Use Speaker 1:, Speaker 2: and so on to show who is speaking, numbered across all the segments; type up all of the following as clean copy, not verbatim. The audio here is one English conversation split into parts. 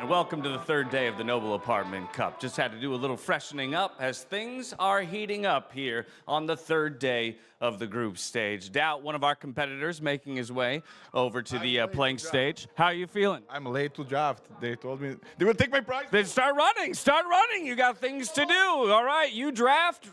Speaker 1: welcome to the third day of the Noble Apartment Cup. Just had to do a little freshening up as things are heating up here on the third day of the group stage. DauT, one of our competitors, making his way over to the playing stage. How are you feeling?
Speaker 2: I'm late to draft. They told me they will take my prize.
Speaker 1: Then start running. You got things to do. All right, you draft.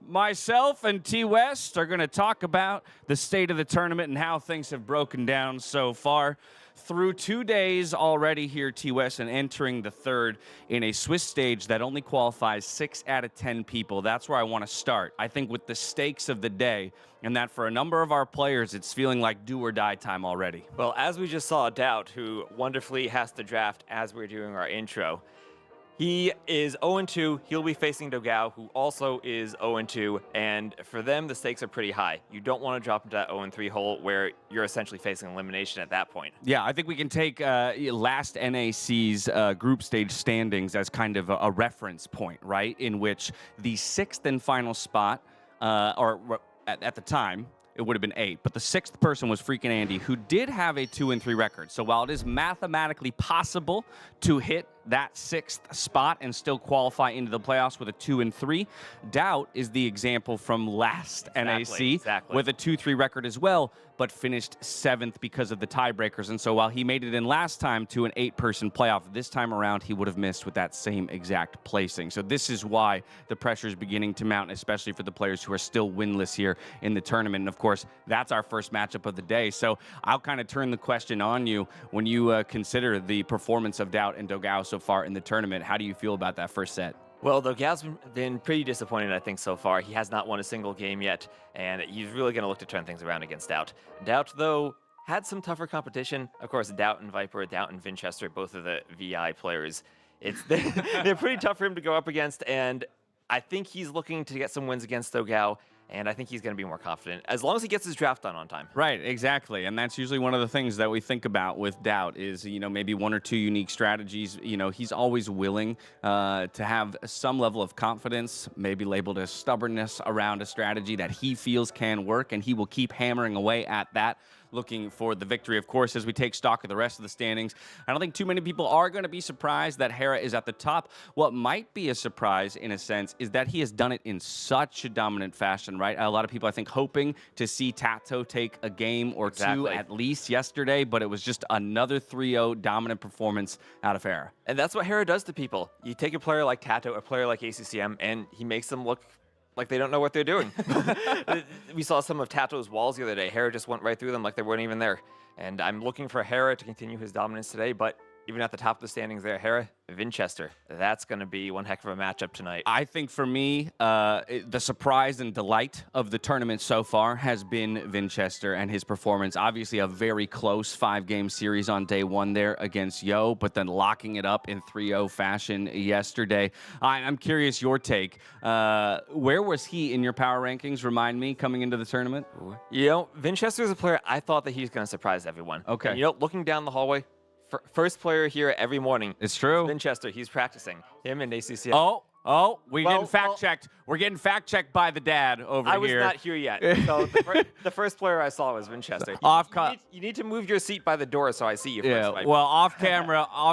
Speaker 1: Myself and T-West are going to talk about the state of the tournament and how things have broken down so far. Through 2 days already here, T-West, and entering the third in a Swiss stage that only qualifies 6 out of 10 people. That's where I want to start. I think with the stakes of the day, and that for a number of our players, it's feeling like do or die time already.
Speaker 3: Well, as we just saw DauT, who wonderfully has to draft as we're doing our intro, he is 0-2. He'll be facing Dogao, who also is 0-2. And for them, the stakes are pretty high. You don't want to drop into that 0-3 hole where you're essentially facing elimination at that point.
Speaker 1: Yeah, I think we can take last NAC's group stage standings as kind of a reference point, right? In which the 6th and final spot, or at the time, it would have been 8. But the 6th person was freaking Andy, who did have a 2-3 record. So while it is mathematically possible to hit that 6th spot and still qualify into the playoffs with a 2-3, DauT is the example from last NAC with a 2-3 record as well, but finished 7th because of the tiebreakers. And so while he made it in last time to an 8-person playoff, this time around he would have missed with that same exact placing. So this is why the pressure is beginning to mount, especially for the players who are still winless here in the tournament. And of course, that's our first matchup of the day. So I'll kind of turn the question on you. When you consider the performance of DauT and Dogao so far in the tournament, how do you feel about that first set?
Speaker 3: Well, Dogao's been pretty disappointed, I think, so far. He has not won a single game yet, and he's really going to look to turn things around against DauT. DauT, though, had some tougher competition. Of course, DauT and Viper, DauT and Vinchester, both of the VI players. They're pretty tough for him to go up against, and I think he's looking to get some wins against Dogao. And I think he's going to be more confident, as long as he gets his draft done on time.
Speaker 1: Right, exactly. And that's usually one of the things that we think about with DauT is, maybe 1 or 2 unique strategies. He's always willing to have some level of confidence, maybe labeled as stubbornness around a strategy that he feels can work, and he will keep hammering away at that, looking for the victory. Of course, as we take stock of the rest of the standings, I don't think too many people are going to be surprised that Hera is at the top. What might be a surprise, in a sense, is that he has done it in such a dominant fashion, right? A lot of people, I think, hoping to see TaToH take a game or 2 at least yesterday, but it was just another 3-0 dominant performance out of Hera.
Speaker 3: And that's what Hera does to people. You take a player like TaToH, a player like ACCM, and he makes them look like they don't know what they're doing. We saw some of TaToH's walls the other day. Hera just went right through them like they weren't even there. And I'm looking for Hera to continue his dominance today, but even at the top of the standings there, Hera, Vinchester. That's going to be one heck of a matchup tonight.
Speaker 1: I think for me, the surprise and delight of the tournament so far has been Vinchester and his performance. Obviously, a very close 5-game series on day 1 there against Yo, but then locking it up in 3-0 fashion yesterday. I'm curious your take. Where was he in your power rankings? Remind me, coming into the tournament?
Speaker 3: Vinchester is a player I thought that he's going to surprise everyone.
Speaker 1: Okay.
Speaker 3: And, looking down the hallway, first player here every morning.
Speaker 1: It's true.
Speaker 3: Vinchester, he's practicing. Him and ACCM.
Speaker 1: We're getting fact-checked. We're getting fact-checked by the dad over here.
Speaker 3: I was not here yet. So the first player I saw was Vinchester. You need to move your seat by the door so I see you first, Viper.
Speaker 1: Well, off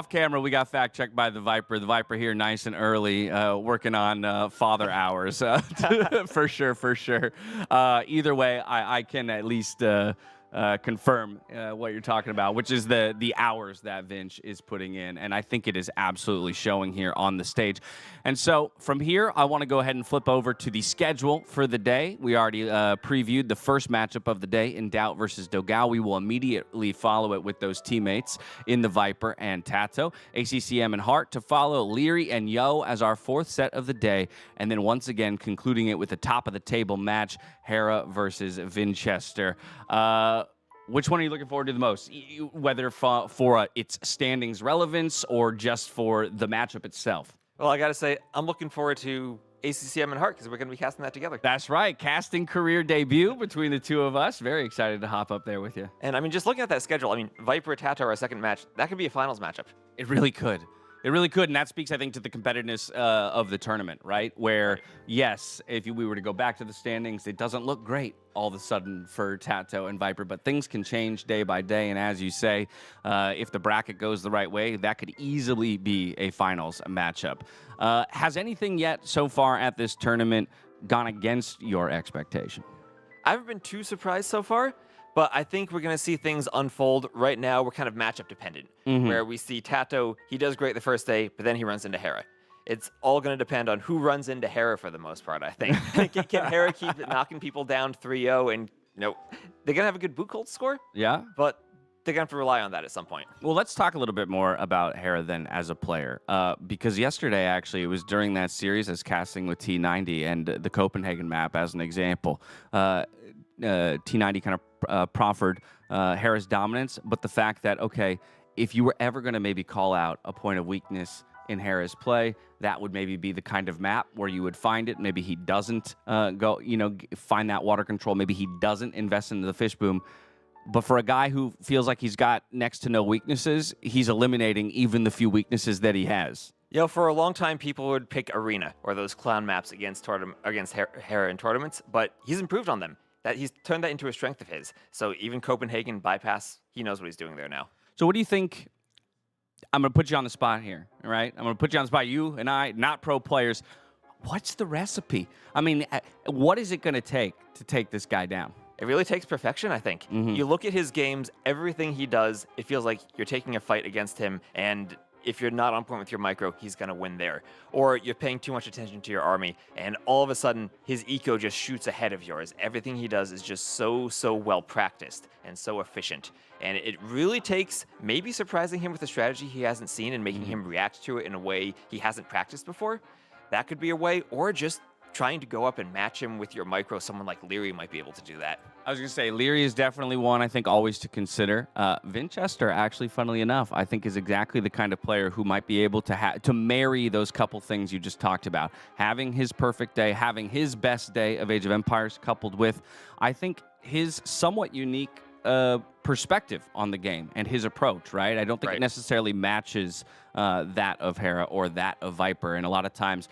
Speaker 1: camera, we got fact-checked by the Viper. The Viper here nice and early, working on father hours. For sure. Either way, I can at least confirm what you're talking about, which is the hours that Vinch is putting in, and I think it is absolutely showing here on the stage. And so from here, I want to go ahead and flip over to the schedule for the day. We already previewed the first matchup of the day in DauT versus Dogao. We will immediately follow it with those teammates in TheViper and TaToH. ACCM and Hearttt to follow, Liereyy and Yo as our 4th set of the day, and then once again concluding it with the top of the table match, Hera versus Vinchester. Which one are you looking forward to the most, whether for its standings relevance or just for the matchup itself?
Speaker 3: Well, I got to say, I'm looking forward to ACCM and Hearttt because we're going to be casting that together.
Speaker 1: That's right. Casting career debut between the 2 of us. Very excited to hop up there with you.
Speaker 3: And, just looking at that schedule, Viper, TaToH, our second match, that could be a finals matchup.
Speaker 1: It really could. It really could, and that speaks, I think, to the competitiveness of the tournament, right? Where, yes, if we were to go back to the standings, it doesn't look great all of a sudden for TaToH and Viper, but things can change day by day, and as you say, if the bracket goes the right way, that could easily be a finals matchup. Has anything yet so far at this tournament gone against your expectation?
Speaker 3: I haven't been too surprised so far, but I think we're going to see things unfold. Right now, we're kind of matchup dependent, where we see TaToH, he does great the first day, but then he runs into Hera. It's all going to depend on who runs into Hera for the most part, I think. Can Hera keep knocking people down 3-0? And, they're going to have a good boot cult score.
Speaker 1: Yeah.
Speaker 3: But they're going to have to rely on that at some point.
Speaker 1: Well, let's talk a little bit more about Hera then as a player. Because yesterday, actually, it was during that series as casting with T90 and the Copenhagen map as an example. T90 kind of proffered Hera's dominance, but the fact that, okay, if you were ever going to maybe call out a point of weakness in Hera's play, that would maybe be the kind of map where you would find it. Maybe he doesn't find that water control. Maybe he doesn't invest into the fish boom. But for a guy who feels like he's got next to no weaknesses, he's eliminating even the few weaknesses that he has.
Speaker 3: For a long time, people would pick Arena or those clown maps against Hera in tournaments, but he's improved on them. That he's turned that into a strength of his. So even Copenhagen bypass, he knows what he's doing there now.
Speaker 1: So what do you think? I'm going to put you on the spot here, all right? I'm going to put you on the spot. You and I, not pro players. What's the recipe? I mean, what is it going to take this guy down?
Speaker 3: It really takes perfection, I think. You look at his games, everything he does, it feels like you're taking a fight against him, and if you're not on point with your micro, he's going to win there. Or you're paying too much attention to your army, and all of a sudden, his eco just shoots ahead of yours. Everything he does is just so well practiced and so efficient. And it really takes maybe surprising him with a strategy he hasn't seen and making him react to it in a way he hasn't practiced before. That could be a way, or just trying to go up and match him with your micro. Someone like Liereyy might be able to do that.
Speaker 1: I was going to say, Liereyy is definitely one I think always to consider. Vinchester, actually, funnily enough, I think is exactly the kind of player who might be able to marry those couple things you just talked about. Having his perfect day, having his best day of Age of Empires coupled with, I think, his somewhat unique perspective on the game and his approach, right? I don't think it necessarily matches that of Hera or that of Viper. And a lot of times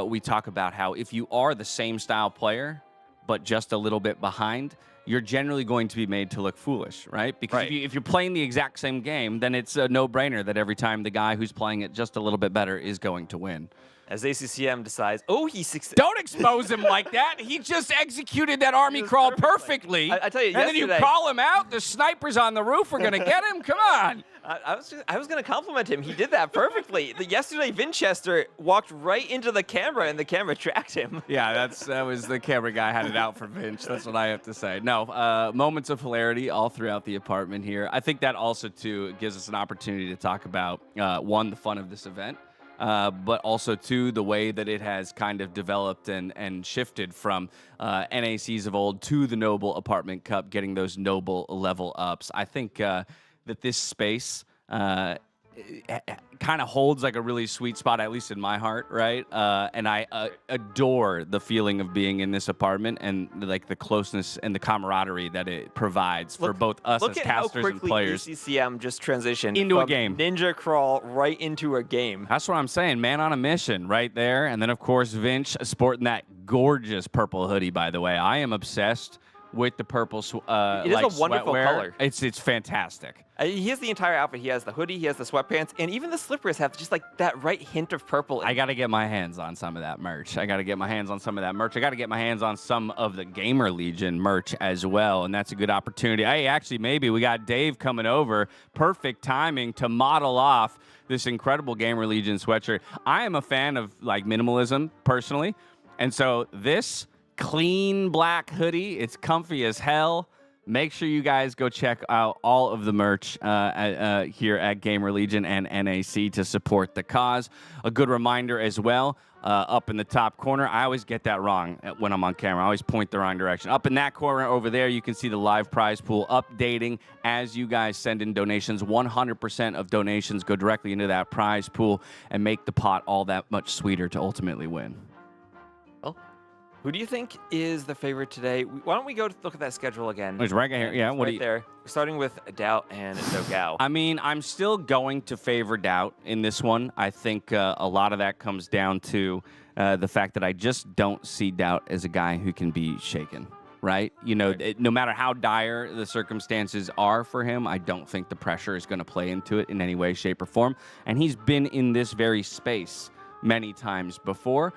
Speaker 1: we talk about how if you are the same style player, but just a little bit behind, you're generally going to be made to look foolish, right? Because if you're playing the exact same game, then it's a no-brainer that every time the guy who's playing it just a little bit better is going to win.
Speaker 3: As ACCM decides,
Speaker 1: Don't expose him like that. He just executed that army crawl perfectly.
Speaker 3: I tell you,
Speaker 1: and then you call him out. The snipers on the roof are going to get him. Come on.
Speaker 3: I was going to compliment him. He did that perfectly. Yesterday, Vinchester walked right into the camera, and the camera tracked him.
Speaker 1: Yeah, that was the camera guy had it out for Vinch. That's what I have to say. No, moments of hilarity all throughout the apartment here. I think that also, too, gives us an opportunity to talk about, one, the fun of this event, but also, two, the way that it has kind of developed and shifted from NACs of old to the Noble Apartment Cup, getting those Noble level ups. I think that this space kind of holds like a really sweet spot, at least in my heart, right? And I adore the feeling of being in this apartment and like the closeness and the camaraderie that it provides for both us as casters and players.
Speaker 3: Look at how quickly ACCM just transitioned
Speaker 1: into
Speaker 3: from
Speaker 1: a game.
Speaker 3: Ninja crawl right into a game.
Speaker 1: That's what I'm saying. Man on a mission right there. And then, of course, Vinch sporting that gorgeous purple hoodie, by the way. I am obsessed with the purple
Speaker 3: it is a wonderful
Speaker 1: sweatwear.
Speaker 3: color.
Speaker 1: It's fantastic.
Speaker 3: He has the entire outfit. He has the hoodie, he has the sweatpants, and even the slippers have just like that right hint of purple.
Speaker 1: I got to get my hands on some of that merch. I got to get my hands on some of the GamerLegion merch as well, and that's a good opportunity. Hey, actually, maybe we got Dave coming over. Perfect timing to model off this incredible GamerLegion sweatshirt. I am a fan of like minimalism personally, and so this clean black hoodie, it's comfy as hell. Make sure you guys go check out all of the merch here at GamerLegion and NAC to support the cause. A good reminder as well, up in the top corner, I always get that wrong when I'm on camera. I always point the wrong direction. Up in that corner over there, you can see the live prize pool updating as you guys send in donations. 100% of donations go directly into that prize pool and make the pot all that much sweeter to ultimately win.
Speaker 3: Who do you think is the favorite today? Why don't we go look at that schedule again?
Speaker 1: It's right here. Yeah, what
Speaker 3: right
Speaker 1: do you...
Speaker 3: there. Starting with DauT and Dogao.
Speaker 1: I mean, I'm still going to favor DauT in this one. I think a lot of that comes down to the fact that I just don't see DauT as a guy who can be shaken, right? You know, no matter how dire the circumstances are for him, I don't think the pressure is going to play into it in any way, shape, or form. And he's been in this very space many times before.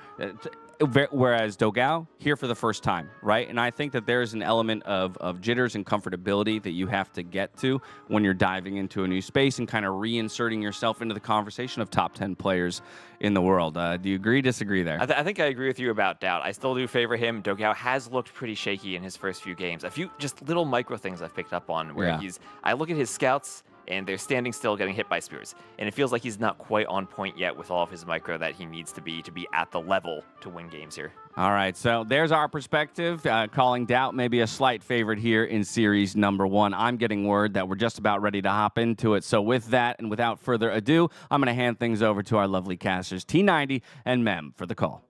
Speaker 1: Whereas Dogao, here for the first time, right? And I think that there's an element of jitters and comfortability that you have to get to when you're diving into a new space and kind of reinserting yourself into the conversation of top 10 players in the world. Do you agree, disagree there?
Speaker 3: I think I agree with you about DauT. I still do favor him. Dogao has looked pretty shaky in his first few games. A few just little micro things I've picked up on where I look at his scouts, and they're standing still getting hit by spears. And it feels like he's not quite on point yet with all of his micro that he needs to be at the level to win games here.
Speaker 1: All right, so there's our perspective, calling DauT maybe a slight favorite here in series number 1. I'm getting word that we're just about ready to hop into it. So with that and without further ado, I'm going to hand things over to our lovely casters, T90 and Mem, for the call.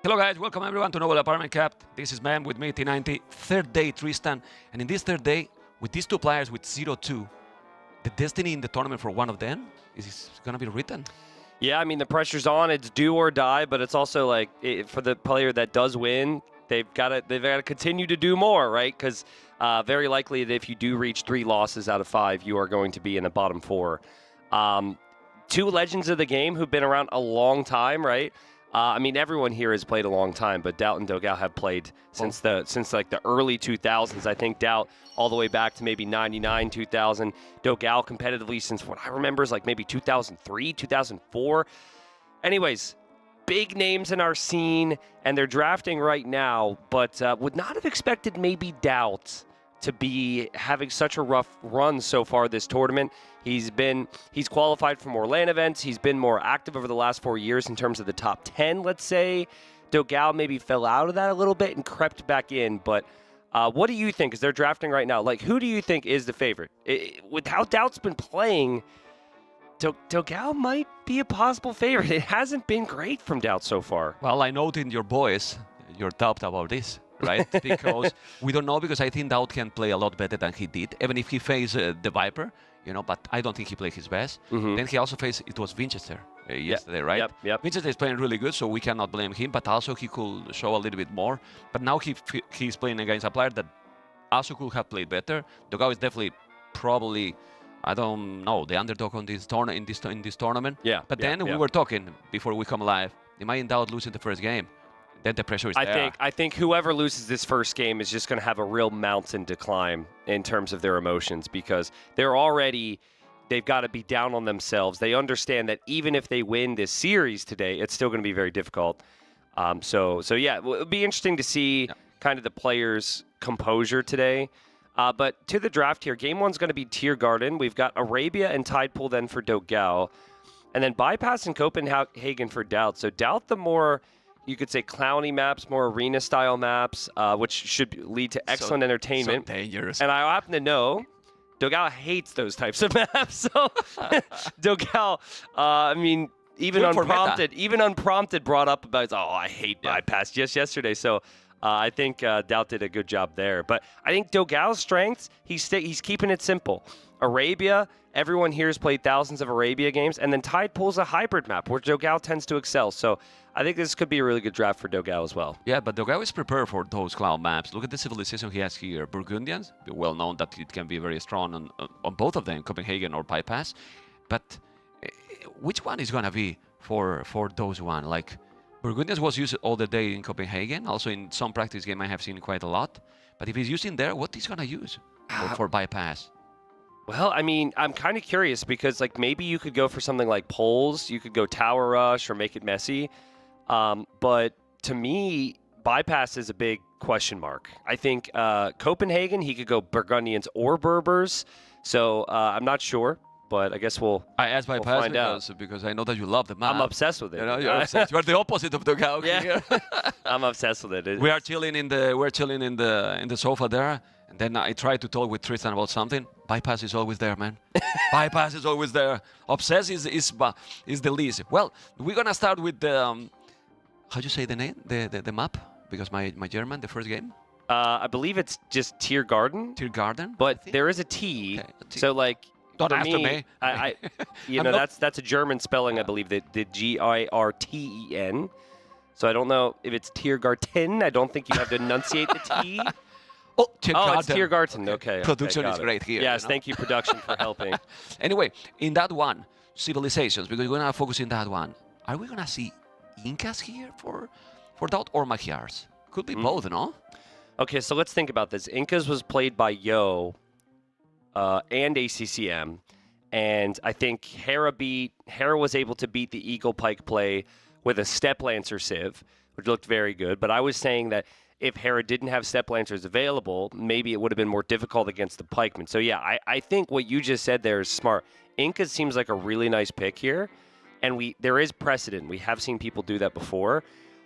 Speaker 4: Hello guys, welcome everyone to Noble Apartment Cap. This is Mem with me, T90. Third day Tristan, and in this third day, with these two players with 0-2, the destiny in the tournament for one of them is gonna be written.
Speaker 5: Yeah, I mean the pressure's on. It's do or die, but it's also like for the player that does win, they've got to continue to do more, right? Because very likely that if you do reach 3 losses out of 5, you are going to be in the bottom 4. 2 legends of the game who've been around a long time, right? I mean, everyone here has played a long time, but DauT and Dogao have played since like the early 2000s. I think DauT all the way back to maybe 99, 2000. Dogao competitively since what I remember is like maybe 2003, 2004. Anyways, big names in our scene, and they're drafting right now, but would not have expected maybe DauT to be having such a rough run so far this tournament. He's qualified for more LAN events. He's been more active over the last 4 years in terms of the top 10, let's say. Dogao maybe fell out of that a little bit and crept back in. But what do you think? Because they're drafting right now. Like, who do you think is the favorite? With how DauT's been playing, Dogao might be a possible favorite. It hasn't been great from DauT so far.
Speaker 4: Well, I know in your voice, you're doubt about this, right? Because we don't know, because I think DauT can play a lot better than he did, even if he faced TheViper. You know, but I don't think he played his best. Then he also faced, it was Vinchester yesterday, right?
Speaker 5: Yep.
Speaker 4: Vinchester is playing really good, so we cannot blame him, but also he could show a little bit more. But now he's playing against a player that also could have played better. Dogao is definitely probably, I don't know, the underdog on this in this tournament.
Speaker 5: Yeah.
Speaker 4: But then we were talking before we come live, imagine DauT losing the first game. Then the pressure is there.
Speaker 5: I think whoever loses this first game is just going to have a real mountain to climb in terms of their emotions, because they've got to be down on themselves. They understand that even if they win this series today, it's still going to be very difficult. So yeah, it'll be interesting to see kind of the players' composure today. But to the draft here, game 1's going to be Tier Garden. We've got Arabia and Tidepool then for Dogao, and then Bypass and Copenhagen for DauT. So DauT, the more, you could say, clowny maps, more arena-style maps, which should lead to excellent entertainment.
Speaker 4: So dangerous.
Speaker 5: And I happen to know Dogao hates those types of maps. So Dogao, I mean, even unprompted, brought up about, I hate Bypass just yesterday. So I think DauT did a good job there. But I think Dogao's strengths, he's keeping it simple. Arabia, everyone here has played thousands of Arabia games, and then Tidepool's a hybrid map where Dogao tends to excel. So I think this could be a really good draft for Dogao as well.
Speaker 4: Yeah, but Dogao is prepared for those cloud maps. Look at the civilization he has here. Burgundians, well known that it can be very strong on both of them, Copenhagen or Bypass. But which one is going to be for those one? Like, Burgundians was used all the day in Copenhagen. Also in some practice game I have seen quite a lot. But if he's using there, what he's going to use for Bypass?
Speaker 5: Well, I mean, I'm kind of curious because, like, maybe you could go for something like poles. You could go tower rush or make it messy. But to me, Bypass is a big question mark. I think Copenhagen, he could go Burgundians or Berbers. So I'm not sure, but I guess
Speaker 4: I asked Bypass
Speaker 5: because
Speaker 4: I know that you love the map.
Speaker 5: I'm obsessed with it.
Speaker 4: You know, you're obsessed. You're the opposite of Dogao.
Speaker 5: Yeah. I'm obsessed with it.
Speaker 4: We're chilling in the sofa there, And then I try to talk with Tristan about something. Bypass is always there, man. Bypass is always there. Obsess is the least. Well, we're gonna start with the how do you say the name? The map? Because my German, the first game.
Speaker 5: I believe it's just Tiergarten.
Speaker 4: Tiergarten.
Speaker 5: But there is a T.
Speaker 4: Okay, a T.
Speaker 5: So like.
Speaker 4: Don't
Speaker 5: for
Speaker 4: ask me.
Speaker 5: I you
Speaker 4: I'm
Speaker 5: know,
Speaker 4: not-
Speaker 5: that's a German spelling, I believe, the Girten. So I don't know if it's Tiergarten. I don't think you have to enunciate the T.
Speaker 4: Oh,
Speaker 5: Oh, it's Tiergarten. Okay.
Speaker 4: Production
Speaker 5: got
Speaker 4: is
Speaker 5: it.
Speaker 4: great here.
Speaker 5: Yes,
Speaker 4: you know?
Speaker 5: thank you, production, for helping.
Speaker 4: Anyway, in that one, civilizations, because we're gonna focus in that one. Are we gonna see Incas here for DauT or Magyars? Could be both, no?
Speaker 5: Okay, so let's think about this. Incas was played by Yo and ACCM, and I think Hera was able to beat the Eagle Pike play with a Step Lancer Civ, which looked very good. But I was saying that if Hera didn't have Step Lancers available, maybe it would have been more difficult against the Pikemen. So yeah, I think what you just said there is smart. Incas seems like a really nice pick here, and there is precedent. We have seen people do that before.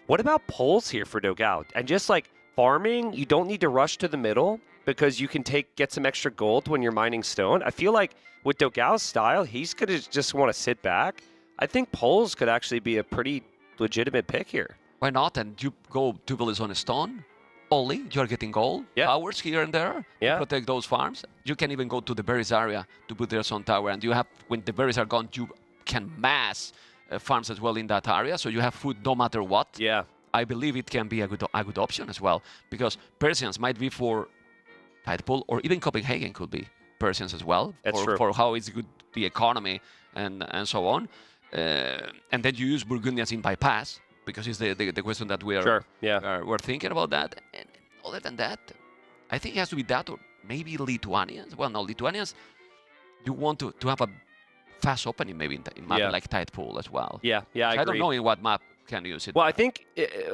Speaker 5: What about poles here for Dogao? And just like farming, you don't need to rush to the middle because you can get some extra gold when you're mining stone. I feel like with Dogao's style, he's going to just want to sit back. I think poles could actually be a pretty legitimate pick here.
Speaker 4: Why not? And you go 2 villages on a stone. Only you're getting gold.
Speaker 5: Yeah.
Speaker 4: Towers here and there.
Speaker 5: Yeah.
Speaker 4: To protect those farms. You can even go to the berries area to put their stone tower. And you have, when the berries are gone, you can mass farms as well in that area. So you have food no matter what.
Speaker 5: Yeah.
Speaker 4: I believe it can be a good option as well. Because Persians might be for TaToH, or even Copenhagen could be Persians as well.
Speaker 5: That's true.
Speaker 4: For how it's good, the economy and so on. And then you use Burgundians in bypass, because it's the question that we are
Speaker 5: Sure. Yeah.
Speaker 4: we're thinking about that. And other than that, I think it has to be that, or maybe Lithuanians. Well, no, Lithuanians, you want to have a fast opening maybe in map like TaToH as well.
Speaker 5: Yeah. Yeah. I
Speaker 4: So I
Speaker 5: agree.
Speaker 4: don't know in what map can you use it.
Speaker 5: Well, I think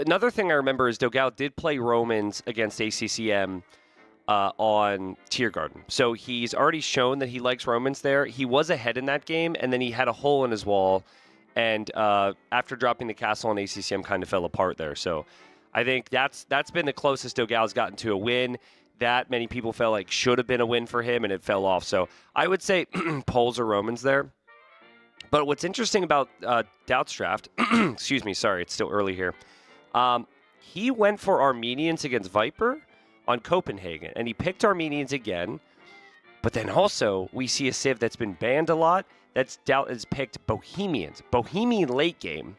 Speaker 5: another thing I remember is Dogao did play Romans against ACCM on Tiergarten. So he's already shown that he likes Romans there. He was ahead in that game, and then he had a hole in his wall. And after dropping the castle on ACCM, kind of fell apart there. So I think that's been the closest Dogao's gotten to a win. That many people felt like should have been a win for him, and it fell off. So I would say Poles or Romans there. But what's interesting about DauT's draft, excuse me, sorry, it's still early here. He went for Armenians against Viper on Copenhagen, and he picked Armenians again. But then also, we see a Civ that's been banned a lot. DauT has picked Bohemians. Bohemian late game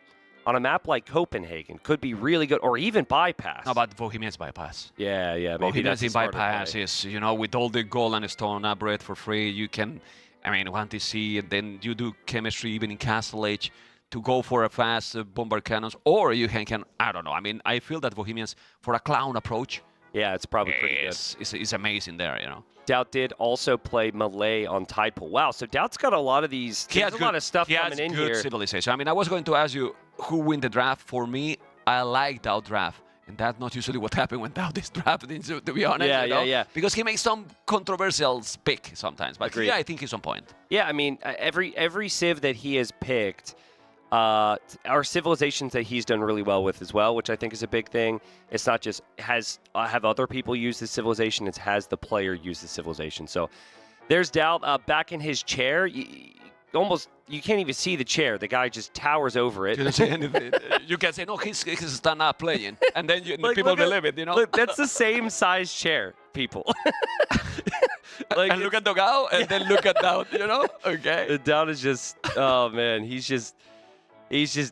Speaker 5: on a map like Copenhagen could be really good, or even bypass.
Speaker 4: How about Bohemians bypass?
Speaker 5: Yeah, maybe
Speaker 4: Bohemians
Speaker 5: that's a
Speaker 4: in
Speaker 5: smarter
Speaker 4: bypass
Speaker 5: play.
Speaker 4: is, with all the gold and stone upgrade for free, you can, want to see, and then you do chemistry even in Castle Age to go for a fast bombard cannons, or you can, I don't know. I feel that Bohemians, for a clown approach,
Speaker 5: Yeah, it's probably pretty good.
Speaker 4: is amazing there,
Speaker 5: DauT did also play Malay on TaToH. Wow, so DauT's got a lot of these. There's a lot of stuff coming in
Speaker 4: He has good
Speaker 5: here.
Speaker 4: civilization. I was going to ask you who win the draft. For me, I like DauT draft. And that's not usually what happens when DauT is drafted, to be honest.
Speaker 5: Yeah.
Speaker 4: Because he makes some controversial pick sometimes. But
Speaker 5: Agreed.
Speaker 4: yeah, I think he's on point.
Speaker 5: Yeah, every civ that he has picked are civilizations that he's done really well with as well, which I think is a big thing. It's not just have other people use the civilization, it has the player use the civilization. So there's DauT back in his chair. You can't even see the chair. The guy just towers over it.
Speaker 4: You don't say anything. You can say, no, he's stand up playing. And then people believe it,
Speaker 5: Look, that's the same size chair, people.
Speaker 4: And look at Dogao, and then look at DauT, Okay.
Speaker 5: DauT is just, oh man, he's just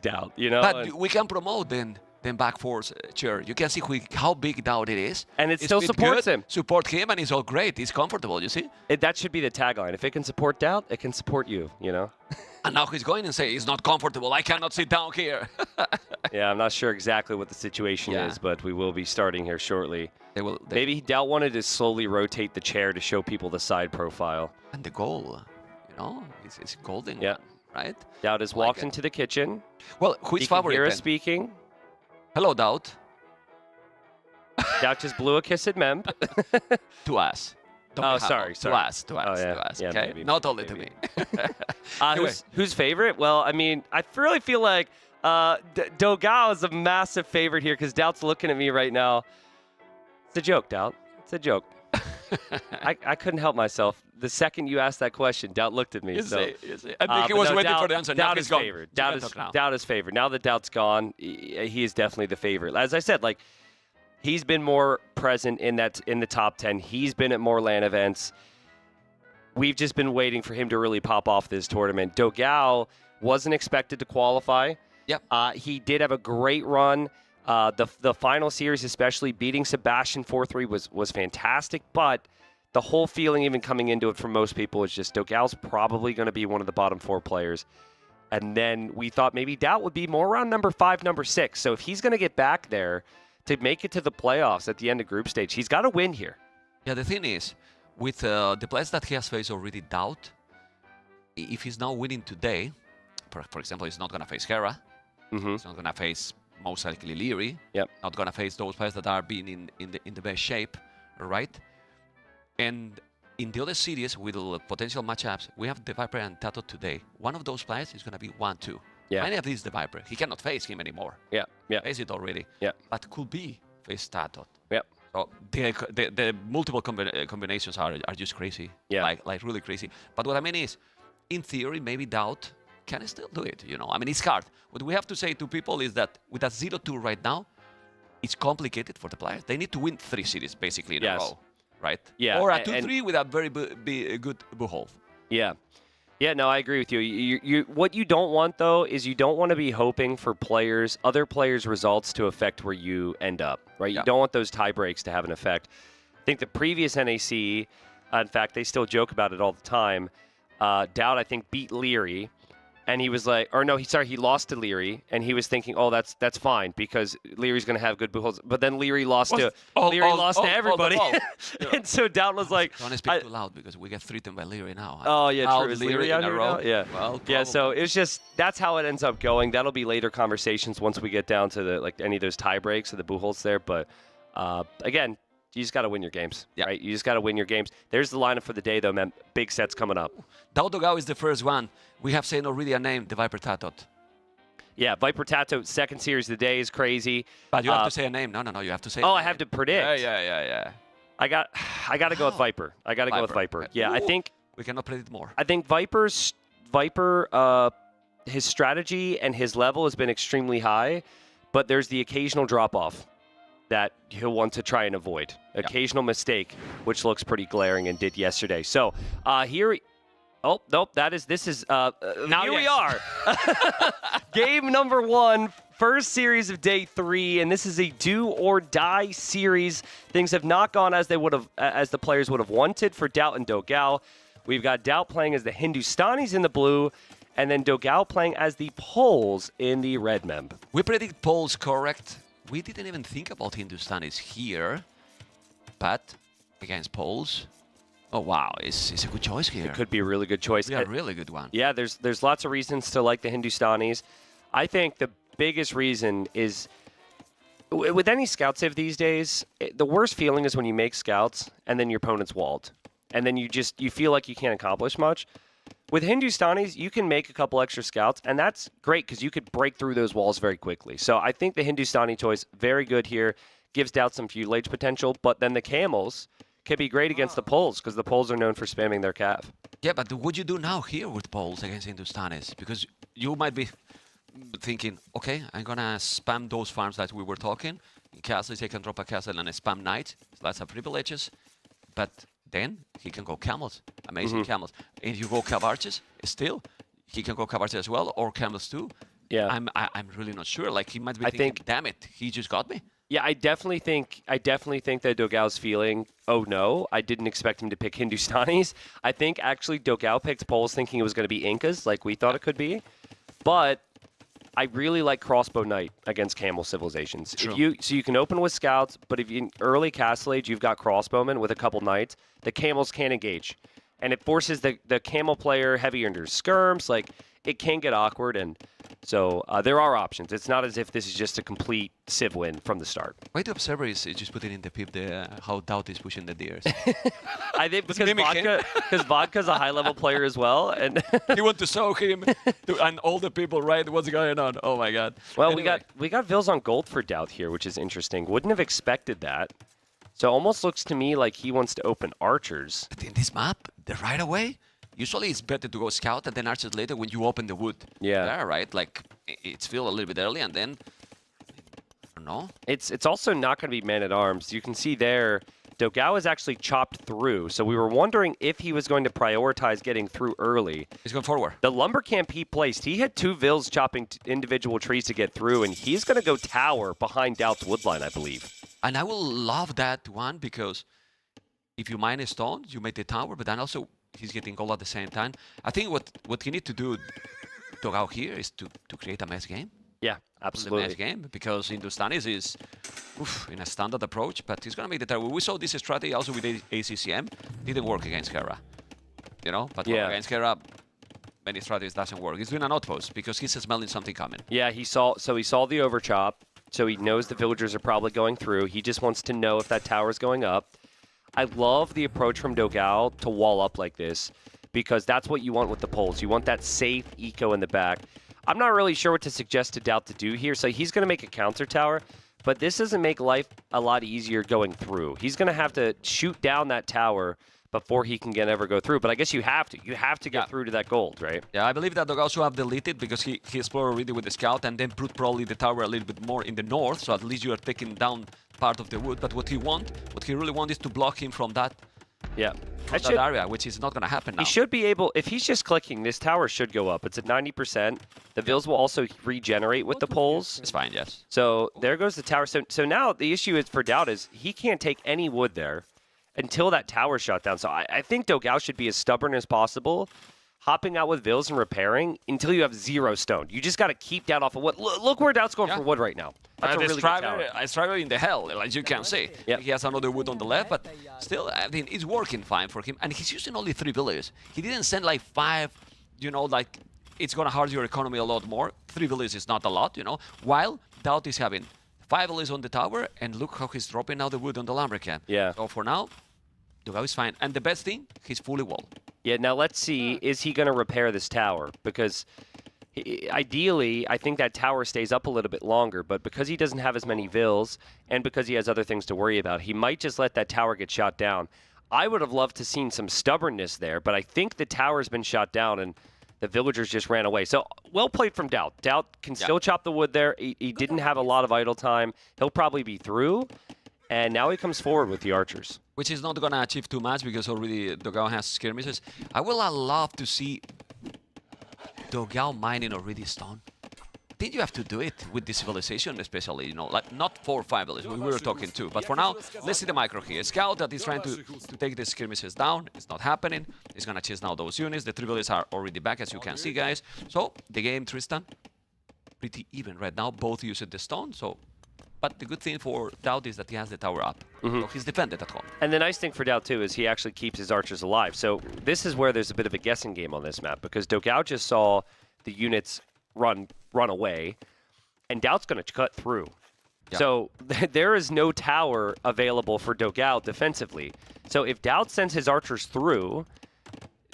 Speaker 5: DauT,
Speaker 4: But we can promote then back force chair. You can see how big DauT it is.
Speaker 5: And it still
Speaker 4: fit
Speaker 5: supports
Speaker 4: good,
Speaker 5: him.
Speaker 4: Support him, and it's all great. It's comfortable, you see?
Speaker 5: That should be the tagline. If it can support DauT, it can support you,
Speaker 4: And now he's going and say, it's not comfortable. I cannot sit down here.
Speaker 5: Yeah, I'm not sure exactly what the situation is, but we will be starting here shortly. Maybe DauT wanted to slowly rotate the chair to show people the side profile.
Speaker 4: And the goal, it's golden.
Speaker 5: Yeah.
Speaker 4: Right?
Speaker 5: DauT has walked into the kitchen.
Speaker 4: Well, who is favorite
Speaker 5: Hera
Speaker 4: then?
Speaker 5: speaking.
Speaker 4: Hello, DauT.
Speaker 5: DauT just blew a kiss at Mem.
Speaker 4: To us.
Speaker 5: Sorry.
Speaker 4: To us,
Speaker 5: Oh, yeah.
Speaker 4: to us.
Speaker 5: Yeah,
Speaker 4: Okay?
Speaker 5: maybe,
Speaker 4: Not only
Speaker 5: maybe.
Speaker 4: to me. Anyway.
Speaker 5: Who's favorite? Well, I really feel like Dogao is a massive favorite here because DauT's looking at me right now. It's a joke, DauT. It's a joke. I couldn't help myself. The second you asked that question, DauT looked at me.
Speaker 4: You
Speaker 5: so.
Speaker 4: see. I think he was waiting for the answer. Now
Speaker 5: DauT
Speaker 4: he's
Speaker 5: is
Speaker 4: gone.
Speaker 5: favored.
Speaker 4: You can talk now.
Speaker 5: DauT is favored. Now that DauT's gone, he is definitely the favorite. As I said, like he's been more present in the top 10. He's been at more LAN events. We've just been waiting for him to really pop off this tournament. Dogao wasn't expected to qualify.
Speaker 4: Yep.
Speaker 5: He did have a great run. The final series, especially beating Sebastian 4-3, was fantastic. But the whole feeling, even coming into it for most people, is just Dogao's probably going to be one of the bottom 4 players. And then we thought maybe DauT would be more around number 5, number 6. So if he's going to get back there to make it to the playoffs at the end of group stage, he's got to win here.
Speaker 4: Yeah, the thing is, with the players that he has faced already, DauT, if he's now winning today, for example, he's not going to face Hera. He's not going to face most likely Liereyy.
Speaker 5: Yep.
Speaker 4: Not going to face those players that are being in the best shape, right? And in the other series with potential matchups, we have TheViper and TaToH today. One of those players is going to be 1-2.
Speaker 5: Yeah.
Speaker 4: Many of these TheViper. He cannot face him anymore.
Speaker 5: Yeah. Yeah.
Speaker 4: Face it already.
Speaker 5: Yeah.
Speaker 4: But could be face TaToH.
Speaker 5: Yep.
Speaker 4: So the multiple combinations are just crazy.
Speaker 5: Yeah.
Speaker 4: Like really crazy. But what I mean is, in theory, maybe DauT can still do it. I mean, it's hard. What we have to say to people is that with a 0-2 right now, it's complicated for the players. They need to win 3 series basically in a row, right?
Speaker 5: Yeah.
Speaker 4: Or a 2-3 with a very good Buchholz.
Speaker 5: Yeah. Yeah, no, I agree with you. You. What you don't want, though, is you don't want to be hoping for other players' results to affect where you end up, right?
Speaker 4: Yeah.
Speaker 5: You don't want those tie breaks to have an effect. I think the previous NAC, in fact, they still joke about it all the time. DauT, I think, beat Liereyy. And he was like, he lost to Liereyy, and he was thinking, oh, that's fine because Lierey's going to have good Buchholz. But then Liereyy lost to everybody. And so DauT was like,
Speaker 4: Don't speak too loud because we get threatened by Liereyy now.
Speaker 5: Oh yeah, true. Is
Speaker 4: Liereyy
Speaker 5: out
Speaker 4: in a
Speaker 5: here
Speaker 4: row?
Speaker 5: now? Yeah.
Speaker 4: Well,
Speaker 5: yeah. So it's just that's how it ends up going. That'll be later conversations once we get down to any of those tie breaks or the Buchholz there. But again, you just got to win your games, right? You just got to win your games. There's the lineup for the day, though, man. Big sets coming up.
Speaker 4: Dogao is the first one. We have said already a name, TheViper TaToH.
Speaker 5: Yeah, Viper TaToH, second series of the day is crazy.
Speaker 4: But you have to say a name. No, you have to say.
Speaker 5: Oh, I have to predict.
Speaker 4: Yeah.
Speaker 5: I got to go with Viper. I got to go with Viper.
Speaker 4: Okay.
Speaker 5: Yeah, I think
Speaker 4: we cannot predict more.
Speaker 5: I think Viper, his strategy and his level has been extremely high, but there's the occasional drop off that he'll want to try and avoid. Occasional mistake, which looks pretty glaring and did yesterday. So here. Oh, nope, this is, here we are. Game number 1, first series of day 3, and this is a do or die series. Things have not gone as the players would have wanted for DauT and Dogao. We've got DauT playing as the Hindustanis in the blue, and then Dogao playing as the Poles in the red mem.
Speaker 4: We predict Poles correct. We didn't even think about Hindustanis here, but against Poles. Oh, wow. It's a good choice here.
Speaker 5: It could be a really good choice.
Speaker 4: Yeah, a really good one.
Speaker 5: Yeah, there's lots of reasons to like the Hindustanis. I think the biggest reason is, with any scout save these days, the worst feeling is when you make scouts and then your opponent's walled. And then you feel like you can't accomplish much. With Hindustanis, you can make a couple extra scouts, and that's great because you could break through those walls very quickly. So I think the Hindustani choice, very good here, gives DauT some fuselage potential, but then the Camels could be great against the Poles because the Poles are known for spamming their cav.
Speaker 4: Yeah, but what do you do now here with Poles against Hindustanis? Because you might be thinking, okay, I'm going to spam those farms that we were talking. In castles, he can drop a castle and spam knight. Lots of privileges. But then he can go camels. Amazing camels. And if you go cav archers, still, he can go cav archers as well, or camels too.
Speaker 5: Yeah.
Speaker 4: I'm really not sure. Like, he might be thinking, damn it, he just got me.
Speaker 5: Yeah, I definitely think that Dogao's feeling, oh no, I didn't expect him to pick Hindustanis. I think actually Dogao picked Poles thinking it was going to be Incas, like we thought it could be. But I really like Crossbow Knight against Camel Civilizations.
Speaker 4: True.
Speaker 5: So you can open with Scouts, but if you in early Castle Age you've got Crossbowmen with a couple Knights, the Camels can't engage. And it forces the Camel player heavier into skirms, like it can get awkward, and so there are options. It's not as if this is just a complete Civ win from the start.
Speaker 4: Way to observe is just putting in the pip how DauT is pushing the deers.
Speaker 5: I think because Vodka's a high-level player as well, and
Speaker 4: you want to show him and all the people, right? What's going on? Oh my God!
Speaker 5: Well,
Speaker 4: anyway.
Speaker 5: we got Vils on gold for DauT here, which is interesting. Wouldn't have expected that. So almost looks to me like he wants to open archers.
Speaker 4: But in this map, the right away, usually it's better to go scout and then archers later when you open the wood.
Speaker 5: Yeah.
Speaker 4: There, right? Like, it's feel a little bit early and then, I don't know.
Speaker 5: It's also not going to be man-at-arms. You can see there, Dogao is actually chopped through. So we were wondering if he was going to prioritize getting through early.
Speaker 4: He's going forward.
Speaker 5: The lumber camp he placed, he had 2 Vils chopping individual trees to get through, and he's going to go tower behind DauT's woodline, I believe.
Speaker 4: And I will love that one because if you mine a stone, you make the tower, but then also he's getting gold at the same time. I think what he need to do, Dogao here, is to create a mess game.
Speaker 5: Yeah,
Speaker 4: The
Speaker 5: absolutely.
Speaker 4: mess game, because Hindustanis is in a standard approach, but he's going to make the tower. We saw this strategy also with ACCM. Didn't work against Hera, you know? But
Speaker 5: Yeah.
Speaker 4: against Hera, many strategies doesn't work. He's doing an outpost because he's smelling something coming.
Speaker 5: Yeah, he saw the overchop, so he knows the villagers are probably going through. He just wants to know if that tower is going up. I love the approach from Dogao to wall up like this because that's what you want with the poles. You want that safe eco in the back. I'm not really sure what to suggest to DauT to do here. So he's going to make a counter tower, but this doesn't make life a lot easier going through. He's going to have to shoot down that tower before he can ever go through. But I guess you have to. You have to get through to that gold, right?
Speaker 4: Yeah, I believe that Dogao should have deleted because he explored already with the scout and then put probably the tower a little bit more in the north, so at least you are taking down part of the wood. But what he really wants is to block him from that,
Speaker 5: Yeah.
Speaker 4: from that area, which is not going to happen now.
Speaker 5: He should be able, if he's just clicking, this tower should go up. It's at 90%. The Vils will also regenerate with the poles.
Speaker 4: It's fine, yes.
Speaker 5: So there goes the tower. So now the issue is for DauT is he can't take any wood there until that tower shot down. So I think Dogao should be as stubborn as possible, hopping out with Vils and repairing until you have 0 stone. You just got to keep DauT off of wood. Look where DauT's going for wood right now. That's a really good tower.
Speaker 4: I struggle in the hell, as you can see.
Speaker 5: Yep.
Speaker 4: He has another wood on the left, but still, I mean, it's working fine for him. And he's using only 3 villages. He didn't send like 5, you know, like it's going to hurt your economy a lot more. 3 villages is not a lot, you know, while DauT is having 5 villages on the tower, and look how he's dropping now the wood on the lumber camp.
Speaker 5: Yeah.
Speaker 4: So for now, Dogao is fine. And the best thing, he's fully walled.
Speaker 5: Yeah, now let's see, is he going to repair this tower? Because ideally, I think that tower stays up a little bit longer, but because he doesn't have as many Vils and because he has other things to worry about, he might just let that tower get shot down. I would have loved to seen some stubbornness there, but I think the tower's been shot down and the villagers just ran away. So well played from DauT. DauT can still chop the wood there. He didn't have a lot of idle time. He'll probably be through, and now he comes forward with the archers.
Speaker 4: Which is not going to achieve too much because already Dogao has skirmishes. I will love to see Dogao mining already stone. I think you have to do it with this civilization, especially, you know, like not 4 or 5 villages. We were talking 2. But for now, let's see the micro here. Scout that is trying to take the skirmishes down. It's not happening. He's going to chase now those units. The 3 villages are already back, as you can see, guys. So the game, Tristan, pretty even right now. Both using the stone, so... But the good thing for DauT is that he has the tower up. So he's defended at home.
Speaker 5: And the nice thing for DauT, too, is he actually keeps his archers alive. So this is where there's a bit of a guessing game on this map, because Dogao just saw the units run away, and DauT's going to cut through.
Speaker 4: Yeah.
Speaker 5: So there is no tower available for Dogao defensively. So if DauT sends his archers through,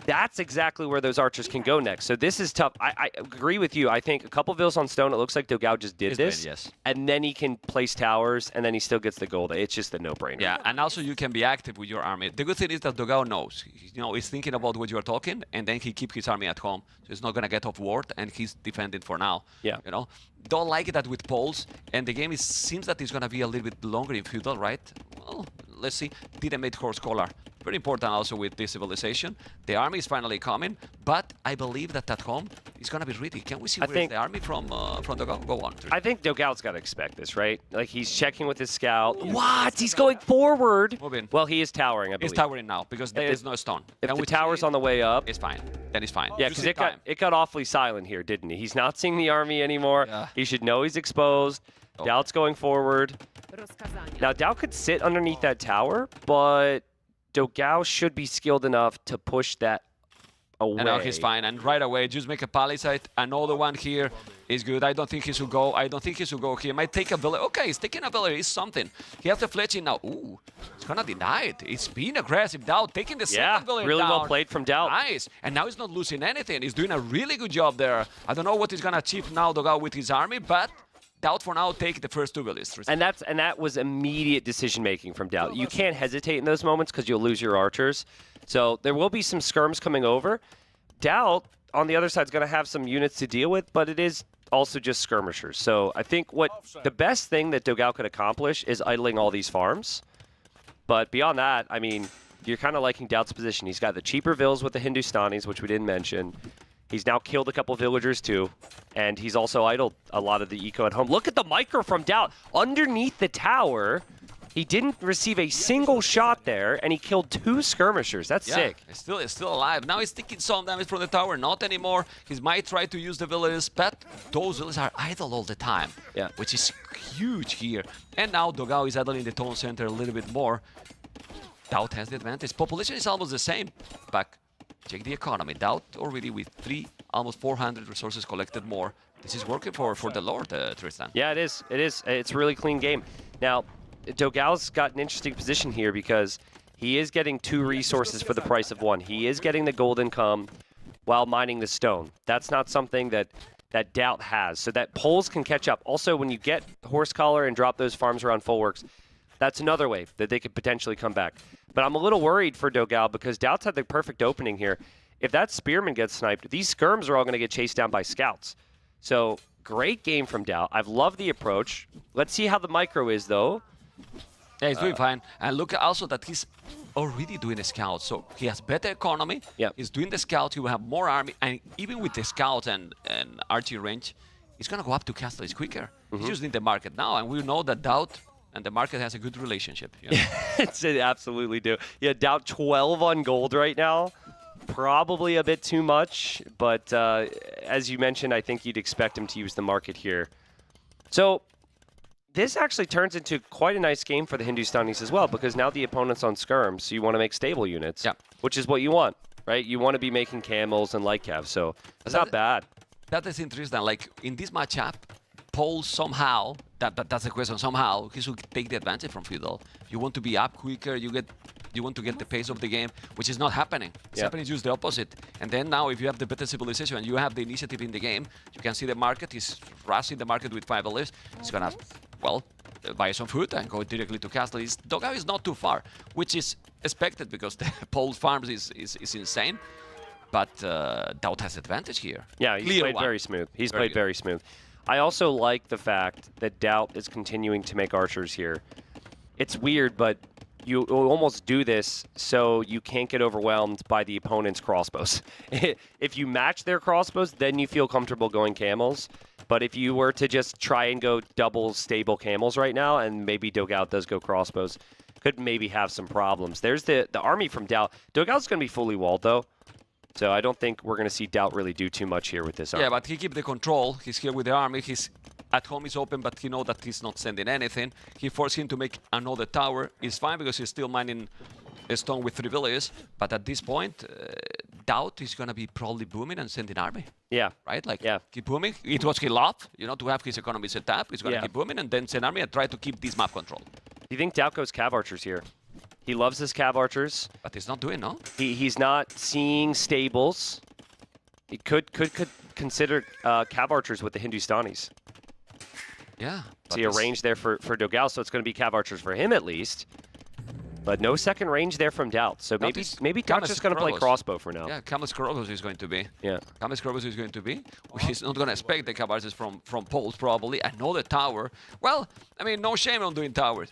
Speaker 5: that's exactly where those archers can go next. So this is tough. I agree with you. I think a couple Vils on stone, it looks like Dogao just did this.
Speaker 4: Yes.
Speaker 5: And then he can place towers, and then he still gets the gold. It's just a no-brainer.
Speaker 4: Yeah, and also you can be active with your army. The good thing is that Dogao knows. You know, he's thinking about what you are talking, and then he keeps his army at home. So he's not going to get off ward, and he's defending for now.
Speaker 5: Yeah.
Speaker 4: You know, don't like that with poles, and the game seems that it's going to be a little bit longer in feudal, right? Well, let's see. Didn't make horse collar. Very important also with this civilization. The army is finally coming, but I believe that at home is going to be ready. Can we see where's the army from Dogao? Go on.
Speaker 5: I think Dogao's got to expect this, right? Like, he's checking with his scout. What? He's going forward?
Speaker 4: Move in.
Speaker 5: Well, he is towering, I believe.
Speaker 4: He's towering now because there is no stone.
Speaker 5: If
Speaker 4: Can
Speaker 5: the
Speaker 4: we
Speaker 5: tower's
Speaker 4: see?
Speaker 5: on the way up.
Speaker 4: It's fine. Then it's fine.
Speaker 5: Yeah,
Speaker 4: Just
Speaker 5: because
Speaker 4: in
Speaker 5: it got awfully silent here, didn't he? He's not seeing the army anymore.
Speaker 4: Yeah.
Speaker 5: He should know he's exposed.
Speaker 4: Oh.
Speaker 5: DauT's going forward. Now, DauT could sit underneath that tower, but Dogao should be skilled enough to push that away.
Speaker 4: And now he's fine. And right away, just make a palisade. Another one here is good. I don't think he should go. I don't think he should go here. Might take a village. Okay, he's taking a village. It's something. He has the fletching now. Ooh, it's gonna deny it. It's being aggressive. DauT taking the second village
Speaker 5: really
Speaker 4: down.
Speaker 5: well played from DauT.
Speaker 4: Nice. And now he's not losing anything. He's doing a really good job there. I don't know what he's gonna achieve now, Dogao, with his army, but DauT for now take the first 2 villages.
Speaker 5: And that was immediate decision making from DauT. You can't hesitate in those moments because you'll lose your archers. So there will be some skirms coming over. DauT on the other side is going to have some units to deal with, but it is also just skirmishers. So I think the best thing that Dogao could accomplish is idling all these farms. But beyond that, I mean, you're kind of liking DauT's position. He's got the cheaper vills with the Hindustanis, which we didn't mention. He's now killed a couple villagers too, and he's also idled a lot of the eco at home. Look at the micro from DauT underneath the tower. He didn't receive a single shot there, and he killed 2 skirmishers. That's sick.
Speaker 4: It's still alive. Now he's taking some damage from the tower. Not anymore. He might try to use the villages, but those villages are idle all the time.
Speaker 5: Yeah.
Speaker 4: Which is huge here. And now Dogao is idling the town center a little bit more. DauT has the advantage. Population is almost the same. But check the economy. DauT already with almost 400 resources collected more. This is working for the Lord, Tristan.
Speaker 5: Yeah, it is. It is. It's a really clean game. Now, Dogao's got an interesting position here because he is getting 2 resources for the price of 1. He is getting the gold income while mining the stone. That's not something that DauT has, so that Poles can catch up. Also, when you get Horse Collar and drop those farms around full works, that's another way that they could potentially come back. But I'm a little worried for Dogao because DauT's had the perfect opening here. If that Spearman gets sniped, these skirms are all going to get chased down by scouts. So, great game from DauT. I've loved the approach. Let's see how the micro is, though.
Speaker 4: Yeah, he's doing fine. And look also that he's already doing a scout. So he has better economy.
Speaker 5: Yep.
Speaker 4: He's doing the scout. He will have more army. And even with the scout and archery range, he's going to go up to castles quicker. He's using the market now. And we know that DauT and the market has a good relationship. You know?
Speaker 5: They absolutely do. Yeah, DauT 12 on gold right now. Probably a bit too much. But as you mentioned, I think you'd expect him to use the market here. So this actually turns into quite a nice game for the Hindustanis as well, because now the opponent's on skirms, so you want to make stable units, which is what you want, right? You want to be making camels and light cav, so that's not bad.
Speaker 4: That is interesting. Like in this matchup, Paul somehow, that's the question, somehow he should take the advantage from Fiddle. You want to be up quicker, you want to get the pace of the game, which is not happening. It's happening just the opposite. And then now if you have the better civilization and you have the initiative in the game, you can see the market is rushing the market with 5 lives. It's gonna, well, buy some food and go directly to castle. Dogao is not too far, which is expected because the Paul's farms is insane. But DauT has advantage here.
Speaker 5: Yeah, he's played very smooth. He's played very smooth. I also like the fact that DauT is continuing to make archers here. It's weird, but you almost do this so you can't get overwhelmed by the opponent's crossbows. If you match their crossbows, then you feel comfortable going camels. But if you were to just try and go double stable camels right now, and maybe Dogao does go crossbows, could maybe have some problems. There's the army from DauT. Dogao's going to be fully walled, though. So I don't think we're going to see DauT really do too much here with this army.
Speaker 4: Yeah, but he keeps the control. He's here with the army. He's at home is open, but he knows that he's not sending anything. He forced him to make another tower. It's fine because he's still mining a stone with 3 villages. But at this point, DauT is going to be probably booming and sending army.
Speaker 5: Yeah.
Speaker 4: Right? Like, keep booming. It was his love, you know, to have his economy set up. He's going to keep booming and then send army and try to keep this map control.
Speaker 5: Do you think DauT goes cav archers here? He loves his cav archers.
Speaker 4: But he's not doing, no?
Speaker 5: He's not seeing stables. He could consider cav archers with the Hindustanis.
Speaker 4: Yeah.
Speaker 5: See a range there for Dogao, so it's going to be cav archers for him at least. But no second range there from DauT. So maybe DauT's just going to play crossbow for now.
Speaker 4: Yeah, Camus Corvus is going to be.
Speaker 5: Yeah.
Speaker 4: Camus Corvus is going to be. He's not going to expect the cav archers from Poles probably. Another tower. Well, I mean, no shame on doing towers.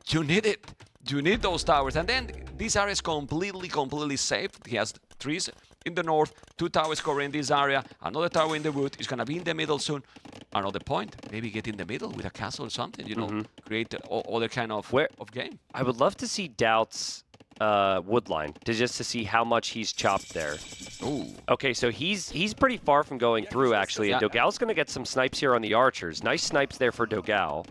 Speaker 4: You need it. You need those towers. And then this area is completely safe. He has trees in the north, 2 towers covering this area, another tower in the wood. He's going to be in the middle soon. Another point, maybe get in the middle with a castle or something, you know, create other kind of game.
Speaker 5: I would love to see DauT's wood line, just to see how much he's chopped there.
Speaker 4: Ooh.
Speaker 5: Okay, so he's pretty far from going through, actually. And Dogao's going to get some snipes here on the archers. Nice snipes there for Dogao.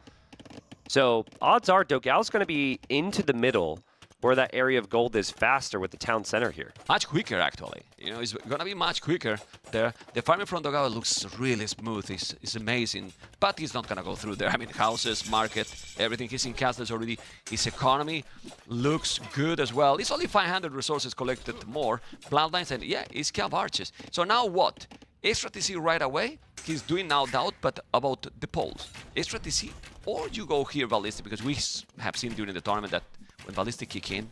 Speaker 5: So odds are Dogao's going to be into the middle where that area of gold is faster with the town center here.
Speaker 4: Much quicker, actually. You know, it's going to be much quicker there. The farming from Dogao looks really smooth. It's amazing. But he's not going to go through there. I mean, houses, market, everything. He's in castles already. His economy looks good as well. It's only 500 resources collected more. Bloodlines and, yeah, it's cav archers. So now what? Extra TC right away. He's doing now DauT, but about the poles. Extra TC, or you go here Ballistic, because we have seen during the tournament that when Ballistic kick in,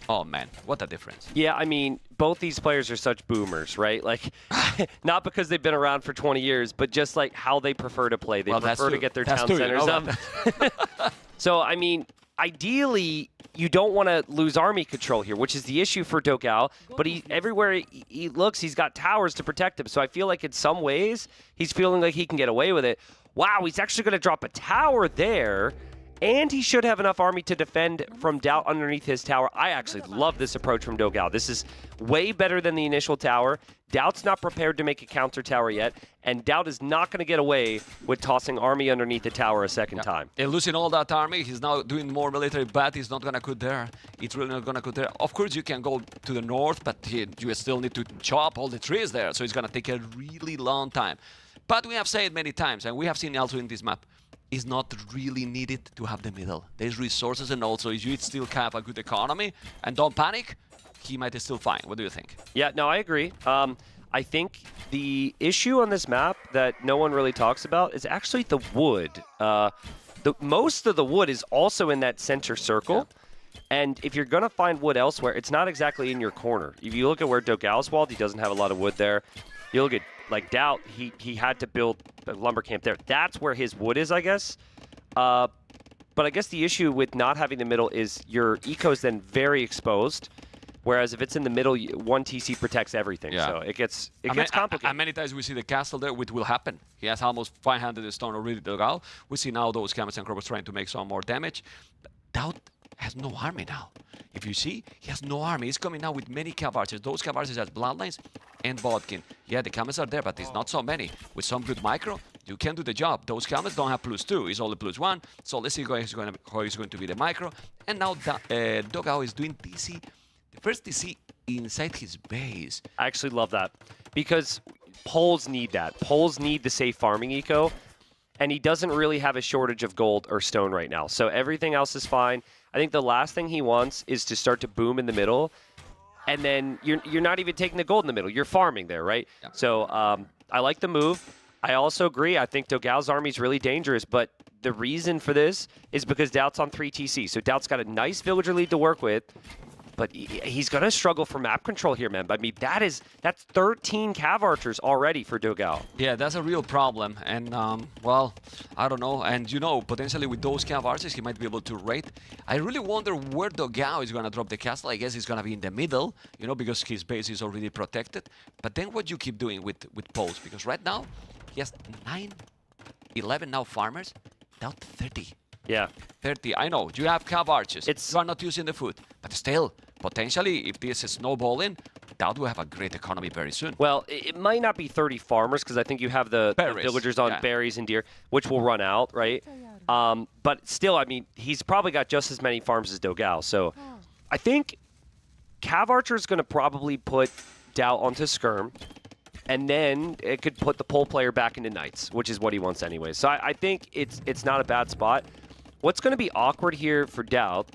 Speaker 4: oh man, what a difference.
Speaker 5: Yeah, I mean, both these players are such boomers, right? Like, not because they've been around for 20 years, but just like how they prefer to play. They prefer to get their town centers up. So, I mean, ideally, you don't want to lose army control here, which is the issue for Dogao. But everywhere he looks, he's got towers to protect him. So I feel like in some ways, he's feeling like he can get away with it. Wow, he's actually going to drop a tower there. And he should have enough army to defend from DauT underneath his tower. I actually love this approach from Dogao. This is way better than the initial tower. DauT's not prepared to make a counter tower yet, and DauT is not going to get away with tossing army underneath the tower a second time.
Speaker 4: And losing all that army, he's now doing more military, but he's not going to cut there. It's really not going to cut there. Of course, you can go to the north, but you still need to chop all the trees there, so it's going to take a really long time. But we have said many times, and we have seen also in this map, is not really needed to have the middle. There's resources, and also if you still have a good economy and don't panic, he might still fine. What do you think?
Speaker 5: Yeah, no, I agree. I think the issue on this map that no one really talks about is actually the wood. Most of the wood is also in that center circle. Yeah. And if you're going to find wood elsewhere, it's not exactly in your corner. If you look at where Dogao's walled, he doesn't have a lot of wood there. You look at like DauT, he had to build a lumber camp there. That's where his wood is, I guess. But I guess the issue with not having the middle is your eco is then very exposed. Whereas if it's in the middle, one TC protects everything. Yeah. So it gets complicated.
Speaker 4: And many times we see the castle there, which will happen. He has almost 500 stone already dug out. We see now those camels and croppers trying to make some more damage. But DauT has no army now. If you see, he has no army. He's coming now with many cav archers. Those cav archers has bloodlines and bodkin. Yeah, the camels are there, but it's not so many. With some good micro, you can do the job. Those camels don't have +2. It's only +1. So let's see how he's going to be the micro. And now Dogao is doing TC. The first TC inside his base.
Speaker 5: I actually love that. Because poles need that. Poles need the safe farming eco. And he doesn't really have a shortage of gold or stone right now. So everything else is fine. I think the last thing he wants is to start to boom in the middle. And then you're not even taking the gold in the middle. You're farming there, right? Yeah. So I like the move. I also agree. I think Dogao's army is really dangerous. But the reason for this is because DauT's on 3 TC. So DauT's got a nice villager lead to work with. But he's going to struggle for map control here, man. I mean, that's 13 cav archers already for Dogao.
Speaker 4: Yeah, that's a real problem. And, well, I don't know. And, you know, potentially with those cav archers, he might be able to raid. I really wonder where Dogao is going to drop the castle. I guess he's going to be in the middle, you know, because his base is already protected. But then what you keep doing with poles? Because right now, he has 11 now farmers, DauT 30.
Speaker 5: Yeah.
Speaker 4: 30. I know, you have cav archers. You are not using the food. But still, potentially, if this is snowballing, DauT will have a great economy very soon.
Speaker 5: Well, it might not be 30 farmers, because I think you have the villagers on berries and deer, which will run out, right? But still, I mean, he's probably got just as many farms as Dogao. So I think cav archer is going to probably put DauT onto skirm. And then it could put the pole player back into knights, which is what he wants anyway. So I think it's not a bad spot. What's going to be awkward here for DauT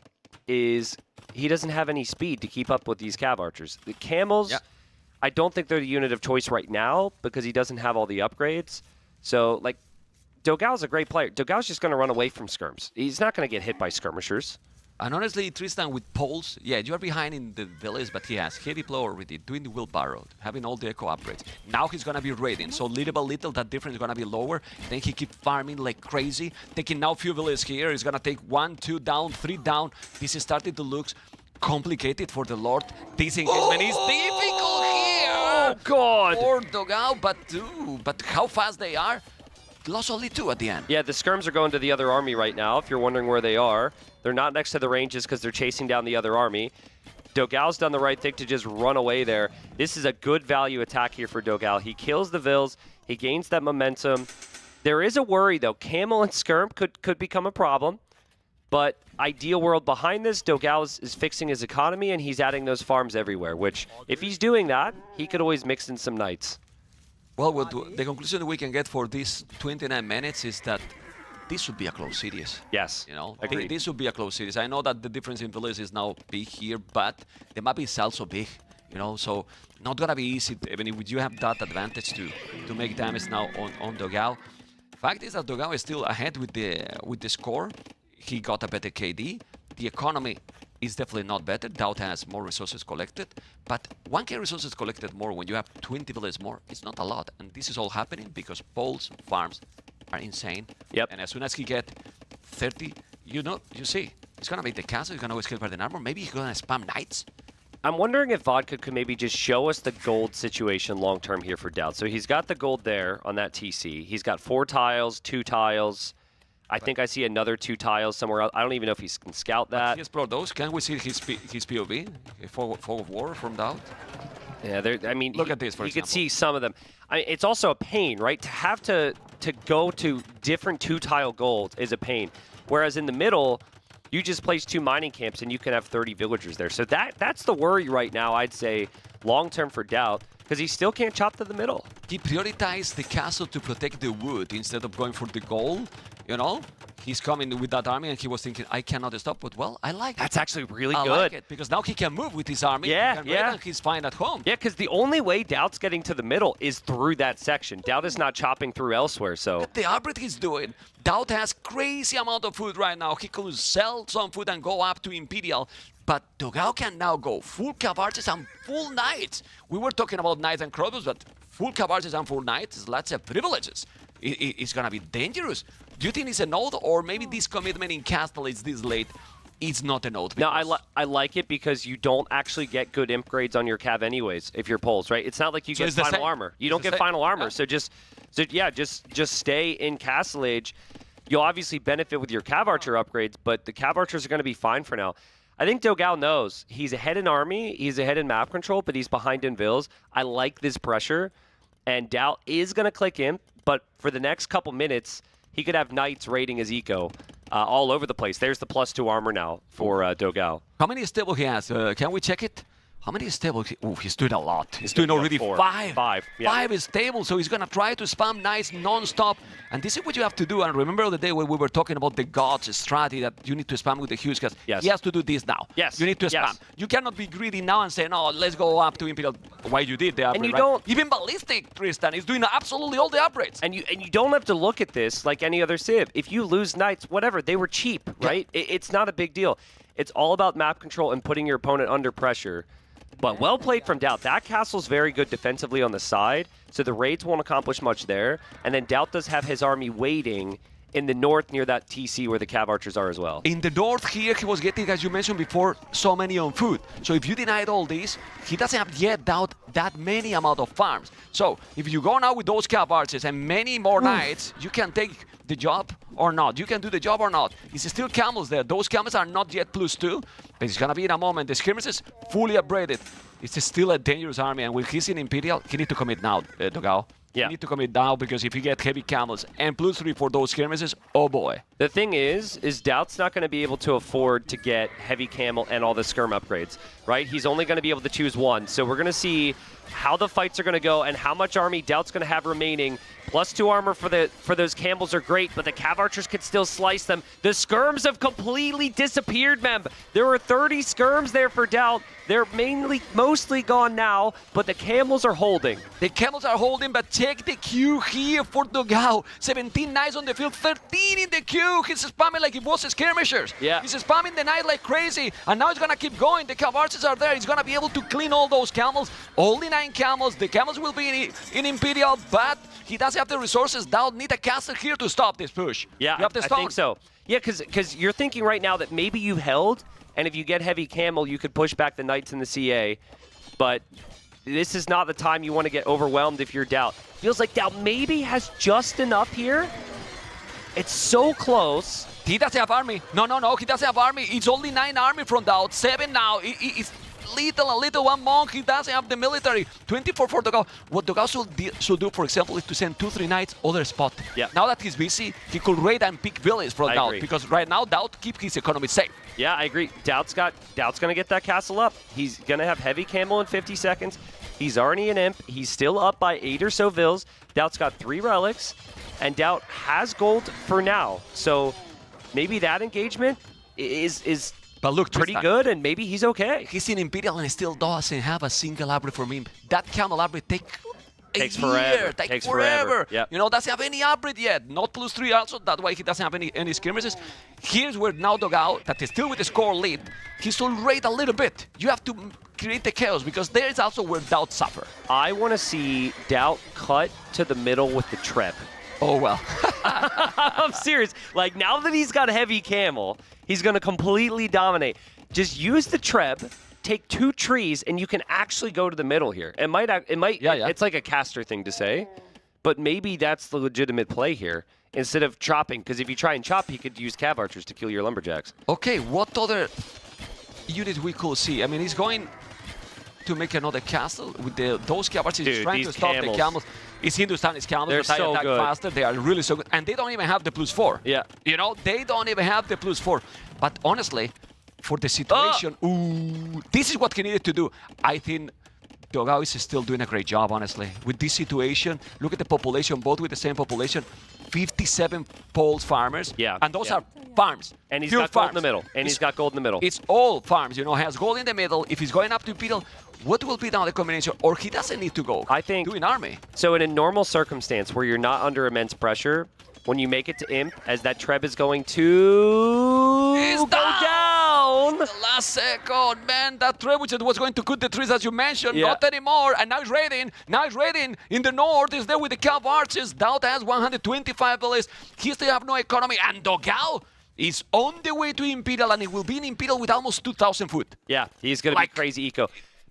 Speaker 5: is he doesn't have any speed to keep up with these cav archers. The camels, I don't think they're the unit of choice right now because he doesn't have all the upgrades. So, like, Dogao's a great player. Dogao's just going to run away from skirms. He's not going to get hit by skirmishers.
Speaker 4: And honestly, Tristan, with poles, yeah, you are behind in the village, but he has heavy blow already, doing the wheelbarrow, having all the eco upgrades. Now he's gonna be raiding, so little by little, that difference is gonna be lower. Then he keep farming like crazy, taking now few villages here. He's gonna take 1, 2 down, 3 down. This is starting to look complicated for the Lord. This engagement is difficult here.
Speaker 5: Oh God!
Speaker 4: For Dogao, but how fast they are. Lost only 2 at the end.
Speaker 5: Yeah, the skirms are going to the other army right now, if you're wondering where they are. They're not next to the ranges because they're chasing down the other army. Dogao's done the right thing to just run away there. This is a good value attack here for Dogao. He kills the Vils. He gains that momentum. There is a worry, though. Camel and skirm could become a problem. But ideal world behind this, Dogao is fixing his economy, and he's adding those farms everywhere, which, if he's doing that, he could always mix in some knights.
Speaker 4: Well, the conclusion we can get for these 29 minutes is that this should be a close series.
Speaker 5: Yes,
Speaker 4: you know,
Speaker 5: agreed.
Speaker 4: This should be a close series. I know that the difference in village is now big here, but the map is also big. You know, so not gonna be easy. Even if you have that advantage to make damage now on Dogao. Fact is that Dogao is still ahead with the score. He got a better KD. The economy is definitely not better. DauT has more resources collected, but 1k resources collected more when you have 20 villages more, it's not a lot. And this is all happening because Paul's farms are insane.
Speaker 5: Yep.
Speaker 4: And as soon as he get 30, you see, he's gonna make the castle, he's gonna always kill by the armor. Maybe he's gonna spam knights.
Speaker 5: I'm wondering if Vodka could maybe just show us the gold situation long term here for DauT. So he's got the gold there on that TC. He's got 4 tiles, 2 tiles. I think I see another 2 tiles somewhere else. I don't even know if he can scout that.
Speaker 4: Yes, bro, those. Can we see his POV? Fog of War from DauT?
Speaker 5: Yeah, I mean,
Speaker 4: look at this, for
Speaker 5: you
Speaker 4: example.
Speaker 5: could see some of them. It's also a pain, right? To have to go to different 2-tile gold is a pain. Whereas in the middle, you just place 2 mining camps and you can have 30 villagers there. So that's the worry right now, I'd say, long-term for DauT, because he still can't chop to the middle.
Speaker 4: He prioritized the castle to protect the wood instead of going for the gold, you know? He's coming with that army and he was thinking, I cannot stop, but well, I like it.
Speaker 5: That's actually really good.
Speaker 4: I like it, because now he can move with his army.
Speaker 5: Yeah,
Speaker 4: he can
Speaker 5: yeah.
Speaker 4: raid and he's fine at home.
Speaker 5: Yeah, because the only way DauT's getting to the middle is through that section. DauT is not chopping through elsewhere, so...
Speaker 4: Look at the upgrade he's doing. DauT has crazy amount of food right now. He could sell some food and go up to Imperial, but Dogao can now go full cavarches and full knights. We were talking about knights and crossbows, but full cavarches and full knights is lots of privileges. It's gonna be dangerous. Do you think it's a node, or maybe this commitment in Castle is this late? It's not a node.
Speaker 5: No, I like it because you don't actually get good imp grades on your cav anyways if you're Poles, right? It's not like you get final armor. You don't get final armor, so just stay in Castle Age. You'll obviously benefit with your cav archer upgrades, but the cav archers are going to be fine for now. I think Dogao knows he's ahead in army, he's ahead in map control, but he's behind in vills. I like this pressure, and DauT is going to click imp, but for the next couple minutes, he could have knights raiding his eco all over the place. There's the +2 armor now for Dogao.
Speaker 4: How many stable he has? Can we check it? How many stable? He's doing a lot. He's doing already
Speaker 5: 4.
Speaker 4: 5.
Speaker 5: 5. Yeah.
Speaker 4: 5 is stable, so he's gonna try to spam knights non-stop. And this is what you have to do. And remember the day when we were talking about the gods strategy that you need to spam with the huge cast.
Speaker 5: Yes.
Speaker 4: He has to do this now.
Speaker 5: Yes.
Speaker 4: You need to spam.
Speaker 5: Yes.
Speaker 4: You cannot be greedy now and say, no, let's go up to Imperial. Why you did the upgrade,
Speaker 5: And you
Speaker 4: right?
Speaker 5: don't...
Speaker 4: Even Ballistic Tristan is doing absolutely all the upgrades.
Speaker 5: And you don't have to look at this like any other civ. If you lose knights, whatever, they were cheap, right? It's not a big deal. It's all about map control and putting your opponent under pressure. But well played from DauT. That castle's very good defensively on the side, so the raids won't accomplish much there. And then DauT does have his army waiting in the north near that TC where the cav archers are as well.
Speaker 4: In the north here, he was getting, as you mentioned before, so many on food. So if you denied all this, he doesn't have yet DauT that many amount of farms. So if you go now with those cav archers and many more knights, you can take the job or not. You can do the job or not. It's still camels there. Those camels are not yet +2, but it's gonna be in a moment. The skirmishes fully upgraded. It's still a dangerous army, and when he's in Imperial, he need to commit now, Dogao.
Speaker 5: Yeah.
Speaker 4: You need to commit now, because if you get heavy camels and +3 for those skirmishes, oh boy.
Speaker 5: The thing is DauT's not going to be able to afford to get heavy camel and all the skirm upgrades, right? He's only going to be able to choose one. So we're going to see how the fights are going to go and how much army DauT's going to have remaining. +2 armor for those camels are great, but the cav archers can still slice them. The skirms have completely disappeared, Mem. There were 30 skirms there for DauT. They're mostly gone now, but the camels are holding.
Speaker 4: The camels are holding, but check the queue here for Dogao. 17 knights on the field, 13 in the queue. He's spamming like it was skirmishers.
Speaker 5: Yeah.
Speaker 4: He's spamming the knight like crazy, and now he's gonna keep going. The cav archers are there. He's gonna be able to clean all those camels. Only 9 camels. The camels will be in Imperial, but he doesn't have the resources. DauT need a castle here to stop this push.
Speaker 5: Yeah,
Speaker 4: you have the
Speaker 5: I
Speaker 4: stone.
Speaker 5: think so. Yeah, because you're thinking right now that maybe you held, and if you get heavy camel, you could push back the knights in the CA. But this is not the time you want to get overwhelmed if you're DauT. Feels like DauT maybe has just enough here. It's so close.
Speaker 4: He doesn't have army. No, he doesn't have army. It's only 9 army from DauT. 7 now. It's little one monk. He doesn't have the military. 24 for Dogao. What Dogao should do, for example, is to send 2-3 knights other spot.
Speaker 5: Yeah.
Speaker 4: Now that he's busy, he could raid and pick villages from
Speaker 5: I
Speaker 4: DauT,
Speaker 5: agree.
Speaker 4: because right now DauT keep his economy safe.
Speaker 5: Yeah, I agree. DauT's going to get that castle up. He's going to have heavy camel in 50 seconds. He's already an imp. He's still up by 8 or so vills. DauT's got 3 relics, and DauT has gold for now. So maybe that engagement is
Speaker 4: But look,
Speaker 5: pretty
Speaker 4: Tristan,
Speaker 5: good, and maybe he's okay.
Speaker 4: he's in Imperial and still doesn't have a single upgrade from him. That camel upgrade takes
Speaker 5: forever.
Speaker 4: Takes forever.
Speaker 5: Yep.
Speaker 4: You know, doesn't have any upgrade yet. Not +3 also. That's why he doesn't have any skirmishes. Here's where now Dogao, that is still with the score lead, he's already a little bit. You have to create the chaos because there is also where DauT suffer.
Speaker 5: I want to see DauT cut to the middle with the trep.
Speaker 4: Oh, well.
Speaker 5: I'm serious. Like, now that he's got heavy camel, he's going to completely dominate. Just use the treb, take 2 trees, and you can actually go to the middle here. It might.
Speaker 4: Yeah.
Speaker 5: It's like a caster thing to say, but maybe that's the legitimate play here instead of chopping. Because if you try and chop, he could use cav archers to kill your lumberjacks.
Speaker 4: Okay, what other unit we could see? I mean, he's going to make another castle with those cavalry. He's trying to stop the camels. It's Hindustani's camels,
Speaker 5: They're
Speaker 4: but they
Speaker 5: so
Speaker 4: attack
Speaker 5: good.
Speaker 4: faster. They are really so good. And they don't even have the +4.
Speaker 5: Yeah.
Speaker 4: You know, they don't even have the +4. But honestly, for the situation, ooh, this is what he needed to do. I think Dogao is still doing a great job, honestly. With this situation, look at the population, both with the same population. 57 Poles farmers.
Speaker 5: Yeah.
Speaker 4: And those are farms.
Speaker 5: And he's
Speaker 4: Pure
Speaker 5: got gold
Speaker 4: farms.
Speaker 5: in the middle. And he's got gold in the middle.
Speaker 4: It's all farms, you know, has gold in the middle. If he's going up to Imperial, what will be now the combination? Or he doesn't need to go.
Speaker 5: I think
Speaker 4: doing army.
Speaker 5: So in a normal circumstance where you're not under immense pressure, when you make it to Imp, as that treb is going to go down.
Speaker 4: The last second, man, that treb which was going to cut the trees as you mentioned,
Speaker 5: Yeah.
Speaker 4: not anymore. And now he's raiding. Now he's raiding in the north. He's there with the cav archers. DauT has 125 villas. He still have no economy. And Dogao is on the way to Imperial, and he will be in Imperial with almost 2,000 foot.
Speaker 5: Yeah, he's going to be crazy eco.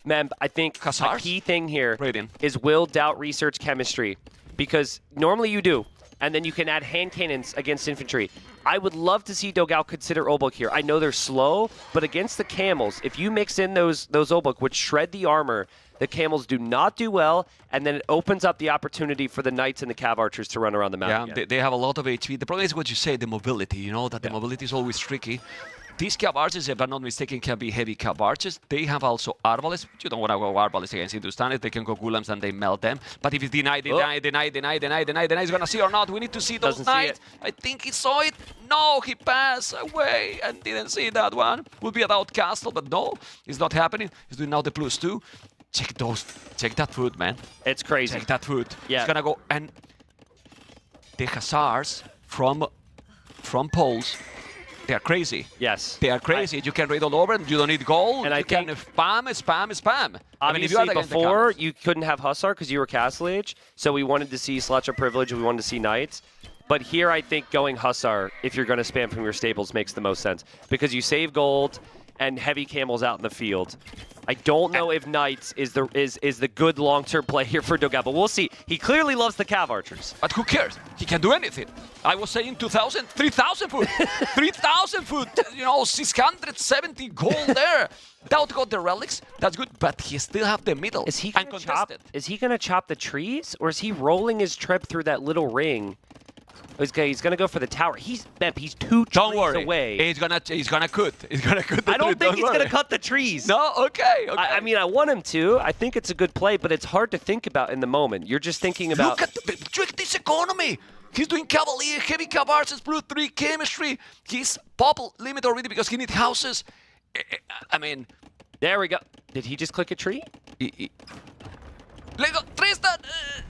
Speaker 5: Mem, I think a
Speaker 4: Hussars?
Speaker 5: key thing here
Speaker 4: Raiden.
Speaker 5: is will DauT research chemistry? Because normally you do, and then you can add hand cannons against infantry. I would love to see Dogao consider Obuk here. I know they're slow, but against the camels, if you mix in those Obuk, which shred the armor, the camels do not do well, and then it opens up the opportunity for the knights and the cav archers to run around the map.
Speaker 4: Yeah,
Speaker 5: again.
Speaker 4: they have a lot of HP. The problem is what you say, the mobility. You know that the mobility is always tricky. These cav archers, if I'm not mistaken, can be heavy cav archers. They have also arbalists. You don't want to go arbalists against Hindustani. They can go gulams and they melt them. But if it's denied, he's going to see or not. We need to see those
Speaker 5: Doesn't see
Speaker 4: knights.
Speaker 5: it.
Speaker 4: I think he saw it. No, he passed away and didn't see that one. Would be a DauT castle, but no, it's not happening. He's doing now the +2. Check that food, man.
Speaker 5: It's crazy.
Speaker 4: Check that food.
Speaker 5: Yeah.
Speaker 4: He's going to go. And the Hussars from Poles, they are crazy.
Speaker 5: Yes.
Speaker 4: They are crazy. You can raid all over, and you don't need gold.
Speaker 5: And I
Speaker 4: you can
Speaker 5: think-
Speaker 4: spam. I mean, if you
Speaker 5: Obviously,
Speaker 4: are against the
Speaker 5: before,
Speaker 4: camels.
Speaker 5: you couldn't have Hussar because you were Castle Age, so we wanted to see Slasher Privilege, we wanted to see Knights. But here, I think going Hussar, if you're going to spam from your stables, makes the most sense. Because you save gold and heavy camels out in the field. I don't know if Knights is the good long-term play here for Dogao, but we'll see. He clearly loves the Cav Archers.
Speaker 4: But who cares? He can do anything. I was saying 2,000, 3,000 foot. 3,000 foot, 670 gold there. DauT got the relics, that's good, but he still have the middle.
Speaker 5: Is he going to chop? Is he going to chop the trees, or is he rolling his trip through that little ring? He's going to go for the tower. He's two
Speaker 4: Don't
Speaker 5: trees
Speaker 4: worry.
Speaker 5: away.
Speaker 4: He's gonna cut. He's gonna cut the
Speaker 5: I don't
Speaker 4: tree,
Speaker 5: think he's going to
Speaker 4: worry.
Speaker 5: cut the trees.
Speaker 4: No, okay.
Speaker 5: I mean, I want him to. I think it's a good play, but it's hard to think about in the moment. You're just thinking about...
Speaker 4: Look at this economy. He's doing Cavalier, heavy cav archers, +3 chemistry. He's pop limit already because he needs houses. I mean...
Speaker 5: There we go. Did he just click a tree?
Speaker 4: Lego, Tristan!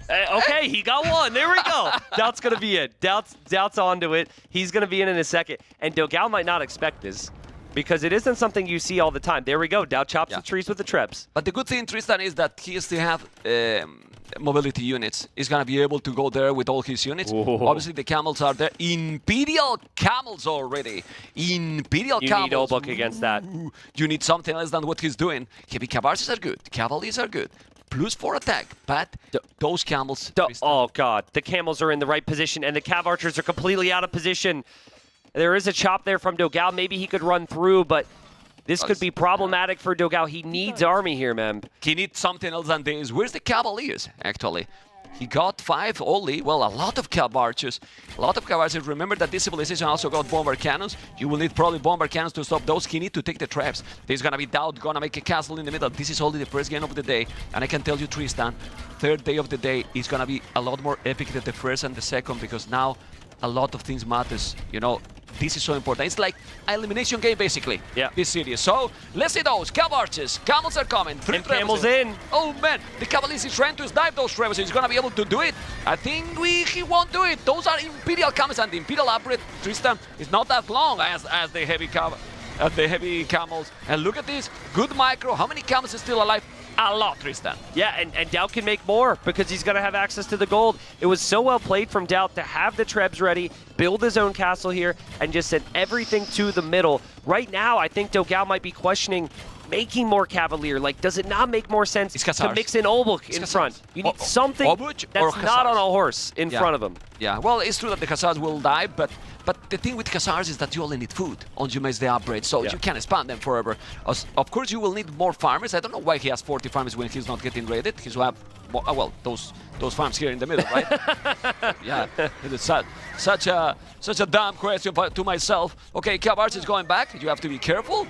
Speaker 5: Okay, he got one. There we go. DauT's going to be in. DauT's onto it. He's going to be in a second. And Dogao might not expect this because it isn't something you see all the time. There we go. DauT chops the trees with the trebs.
Speaker 4: But the good thing, Tristan, is that he still have mobility units. He's going to be able to go there with all his units.
Speaker 5: Whoa.
Speaker 4: Obviously, the camels are there. Imperial camels already. Imperial
Speaker 5: You
Speaker 4: camels.
Speaker 5: need Obuk against that.
Speaker 4: Ooh, you need something else than what he's doing. Heavy cav archers are good. Cavaliers are good. +4 attack, but those camels...
Speaker 5: Oh, God. The camels are in the right position, and the cav archers are completely out of position. There is a chop there from Dogao. Maybe he could run through, but this could be problematic for Dogao. He needs army here, man.
Speaker 4: He needs something else than this. Where's the Cavaliers, actually? He got 5 only. Well, a lot of cav archers. A lot of cav archers. Remember that this civilization also got bomber cannons. You will need probably bomber cannons to stop those. He need to take the traps. There's gonna be DauT gonna make a castle in the middle. This is only the first game of the day. And I can tell you, Tristan, third day of the day is gonna be a lot more epic than the first and the second because now a lot of things matters. This is so important. It's like an elimination game, basically,
Speaker 5: Yeah.
Speaker 4: this series. So, let's see those. Cav archers. Camels are coming. 3
Speaker 5: And Camels
Speaker 4: Trevises.
Speaker 5: in.
Speaker 4: Oh, man. The Cavalist is trying to snipe those Trevises. He's going to be able to do it. I think he won't do it. Those are Imperial Camels, and the Imperial upgrade, Tristan, is not that long as the heavy camels. And look at this. Good micro. How many camels is still alive? A lot, Tristan.
Speaker 5: Yeah, and DauT can make more because he's going to have access to the gold. It was so well played from DauT to have the Trebs ready, build his own castle here, and just send everything to the middle. Right now, I think Dogao might be questioning making more Cavalier. Like, does it not make more sense to mix in Obuk in front? You need something that's not on a horse in front of him.
Speaker 4: Yeah, well, it's true that the Khazars will die, but the thing with Khazars is that you only need food once you make the upgrade, so you can't expand them forever. Of course, you will need more farmers. I don't know why he has 40 farmers when he's not getting raided. He's have more, well, those farms here in the middle, right? Yeah, it is such a dumb question to myself. Okay, Cav is going back. You have to be careful.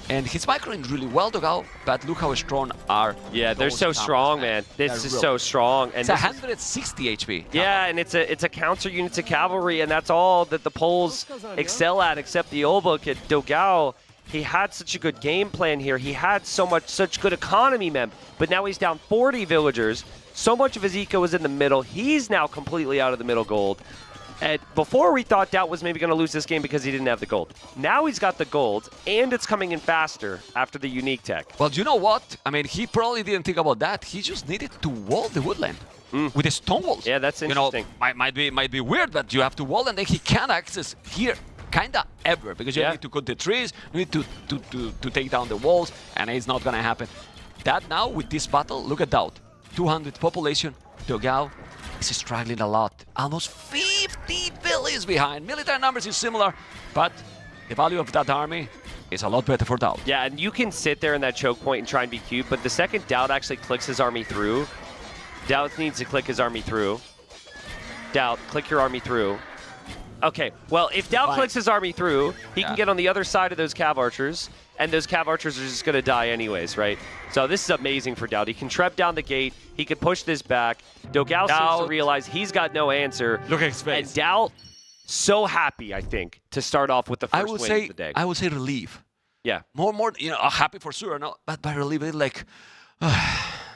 Speaker 4: And he's microing really well, Dogao, but look how strong are.
Speaker 5: Yeah, they're so strong, man. This is so strong. And
Speaker 4: it's 160 HP.
Speaker 5: Yeah, and it's a counter unit to cavalry, and that's all that the Poles excel at, except the Obuk. At Dogao, he had such a good game plan here. He had such good economy, man. But now he's down 40 villagers. So much of his eco is in the middle. He's now completely out of the middle gold. And before we thought DauT was maybe going to lose this game because he didn't have the gold. Now he's got the gold, and it's coming in faster after the unique tech.
Speaker 4: Well, you know what? I mean, he probably didn't think about that. He just needed to wall the woodland with the stone walls.
Speaker 5: Yeah, that's interesting.
Speaker 4: You know, might be weird, but you have to wall, and then he can't access here kinda ever because you need to cut the trees, you need to take down the walls, and it's not gonna happen. That now with this battle, look at DauT. 200 population, Dogao is struggling a lot. Almost 50 villages behind. Military numbers is similar, but the value of that army is a lot better for DauT.
Speaker 5: Yeah, and you can sit there in that choke point and try and be cute, but the second DauT actually clicks his army through, DauT needs to click his army through. DauT, click your army through. Okay, well, if DauT clicks his army through, he can get on the other side of those Cav archers, and those Cav archers are just going to die anyways, right? So this is amazing for DauT. He can trap down the gate. He can push this back. Dogao seems to realize he's got no answer.
Speaker 4: Look at his face.
Speaker 5: And DauT, so happy, I think, to start off with the first win of the day.
Speaker 4: I would say relief.
Speaker 5: Yeah.
Speaker 4: More, you know, happy for sure, no, but by relief, it's like,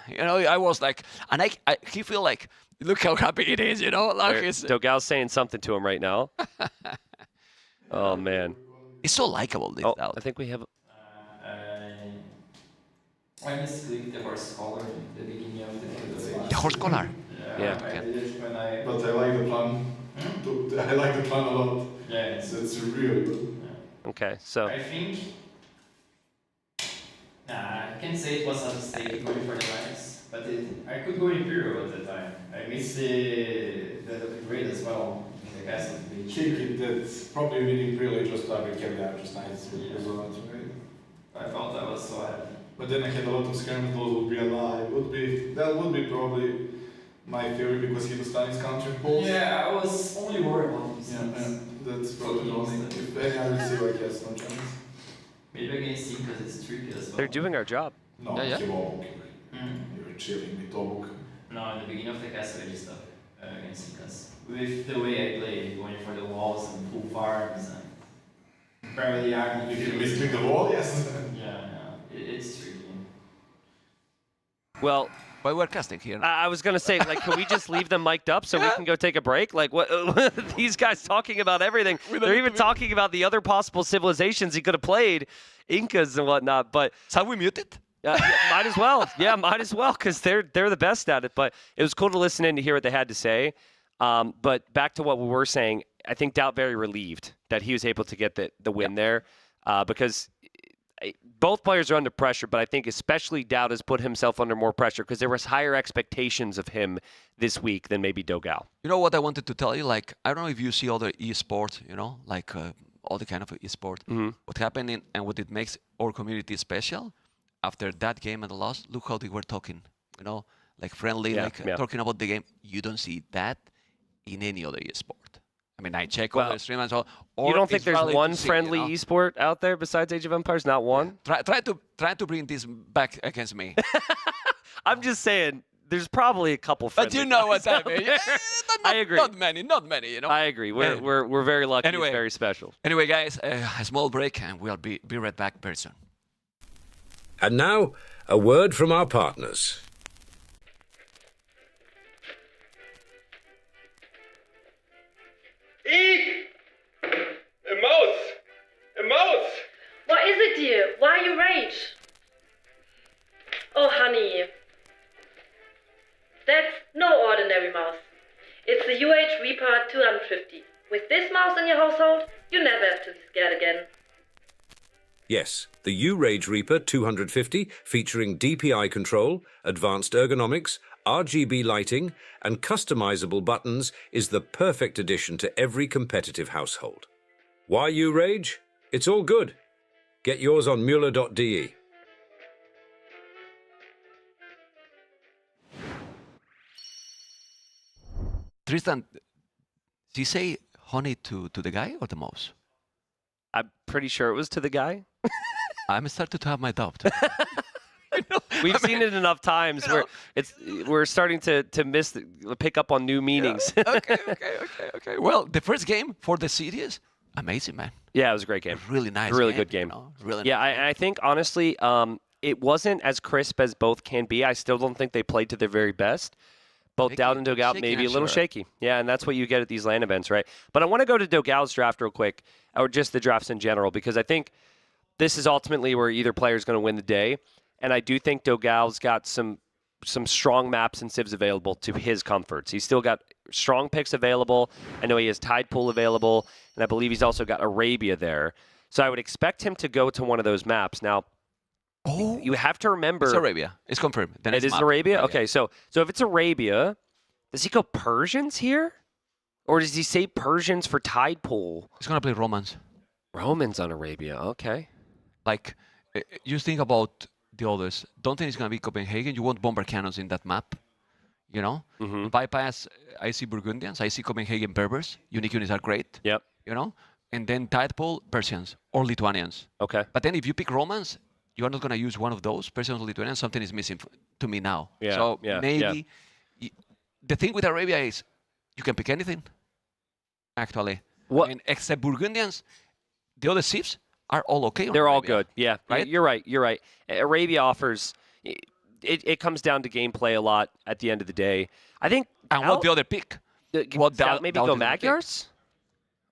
Speaker 4: you know, I was like, and he feel like, look how happy it is, you know? Like
Speaker 5: Dogao's saying something to him right now. Oh, man.
Speaker 4: It's so likable, this DauT.
Speaker 5: I think we have...
Speaker 6: I misclicked the horse collar in the beginning of the
Speaker 4: The horse collar?
Speaker 5: Yeah.
Speaker 6: I did it when I...
Speaker 2: But I like the plan. I like the plan a lot.
Speaker 6: Yeah,
Speaker 2: It's really good.
Speaker 5: Okay, so...
Speaker 6: I think... I can say it was a mistake going for the Lines, but I could go Imperial at the time. I missed the upgrade as well in the castle.
Speaker 2: That's probably really just to carry the archers nice with results, right?
Speaker 6: I felt I was so happy.
Speaker 2: But then I had a lot of skirmishes, those would be alive. That would be probably my theory because he was studying counter pulls.
Speaker 6: Yeah, I was only worried about these things.
Speaker 2: Yeah, that's probably the only. If any other see, I guess, no chance.
Speaker 6: Maybe against him because it's tricky as well.
Speaker 5: They're doing our job.
Speaker 2: No, Obuk. You're chilling with Obuk.
Speaker 6: No, in the beginning of the castle, I just stuck against him because with the way I play, going for the walls and full farms and apparently army.
Speaker 2: If you misclick the wall, yes.
Speaker 6: Yeah, it's tricky.
Speaker 5: Well,
Speaker 4: But we're casting here.
Speaker 5: I was going to say, like, can we just leave them mic'd up so we can go take a break? Like, what? These guys talking about everything. They're even talking about the other possible civilizations he could have played, Incas and whatnot. But
Speaker 4: Shall we mute it?
Speaker 5: yeah, might as well. Yeah, might as well because they're the best at it. But it was cool to listen in to hear what they had to say. But back to what we were saying, I think DauT very relieved that he was able to get the win there because both players are under pressure, but I think especially DauT has put himself under more pressure because there was higher expectations of him this week than maybe Dogao.
Speaker 4: You know what I wanted to tell you? Like, I don't know if you see other esports, you know, like all the kind of esport. What happened and what it makes our community special after that game and the loss, look how they were talking, you know, like friendly, talking about the game. You don't see that in any other esport. I mean, I check all the stream and so.
Speaker 5: You don't think there's one friendly esport out there besides Age of Empires? Not one.
Speaker 4: Try to bring this back against me.
Speaker 5: I'm just saying there's probably a couple.
Speaker 4: But you know what I mean.
Speaker 5: I agree.
Speaker 4: Not many. You know.
Speaker 5: I agree. We're very lucky.
Speaker 4: Anyway.
Speaker 5: It's very special.
Speaker 4: Anyway, guys, a small break, and we'll be right back very soon.
Speaker 7: And now, a word from our partners.
Speaker 8: A mouse! A mouse!
Speaker 9: What is it, dear? Why you rage? Oh, honey. That's no ordinary mouse. It's the Reaper 250. With this mouse in your household, you never have to be scared again.
Speaker 7: Yes, the U-Rage Reaper 250, featuring DPI control, advanced ergonomics, RGB lighting, and customizable buttons, is the perfect addition to every competitive household. Why U-Rage? It's all good. Get yours on Mueller.de.
Speaker 4: Tristan, did he say honey to the guy or the mouse?
Speaker 5: I'm pretty sure it was to the guy.
Speaker 4: I'm starting to have my doubt.
Speaker 5: We've seen it enough times where we're starting to pick up on new meanings.
Speaker 4: Yeah. Okay. Well, the first game for the series, amazing, man.
Speaker 5: Yeah, it was a great game.
Speaker 4: Really nice.
Speaker 5: Really good game.
Speaker 4: You know, really
Speaker 5: Yeah,
Speaker 4: nice.
Speaker 5: I think honestly, it wasn't as crisp as both can be. I still don't think they played to their very best. Both DauT and Dogao
Speaker 4: shaky,
Speaker 5: maybe a little
Speaker 4: sure.
Speaker 5: shaky. Yeah, and that's what you get at these LAN events, right? But I want to go to Dogao's draft real quick, or just the drafts in general, because I think this is ultimately where either player is going to win the day. And I do think Dogao's got some strong maps and civs available to his comforts. He's still got strong picks available. I know he has Tidepool available, and I believe he's also got Arabia there. So I would expect him to go to one of those maps. Now, you have to remember...
Speaker 4: It's Arabia. It's confirmed. The
Speaker 5: It
Speaker 4: next
Speaker 5: is
Speaker 4: map.
Speaker 5: Arabia? Okay, so if it's Arabia, does he go Persians here? Or does he say Persians for Tidepool?
Speaker 4: It's going to play Romans.
Speaker 5: Romans on Arabia, okay.
Speaker 4: Like, you think about the others. Don't think it's going to be Copenhagen. You want bomber cannons in that map. You know?
Speaker 5: Mm-hmm.
Speaker 4: Bypass, I see Burgundians. I see Copenhagen Berbers. Unique units are great.
Speaker 5: Yep.
Speaker 4: You know? And then Tidepool, Persians or Lithuanians.
Speaker 5: Okay.
Speaker 4: But then if you pick Romans, you are not going to use one of those, Persians or Lithuanians. Something is missing to me now.
Speaker 5: Yeah,
Speaker 4: So
Speaker 5: yeah,
Speaker 4: maybe... The thing with Arabia is you can pick anything, actually.
Speaker 5: What?
Speaker 4: And except Burgundians, the other civs are all okay on
Speaker 5: They're all
Speaker 4: Arabia.
Speaker 5: good. Yeah,
Speaker 4: Right?
Speaker 5: You're right. Arabia offers... It comes down to gameplay a lot at the end of the day. I think...
Speaker 4: And what the other pick? What
Speaker 5: Scout maybe
Speaker 4: DauT
Speaker 5: go
Speaker 4: didn't pick.
Speaker 5: Magyars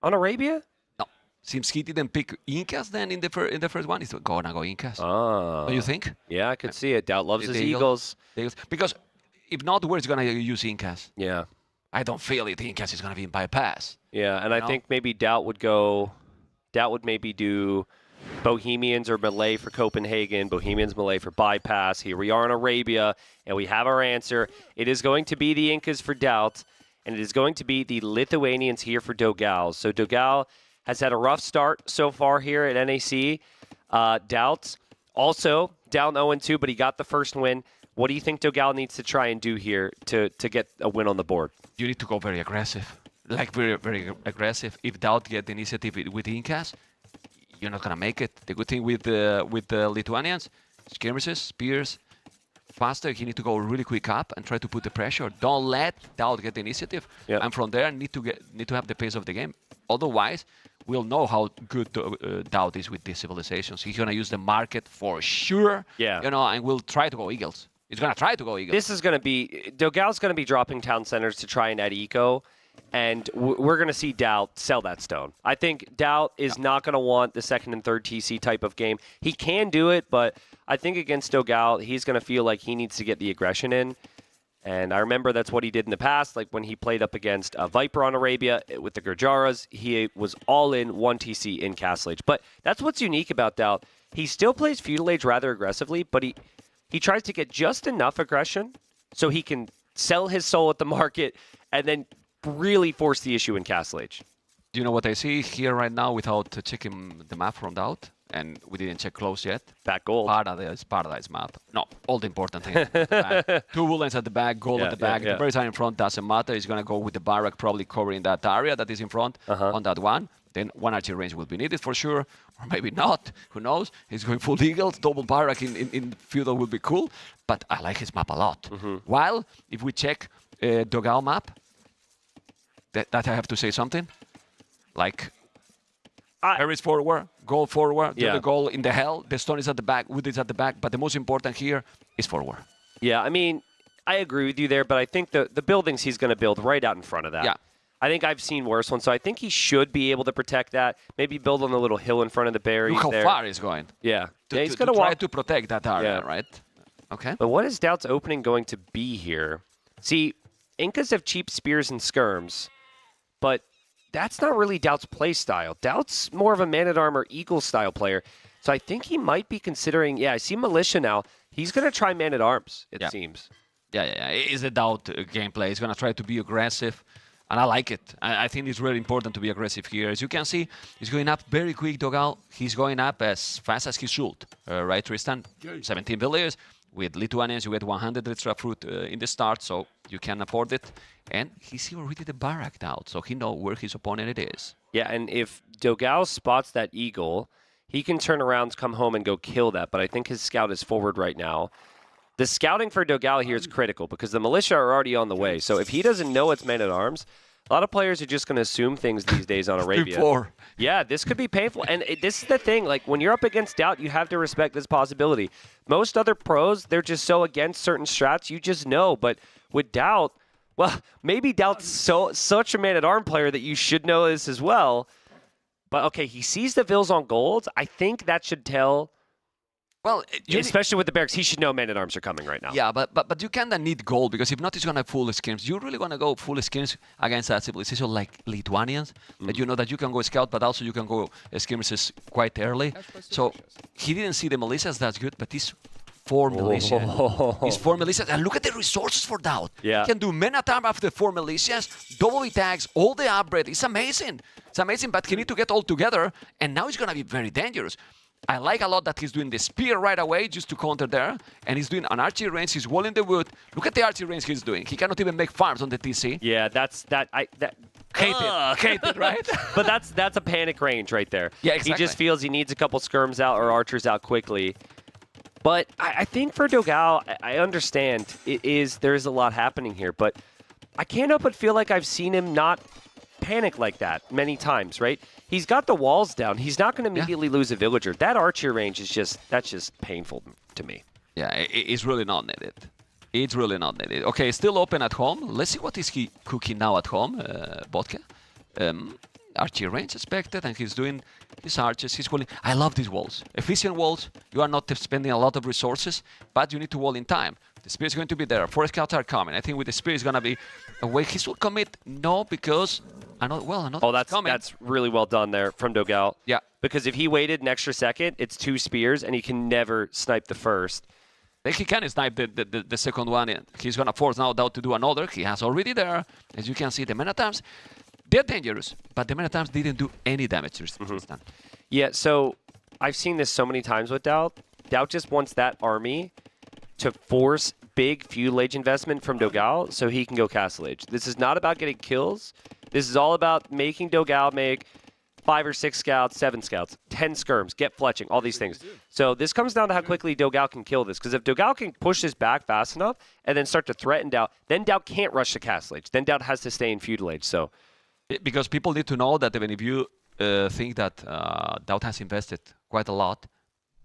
Speaker 5: on Arabia?
Speaker 4: No. Seems he didn't pick Incas then in the first one. He's going to go Incas.
Speaker 5: Oh.
Speaker 4: Do you think?
Speaker 5: Yeah, I could see it. DauT loves
Speaker 4: The
Speaker 5: his
Speaker 4: Eagles.
Speaker 5: Eagles.
Speaker 4: Because if not, where's going to use Incas?
Speaker 5: Yeah.
Speaker 4: I don't feel it. Incas is going to be in bypass.
Speaker 5: Yeah, and I
Speaker 4: know?
Speaker 5: think maybe DauT would maybe do Bohemians or Malay for Copenhagen, Bohemians, Malay for bypass. Here we are in Arabia, and we have our answer. It is going to be the Incas for DauT, and it is going to be the Lithuanians here for Dogao. So Dogao has had a rough start so far here at NAC. DauT also down 0-2, but he got the first win. What do you think Dogao needs to try and do here to get a win on the board?
Speaker 4: You need to go very aggressive. Like very, very aggressive. If DauT get the initiative with Incas, you're not going to make it. The good thing with the Lithuanians, skirmishes, spears, faster. He need to go really quick up and try to put the pressure. Don't let DauT get the initiative.
Speaker 5: Yep.
Speaker 4: And from there, need to have the pace of the game. Otherwise, we'll know how good DauT is with these civilizations. He's going to use the market for sure.
Speaker 5: Yeah.
Speaker 4: You know, and we'll try to go Eagles. He's going to try to go Eagles.
Speaker 5: This is going to be... Dogao's going to be dropping town centers to try and add eco, and we're going to see DauT sell that stone. I think DauT is not going to want the second and third TC type of game. He can do it, but I think against Dogao, he's going to feel like he needs to get the aggression in. And I remember that's what he did in the past, like when he played up against Viper on Arabia with the Gurjaras. He was all in 1 TC in Castle Age. But that's what's unique about DauT. He still plays Feudal Age rather aggressively, but he tries to get just enough aggression so he can sell his soul at the market and then really force the issue in Castle Age.
Speaker 4: Do you know what I see here right now without checking the map from DauT? And we didn't check close yet.
Speaker 5: Back gold.
Speaker 4: Paradise map. No, all the important things. 2 woolens at the back, gold at the back.
Speaker 5: Yeah.
Speaker 4: The birds are in front, doesn't matter. He's going to go with the barrack, probably covering that area that is in front on that one. then one archer range will be needed for sure, or maybe not. Who knows? He's going full eagles, double barrack in feudal would be cool, but I like his map a lot. While if we check Dogao map, that I have to say something, like Harry's forward, goal forward, the goal in the hell, the stone is at the back, wood is at the back, but the most important here is forward.
Speaker 5: Yeah, I mean, I agree with you there, but I think the buildings he's going to build right out in front of that.
Speaker 4: Yeah.
Speaker 5: I think I've seen worse ones, so I think he should be able to protect that. Maybe build on the little hill in front of the berries.
Speaker 4: Look how
Speaker 5: there.
Speaker 4: far he's going.
Speaker 5: Yeah.
Speaker 4: To,
Speaker 5: he's
Speaker 4: to,
Speaker 5: going
Speaker 4: to try
Speaker 5: walk.
Speaker 4: to protect that area, right? Okay.
Speaker 5: But what is DauT's opening going to be here? See, Incas have cheap spears and skirms, but that's not really DauT's play style. DauT's more of a man-at-armor eagle style player, so I think he might be considering. Yeah, I see militia now. He's going to try man-at-arms. It seems.
Speaker 4: Yeah. It's a DauT gameplay. He's going to try to be aggressive, and I like it. I think it's really important to be aggressive here. As you can see, he's going up very quick, Dogao. He's going up as fast as he should. Right, Tristan? 17 villagers. With Lithuanians, you get 100 extra fruit in the start, so you can afford it. And he's already the barrack DauT, so he knows where his opponent is.
Speaker 5: Yeah, and if Dogao spots that eagle, he can turn around, come home, and go kill that. But I think his scout is forward right now. The scouting for Dogao here is critical because the militia are already on the way. So if he doesn't know it's man-at-arms, a lot of players are just going to assume things these days on Arabia. Yeah, this could be painful. And this is the thing. Like, when you're up against DauT, you have to respect this possibility. Most other pros, they're just so against certain strats, you just know. But with DauT, well, maybe DauT's such a man-at-arm player that you should know this as well. But, okay, he sees the vills on golds. I think that should tell...
Speaker 4: Well,
Speaker 5: especially with the barracks, he should know men-at-arms are coming right now.
Speaker 4: Yeah, but you kind of need gold, because if not, he's going to have full skins. You really want to go full skins against a civilization like Lithuanians, that you know that you can go scout, but also you can go skirmishes quite early. So he didn't see the militias, that's good, but these 4 militias. These 4 militias, and look at the resources for DauT.
Speaker 5: Yeah.
Speaker 4: He can do men-at-arm after 4 militias, double attacks, all the upgrade. It's amazing. It's amazing, but he need to get all together, and now it's going to be very dangerous. I like a lot that he's doing the spear right away just to counter there, and he's doing an archery range. He's walling the wood. Look at the archery range he's doing. He cannot even make farms on the TC.
Speaker 5: Yeah, hate it, right? But that's a panic range right there.
Speaker 4: Yeah, exactly.
Speaker 5: He just feels he needs a couple skirms out or archers out quickly. But I think for Dogao, I understand there is a lot happening here, but I can't help but feel like I've seen him not panic like that many times, right? He's got the walls down. He's not going to immediately lose a villager. That archer range is just painful to me.
Speaker 4: Yeah, it's really not needed. It's really not needed. Okay, still open at home. Let's see what is he cooking now at home, Vodka. Archer range expected, and he's doing his archers. He's walling. I love these walls. Efficient walls. You are not spending a lot of resources, but you need to wall in time. The spear is going to be there. 4 scouts are coming. I think with the spear is going to be a way. He should commit. No, because
Speaker 5: that's really well done there from Dogao.
Speaker 4: Yeah.
Speaker 5: Because if he waited an extra second, it's 2 spears, and he can never snipe the first.
Speaker 4: Then he can snipe the second one. And he's going to force now DauT to do another. He has already there. As you can see, the men-at-arms, they're dangerous, but the men-at-arms didn't do any damage to Tristan.
Speaker 5: Yeah, so I've seen this so many times with DauT. DauT just wants that army to force big feudal age investment from Dogao so he can go castle age. This is not about getting kills. This is all about making Dogao make 5 or 6 scouts, 7 scouts, 10 skirms, get fletching, all these things. So this comes down to how quickly Dogao can kill this. Because if Dogao can push this back fast enough and then start to threaten DauT, then DauT can't rush to castle age. Then DauT has to stay in feudal age. So,
Speaker 4: because people need to know that even if you think that DauT has invested quite a lot,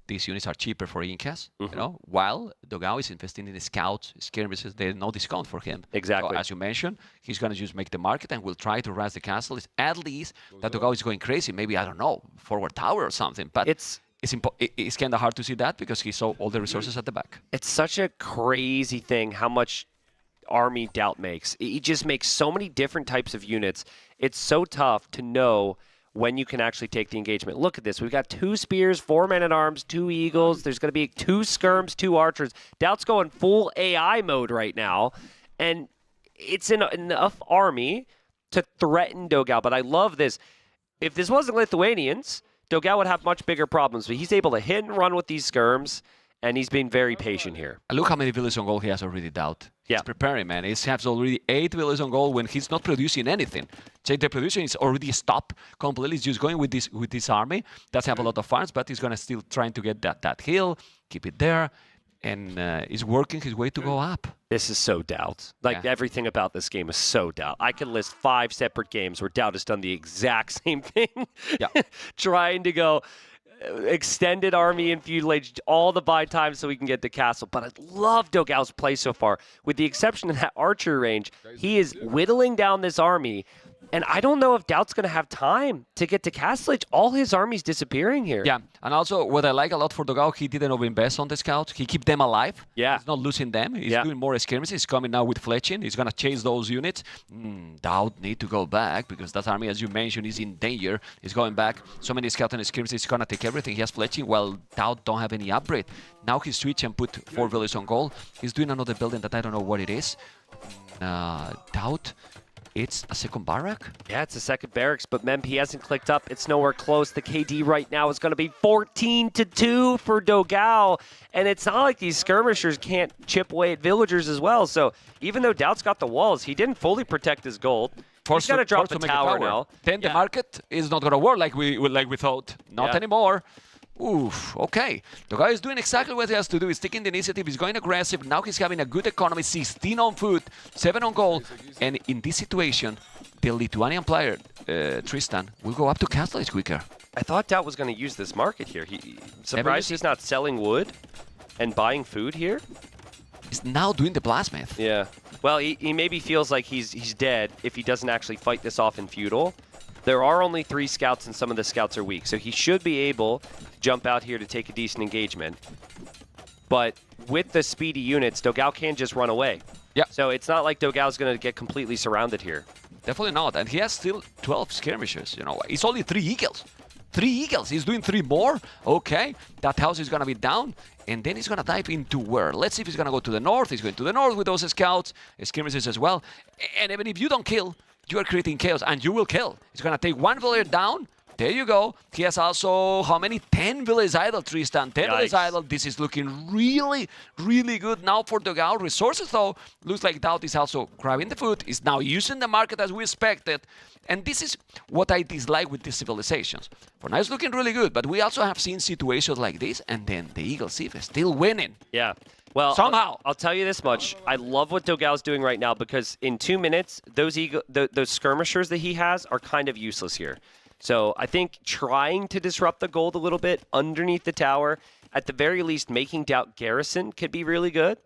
Speaker 4: these units are cheaper for Incas, you know, while Dogao is investing in the scouts, skirmishes, there's no discount for him.
Speaker 5: Exactly.
Speaker 4: So, as you mentioned, he's going to just make the market and will try to rise the castle. It's at least that Dogao is going crazy. Maybe, I don't know, forward tower or something. But it's kind of hard to see that because he saw all the resources at the back.
Speaker 5: It's such a crazy thing how much army DauT makes. He just makes so many different types of units. It's so tough to know when you can actually take the engagement. Look at this. We've got 2 spears, 4 men-at-arms, 2 eagles. There's going to be 2 skirms, 2 archers. DauT's going full AI mode right now, and it's enough army to threaten Dogao. But I love this. If this wasn't Lithuanians, Dogao would have much bigger problems, but he's able to hit and run with these skirms and he's been very patient here.
Speaker 4: And look how many villages on goal he has already, DauT.
Speaker 5: Yeah.
Speaker 4: He's preparing, man. He has already 8 villages on goal when he's not producing anything. So the production is already stopped completely. He's just going with this army. Does have a lot of farms, but he's gonna still trying to get that hill, keep it there, and he's working his way to go up.
Speaker 5: This is so DauT. Like, everything about this game is so DauT. I can list 5 separate games where DauT has done the exact same thing.
Speaker 4: Yeah.
Speaker 5: Trying to go extended army and feudalage, all the buy time so we can get the castle. But I love Dogao's play so far. With the exception of that archer range, he is whittling down this army. And I don't know if DauT's going to have time to get to Castle Age. All his army's disappearing here.
Speaker 4: Yeah, and also what I like a lot for Dogao, he didn't overinvest on the scouts. He keep them alive.
Speaker 5: Yeah.
Speaker 4: He's not losing them. He's doing more skirmishes. He's coming now with fletching. He's going to chase those units. DauT need to go back because that army, as you mentioned, is in danger. He's going back. So many scouts and skirmishes. He's going to take everything. He has fletching while DauT don't have any upgrade. Now he switch and put 4 villages on goal. He's doing another building that I don't know what it is. DauT. It's a second barrack?
Speaker 5: Yeah, it's a second barracks, but Memp, he hasn't clicked up. It's nowhere close. The KD right now is going to be 14-2 for Dogao. And it's not like these skirmishers can't chip away at villagers as well. So even though DauT's got the walls, he didn't fully protect his gold. He's got to drop the tower now.
Speaker 4: Then the market is not going to work like we thought. Not anymore. Oof, okay. Dogao is doing exactly what he has to do. He's taking the initiative. He's going aggressive. Now he's having a good economy. 16 on food, 7 on gold. And in this situation, the Lithuanian player, Tristan, will go up to Castle Age quicker.
Speaker 5: I thought DauT was going to use this market here. Surprised he's not selling wood and buying food here.
Speaker 4: He's now doing the blacksmith.
Speaker 5: Yeah. Well, he maybe feels like he's dead if he doesn't actually fight this off in feudal. There are only 3 scouts, and some of the scouts are weak. So he should be able to jump out here to take a decent engagement. But with the speedy units, Dogao can just run away.
Speaker 4: Yeah.
Speaker 5: So it's not like Dogao's going to get completely surrounded here.
Speaker 4: Definitely not. And he has still 12 skirmishers. You know, it's only 3 eagles. 3 eagles. He's doing 3 more. Okay. That house is going to be down. And then he's going to dive into where? Let's see if he's going to go to the north. He's going to the north with those scouts, skirmishers as well. And even if you don't kill, you are creating chaos, and you will kill. He's going to take 1 villager down. There you go. He has also, how many? 10 villages idle, Tristan. 10 villages idle. This is looking really, really good now for Dogao. Resources, though, looks like DauT is also grabbing the food. Is now using the market as we expected. And this is what I dislike with these civilizations. For now, it's looking really good, but we also have seen situations like this, and then the Eagle Thief is still winning.
Speaker 5: Yeah. Well,
Speaker 4: somehow.
Speaker 5: I'll tell you this much. I love what Dogao's doing right now because in 2 minutes, those skirmishers that he has are kind of useless here. So I think trying to disrupt the gold a little bit underneath the tower, at the very least making DauT garrison could be really good.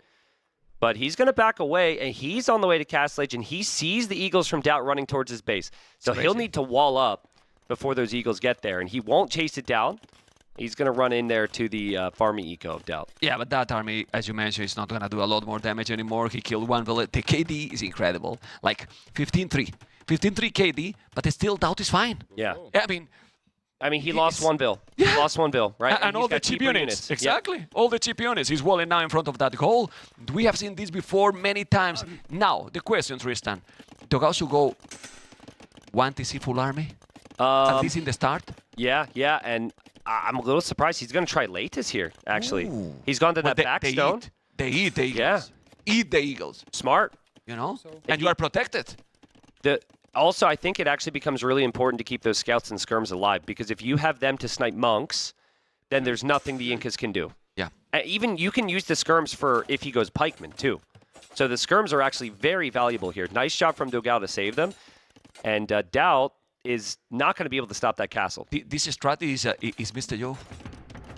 Speaker 5: But he's going to back away, and he's on the way to Castle Age, and he sees the eagles from DauT running towards his base. So he'll need to wall up before those eagles get there, and he won't chase it down. He's going to run in there to the farming eco of DauT.
Speaker 4: Yeah, but that army, as you mentioned, is not going to do a lot more damage anymore. He killed 1 village. The KD is incredible. Like 15-3. 15-3 KD, but still DauT is fine.
Speaker 5: Yeah.
Speaker 4: I mean,
Speaker 5: he lost 1 bill. He lost 1 bill, right?
Speaker 4: And all the cheap units. Exactly. Yep. All the cheap units. He's walling now in front of that goal. We have seen this before many times. Now, the question, Tristan. Dogao should go 1 TC full army? At least in the start?
Speaker 5: Yeah, and I'm a little surprised. He's going to try Latus here, actually. Ooh. He's gone to that backstone.
Speaker 4: They eat the eagles. Yeah. Eat the eagles.
Speaker 5: Smart.
Speaker 4: You know? And you are protected.
Speaker 5: Also, I think it actually becomes really important to keep those scouts and skirms alive, because if you have them to snipe monks, then there's nothing the Incas can do.
Speaker 4: Yeah.
Speaker 5: Even you can use the skirms for if he goes pikeman, too. So the skirms are actually very valuable here. Nice job from Dogao to save them. And DauT is not going to be able to stop that castle.
Speaker 4: This strategy is Mr. Yo.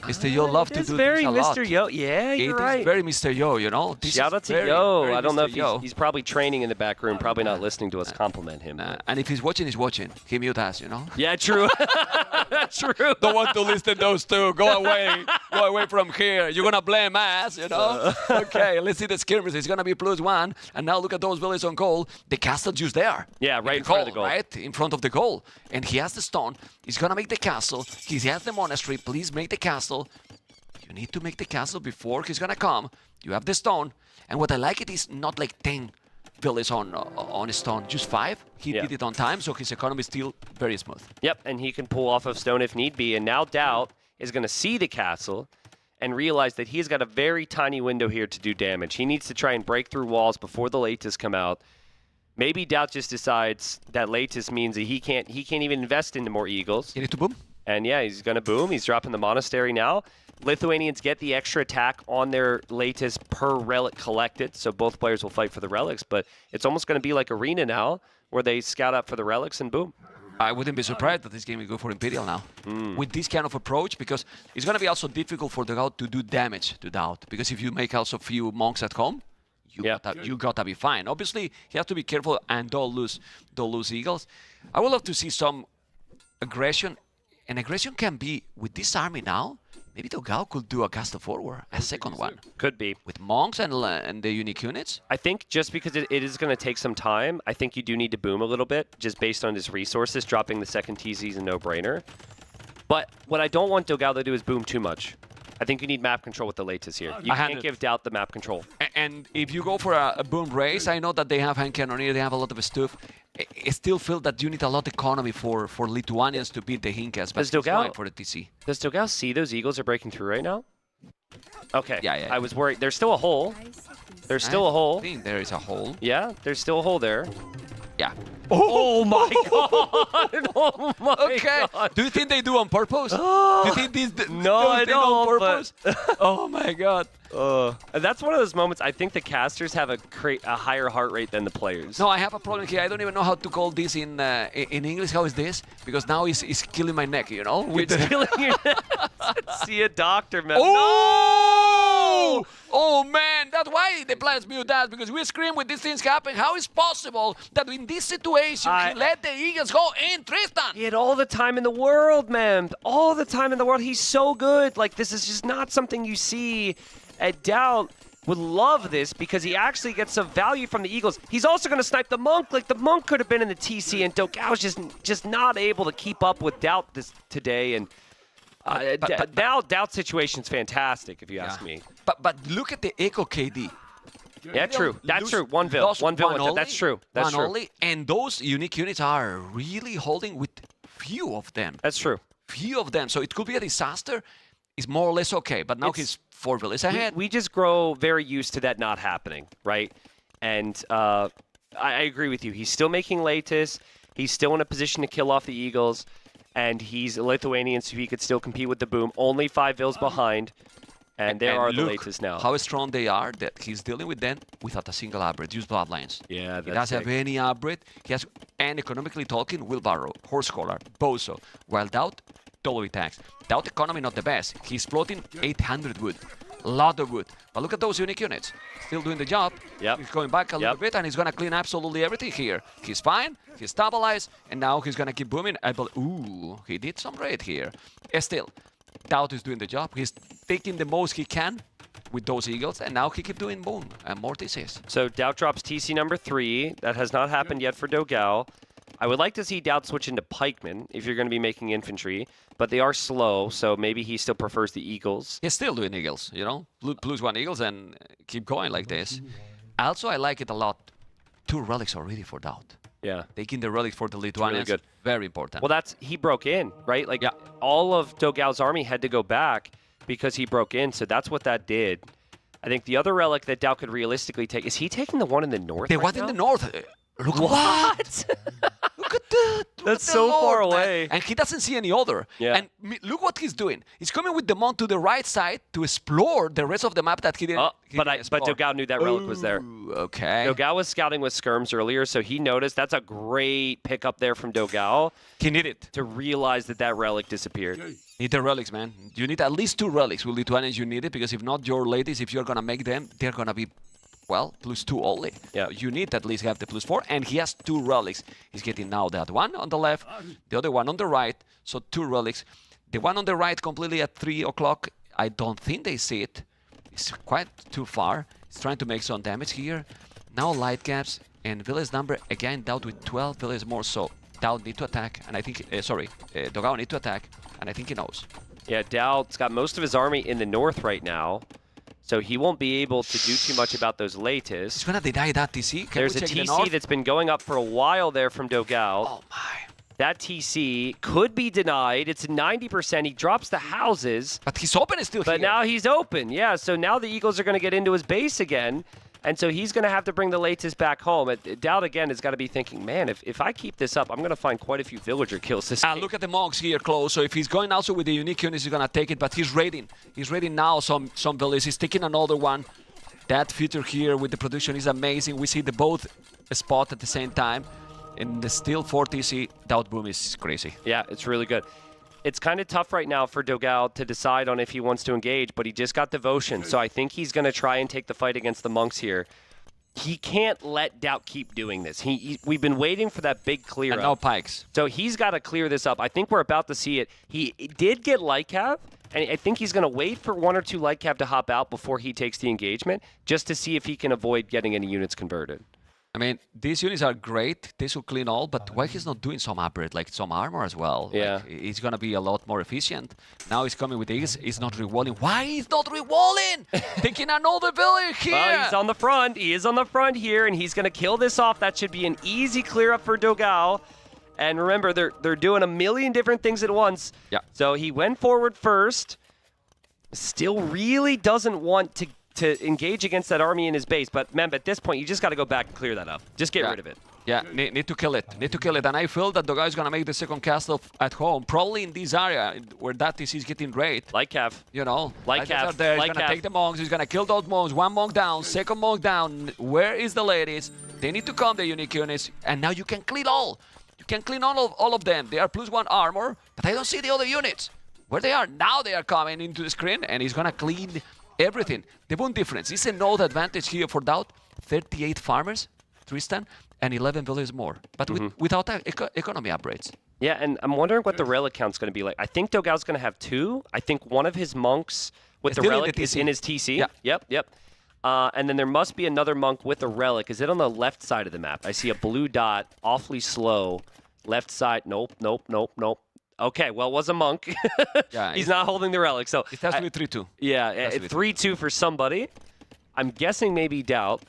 Speaker 4: Mr. Yo loves to do
Speaker 5: this a lot.
Speaker 4: Mr.
Speaker 5: Yo. Yeah, you're right.
Speaker 4: It is very Mr. Yo, you know.
Speaker 5: Shout out to Yo. I don't know if he's probably training in the back room, probably not listening to us compliment him.
Speaker 4: And if he's watching, he's watching. He mute us, you know.
Speaker 5: Yeah, true. True.
Speaker 4: Don't want to listen to those two. Go away. Go away from here. You're going to blame us, you know. Okay, let's see the skirmish. It's going to be +1. And now look at those villages on goal. The castle just there.
Speaker 5: Yeah, right in front of the goal.
Speaker 4: Right in front of the goal. And he has the stone. He's going to make the castle. He has the monastery. Please make the castle. You need to make the castle before he's gonna come. You have the stone, and what I like it is not like 10 villages on stone, just 5. He did it on time, so his economy is still very smooth.
Speaker 5: Yep, and he can pull off of stone if need be. And now DauT is gonna see the castle, and realize that he's got a very tiny window here to do damage. He needs to try and break through walls before the Latest come out. Maybe DauT just decides that Latest means that he can't even invest into more Eagles.
Speaker 4: You need to boom.
Speaker 5: And yeah, he's going to boom. He's dropping the Monastery now. Lithuanians get the extra attack on their Latest per relic collected, so both players will fight for the relics, but it's almost going to be like Arena now, where they scout up for the relics and boom.
Speaker 4: I wouldn't be surprised that this game will go for Imperial now. With this kind of approach, because it's going to be also difficult for Dogao to do damage to DauT, because if you make also few monks at home, you gotta be fine. Obviously, you have to be careful and don't lose Eagles. I would love to see some aggression, and aggression can be, with this army now, maybe Dogao could do a cast of forward, a second one.
Speaker 5: Could be.
Speaker 4: With monks and the unique units?
Speaker 5: I think just because it is going to take some time, I think you do need to boom a little bit, just based on his resources. Dropping the second TC is a no-brainer. But what I don't want Dogao to do is boom too much. I think you need map control with the Latest here. You can't give DauT the map control.
Speaker 4: And if you go for a boom race, I know that they have hand cannoneer, they have a lot of stuff. I still feel that you need a lot of economy for Lithuanians to beat the Hinkas, but it's fine for the TC.
Speaker 5: Does Dogao see those Eagles are breaking through right now? Okay.
Speaker 4: Yeah.
Speaker 5: I was worried. There's still a hole. There's still a hole.
Speaker 4: I think there is a hole.
Speaker 5: Yeah, there's still a hole there.
Speaker 4: Yeah.
Speaker 5: Oh my god! Oh my god!
Speaker 4: Do you think they do on purpose? Do you think these
Speaker 5: No, I don't.
Speaker 4: on purpose? Oh my god!
Speaker 5: And that's one of those moments. I think the casters have a higher heart rate than the players.
Speaker 4: No, I have a problem here. I don't even know how to call this in English. How is this? Because now it's killing my neck. You know.
Speaker 5: It's killing your neck. See a doctor, man.
Speaker 4: Oh! Oh man, that's why the players mute that, because we scream when these things happen. How is possible that in this situation he let the Eagles go in, Tristan?
Speaker 5: He had all the time in the world, man. All the time in the world. He's so good. Like, this is just not something you see at DauT. Would love this because he actually gets some value from the Eagles. He's also going to snipe the Monk. Like, the Monk could have been in the TC, and Dogao's just not able to keep up with DauT today. And DauT's situation's fantastic, if you ask me.
Speaker 4: But look at the Echo KD.
Speaker 5: Yeah, true. That's true. One Vil. That's true. That's true.
Speaker 4: Only, and those unique units are really holding with few of them.
Speaker 5: That's true.
Speaker 4: Few of them. So it could be a disaster. It's more or less okay. But now he's 4 villas ahead.
Speaker 5: We just grow very used to that not happening, right? And I agree with you. He's still making Latest. He's still in a position to kill off the Eagles. And he's a Lithuanian, so he could still compete with the boom. Only 5 Vils behind. And there are the Latest now.
Speaker 4: How strong they are that he's dealing with them without a single upgrade. Use Bloodlines.
Speaker 5: Yeah, that's
Speaker 4: He doesn't have any upgrade. He has, and economically talking, Wheelbarrow, Horse Collar, Bozo. While DauT totally taxed. DauT economy not the best. He's floating 800 wood. A lot of wood. But look at those unique units. Still doing the job.
Speaker 5: Yep.
Speaker 4: He's going back a little bit, and he's going to clean absolutely everything here. He's fine. He's stabilized. And now he's going to keep booming. Ooh, he did some raid here. Still, DauT is doing the job. He's taking the most he can with those Eagles, and now he keep doing boom and more TCs.
Speaker 5: So DauT drops TC number 3. That has not happened yet for Dogao. I would like to see DauT switch into pikemen if you're going to be making infantry, but they are slow, so maybe he still prefers the Eagles.
Speaker 4: He's still doing Eagles, you know, +1 Eagles and keep going like this. Also, I like it a lot. 2 relics already for DauT.
Speaker 5: Yeah.
Speaker 4: Taking the relics for the Lithuanians,
Speaker 5: really good.
Speaker 4: Very important.
Speaker 5: Well, he broke in, right? Like, all of Dogao's army had to go back because he broke in, so that's what that did. I think the other relic that DauT could realistically take, is he taking the one in the north?
Speaker 4: The one in the north. Look
Speaker 5: what?
Speaker 4: Look at that.
Speaker 5: That's so far away.
Speaker 4: And he doesn't see any other.
Speaker 5: Yeah.
Speaker 4: And look what he's doing. He's coming with the Mon to the right side to explore the rest of the map that he didn't.
Speaker 5: But Dogao knew that relic was there.
Speaker 4: Okay.
Speaker 5: Dogao was scouting with skirms earlier, so he noticed. That's a great pickup there from Dogao.
Speaker 4: He needed
Speaker 5: to realize that relic disappeared.
Speaker 4: Need the relics, man. You need at least 2 relics. With Lithuanians, you need it, because if not, your ladies, if you're going to make them, they're going to be, well, +2 only.
Speaker 5: Yeah.
Speaker 4: You need to at least have the +4, and he has 2 relics. He's getting now that one on the left, the other one on the right, so 2 relics. The one on the right completely at 3 o'clock, I don't think they see it. It's quite too far. He's trying to make some damage here. Now light gaps, and village number, again, DauT with 12 villages more, so DauT need to attack, and I think, Dogao need to attack, and I think he knows.
Speaker 5: Yeah, DauT's got most of his army in the north right now, so he won't be able to do too much about those Latest.
Speaker 4: He's gonna deny that TC.
Speaker 5: There's a TC that's been going up for a while there from Dogao.
Speaker 4: Oh my.
Speaker 5: That TC could be denied. It's 90%. He drops the houses.
Speaker 4: But he's open still
Speaker 5: But
Speaker 4: here.
Speaker 5: now he's open. Yeah, so now the Eagles are going to get into his base again. And so he's going to have to bring the latest back home. DauT, again, has got to be thinking, man, if I keep this up, I'm going to find quite a few villager kills this game.
Speaker 4: Look at the monks here close. So if he's going also with the unique units, he's going to take it. But he's raiding. He's raiding now some villages. He's taking another one. That feature here with the production is amazing. We see the both spot at the same time. And the still 4 TC DauT boom is crazy.
Speaker 5: Yeah, it's really good. It's kind of tough right now for Dogao to decide on if he wants to engage, but he just got devotion. So I think he's going to try and take the fight against the monks here. He can't let DauT keep doing this. We've been waiting for that big clear
Speaker 4: And
Speaker 5: up.
Speaker 4: no pikes.
Speaker 5: So he's got to clear this up. I think we're about to see it. He did get light cav, and I think he's going to wait for 1 or 2 light cav to hop out before he takes the engagement, just to see if he can avoid getting any units converted.
Speaker 4: I mean, these units are great. They should clean all, but why he's not doing some upgrade, like some armor as well?
Speaker 5: Yeah.
Speaker 4: Like, he's going to be a lot more efficient. Now he's coming with these. He's not rewalling. Why he's not rewalling? Taking another village here.
Speaker 5: Well, he's on the front. He is on the front here, and he's going to kill this off. That should be an easy clear up for Dogao. And remember, they're doing a million different things at once.
Speaker 4: Yeah.
Speaker 5: So he went forward first. Still really doesn't want to engage against that army in his base. But remember, at this point, you just got to go back and clear that up. Just get rid of it.
Speaker 4: Yeah, need to kill it. Need to kill it. And I feel that Dogao is going to make the second castle at home, probably in this area where that TC is getting raid.
Speaker 5: Light cav.
Speaker 4: You know,
Speaker 5: Light cav.
Speaker 4: are there. He's
Speaker 5: Light
Speaker 4: going to
Speaker 5: cav.
Speaker 4: take the monks. He's going to kill those monks. 1 monk down, second monk down. Where is the ladies? They need to come, the unique units. And now you can clean all. You can clean all of them. They are +1 armor, but I don't see the other units. Where they are? Now they are coming into the screen, and he's going to clean everything. The boon difference is a node advantage here for DauT. 38 farmers, Tristan, and 11 villages more. But without economy upgrades.
Speaker 5: Yeah, and I'm wondering what the relic count's going to be like. I think Dogao's going to have 2. I think one of his monks with the
Speaker 4: Still in the
Speaker 5: relic is
Speaker 4: TC.
Speaker 5: in his TC.
Speaker 4: Yeah.
Speaker 5: Yep. And then there must be another monk with a relic. Is it on the left side of the map? I see a blue dot, awfully slow. Left side, nope. Okay, well, it was a monk.
Speaker 4: Yeah,
Speaker 5: He's not holding the relic. So
Speaker 4: It has to be 3-2.
Speaker 5: yeah, 3-2 for somebody. I'm guessing maybe DauT,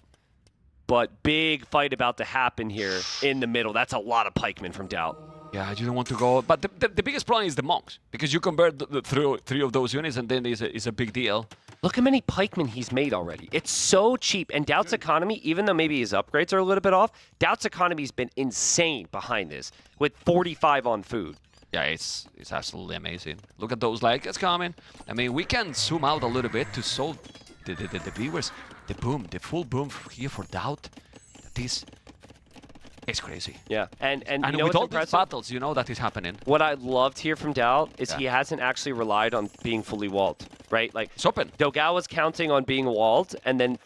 Speaker 5: but big fight about to happen here in the middle. That's a lot of pikemen from DauT.
Speaker 4: Yeah, you don't want to go. But the biggest problem is the monks, because you convert the 3 of those units, and then it's a big deal.
Speaker 5: Look how many pikemen he's made already. It's so cheap. And DauT's economy, even though maybe his upgrades are a little bit off, DauT's economy's been insane behind this, with 45 on food.
Speaker 4: Yeah, it's absolutely amazing. Look at those likes coming. I mean, we can zoom out a little bit to show the viewers the boom, the full boom here for DauT. This is crazy.
Speaker 5: Yeah, and you know
Speaker 4: with
Speaker 5: what's
Speaker 4: all
Speaker 5: impressive?
Speaker 4: these battles, you know that is happening.
Speaker 5: What I loved here from DauT is he hasn't actually relied on being fully walled, right? Like
Speaker 4: It's open.
Speaker 5: Dogao was counting on being walled, and then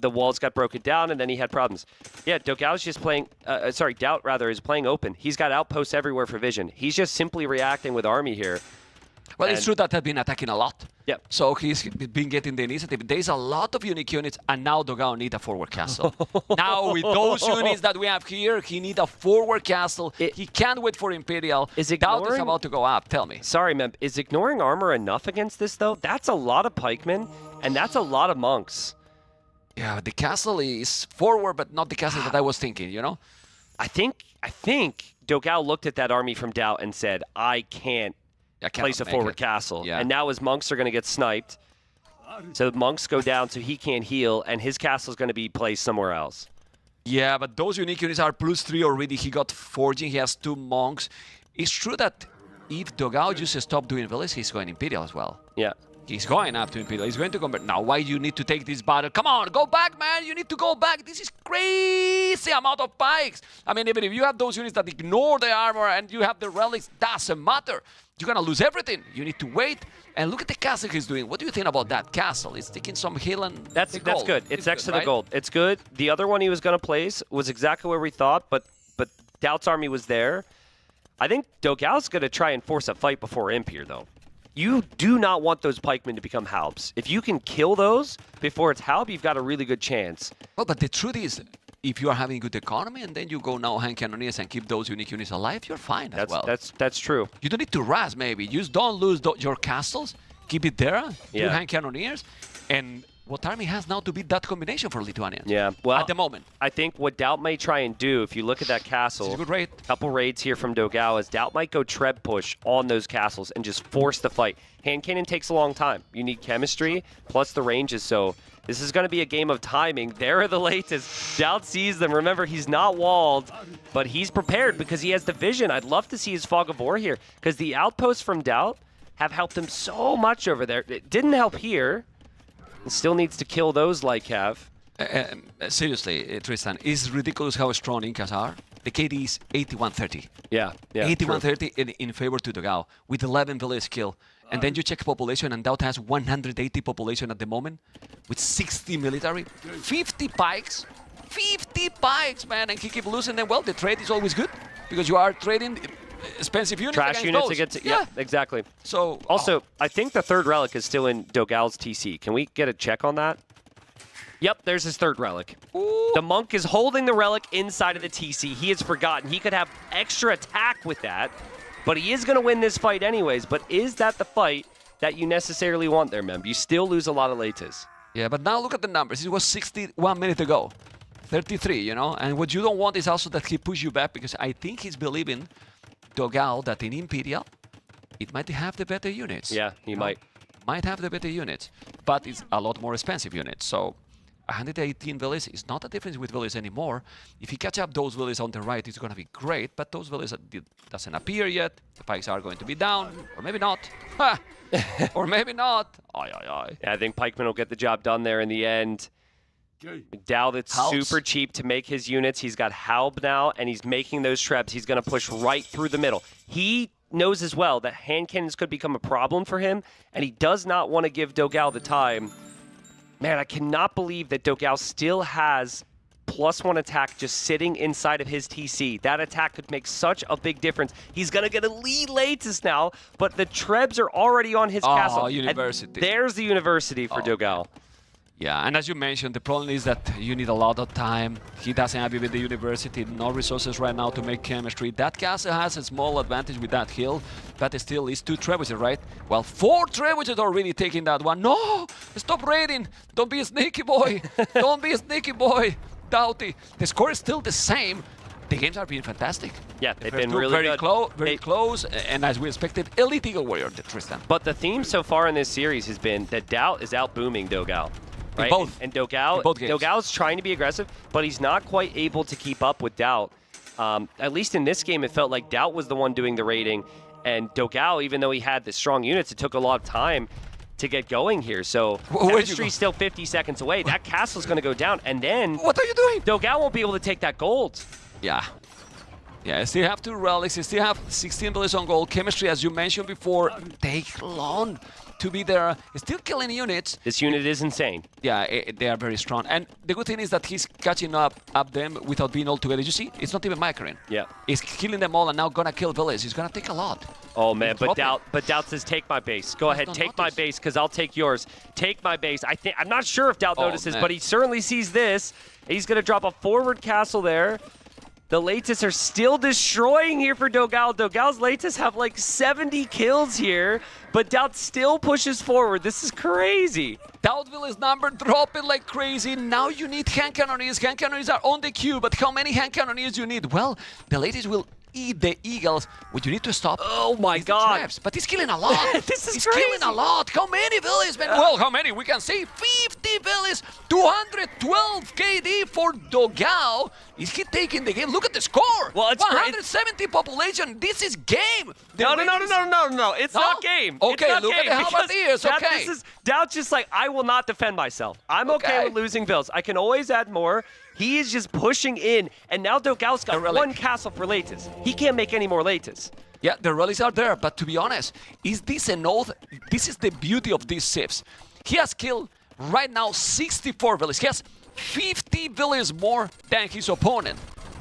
Speaker 5: the walls got broken down, and then he had problems. Yeah, Dogao's just playing, DauT rather, is playing open. He's got outposts everywhere for vision. He's just simply reacting with army here.
Speaker 4: Well, it's true that they've been attacking a lot.
Speaker 5: Yep.
Speaker 4: So he's been getting the initiative. There's a lot of unique units, and now Dogao need a forward castle. Now with those units that we have here, he need a forward castle. He can't wait for Imperial.
Speaker 5: Is
Speaker 4: DauT is
Speaker 5: ignoring-
Speaker 4: about to go up. Tell me.
Speaker 5: Sorry, man. Is ignoring armor enough against this, though? That's a lot of pikemen, and that's a lot of monks.
Speaker 4: Yeah, the castle is forward, but not the castle that I was thinking, you know?
Speaker 5: I think Dogao looked at that army from DauT and said, I can't place a forward castle.
Speaker 4: Yeah.
Speaker 5: And now his monks are going to get sniped. So the monks go down so he can't heal, and his castle is going to be placed somewhere else.
Speaker 4: Yeah, but those unique units are +3 already. He got forging. He has 2 monks. It's true that if Dogao just stop doing villas, he's going Imperial as well.
Speaker 5: Yeah.
Speaker 4: He's going up to Imperial. He's going to convert. Now, why do you need to take this battle? Come on, go back, man. You need to go back. This is crazy amount of pikes. I mean, even if you have those units that ignore the armor and you have the relics, doesn't matter. You're going to lose everything. You need to wait. And look at the castle he's doing. What do you think about that castle? It's taking some hill and
Speaker 5: That's good. It's next to the
Speaker 4: right?
Speaker 5: gold. It's good. The other one he was going to place was exactly where we thought, but DauT's army was there. I think Dogao's going to try and force a fight before Imp here, though. You do not want those pikemen to become Halbs. If you can kill those before it's Halb, you've got a really good chance.
Speaker 4: Well, but the truth is, if you are having good economy and then you go now hand cannoneers and keep those unique units alive, you're fine as well.
Speaker 5: That's true.
Speaker 4: You don't need to rush, maybe. Just don't lose your castles. Keep it there. Do hand cannoneers. And what army has now to beat that combination for Lithuanians.
Speaker 5: Yeah, well,
Speaker 4: at the moment.
Speaker 5: I think what DauT may try and do, if you look at that castle,
Speaker 4: This is a good raid.
Speaker 5: couple raids here from Dogao, is DauT might go treb push on those castles and just force the fight. Hand cannon takes a long time. You need chemistry, plus the ranges, so this is going to be a game of timing. There are the latest. DauT sees them. Remember, he's not walled, but he's prepared because he has the vision. I'd love to see his Fog of War here, because the outposts from DauT have helped him so much over there. It didn't help here. It still needs to kill those like have.
Speaker 4: Seriously, Tristan, it's ridiculous how strong Incas are. The KD is 81-30.
Speaker 5: Yeah,
Speaker 4: 81-30 in favor to Dogao with 11 village kill. And then you check population, and DauT has 180 population at the moment with 60 military, 50 pikes. 50 pikes, man, and he keep losing them. Well, the trade is always good because you are trading expensive units.
Speaker 5: Trash units
Speaker 4: those.
Speaker 5: against, yeah, exactly.
Speaker 4: So
Speaker 5: also, I think the third relic is still in Dogao's TC. Can we get a check on that? Yep, there's his third relic.
Speaker 4: Ooh.
Speaker 5: The monk is holding the relic inside of the TC. He has forgotten. He could have extra attack with that, but he is going to win this fight anyways. But is that the fight that you necessarily want there, Mem? You still lose a lot of Latas.
Speaker 4: Yeah, but now look at the numbers. It was 61 minutes ago. 33, you know? And what you don't want is also that he push you back, because I think he's believing, Dogao, that in Imperial, it might have the better units.
Speaker 5: Yeah, he might.
Speaker 4: Might have the better units, but it's a lot more expensive units. So 118 villas is not a difference with villas anymore. If he catch up those villas on the right, it's going to be great, but those villas doesn't appear yet. The pikes are going to be down, or maybe not. Ha! Or maybe not. Aye, aye, aye.
Speaker 5: Yeah, I think Pikeman will get the job done there in the end. DauT, that's super cheap to make his units. He's got Halb now, and he's making those trebs. He's going to push right through the middle. He knows as well that hand cannons could become a problem for him, and he does not want to give Dogao the time. Man, I cannot believe that Dogao still has +1 attack just sitting inside of his TC. That attack could make such a big difference. He's going to get a lead Latus now, but the trebs are already on his castle.
Speaker 4: University.
Speaker 5: And there's the university for Dogao.
Speaker 4: Yeah, and as you mentioned, the problem is that you need a lot of time. He doesn't have even the university, no resources right now to make chemistry. That castle has a small advantage with that hill, but it still is 2 trebuchets, right? Well, 4 trebuchets already taking that one. No! Stop raiding! Don't be a sneaky boy! Don't be a sneaky boy! DauT. The score is still the same. The games are being fantastic.
Speaker 5: Yeah, they've been really
Speaker 4: very
Speaker 5: good.
Speaker 4: Very close, and as we expected, Elite Eagle Warrior, Tristan.
Speaker 5: But the theme so far in this series has been that DauT is out-booming Dogao. Right?
Speaker 4: Both.
Speaker 5: And Dogao, Dogao's trying to be aggressive, but he's not quite able to keep up with DauT. At least in this game, it felt like DauT was the one doing the raiding, and Dogao, even though he had the strong units, it took a lot of time to get going here. So chemistry's still 50 seconds away. That castle's going to go down, and then
Speaker 4: what are you doing?
Speaker 5: Dogao won't be able to take that gold.
Speaker 4: Yeah. Yeah, still have 2 relics, still have 16 bullets on gold. Chemistry, as you mentioned before, take long to be there. Still killing units.
Speaker 5: This unit is insane.
Speaker 4: Yeah, they are very strong. And the good thing is that he's catching up them without being all together. You see, it's not even microing.
Speaker 5: Yeah.
Speaker 4: He's killing them all and now gonna kill villages. He's gonna take a lot.
Speaker 5: Oh man, but DauT says take my base. Go ahead, take my base, because I'll take yours. Take my base. I'm not sure if DauT notices, but he certainly sees this. He's gonna drop a forward castle there. The Latus are still destroying here for Dogao. Dogao's Latus have like 70 kills here, but DauT still pushes forward. This is crazy.
Speaker 4: DauTville is number dropping like crazy. Now you need hand cannoneers. Hand cannoneers are on the queue, but how many hand cannoneers you need? Well, the Latus will eat the Eagles. What you need to stop.
Speaker 5: Oh my God.
Speaker 4: Traps. But he's killing a lot.
Speaker 5: This is
Speaker 4: he's
Speaker 5: crazy.
Speaker 4: killing a lot. How many villas, man? Well, how many? We can see 50 villas, 212 KD for Dogao. Is he taking the game? Look at the score.
Speaker 5: Well, it's
Speaker 4: 170 population. This is game.
Speaker 5: No. It's not game.
Speaker 4: Okay,
Speaker 5: not
Speaker 4: look
Speaker 5: game
Speaker 4: at the Halberdiers. Okay.
Speaker 5: DauT's just like, I will not defend myself. I'm okay with losing villas. I can always add more. He is just pushing in, and now Dogao's got 1 castle for Latas. He can't make any more Latas.
Speaker 4: Yeah, the relics are there, but to be honest, is this an oath? This is the beauty of these civs. He has killed right now 64 villages. He has 50 villages more than his opponent.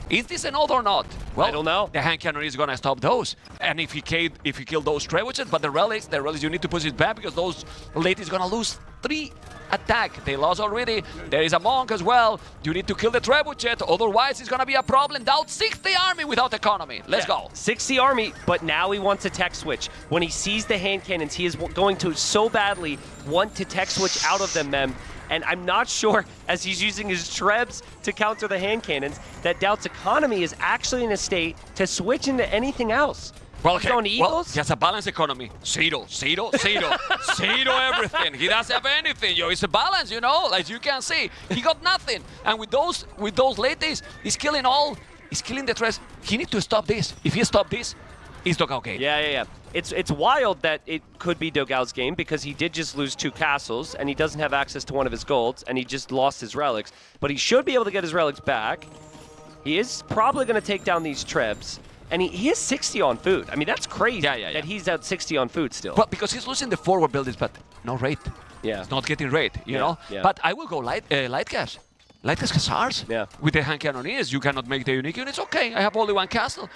Speaker 4: Is this an oath or not? Well,
Speaker 5: I don't know.
Speaker 4: The hand cannon is gonna stop those. And if he kill those trebuchets, but the relics you need to push it back, because those ladies gonna lose 3 attack. They lost already. There is a monk as well. You need to kill the trebuchet, otherwise it's gonna be a problem. DauT 60 army without economy. Let's go.
Speaker 5: 60 army, but now he wants a tech switch. When he sees the hand cannons, he is going to so badly want to tech switch out of them, Mem. And I'm not sure, as he's using his Trebs to counter the hand cannons, that DauT's economy is actually in a state to switch into anything else.
Speaker 4: Well,
Speaker 5: He's going Eagles?
Speaker 4: he has a balanced economy. Zero, everything. He doesn't have anything, yo. It's a balance, you know, as you can see. He got nothing. And with those ladies, he's killing the threats. He needs to stop this. If he stops this, it's Dogao game.
Speaker 5: Yeah. It's wild that it could be Dogao's game because he did just lose 2 castles and he doesn't have access to one of his golds and he just lost his relics. But he should be able to get his relics back. He is probably going to take down these Trebs. And he is 60 on food. I mean, that's crazy that he's at 60 on food still.
Speaker 4: Well, because he's losing the forward buildings, but no rate.
Speaker 5: Yeah.
Speaker 4: He's not getting rate, you know?
Speaker 5: Yeah.
Speaker 4: But I will go light cash. Light cash Hussars.
Speaker 5: Yeah.
Speaker 4: With the hand cannoneers, you cannot make the unique units. Okay, I have only 1 castle.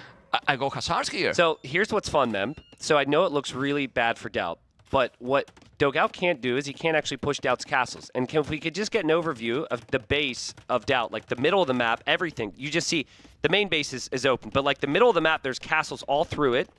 Speaker 4: I go Hussars here.
Speaker 5: So here's what's fun, Mem. So I know it looks really bad for DauT, but what Dogao can't do is he can't actually push DauT's castles. And if we could just get an overview of the base of DauT, like the middle of the map, everything, you just see the main base is open, but like the middle of the map, there's castles all through it.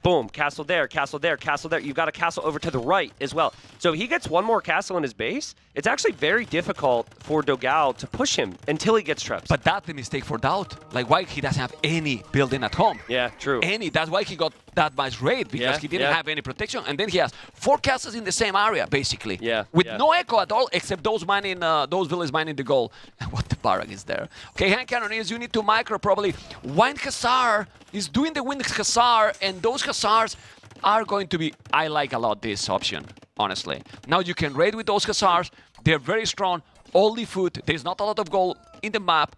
Speaker 5: Boom, castle there, castle there, castle there. You've got a castle over to the right as well. So if he gets 1 more castle in his base, it's actually very difficult for Dogao to push him until he gets traps.
Speaker 4: But that's the mistake for DauT. Like, why he doesn't have any building at home.
Speaker 5: Yeah, true.
Speaker 4: That's why he got that much raid, because he didn't have any protection. And then he has 4 castles in the same area, basically. With no echo at all, except those mining, those villages mining the gold. And what the barrack is there. Okay, hand cannoneers, you need to micro probably. Wind Hussar is doing the Wind Hussar, and those Hussars are going to be... I like a lot this option, honestly. Now you can raid with those Hussars. They're very strong, only food. There's not a lot of gold in the map.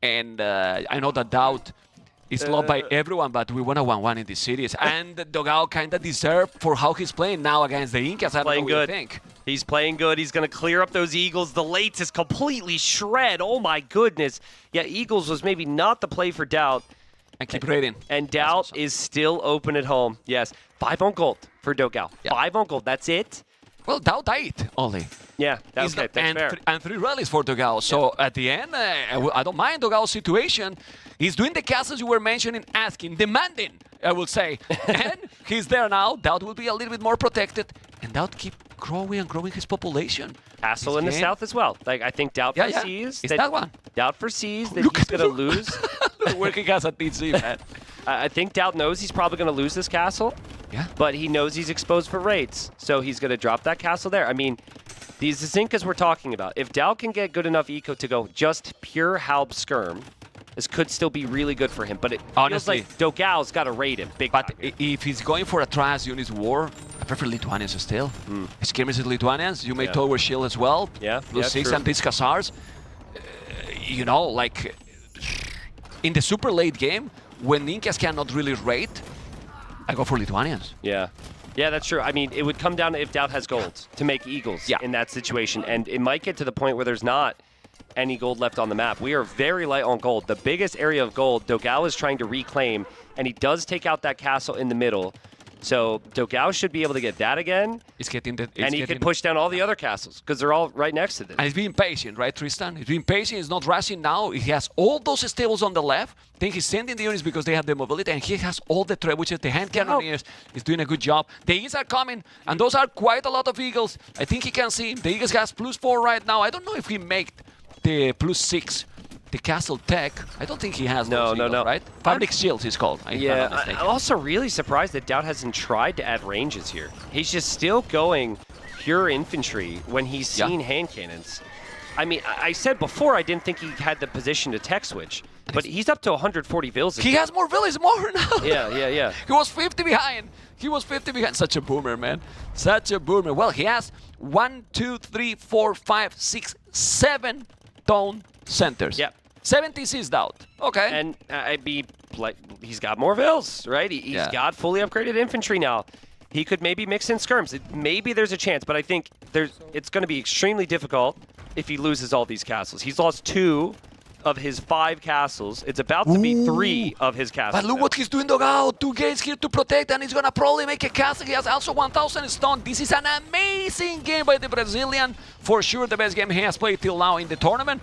Speaker 4: And I know that DauT is loved by everyone, but we want a 1-1 in this series. And Dogao kind of deserved for how he's playing now against the Incas. I don't know what you think.
Speaker 5: He's playing good. He's going to clear up those Eagles. The lates is completely shred. Oh, my goodness. Yeah, Eagles was maybe not the play for DauT.
Speaker 4: And keep raiding.
Speaker 5: And DauT is still open at home. Yes, 5 on gold for Dogao. 5 on gold. That's it.
Speaker 4: Well, DauT died only.
Speaker 5: Yeah, that's okay. That's fair.
Speaker 4: And 3 rallies for Dogao. So at the end, I don't mind Dogao's situation. He's doing the castles you were mentioning, asking, demanding, I will say. And he's there now. DauT will be a little bit more protected. And DauT keep growing and growing his population.
Speaker 5: Castle in the south as well. Like, I think DauT foresees
Speaker 4: that one.
Speaker 5: DauT foresees that he's going to lose.
Speaker 4: Working as a TC, man.
Speaker 5: I think DauT knows he's probably going to lose this castle.
Speaker 4: Yeah.
Speaker 5: But he knows he's exposed for raids. So he's going to drop that castle there. I mean, these Zinkas we're talking about, if DauT can get good enough eco to go just pure Halb Skirm, this could still be really good for him. But it feels like Dogao's got to raid him big time.
Speaker 4: But if he's going for a Trans Units war, I prefer Lithuanians still. Skirmish with Lithuanians, you may Tower Shield as well.
Speaker 5: Yeah.
Speaker 4: Plus 6 and these Hussars. You know, like in the super late game, when Incas cannot really raid, I go for Lithuanians.
Speaker 5: Yeah. Yeah, that's true. I mean, it would come down to if DauT has gold to make Eagles in that situation. And it might get to the point where there's not any gold left on the map. We are very light on gold. The biggest area of gold, Dogao is trying to reclaim, and he does take out that castle in the middle. So Dogao should be able to get that again.
Speaker 4: He's getting the,
Speaker 5: and he can push down all the other castles because they're all right next to them.
Speaker 4: And he's being patient, right, Tristan? He's being patient. He's not rushing now. He has all those stables on the left. I think he's sending the units because they have the mobility, and he has all the trebuchets, the hand cannoneers. He's doing a good job. The Eagles are coming, and those are quite a lot of Eagles. I think he can see. The Eagles has +4 right now. I don't know if he made the +6. The castle tech, I don't think he has those Eagles, right? Fabric Shields is called.
Speaker 5: I'm also really surprised that DauT hasn't tried to add ranges here. He's just still going pure infantry when he's seen hand cannons. I mean, I said before I didn't think he had the position to tech switch, but he's up to 140 villas.
Speaker 4: He has more villas more now.
Speaker 5: Yeah.
Speaker 4: He was 50 behind. He was 50 behind. Such a boomer, man. Such a boomer. Well, he has 1, 2, 3, 4, 5, 6, 7 tone centers.
Speaker 5: Yep.
Speaker 4: 76 DauT. Okay.
Speaker 5: And he's got more vills, right? He's got fully upgraded infantry now. He could maybe mix in skirms. Maybe there's a chance, but I think it's going to be extremely difficult if he loses all these castles. He's lost 2 of his 5 castles. It's about to be 3 of his castles.
Speaker 4: But look what he's doing, Dogao. 2 gates here to protect, and he's going to probably make a castle. He has also 1,000 stone. This is an amazing game by the Brazilian. For sure, the best game he has played till now in the tournament.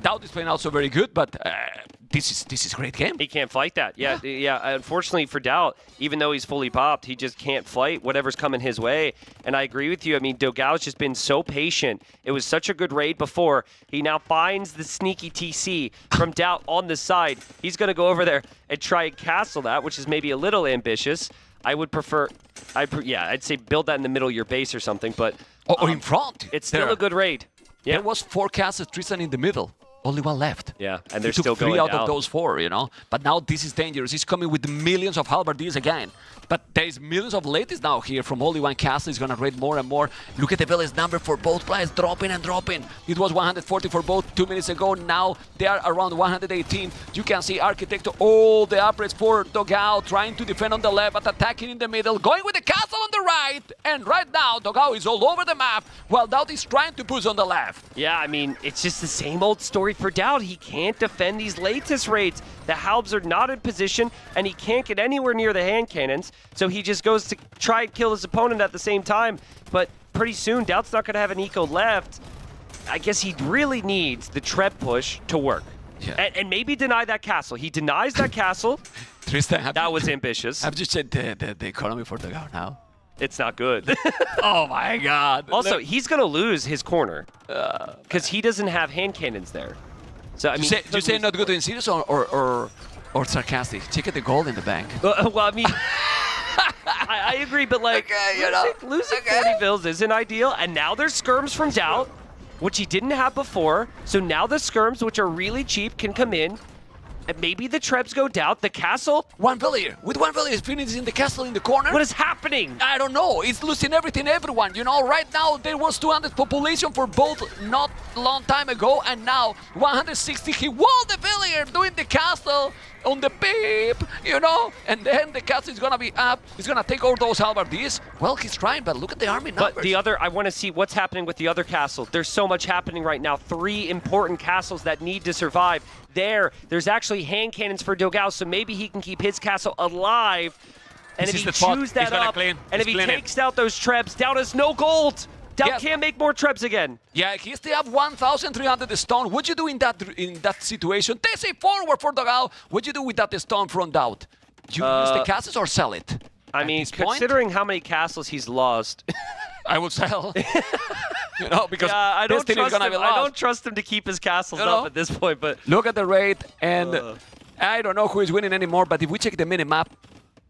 Speaker 4: DauT is playing also very good, but this is a great game.
Speaker 5: He can't fight that. Yeah. Unfortunately for DauT, even though he's fully popped, he just can't fight whatever's coming his way. And I agree with you. I mean, Dogao's just been so patient. It was such a good raid before. He now finds the sneaky TC from DauT on the side. He's going to go over there and try and castle that, which is maybe a little ambitious. I would prefer, I'd say build that in the middle of your base or something, but...
Speaker 4: Or in front.
Speaker 5: It's still a good raid. Yeah.
Speaker 4: There was 4 castles, Tristan in the middle. Only one left.
Speaker 5: Yeah, and they're
Speaker 4: He
Speaker 5: still
Speaker 4: took 3
Speaker 5: going
Speaker 4: out
Speaker 5: down.
Speaker 4: of those 4, you know. But now this is dangerous. He's coming with millions of halberdiers again. But there's millions of ladies now here from only one castle. He's gonna raid more and more. Look at the village number for both players, dropping and dropping. It was 140 for both 2 minutes ago. Now they are around 118. You can see Architect, all the upgrades for Dogao, trying to defend on the left, but attacking in the middle, going with the castle on the right. And right now, Dogao is all over the map, while DauT is trying to push on the left.
Speaker 5: Yeah, I mean, it's just the same old story for DauT. He can't defend these latest raids. The halbs are not in position, and he can't get anywhere near the hand cannons, so he just goes to try and kill his opponent at the same time. But pretty soon, DauT's not going to have an eco left. I guess he really needs the Treb push to work.
Speaker 4: Yeah.
Speaker 5: And maybe deny that castle. He denies that castle.
Speaker 4: Tristan,
Speaker 5: That was ambitious.
Speaker 4: I've just said the economy for Dogao now.
Speaker 5: It's not good.
Speaker 4: Oh my God.
Speaker 5: Also, he's going to lose his corner because he doesn't have hand cannons there. So I mean,
Speaker 4: you say not good in serious or sarcastic? Check out the gold in the bank.
Speaker 5: well, I mean, I agree, but like losing 40 bills isn't ideal. And now there's skirms from DauT, which he didn't have before. So now the skirms, which are really cheap, can come in. And maybe the Trebs go DauT. The castle.
Speaker 4: One villager. With one villager finishing the castle in the corner.
Speaker 5: What is happening?
Speaker 4: I don't know. It's losing everything, everyone. You know, right now there was 200 population for both not long time ago, and now 160. He won the villager doing the castle on the beep, you know, and then the castle is gonna be up. He's gonna take all those halberdiers. Well, he's trying, but look at the army numbers.
Speaker 5: But the other, I want to see what's happening with the other castle. There's so much happening right now. 3 important castles that need to survive. There's actually hand cannons for Dogao, so maybe he can keep his castle alive. And
Speaker 4: This
Speaker 5: if he
Speaker 4: is the spot.
Speaker 5: chews that
Speaker 4: He's gonna
Speaker 5: up,
Speaker 4: clean.
Speaker 5: and if
Speaker 4: He's
Speaker 5: he
Speaker 4: cleaning.
Speaker 5: takes out those Trebs, DauT has no gold. DauT can't make more Trebs again.
Speaker 4: Yeah, he still have 1,300 stone. What you do in that situation? They say forward for Dogao. What you do with that stone from DauT? You use the castles or sell it?
Speaker 5: I
Speaker 4: At
Speaker 5: mean,
Speaker 4: this point,
Speaker 5: considering how many castles he's lost,
Speaker 4: I would sell. You know, because
Speaker 5: I don't
Speaker 4: Destiny is
Speaker 5: trust
Speaker 4: gonna
Speaker 5: him.
Speaker 4: be
Speaker 5: I
Speaker 4: lost.
Speaker 5: don't trust him to keep his castles
Speaker 4: You know?
Speaker 5: up at this point. But
Speaker 4: Look at the raid, and I don't know who is winning anymore, but if we check the mini-map,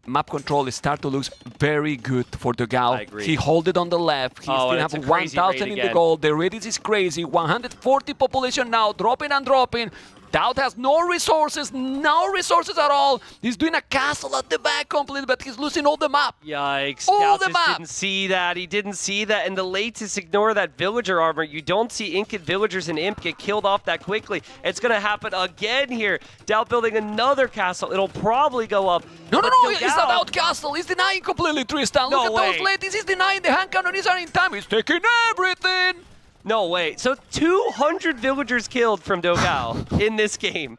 Speaker 4: map control is start to look very good for Dogao.
Speaker 5: I agree.
Speaker 4: He hold it on the left. He still
Speaker 5: and
Speaker 4: have
Speaker 5: it's a crazy
Speaker 4: 1,000
Speaker 5: raid
Speaker 4: in the
Speaker 5: again.
Speaker 4: goal. The raid is crazy. 140 population now, dropping and dropping. DauT has no resources at all. He's doing a castle at the back completely, but he's losing all the map.
Speaker 5: yikes!
Speaker 4: All
Speaker 5: DauT
Speaker 4: the
Speaker 5: just
Speaker 4: map.
Speaker 5: didn't see that. He didn't see that. And the latest, ignore that villager armor. You don't see Inked villagers and Imp get killed off that quickly. It's gonna happen again here. DauT building another castle. It'll probably go up.
Speaker 4: No,
Speaker 5: But
Speaker 4: it's not
Speaker 5: Dogao-
Speaker 4: DauT castle. He's denying completely, Tristan.
Speaker 5: No
Speaker 4: Look at
Speaker 5: way.
Speaker 4: those ladies. He's denying the hand cannons are in time. He's taking everything.
Speaker 5: No way. So 200 villagers killed from Dogao in this game.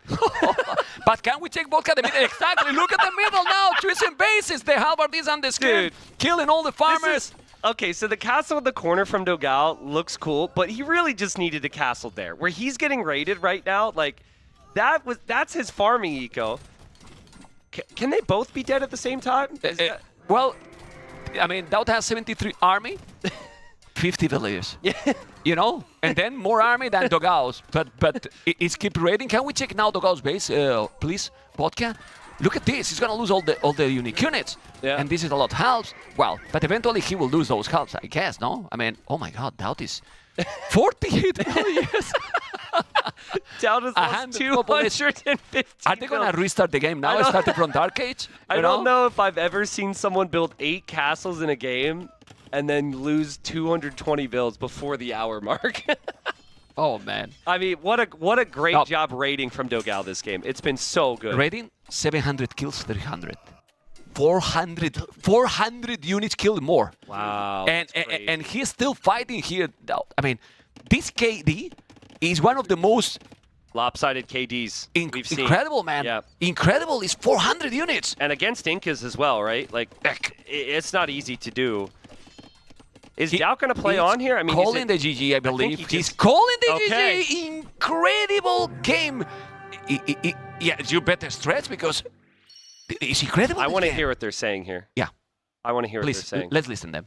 Speaker 4: But can we take vodka the middle? Exactly. Look at the middle now. Choosing bases. The halberdiers on the screen.
Speaker 5: Dude.
Speaker 4: Killing all the farmers.
Speaker 5: Okay, so the castle in the corner from Dogao looks cool, but he really just needed a castle there. Where he's getting raided right now, like, that's his farming eco. Can they both be dead at the same time?
Speaker 4: Well, I mean, DauT has 73 army, 50 villagers.
Speaker 5: Yeah.
Speaker 4: You know, and then more army than Dogao's. But it's keep raiding. Can we check now Dogao's base, please, vodka? Look at this. He's gonna lose all the unique units.
Speaker 5: Yeah.
Speaker 4: And this is a lot of halves. Well, but eventually he will lose those halves, I guess. No, I mean, oh my God, DauT is 48 villagers.
Speaker 5: DauT has lost 250.
Speaker 4: Are they gonna restart the game now?
Speaker 5: I don't-
Speaker 4: Starting from Dark Age?
Speaker 5: I
Speaker 4: You
Speaker 5: don't know if I've ever seen someone build 8 castles in a game and then lose 220 builds before the hour mark.
Speaker 4: Oh man.
Speaker 5: I mean, what a great
Speaker 4: No.
Speaker 5: job raiding from Dogao this game. It's been so good.
Speaker 4: Rating 700 kills, 300. 400 units killed more.
Speaker 5: Wow.
Speaker 4: And he's still fighting here. I mean, this KD is one of the most
Speaker 5: lopsided KDs we've seen.
Speaker 4: incredible, man.
Speaker 5: Yeah.
Speaker 4: Incredible is 400 units.
Speaker 5: And against Incas as well, right? Like, it's not easy to do. Is DauT going to play
Speaker 4: He's
Speaker 5: on here? I mean,
Speaker 4: calling the GG, I believe.
Speaker 5: he
Speaker 4: He's
Speaker 5: just-
Speaker 4: calling the
Speaker 5: Okay.
Speaker 4: GG incredible game. Yeah, you better stretch because it's incredible.
Speaker 5: I
Speaker 4: this
Speaker 5: want to
Speaker 4: game.
Speaker 5: hear what they're saying here.
Speaker 4: Yeah.
Speaker 5: I want to hear what
Speaker 4: Please,
Speaker 5: they're saying.
Speaker 4: let's listen to them.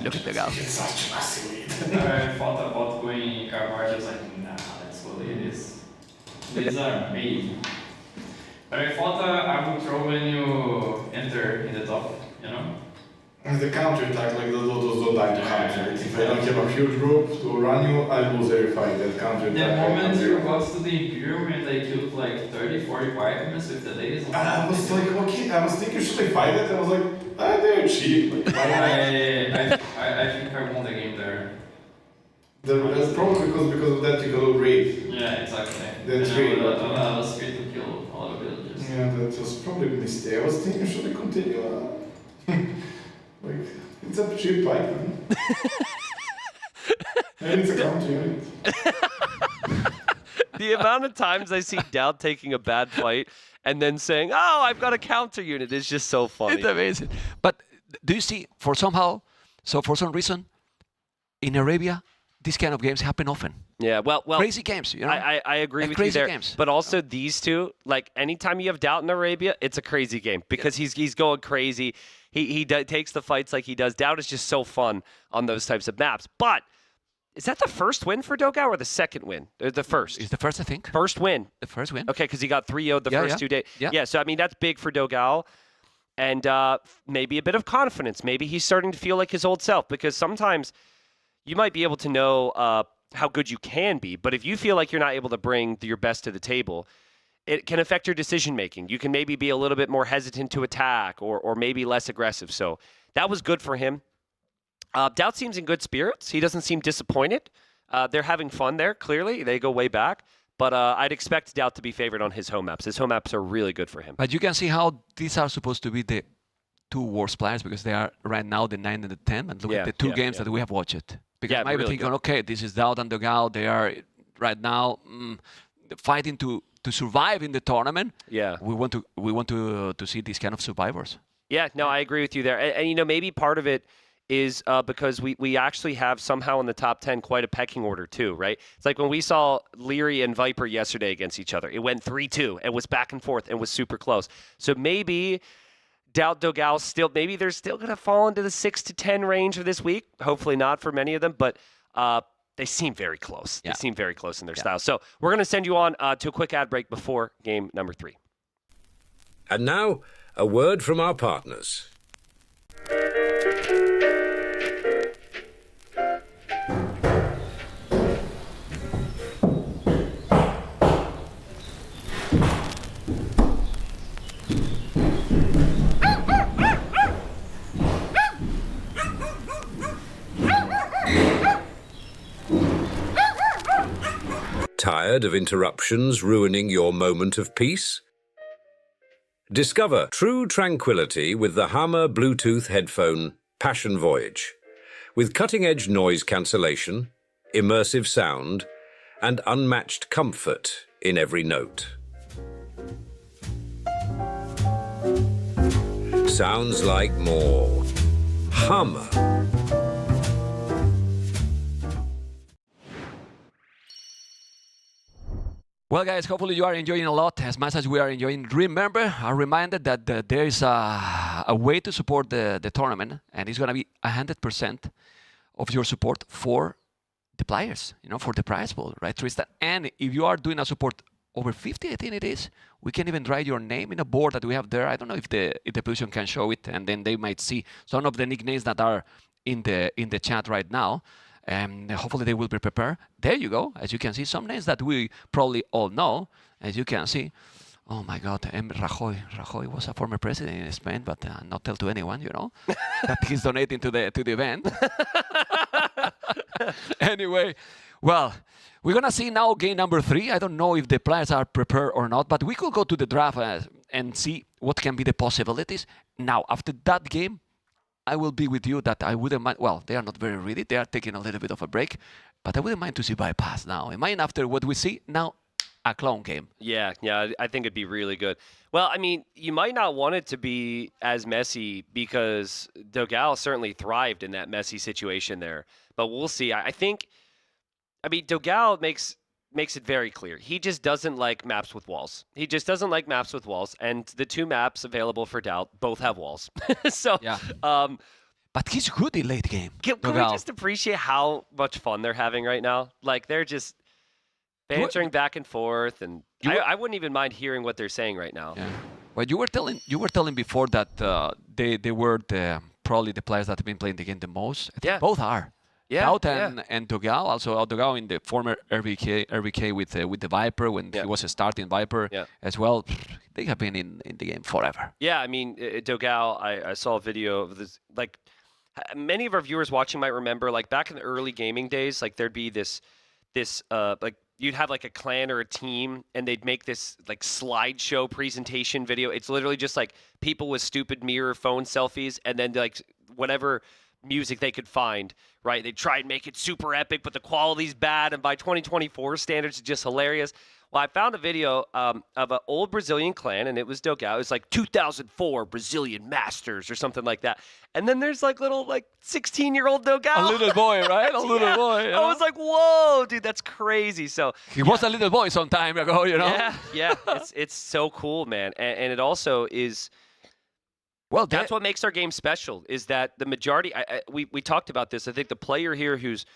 Speaker 4: Look at the guy.
Speaker 2: It's such a massive lead.
Speaker 6: I thought about going Carvajal, I was like, nah, that's what it is. These are made. But I thought I would throw when you enter in the top, you know?
Speaker 2: And the counter attack, like those don't die to counter. If I don't have a huge group to run you, I lose every fight. That counter
Speaker 6: The
Speaker 2: attack.
Speaker 6: moment you got to the Imperium and they killed like 30, 40 pyramids with the ladies.
Speaker 2: And I was like, okay, I was thinking, should I fight it? And I was like, they're cheap. Like, why not?
Speaker 6: I think I won the game there.
Speaker 2: That's probably because of that you go raid.
Speaker 6: Yeah, exactly.
Speaker 2: That's
Speaker 6: and
Speaker 2: great.
Speaker 6: I was free to kill a lot of villagers.
Speaker 2: Yeah, that was probably a mistake. I was thinking, should I continue? Like, it's a cheap item. And it's a counter unit.
Speaker 5: The amount of times I see DauT taking a bad fight and then saying, "Oh, I've got a counter unit," is just so funny.
Speaker 4: It's amazing. But do you see, for some reason, in Arabia, these kind of games happen often.
Speaker 5: Yeah, well,
Speaker 4: Crazy games, you know?
Speaker 5: I agree
Speaker 4: Like
Speaker 5: with you
Speaker 4: crazy
Speaker 5: there.
Speaker 4: games.
Speaker 5: But also these two, like anytime you have DauT in Arabia, it's a crazy game because he's going crazy. He takes the fights like he does. DauT is just so fun on those types of maps. But is that the first win for Dogao or the second win? The first.
Speaker 4: It's the first, I think.
Speaker 5: First win.
Speaker 4: The first win.
Speaker 5: Okay, because he got 3-0'd the first 2 days.
Speaker 4: Yeah.
Speaker 5: So I mean that's big for Dogao. And maybe a bit of confidence. Maybe he's starting to feel like his old self because sometimes you might be able to know how good you can be, but if you feel like you're not able to bring your best to the table, it can affect your decision making. You can maybe be a little bit more hesitant to attack or maybe less aggressive. So that was good for him. DauT seems in good spirits. He doesn't seem disappointed. They're having fun there, clearly. They go way back. But I'd expect DauT to be favored on his home maps. His home maps are really good for him.
Speaker 4: But you can see how these are supposed to be the two worst players because they are right now the 9 and the 10. And look at the two games that we have watched. Because I might be thinking, okay, this is DauT and Dogao. They are right now fighting to survive in the tournament.
Speaker 5: Yeah,
Speaker 4: we want to see these kind of survivors.
Speaker 5: Yeah, no, I agree with you there. And you know, maybe part of it is because we actually have somehow in the top 10 quite a pecking order too, right? It's like when we saw Liereyy and Viper yesterday against each other. It went 3-2. It was back and forth and was super close. So maybe DauT, Dogao still, maybe they're still going to fall into the 6 to 10 range of this week. Hopefully not for many of them, but they seem very close.
Speaker 4: Yeah.
Speaker 5: They seem very close in their style. So we're going to send you on to a quick ad break before game number 3.
Speaker 7: And now, a word from our partners. Tired of interruptions ruining your moment of peace? Discover true tranquility with the Hammer Bluetooth headphone Passion Voyage. With cutting-edge noise cancellation, immersive sound, and unmatched comfort in every note. Sounds like more Hammer.
Speaker 4: Well, guys, hopefully you are enjoying a lot as much as we are enjoying. Remember, I'm reminded that there is a way to support the tournament, and it's going to be 100% of your support for the players, you know, for the prize pool, right, Tristan? And if you are doing a support over 50, I think it is, we can even write your name in a board that we have there. I don't know if the position can show it, and then they might see some of the nicknames that are in the chat right now. And hopefully they will be prepared. There you go. As you can see, some names that we probably all know. As you can see, oh my God, M. Rajoy. Rajoy was a former president in Spain, but not tell to anyone, you know, that he's donating to the event. Anyway, well, we're gonna see now game number 3. I don't know if the players are prepared or not, but we could go to the draft and see what can be the possibilities. Now, after that game, I will be with you that I wouldn't mind. Well, they are not very ready. They are taking a little bit of a break. But I wouldn't mind to see bypass now. I mean, after what we see, now a clone game.
Speaker 5: Yeah, I think it'd be really good. Well, I mean, you might not want it to be as messy because Dogao certainly thrived in that messy situation there. But we'll see. I mean, Dogao makes it very clear. He just doesn't like maps with walls. He just doesn't like maps with walls. And the 2 maps available for DauT both have walls. So,
Speaker 4: yeah. But he's good in late game.
Speaker 5: Can we just appreciate how much fun they're having right now? Like, they're just bantering back and forth, and I wouldn't even mind hearing what they're saying right now.
Speaker 4: Yeah. Well, you were telling before that they were probably the players that have been playing the game the most. I think both are.
Speaker 5: Yeah,
Speaker 4: DauT and Dogao. Also, Dogao in the former RVK with the Viper when he was starting Viper as well. They have been in the game forever.
Speaker 5: Yeah, I mean, Dogao, I saw a video of this. Like, many of our viewers watching might remember, like, back in the early gaming days, like, there'd be this like, you'd have like a clan or a team and they'd make this like slideshow presentation video. It's literally just like people with stupid mirror phone selfies and then like whatever music they could find, right? They'd try and make it super epic, but the quality's bad. And by 2024 standards, it's just hilarious. Well, I found a video of an old Brazilian clan, and it was Dogao. It was like 2004 Brazilian Masters or something like that. And then there's like little like 16-year-old Dogao.
Speaker 4: A little boy, right? A little boy. You know?
Speaker 5: I was like, whoa, dude, that's crazy. So
Speaker 4: he was a little boy some time ago, you know?
Speaker 5: Yeah. It's so cool, man. And it also is. Well, that's what makes our game special. Is that the majority? We talked about this. I think the player here who's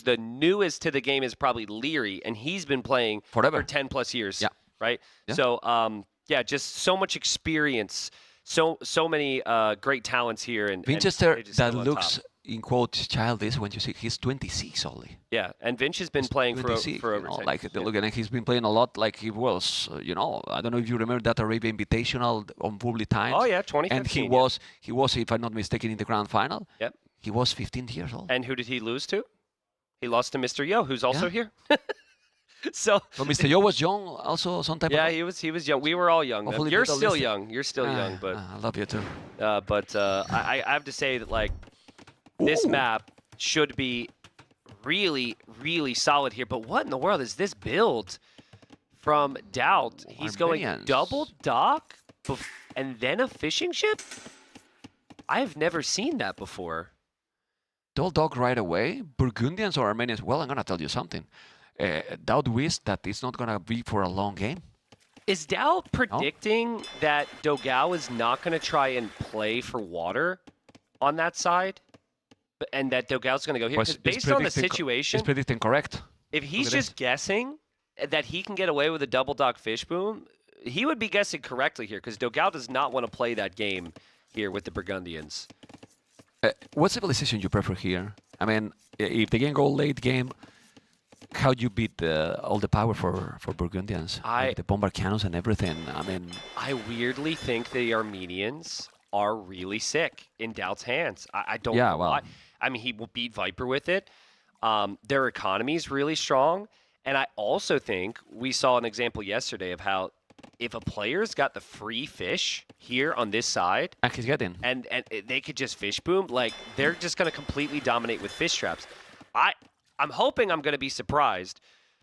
Speaker 5: the newest to the game is probably Liereyy, and he's been playing
Speaker 4: forever,
Speaker 5: for 10 plus years.
Speaker 4: Yeah.
Speaker 5: Right. Yeah. So just so much experience, so many great talents here. And
Speaker 4: Vinchester that looks in quotes childish when you see he's 26 only.
Speaker 5: Yeah, and Vinch has been playing for over 10
Speaker 4: like look, and he's been playing a lot. Like he was, I don't know if you remember that Arabia Invitational on Bubbly Times.
Speaker 5: Oh yeah, 2015.
Speaker 4: And he was, if I'm not mistaken, in the grand final.
Speaker 5: Yep.
Speaker 4: He was 15 years old.
Speaker 5: And who did he lose to? He lost to Mr. Yo, who's also here. So
Speaker 4: Mr. Yo was young, also sometime.
Speaker 5: Yeah, he was young. We were all young. You're still young. You're still young, but
Speaker 4: I love you too.
Speaker 5: But I have to say that like this map should be really, really solid here. But what in the world is this build from DauT? He's going double dock and then a fishing ship? I've never seen that before.
Speaker 4: Double dock right away? Burgundians or Armenians? Well, I'm going to tell you something. DauT wished that it's not going to be for a long game.
Speaker 5: Is DauT predicting that Dogao is not going to try and play for water on that side? And that Dogao's going to go here? Because based on the situation...
Speaker 4: It's predicting correct.
Speaker 5: If he's just guessing that he can get away with a double dock fish boom, he would be guessing correctly here, because Dogao does not want to play that game here with the Burgundians.
Speaker 4: What civilization you prefer here? I mean, if they can go late game, how do you beat all the power for Burgundians? Like the bombard cannons and everything. I mean,
Speaker 5: I weirdly think the Armenians are really sick in DauT's hands. I don't know why. I mean, he will beat Viper with it. Their economy is really strong. And I also think we saw an example yesterday of how if a player's got the free fish here on this side,
Speaker 4: he's getting,
Speaker 5: and they could just fish boom, like they're just going to completely dominate with fish traps. I'm hoping I'm going to be surprised,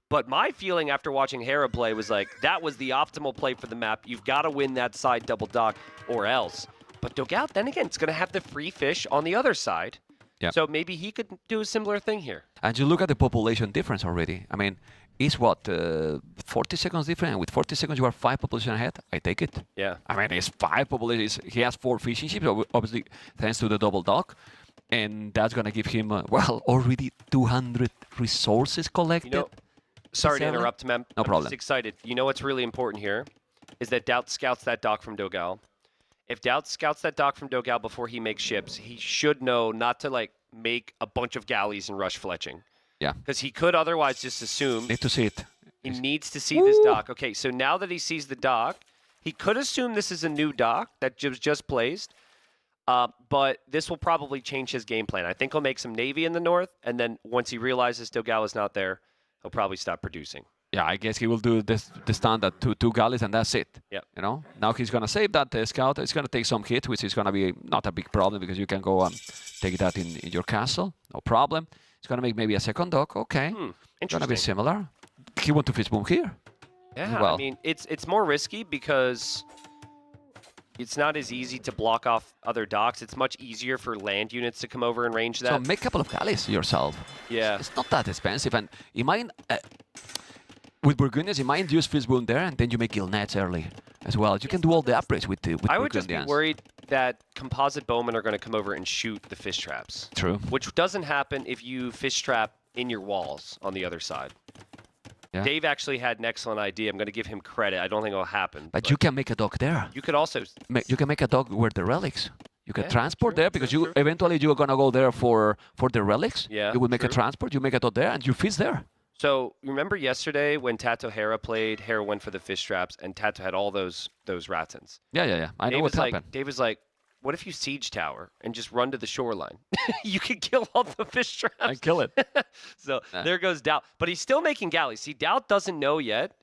Speaker 5: but my feeling after watching Hera play was like that was the optimal play for the map. You've got to win that side double dock or else. But Dogao, then again, it's going to have the free fish on the other side. Yeah. So maybe he could do a similar thing here.
Speaker 4: And you look at the population difference already. I mean, it's what, 40 seconds different? And with 40 seconds, you are 5 population ahead. I take it.
Speaker 5: Yeah.
Speaker 4: I mean, it's 5 populations. He has 4 fishing ships, obviously, thanks to the double dock. And that's going to give him, already 200 resources collected.
Speaker 5: Sorry to interrupt, Mem.
Speaker 4: No problem.
Speaker 5: I'm just excited. You know what's really important here is that DauT scouts that dock from Dogao. If DauT scouts that dock from Dogao before he makes ships, he should know not to make a bunch of galleys and rush fletching.
Speaker 4: Yeah.
Speaker 5: Because he could otherwise just assume...
Speaker 4: Need to see it.
Speaker 5: He needs to see this dock. Okay, so now that he sees the dock, he could assume this is a new dock that was just placed, but this will probably change his game plan. I think he'll make some navy in the north, and then once he realizes Dogao is not there, he'll probably stop producing.
Speaker 4: Yeah, I guess he will do the standard two galleys, and that's it.
Speaker 5: Yeah.
Speaker 4: Now he's going to save that scout. It's going to take some hit, which is going to be not a big problem because you can go and take that in your castle. No problem. It's going to make maybe a second dock. Okay.
Speaker 5: Interesting.
Speaker 4: Going to be similar. He want to fish boom here.
Speaker 5: Yeah,
Speaker 4: well.
Speaker 5: I mean, it's more risky because it's not as easy to block off other docks. It's much easier for land units to come over and range that.
Speaker 4: So make a couple of galleys yourself.
Speaker 5: Yeah.
Speaker 4: It's not that expensive. And you might, with Burgundians, you might use Fistboon there, and then you make guild nets early as well. You can do all the upgrades with Burgundians.
Speaker 5: I would just be worried that composite bowmen are going to come over and shoot the fish traps.
Speaker 4: True.
Speaker 5: Which doesn't happen if you fish trap in your walls on the other side.
Speaker 4: Yeah.
Speaker 5: Dave actually had an excellent idea. I'm going to give him credit. I don't think it'll happen.
Speaker 4: But you can make a dock there.
Speaker 5: You could also...
Speaker 4: You can make a dock where the relics. You can
Speaker 5: Yeah,
Speaker 4: transport
Speaker 5: true,
Speaker 4: there because
Speaker 5: true,
Speaker 4: you
Speaker 5: true.
Speaker 4: eventually you're gonna go there for the relics.
Speaker 5: Yeah,
Speaker 4: You will make a
Speaker 5: true.
Speaker 4: transport. You make a dock there, and you fish there.
Speaker 3: So remember yesterday when TaToH Hera played, Hera went for the fish traps, and TaToH had all those ratons.
Speaker 4: Yeah. I know what happened.
Speaker 3: Dave was like, what if you siege tower and just run to the shoreline? You could kill all the fish traps.
Speaker 4: I kill it.
Speaker 3: So there goes DauT. But he's still making galleys. See, DauT doesn't know yet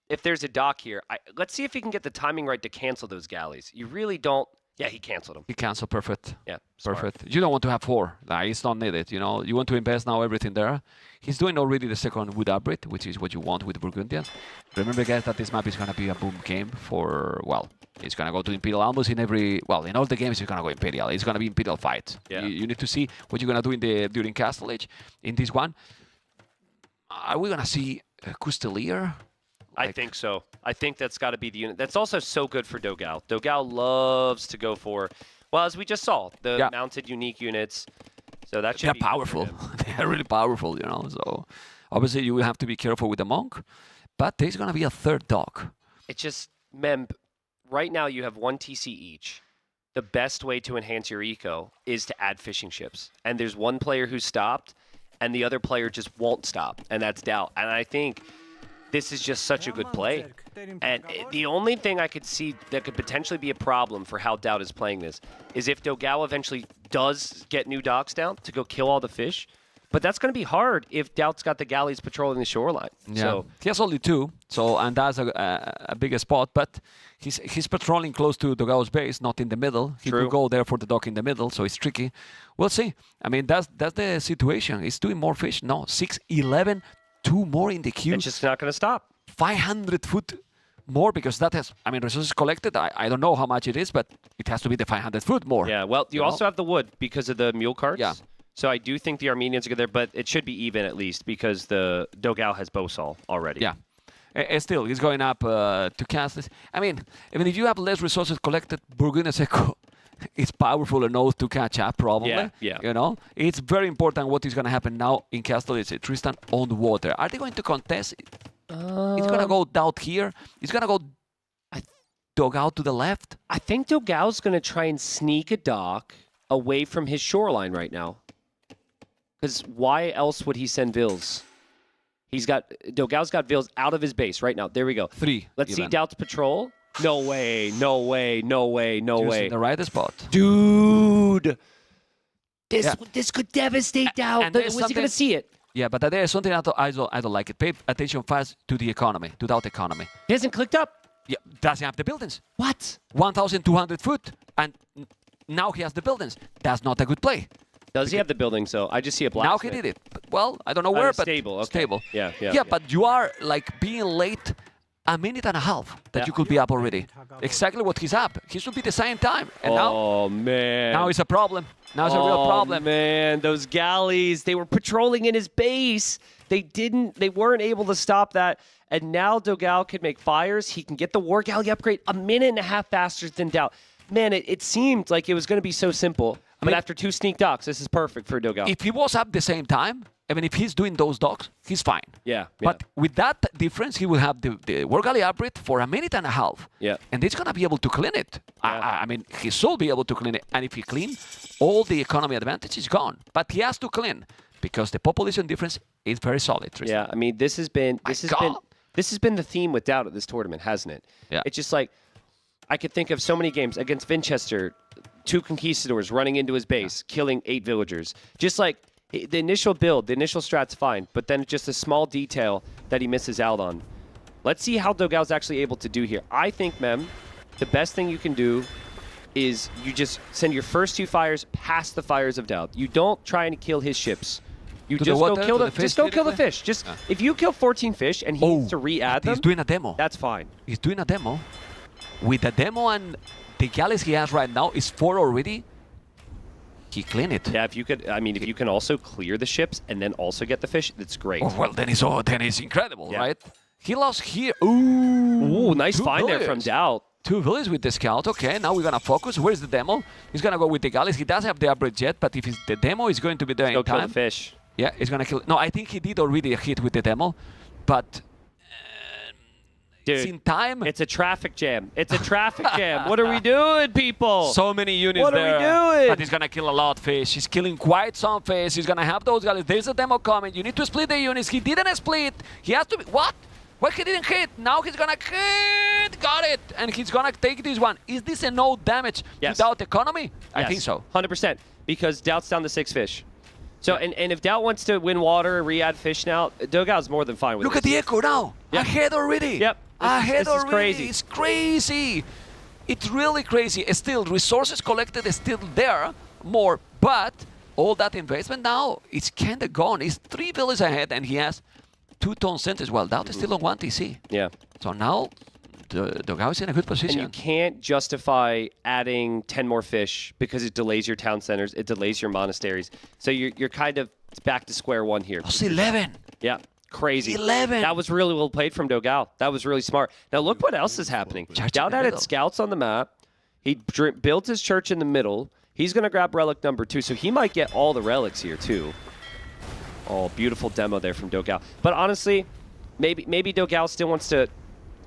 Speaker 3: if there's a dock here. Let's see if he can get the timing right to cancel those galleys. You really don't. Yeah, he canceled them.
Speaker 4: He canceled. Perfect.
Speaker 3: Yeah, smart.
Speaker 4: Perfect. You don't want to have 4. It's not needed. You know, you want to invest now everything there. He's doing already the second wood upgrade, which is what you want with Burgundians. Remember, guys, that this map is gonna be a boom game for, well, it's gonna go to Imperial almost in every, well, in all the games it's gonna go Imperial. It's gonna be Imperial fight.
Speaker 3: Yeah.
Speaker 4: You need to see what you're gonna do during Castle Age. In this one, are we gonna see Custelier?
Speaker 3: I think so. I think that's got to be the unit. That's also so good for Dogao. Dogao loves to go for, well, as we just saw, the mounted unique units. So that should
Speaker 4: They're
Speaker 3: be good for
Speaker 4: powerful.
Speaker 3: him.
Speaker 4: They're really powerful, you know. So obviously you will have to be careful with the monk, but there's gonna be a third dog.
Speaker 3: It's just, Memb, right now you have 1 TC each. The best way to enhance your eco is to add fishing ships. And there's one player who stopped, and the other player just won't stop, and that's DauT. And I think this is just such a good play. And the only thing I could see that could potentially be a problem for how DauT is playing this is if Dogao eventually does get new docks down to go kill all the fish. But that's going to be hard if DauT's got the galleys patrolling the shoreline.
Speaker 4: Yeah.
Speaker 3: So
Speaker 4: He has only 2, and that's a bigger spot, but he's patrolling close to Dogao's base, not in the middle. He
Speaker 3: True.
Speaker 4: will go there for the dock in the middle, so it's tricky. We'll see. I mean, that's the situation. He's doing more fish. No, 6, 11, 2 more in the queue.
Speaker 3: it's just not going to stop.
Speaker 4: 500 foot more, because that has, I mean, resources collected. I don't know how much it is, but it has to be the 500 foot more.
Speaker 3: Yeah, well, you also have the wood because of the mule carts.
Speaker 4: Yeah.
Speaker 3: So I do think the Armenians are there, but it should be even at least because the Dogao has Bosal already.
Speaker 4: Yeah. Still, he's going up to cast this. I mean, if you have less resources collected, Burgundians Echo is powerful enough to catch up, probably.
Speaker 3: Yeah.
Speaker 4: You know, it's very important what is going to happen now in Castle. It's Tristan on the water. Are they going to contest? It's going to go DauT here. It's going to go Dogao to the left.
Speaker 5: I think Dogao's going to try and sneak a dock away from his shoreline right now. Because why else would he send Vils? Dogao's got Vils out of his base right now. There we go.
Speaker 4: 3.
Speaker 5: Let's see
Speaker 4: even.
Speaker 5: DauT's patrol. No way.
Speaker 4: Choosing the right spot.
Speaker 5: Dude.
Speaker 4: Yeah.
Speaker 5: This could devastate DauT.
Speaker 4: and there's
Speaker 5: Was he going to
Speaker 4: something-
Speaker 5: see it?
Speaker 4: Yeah, but there is something I don't like it. Pay attention fast to the economy, to DauT economy.
Speaker 5: He hasn't clicked up.
Speaker 4: Yeah, doesn't have the buildings.
Speaker 5: What?
Speaker 4: 1,200 foot, and now he has the buildings. That's not a good play.
Speaker 5: Does he have the building? So I just see a black.
Speaker 4: Now he did it. Well, I don't know where, but
Speaker 5: stable. Okay.
Speaker 4: stable.
Speaker 5: Yeah.
Speaker 4: Yeah, but you are like being late a minute and a half that you could be up already. Exactly what he's up. He should be the same time. And
Speaker 5: man.
Speaker 4: now it's a problem. Now it's a real problem.
Speaker 5: Man, those galleys, they were patrolling in his base. They weren't able to stop that. And now Dogao can make fires. He can get the war galley upgrade a minute and a half faster than DauT. Man, it seemed like it was going to be so simple. But after 2 sneak docks, this is perfect for Dogao.
Speaker 4: If he was up the same time, I mean, if he's doing those docks, he's fine.
Speaker 5: Yeah.
Speaker 4: But with that difference, he will have the war galley upgrade for a minute and a half.
Speaker 5: Yeah.
Speaker 4: And he's going to be able to clean it.
Speaker 5: Yeah.
Speaker 4: I mean, he should be able to clean it. And if he clean, all the economy advantage is gone. But he has to clean because the population difference is very solid, Tristan.
Speaker 5: Yeah, I mean, this has been the theme with DauT at this tournament, hasn't it?
Speaker 4: Yeah.
Speaker 5: It's just like I could think of so many games against Vinchester, 2 conquistadors running into his base, killing 8 villagers. Just like the initial build, the initial strat's fine, but then just a small detail that he misses out on. Let's see how Dogao's actually able to do here. I think, Mem, the best thing you can do is you just send your first 2 fires past the fires of DauT. You don't try and kill his ships. You
Speaker 4: To the
Speaker 5: just go
Speaker 4: water,
Speaker 5: kill
Speaker 4: to
Speaker 5: the
Speaker 4: the fish
Speaker 5: just go kill the
Speaker 4: directly?
Speaker 5: fish. Just if you kill 14 fish and he needs to re-add them,
Speaker 4: He's doing a demo.
Speaker 5: that's fine.
Speaker 4: He's doing a demo. With the demo and the galleys he has right now is 4 already. He clean it.
Speaker 5: Yeah, if you could, I mean, if you can also clear the ships and then also get the fish, that's great.
Speaker 4: Oh, well, then it's incredible,
Speaker 5: Yeah.
Speaker 4: right? He lost here. Ooh,
Speaker 5: Nice
Speaker 4: 2
Speaker 5: find there from
Speaker 4: villages.
Speaker 5: DauT.
Speaker 4: 2 villages with the scout. Okay, now we're gonna focus. Where's the demo? He's gonna go with the galleys. He doesn't have the upgrade yet, but if the demo is going to be there
Speaker 5: Go
Speaker 4: in
Speaker 5: kill
Speaker 4: time,
Speaker 5: the fish.
Speaker 4: yeah, he's gonna kill. No, I think he did already a hit with the demo, but it's in
Speaker 5: Dude,
Speaker 4: time.
Speaker 5: it's a traffic jam. It's a traffic jam. What are we doing, people?
Speaker 4: So many units
Speaker 5: What are
Speaker 4: there.
Speaker 5: we doing?
Speaker 4: But he's gonna kill a lot of fish. He's killing quite some fish. He's gonna have those galleys. There's a demo coming. You need to split the units. He didn't split. He has to be. What? Why he didn't hit? Now he's gonna hit. Got it. And he's gonna take this one. Is this a no damage without economy? I think so.
Speaker 5: 100%. Because DauT's down to 6 fish. So, and if DauT wants to win water and re-add fish now, Dogao's more than fine with
Speaker 4: Look
Speaker 5: this.
Speaker 4: at the echo now.
Speaker 5: Yep.
Speaker 4: Ahead already.
Speaker 5: Yep.
Speaker 4: Ahead
Speaker 5: this is
Speaker 4: already.
Speaker 5: crazy.
Speaker 4: It's crazy. It's really crazy. Still, resources collected is still there, more, but all that investment now, it's kind of gone. He's 3 villages ahead, and he has 2 town centers. Well, DauT is still on 1 TC.
Speaker 5: Yeah.
Speaker 4: So now, Dogao is in a good position.
Speaker 5: And you can't justify adding 10 more fish because it delays your town centers, it delays your monasteries. So you're kind of back to square one here.
Speaker 4: Lost 11.
Speaker 5: Yeah, crazy.
Speaker 4: 11.
Speaker 5: That was really well played from Dogao. That was really smart. Now look what else is happening.
Speaker 4: Church in
Speaker 5: DauT
Speaker 4: the
Speaker 5: added
Speaker 4: middle.
Speaker 5: scouts on the map. He built his church in the middle. He's going to grab relic number 2, so he might get all the relics here too. Oh, beautiful demo there from Dogao. But honestly, maybe Dogao still wants to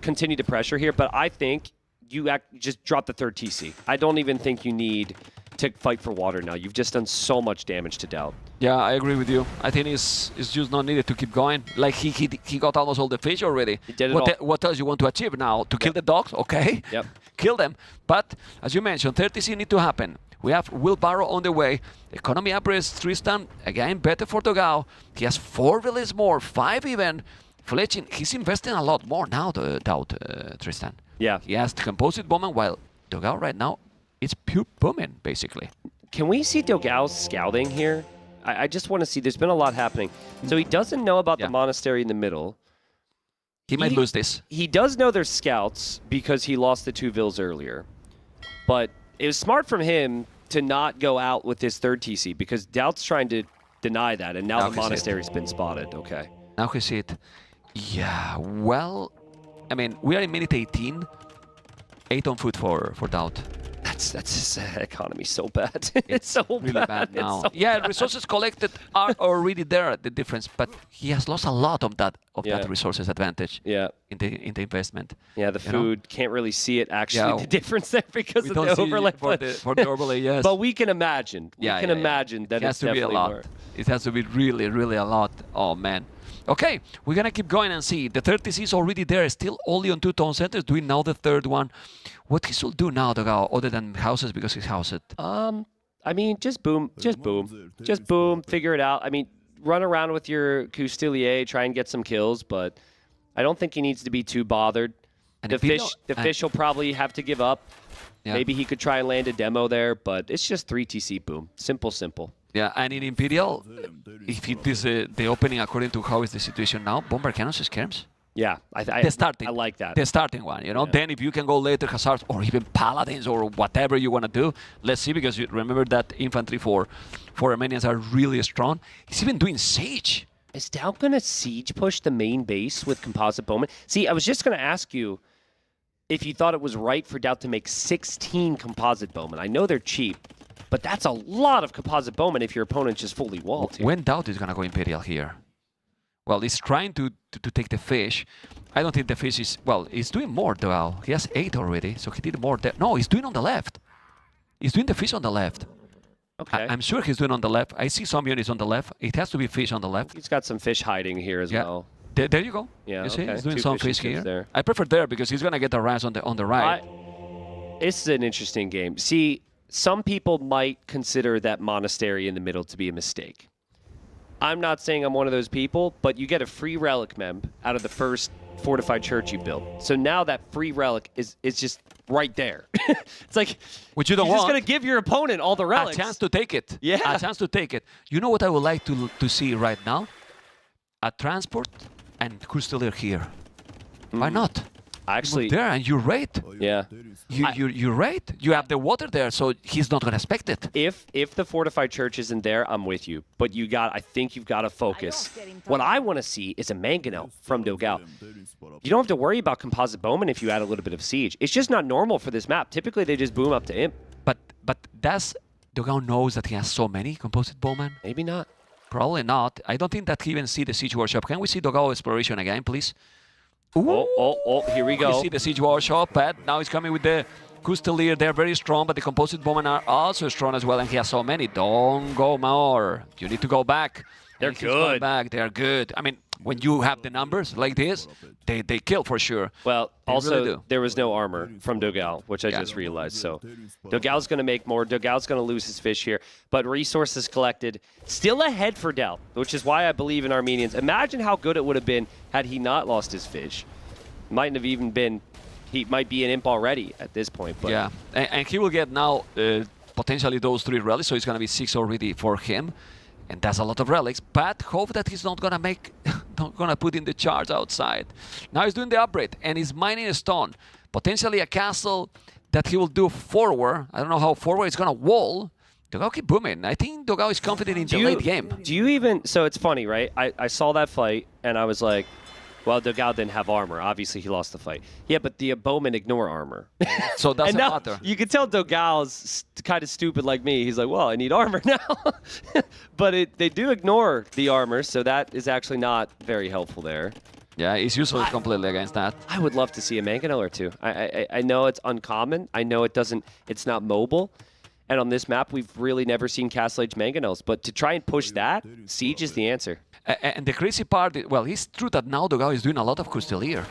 Speaker 5: continue to pressure here, but I think you just drop the 3rd TC. I don't even think you need to fight for water now. You've just done so much damage to DauT.
Speaker 4: Yeah, I agree with you. I think it's just not needed to keep going. Like, he got almost all the fish already.
Speaker 5: He did it all.
Speaker 4: What else you want to achieve now? To kill the dogs? Okay.
Speaker 5: Yep.
Speaker 4: Kill them. But, as you mentioned, 30C need to happen. We have Wheelbarrow on the way. Economy upgrades Tristan. Again, better for Dogao. He has 4 villages more, 5 even. Fletching, he's investing a lot more now, the DauT, Tristan.
Speaker 5: Yeah.
Speaker 4: He has the composite bombing, while Dogao right now, it's pure booming, basically.
Speaker 5: Can we see Dogao scouting here? I just want to see. There's been a lot happening. So he doesn't know about the monastery in the middle.
Speaker 4: He might lose this.
Speaker 5: He does know there's scouts because he lost the 2 vills earlier. But it was smart from him to not go out with his 3rd TC because DauT's trying to deny that, and now the monastery's been spotted. Okay.
Speaker 4: Now he see it. Yeah, well, I mean, we are in minute 18. 8 on foot for DauT.
Speaker 5: That's his economy so bad. It's so
Speaker 4: really bad now.
Speaker 5: It's so
Speaker 4: Yeah,
Speaker 5: bad.
Speaker 4: resources collected are already there, the difference, but he has lost a lot of that resources advantage
Speaker 5: Yeah.
Speaker 4: in the investment.
Speaker 5: Yeah, the
Speaker 4: You know?
Speaker 5: food can't really see it actually, the difference there because
Speaker 4: We
Speaker 5: of
Speaker 4: don't
Speaker 5: the
Speaker 4: see
Speaker 5: overlay.
Speaker 4: for the overlay, yes.
Speaker 5: But we can imagine. We can imagine that
Speaker 4: it has
Speaker 5: it's
Speaker 4: to be a
Speaker 5: definitely
Speaker 4: lot.
Speaker 5: more.
Speaker 4: It has to be really, really a lot. Oh, man. Okay, we're going to keep going and see. The 30C is already there, still only on 2 town centers, doing now the 3rd one. What he should do now, Dogao, other than houses, because he's housed?
Speaker 5: I mean, just boom. Just boom, figure it out. I mean, run around with your Coustilier, try and get some kills, but I don't think he needs to be too bothered.
Speaker 4: And
Speaker 5: The
Speaker 4: if he
Speaker 5: fish,
Speaker 4: don't-
Speaker 5: the fish will probably have to give up.
Speaker 4: Yeah.
Speaker 5: Maybe he could try and land a demo there, but it's just 3 TC boom. Simple.
Speaker 4: Yeah, and in Imperial, if it is the opening according to how is the situation now, Bomber Cannons skirms.
Speaker 5: Yeah, I like that.
Speaker 4: The starting one, you know.
Speaker 5: Yeah.
Speaker 4: Then if you can go later, Hussars or even Paladins or whatever you want to do, let's see, because you remember that infantry for Armenians are really strong. He's even doing siege.
Speaker 5: Is DauT going to siege push the main base with composite bowmen? See, I was just going to ask you if you thought it was right for DauT to make 16 composite bowmen. I know they're cheap, but that's a lot of composite bowmen if your opponent's just fully walled here.
Speaker 4: When DauT is going to go Imperial here? Well, he's trying to take the fish. I don't think the fish is... Well, he's doing more, though. He has 8 already, so he did more there. No, he's doing on the left. He's doing the fish on the left.
Speaker 5: Okay.
Speaker 4: I'm sure he's doing on the left. I see some units on the left. It has to be fish on the left.
Speaker 5: He's got some fish hiding here as well.
Speaker 4: There you go.
Speaker 5: Yeah,
Speaker 4: you see,
Speaker 5: okay.
Speaker 4: he's doing
Speaker 5: 2
Speaker 4: some
Speaker 5: fish
Speaker 4: fish
Speaker 5: and chips
Speaker 4: here.
Speaker 5: there.
Speaker 4: I prefer there because he's gonna get the rise on the right.
Speaker 5: This is an interesting game. See, some people might consider that monastery in the middle to be a mistake. I'm not saying I'm one of those people, but you get a free relic mem out of the first fortified church you built. So now that free relic is just right there. It's like,
Speaker 4: which you don't
Speaker 5: you're
Speaker 4: want.
Speaker 5: just going to give your opponent all the relics.
Speaker 4: A chance to take it.
Speaker 5: Yeah.
Speaker 4: A chance to take it. You know what I would like to see right now? A transport and Crystalier here. Why not?
Speaker 5: Actually,
Speaker 4: there and you're right.
Speaker 5: Yeah.
Speaker 4: You're right. You have the water there, so he's not going to expect it.
Speaker 5: If the fortified church isn't there, I'm with you. But I think you've got to focus. What I want to see is a Mangonel from Dogao. You don't have to worry about composite bowman if you add a little bit of siege. It's just not normal for this map. Typically, they just boom up to imp.
Speaker 4: But does Dogao knows that he has so many composite bowmen?
Speaker 5: Maybe not.
Speaker 4: Probably not. I don't think that he even see the siege workshop. Can we see Dogao exploration again, please?
Speaker 5: Ooh. Oh, here we go.
Speaker 4: You see the siege workshop, but now he's coming with the Crystalier. They're very strong, but the composite bowmen are also strong as well, and he has so many. Don't go more. You need to go back.
Speaker 5: They're good.
Speaker 4: Back. They're good. I mean, when you have the numbers like this, they kill for sure.
Speaker 5: Well,
Speaker 4: They
Speaker 5: also,
Speaker 4: really do.
Speaker 5: there was no armor from Dogao, which I just realized. So Dogao's going to make more. Dogao's going to lose his fish here. But resources collected. Still ahead for DauT, which is why I believe in Armenians. Imagine how good it would have been had he not lost his fish. Mightn't have even been... He might be an imp already at this point. But
Speaker 4: Yeah, and he will get now potentially those 3 relics, so it's going to be 6 already for him. And that's a lot of relics, but hope that he's not gonna put in the charge outside. Now he's doing the upgrade, and he's mining a stone. Potentially a castle that he will do forward. I don't know how forward it's gonna wall. Dogao keep booming. I think Dogao is confident in the late game.
Speaker 5: Do you even... So it's funny, right? I saw that fight, and I was like, well, Dogao didn't have armor. Obviously, he lost the fight. Yeah, but the bowmen ignore armor.
Speaker 4: So it doesn't
Speaker 5: now,
Speaker 4: matter.
Speaker 5: You can tell Dogao's kind of stupid like me. He's like, well, I need armor now. But they do ignore the armor, so that is actually not very helpful there.
Speaker 4: Yeah, he's useless completely against that.
Speaker 5: I would love to see a Mangonel or two. I know it's uncommon. I know it's not mobile. And on this map, we've really never seen Castle Age Mangonels. But to try and push that, Siege is the answer.
Speaker 4: And the crazy part, well, it's true that now Dogao is doing a lot of Crystalier.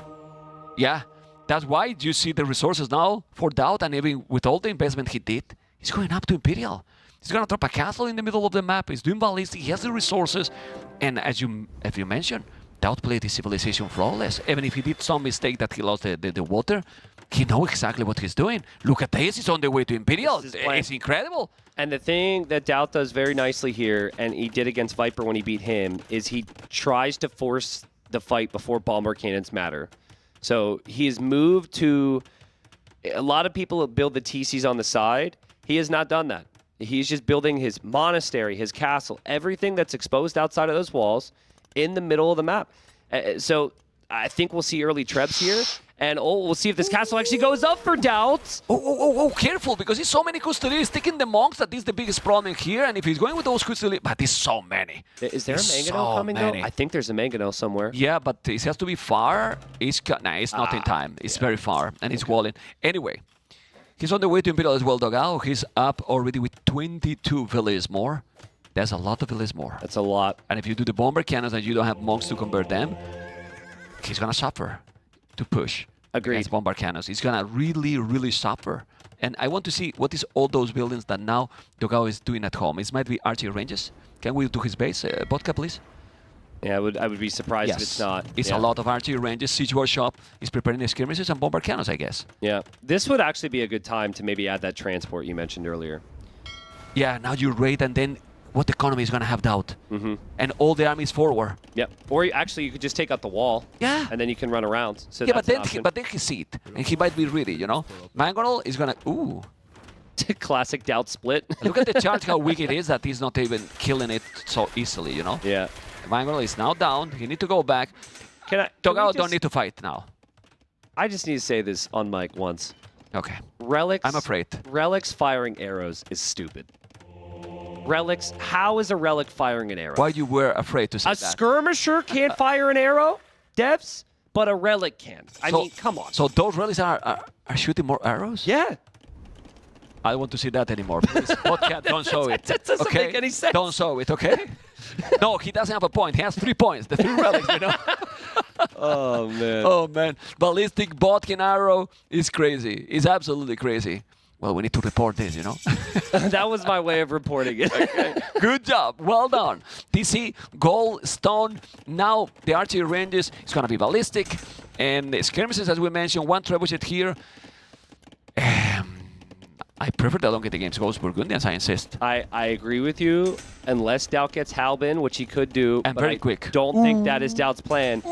Speaker 4: Yeah, that's why you see the resources now for DauT, and even with all the investment he did, he's going up to Imperial. He's going to drop a castle in the middle of the map. He's doing ballistic. He has the resources. And as you mentioned, DauT played his civilization flawless. Even if he did some mistake that he lost the water, he knows exactly what he's doing. Look at this. He's on the way to Imperial. It's incredible.
Speaker 5: And the thing that DauT does very nicely here, and he did against Viper when he beat him, is he tries to force the fight before bomber cannons matter. So he's moved to... A lot of people build the TCs on the side. He has not done that. He's just building his monastery, his castle, everything that's exposed outside of those walls in the middle of the map. So I think we'll see early trebs here. And we'll see if this castle actually goes up for DauT.
Speaker 4: Oh, careful, because he's so many Crystalier. He's taking the monks. That is the biggest problem here. And if he's going with those Crystalier, but there's so many.
Speaker 5: Is there a Mangonel coming though? I think there's a Mangonel somewhere.
Speaker 4: Yeah, but it has to be far. It's not in time. It's very far, and it's walling. Anyway, he's on the way to Imperial as well, Dogao. He's up already with 22 villages more. That's a lot of villages more.
Speaker 5: That's a lot.
Speaker 4: And if you do the bomber cannons and you don't have monks to convert them, he's gonna suffer to push.
Speaker 5: Agreed.
Speaker 4: Against bomber cannons. He's gonna really, really suffer. And I want to see what is all those buildings that now Dogao is doing at home. It might be archery ranges. Can we do his base, Vodka, please?
Speaker 5: Yeah, I would be surprised if it's not.
Speaker 4: It's a lot of archery ranges. Siege workshop is preparing the skirmishes and bomber cannons, I guess.
Speaker 5: Yeah, this would actually be a good time to maybe add that transport you mentioned earlier.
Speaker 4: Yeah, now you raid, and then what economy is gonna have DauT? And all the armies forward.
Speaker 5: Yep. Or actually, you could just take out the wall.
Speaker 4: Yeah.
Speaker 5: And then you can run around. So
Speaker 4: yeah,
Speaker 5: that's
Speaker 4: but then he see it, and he might be ready, you know. Mangonel is gonna
Speaker 5: classic DauT split.
Speaker 4: Look at the charge, how weak it is that he's not even killing it so easily, you know.
Speaker 5: Yeah.
Speaker 4: Mangonel is now down. He need to go back. Dogao don't need to fight now.
Speaker 5: I just need to say this on mic once.
Speaker 4: Okay.
Speaker 5: Relics.
Speaker 4: I'm afraid.
Speaker 5: Relics firing arrows is stupid. Relics. How is a relic firing an arrow?
Speaker 4: Why you were afraid to say
Speaker 5: a
Speaker 4: that?
Speaker 5: skirmisher can't fire an arrow, devs, but a relic can. I mean, come on.
Speaker 4: So those relics are shooting more arrows?
Speaker 5: Yeah.
Speaker 4: I don't want to see that anymore. Please, podcast, don't show it.
Speaker 5: That doesn't make any sense.
Speaker 4: Don't show it, okay? No, he doesn't have a point. He has 3 points. The 3 relics, you know.
Speaker 5: Oh, man.
Speaker 4: Oh, man. Ballistic Botkin arrow is crazy. It's absolutely crazy. Well, we need to report this, you know?
Speaker 5: That was my way of reporting it.
Speaker 4: Good job. Well done. TC, gold, stone. Now the archery ranges is going to be ballistic. And the skirmishes, as we mentioned, one trebuchet here. I prefer the longer the games goes Burgundians, I insist.
Speaker 5: I agree with you, unless DauT gets Halbin, which he could do.
Speaker 4: And
Speaker 5: but
Speaker 4: very
Speaker 5: I
Speaker 4: quick.
Speaker 5: Don't think that is DauT's plan.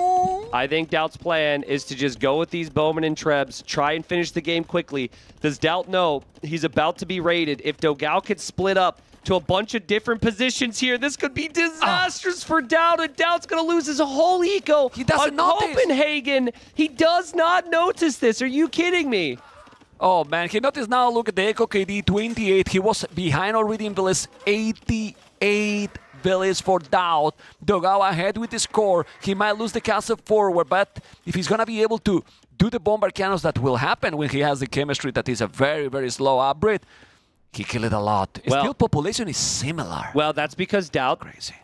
Speaker 5: I think DauT's plan is to just go with these Bowman and Trebs, try and finish the game quickly. Does DauT know he's about to be raided? If Dogao could split up to a bunch of different positions here, this could be disastrous for DauT, and DauT's going to lose his whole eco.
Speaker 4: He doesn't notice.
Speaker 5: Copenhagen. He does not notice this. Are you kidding me?
Speaker 4: Oh man, he noticed now, look at the Echo KD 28. He was behind already in villas, 88 villas for DauT. Dogao ahead with the score. He might lose the castle forward, but if he's gonna be able to do the bomber cannons, that will happen when he has the chemistry that is a very, very slow upgrade. He killed it a lot.
Speaker 5: Well,
Speaker 4: still population is similar.
Speaker 5: Well, that's because DauT,
Speaker 4: Crazy.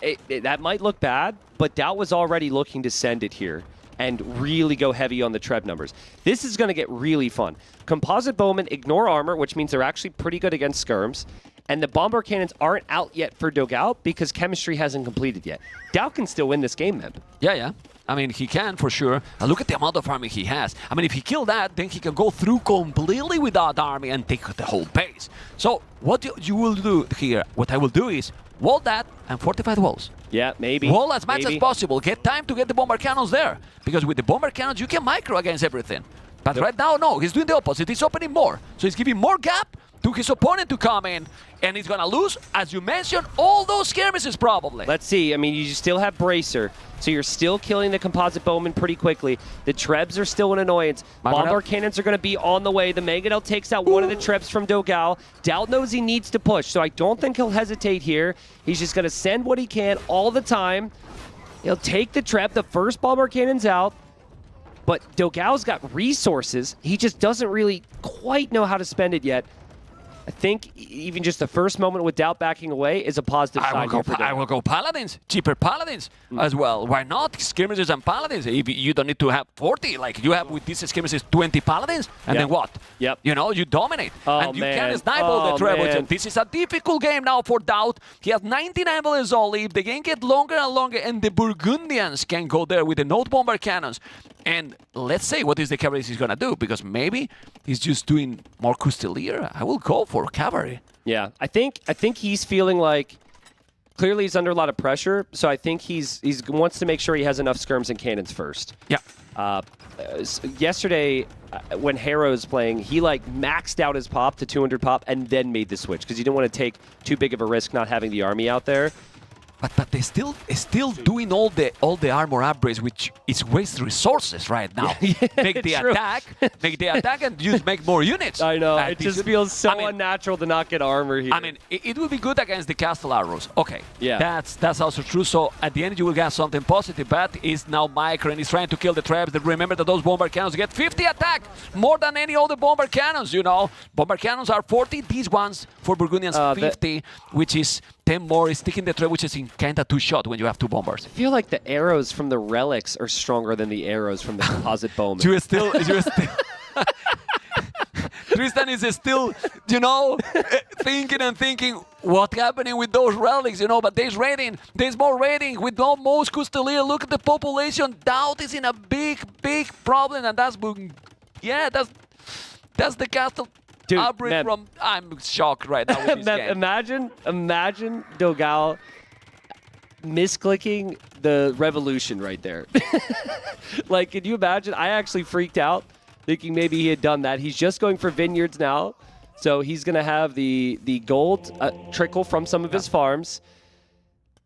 Speaker 5: That might look bad, but DauT was already looking to send it here and really go heavy on the Treb numbers. This is going to get really fun. Composite Bowmen ignore armor, which means they're actually pretty good against skirms. And the bomber cannons aren't out yet for Dogao because chemistry hasn't completed yet. DauT can still win this game, man.
Speaker 4: Yeah. I mean, he can for sure. And look at the amount of army he has. I mean, if he kills that, then he can go through completely without army and take the whole base. So what you will do here, what I will do is wall that and fortify the walls.
Speaker 5: Yeah, maybe.
Speaker 4: Wall as much as possible. Get time to get the bomber cannons there. Because with the bomber cannons, you can micro against everything. But right now, no. He's doing the opposite. He's opening more. So he's giving more gap to his opponent to come in. And he's going to lose, as you mentioned, all those skirmishes probably.
Speaker 5: Let's see. I mean, you still have Bracer. So you're still killing the composite bowman pretty quickly. The Trebs are still an annoyance. Bomber cannons are going to be on the way. The Mangonel takes out one of the Trebs from Dogao. DauT knows he needs to push, so I don't think he'll hesitate here. He's just going to send what he can all the time. He'll take the Treb. The first bomber cannon's out. But Dogao's got resources. He just doesn't really quite know how to spend it yet. I think even just the first moment with DauT backing away is a positive sign here for DauT.
Speaker 4: I will go Paladins, cheaper Paladins as well. Why not? Skirmishes and Paladins. If you don't need to have 40, like you have with these skirmishes 20 Paladins, and then what?
Speaker 5: Yep.
Speaker 4: You know, you dominate. And you can snipe all the Trebuchet. This is a difficult game now for DauT. He has 99 bullets only. If the game gets longer and longer, and the Burgundians can go there with the Node Bomber cannons. And let's say what is the cavalry he's going to do, because maybe he's just doing more Custelier. I will go for cavalry.
Speaker 5: Yeah, I think he's feeling like clearly he's under a lot of pressure, so I think he wants to make sure he has enough skirms and cannons first.
Speaker 4: Yeah.
Speaker 5: Yesterday, when Hera was playing, he like maxed out his pop to 200 pop and then made the switch because he didn't want to take too big of a risk not having the army out there.
Speaker 4: But they're still doing all the armor upgrades, which is waste resources right now. Make the attack, and just make more units.
Speaker 5: I know. It just feels so unnatural to not get armor here.
Speaker 4: I mean, it would be good against the castle arrows. Okay.
Speaker 5: Yeah.
Speaker 4: That's also true. So at the end, you will get something positive. But is now Micro and he's trying to kill the Trebs. Remember that those bomber cannons get 50 attack, more than any other bomber cannons. You know, bomber cannons are 40. These ones for Burgundians 50, which is 10 more. Is sticking the Treb, which is in kind of two-shot when you have two bombers.
Speaker 5: I feel like the arrows from the relics are stronger than the arrows from the composite bowman.
Speaker 4: Tristan is still, you know, thinking, what's happening with those relics, you know, but there's more raiding with no most Custelier. Look at the population. DauT is in a big problem, and that's the castle.
Speaker 5: Dude,
Speaker 4: I'm shocked right now with this game.
Speaker 5: Imagine Dogao misclicking the revolution right there. Like, can you imagine? I actually freaked out thinking maybe he had done that. He's just going for vineyards now. So he's going to have the gold trickle from some of his farms.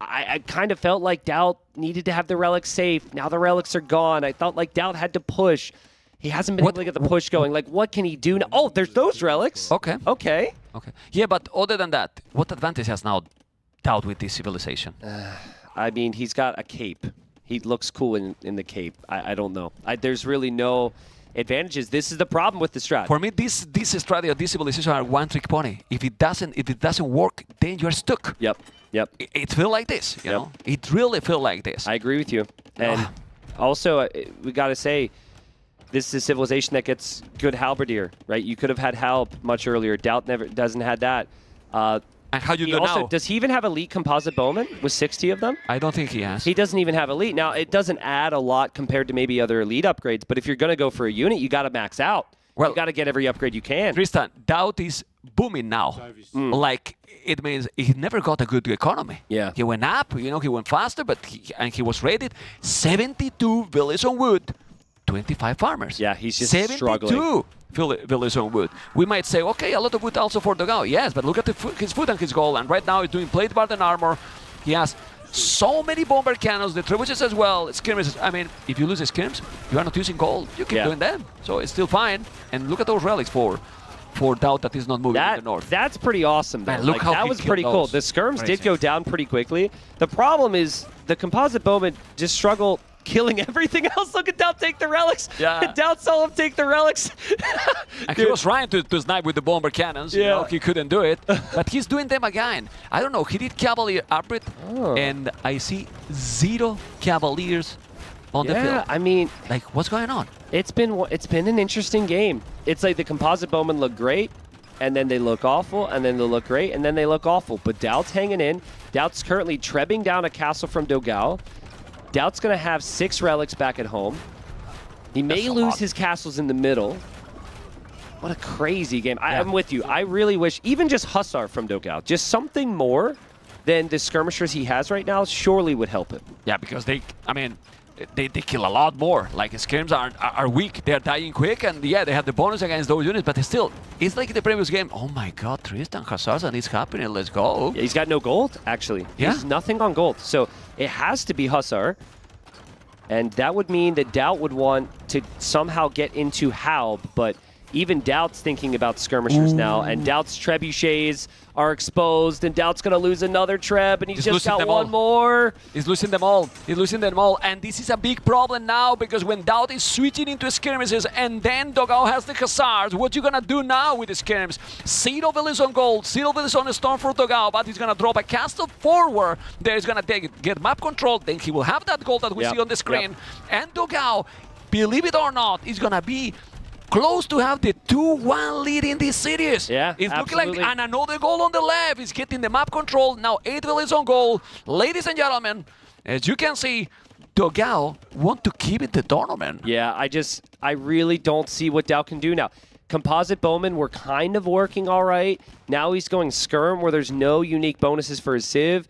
Speaker 5: I kind of felt like DauT needed to have the relics safe. Now the relics are gone. I felt like DauT had to push. He hasn't been able to get the push going. Like, what can he do now? Oh, there's those relics.
Speaker 4: Okay. Yeah, but other than that, what advantage has now DauT with this civilization?
Speaker 5: I mean, he's got a cape. He looks cool in the cape. I don't know. There's really no advantages. This is the problem with the strat.
Speaker 4: For me, this strategy of this civilization are one-trick pony. If it doesn't work, then you're stuck.
Speaker 5: Yep.
Speaker 4: It feels like this, you know? It really feels like this.
Speaker 5: I agree with you. And also, we got to say, this is Civilization that gets good halberdier, right? You could have had halb much earlier. DauT doesn't had that.
Speaker 4: And how you
Speaker 5: He
Speaker 4: do
Speaker 5: also,
Speaker 4: now?
Speaker 5: does he even have elite composite bowmen with 60 of them?
Speaker 4: I don't think he has.
Speaker 5: He doesn't even have elite. Now, it doesn't add a lot compared to maybe other elite upgrades, but if you're going to go for a unit, you got to max out.
Speaker 4: Well,
Speaker 5: you got to get every upgrade you can.
Speaker 4: Tristan, DauT is booming now. Like, it means he never got a good economy.
Speaker 5: Yeah.
Speaker 4: He went up, you know, he went faster, but he was rated 72 villages on wood, 25 farmers.
Speaker 5: Yeah, he's just
Speaker 4: 72
Speaker 5: struggling.
Speaker 4: Villages on wood. We might say, okay, a lot of wood also for Dogao. Yes, but look at his foot and his goal. And right now he's doing plate guard and armor. He has so many bomber cannons, the trebuchets as well, skirmishes. I mean, if you lose the skirms, you are not using gold. You keep doing them. So it's still fine. And look at those relics for DauT that is not moving to the north.
Speaker 5: That's pretty awesome, though.
Speaker 4: Man, look how
Speaker 5: that
Speaker 4: he
Speaker 5: was
Speaker 4: killed
Speaker 5: pretty cool.
Speaker 4: those.
Speaker 5: The skirms did
Speaker 4: Crazy.
Speaker 5: go down pretty quickly. The problem is the composite bowmen just struggle killing everything else. Look at DauT take the relics.
Speaker 4: Yeah.
Speaker 5: DauT saw him take the relics.
Speaker 4: And he was trying to snipe with the bomber cannons. You know, he couldn't do it. But he's doing them again. I don't know. He did Cavalier upgrade, and I see 0 Cavaliers on the field.
Speaker 5: I mean,
Speaker 4: Like, what's going on?
Speaker 5: it's been an interesting game. It's like the composite bowmen look great, and then they look awful, and then they look great, and then they look awful. But DauT's hanging in. DauT's currently trebbing down a castle from Dogao. DauT's going to have 6 relics back at home. He may lose his castles in the middle. What a crazy game. I'm with you. I really wish, even just Hussar from Dogao, just something more than the skirmishers he has right now surely would help him.
Speaker 4: Yeah, because they kill a lot more. Like, skirms are weak. They're dying quick, and yeah, they have the bonus against those units, but still, it's like the previous game. Oh my god, Tristan Hussars, and it's happening. Let's go.
Speaker 5: Yeah, he's got no gold, actually.
Speaker 4: Yeah.
Speaker 5: He's nothing on gold. So it has to be Hussar. And that would mean that DauT would want to somehow get into Halb, but even DauT's thinking about skirmishers now, and DauT's trebuchets are exposed, and DauT's going to lose another treb, and he's just got one more.
Speaker 4: He's losing them all. He's losing them all. And this is a big problem now, because when DauT is switching into skirmishes, and then Dogao has the Hussars, what you going to do now with the skirms? 0 villages on gold, 0 villages on storm for Dogao, but he's going to drop a castle forward. There's going to get map control, then he will have that gold that we see on the screen. And Dogao, believe it or not, is going to be close to have the 2-1 lead in this series.
Speaker 5: Yeah,
Speaker 4: it's
Speaker 5: absolutely.
Speaker 4: looking like, and another goal on the left. He's getting the map control. Now 8 villages on goal. Ladies and gentlemen, as you can see, Dogao want to keep it the tournament.
Speaker 5: Yeah, I really don't see what DauT can do now. Composite bowmen were kind of working all right. Now he's going skirm where there's no unique bonuses for his civ.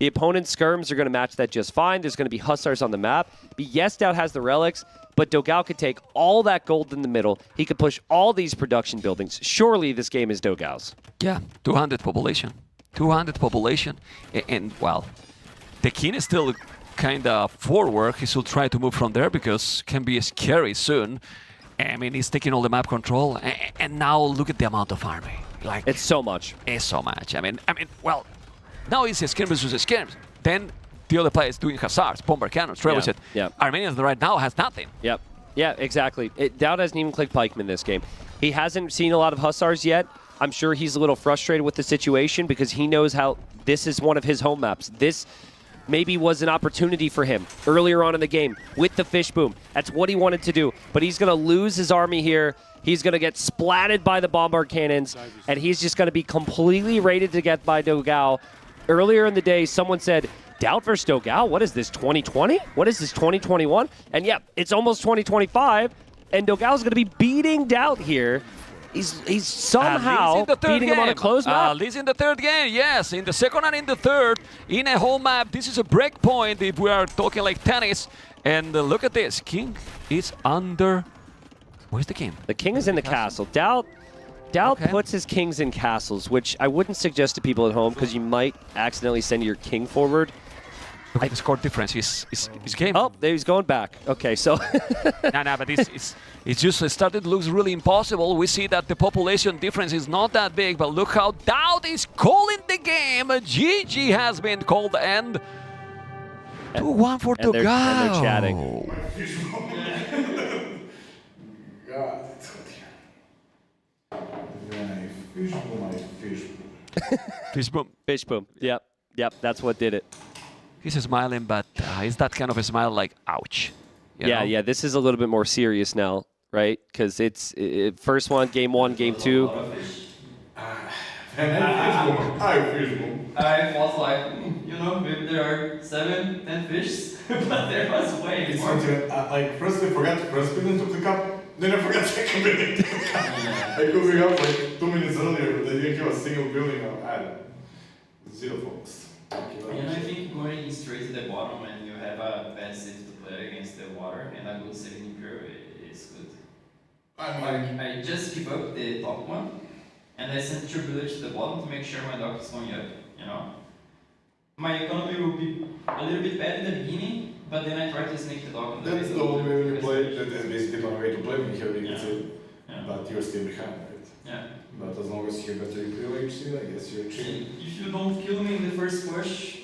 Speaker 5: The opponent's skirms are going to match that just fine. There's going to be Hussars on the map. But yes, DauT has the relics, but Dogao could take all that gold in the middle. He could push all these production buildings. Surely this game is Dogao's.
Speaker 4: Yeah, 200 population. 200 population. And well, the king is still kind of forward. He should try to move from there because can be scary soon. I mean, he's taking all the map control. And now look at the amount of army. Like,
Speaker 5: It's so much.
Speaker 4: It's so much. I mean, well, now it's a skirmish versus skirmish. Then the other player is doing Hussars, bomber cannons, trebuchet.
Speaker 5: Yeah.
Speaker 4: Armenians right now has nothing.
Speaker 5: Yep. Yeah, exactly. DauT hasn't even clicked pikemen this game. He hasn't seen a lot of Hussars yet. I'm sure he's a little frustrated with the situation because he knows how this is one of his home maps. This maybe was an opportunity for him earlier on in the game with the fish boom. That's what he wanted to do. But he's going to lose his army here. He's going to get splatted by the bombard cannons, and he's just going to be completely rated to get by Dogao. Earlier in the day, someone said, DauT versus Dogao? What is this, 2020? What is this, 2021? And yeah, it's almost 2025, and Dogao's going to be beating DauT here. He's somehow beating him on a closed map.
Speaker 4: At least in the third game, yes. In the second and in the third, in a whole map, this is a break point if we are talking like tennis. And look at this. King is under... Where's the king?
Speaker 5: The king is in the castle. DauT puts his kings in castles, which I wouldn't suggest to people at home because you might accidentally send your king forward.
Speaker 4: Look at the score difference. His game.
Speaker 5: Oh, there he's going back. Okay, so...
Speaker 4: no, but it's just started to look really impossible. We see that the population difference is not that big, but look how DauT is calling the game. GG has been called, and 2-1 for Dogao.
Speaker 5: And they're chatting.
Speaker 2: God,
Speaker 4: Fish boom.
Speaker 5: Fish boom. Yep, that's what did it.
Speaker 4: He's smiling, but it's that kind of a smile like, ouch. You know?
Speaker 5: Yeah, this is a little bit more serious now. right? Because it's first one, game 1, game 2.
Speaker 6: I thought like, maybe there are 7, 10 fish, but there was way
Speaker 2: It's
Speaker 6: more.
Speaker 2: not even, like, first I forgot first spin to click up, then I forgot second building to click up. I could be up like 2 minutes earlier, but I didn't have a single building. I had 0 focus.
Speaker 6: And I think going straight to the bottom and you have a bad save to play against the water and a good saving imperial is good. I just give up the top one and I send tribulate to the bottom to make sure my dock is going up, My economy will be a little bit bad in the beginning, but then I try to sneak the dock on the
Speaker 2: That's the only way you play. That's basically the only way to play when you have big save.
Speaker 6: Yeah.
Speaker 2: But you're still behind, right?
Speaker 6: Yeah.
Speaker 2: But as long as you have better imperial HC, I guess you're chill.
Speaker 6: If you don't kill me in the first push,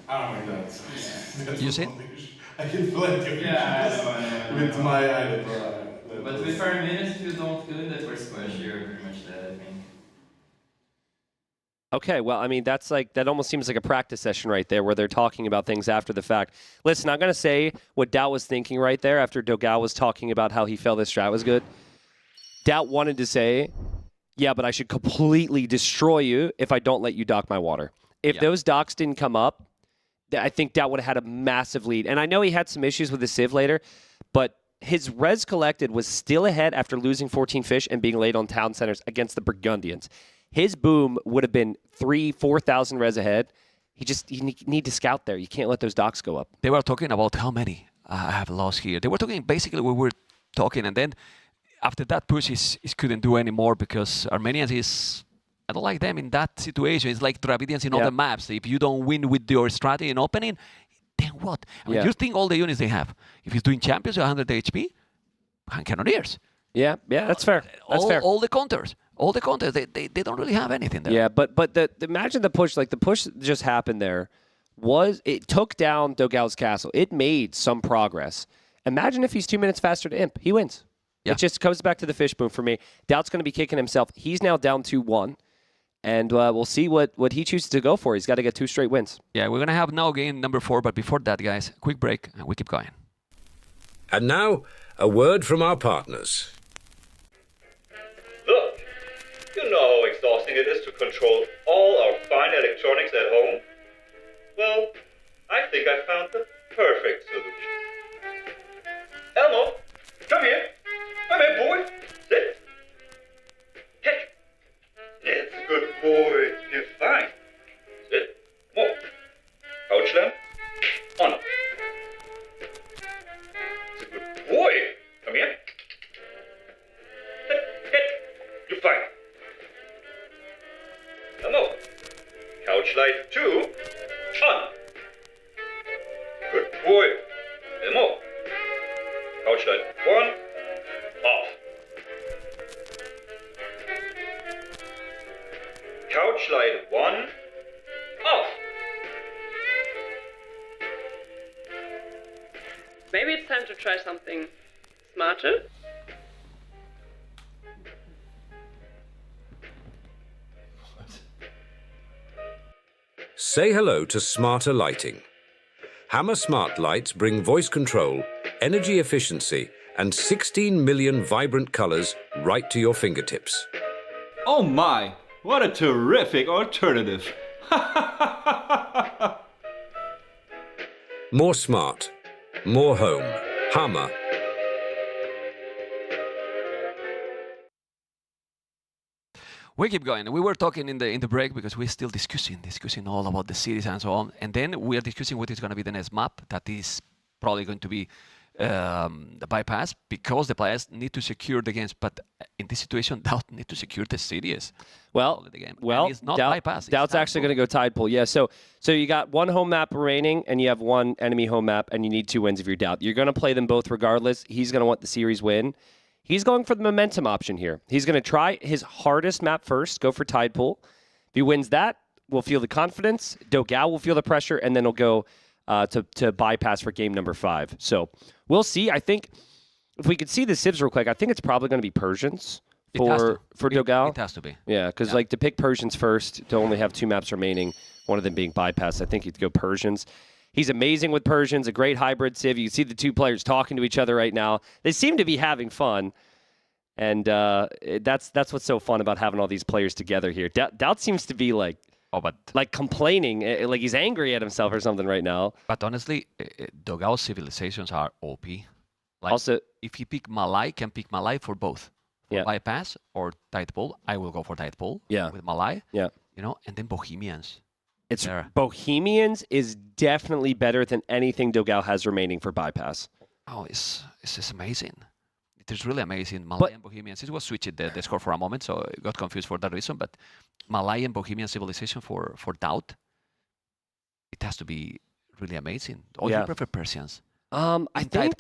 Speaker 2: I mean that's
Speaker 4: You see?
Speaker 2: I hit plenty of
Speaker 6: I know.
Speaker 2: with my item.
Speaker 6: But with 5 minutes, if you don't kill in the first push, you're pretty much dead, I think.
Speaker 5: Okay, well, I mean, that almost seems like a practice session right there where they're talking about things after the fact. Listen, I'm going to say what DauT was thinking right there after Dogao was talking about how he felt this strat was good. DauT wanted to say, yeah, but I should completely destroy you if I don't let you dock my water. If those docks didn't come up, I think DauT would have had a massive lead. And I know he had some issues with the Civ later, but his res collected was still ahead after losing 14 fish and being late on town centers against the Burgundians. His boom would have been 4,000 res ahead. You need to scout there. You can't let those docks go up.
Speaker 4: They were talking about how many I have lost here. They were talking basically we were talking, and then after that push, he couldn't do any more because Armenians is. I don't like them in that situation. It's like Dravidians in other maps. If you don't win with your strategy in opening, then what? I mean, you think all the units they have. If he's doing champions, 100 HP, and cannoneers.
Speaker 5: Yeah, that's fair. That's fair.
Speaker 4: All the counters. All the counters, they don't really have anything there.
Speaker 5: Yeah, but imagine the push. Like the push that just happened there it took down Dogao's castle. It made some progress. Imagine if he's 2 minutes faster to imp. He wins.
Speaker 4: Yeah.
Speaker 5: It just comes back to the fish boom for me. DauT's going to be kicking himself. He's now down 2-1. And we'll see what he chooses to go for. He's got to get 2 straight wins.
Speaker 4: Yeah, we're going to have now game number 4. But before that, guys, quick break, and we keep going.
Speaker 7: And now, a word from our partners.
Speaker 10: Look, you know how exhausting it is to control all our fine electronics at home? Well, I think I found the perfect solution. Elmo, come here. Come here, boy. Sit. Hey. That's a good boy. You're fine. Sit. More. Couch lamp. On. It's a good boy. Come here. Sit. You're fine. Elmo. Couch light 2. On. Good boy. Elmo. Couch light 1. Off. Couch light 1. Off.
Speaker 9: Maybe it's time to try something smarter.
Speaker 7: Say hello to smarter lighting. Hammer Smart Lights bring voice control, energy efficiency, and 16 million vibrant colors right to your fingertips.
Speaker 11: Oh my, what a terrific alternative.
Speaker 7: More smart, more home. Hammer.
Speaker 4: We keep going. We were talking in the break because we're still discussing all about the cities and so on. And then we are discussing what is going to be the next map. That is probably going to be the bypass because the players need to secure the games. But in this situation, DauT need to secure the cities.
Speaker 5: Well,
Speaker 4: it's not bypass.
Speaker 5: DauT's actually going to go tide pool. Yeah, so you got 1 home map remaining, and you have 1 enemy home map, and you need 2 wins if you're DauT. You're going to play them both regardless. He's going to want the series win. He's going for the momentum option here. He's going to try his hardest map first, go for tide pool. If he wins that, we'll feel the confidence. Dogao will feel the pressure, and then he'll go to bypass for game number 5. So we'll see. I think if we could see the civs real quick, I think it's probably going to be Persians for Dogao.
Speaker 4: It has to be.
Speaker 5: Yeah, because like to pick Persians first, to only have 2 maps remaining, one of them being bypass, I think he'd go Persians. He's amazing with Persians, a great hybrid civ. You see the two players talking to each other right now. They seem to be having fun. And that's what's so fun about having all these players together here. DauT seems to be like complaining, like he's angry at himself or something right now.
Speaker 4: But honestly, Dogao civilizations are OP. Like,
Speaker 5: also,
Speaker 4: if you pick Malay, can pick Malay for both. For bypass or tight pull, I will go for tight pull with Malay.
Speaker 5: Yeah.
Speaker 4: You know, and then Bohemians.
Speaker 5: Bohemians is definitely better than anything Dogao has remaining for bypass.
Speaker 4: Oh, it's just amazing. It is really amazing. Malay and Bohemians. It was switched the score for a moment, so I got confused for that reason. But Malay and Bohemian civilization for DauT, it has to be really amazing. Or you prefer Persians?
Speaker 5: I think.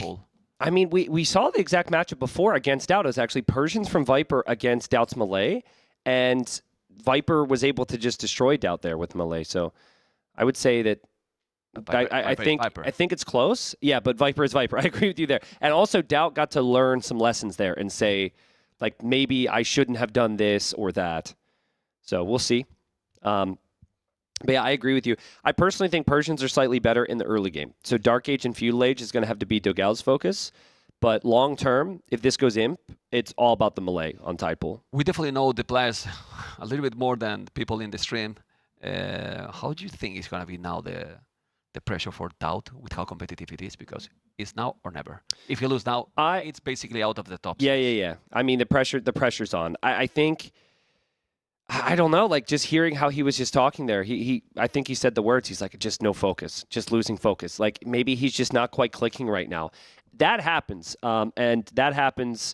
Speaker 5: I mean, we saw the exact matchup before against DauT. It was actually Persians from Viper against DauT's Malay, and Viper was able to just destroy DauT there with Malay. So I would say that. I think it's close. Yeah, but Viper is Viper. I agree with you there. And also, DauT got to learn some lessons there and say, like, maybe I shouldn't have done this or that. So we'll see. But yeah, I agree with you. I personally think Persians are slightly better in the early game. So Dark Age and Feudal Age is going to have to be Dogao's focus. But long term, if this goes imp, it's all about the Malay on tight pool.
Speaker 4: We definitely know the players a little bit more than people in the stream. How do you think it's going to be now the pressure for DauT with how competitive it is? Because it's now or never. If you lose now, it's basically out of the top.
Speaker 5: Yeah. I mean, the pressure's on. I think, I don't know, like just hearing how he was just talking there, I think he said the words, he's like, just no focus, just losing focus. Like maybe he's just not quite clicking right now. That happens. And that happens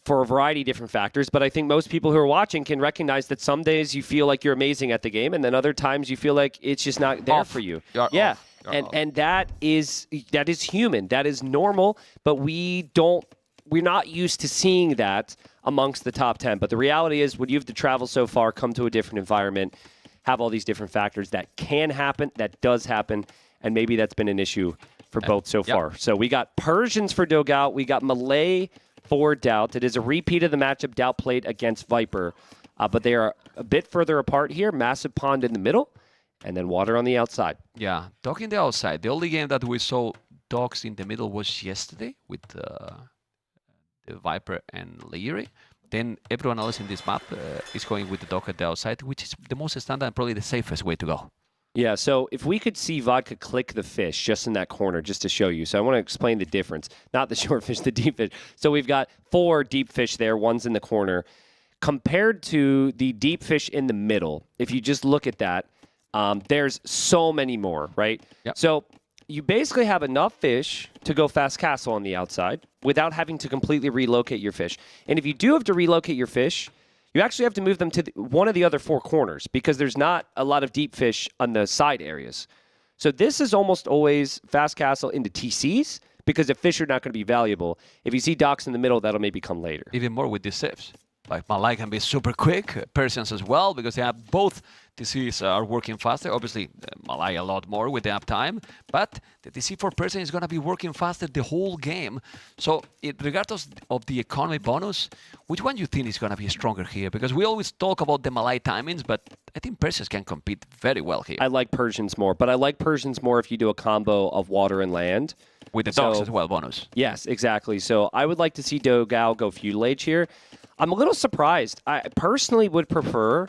Speaker 5: for a variety of different factors, but I think most people who are watching can recognize that some days you feel like you're amazing at the game, and then other times you feel like it's just not there for you. And that is human. That is normal, but we're not used to seeing that amongst the top 10. But the reality is, when you have to travel so far, come to a different environment, have all these different factors, that can happen, that does happen, and maybe that's been an issue for both so far. So we got Persians for Dogao, we got Malay for DauT. It is a repeat of the matchup DauT played against Viper, but they are a bit further apart here. Massive pond in the middle, and then water on the outside.
Speaker 4: Yeah, Dog in the outside. The only game that we saw dogs in the middle was yesterday with the Viper and Liereyy. Then everyone else in this map is going with the dog at the outside, which is the most standard and probably the safest way to go.
Speaker 5: Yeah, so if we could see Vodka click the fish just in that corner, just to show you. So I want to explain the difference. Not the short fish, the deep fish. So we've got 4 deep fish there, one's in the corner. Compared to the deep fish in the middle, if you just look at that, there's so many more, right?
Speaker 4: Yep.
Speaker 5: So you basically have enough fish to go fast castle on the outside without having to completely relocate your fish. And if you do have to relocate your fish, you actually have to move them to one of the other 4 corners because there's not a lot of deep fish on the side areas. So this is almost always fast castle into TCs because the fish are not going to be valuable. If you see docks in the middle, that'll maybe come later.
Speaker 4: Even more with the civs. Like Malay can be super quick, Persians as well, because they have both TCs are working faster. Obviously, Malay a lot more with the uptime, but the TC for Persian is going to be working faster the whole game. So, regardless of the economy bonus, which one do you think is going to be stronger here? Because we always talk about the Malay timings, but I think Persians can compete very well here.
Speaker 5: I like Persians more, but I like Persians more if you do a combo of water and land.
Speaker 4: With the dogs as well, bonus.
Speaker 5: Yes, exactly. So I would like to see Dogao go Feudal Age here. I'm a little surprised. I personally would prefer,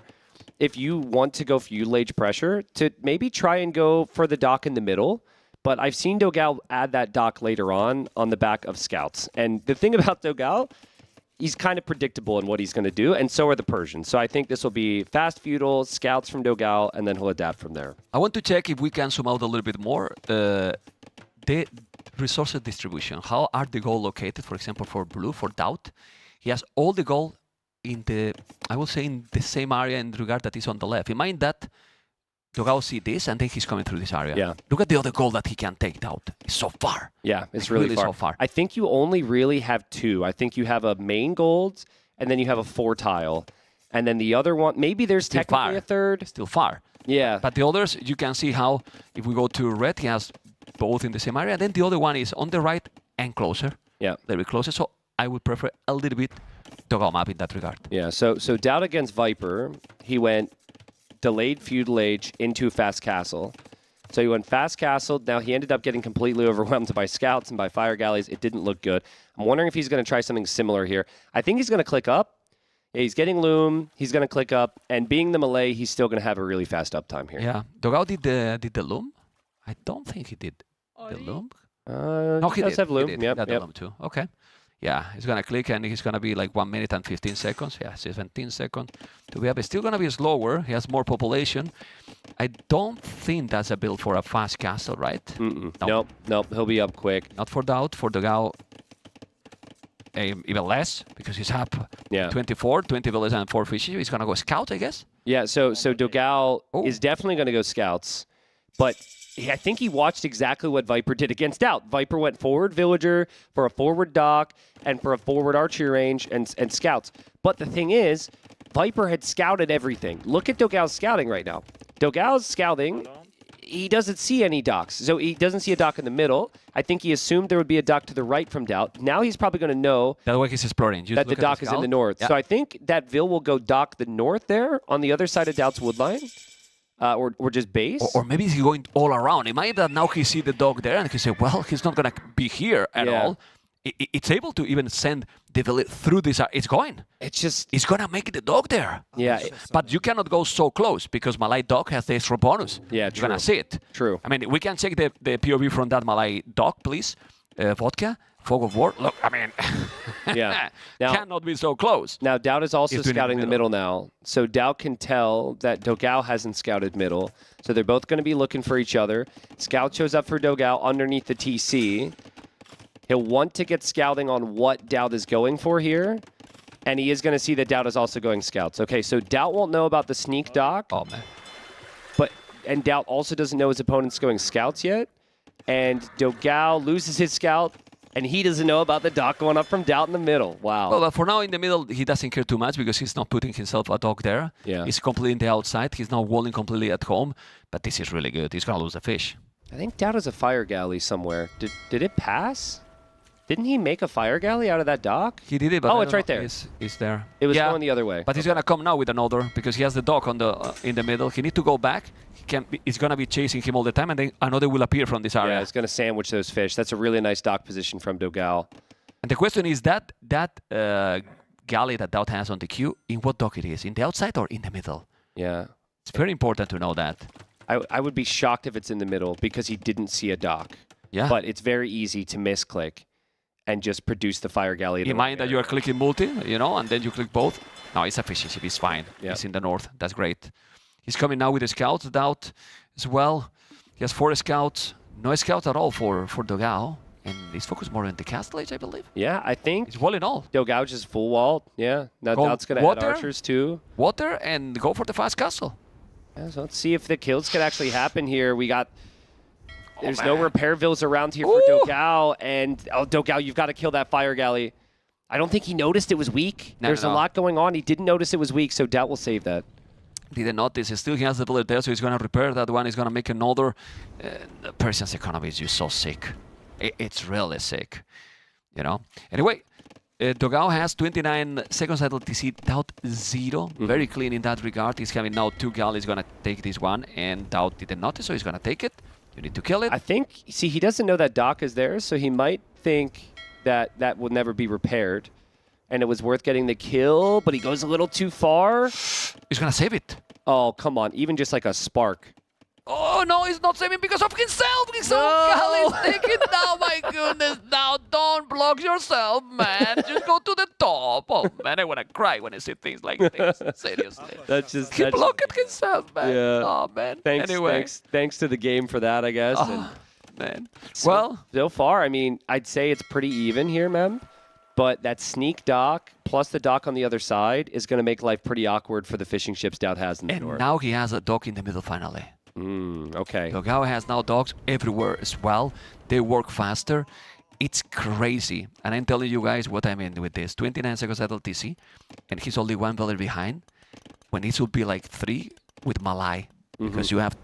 Speaker 5: if you want to go Feudal Age pressure, to maybe try and go for the dock in the middle. But I've seen Dogao add that dock later on the back of scouts. And the thing about Dogao, he's kind of predictable in what he's going to do, and so are the Persians. So I think this will be fast feudal, scouts from Dogao, and then he'll adapt from there.
Speaker 4: I want to check if we can zoom out a little bit more. The resources distribution. How are the goals located? For example, for blue, for DauT, he has all the gold in the, I will say, in the same area in regard that is on the left. In mind that Dogao see this, and then he's coming through this area.
Speaker 5: Yeah.
Speaker 4: Look at the other goal that he can take DauT. It's so far.
Speaker 5: Yeah, it's really far.
Speaker 4: So far.
Speaker 5: I think you only really have 2. I think you have a main gold, and then you have a 4 tile. And then the other one, maybe there's
Speaker 4: still
Speaker 5: technically
Speaker 4: far.
Speaker 5: a third.
Speaker 4: Still far.
Speaker 5: Yeah.
Speaker 4: But the others, you can see how, if we go to red, he has both in the same area. Then the other one is on the right and closer.
Speaker 5: Yeah.
Speaker 4: A little bit closer. So I would prefer a little bit Dogao map in that regard.
Speaker 5: Yeah, so DauT against Viper, he went delayed Feudal Age into Fast Castle. So he went fast castled. Now he ended up getting completely overwhelmed by scouts and by fire galleys. It didn't look good. I'm wondering if he's going to try something similar here. I think he's going to click up. Yeah, he's getting loom. He's going to click up. And being the melee, he's still going to have a really fast uptime here.
Speaker 4: Yeah. Dogao did the loom? I don't think he did the loom.
Speaker 5: No, he does have loom.
Speaker 4: He did. The loom too. Okay. Yeah, he's going to click and he's going to be like 1 minute and 15 seconds. Yeah, 17 seconds to be up. It's still going to be slower. He has more population. I don't think that's a build for a fast castle, right?
Speaker 5: Nope. He'll be up quick.
Speaker 4: Not for DauT. For Dogao, even less because he's up 24, 20 villages and 4 fishes. He's going to go scout, I guess.
Speaker 5: Yeah, so Dogao is definitely going to go scouts, but I think he watched exactly what Viper did against DauT. Viper went forward villager for a forward dock and for a forward archery range and scouts. But the thing is, Viper had scouted everything. Look at Dogao's scouting right now. Dogao's scouting, he doesn't see any docks. So he doesn't see a dock in the middle. I think he assumed there would be a dock to the right from DauT. Now he's probably going to know
Speaker 4: that way he's exploring.
Speaker 5: That the dock is in the north. Yeah. So I think that Vil will go dock the north there on the other side of DauT's woodline. Or just base?
Speaker 4: Or maybe he's going all around. It might be that now he see the dog there and he say, well, he's not going to be here at all. It's able to even send the village through this. It's going. It's going to make the dog there.
Speaker 5: Yeah.
Speaker 4: But you cannot go so close because Malay dog has the extra bonus.
Speaker 5: Yeah,
Speaker 4: You're going to see it.
Speaker 5: True.
Speaker 4: I mean, we can check the POV from that Malay dog, please. Vodka, Fog of War. Look, I mean, now, cannot be so close.
Speaker 5: Now, DauT is also scouting the middle now. So DauT can tell that Dogao hasn't scouted middle. So they're both going to be looking for each other. Scout shows up for Dogao underneath the TC. He'll want to get scouting on what DauT is going for here. And he is going to see that DauT is also going scouts. Okay, so DauT won't know about the sneak dock.
Speaker 4: Oh, man.
Speaker 5: And DauT also doesn't know his opponent's going scouts yet. And Dogao loses his scout, and he doesn't know about the dock going up from DauT in the middle. Wow.
Speaker 4: Well, but for now in the middle, he doesn't care too much because he's not putting himself a dock there.
Speaker 5: Yeah.
Speaker 4: He's completely in the outside. He's not walling completely at home. But this is really good. He's going to lose the fish.
Speaker 5: I think DauT has a fire galley somewhere. Did it pass? Didn't he make a fire galley out of that dock?
Speaker 4: He did it, but
Speaker 5: it's right there.
Speaker 4: It's there.
Speaker 5: It was going the other way.
Speaker 4: But he's going to come now with another because he has the dock on the in the middle. He needs to go back. He's going to be chasing him all the time, and then another will appear from this area.
Speaker 5: Yeah, it's going to sandwich those fish. That's a really nice dock position from Dogao.
Speaker 4: And the question is that galley that DauT has on the queue, in what dock it is? In the outside or in the middle?
Speaker 5: Yeah.
Speaker 4: It's very important to know that.
Speaker 5: I would be shocked if it's in the middle because he didn't see a dock.
Speaker 4: Yeah.
Speaker 5: But it's very easy to misclick and just produce the fire galley.
Speaker 4: You mind that you are clicking multi, and then you click both? No, it's efficiency. He's fine. Yep. He's in the north. That's great. He's coming now with the scouts, DauT as well. He has 4 scouts. No scouts at all for Dogao. And he's focused more on the castle age, I believe.
Speaker 5: Yeah, I think.
Speaker 4: He's walling all.
Speaker 5: Dogao just full walled. Yeah. Now DauT's going to add archers too.
Speaker 4: Water and go for the fast castle.
Speaker 5: Yeah, so let's see if the kills can actually happen here. There's no repair vills around here for Dogao. And, Dogao, you've got to kill that fire galley. I don't think he noticed it was weak. There's a lot going on. He didn't notice it was weak, so DauT will save that.
Speaker 4: Didn't notice. Still, he has the bullet there, so he's going to repair that one. He's going to make another. The Persian's economy is just so sick. It's really sick, Anyway, Dogao has 29 seconds at LTC, DauT 0. Very clean in that regard. He's having now 2 galleys. Going to take this one, and DauT didn't notice, so he's going to take it. You need to kill it.
Speaker 5: I think, he doesn't know that dock is there, so he might think that will never be repaired. And it was worth getting the kill, but he goes a little too far.
Speaker 4: He's going to save it.
Speaker 5: Oh, come on. Even just like a spark.
Speaker 4: Oh, no, he's not saving because of himself. He's taking it down. My goodness. Now, don't block yourself, man. Just go to the top. Oh, man, I want to cry when I see things like this. Seriously. He blocked himself, man.
Speaker 5: Yeah.
Speaker 4: Oh, man.
Speaker 5: Thanks to the game for that, I guess.
Speaker 4: Man.
Speaker 5: So far, I'd say it's pretty even here, Mem. But that sneak dock plus the dock on the other side is going to make life pretty awkward for the fishing ships DauT has in the north.
Speaker 4: And now he has a dock in the middle finally.
Speaker 5: Okay.
Speaker 4: Dogao has now docks everywhere as well. They work faster. It's crazy. And I'm telling you guys what I mean with this. 29 seconds at LTC, and he's only 1 village behind. When it should be like 3 with Malay. Because you have,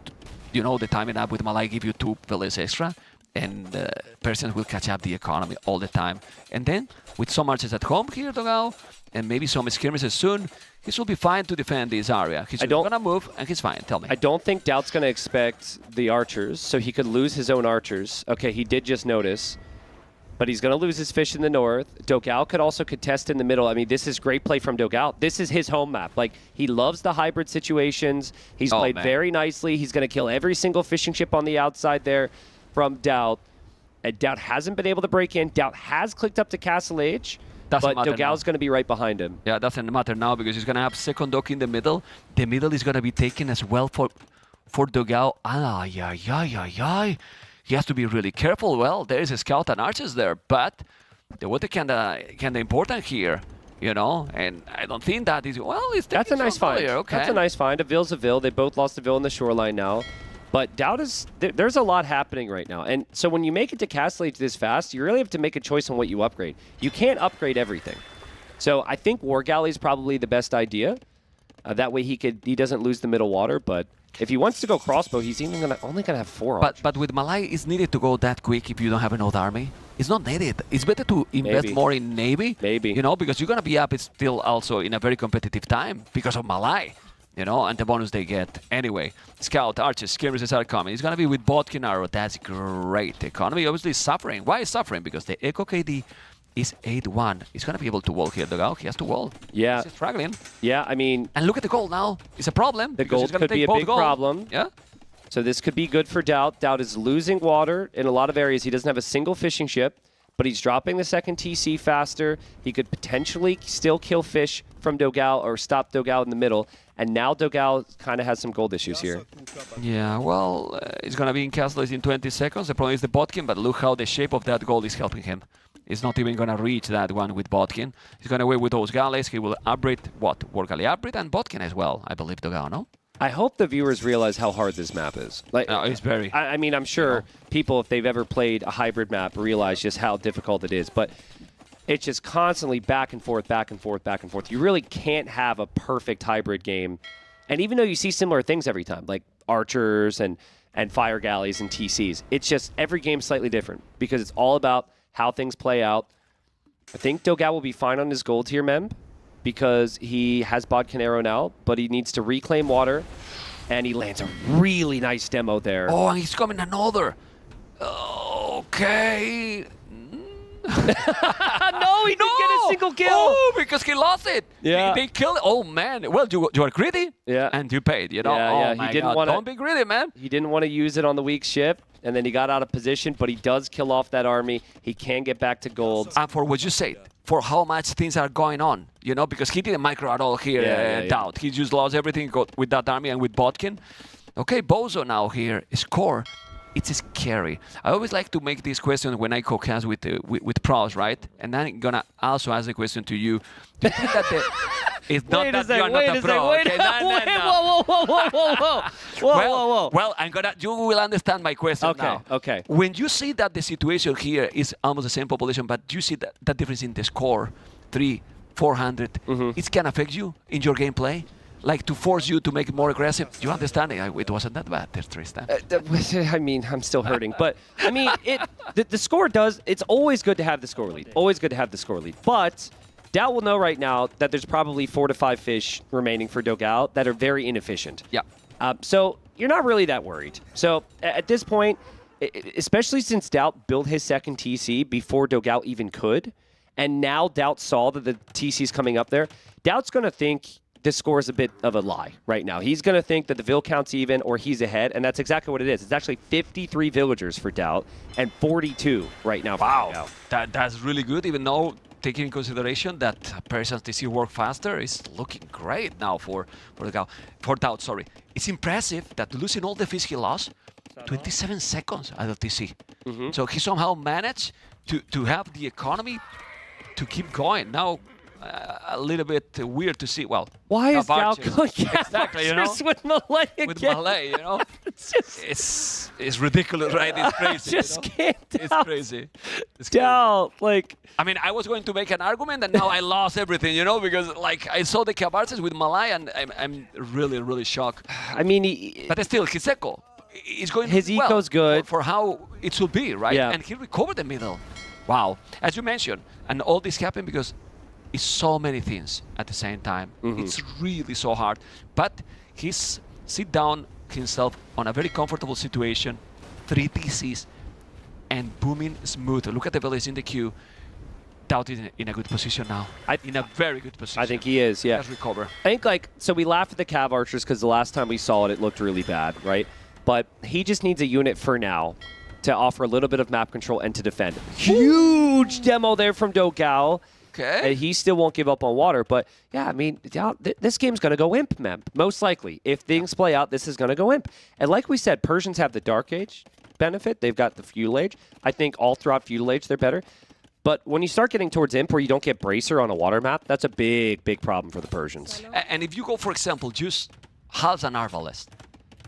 Speaker 4: the timing up with Malay give you 2 villages extra. and Persians will catch up the economy all the time. And then, with some archers at home here, Dogao, and maybe some skirmishes soon, he will be fine to defend this area. He's going to move, and he's fine. Tell me.
Speaker 5: I don't think DauT's going to expect the archers, so he could lose his own archers. Okay, he did just notice. But he's going to lose his fish in the north. Dogao could also contest in the middle. I mean, this is great play from Dogao. This is his home map. Like, he loves the hybrid situations. He's played very nicely. He's going to kill every single fishing ship on the outside there from DauT. And DauT hasn't been able to break in. DauT has clicked up to Castle Age. But Dogao's going to be right behind him.
Speaker 4: Yeah, it doesn't matter now because he's going to have second dock in the middle. The middle is going to be taken as well for Dogao. He has to be really careful. Well, there is a scout and archers there, but the water kinda important here, you know. And I don't think that is
Speaker 5: that's a nice find.
Speaker 4: Okay.
Speaker 5: That's a nice find. A Ville's a Ville. They both lost a Ville in the shoreline now. But DauT is there's a lot happening right now, and so when you make it to Castle Age this fast, you really have to make a choice on what you upgrade. You can't upgrade everything. So I think War Galley is probably the best idea. That way he doesn't lose the middle water, but. If he wants to go crossbow, he's only gonna have 4 archers.
Speaker 4: But with Malay, it's needed to go that quick if you don't have an old army. It's not needed. It's better to invest more in Navy.
Speaker 5: Maybe.
Speaker 4: You know, because you're gonna be up still also in a very competitive time because of Malay. You know, and the bonus they get. Anyway, Scout, Archers, Skirmishes are coming. It's gonna be with Botkin Arrow. That's great. Economy obviously is suffering. Why is suffering? Because the Echo KD is 8-1. He's going to be able to wall here, Dogao. He has to wall.
Speaker 5: Yeah.
Speaker 4: He's struggling.
Speaker 5: Yeah, I mean...
Speaker 4: And look at the gold now. It's a problem.
Speaker 5: The gold could be a big problem.
Speaker 4: Yeah.
Speaker 5: So this could be good for DauT. DauT is losing water in a lot of areas. He doesn't have a single fishing ship, but he's dropping the second TC faster. He could potentially still kill fish from Dogao or stop Dogao in the middle. And now Dogao kind of has some gold issues here.
Speaker 4: Yeah, well, it's going to be in Castle in 20 seconds. The problem is the botkin, but look how the shape of that gold is helping him. He's not even going to reach that one with Botkin. He's going to wait with those galleys. He will upgrade what? War Galley upgrade and Botkin as well, I believe, Dogao, no?
Speaker 5: I hope the viewers realize how hard this map is. Like,
Speaker 4: it's very...
Speaker 5: I mean, I'm sure people, if they've ever played a hybrid map, realize just how difficult it is. But it's just constantly back and forth, back and forth, back and forth. You really can't have a perfect hybrid game. And even though you see similar things every time, like archers and fire galleys and TCs, it's just every game's slightly different because it's all about how things play out. I think Dogao will be fine on his gold here, Mem, because he has Bodkin Arrow now, but he needs to reclaim water, and he lands a really nice demo there.
Speaker 4: Oh, and he's coming another. Okay.
Speaker 5: No, he didn't get a single kill.
Speaker 4: Oh, because he lost it.
Speaker 5: Yeah.
Speaker 4: They killed it. Oh, man. Well, you are greedy.
Speaker 5: Yeah.
Speaker 4: And you paid, you know.
Speaker 5: Yeah,
Speaker 4: oh, my
Speaker 5: he didn't
Speaker 4: God.
Speaker 5: want to.
Speaker 4: Don't be greedy, man.
Speaker 5: He didn't want to use it on the weak ship, and then he got out of position, but he does kill off that army. He can get back to gold.
Speaker 4: And for what you said, for how much things are going on, you know, because he didn't micro at all here, DauT. He just lost everything with that army and with Botkin. Okay, Bozo now here, score. It's scary. I always like to make this question when I co-cast with pros, right? And I'm gonna also ask the question to you. Do you think that it's not that you are not a pro? Okay,
Speaker 5: Whoa.
Speaker 4: Well, you will understand my question now.
Speaker 5: Okay.
Speaker 4: When you see that the situation here is almost the same population, but you see that difference in the score, 300, 400, it can affect you in your gameplay? Like to force you to make it more aggressive? You understand it? It wasn't that bad, Tristan.
Speaker 5: I mean, I'm still hurting. But, I mean, the score does... It's always good to have the score lead. Always good to have the score lead. But DauT will know right now that there's probably 4 to 5 fish remaining for Dogao that are very inefficient.
Speaker 4: Yeah.
Speaker 5: So you're not really that worried. So at this point, especially since DauT built his second TC before Dogao even could, and now DauT saw that the TC's coming up there, DauT's going to think... this score is a bit of a lie right now. He's going to think that the Ville count's even or he's ahead, and that's exactly what it is. It's actually 53 villagers for DauT and 42 right now for Dogao.
Speaker 4: That's really good, even though taking in consideration that Persian's TC work faster is looking great now for DauT, sorry. It's impressive that losing all the fish he lost, 27 seconds out of TC. So he somehow managed to have the economy to keep going. Now, a little bit weird to see. Well,
Speaker 5: why is DauT going
Speaker 4: exactly, you know,
Speaker 5: with Malay again?
Speaker 4: With Malay, you know, it's ridiculous, right? It's crazy.
Speaker 5: Just can't.
Speaker 4: It's crazy. It's
Speaker 5: DauT, like.
Speaker 4: I mean, I was going to make an argument, and now I lost everything, you know, because like I saw the cabarces with Malay, and I'm really shocked.
Speaker 5: I mean,
Speaker 4: but still, Hiseko. it's going
Speaker 5: his
Speaker 4: well
Speaker 5: eco's good
Speaker 4: for how it should be, right?
Speaker 5: Yeah.
Speaker 4: And he recovered the middle. Wow. As you mentioned, and all this happened because it's so many things at the same time. It's really so hard. But he's sit down himself on a very comfortable situation, 3 DCs, and booming smooth. Look at the values in the queue. DauT is in a good position now. In a very good position.
Speaker 5: I think he is, yeah.
Speaker 4: Let's recover.
Speaker 5: I think, like, so we laughed at the Cav Archers because the last time we saw it, it looked really bad, right? But he just needs a unit for now to offer a little bit of map control and to defend. Huge demo there from Dogao.
Speaker 4: Okay.
Speaker 5: And he still won't give up on water. But, yeah, I mean, this game's going to go imp, man. Most likely. If things play out, this is going to go imp. And like we said, Persians have the Dark Age benefit. They've got the Feudal Age. I think all throughout Feudal Age, they're better. But when you start getting towards imp where you don't get Bracer on a water map, that's a big, big problem for the Persians.
Speaker 4: And if you go, for example, just half an Arbalest.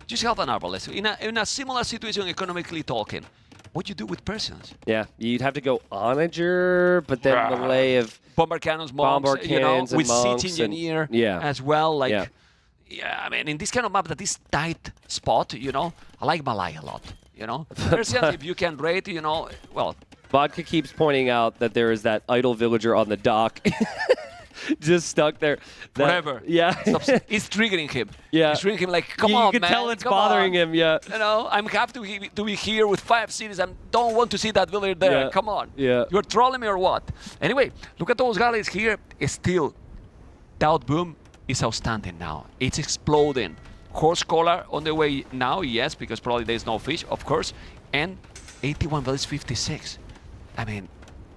Speaker 4: Just half an Arbalest. In a similar situation, economically talking, what you do with Persians?
Speaker 5: Yeah, you'd have to go Onager, but then Malay of
Speaker 4: Bombard Cannons, monks,
Speaker 5: Bombard Cannons,
Speaker 4: with
Speaker 5: monks
Speaker 4: Siege Engineer
Speaker 5: yeah.
Speaker 4: as well. Like,
Speaker 5: yeah.
Speaker 4: I mean, in this kind of map, that is tight spot, I like Malay a lot, Persians, if you can rate, well.
Speaker 5: Vodka keeps pointing out that there is that idle villager on the dock. Just stuck there.
Speaker 4: Forever.
Speaker 5: Yeah.
Speaker 4: It's triggering him.
Speaker 5: Yeah.
Speaker 4: It's triggering him like, come
Speaker 5: on,
Speaker 4: on,
Speaker 5: man. You can tell it's bothering him, yeah.
Speaker 4: I'm happy to be here with 5 cities and don't want to see that villager there.
Speaker 5: Yeah.
Speaker 4: Come on.
Speaker 5: Yeah.
Speaker 4: You're trolling me or what? Anyway, look at those galleys here. Still, DauT boom is outstanding now. It's exploding. Horse collar on the way now, yes, because probably there's no fish, of course. And 81 values, 56. I mean,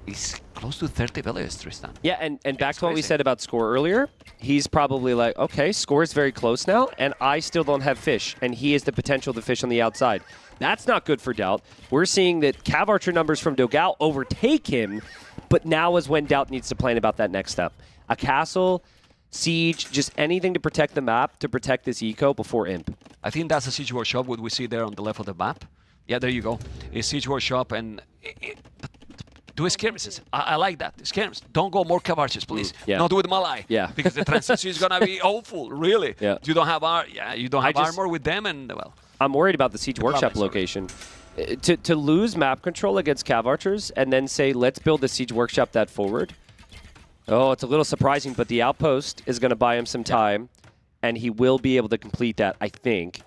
Speaker 4: it's close to 30 values, Tristan.
Speaker 5: Yeah, and back to what we said about score earlier, he's probably like, okay, score is very close now, and I still don't have fish, and he has the potential to fish on the outside. That's not good for DauT. We're seeing that Cav Archer numbers from Dogao overtake him, but now is when DauT needs to plan about that next step. A castle, siege, just anything to protect the map, to protect this eco before imp.
Speaker 4: I think that's a siege workshop, what we see there on the left of the map. Yeah, there you go. A siege workshop, and do skirmishes. I like that. Skirmishes. Don't go more Cav Archers, please.
Speaker 5: Yeah.
Speaker 4: Not with Malay.
Speaker 5: Yeah.
Speaker 4: Because the transition is gonna be awful. Really.
Speaker 5: Yeah.
Speaker 4: You don't have armor with them, and well.
Speaker 5: I'm worried about the siege workshop location. To lose map control against Cav Archers and then say, let's build the siege workshop that forward. Oh, it's a little surprising, but the outpost is going to buy him some time, and he will be able to complete that, I think.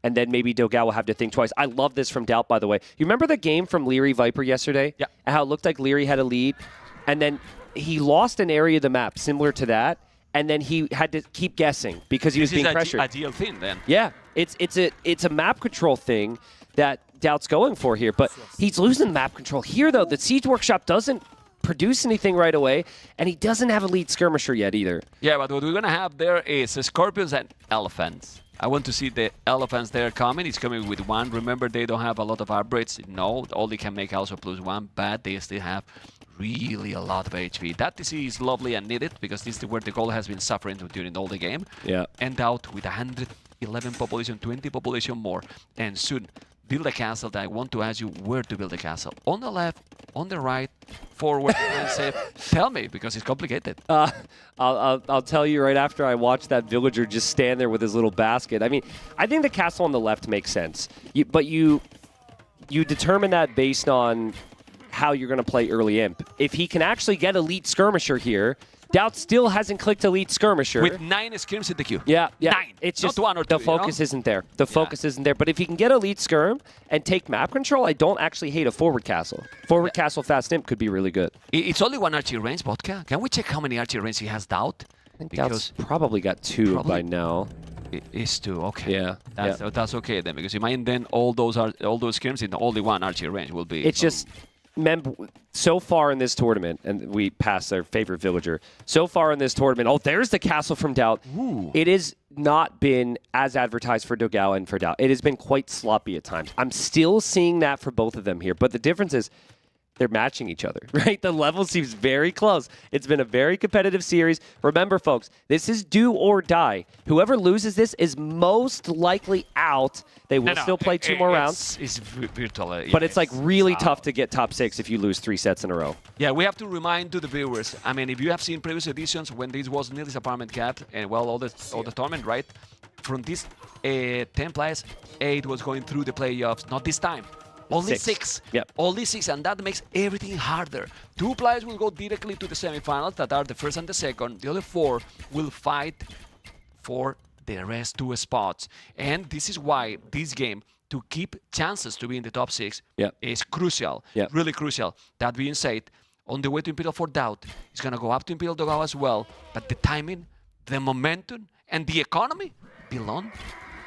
Speaker 5: And then maybe Dogao will have to think twice. I love this from DauT, by the way. You remember the game from Liereyy Viper yesterday?
Speaker 4: Yeah.
Speaker 5: And how it looked like Liereyy had a lead, and then he lost an area of the map similar to that, and then he had to keep guessing because he was being pressured.
Speaker 4: This is a GL thing, then.
Speaker 5: Yeah, it's a map control thing that DauT's going for here, but he's losing map control here, though. The siege workshop doesn't produce anything right away, and he doesn't have a lead skirmisher yet either.
Speaker 4: Yeah, but what we're gonna have there is scorpions and elephants. I want to see the elephants there coming. It's coming with 1. Remember, they don't have a lot of upgrades. No, all they can make also +1, but they still have really a lot of HP. That DC is lovely and needed because this is where the goal has been suffering during all the game.
Speaker 5: Yeah.
Speaker 4: And DauT with 111 population, 20 population more, and soon build a castle. That I want to ask you where to build a castle. On the left, on the right, forward, and safe. Tell me, because it's complicated.
Speaker 5: I'll tell you right after I watch that villager just stand there with his little basket. I mean, I think the castle on the left makes sense. But you determine that based on how you're going to play early imp. If he can actually get elite skirmisher here, DauT still hasn't clicked elite skirmisher.
Speaker 4: With 9 skirms in the queue.
Speaker 5: Yeah.
Speaker 4: 9.
Speaker 5: It's just
Speaker 4: not 1 or 2,
Speaker 5: the focus isn't there. The focus isn't there. But if he can get elite skirm and take map control, I don't actually hate a forward castle. Forward castle fast imp could be really good.
Speaker 4: It's only 1 archery range, Vodka. Can we check how many archery range he has, DauT?
Speaker 5: I think DauT's probably got 2 by now.
Speaker 4: It is 2, okay.
Speaker 5: Yeah.
Speaker 4: That's okay then, because you might then all those skirms in only 1 archery range will be.
Speaker 5: It's just. So far in this tournament, and we passed our favorite villager, so far in this tournament, there's the castle from DauT.
Speaker 4: Ooh.
Speaker 5: It has not been as advertised for Dogao and for DauT. It has been quite sloppy at times. I'm still seeing that for both of them here, but the difference is they're matching each other, right? The level seems very close. It's been a very competitive series. Remember, folks, this is do or die. Whoever loses this is most likely out. They will still play 2 more rounds.
Speaker 4: It's virtual.
Speaker 5: But it's like really tough to get top 6 if you lose 3 sets in a row.
Speaker 4: Yeah, we have to remind to the viewers. I mean, if you have seen previous editions when this was Nils' apartment cap and all the tournament, right? from these 10 players, 8 was going through the playoffs. Not this time. Only 6.
Speaker 5: Yep.
Speaker 4: Only 6, and that makes everything harder. 2 players will go directly to the semifinals, that are the first and the second. The other 4 will fight for the rest 2 spots. And this is why this game, to keep chances to be in the top 6, is crucial. Really crucial. That being said, on the way to Imperial for DauT, it's going to go up to Imperial Dogao as well. But the timing, the momentum, and the economy belong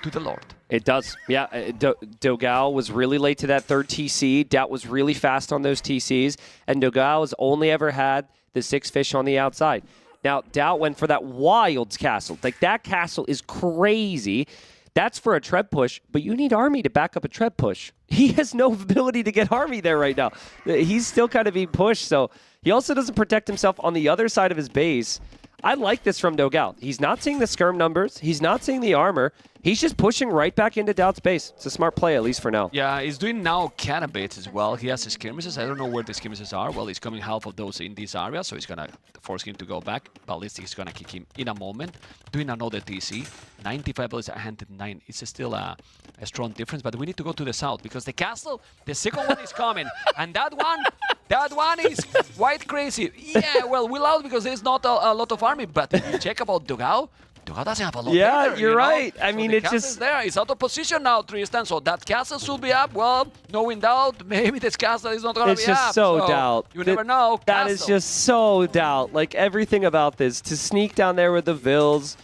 Speaker 4: to the Lord.
Speaker 5: It does. Yeah, Dogao was really late to that 3rd TC. DauT was really fast on those TCs. And Dogao has only ever had the 6 fish on the outside. Now, DauT went for that Wilds castle. Like, that castle is crazy. That's for a Treb push, but you need Army to back up a Treb push. He has no ability to get Army there right now. He's still kind of being pushed, so he also doesn't protect himself on the other side of his base. I like this from Dogao. He's not seeing the skirm numbers. He's not seeing the armor. He's just pushing right back into DauT's base. It's a smart play, at least for now.
Speaker 4: Yeah, he's doing now cannon-baits as well. He has his skirmishes. I don't know where the skirmishes are. Well, he's coming half of those in this area, so he's going to force him to go back. Ballistic is going to kick him in a moment. Doing another TC. 95 ballistic, 109. It's still a strong difference, but we need to go to the south because the castle, the second one is coming. And that one is quite crazy. Yeah, well, we're out because there's not a lot of army, but if you check about Dogao, Dogao doesn't have a lot
Speaker 5: either,
Speaker 4: you're
Speaker 5: right. I
Speaker 4: so
Speaker 5: mean,
Speaker 4: it's
Speaker 5: just
Speaker 4: there. It's out of position now, Tristan. So that castle should be up. Well, knowing DauT, maybe this castle is not going to be up.
Speaker 5: It's just so DauT.
Speaker 4: You never know.
Speaker 5: That is just so DauT. Like, everything about this, to sneak down there with the Vils,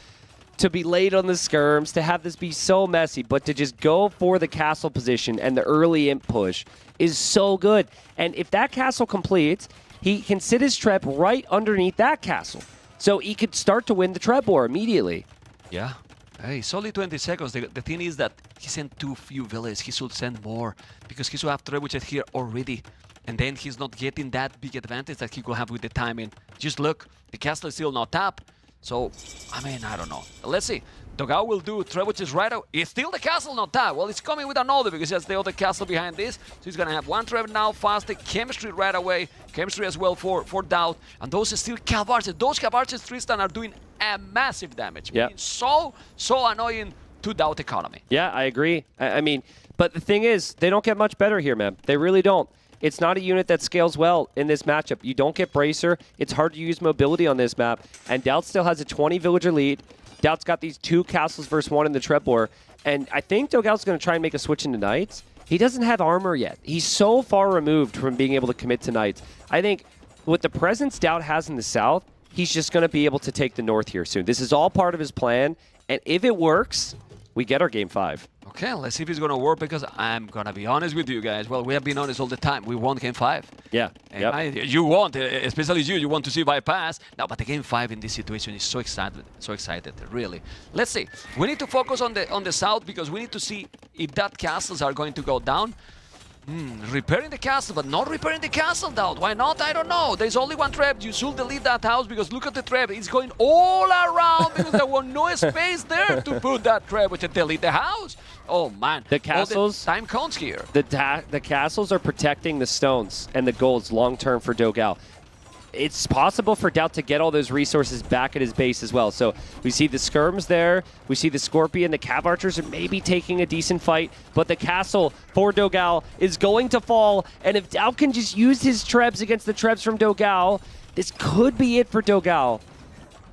Speaker 5: to be late on the skirms, to have this be so messy, but to just go for the castle position and the early imp push is so good. And if that castle completes, he can sit his Treb right underneath that castle. So he could start to win the Treb war immediately.
Speaker 4: Yeah. Hey, it's only 20 seconds. The thing is that he sent too few villages. He should send more because he should have trebuchet here already. And then he's not getting that big advantage that he could have with the timing. Just look, the castle is still not up. So, I mean, I don't know. Let's see. Dogao will do trebuchets right away. It's still the castle not up. Well, it's coming with another because he has the other castle behind this. So he's going to have 1 Treb now, faster. Chemistry right away. Chemistry as well for DauT. And those are still Cav Archers. Those Cav Archers, Tristan, are doing a massive damage.
Speaker 5: Yeah.
Speaker 4: So annoying to DauT economy.
Speaker 5: Yeah, I agree. I mean, but the thing is, they don't get much better here, man. They really don't. It's not a unit that scales well in this matchup. You don't get Bracer. It's hard to use mobility on this map. And DauT still has a 20 villager lead. DauT's got these 2 castles versus 1 in the Treb war. And I think Dogao's going to try and make a switch into Knights. He doesn't have armor yet. He's so far removed from being able to commit to Knights. I think with the presence DauT has in the south, he's just going to be able to take the north here soon. This is all part of his plan. And if it works, we get our game 5.
Speaker 4: Okay, let's see if it's going to work because I'm going to be honest with you guys. Well, we have been honest all the time. We won game 5.
Speaker 5: Yeah.
Speaker 4: And you want, especially you want to see bypass. No, but the game 5 in this situation is so excited, really. Let's see. We need to focus on the south because we need to see if that castles are going to go down. Repairing the castle, but not repairing the castle, DauT. Why not? I don't know. There's only 1 Treb. You should delete that house because look at the Treb. It's going all around because there was no space there to put that Treb, which delete the house. Oh, man.
Speaker 5: The castles...
Speaker 4: time counts here.
Speaker 5: The castles are protecting the stones and the golds long-term for Dogao. It's possible for DauT to get all those resources back at his base as well. So we see the skirms there. We see the Scorpion. The Cav Archers are maybe taking a decent fight. But the castle for Dogao is going to fall. And if DauT can just use his Trebs against the Trebs from Dogao, this could be it for Dogao.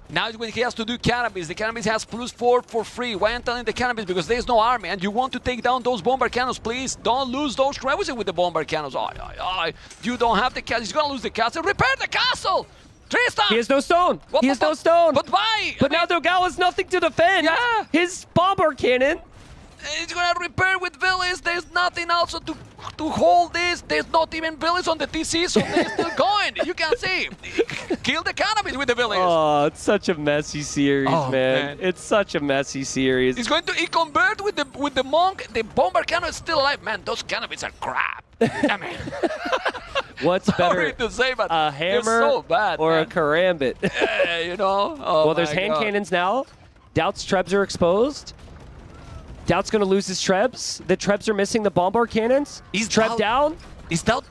Speaker 4: Now when he has to do cannabis, the cannabis has +4 for free. Why am I telling the cannabis? Because there's no army and you want to take down those bomber cannons, please. Don't lose those trebuchets with the bomber cannons. You don't have the castle. He's going to lose the castle. Repair the castle! Tristan!
Speaker 5: He has no stone! He has no stone!
Speaker 4: But why?
Speaker 5: But now Dogao has nothing to defend!
Speaker 4: Yeah!
Speaker 5: His bomber cannon!
Speaker 4: He's going to repair with villas. There's nothing also to hold this. There's not even villas on the TC, so they're still going. You can see. Kill the cannabis with the villas.
Speaker 5: Oh, it's such a messy series, man. It's such a messy series.
Speaker 4: He's going to convert with the monk. The bomber cannon is still alive. Man, those cannabis are crap. I mean,
Speaker 5: what's better,
Speaker 4: sorry to say, but
Speaker 5: a hammer
Speaker 4: so bad,
Speaker 5: or
Speaker 4: man.
Speaker 5: a karambit?
Speaker 4: You know? Oh,
Speaker 5: well, there's hand cannons now. DauT's Trebs are exposed. DauT's going to lose his Trebs. The Trebs are missing the bomber cannons.
Speaker 4: He's
Speaker 5: Treb down.
Speaker 4: Is DauT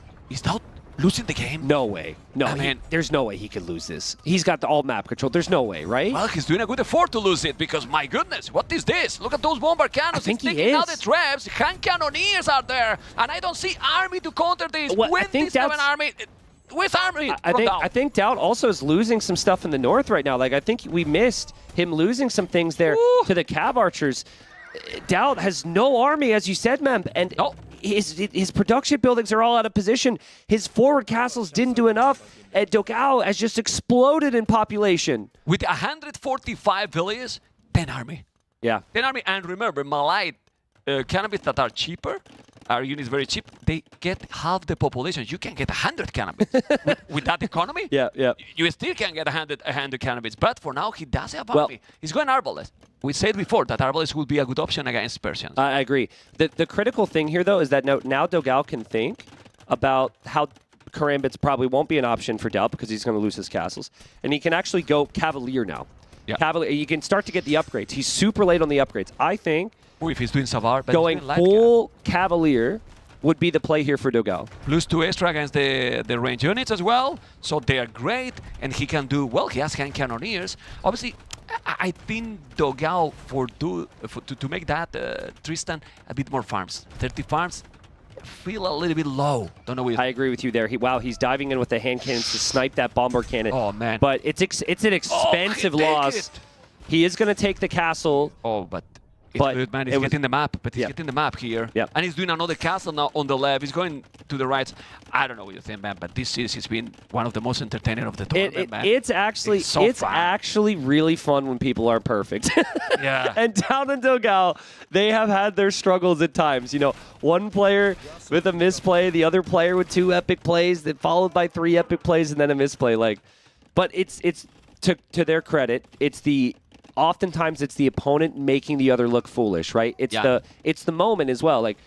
Speaker 4: losing the game?
Speaker 5: No way. No,
Speaker 4: I mean,
Speaker 5: there's no way he could lose this. He's got all map control. There's no way, right?
Speaker 4: Well, he's doing a good effort to lose it because, my goodness, what is this? Look at those bomber cannons.
Speaker 5: I think
Speaker 4: he's
Speaker 5: he
Speaker 4: taking
Speaker 5: is.
Speaker 4: out the traps. Hand cannoneers are there, and I don't see army to counter this.
Speaker 5: Well, I
Speaker 4: With
Speaker 5: think
Speaker 4: this seven army, with army
Speaker 5: I think DauT also is losing some stuff in the north right now. Like, I think we missed him losing some things there to the Cav Archers. DauT has no army, as you said, man, and his production buildings are all out of position. His forward castles didn't do enough, and Dogao has just exploded in population.
Speaker 4: With 145 villages, 10 army.
Speaker 5: Yeah.
Speaker 4: 10 army, and remember, Malite cannabis that are cheaper, our units very cheap, they get half the population. You can get 100 cannabis. with that economy,
Speaker 5: yeah.
Speaker 4: You still can get 100 cannabis. But for now, he does have army. He's going Arbalest. We said before that Arbalest will be a good option against Persians.
Speaker 5: I agree. The critical thing here, though, is that now Dogao can think about how Karambits probably won't be an option for DauT because he's going to lose his castles. And he can actually go Cavalier now.
Speaker 4: Yeah.
Speaker 5: Cavalier, you can start to get the upgrades. He's super late on the upgrades. I think
Speaker 4: if he's doing Savar, but
Speaker 5: going full Cavalier would be the play here for Dogao.
Speaker 4: Plus 2 extra against the range units as well, so they are great, and he can do, well, he has hand cannoneers. Obviously, I think Dogao, to make that Tristan a bit more farms. 30 farms feel a little bit low. Don't know what you think.
Speaker 5: I agree with you there. He's diving in with the hand cannons to snipe that bomber cannon.
Speaker 4: Oh, man.
Speaker 5: But it's an expensive loss. He is going to take the castle.
Speaker 4: Oh, but it's good, man. He's getting the map, but he's getting the map here.
Speaker 5: Yeah.
Speaker 4: And he's doing another castle now on the left. He's going to the right. I don't know what you think, man, but this series has been one of the most entertaining of the tournament, man.
Speaker 5: It's actually really fun when people are perfect.
Speaker 4: Yeah.
Speaker 5: And down in Dogao, they have had their struggles at times. You know, one player with a misplay, the other player with 2 epic plays, then followed by 3 epic plays, and then a misplay. But it's to their credit, oftentimes it's the opponent making the other look foolish, right? It's the moment as well. Like,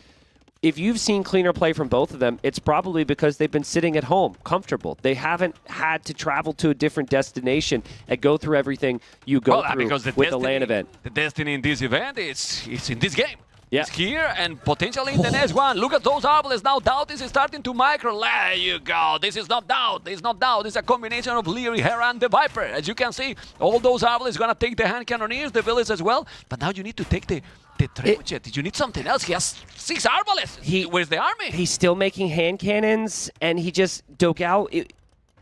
Speaker 5: if you've seen cleaner play from both of them, it's probably because they've been sitting at home, comfortable. They haven't had to travel to a different destination and go through everything you go through with the LAN event.
Speaker 4: The destiny in this event is in this game.
Speaker 5: Yeah.
Speaker 4: It's here and potentially in the next one. Look at those Arbalists now. DauT is starting to micro. There you go. This is not DauT. This is not DauT. It's a combination of Liereyy, Hera, and TheViper. As you can see, all those Arbalists going to take the hand cannoneers, the villas as well. But now you need to take the trebuchet. You need something else. He has 6 Arbalists. Where's the army?
Speaker 5: He's still making hand cannons, and he just Dogao.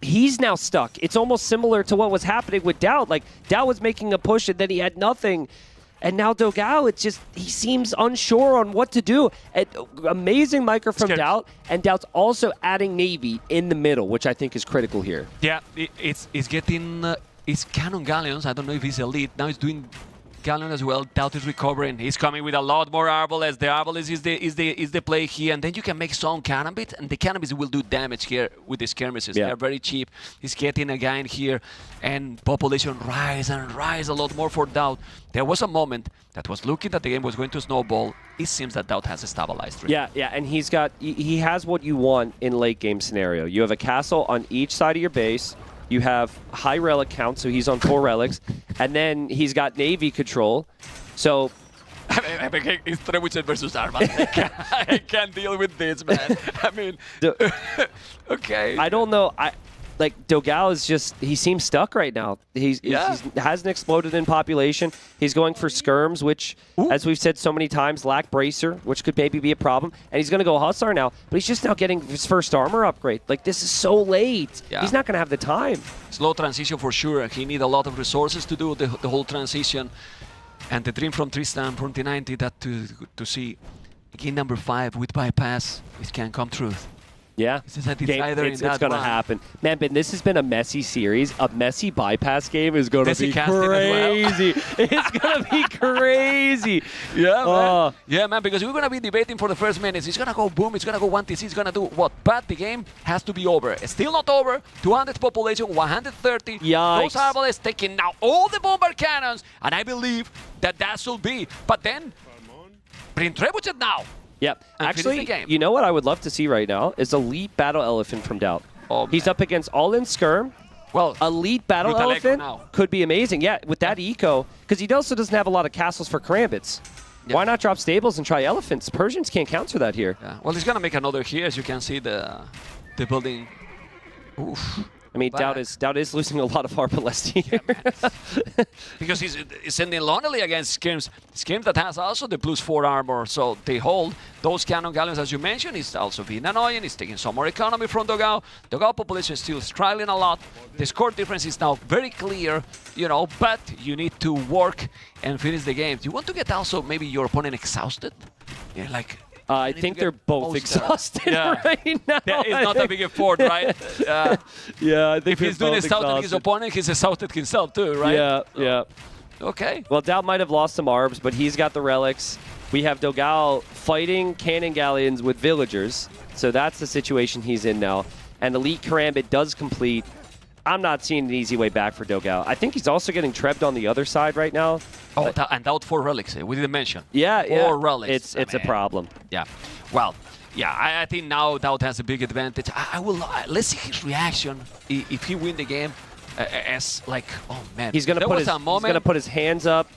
Speaker 5: He's now stuck. It's almost similar to what was happening with DauT. Like, DauT was making a push, and then he had nothing. And now Dogao, he seems unsure on what to do. Amazing micro from DauT, and DauT's also adding Navy in the middle, which I think is critical here.
Speaker 4: Yeah, it's getting it's cannon galleons. I don't know if he's elite. Now he's doing galleon as well. DauT is recovering. He's coming with a lot more Arbalists. The Arbalists is the play here, and then you can make some cannabis, and the cannabis will do damage here with the skirmishes.
Speaker 5: Yeah.
Speaker 4: They're very cheap. He's getting a guy in here, and population rise and rise a lot more for DauT. There was a moment that was looking that the game was going to snowball. It seems that DauT has stabilized. Really.
Speaker 5: Yeah, and he has what you want in late game scenario. You have a castle on each side of your base. You have high relic count, so he's on 4 relics. And then he's got Navy control. So
Speaker 4: it's trebuchet versus Arma. I can't deal with this, man. I mean, okay.
Speaker 5: I don't know. Dogao is he seems stuck right now. He hasn't exploded in population. He's going for skirms, which, as we've said so many times, lack bracer, which could maybe be a problem. And he's going to go Hussar now, but he's just now getting his first armor upgrade. Like, this is so late.
Speaker 4: Yeah.
Speaker 5: He's not going to have the time.
Speaker 4: Slow transition for sure. He needs a lot of resources to do the whole transition. And the dream from Tristan from T90 that to see game number 5 with bypass, it can come true.
Speaker 5: Yeah,
Speaker 4: it's going
Speaker 5: to happen. Man, but this has been a messy series. A messy bypass game is going to be crazy. It's going to be crazy.
Speaker 4: Yeah, man. Yeah, man, because we're going to be debating for the first minutes. It's going to go boom. It's going to go 1TC. It's going to do what? But the game has to be over. It's still not over. 200 population, 130.
Speaker 5: Yikes.
Speaker 4: Those Arbalists taking now all the bomber cannons. And I believe that should be. But then, bring trebuchet now.
Speaker 5: Yep. Actually, you know what I would love to see right now is Elite Battle Elephant from DauT.
Speaker 4: Oh,
Speaker 5: he's up against all-in Skirm.
Speaker 4: Well,
Speaker 5: Elite Battle Elephant could be amazing. Yeah, with that eco, because he also doesn't have a lot of castles for Karambits. Yeah. Why not drop stables and try elephants? Persians can't counter that here.
Speaker 4: Yeah. Well, he's going to make another here, as you can see. The building. Oof.
Speaker 5: I mean, DauT is losing a lot of Harpalest here.
Speaker 4: Because he's sending lonely against Skims. Skims that has also the +4 armor, so they hold those cannon galleons, as you mentioned. He's also being annoying. He's taking some more economy from Dogao. Dogao population is still struggling a lot. The score difference is now very clear, you know, but you need to work and finish the game. Do you want to get also maybe your opponent exhausted? Yeah, like.
Speaker 5: I think they're both exhausted right now.
Speaker 4: Yeah, it's not a big effort, right?
Speaker 5: Yeah, I think
Speaker 4: if he's doing exhausted his opponent, he's exhausted himself too, right?
Speaker 5: Yeah, yeah.
Speaker 4: Okay.
Speaker 5: Well, DauT might have lost some arbs, but he's got the relics. We have Dogao fighting cannon galleons with villagers, so that's the situation he's in now. And Elite Karambit does complete. I'm not seeing an easy way back for Dogao. I think he's also getting trebbed on the other side right now.
Speaker 4: Oh, and DauT 4 relics. We didn't mention.
Speaker 5: Yeah, yeah.
Speaker 4: 4 relics.
Speaker 5: It's a problem.
Speaker 4: Yeah. Well, yeah, I think now DauT has a big advantage. I will. Let's see his reaction if he win the game. As like, oh man,
Speaker 5: he's gonna put his hands up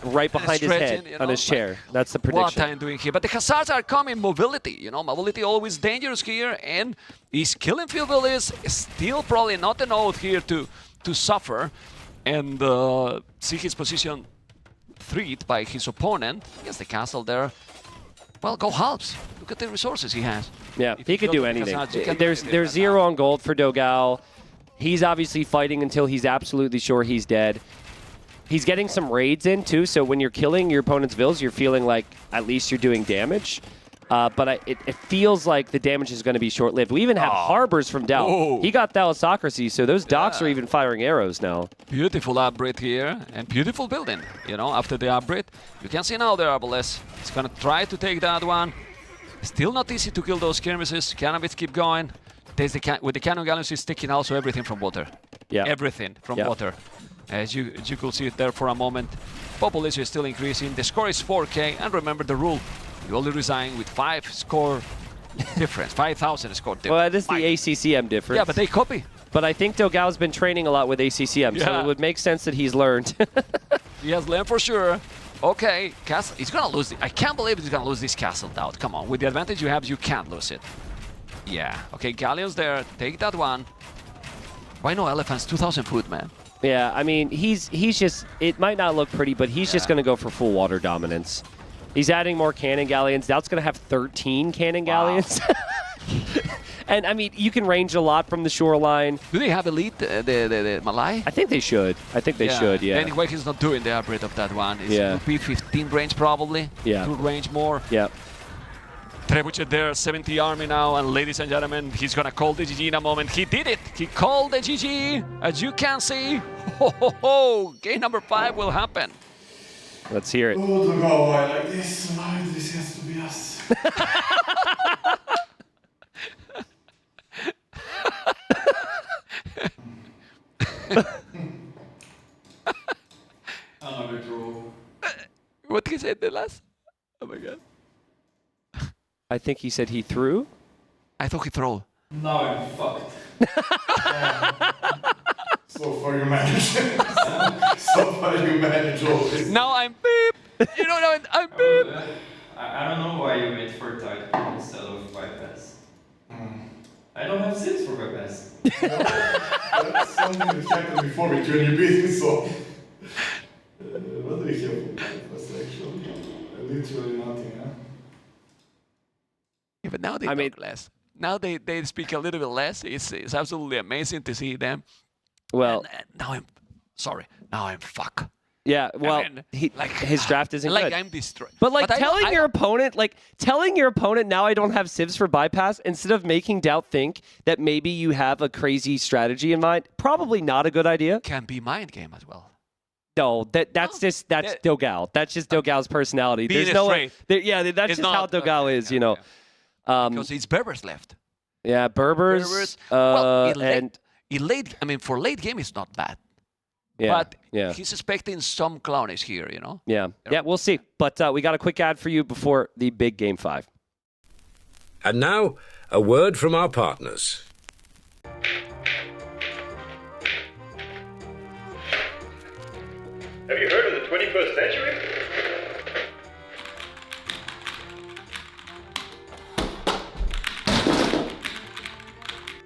Speaker 5: right behind his head, you know, on his chair. That's the prediction.
Speaker 4: What I'm doing here, but the hazards are coming. Mobility, you know, mobility always dangerous here, and his killing field is still probably not an oath here to suffer, and see his position threatened by his opponent. Against the castle there. Well, go halves. Look at the resources he has.
Speaker 5: Yeah, he could do anything. There's 0 on gold for Dogao. He's obviously fighting until he's absolutely sure he's dead. He's getting some raids in, too, so when you're killing your opponent's vills, you're feeling like at least you're doing damage. But it feels like the damage is going to be short-lived. We even have harbors from DauT.
Speaker 4: Whoa.
Speaker 5: He got Thalassocracy, so those docks are even firing arrows now.
Speaker 4: Beautiful upgrade here, and beautiful building. You know, after the upgrade, you can see now the Arbalest. He's going to try to take that one. Still not easy to kill those skirmishes. Cannabis keep going. There's with the cannon galleons, he's taking also everything from water.
Speaker 5: Yeah.
Speaker 4: Everything from water. As you could see it there for a moment. Population is still increasing. The score is 4K. And remember the rule. You only resign with 5 score difference. 5,000 score difference.
Speaker 5: Well, this is the ACCM difference.
Speaker 4: Yeah, but they copy.
Speaker 5: But I think Dogao's been training a lot with ACCM, so it would make sense that he's learned.
Speaker 4: He has learned for sure. Okay, castle. He's gonna lose it. I can't believe he's gonna lose this castle, DauT. Come on, with the advantage you have, you can't lose it. Yeah. Okay, galleons there. Take that one. Why no elephants? 2,000 foot, man.
Speaker 5: Yeah, I mean, he's just, it might not look pretty, but he's just going to go for full water dominance. He's adding more cannon galleons. DauT's going to have 13 cannon galleons. And, I mean, you can range a lot from the shoreline.
Speaker 4: Do they have elite, the Malay?
Speaker 5: I think they should. I think they should, yeah.
Speaker 4: Anyway, he's not doing the upgrade of that one. It's P15 range, probably.
Speaker 5: Yeah.
Speaker 4: 2 range more.
Speaker 5: Yeah.
Speaker 4: Trebuchet there, 70 army now, and ladies and gentlemen, he's gonna call the GG in a moment. He did it! He called the GG, as you can see. Ho! Game number 5 will happen.
Speaker 5: Let's hear it.
Speaker 2: Oh, Dogao, why like this? Why this has to be us?
Speaker 6: Another draw.
Speaker 4: What did he say the last? Oh my god.
Speaker 5: I think he said he threw.
Speaker 4: I thought he threw.
Speaker 6: Now I'm fucked.
Speaker 2: So far you manage. So far you manage all this.
Speaker 4: Now I'm beep. You don't know, I'm beep.
Speaker 6: I don't know why you wait for TaToH instead of bypass. I don't have Sims for bypass.
Speaker 2: That's something that happened before with you and you beat me, so... what do we have for bypass actually? Literally nothing, huh?
Speaker 4: Yeah, but now they talk less. Now they speak a little bit less. It's absolutely amazing to see them.
Speaker 5: Well,
Speaker 4: and now I'm sorry. Now I'm fuck.
Speaker 5: Yeah, well,
Speaker 4: I mean,
Speaker 5: his draft isn't
Speaker 4: like
Speaker 5: good.
Speaker 4: I'm destroyed.
Speaker 5: But telling your opponent now I don't have civs for bypass instead of making DauT think that maybe you have a crazy strategy in mind, probably not a good idea.
Speaker 4: Can be mind game as well.
Speaker 5: No, that's Dogao. That's just Dogao's personality.
Speaker 4: Being
Speaker 5: There's no
Speaker 4: straight.
Speaker 5: That's just how Dogao is, you know.
Speaker 4: Because it's Berbers left.
Speaker 5: Yeah, Berbers.
Speaker 4: Well,
Speaker 5: and
Speaker 4: for late game, it's not bad.
Speaker 5: Yeah,
Speaker 4: but he's expecting some clownish here, you know?
Speaker 5: Yeah, we'll see. But we got a quick ad for you before the big Game 5.
Speaker 7: And now, a word from our partners.
Speaker 10: Have you heard of the 21st century?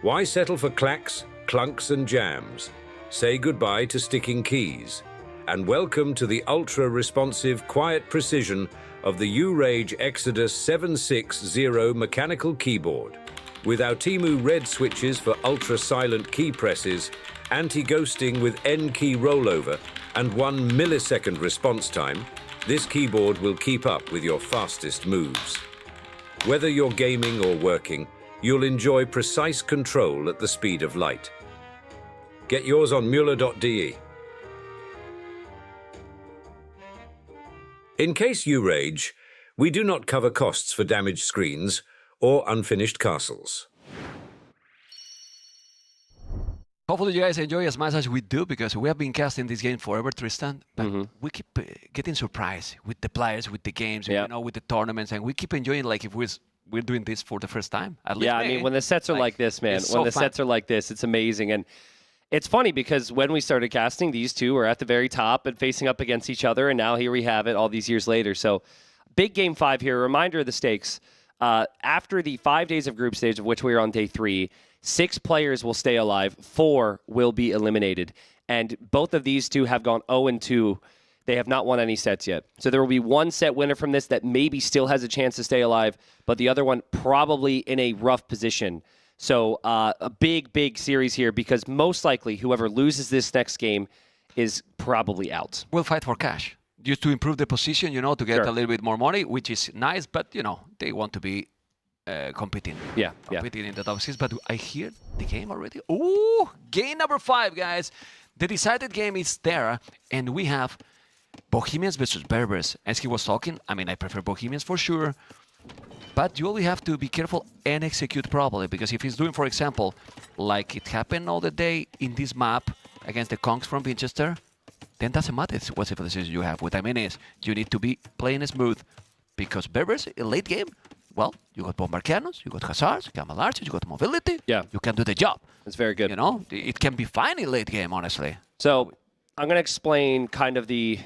Speaker 7: Why settle for clacks, clunks and jams? Say goodbye to sticking keys. And welcome to the ultra-responsive, quiet precision of the Liereyy Exodus 760 mechanical keyboard. With our Temu red switches for ultra-silent key presses, anti-ghosting with N-key rollover, and 1 millisecond response time, this keyboard will keep up with your fastest moves. Whether you're gaming or working, you'll enjoy precise control at the speed of light. Get yours on mueller.de. In case you rage, we do not cover costs for damaged screens or unfinished castles.
Speaker 4: Hopefully you guys enjoy as much as we do, because we have been casting this game forever, Tristan, but we keep getting surprised with the players, with the games, you know, with the tournaments, and we keep enjoying like if we're doing this for the first time. At least
Speaker 5: I mean, when the sets are like this, man,
Speaker 4: so
Speaker 5: when the sets are like this, it's amazing. And it's funny because when we started casting, these two were at the very top and facing up against each other, and now here we have it all these years later. So big game 5 here. A reminder of the stakes. After the 5 days of group stage, of which we are on day 3, 6 players will stay alive, 4 will be eliminated. And both of these two have gone 0-2. They have not won any sets yet. So there will be one set winner from this that maybe still has a chance to stay alive, but the other one probably in a rough position. So a big, big series here, because most likely whoever loses this next game is probably out.
Speaker 4: We'll fight for cash, just to improve the position, you know, to get a little bit more money, which is nice, but, you know, they want to be competing. Competing in the top 6, but I hear the game already. Ooh, game number 5, guys. The decided game is there, and we have Bohemians versus Berbers. As he was talking, I mean, I prefer Bohemians for sure, but you only have to be careful and execute properly, because if he's doing, for example, like it happened all the day in this map against the Kongs from Vinchester, then doesn't matter what civilization you have. What I mean is, you need to be playing smooth, because Berbers, in late game, well, you got Bombard Cannons, you got Hussars, Camel Archers, you got Mobility.
Speaker 5: Yeah.
Speaker 4: You can do the job.
Speaker 5: It's very good.
Speaker 4: You know, it can be fine in late game, honestly.
Speaker 5: So I'm going to explain kind of the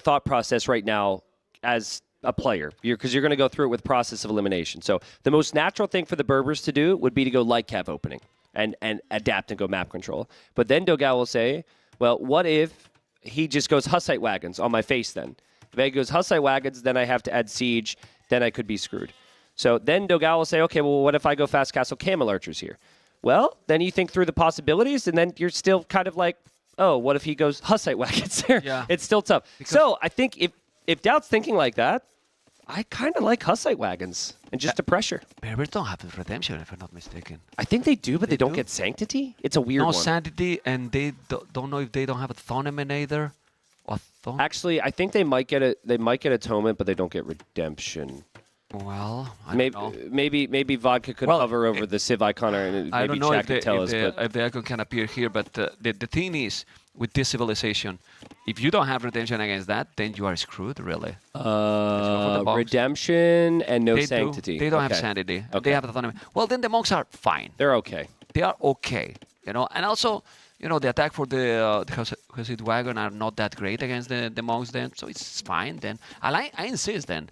Speaker 5: thought process right now as a player, because you're going to go through it with process of elimination. So the most natural thing for the Berbers to do would be to go light cav opening and adapt and go map control. But then Dogao will say, well, what if he just goes Hussite Wagons on my face then? If he goes Hussite Wagons, then I have to add Siege, then I could be screwed. So then Dogao will say, okay, well, what if I go Fast Castle Camel Archers here? Well, then you think through the possibilities, and then you're still kind of like, oh, what if he goes Hussite Wagons there? Yeah. It's still tough. Because so I think if DauT's thinking like that, I kind of like Hussite Wagons and just the pressure.
Speaker 4: Berbers don't have Redemption, if I'm not mistaken.
Speaker 5: I think they do, but they don't get Sanctity? It's a weird one.
Speaker 4: No Sanctity, and they don't know if they don't have a Tournament either.
Speaker 5: Actually, I think they might get Atonement, but they don't get Redemption.
Speaker 4: Well,
Speaker 5: maybe Vodka could hover over the Civ icon, and maybe Jack could tell us.
Speaker 4: If the icon can appear here, but the thing is, with this civilization, if you don't have Redemption against that, then you are screwed, really.
Speaker 5: Redemption and no Sanctity.
Speaker 4: They don't have Sanctity. Okay. They have the Tournament. Well, then the monks are fine.
Speaker 5: They're okay.
Speaker 4: They are okay, you know, and also, you know, the attack for the Hussite Wagon are not that great against the monks then, so it's fine then. I insist then.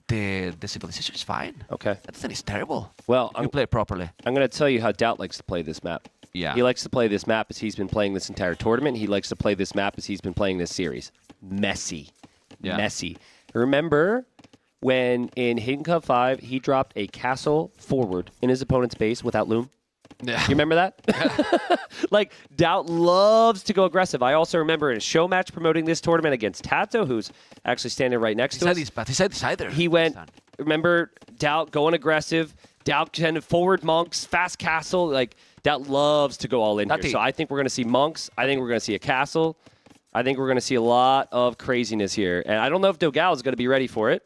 Speaker 4: The civilization is fine.
Speaker 5: Okay.
Speaker 4: That thing is terrible.
Speaker 5: Well,
Speaker 4: you play it properly.
Speaker 5: I'm going to tell you how DauT likes to play this map.
Speaker 4: Yeah.
Speaker 5: He likes to play this map as he's been playing this entire tournament. He likes to play this map as he's been playing this series. Messy. Yeah. Messy. Remember when in Hidden Cup 5, he dropped a castle forward in his opponent's base without loom? Yeah. You remember that? Yeah. Like, DauT loves to go aggressive. I also remember in a show match promoting this tournament against TaToH, who's actually standing right next to us.
Speaker 4: But he said decider.
Speaker 5: He went, remember, DauT going aggressive, DauT kind of forward monks, fast castle. Like, DauT loves to go all in here. So I think we're going to see monks. I think we're going to see a castle. I think we're going to see a lot of craziness here. And I don't know if Dogao is going to be ready for it.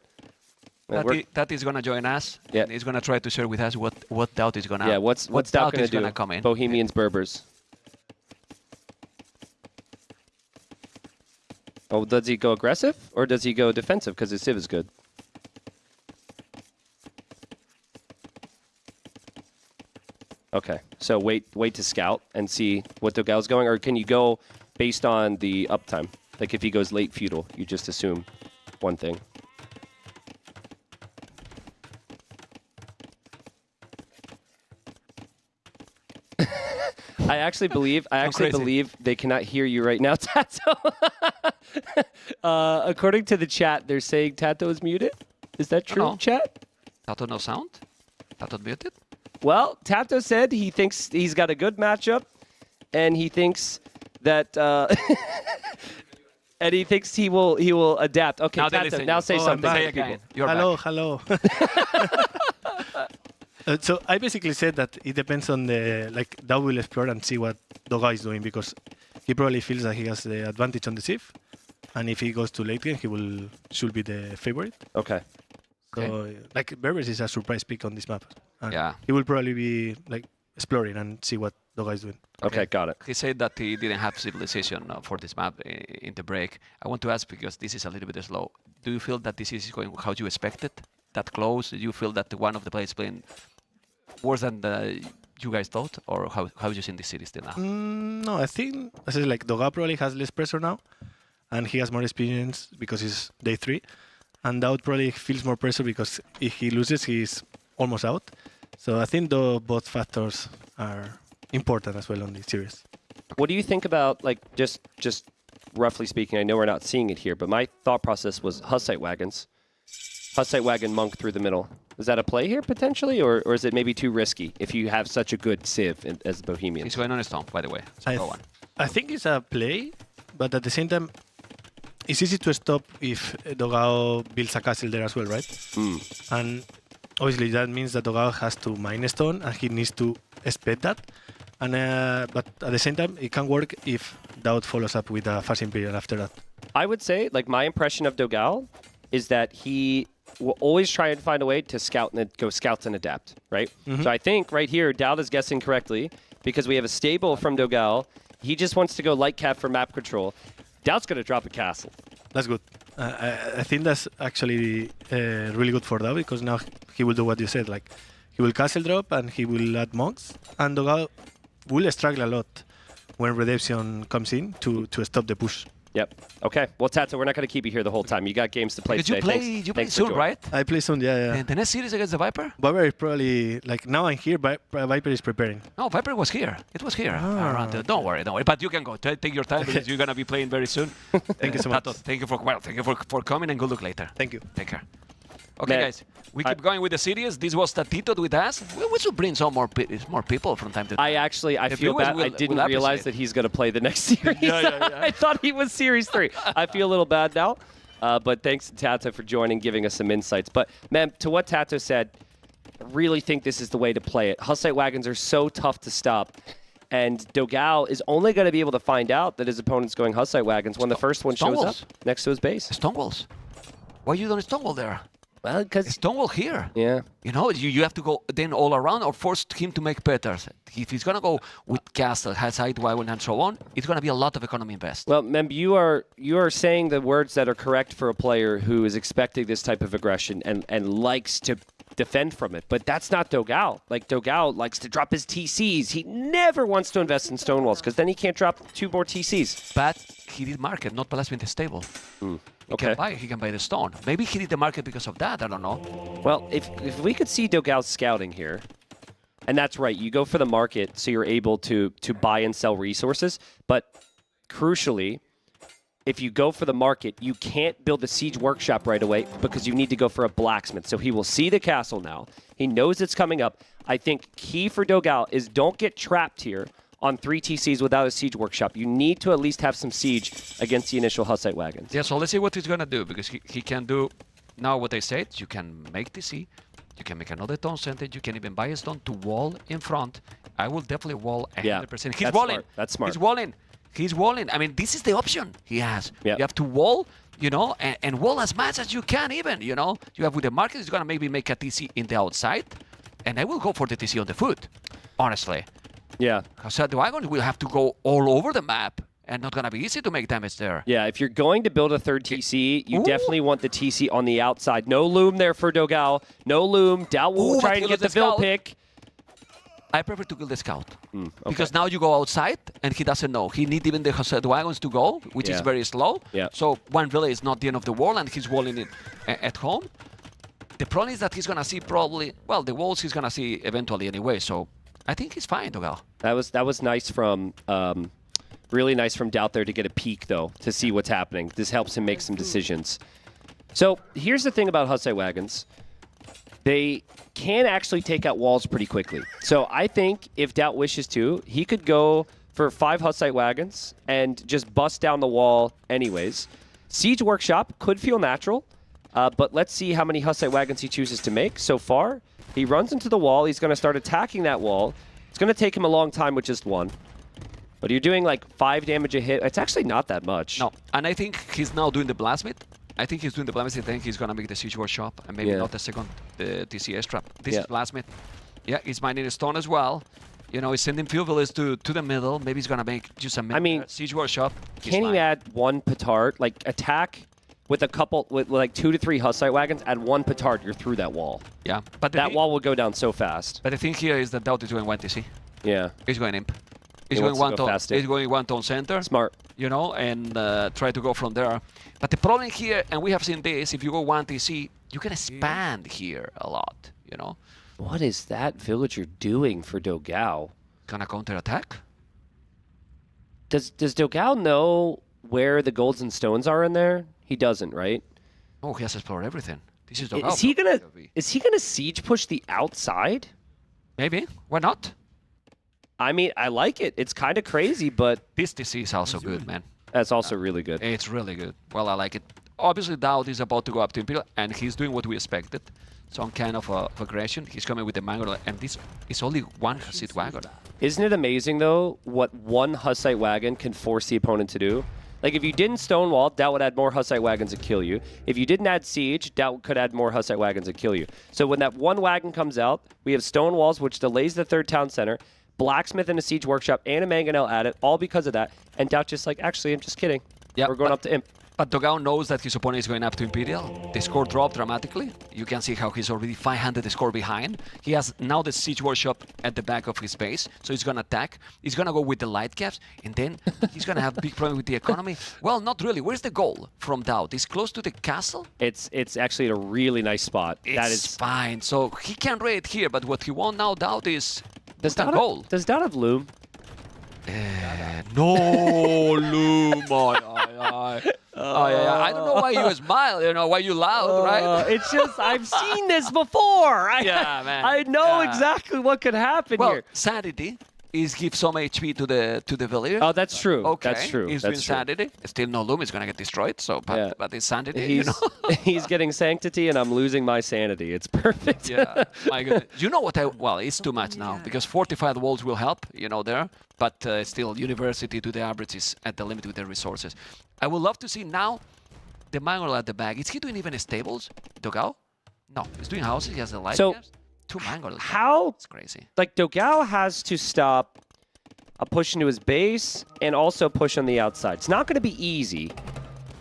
Speaker 4: That is going to join us. Yeah. He's going to try to share with us what DauT is going to.
Speaker 5: Yeah, what's DauT going to do?
Speaker 4: Come in.
Speaker 5: Bohemians, Berbers. Oh, does he go aggressive or does he go defensive? Because his Civ is good. Okay, so wait to scout and see what Dogao's going, or can you go based on the uptime? Like if he goes late feudal, you just assume one thing. I actually believe they cannot hear you right now, TaToH. According to the chat, they're saying TaToH is muted. Is that true, chat?
Speaker 4: TaToH no sound? TaToH muted?
Speaker 5: Well, TaToH said he thinks he's got a good matchup, and he thinks that and he thinks he will adapt. Okay,
Speaker 4: now
Speaker 5: TaToH, now say something.
Speaker 4: Say again.
Speaker 12: Hello. So I basically said that it depends on the DauT will explore and see what Dogao is doing, because he probably feels that he has the advantage on the Civ, and if he goes to late game, he should be the favorite.
Speaker 5: Okay.
Speaker 12: So Berbers is a surprise pick on this map. And
Speaker 4: yeah.
Speaker 12: He will probably be exploring and see what Dogao is doing.
Speaker 5: Okay, got it.
Speaker 4: He said that he didn't have civilization for this map in the break. I want to ask, because this is a little bit slow. Do you feel that this is going how you expected? That close? Do you feel that one of the players playing worse than you guys thought, or how you seen this series till now?
Speaker 12: No, I think Dogao probably has less pressure now, and he has more experience because it's day 3, and DauT probably feels more pressure because if he loses, he's almost out. So I think both factors are important as well on this series.
Speaker 5: What do you think about just roughly speaking? I know we're not seeing it here, but my thought process was Hussite wagons. Hussite wagon monk through the middle. Is that a play here potentially, or is it maybe too risky if you have such a good civ as Bohemian?
Speaker 4: He's going on a stomp, by the way. So
Speaker 12: I think it's a play, but at the same time, it's easy to stop if Dogao builds a castle there as well, right? And obviously that means that Dogao has to mine a stone, and he needs to expect that. And but at the same time, it can work if DauT follows up with a fast Imperial after that.
Speaker 5: I would say, my impression of Dogao is that he will always try and find a way to go scouts and adapt, right? So I think right here, DauT is guessing correctly, because we have a stable from Dogao. He just wants to go light cap for map control. DauT's going to drop a castle.
Speaker 12: That's good. I think that's actually really good for DauT, because now he will do what you said. He will castle drop and he will add monks, and Dogao will struggle a lot when Redemption comes in to stop the push.
Speaker 5: Yep. Okay. Well, TaToH, we're not going to keep you here the whole time. You got games to play today.
Speaker 4: You play soon, right?
Speaker 12: I play soon, yeah.
Speaker 4: And the next series against the Viper?
Speaker 12: Viper is probably, now I'm here, Viper is preparing.
Speaker 4: No, Viper was here. It was here. Don't worry. But you can go. Take your time, because you're going to be playing very soon.
Speaker 12: Thank you so much.
Speaker 4: TaToH, thank you for coming, and good luck later.
Speaker 12: Thank you.
Speaker 4: Take care. Okay, guys. We keep going with the series. This was TaToH with us. We should bring some more people from time to time.
Speaker 5: I feel bad. I didn't realize that he's going to play the next series. I thought he was Series 3. I feel a little bad now. But thanks to TaToH for joining, giving us some insights. But, man, to what TaToH said, I really think this is the way to play it. Hussite wagons are so tough to stop. And Dogao is only going to be able to find out that his opponent's going Hussite wagons when the first one shows up next to his base.
Speaker 4: Stonewalls. Why you don't Stonewall there?
Speaker 5: Well, because
Speaker 4: Stonewall here.
Speaker 5: Yeah.
Speaker 4: You have to go then all around, or force him to make betters. If he's gonna go with castle, Hussite wagon, and so on, it's gonna be a lot of economy invest.
Speaker 5: Well, Mem, you are saying the words that are correct for a player who is expecting this type of aggression and likes to defend from it. But that's not Dogao. Dogao likes to drop his TCs. He never wants to invest in stonewalls, because then he can't drop 2 more TCs.
Speaker 4: But he did market, not Palace in the stable. He can buy the stone. Maybe he did the market because of that. I don't know.
Speaker 5: Well, if we could see Dogao scouting here, and that's right, you go for the market so you're able to buy and sell resources. But crucially, if you go for the market, you can't build the siege workshop right away, because you need to go for a blacksmith. So he will see the castle now. He knows it's coming up. I think key for Dogao is don't get trapped here on 3 TCs without a siege workshop. You need to at least have some siege against the initial Hussite wagons.
Speaker 4: Yeah, so let's see what he's going to do, because he can do now what I said. You can make TC, you can make another stone center, you can even buy a stone to wall in front. I will definitely wall 100%. He's walling.
Speaker 5: Smart. That's smart.
Speaker 4: He's walling. I mean, this is the option he has.
Speaker 5: Yep.
Speaker 4: You have to wall, and wall as much as you can even, You have with the market, he's going to maybe make a TC in the outside, and I will go for the TC on the foot, honestly.
Speaker 5: Yeah.
Speaker 4: Because the wagon will have to go all over the map, and not going to be easy to make damage there.
Speaker 5: Yeah, if you're going to build a third TC, you definitely want the TC on the outside. No loom there for Dogao. No loom. DauT will try and get the Vil pick.
Speaker 4: I prefer to kill the scout. Because now you go outside, and he doesn't know. He needs even the wagons to go, which is very slow.
Speaker 5: Yeah.
Speaker 4: So one relay is not the end of the world, and he's walling it at home. The problem is that he's going to see probably, the walls he's going to see eventually anyway, so I think he's fine, Dogao.
Speaker 5: That was nice from really nice from DauT there to get a peek though to see what's happening. This helps him make some decisions. So here's the thing about Hussite wagons. They can actually take out walls pretty quickly. So I think if DauT wishes to, he could go for 5 Hussite wagons and just bust down the wall anyways. Siege Workshop could feel natural, but let's see how many Hussite wagons he chooses to make. So far, he runs into the wall. He's going to start attacking that wall. It's going to take him a long time with just 1. But you're doing like 5 damage a hit. It's actually not that much.
Speaker 4: No, and I think he's now doing the Blasmith. I think he's doing the Blasmith. I think he's going to make the Siege Workshop and maybe not the second TCS trap. This is Blasmith. Yeah, he's mining a stone as well. You know, he's sending fuel village to the middle. Maybe he's going to make just a Siege Workshop.
Speaker 5: Can you add 1 petard? Like, attack with a couple, with like 2 to 3 Hussite wagons, add 1 petard, you're through that wall.
Speaker 4: Yeah. But
Speaker 5: that wall will go down so fast.
Speaker 4: But the thing here is that DauT is going 1 TC.
Speaker 5: Yeah.
Speaker 4: He's going imp. He's going 1 tone. He's going 1 tone center.
Speaker 5: Smart.
Speaker 4: You know, and try to go from there. But the problem here, and we have seen this, if you go 1 TC, you can expand here a lot, you know.
Speaker 5: What is that villager doing for Dogao?
Speaker 4: Gonna counter-attack?
Speaker 5: Does Dogao know where the golds and stones are in there? He doesn't, right?
Speaker 4: Oh, he has to explore everything. This is Dogao.
Speaker 5: Is he gonna siege push the outside?
Speaker 4: Maybe. Why not?
Speaker 5: I mean, I like it. It's kind of crazy, but
Speaker 4: this TC is also good, man.
Speaker 5: That's also really good.
Speaker 4: It's really good. Well, I like it. Obviously, DauT is about to go up to Imperial, and he's doing what we expected. Some kind of aggression. He's coming with the Mango, and this is only 1 Hussite wagon.
Speaker 5: Isn't it amazing, though, what 1 Hussite wagon can force the opponent to do? Like, if you didn't Stonewall, DauT would add more Hussite wagons and kill you. If you didn't add Siege, DauT could add more Hussite wagons and kill you. So when that 1 wagon comes out, we have Stonewalls, which delays the 3rd town center, Blacksmith and a Siege Workshop, and a Mangonel added, all because of that. And DauT just like, actually, I'm just kidding.
Speaker 4: Yeah,
Speaker 5: we're going up to Imp.
Speaker 4: But Dogao knows that his opponent is going up to Imperial. The score dropped dramatically. You can see how he's already 500 score behind. He has now the Siege Workshop at the back of his base, so he's going to attack. He's going to go with the light caps, and then he's going to have big problem with the economy. Well, not really. Where's the goal from DauT? It's close to the castle?
Speaker 5: It's actually at a really nice spot.
Speaker 4: That is fine. So he can raid here, but what he wants now, DauT, is
Speaker 5: does DauT have Loom?
Speaker 4: No, Loom. I don't know why you smile, you know, why you loud, right?
Speaker 5: It's just, I've seen this before.
Speaker 4: Yeah, man.
Speaker 5: I know exactly what could happen here.
Speaker 4: Sanity is give some HP to the villager.
Speaker 5: Oh, that's true.
Speaker 4: Okay.
Speaker 5: That's true.
Speaker 4: He's doing Sanity. Still no Loom is going to get destroyed, so, but it's Sanity,
Speaker 5: he's,
Speaker 4: you know?
Speaker 5: He's getting Sanctity, and I'm losing my Sanity. It's perfect.
Speaker 4: Yeah, my goodness. You know what well, it's too much now, because fortified walls will help, you know, there. But still, University to the average is at the limit with their resources. I would love to see now the Mangle at the back. Is he doing even stables, Dogao? No, he's doing houses. He has the light caps. 2 Mangols.
Speaker 5: How?
Speaker 4: It's crazy.
Speaker 5: Like, Dogao has to stop a push into his base and also push on the outside. It's not going to be easy.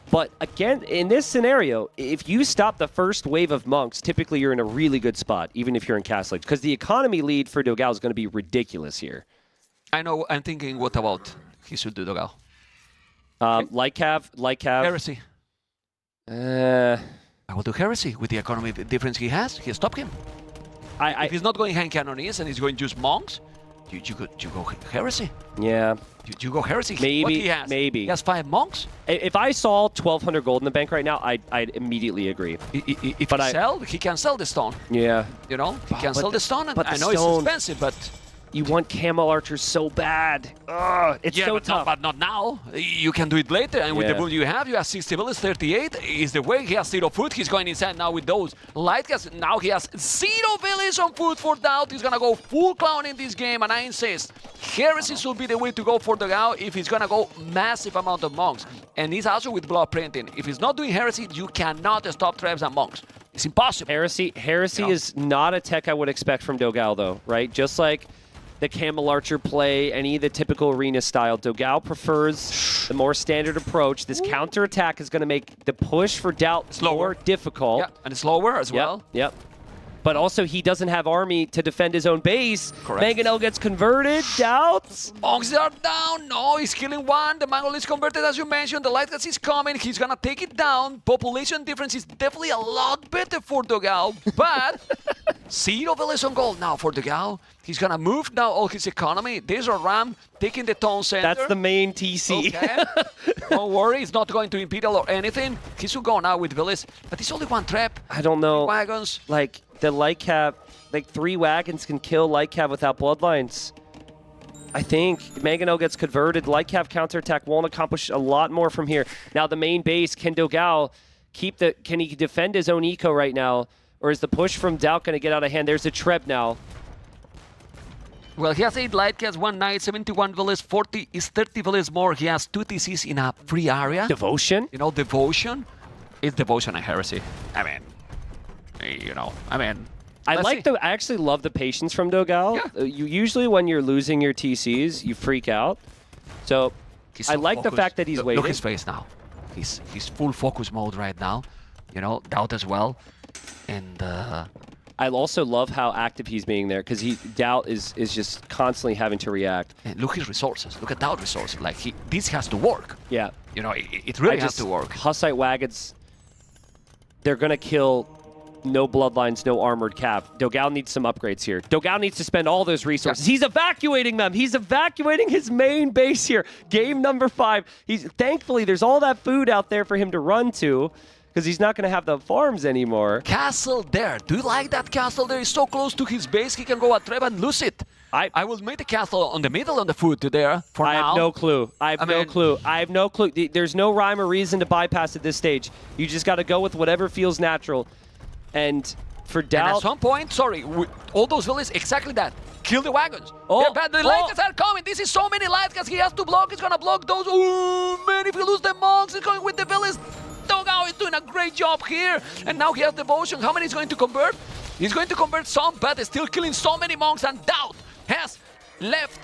Speaker 5: But again, in this scenario, if you stop the first wave of monks, typically you're in a really good spot, even if you're in Castle Age, because the economy lead for Dogao is going to be ridiculous here.
Speaker 4: I know. I'm thinking, what about he should do Dogao?
Speaker 5: Light cav.
Speaker 4: Heresy. I will do Heresy with the economy difference he has. He stop him. If he's not going hand cannoniers and he's going just monks, you go Heresy.
Speaker 5: Yeah.
Speaker 4: You go Heresy.
Speaker 5: Maybe.
Speaker 4: What he has?
Speaker 5: Maybe.
Speaker 4: He has 5 monks.
Speaker 5: If I saw 1,200 gold in the bank right now, I'd immediately agree.
Speaker 4: If he can sell the stone.
Speaker 5: Yeah.
Speaker 4: You know, he can sell the stone. And I know it's expensive, but
Speaker 5: you want Camel Archers so bad. It's so tough.
Speaker 4: But not now. You can do it later. And with the boom you have 60 villas, 38 is the way. He has 0 food. He's going inside now with those light gas. Now he has 0 villas on food for DauT. He's going to go full clown in this game. And I insist, Heresy should be the way to go for Dogao if he's going to go massive amount of monks. And he's also with blood printing. If he's not doing Heresy, you cannot stop traps and monks. It's impossible.
Speaker 5: Heresy is not a tech I would expect from Dogao, though, right? Just like the Camel Archer play, any of the typical arena style. Dogao prefers the more standard approach. This counter-attack is going to make the push for DauT more difficult.
Speaker 4: Yeah, and it's slower as well.
Speaker 5: Yep. But also, he doesn't have army to defend his own base.
Speaker 4: Correct.
Speaker 5: Mangonel gets converted. DauT.
Speaker 4: Monks are down. No, he's killing 1. The Mangle is converted, as you mentioned. The light gas is coming. He's going to take it down. Population difference is definitely a lot better for Dogao. But 0 villas on gold now for Dogao. He's gonna move now all his economy. There's a ram taking the town center.
Speaker 5: That's the main TC.
Speaker 4: Okay. Don't worry, it's not going to impede or anything. He's going out with Villis, but it's only one trap.
Speaker 5: I don't know.
Speaker 4: Wagons.
Speaker 5: Like, the light cap, like 3 wagons can kill light cap without bloodlines. I think Megano gets converted. Light cap counterattack won't accomplish a lot more from here. Now the main base, can Dogao can he defend his own eco right now? Or is the push from DauT going to get out of hand? There's a Treb now.
Speaker 4: Well, he has 8 light cats, 1 knight, 71 villas, 30 villas more. He has 2 TCs in a free area.
Speaker 5: Devotion?
Speaker 4: You know, Devotion. It's Devotion and Heresy. I mean, you know, I
Speaker 5: actually love the patience from Dogao.
Speaker 4: Yeah.
Speaker 5: Usually when you're losing your TCs, you freak out. So I like the fact that he's waiting.
Speaker 4: Look his face now. He's full focus mode right now. You know, DauT as well. And
Speaker 5: I also love how active he's being there, because DauT is just constantly having to react.
Speaker 4: And look his resources. Look at DauT resources. Like, this has to work.
Speaker 5: Yeah.
Speaker 4: You know, it really has to work.
Speaker 5: Hussite wagons, they're going to kill no bloodlines, no armored cap. Dogao needs some upgrades here. Dogao needs to spend all those resources. He's evacuating them. He's evacuating his main base here. Game number 5. Thankfully, there's all that food out there for him to run to, because he's not going to have the farms anymore.
Speaker 4: Castle there. Do you like that castle there? He's so close to his base, he can go at Treb and lose it. I will make the castle on the middle on the foot there for now.
Speaker 5: I have no clue. I have no clue. There's no rhyme or reason to bypass at this stage. You just got to go with whatever feels natural. And for DauT...
Speaker 4: And at some point, sorry, all those villages, exactly that. Kill the wagons.
Speaker 5: Oh,
Speaker 4: the light are coming. This is so many light guys. He has to block. He's going to block those. Oh, man, if you lose the monks, he's going with the villages. Dogao is doing a great job here. And now he has Devotion. How many is going to convert? He's going to convert some, but he's still killing so many monks. And DauT has left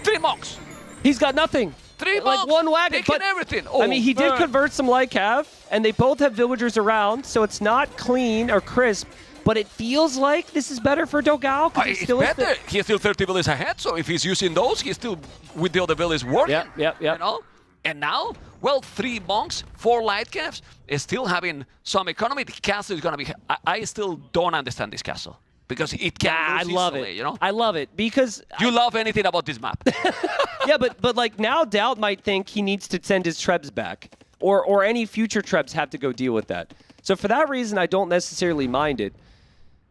Speaker 4: 3 monks.
Speaker 5: He's got nothing.
Speaker 4: 3 monks.
Speaker 5: Like 1 wagon.
Speaker 4: Taking everything. Oh,
Speaker 5: I mean, he did convert some light cav, and they both have villagers around, so it's not clean or crisp. But it feels like this is better for Dogao.
Speaker 4: It's better. He's still 30 villages ahead, so if he's using those, he's still with the other villages working.
Speaker 5: Yep.
Speaker 4: You know? And now, well, 3 monks, 4 light calves, is still having some economy. The castle is going to be... I still don't understand this castle. Because it can lose easily, you know?
Speaker 5: I love it, because...
Speaker 4: You love anything about this map.
Speaker 5: Yeah, but like now DauT might think he needs to send his Trebs back. Or any future Trebs have to go deal with that. So for that reason, I don't necessarily mind it.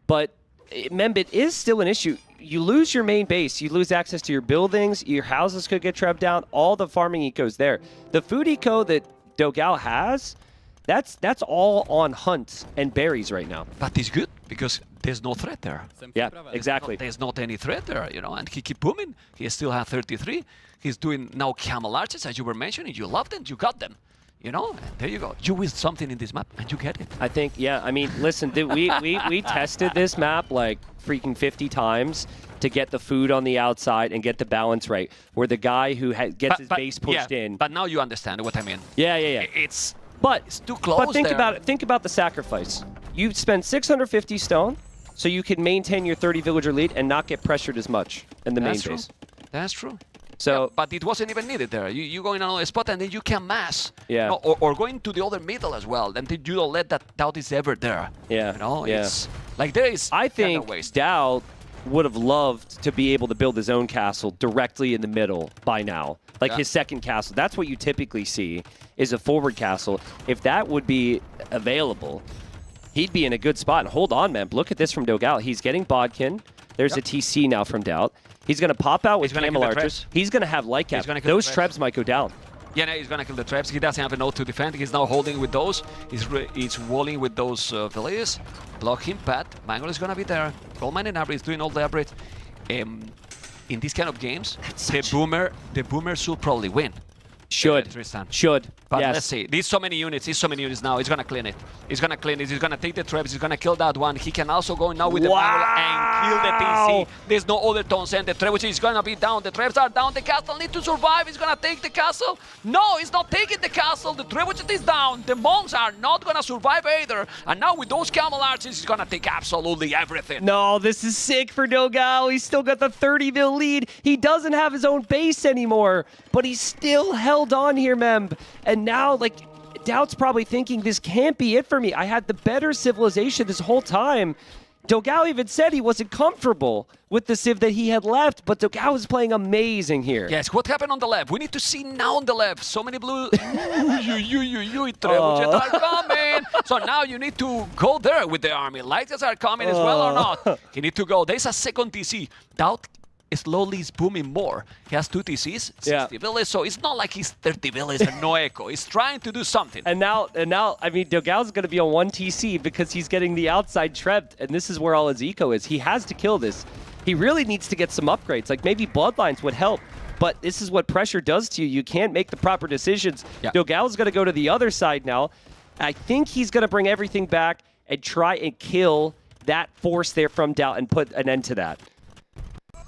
Speaker 5: But Membit is still an issue. You lose your main base, you lose access to your buildings, your houses could get trapped down, all the farming eco's there. The food eco that Dogao has, that's all on hunts and berries right now.
Speaker 4: But it's good, because there's no threat there.
Speaker 5: Yeah, exactly.
Speaker 4: There's not any threat there, you know, and he keep booming. He still has 33. He's doing now camel arches, as you were mentioning. You love them, you got them. You know, and there you go. You wish something in this map, and you get it.
Speaker 5: I think, yeah. I mean, listen, we tested this map like freaking 50 times to get the food on the outside and get the balance right, where the guy who gets his base pushed in.
Speaker 4: But now you understand what I mean.
Speaker 5: Yeah.
Speaker 4: It's too close.
Speaker 5: But think about it. Think about the sacrifice. You spend 650 stone, so you can maintain your 30 villager lead and not get pressured as much in the main base.
Speaker 4: That's true.
Speaker 5: So,
Speaker 4: yeah, but it wasn't even needed there. You go in another spot and then you can mass.
Speaker 5: Yeah.
Speaker 4: You know, or going to the other middle as well. And then you don't let that DauT is ever there.
Speaker 5: Yeah.
Speaker 4: You know,
Speaker 5: yeah.
Speaker 4: It's like there is.
Speaker 5: I think DauT would have loved to be able to build his own castle directly in the middle by now. Like his second castle. That's what you typically see is a forward castle. If that would be available, he'd be in a good spot. And hold on, man. Look at this from Dogao. He's getting Bodkin. There's a TC now from DauT. He's going to pop out with camel archers. He's going to have light cap. Those Trebs might go down.
Speaker 4: Yeah, no, he's going to kill the Trebs. He doesn't have a node to defend. He's now holding with those. He's walling with those villages. Block him, Pat. Mangle is going to be there. Goldmine and Abri is doing all the upgrades. In these kind of games, the boomer should probably win.
Speaker 5: Should.
Speaker 4: But
Speaker 5: yes.
Speaker 4: Let's see. There's so many units now. He's going to clean it. He's going to take the traps. He's going to kill that one. He can also go now with the barrel and kill the TC. There's no other town center. The Trebuchet is going to be down. The traps are down. The castle needs to survive. He's going to take the castle. No, he's not taking the castle. The Trebuchet is down. The monks are not going to survive either. And now with those camel arches, he's going to take absolutely everything.
Speaker 5: No, this is sick for Dogao. He's still got the 30 mil lead. He doesn't have his own base anymore, but he's still held on here, Memb. And now, like, DauT's probably thinking, this can't be it for me. I had the better civilization this whole time. Dogao even said he wasn't comfortable with the Civ that he had left, but Dogao is playing amazing here.
Speaker 4: Yes, what happened on the left? We need to see now on the left. So many blue... Trebuchet are coming! So now you need to go there with the army. Lighters are coming as well or not? You need to go. There's a second TC. DauT slowly is booming more. He has 2 TCs, 60 villas, so it's not like he's 30 villas and no echo. He's trying to do something.
Speaker 5: And now, I mean, Dogao's going to be on 1 TC because he's getting the outside Trebbed, and this is where all his eco is. He has to kill this. He really needs to get some upgrades. Like, maybe Bloodlines would help, but this is what pressure does to you. You can't make the proper decisions. Yeah. Dogao's going to go to the other side now. I think he's going to bring everything back and try and kill that force there from DauT and put an end to that.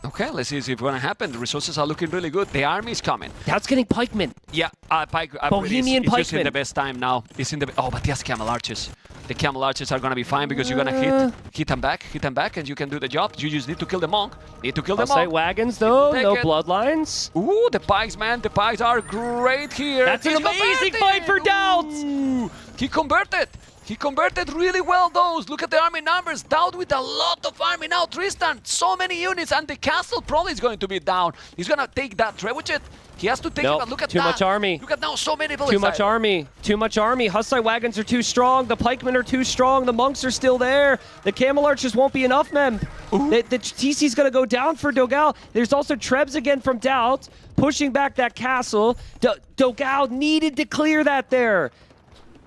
Speaker 4: Okay, let's see if it's going to happen. The resources are looking really good. The army is coming.
Speaker 5: DauT's getting pikemen.
Speaker 4: Yeah,
Speaker 5: Bohemian
Speaker 4: pikemen. It's just in
Speaker 5: pikemen.
Speaker 4: the best time now. It's in the but he has camel archers. The camel archers are going to be fine because you're going to hit them back, and you can do the job. You just need to kill the monk. Need to kill the monk.
Speaker 5: Wagons though, no bloodlines.
Speaker 4: Ooh, the pikes, man. The pikes are great here.
Speaker 5: That's an amazing fight for DauT.
Speaker 4: Ooh, he converted. He converted really well those. Look at the army numbers. DauT with a lot of army now. Tristan, so many units, and the castle probably is going to be down. He's going to take that trebuchet. He has to take it, but look at
Speaker 5: too
Speaker 4: that.
Speaker 5: Much army.
Speaker 4: Look at now, so many villages.
Speaker 5: Too much army. Too much army. Hussite wagons are too strong. The pikemen are too strong. The monks are still there. The camel archers won't be enough, man. The TC's going to go down for Dogao. There's also Trebs again from DauT, pushing back that castle. Dogao needed to clear that there.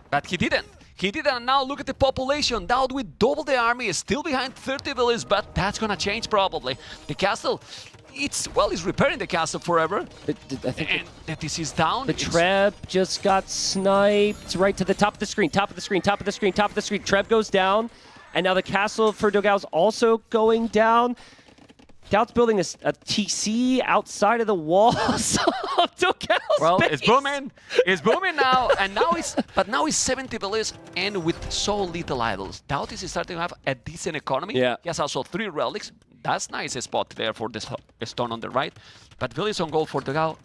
Speaker 4: But he didn't. He did, and now look at the population. DauT with double the army is still behind 30 villages, but that's gonna change probably. The castle, it's repairing the castle forever. I think and the TC is down.
Speaker 5: The Treb just got sniped right to the top of the screen, top of the screen, top of the screen, top of the screen. Treb goes down, and now the castle for Dogao's also going down. DauT's building a TC outside of the walls of Dogao's
Speaker 4: Well,
Speaker 5: base.
Speaker 4: it's booming. It's booming now, and now it's 70 villages and with so little idols. DauT is starting to have a decent economy.
Speaker 5: Yeah.
Speaker 4: He has also 3 relics. That's nice spot there for the stone on the right. But villages on gold for Dogao,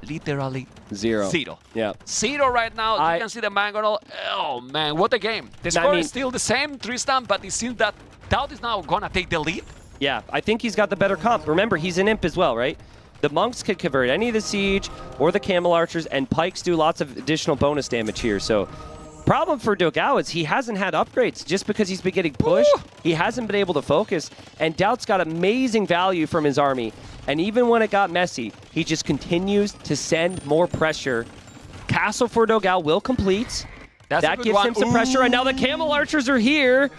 Speaker 4: literally
Speaker 5: zero. Yeah.
Speaker 4: 0 right now. You can see the mangonel. Oh man, what a game. The score is still the same, Tristan, but it seems that DauT is now gonna take the lead.
Speaker 5: Yeah, I think he's got the better comp. Remember, he's an imp as well, right? The monks can convert any of the siege or the camel archers, and pikes do lots of additional bonus damage here. So, problem for Dogao is he hasn't had upgrades just because he's been getting pushed. Ooh. He hasn't been able to focus, and DauT's got amazing value from his army. And even when it got messy, he just continues to send more pressure. Castle for Dogao will complete. That gives him some pressure, and now the camel archers are here.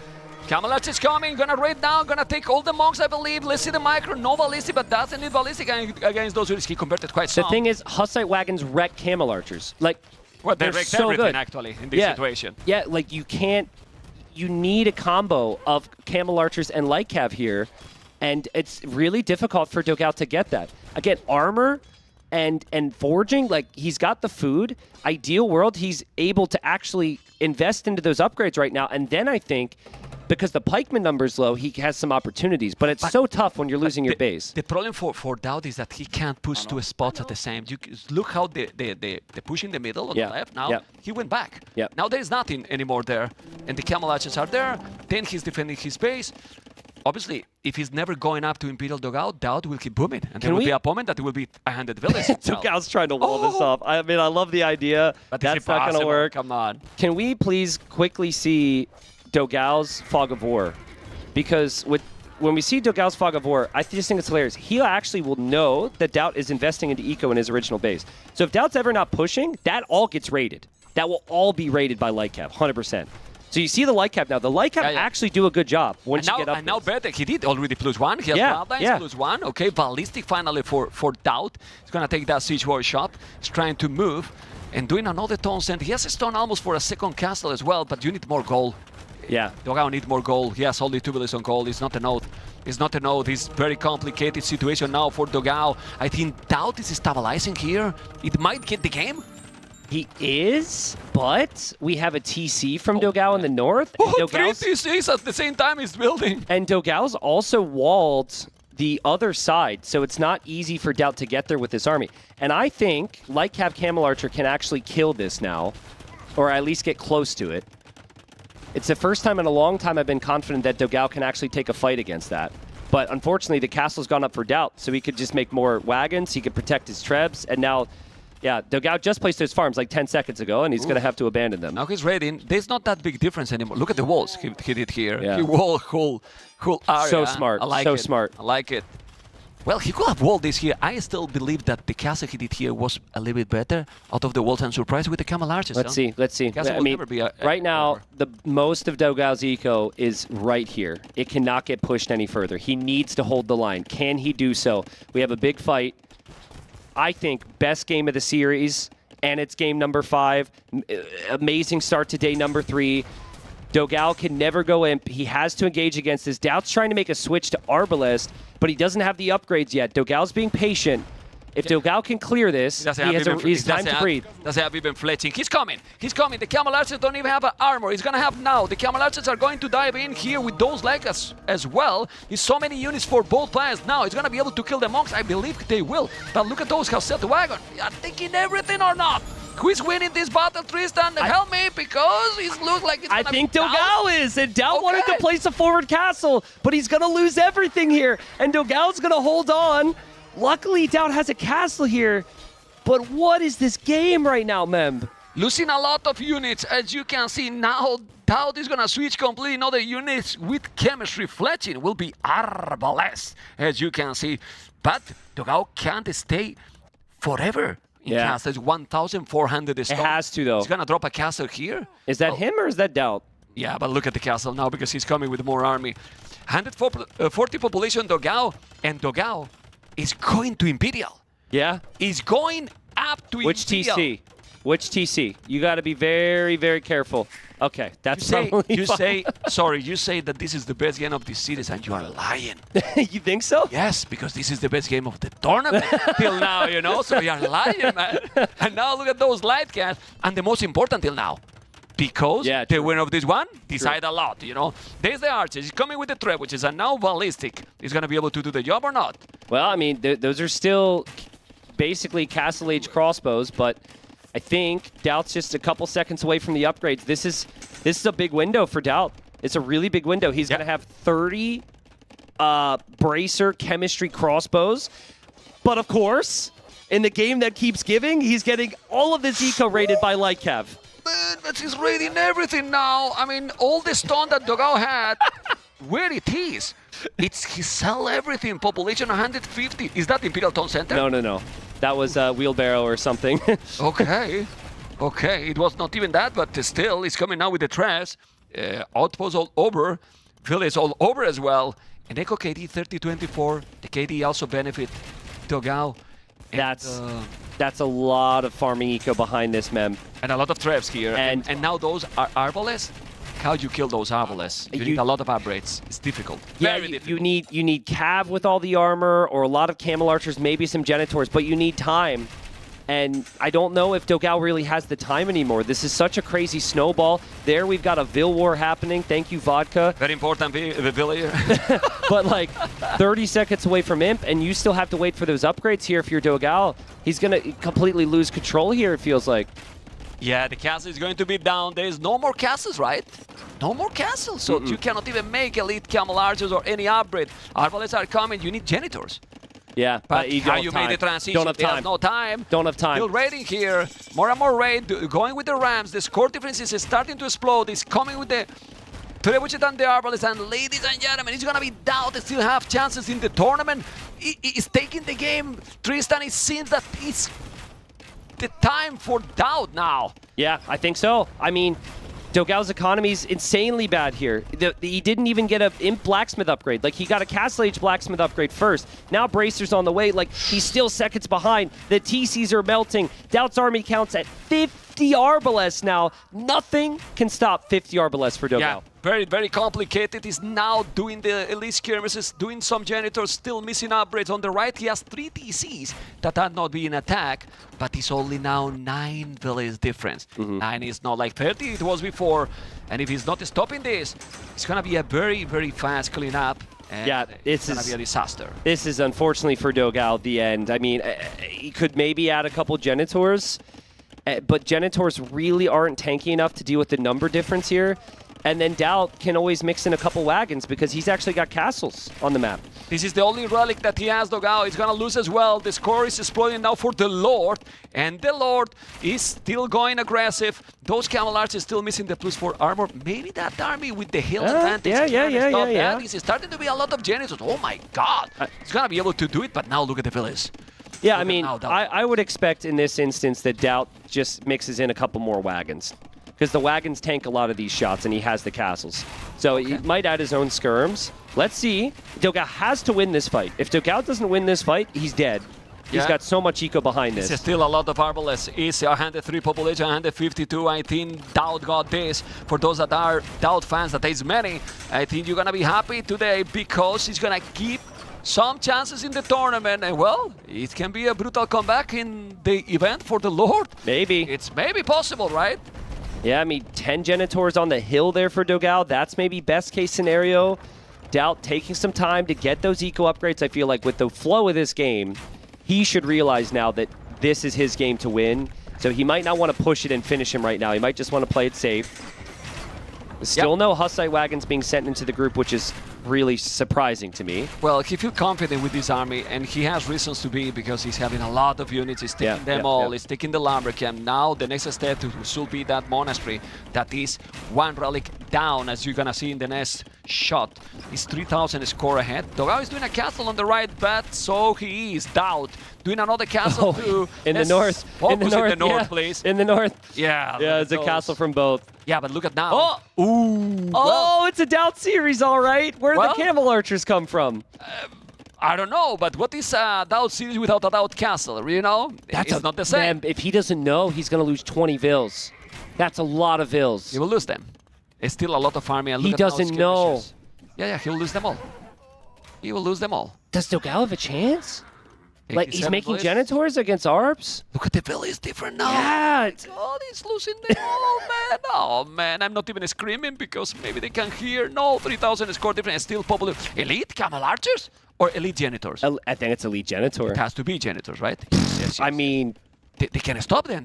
Speaker 4: Camel archers coming, gonna raid down, gonna take all the monks, I believe. Let's see the micro, no ballistic, but doesn't need ballistic against those units. He converted quite some.
Speaker 5: The thing is, Hussite wagons wreck camel archers. Like,
Speaker 4: well, they wrecked
Speaker 5: so
Speaker 4: everything
Speaker 5: good.
Speaker 4: Actually in this situation.
Speaker 5: Yeah, like you need a combo of camel archers and light cav here, and it's really difficult for Dogao to get that. Again, armor and forging, like he's got the food. Ideal world, he's able to actually invest into those upgrades right now, and then I think, because the pikeman number's low, he has some opportunities, but it's so tough when you're losing your base.
Speaker 4: The problem for DauT is that he can't push 2 spots at the same. You look how the push in the middle on the left now. He went back. Now there's nothing anymore there, and the camel archers are there. Then he's defending his base. Obviously, if he's never going up to Imperial Dogao, DauT will keep booming, and there will be a moment that it will be 100 villages.
Speaker 5: Dogao's trying to wall this off. I mean, I love the idea.
Speaker 4: But
Speaker 5: that's not going to work.
Speaker 4: Come on.
Speaker 5: Can we please quickly see Dogao's Fog of War? Because when we see Dogao's Fog of War, I just think it's hilarious. He actually will know that DauT is investing into eco in his original base. So if DauT's ever not pushing, that all gets raided. That will all be raided by light cap, 100%. So you see the light cap now. The light cap actually do a good job once you get up.
Speaker 4: And now better, he did already +1. He has Bloodlines +1. Okay, ballistic finally for DauT. He's gonna take that siege workshop. He's trying to move and doing another tone send. He has a stone almost for a second castle as well, but you need more gold.
Speaker 5: Yeah.
Speaker 4: Dogao needs more gold. He has only 2 villages on gold. It's not a node. It's not a node. It's very complicated situation now for Dogao. I think DauT is stabilizing here. It might get the game.
Speaker 5: He is, but we have a TC from Dogao in the north.
Speaker 4: Oh, 3 TCs at the same time he's building.
Speaker 5: And Dogao's also walled the other side, so it's not easy for DauT to get there with this army. And I think Light Cap Camel Archer can actually kill this now, or at least get close to it. It's the first time in a long time I've been confident that Dogao can actually take a fight against that. But unfortunately, the castle's gone up for DauT, so he could just make more wagons, he could protect his trebs, and now, yeah, Dogao just placed his farms like 10 seconds ago, and he's going to have to abandon them.
Speaker 4: Now he's raiding. There's not that big difference anymore. Look at the walls he did here.
Speaker 5: Yeah.
Speaker 4: He walled whole area.
Speaker 5: So smart.
Speaker 4: I like
Speaker 5: so
Speaker 4: it.
Speaker 5: smart.
Speaker 4: I like it. Well, he could have walled this here. I still believe that the castle he did here was a little bit better out of the walls and surprise with the camel arches.
Speaker 5: Let's see.
Speaker 4: Castle
Speaker 5: I
Speaker 4: will
Speaker 5: mean,
Speaker 4: never be
Speaker 5: right now, the most of Dogao's eco is right here. It cannot get pushed any further. He needs to hold the line. Can he do so? We have a big fight. I think best game of the series, and it's game number 5. Amazing start to day number 3. Dogao can never go imp. He has to engage against this. DauT's trying to make a switch to Arbalest, but he doesn't have the upgrades yet. Dogao's being patient. If Dogao can clear this, he's time to breathe.
Speaker 4: Doesn't have even fletching. He's coming. He's coming. The camel archers don't even have an armor. He's going to have now. The camel archers are going to dive in here with those legs as well. There's so many units for both players now. He's going to be able to kill the monks. I believe they will. But look at those how set the wagon. Are taking everything or not? Who is winning this battle, Tristan? Help me, because it looks like it's
Speaker 5: I think Dogao is, and DauT wanted to place a forward castle, but he's going to lose everything here, and Dogao's going to hold on. Luckily, DauT has a castle here, but what is this game right now, Memb?
Speaker 4: Losing a lot of units, as you can see now. DauT is going to switch completely another units with chemistry. Fletching will be Arbalest, as you can see. But Dogao can't stay forever.
Speaker 5: Yeah.
Speaker 4: Castle is 1,400 stone.
Speaker 5: It has to, though.
Speaker 4: He's going to drop a castle here.
Speaker 5: Is that him or is that DauT?
Speaker 4: Yeah, but look at the castle now because he's coming with more army. 140 population Dogao, and Dogao is going to Imperial.
Speaker 5: Yeah?
Speaker 4: He's going up to
Speaker 5: Which
Speaker 4: Imperial.
Speaker 5: TC? Which TC? You got to be very, very careful. Okay, that's
Speaker 4: you say that this is the best game of this series, and you are lying.
Speaker 5: You think so?
Speaker 4: Yes, because this is the best game of the tournament till now, you know. So you are lying, man. And now look at those light cats, and the most important till now, because the winner of this one decide a lot, you know. There's the archer. He's coming with the trap, which is a now ballistic. He's gonna be able to do the job or not?
Speaker 5: Well, I mean, those are still basically Castle Age crossbows, but I think DauT's just a couple seconds away from the upgrades. This is a big window for DauT. It's a really big window. He's going to have 30 bracer chemistry crossbows. But of course, in the game that keeps giving, he's getting all of this eco rated by Lightcav.
Speaker 4: Man, but he's raiding everything now. I mean, all the stone that Dogao had, where it is. He sell everything. Population 150. Is that Imperial Town Center?
Speaker 5: No. That was Wheelbarrow or something.
Speaker 4: Okay. It was not even that, but still, he's coming now with the trash. Outpost all over. Village all over as well. And Echo KD 30-24. The KD also benefit Dogao.
Speaker 5: That's a lot of farming eco behind this, Mem.
Speaker 4: And a lot of traps here. And now those are Arbalests. How do you kill those Arbalests? You need a lot of upgrades. It's difficult.
Speaker 5: Yeah,
Speaker 4: Very difficult.
Speaker 5: You need Cav with all the armor, or a lot of Camel Archers, maybe some Genitors, but you need time. And I don't know if Dogao really has the time anymore. This is such a crazy snowball. There we've got a Vil War happening. Thank you, Vodka.
Speaker 4: Very important Vil here.
Speaker 5: But like 30 seconds away from Imp, and you still have to wait for those upgrades here if you're Dogao. He's going to completely lose control here, it feels like.
Speaker 4: Yeah, the castle is going to be down. There's no more castles, right? No more castles. So you cannot even make elite Camel Archers or any upgrade. Arbalests are coming. You need Genitors.
Speaker 5: Yeah,
Speaker 4: but how you made the transition?
Speaker 5: Don't have time.
Speaker 4: No time.
Speaker 5: Don't have time.
Speaker 4: Still raiding here. More and more raid. Going with the Rams. The score difference is starting to explode. He's coming with the Trebuchet and the Arbalests. And ladies and gentlemen, it's going to be DauT. They still have chances in the tournament. He's taking the game. Tristan, it seems that it's the time for DauT now.
Speaker 5: Yeah, I think so. I mean, Dogao's economy is insanely bad here. He didn't even get an Imp Blacksmith upgrade. Like, he got a Castle Age Blacksmith upgrade first. Now Bracer's on the way. Like, he's still seconds behind. The TCs are melting. DauT's army counts at 50 Arbalests now. Nothing can stop 50 Arbalests for Dogao.
Speaker 4: Yeah, very, very complicated. He's now doing the elite skirmishes, doing some Genitors, still missing upgrades. On the right, he has 3 TCs that are not being attacked, but it's only now 9 village difference. 9 is not like 30 it was before, and if he's not stopping this, it's gonna be a very, very fast cleanup. And it's gonna be a disaster.
Speaker 5: This is unfortunately for Dogao the end. I mean, he could maybe add a couple Genitors, but Genitors really aren't tanky enough to deal with the number difference here. And then DauT can always mix in a couple wagons because he's actually got castles on the map.
Speaker 4: This is the only relic that he has, Dogao. He's gonna lose as well. The score is exploding now for the Lord, and the Lord is still going aggressive. Those Camel Arts is still missing the +4 armor. Maybe that army with the hill advantage.
Speaker 5: Yeah.
Speaker 4: It's starting to be a lot of Janitors. Oh my God! He's gonna be able to do it, but now look at the villas.
Speaker 5: Yeah, I mean, I would expect in this instance that DauT just mixes in a couple more wagons. Because the wagons tank a lot of these shots, and he has the castles. So he might add his own skirms. Let's see. Dogao has to win this fight. If Dogao doesn't win this fight, he's dead. He's got so much eco behind this.
Speaker 4: It's still a lot of arbalest. It's 103 population, 152. I think DauT got this. For those that are DauT fans, that is many, I think you're going to be happy today because he's going to keep some chances in the tournament. And, well, it can be a brutal comeback in the event for the Lord.
Speaker 5: Maybe.
Speaker 4: It's maybe possible, right?
Speaker 5: Yeah, I mean, 10 Janitors on the hill there for Dogao. That's maybe best case scenario. DauT taking some time to get those eco upgrades. I feel like with the flow of this game, he should realize now that this is his game to win. So he might not want to push it and finish him right now. He might just want to play it safe. Still no Hussite wagons being sent into the group, which is really surprising to me.
Speaker 4: Well, he feels confident with this army, and he has reasons to be because he's having a lot of units. He's taking them all. He's taking the Lumbercamp. Now the next step should be that monastery that is one relic down, as you're going to see in the next shot. He's 3,000 score ahead. Dogao is doing a castle on the right, but so he is. DauT doing another castle too.
Speaker 5: In the north.
Speaker 4: In the north, please.
Speaker 5: In the north.
Speaker 4: Yeah.
Speaker 5: Yeah, it's a castle from both.
Speaker 4: Yeah, but look at now.
Speaker 5: It's a DauT series, all right. Where did the Camel Archers come from?
Speaker 4: I don't know, but what is a DauT series without a DauT castle, you know? It's not the same.
Speaker 5: Man, if he doesn't know, he's going to lose 20 vills. That's a lot of vills.
Speaker 4: He will lose them. It's still a lot of army. And
Speaker 5: he doesn't know.
Speaker 4: Yeah, he'll lose them all. He will lose them all.
Speaker 5: Does Dogao have a chance? Like, he's making
Speaker 4: villas.
Speaker 5: Janitors against ARBs?
Speaker 4: Look at the villa, is different now.
Speaker 5: Yeah.
Speaker 4: God, he's losing them all, man. Oh, man, I'm not even screaming because maybe they can hear. No, 3,000 score difference, still popular. Elite Camel Archers or Elite Janitors?
Speaker 5: I think it's Elite Janitor.
Speaker 4: It has to be Janitors, right? Yes.
Speaker 5: I mean...
Speaker 4: They can stop them.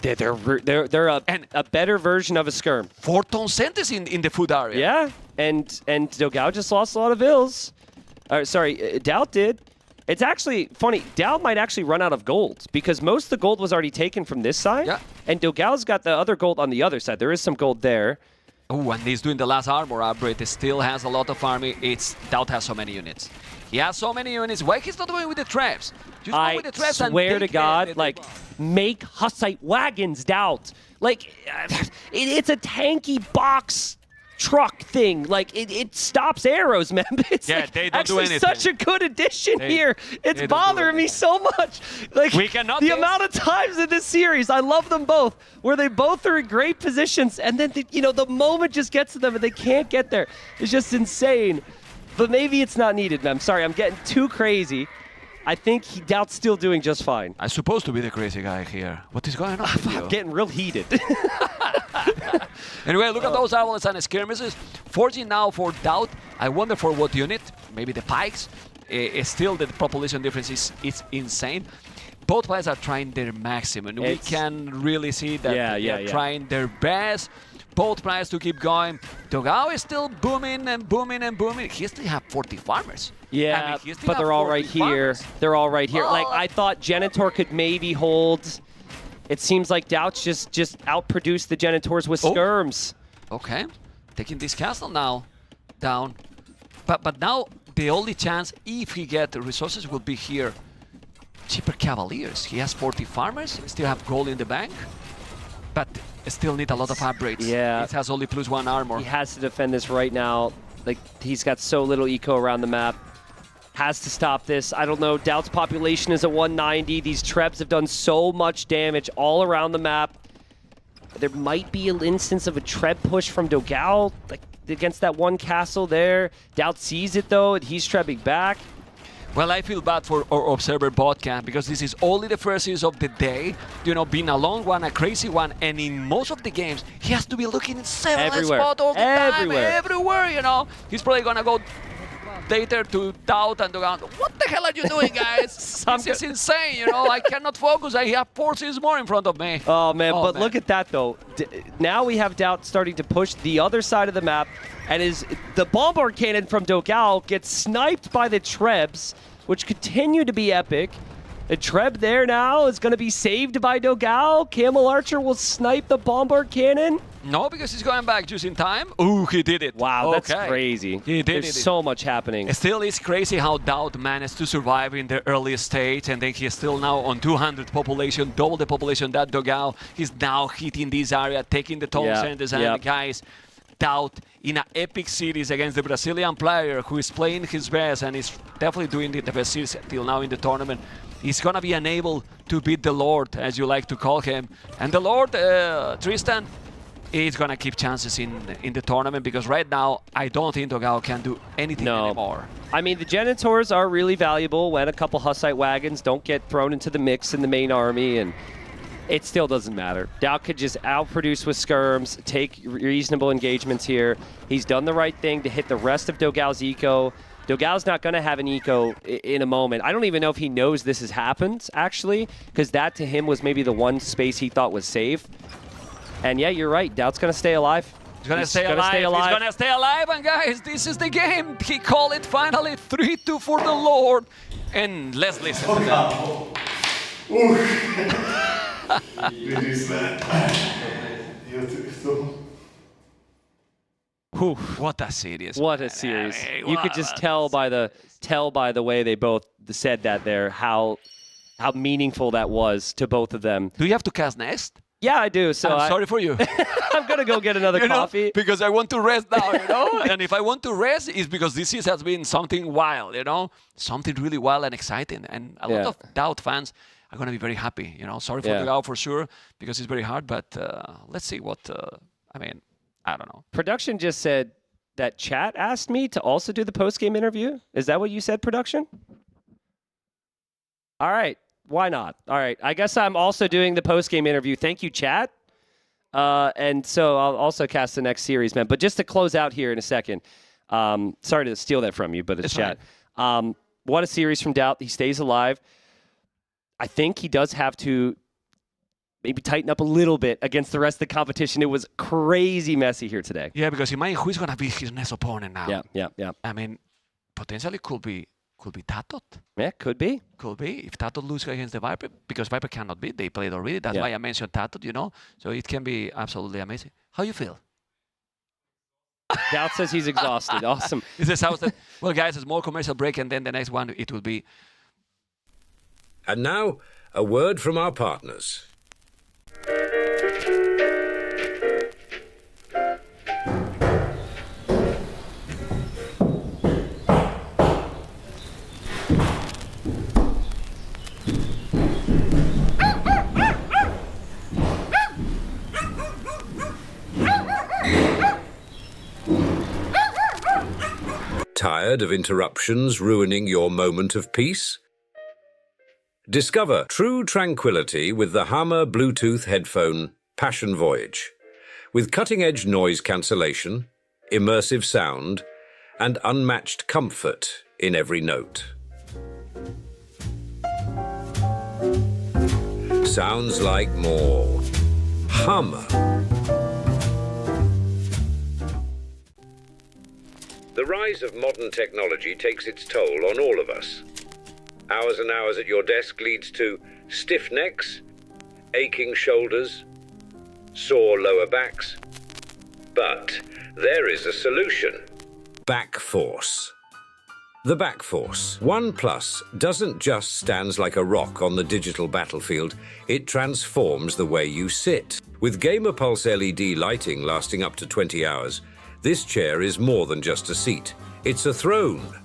Speaker 5: They're a better version of a skirm.
Speaker 4: 4-ton centers in the food area.
Speaker 5: Yeah, and Dogao just lost a lot of vills. DauT did. It's actually funny. DauT might actually run out of gold because most of the gold was already taken from this side.
Speaker 4: Yeah.
Speaker 5: And Dogao's got the other gold on the other side. There is some gold there.
Speaker 4: Oh, and he's doing the last armor upgrade. He still has a lot of army. DauT has so many units. He has so many units. Why he's not doing with the traps? Just go with the traps and
Speaker 5: swear to God, make Hussite wagons, DauT. Like, it's a tanky box truck thing. Like, it stops arrows, man. It's
Speaker 4: they don't do anything.
Speaker 5: Such a good addition here. It's bothering me so much. Like,
Speaker 4: we cannot
Speaker 5: the amount of times in this series, I love them both, where they both are in great positions, and then, the moment just gets to them and they can't get there. It's just insane. But maybe it's not needed, man. I'm sorry, I'm getting too crazy. I think DauT's still doing just fine.
Speaker 4: I'm supposed to be the crazy guy here. What is going on with you?
Speaker 5: I'm getting real heated.
Speaker 4: Anyway, look at those arbalets and skirmishes. Forging now for DauT. I wonder for what unit. Maybe the pikes. Still, the population difference is insane. Both players are trying their maximum. We can really see that they are trying their best. Both players to keep going. Dogao is still booming and booming and booming. He still have 40 farmers.
Speaker 5: Yeah,
Speaker 4: I mean,
Speaker 5: but they're all right here. They're all right here.
Speaker 4: Well,
Speaker 5: like, I thought Janitor could maybe hold. It seems like DauT's just outproduced the Janitors with skirms.
Speaker 4: Okay, taking this castle now down. But now the only chance, if he get the resources, will be here. Cheaper Cavaliers. He has 40 farmers. Still have gold in the bank. But still need a lot of upgrades.
Speaker 5: Yeah.
Speaker 4: It has only +1 armor.
Speaker 5: He has to defend this right now. Like, he's got so little eco around the map. Has to stop this. I don't know. DauT's population is at 190. These Trebs have done so much damage all around the map. There might be an instance of a Treb push from Dogao, like against that one castle there. DauT sees it though, and he's Trebbing back.
Speaker 4: Well, I feel bad for our Observer bot camp because this is only the first series of the day. Being a long one, a crazy one, and in most of the games, he has to be looking in several spots all the time. Everywhere, He's probably gonna go updater to DauT and Dogao. What the hell are you doing, guys? This is insane, you know. I cannot focus. I have forces more in front of me.
Speaker 5: Oh, man. But look at that, though. Now we have DauT starting to push the other side of the map. And the bombard cannon from Dogao gets sniped by the Trebs, which continue to be epic. The Treb there now is going to be saved by Dogao. Camel Archer will snipe the bombard cannon.
Speaker 4: No, because he's going back just in time. Ooh, he did it.
Speaker 5: Wow, that's crazy.
Speaker 4: He did
Speaker 5: There's so much happening.
Speaker 4: Still, it's crazy how DauT managed to survive in the early stage, and then he's still now on 200 population, double the population that Dogao. He's now hitting this area, taking the toll centers, and guys, DauT in an epic series against the Brazilian player who is playing his best and is definitely doing the best series till now in the tournament. He's gonna be unable to beat the Lord, as you like to call him. And the Lord, Tristan, is gonna keep chances in the tournament, because right now I don't think Dogao can do anything anymore.
Speaker 5: I mean, the Genitors are really valuable when a couple Hussite wagons don't get thrown into the mix in the main army, and it still doesn't matter. DauT could just outproduce with skirms, take reasonable engagements here. He's done the right thing to hit the rest of Dogao's eco. Dogao's not going to have an eco in a moment. I don't even know if he knows this has happened, actually, because that to him was maybe the one space he thought was safe. And yeah, you're right. DauT's going to stay alive.
Speaker 4: He's going to stay alive. He's going to stay alive. And guys, this is the game. He called it finally 3-2 for the Lord. And let's listen to that. What a series!
Speaker 5: What a series! You could just tell by the way they both said that there how meaningful that was to both of them.
Speaker 4: Do you have to cast next?
Speaker 5: Yeah, I do. So
Speaker 4: I'm sorry for you.
Speaker 5: I'm gonna go get another coffee
Speaker 4: because I want to rest now. You know, and if I want to rest, it's because this season has been something wild. You know, something really wild and exciting, and a lot of DauT fans are gonna be very happy. You know, sorry for Dogao for sure because it's very hard, but let's see what I mean. I don't know.
Speaker 5: Production just said that chat asked me to also do the post-game interview. Is that what you said, production? All right. Why not? All right. I guess I'm also doing the post-game interview. Thank you, chat. And so I'll also cast the next series, man. But just to close out here in a second, sorry to steal that from you, but it's chat. Right. What a series from DauT. He stays alive. I think he does have to maybe tighten up a little bit against the rest of the competition. It was crazy messy here today.
Speaker 4: Yeah, because imagine who's going to be his next opponent now.
Speaker 5: Yeah.
Speaker 4: I mean, potentially could be TaToH.
Speaker 5: Yeah, could be.
Speaker 4: Could be. If TaToH loses against the Viper, because Viper cannot beat, they played already. That's why I mentioned TaToH, you know. So it can be absolutely amazing. How you feel?
Speaker 5: DauT says he's exhausted. Awesome.
Speaker 4: Is this how? Well, guys, it's more commercial break, and then the next one, it will be.
Speaker 7: And now, a word from our partners. Tired of interruptions ruining your moment of peace? Discover true tranquility with the Hammer Bluetooth headphone Passion Voyage. With cutting-edge noise cancellation, immersive sound, and unmatched comfort in every note. Sounds like more Hammer. The rise of modern technology takes its toll on all of us. Hours and hours at your desk leads to stiff necks, aching shoulders, sore lower backs. But there is a solution. Back Force. The Back Force 1 Plus doesn't just stand like a rock on the digital battlefield, it transforms the way you sit. With Gamer Pulse LED lighting lasting up to 20 hours, this chair is more than just a seat. It's a throne.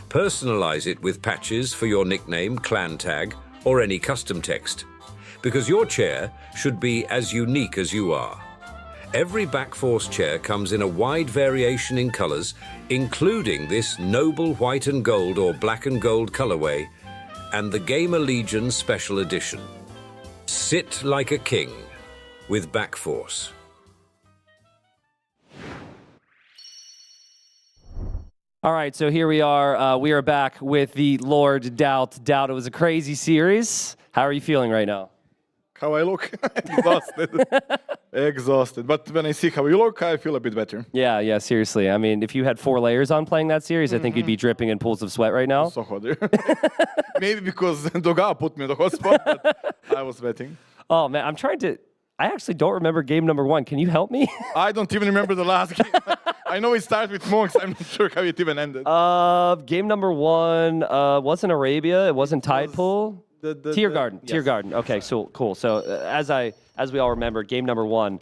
Speaker 7: Personalize it with patches for your nickname, clan tag, or any custom text. Because your chair should be as unique as you are. Every Backforce chair comes in a wide variation in colors, including this noble white and gold or black and gold colorway, and the GamerLegion Special Edition. Sit like a king with Backforce.
Speaker 5: All right, so here we are. We are back with the Lord DauT. DauT, it was a crazy series. How are you feeling right now?
Speaker 2: How I look? Exhausted. Exhausted. But when I see how you look, I feel a bit better.
Speaker 5: Yeah, seriously. I mean, if you had 4 layers on playing that series, I think you'd be dripping in pools of sweat right now.
Speaker 2: So hot. Maybe because Dogao put me in the hot spot, but I was sweating.
Speaker 5: Oh, man, I actually don't remember game number 1. Can you help me?
Speaker 2: I don't even remember the last game. I know it started with monks. I'm not sure how it even ended.
Speaker 5: Game number 1 wasn't Arabia. It wasn't Tide Pool. Tier Garden.
Speaker 2: Yes.
Speaker 5: Tier Garden. Okay, so cool. So as we all remember, game number 1.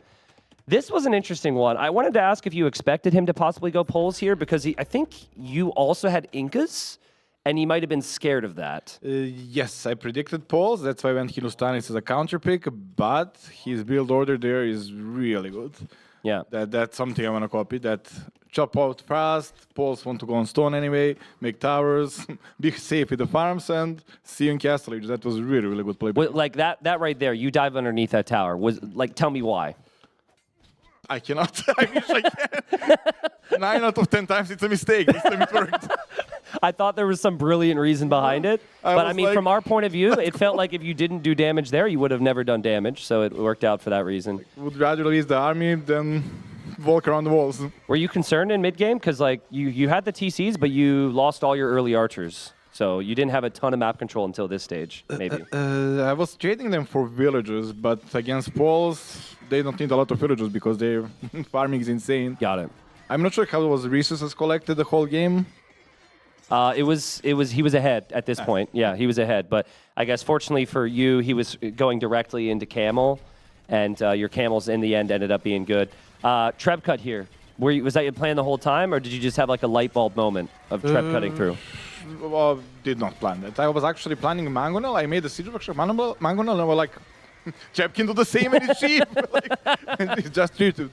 Speaker 5: This was an interesting one. I wanted to ask if you expected him to possibly go polls here because I think you also had Incas. And he might have been scared of that.
Speaker 2: Yes, I predicted polls. That's why I went Hindustanis as a counter pick. But his build order there is really good.
Speaker 5: Yeah.
Speaker 2: That's something I want to copy. That chop out fast. Poles want to go on stone anyway. Make towers. Be safe with the farms and see you in Castle Age. That was really, really good play.
Speaker 5: Well, like that right there. You dive underneath that tower. Tell me why.
Speaker 2: I cannot. I wish I can. 9 out of 10 times it's a mistake. This time it worked.
Speaker 5: I thought there was some brilliant reason behind it. But I mean, from our point of view, it felt like if you didn't do damage there, you would have never done damage. So it worked out for that reason.
Speaker 2: Would rather release the army than walk around the walls.
Speaker 5: Were you concerned in mid-game? Because like you had the TCs, but you lost all your early archers. So you didn't have a ton of map control until this stage, maybe.
Speaker 2: I was trading them for villagers, but against Poles, they don't need a lot of villagers because their farming is insane.
Speaker 5: Got it.
Speaker 2: I'm not sure how it was resources collected the whole game.
Speaker 5: He was ahead at this point. Yeah, he was ahead. But I guess fortunately for you, he was going directly into camel, and your camels in the end ended up being good. Treb cut here. Was that your plan the whole time, or did you just have like a light bulb moment of Treb cutting through?
Speaker 2: Well, did not plan that. I was actually planning Mangonel. I made a siege of Mangonel, and I was like, Treb can do the same and it's cheap. It's just cheap to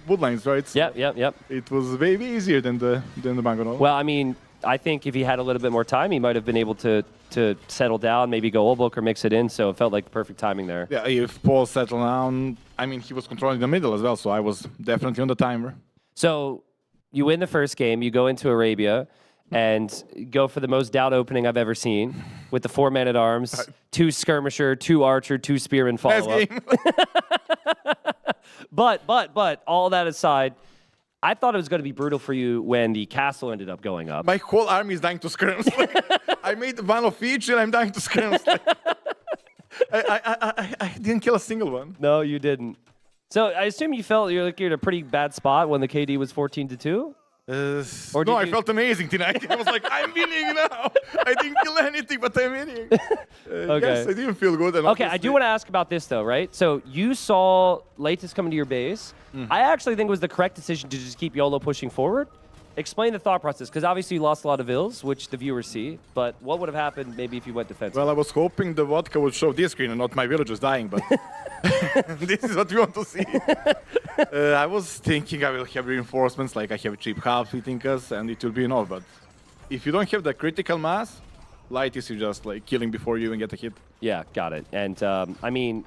Speaker 2: woodlines, right? So
Speaker 5: Yep.
Speaker 2: It was way easier than the Mangonel.
Speaker 5: Well, I mean, I think if he had a little bit more time, he might have been able to settle down, maybe go old book or mix it in. So it felt like perfect timing there.
Speaker 2: Yeah, if Paul settled down, I mean, he was controlling the middle as well, so I was definitely on the timer.
Speaker 5: So you win the first game, you go into Arabia, and go for the most DauT opening I've ever seen with the 4 man-at-arms, 2 skirmisher, 2 archer, 2 spearmen follow-up. But all that aside, I thought it was going to be brutal for you when the castle ended up going up.
Speaker 2: My whole army is dying to skirms. I made one of each and I'm dying to skirms. I didn't kill a single one.
Speaker 5: No, you didn't. So I assume you felt you're in a pretty bad spot when the KD was 14-2?
Speaker 2: No, I felt amazing tonight. I was like, I'm winning now. I didn't kill anything, but I'm winning.
Speaker 5: Okay.
Speaker 2: Yes, I didn't feel good.
Speaker 5: Okay, I do want to ask about this, though, right? So you saw Latest coming to your base. I actually think it was the correct decision to just keep YOLO pushing forward. Explain the thought process, because obviously you lost a lot of ills, which the viewers see, but what would have happened maybe if you went defensive?
Speaker 2: Well, I was hoping the vodka would show this screen and not my villagers dying, but this is what we want to see. I was thinking I will have reinforcements, like I have cheap half with Incas, and it will be enough, but if you don't have the critical mass, Light is just like killing before you even get a hit.
Speaker 5: Yeah, got it. And I mean,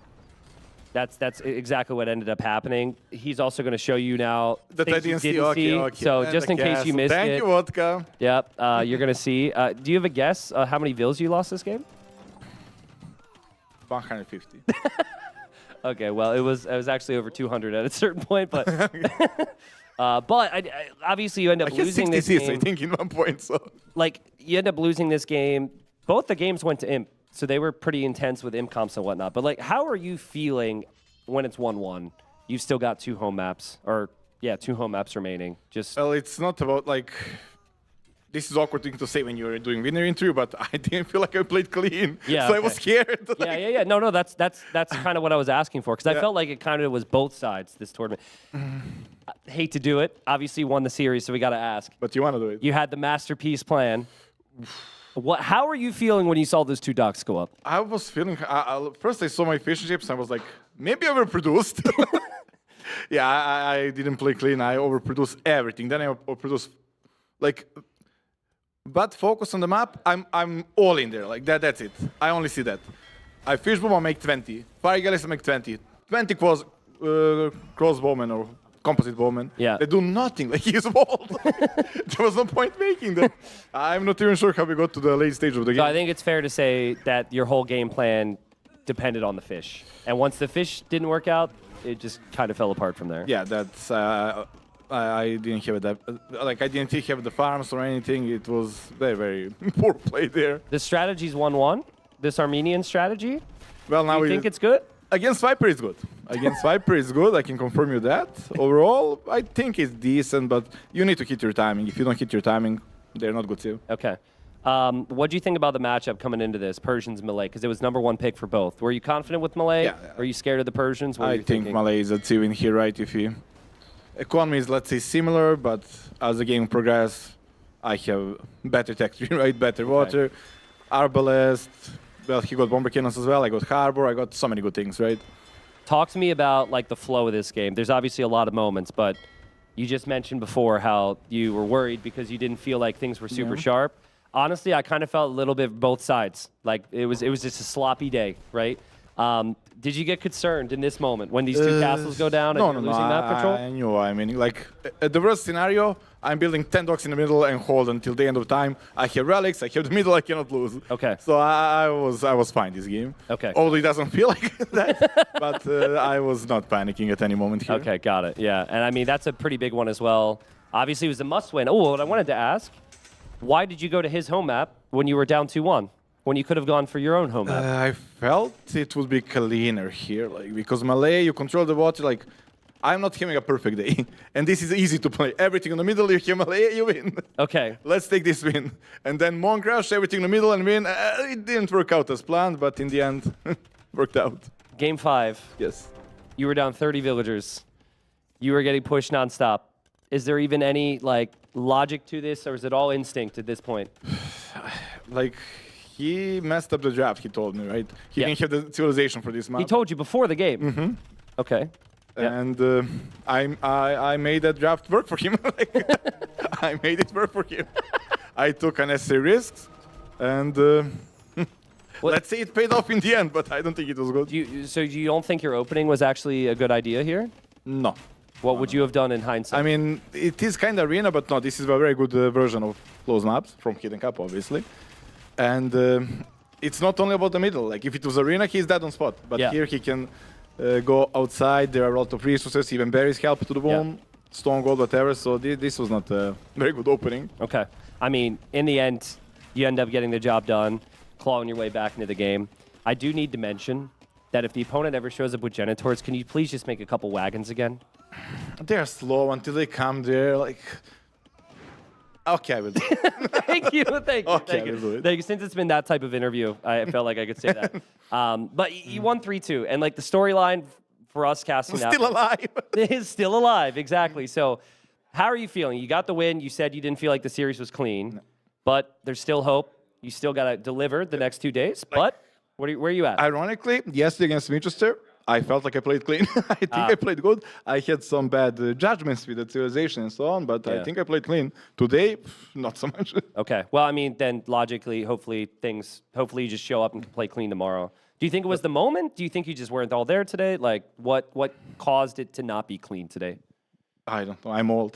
Speaker 5: that's exactly what ended up happening. He's also going to show you now
Speaker 2: that I didn't see. Okay.
Speaker 5: So and just in case you missed it.
Speaker 2: Thank you, vodka.
Speaker 5: Yep, you're going to see. Do you have a guess how many vills you lost this game?
Speaker 2: 150.
Speaker 5: Okay, well, it was actually over 200 at a certain point, but obviously you end up losing this game.
Speaker 2: I think in one point. So
Speaker 5: like you end up losing this game. Both the games went to Imp, so they were pretty intense with Imp comps and whatnot. But like, how are you feeling when it's 1-1? You've still got 2 home maps, or yeah, 2 home maps remaining. Just
Speaker 2: well, it's not about like. This is awkward thing to say when you're doing winner interview, but I didn't feel like I played clean.
Speaker 5: Yeah,
Speaker 2: so I was scared.
Speaker 5: Like yeah. No, that's kind of what I was asking for, because I felt like it kind of was both sides this tournament. I hate to do it. Obviously, you won the series, so we got to ask.
Speaker 2: But you want to do it.
Speaker 5: You had the masterpiece plan. How are you feeling when you saw those 2 docks go up?
Speaker 2: I was feeling. First, I saw my fish chips. I was like, maybe I overproduced. Yeah, I didn't play clean. I overproduced everything. Then I overproduced, like. But focus on the map, I'm all in there, like that's it. I only see that. I fish bomb, I make 20. Fire Galaxy, I make 20. 20 crossbowmen or composite bowman.
Speaker 5: Yeah.
Speaker 2: They do nothing. Like he's walled. There was no point making that. I'm not even sure how we got to the late stage of the game.
Speaker 5: So I think it's fair to say that your whole game plan depended on the fish. And once the fish didn't work out, it just kind of fell apart from there.
Speaker 2: Yeah, that's I didn't have that. Like I didn't have the farms or anything. It was very, very poor play there.
Speaker 5: The strategy's 1-1. This Armenian strategy.
Speaker 2: Well, now
Speaker 5: you think it's good?
Speaker 2: Against Viper is good. Against Viper is good. I can confirm you that. Overall, I think it's decent, but you need to hit your timing. If you don't hit your timing, they're not good too.
Speaker 5: Okay. What do you think about the matchup coming into this, Persians Malay? Because it was #1 pick for both. Were you confident with Malay?
Speaker 2: Yeah.
Speaker 5: Were you scared of the Persians? What
Speaker 2: I think Malay is a win here, right? If he economy is, let's say, similar, but as the game progresses, I have better texture, right? Better water, Arbalest. Well, he got bomber cannons as well. I got harbor. I got so many good things, right?
Speaker 5: Talk to me about like the flow of this game. There's obviously a lot of moments, but you just mentioned before how you were worried because you didn't feel like things were super sharp. Honestly, I kind of felt a little bit both sides. Like it was just a sloppy day, right? Did you get concerned in this moment when these two castles go down and you're losing map control?
Speaker 2: I knew. I mean, like the worst scenario, I'm building 10 docks in the middle and hold until the end of time. I have relics. I have the middle. I cannot lose.
Speaker 5: Okay.
Speaker 2: So I was fine this game.
Speaker 5: Okay.
Speaker 2: Although it doesn't feel like that, but I was not panicking at any moment here.
Speaker 5: Okay, got it. Yeah, and I mean that's a pretty big one as well. Obviously, it was a must-win. Oh, what I wanted to ask: why did you go to his home map when you were down 2-1? When you could have gone for your own home map?
Speaker 2: I felt it would be cleaner here, like because Malay, you control the water. Like I'm not having a perfect day, and this is easy to play. Everything in the middle, you have Malay, you win.
Speaker 5: Okay.
Speaker 2: Let's take this win, and then Monk Rush, everything in the middle, and win. It didn't work out as planned, but in the end, worked out.
Speaker 5: Game 5.
Speaker 2: Yes.
Speaker 5: You were down 30 villagers. You were getting pushed nonstop. Is there even any like logic to this, or is it all instinct at this point?
Speaker 2: Like. He messed up the draft, he told me, right? He didn't have the civilization for this map.
Speaker 5: He told you before the game? Mm-hmm. Okay.
Speaker 2: And I made that draft work for him. I made it work for him. I took unnecessary risks, and let's say it paid off in the end, but I don't think it was good.
Speaker 5: So you don't think your opening was actually a good idea here?
Speaker 2: No.
Speaker 5: What would you have done in hindsight?
Speaker 2: I mean, it is kind of arena, but no, this is a very good version of close maps from Hidden Cup, obviously. And it's not only about the middle. Like if it was arena, he's dead on spot. But here he can go outside. There are a lot of resources. Even berries help to the bomb, stone gold, whatever. So this was not a very good opening.
Speaker 5: Okay. I mean, in the end, you end up getting the job done, clawing your way back into the game. I do need to mention that if the opponent ever shows up with Genitors, can you please just make a couple wagons again?
Speaker 2: They're slow until they come there. Like. Okay, I will do it.
Speaker 5: Thank you. Thank you.
Speaker 2: Okay,
Speaker 5: thank
Speaker 2: I will do
Speaker 5: you.
Speaker 2: it.
Speaker 5: Thank you. Since it's been that type of interview, I felt like I could say that. But you won 3-2, and like the storyline for us casting out
Speaker 2: still alive.
Speaker 5: is still alive. Exactly. So, how are you feeling? You got the win. You said you didn't feel like the series was clean, but there's still hope. You still got to deliver the next 2 days. But where are you at?
Speaker 2: Ironically, yesterday against Vinchester, I felt like I played clean. I think I played good. I had some bad judgments with the civilization and so on, but I think I played clean. Today, not so much.
Speaker 5: Okay. Well, I mean, then logically, hopefully you just show up and can play clean tomorrow. Do you think it was the moment? Do you think you just weren't all there today? Like, what caused it to not be clean today?
Speaker 2: I don't know. I'm old.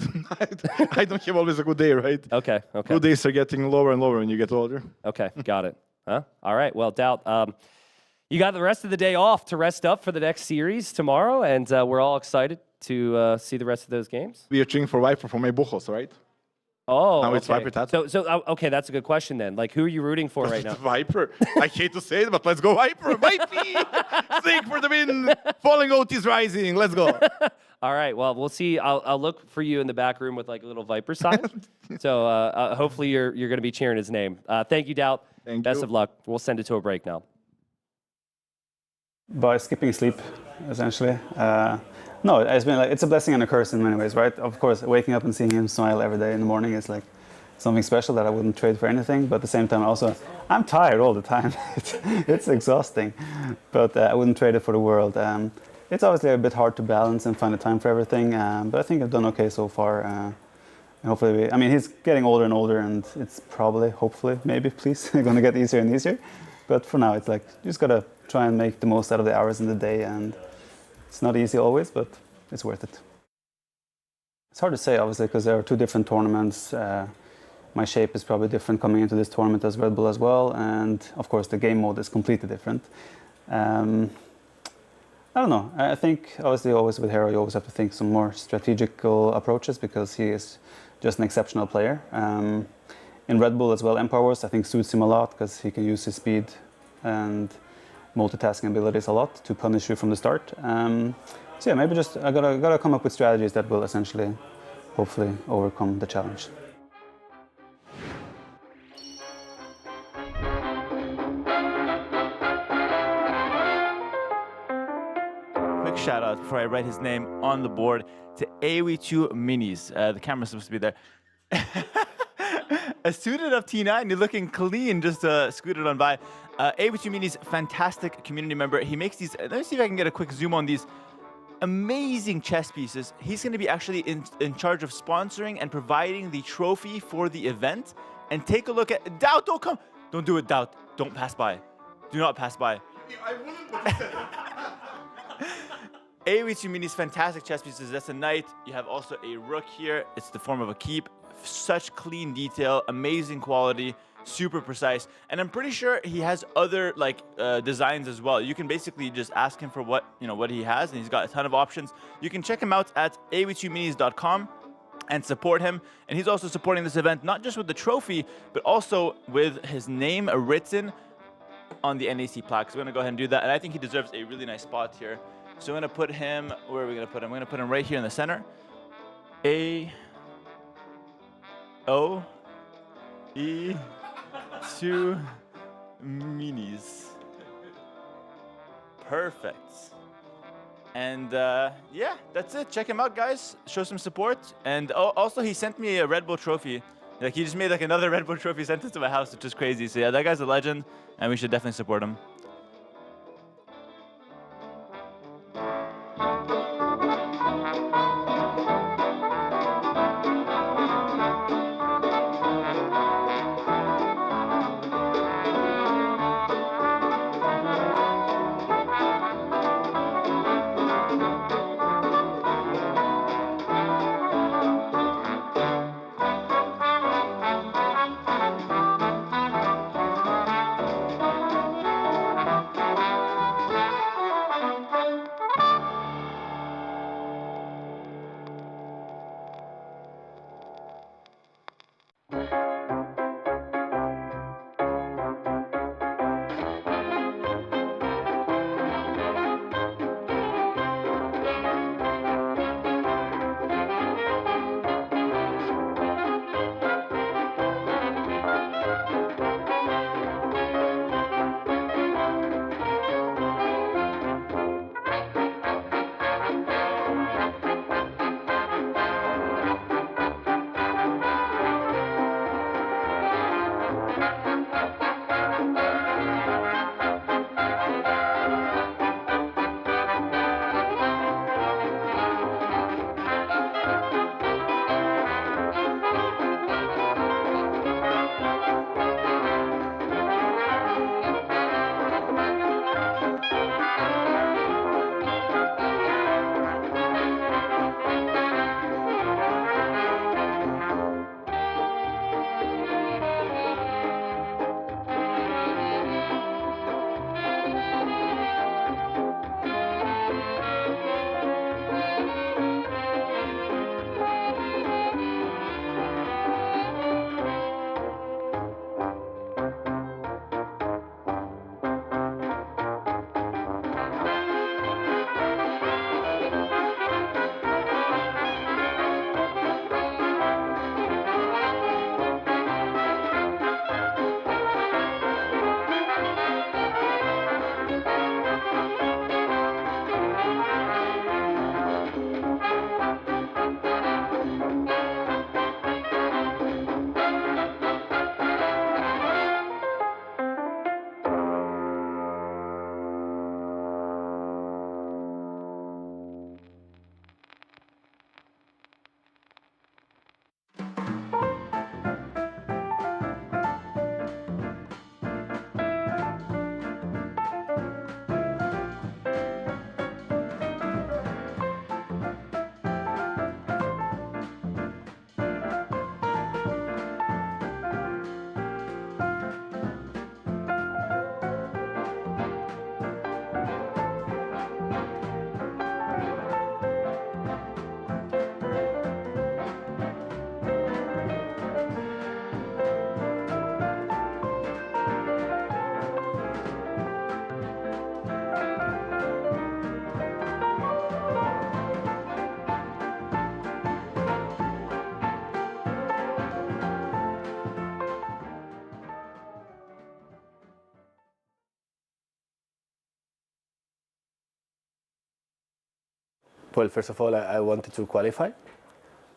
Speaker 2: I don't have always a good day, right?
Speaker 5: Okay.
Speaker 2: Good days are getting lower and lower when you get older.
Speaker 5: Okay. Got it. Huh? All right. Well, DauT. You got the rest of the day off to rest up for the next series tomorrow, and we're all excited to see the rest of those games.
Speaker 2: We are cheering for Viper for my Buchos, right?
Speaker 5: Oh,
Speaker 2: now it's Viper TaToH.
Speaker 5: So okay, that's a good question then. Like, who are you rooting for right now?
Speaker 2: Viper. I hate to say it, but let's go Viper. Viper! Stake for the win. Falling out is rising. Let's go.
Speaker 5: All right. Well, we'll see. I'll look for you in the back room with like a little Viper sign. So hopefully you're going to be cheering his name. Thank you, DauT. Best of luck. We'll send it to a break now.
Speaker 13: By skipping sleep, essentially. No, it's a blessing and a curse in many ways, right? Of course, waking up and seeing him smile every day in the morning is like something special that I wouldn't trade for anything. But at the same time, also, I'm tired all the time. It's exhausting, but I wouldn't trade it for the world. It's obviously a bit hard to balance and find the time for everything, but I think I've done okay so far. And hopefully, he's getting older and older, and it's probably, hopefully, maybe, please, going to get easier and easier. But for now, it's like you just gotta try and make the most out of the hours in the day, and it's not easy always, but it's worth it. It's hard to say, obviously, because there are two different tournaments. My shape is probably different coming into this tournament as Red Bull as well, and of course the game mode is completely different. I don't know. I think obviously always with Hera you always have to think some more strategical approaches because he is just an exceptional player. In Red Bull as well, Empire Wars I think suits him a lot because he can use his speed and multitasking abilities a lot to punish you from the start. So yeah, maybe just I gotta come up with strategies that will essentially, hopefully, overcome the challenge.
Speaker 14: Quick shout out before I write his name on the board to AOE2 Minis. The camera's supposed to be there. A student of T9, you're looking clean, just scooted on by. AOE2 Minis, fantastic community member. He makes these, let me see if I can get a quick zoom on these amazing chess pieces. He's going to be actually in charge of sponsoring and providing the trophy for the event. And take a look at, DauT, don't come. Don't do it, DauT. Don't pass by. Do not pass by.
Speaker 2: I wouldn't, but you said
Speaker 14: AOE2 Minis, fantastic chess pieces. That's a knight. You have also a rook here. It's the form of a keep. Such clean detail, amazing quality, super precise. And I'm pretty sure he has other designs as well. You can basically just ask him for what he has, and he's got a ton of options. You can check him out at aoe2minis.com and support him. And he's also supporting this event, not just with the trophy, but also with his name written on the NAC plaque. So we're gonna go ahead and do that. And I think he deserves a really nice spot here. So I'm gonna put him, where are we gonna put him? We're gonna put him right here in the center. AOE2 Minis. Perfect. And yeah, that's it. Check him out, guys. Show some support. And also, he sent me a Red Bull trophy. Like, he just made like another Red Bull trophy, sent it to my house, which is crazy. So yeah, that guy's a legend, and we should definitely support him.
Speaker 15: well, first of all, I wanted to qualify.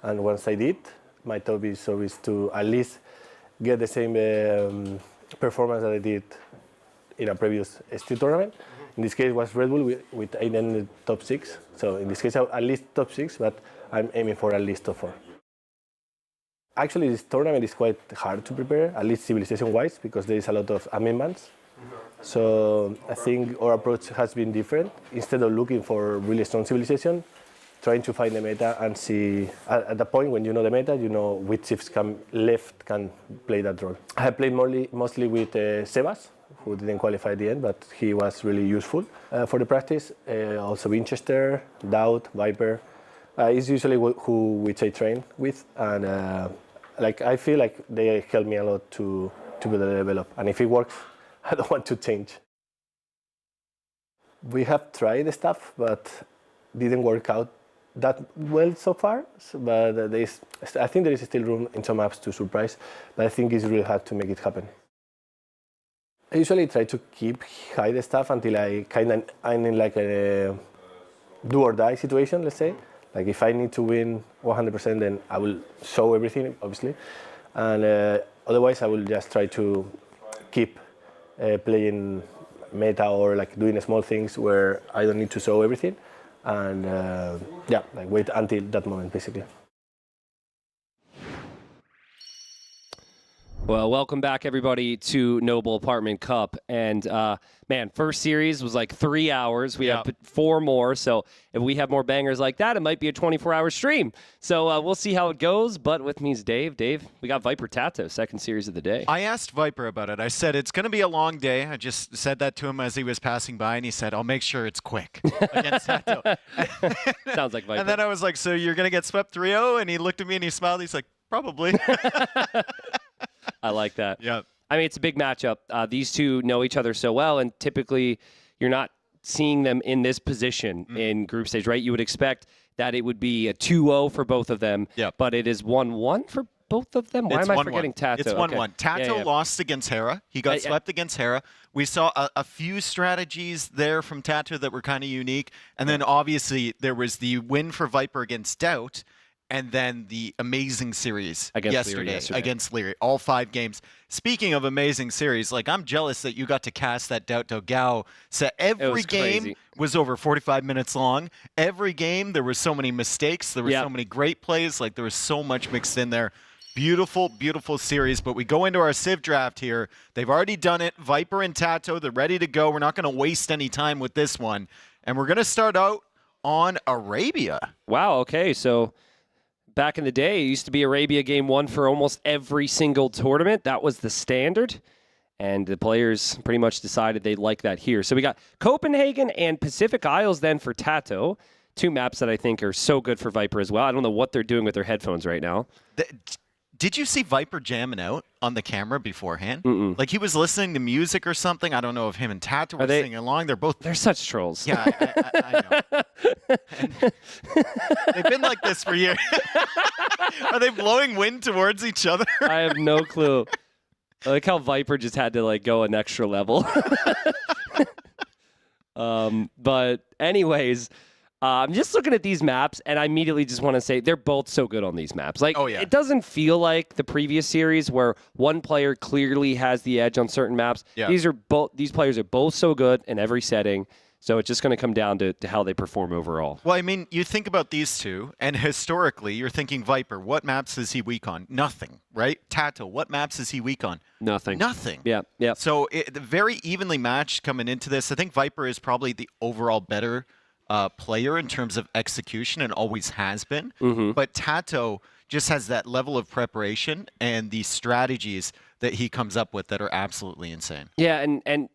Speaker 15: And once I did, my top is always to at least get the same performance that I did in a previous street tournament. In this case, it was Red Bull with I ended top 6. So in this case, at least top 6, but I'm aiming for at least top 4. Actually, this tournament is quite hard to prepare, at least civilization-wise, because there is a lot of amendments. So I think our approach has been different. Instead of looking for really strong civilization, trying to find the meta and see, at the point when you know the meta, you know which shifts can play that role. I have played mostly with Sebas, who didn't qualify at the end, but he was really useful for the practice. Also Vinchester, DauT, Viper. Is usually which I train with, and I feel like they help me a lot to better develop. And if it works, I don't want to change. We have tried the stuff, but didn't work out that well so far. But I think there is still room in some apps to surprise, but I think it's really hard to make it happen. I usually try to keep high the stuff until I'm in like a do or die situation, let's say. Like if I need to win 100%, then I will show everything, obviously. And otherwise, I will just try to keep playing meta or like doing small things where I don't need to show everything. And wait until that moment, basically.
Speaker 5: Well, welcome back, everybody, to Noble Apartment Cup. And, man, first series was like 3 hours. We have 4 more. So if we have more bangers like that, it might be a 24-hour stream. So we'll see how it goes. But with me is Dave. Dave, we got Viper TaToH, second series of the day.
Speaker 16: I asked Viper about it. I said, it's going to be a long day. I just said that to him as he was passing by, and he said, I'll make sure it's quick against TaToH.
Speaker 5: Sounds like Viper.
Speaker 16: And then I was like, so you're going to get swept 3-0? And he looked at me and he smiled. He's like, probably.
Speaker 5: I like that.
Speaker 16: Yeah.
Speaker 5: I mean, it's a big matchup. These two know each other so well, and typically you're not seeing them in this position in group stage, right? You would expect that it would be a 2-0 for both of them, but it is 1-1 for both of them? Why am I forgetting TaToH?
Speaker 16: It's 1-1. TaToH lost against Hera. He got swept against Hera. We saw a few strategies there from TaToH that were kind of unique, and then obviously there was the win for Viper against DauT, and then the amazing series yesterday against Liereyy, all 5 games. Speaking of amazing series, like I'm jealous that you got to cast that DauT Dogao set. Every game was over 45 minutes long. Every game there were so many mistakes. There were so many great plays. Like there was so much mixed in there. Beautiful, beautiful series. But we go into our Civ draft here. They've already done it. Viper and TaToH, they're ready to go. We're not going to waste any time with this one. And we're going to start out on Arabia.
Speaker 5: Wow, okay, so back in the day, it used to be Arabia game 1 for almost every single tournament. That was the standard. And the players pretty much decided they'd like that here. So we got Copenhagen and Pacific Isles then for TaToH. 2 maps that I think are so good for Viper as well. I don't know what they're doing with their headphones right now.
Speaker 16: Did you see Viper jamming out on the camera beforehand? Like he was listening to music or something. I don't know if him and TaToH were singing along.
Speaker 5: They're such trolls.
Speaker 16: Yeah, I know. They've been like this for years. Are they blowing wind towards each other?
Speaker 5: I have no clue. I like how Viper just had to like go an extra level. But anyways, I'm just looking at these maps, and I immediately just want to say they're both so good on these maps. Like, it doesn't feel like the previous series where one player clearly has the edge on certain maps.
Speaker 16: Yeah.
Speaker 5: These players are both so good in every setting. So it's just going to come down to how they perform overall.
Speaker 16: Well, I mean, you think about these two, and historically, you're thinking Viper. What maps is he weak on? Nothing, right? TaToH, what maps is he weak on?
Speaker 5: Nothing.
Speaker 16: Nothing.
Speaker 5: Yeah.
Speaker 16: So very evenly matched coming into this. I think Viper is probably the overall better player in terms of execution and always has been. But TaToH just has that level of preparation and the strategies that he comes up with that are absolutely insane.
Speaker 5: Yeah, and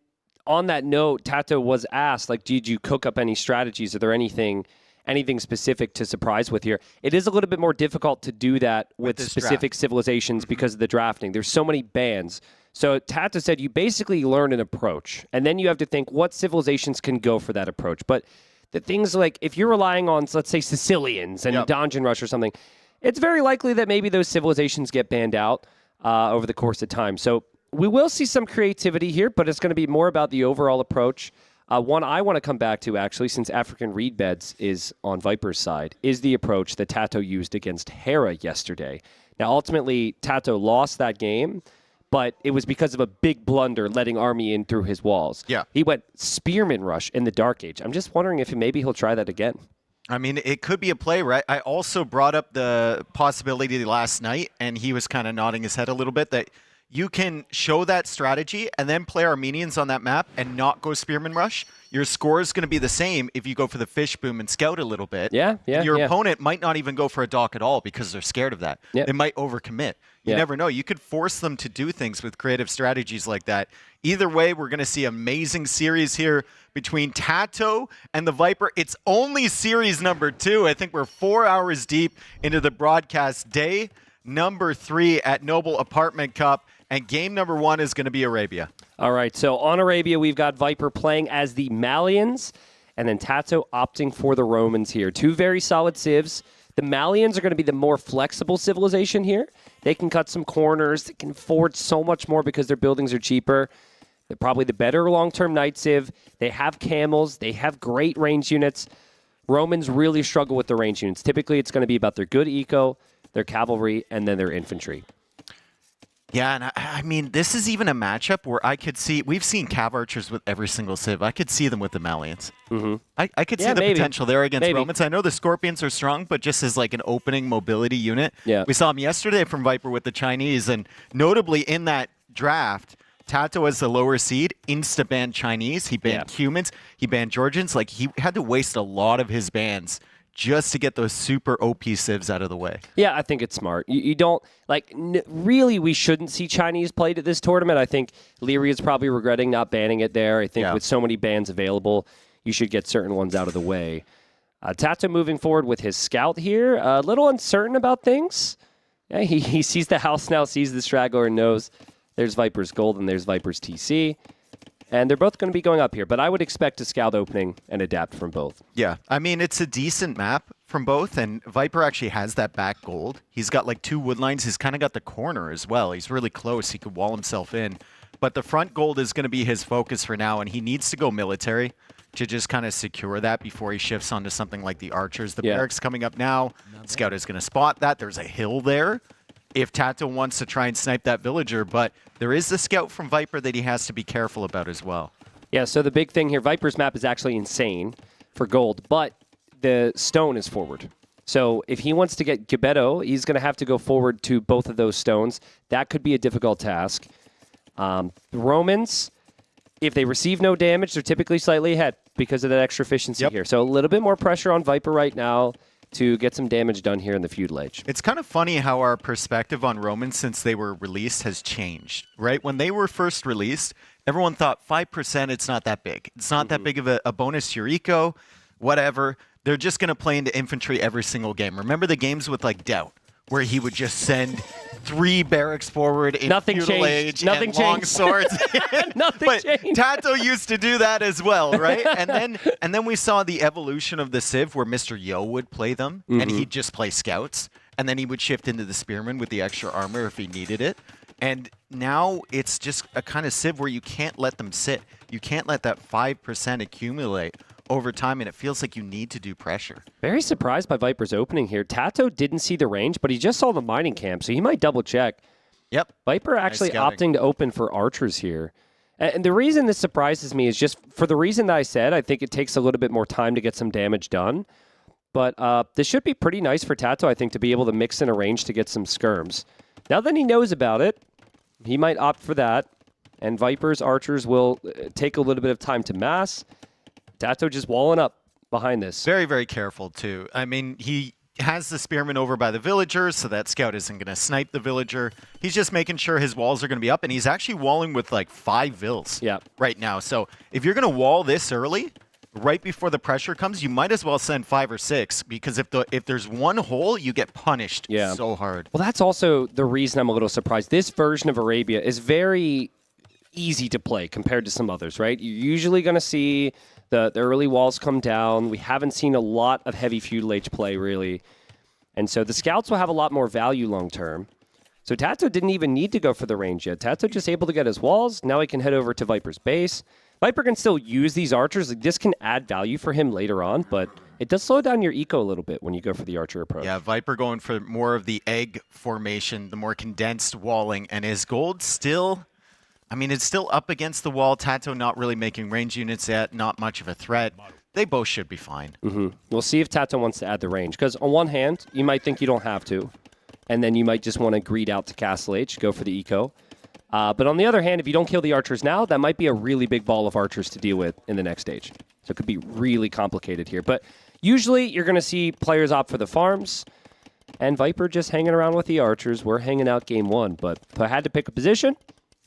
Speaker 5: on that note, TaToH was asked, like, did you cook up any strategies? Are there anything specific to surprise with here? It is a little bit more difficult to do that with specific civilizations because of the drafting. There's so many bans. So TaToH said you basically learn an approach, and then you have to think what civilizations can go for that approach. But the things like, if you're relying on, let's say, Sicilians and Dungeon Rush or something, it's very likely that maybe those civilizations get banned out over the course of time. So we will see some creativity here, but it's going to be more about the overall approach. One I want to come back to, actually, since African reed beds is on Viper's side, is the approach that TaToH used against Hera yesterday. Now, ultimately, TaToH lost that game, but it was because of a big blunder letting Army in through his walls.
Speaker 16: Yeah.
Speaker 5: He went Spearman Rush in the Dark Age. I'm just wondering if maybe he'll try that again.
Speaker 16: I mean, it could be a play, right? I also brought up the possibility last night, and he was kind of nodding his head a little bit, that you can show that strategy and then play Armenians on that map and not go Spearman Rush. Your score is going to be the same if you go for the fish boom and scout a little bit.
Speaker 5: Yeah.
Speaker 16: Your opponent might not even go for a dock at all because they're scared of that.
Speaker 5: Yeah.
Speaker 16: They might overcommit. You never know. You could force them to do things with creative strategies like that. Either way, we're going to see amazing series here between TaToH and the Viper. It's only series number 2. I think we're 4 hours deep into the broadcast day number 3 at Noble Apartment Cup. And game number 1 is going to be Arabia.
Speaker 5: All right, so on Arabia, we've got Viper playing as the Malians, and then TaToH opting for the Romans here. 2 very solid civs. The Malians are going to be the more flexible civilization here. They can cut some corners. They can forge so much more because their buildings are cheaper. They're probably the better long-term Knight civ. They have camels. They have great range units. Romans really struggle with the range units. Typically, it's going to be about their good eco, their cavalry, and then their infantry.
Speaker 16: Yeah, and I mean, this is even a matchup where I could see, we've seen Cav Archers with every single civ. I could see them with the Malians.
Speaker 5: Mm-hmm.
Speaker 16: I could see the potential there against Romans. I know the Scorpions are strong, but just as like an opening mobility unit.
Speaker 5: Yeah.
Speaker 16: We saw them yesterday from Viper with the Chinese, and notably in that draft, TaToH as the lower seed, insta-banned Chinese. He banned humans. He banned Georgians. Like, he had to waste a lot of his bans just to get those super OP civs out of the way.
Speaker 5: Yeah, I think it's smart. You don't, like, really, we shouldn't see Chinese played at this tournament. I think Liereyy is probably regretting not banning it there. I think with so many bans available, you should get certain ones out of the way. TaToH moving forward with his scout here. A little uncertain about things. Yeah, he sees the house now, sees the straggler, and knows there's Viper's Gold and there's Viper's TC. And they're both going to be going up here, but I would expect a scout opening and adapt from both.
Speaker 16: Yeah, I mean, it's a decent map from both, and Viper actually has that back gold. He's got like 2 wood lines. He's kind of got the corner as well. He's really close. He could wall himself in. But the front gold is going to be his focus for now, and he needs to go military to just kind of secure that before he shifts onto something like the archers. The barracks coming up now. Scout is going to spot that. There's a hill there if TaToH wants to try and snipe that villager, but there is the scout from Viper that he has to be careful about as well.
Speaker 5: Yeah, so the big thing here, Viper's map is actually insane for gold, but the stone is forward. So if he wants to get Gibetto, he's going to have to go forward to both of those stones. That could be a difficult task. The Romans, if they receive no damage, they're typically slightly ahead because of that extra efficiency here. So a little bit more pressure on Viper right now to get some damage done here in the feudal age.
Speaker 16: It's kind of funny how our perspective on Romans since they were released has changed, right? When they were first released, everyone thought 5%, it's not that big. It's not that big of a bonus to your eco, whatever. They're just going to play into infantry every single game. Remember the games with like DauT, where he would just send 3 barracks forward in feudal age and long swords.
Speaker 5: Nothing changed.
Speaker 16: TaToH used to do that as well, right? And then we saw the evolution of the Civ where Mr. Yo would play them, and he'd just play scouts, and then he would shift into the spearman with the extra armor if he needed it. And now it's just a kind of Civ where you can't let them sit. You can't let that 5% accumulate over time, and it feels like you need to do pressure.
Speaker 5: Very surprised by Viper's opening here. TaToH didn't see the range, but he just saw the mining camp, so he might double check.
Speaker 16: Yep.
Speaker 5: Viper actually opting to open for archers here. And the reason this surprises me is just for the reason that I said. I think it takes a little bit more time to get some damage done. But this should be pretty nice for TaToH, I think, to be able to mix in a range to get some skirms. Now that he knows about it, he might opt for that. And Viper's archers will take a little bit of time to mass. TaToH just walling up behind this.
Speaker 16: Very, very careful, too. I mean, he has the spearman over by the villager, so that scout isn't going to snipe the villager. He's just making sure his walls are going to be up, and he's actually walling with like 5 vills right now. So if you're going to wall this early, right before the pressure comes, you might as well send 5 or 6, because if there's one hole, you get punished so hard.
Speaker 5: Well, that's also the reason I'm a little surprised. This version of Arabia is very easy to play compared to some others, right? You're usually going to see the early walls come down. We haven't seen a lot of heavy feudal age play, really. And so the scouts will have a lot more value long term. So TaToH didn't even need to go for the range yet. TaToH just able to get his walls. Now he can head over to Viper's base. Viper can still use these archers. Like, this can add value for him later on, but it does slow down your eco a little bit when you go for the archer approach.
Speaker 16: Yeah, Viper going for more of the egg formation, the more condensed walling, and his gold still, I mean, it's still up against the wall. TaToH not really making range units yet, not much of a threat. They both should be fine.
Speaker 5: We'll see if TaToH wants to add the range, because on one hand, you might think you don't have to, and then you might just want to greed out to Castle H, go for the eco. But on the other hand, if you don't kill the archers now, that might be a really big ball of archers to deal with in the next stage. So it could be really complicated here. But usually, you're going to see players opt for the farms, and Viper just hanging around with the archers. We're hanging out game one. But if I had to pick a position,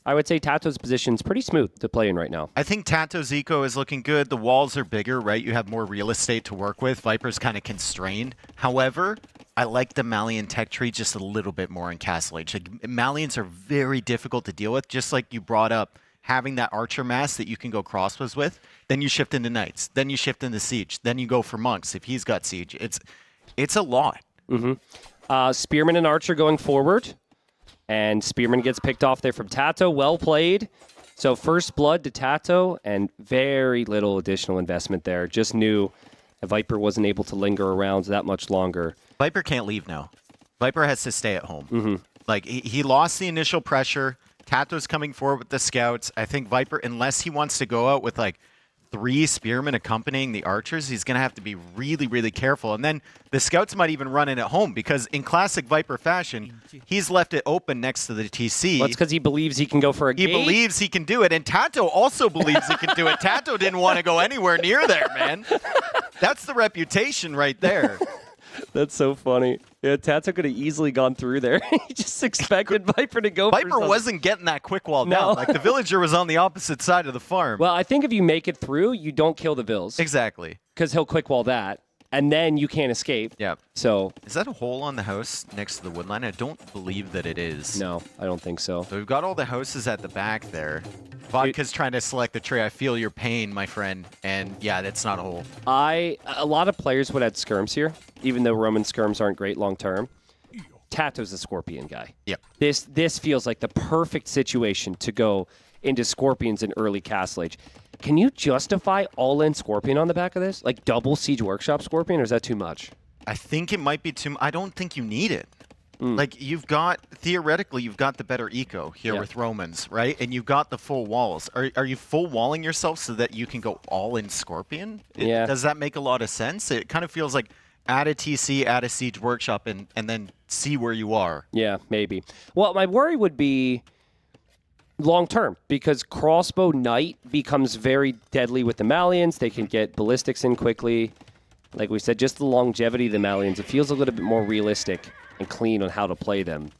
Speaker 5: I would say TaToH's position is pretty smooth to play in right now.
Speaker 16: I think TaToH's eco is looking good. The walls are bigger, right? You have more real estate to work with. Viper's kind of constrained. However, I like the Malian tech tree just a little bit more in Castle H. Like, Malians are very difficult to deal with, just like you brought up, having that archer mass that you can go crossbows with. Then you shift into knights. Then you shift into siege. Then you go for monks if he's got siege. It's a lot.
Speaker 5: Spearman and archer going forward. And Spearman gets picked off there from TaToH. Well played. So first blood to TaToH, and very little additional investment there. Just knew Viper wasn't able to linger around that much longer.
Speaker 16: Viper can't leave now. Viper has to stay at home. Like, he lost the initial pressure. TaToH's coming forward with the scouts. I think Viper, unless he wants to go out with, like, 3 spearmen accompanying the archers, he's going to have to be really, really careful. And then the scouts might even run in at home, because in classic Viper fashion, he's left it open next to the TC.
Speaker 5: Well, that's because he believes he can go for a gate.
Speaker 16: He believes he can do it, and TaToH also believes he can do it. TaToH didn't want to go anywhere near there, man. That's the reputation right there.
Speaker 5: That's so funny. Yeah, TaToH could have easily gone through there. He just expected Viper to go for
Speaker 16: Viper
Speaker 5: something.
Speaker 16: wasn't getting that quick wall
Speaker 5: No.
Speaker 16: down. Like, the villager was on the opposite side of the farm.
Speaker 5: Well, I think if you make it through, you don't kill the Vills.
Speaker 16: Exactly.
Speaker 5: Because he'll quick wall that, and then you can't escape.
Speaker 16: Yeah.
Speaker 5: So
Speaker 16: is that a hole on the house next to the wood line? I don't believe that it is.
Speaker 5: No, I don't think so.
Speaker 16: So we've got all the houses at the back there. Vodka's trying to select the tree. I feel your pain, my friend. And yeah, that's not a hole.
Speaker 5: A lot of players would add skirms here, even though Roman skirms aren't great long term. TaToH's a Scorpion guy.
Speaker 16: Yep.
Speaker 5: This feels like the perfect situation to go into Scorpions in early Castle Age. Can you justify all-in Scorpion on the back of this? Like double Siege Workshop Scorpion, or is that too much?
Speaker 16: I think it might be too. I don't think you need it. Like, theoretically, you've got the better eco here with Romans, right? And you've got the full walls. Are you full walling yourself so that you can go all in Scorpion?
Speaker 5: Yeah.
Speaker 16: Does that make a lot of sense? It kind of feels like add a TC, add a Siege Workshop, and then see where you are.
Speaker 5: Yeah, maybe. Well, my worry would be long term, because Crossbow Knight becomes very deadly with the Malians. They can get ballistics in quickly. Like we said, just the longevity of the Malians, it feels a little bit more realistic and clean on how to play them.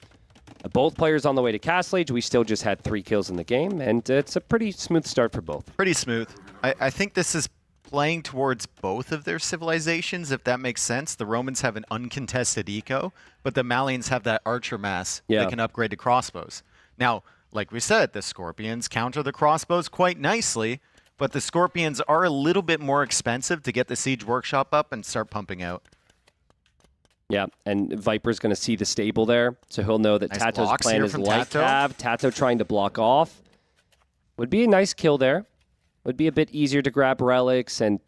Speaker 5: Both players on the way to Castle Age. We still just had 3 kills in the game, and it's a pretty smooth start for both.
Speaker 16: Pretty smooth. I think this is playing towards both of their civilizations, if that makes sense. The Romans have an uncontested eco, but the Malians have that archer mass that can upgrade to crossbows. Now, like we said, the Scorpions counter the crossbows quite nicely, but the Scorpions are a little bit more expensive to get the Siege Workshop up and start pumping out.
Speaker 5: Yeah, and Viper's going to see the stable there, so he'll know that
Speaker 16: Nice
Speaker 5: TaToH's
Speaker 16: blocks
Speaker 5: plan
Speaker 16: here
Speaker 5: is
Speaker 16: from
Speaker 5: like
Speaker 16: TaToH.
Speaker 5: TaToH trying to block off. Would be a nice kill there. Would be a bit easier to grab relics and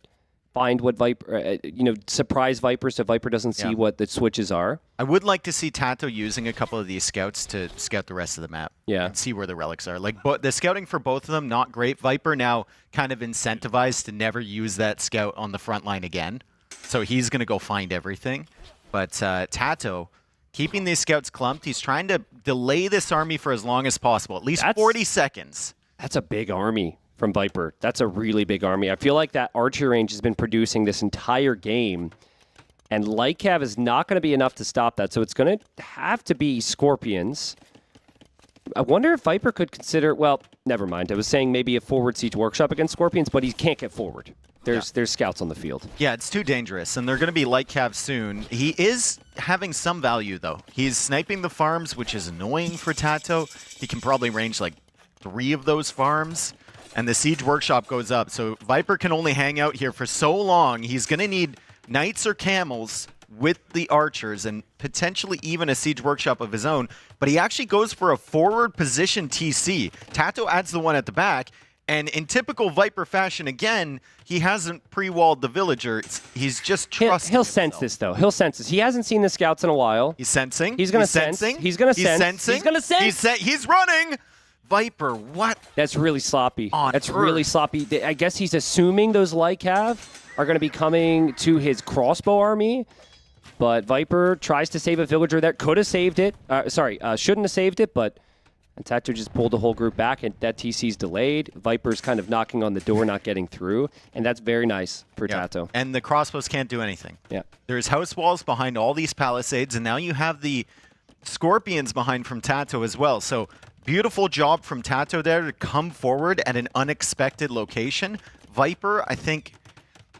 Speaker 5: find what Viper, surprise Viper so Viper doesn't see what the switches are.
Speaker 16: I would like to see TaToH using a couple of these scouts to scout the rest of the map.
Speaker 5: Yeah.
Speaker 16: And see where the relics are. Like, the scouting for both of them, not great. Viper now kind of incentivized to never use that scout on the front line again. So he's going to go find everything. But TaToH, keeping these scouts clumped, he's trying to delay this army for as long as possible, at least 40 seconds.
Speaker 5: That's a big army from Viper. That's a really big army. I feel like that archer range has been producing this entire game, and Light Cav is not going to be enough to stop that, so it's going to have to be Scorpions. I wonder if Viper could consider, well, never mind. I was saying maybe a forward Siege Workshop against Scorpions, but he can't get forward. There's scouts on the field.
Speaker 16: Yeah, it's too dangerous, and they're going to be light cav soon. He is having some value, though. He's sniping the farms, which is annoying for TaToH. He can probably range like 3 of those farms, and the Siege Workshop goes up. So Viper can only hang out here for so long. He's going to need knights or camels with the archers and potentially even a Siege Workshop of his own, but he actually goes for a forward position TC. TaToH adds the one at the back, And in typical Viper fashion, again, he hasn't pre-walled the villager. He's just trusting
Speaker 5: He'll sense this, though. He'll sense this. He hasn't seen the scouts in a while.
Speaker 16: He's sensing.
Speaker 5: He's going to sense. He's going to sense.
Speaker 16: Sensing.
Speaker 5: He's going to sense.
Speaker 16: He's running. Viper, what?
Speaker 5: That's really sloppy. That's
Speaker 16: Earth?
Speaker 5: really sloppy. I guess he's assuming those Lycav are going to be coming to his crossbow army. But Viper tries to save a villager that could have saved it. Shouldn't have saved it, but TaToH just pulled the whole group back, and that TC's delayed. Viper's kind of knocking on the door, not getting through, and that's very nice for TaToH.
Speaker 16: And the crossbows can't do anything.
Speaker 5: Yeah.
Speaker 16: There's house walls behind all these palisades, and now you have the scorpions behind from TaToH as well. So beautiful job from TaToH there to come forward at an unexpected location. Viper, I think,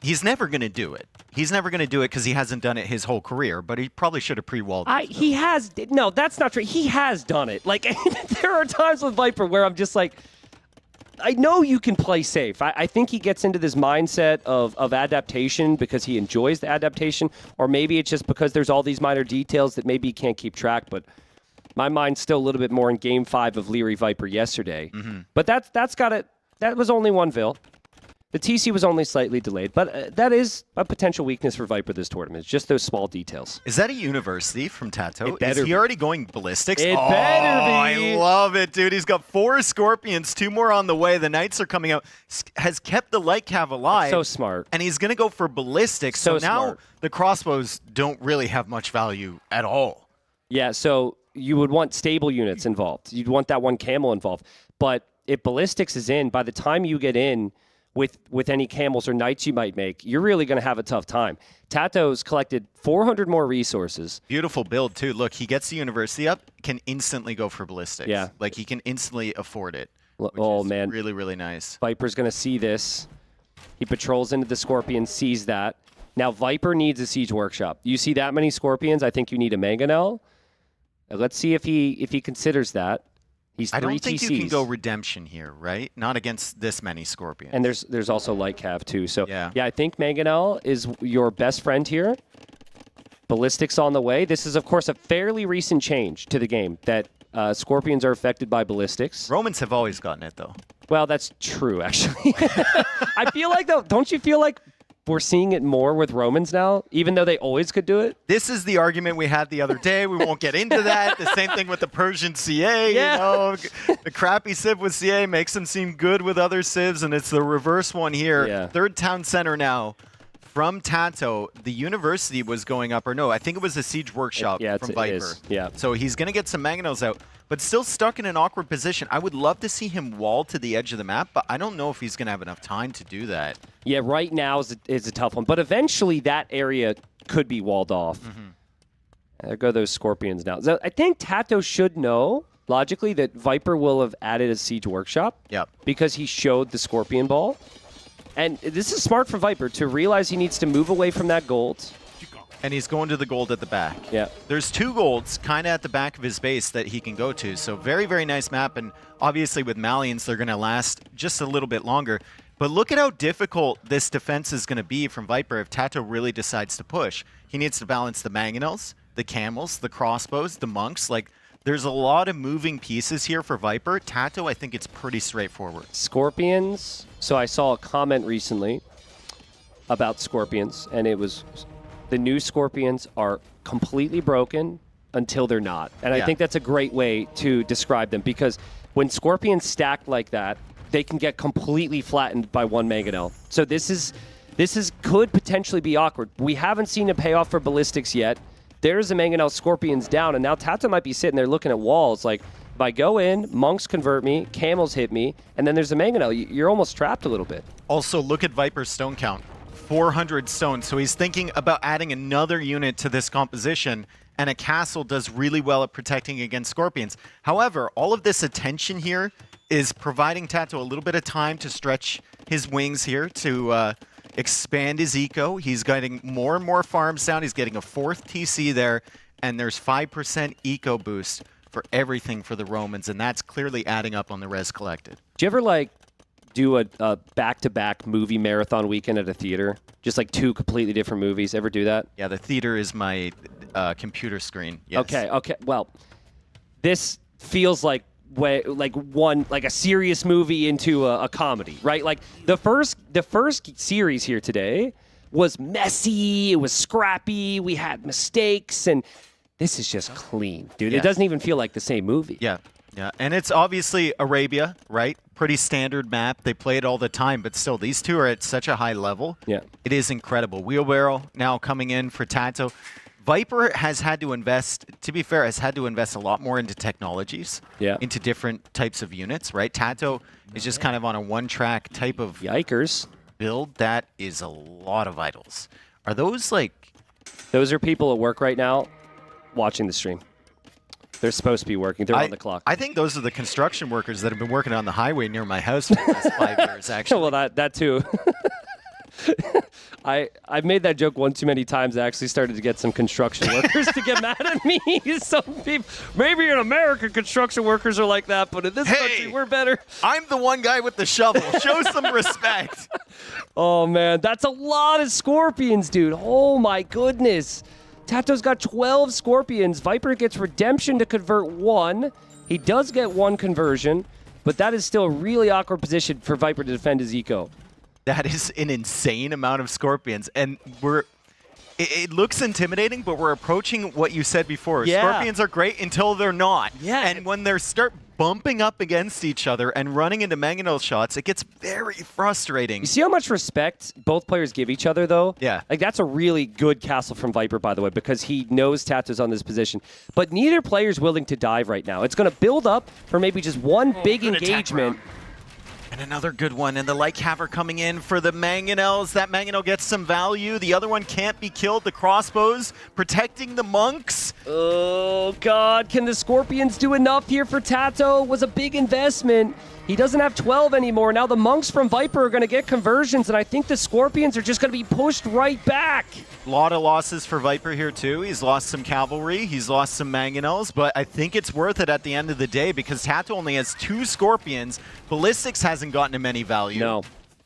Speaker 16: he's never going to do it. He's never going to do it because he hasn't done it his whole career, but he probably should have pre-walled.
Speaker 5: He has. No, that's not true. He has done it. Like, there are times with Viper where I'm just like, I know you can play safe. I think he gets into this mindset of adaptation because he enjoys the adaptation, or maybe it's just because there's all these minor details that maybe he can't keep track, but my mind's still a little bit more in Game 5 of Liereyy Viper yesterday. But that's got it. That was only one Vil. The TC was only slightly delayed, but that is a potential weakness for Viper this tournament. It's just those small details.
Speaker 16: Is that a university from TaToH?
Speaker 5: It better
Speaker 16: Is he
Speaker 5: be.
Speaker 16: already going ballistics?
Speaker 5: It better be.
Speaker 16: I love it, dude. He's got 4 Scorpions, 2 more on the way. The Knights are coming out. Has kept the Light Cav alive.
Speaker 5: So smart.
Speaker 16: And he's going to go for ballistics. So now
Speaker 5: smart.
Speaker 16: the crossbows don't really have much value at all.
Speaker 5: Yeah, so you would want stable units involved. You'd want that one camel involved. But if ballistics is in, by the time you get in with any camels or knights you might make, you're really going to have a tough time. TaToH's collected 400 more resources.
Speaker 16: Beautiful build, too. Look, he gets the university up, can instantly go for ballistics.
Speaker 5: Yeah.
Speaker 16: Like, he can instantly afford it.
Speaker 5: Man.
Speaker 16: Really, really nice.
Speaker 5: Viper's going to see this. He patrols into the Scorpion, sees that. Now, Viper needs a Siege Workshop. You see that many Scorpions, I think you need a Mangonel. Let's see if he considers that. He's 3
Speaker 16: I don't think
Speaker 5: TCs.
Speaker 16: you can go redemption here, right? Not against this many Scorpions.
Speaker 5: And there's also Light Cav too. So yeah, I think Mangonel is your best friend here. Ballistics on the way. This is, of course, a fairly recent change to the game that Scorpions are affected by ballistics.
Speaker 16: Romans have always gotten it, though.
Speaker 5: Well, that's true, actually. I feel like, though, don't you feel like we're seeing it more with Romans now, even though they always could do it?
Speaker 16: This is the argument we had the other day. We won't get into that. The same thing with the Persian CA. You know, the crappy Civ with CA makes them seem good with other Civs, and it's the reverse one here.
Speaker 5: Yeah.
Speaker 16: Third town center now from TaToH. The university was going up, or no, I think it was a Siege Workshop from Viper.
Speaker 5: Yeah.
Speaker 16: So he's going to get some Mangonels out, but still stuck in an awkward position. I would love to see him wall to the edge of the map, but I don't know if he's going to have enough time to do that.
Speaker 5: Yeah, right now is a tough one. But eventually that area could be walled off. There go those Scorpions now. So I think TaToH should know, logically, that Viper will have added a Siege Workshop.
Speaker 16: Yep.
Speaker 5: Because he showed the Scorpion Ball. And this is smart for Viper to realize he needs to move away from that gold.
Speaker 16: And he's going to the gold at the back.
Speaker 5: Yeah.
Speaker 16: There's 2 golds kind of at the back of his base that he can go to. So very, very nice map. And obviously with Malians, they're going to last just a little bit longer. But look at how difficult this defense is going to be from Viper if TaToH really decides to push. He needs to balance the Mangonels, the Camels, the Crossbows, the Monks. Like, there's a lot of moving pieces here for Viper. TaToH, I think it's pretty straightforward.
Speaker 5: Scorpions. So I saw a comment recently about Scorpions, and it was the new Scorpions are completely broken until they're not. And I think that's a great way to describe them, because when Scorpions stack like that, they can get completely flattened by one Mangonel. So this could potentially be awkward. We haven't seen a payoff for ballistics yet. There's a Mangonel Scorpions down, and now TaToH might be sitting there looking at walls like, if I go in, Monks convert me, Camels hit me, and then there's a Mangonel. You're almost trapped a little bit.
Speaker 16: Also, look at Viper's stone count. 400 stones. So he's thinking about adding another unit to this composition, and a castle does really well at protecting against Scorpions. However, all of this attention here is providing TaToH a little bit of time to stretch his wings here, to expand his eco. He's getting more and more farms down. He's getting a 4th TC there, and there's 5% eco boost for everything for the Romans, and that's clearly adding up on the res collected.
Speaker 5: Do you ever do a back-to-back movie marathon weekend at a theater? Just like 2 completely different movies. Ever do that?
Speaker 16: Yeah, the theater is my computer screen. Yes.
Speaker 5: Okay. Well, this feels like a serious movie into a comedy, right? Like the first series here today was messy, it was scrappy, we had mistakes, and this is just clean, dude.
Speaker 16: Yeah.
Speaker 5: It doesn't even feel like the same movie.
Speaker 16: Yeah, and it's obviously Arabia, right? Pretty standard map. They play it all the time, but still, these two are at such a high level.
Speaker 5: Yeah,
Speaker 16: it is incredible. Wheelbarrow now coming in for TaToH. Viper has had to invest, to be fair, has had to invest a lot more into technologies, into different types of units, right? TaToH is just kind of on a one-track type of build. That is a lot of idols. Are those like...
Speaker 5: Those are people at work right now watching the stream. They're supposed to be working. They're on the clock.
Speaker 16: I think those are the construction workers that have been working on the highway near my house for the last 5 years, actually.
Speaker 5: Well, that too. I've made that joke one too many times. I actually started to get some construction workers to get mad at me. Some people, maybe in America, construction workers are like that, but in this country, we're better.
Speaker 16: I'm the one guy with the shovel. Show some respect.
Speaker 5: Oh, man. That's a lot of Scorpions, dude. Oh, my goodness. TaToH's got 12 Scorpions. Viper gets redemption to convert 1. He does get 1 conversion, but that is still a really awkward position for Viper to defend his eco.
Speaker 16: That is an insane amount of Scorpions, and it looks intimidating, but we're approaching what you said before.
Speaker 5: Yeah.
Speaker 16: Scorpions are great until they're not.
Speaker 5: Yeah.
Speaker 16: And when they start bumping up against each other and running into mangonel shots, it gets very frustrating.
Speaker 5: You see how much respect both players give each other, though?
Speaker 16: Yeah.
Speaker 5: Like, that's a really good castle from Viper, by the way, because he knows TaToH's on this position. But neither player's willing to dive right now. It's going to build up for maybe just one big engagement.
Speaker 16: And another good one, and the Light Caver coming in for the Mangonels. That Mangonel gets some value. The other one can't be killed. The crossbows protecting the monks.
Speaker 5: Oh, God. Can the Scorpions do enough here for TaToH? Was a big investment. He doesn't have 12 anymore. Now the monks from Viper are going to get conversions, and I think the Scorpions are just going to be pushed right back.
Speaker 16: A lot of losses for Viper here, too. He's lost some cavalry. He's lost some Mangonels, but I think it's worth it at the end of the day because TaToH only has 2 Scorpions. Ballistics hasn't gotten him any value.
Speaker 5: No.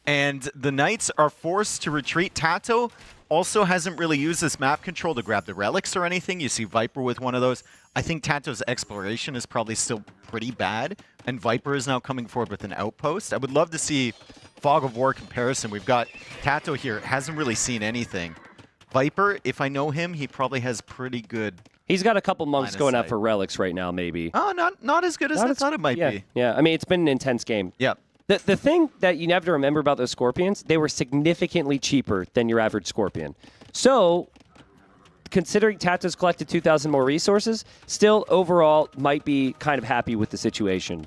Speaker 16: And the Knights are forced to retreat. TaToH also hasn't really used this map control to grab the relics or anything. You see Viper with one of those. I think TaToH's exploration is probably still pretty bad, and Viper is now coming forward with an outpost. I would love to see Fog of War comparison. We've got TaToH here, hasn't really seen anything. Viper, if I know him, he probably has pretty good...
Speaker 5: He's got a couple monks going out for relics right now, maybe.
Speaker 16: Oh, not as good as I thought it might be.
Speaker 5: Yeah, I mean, it's been an intense game.
Speaker 16: Yeah.
Speaker 5: The thing that you have to remember about those Scorpions, they were significantly cheaper than your average Scorpion. So, considering TaToH's collected 2,000 more resources, still overall might be kind of happy with the situation.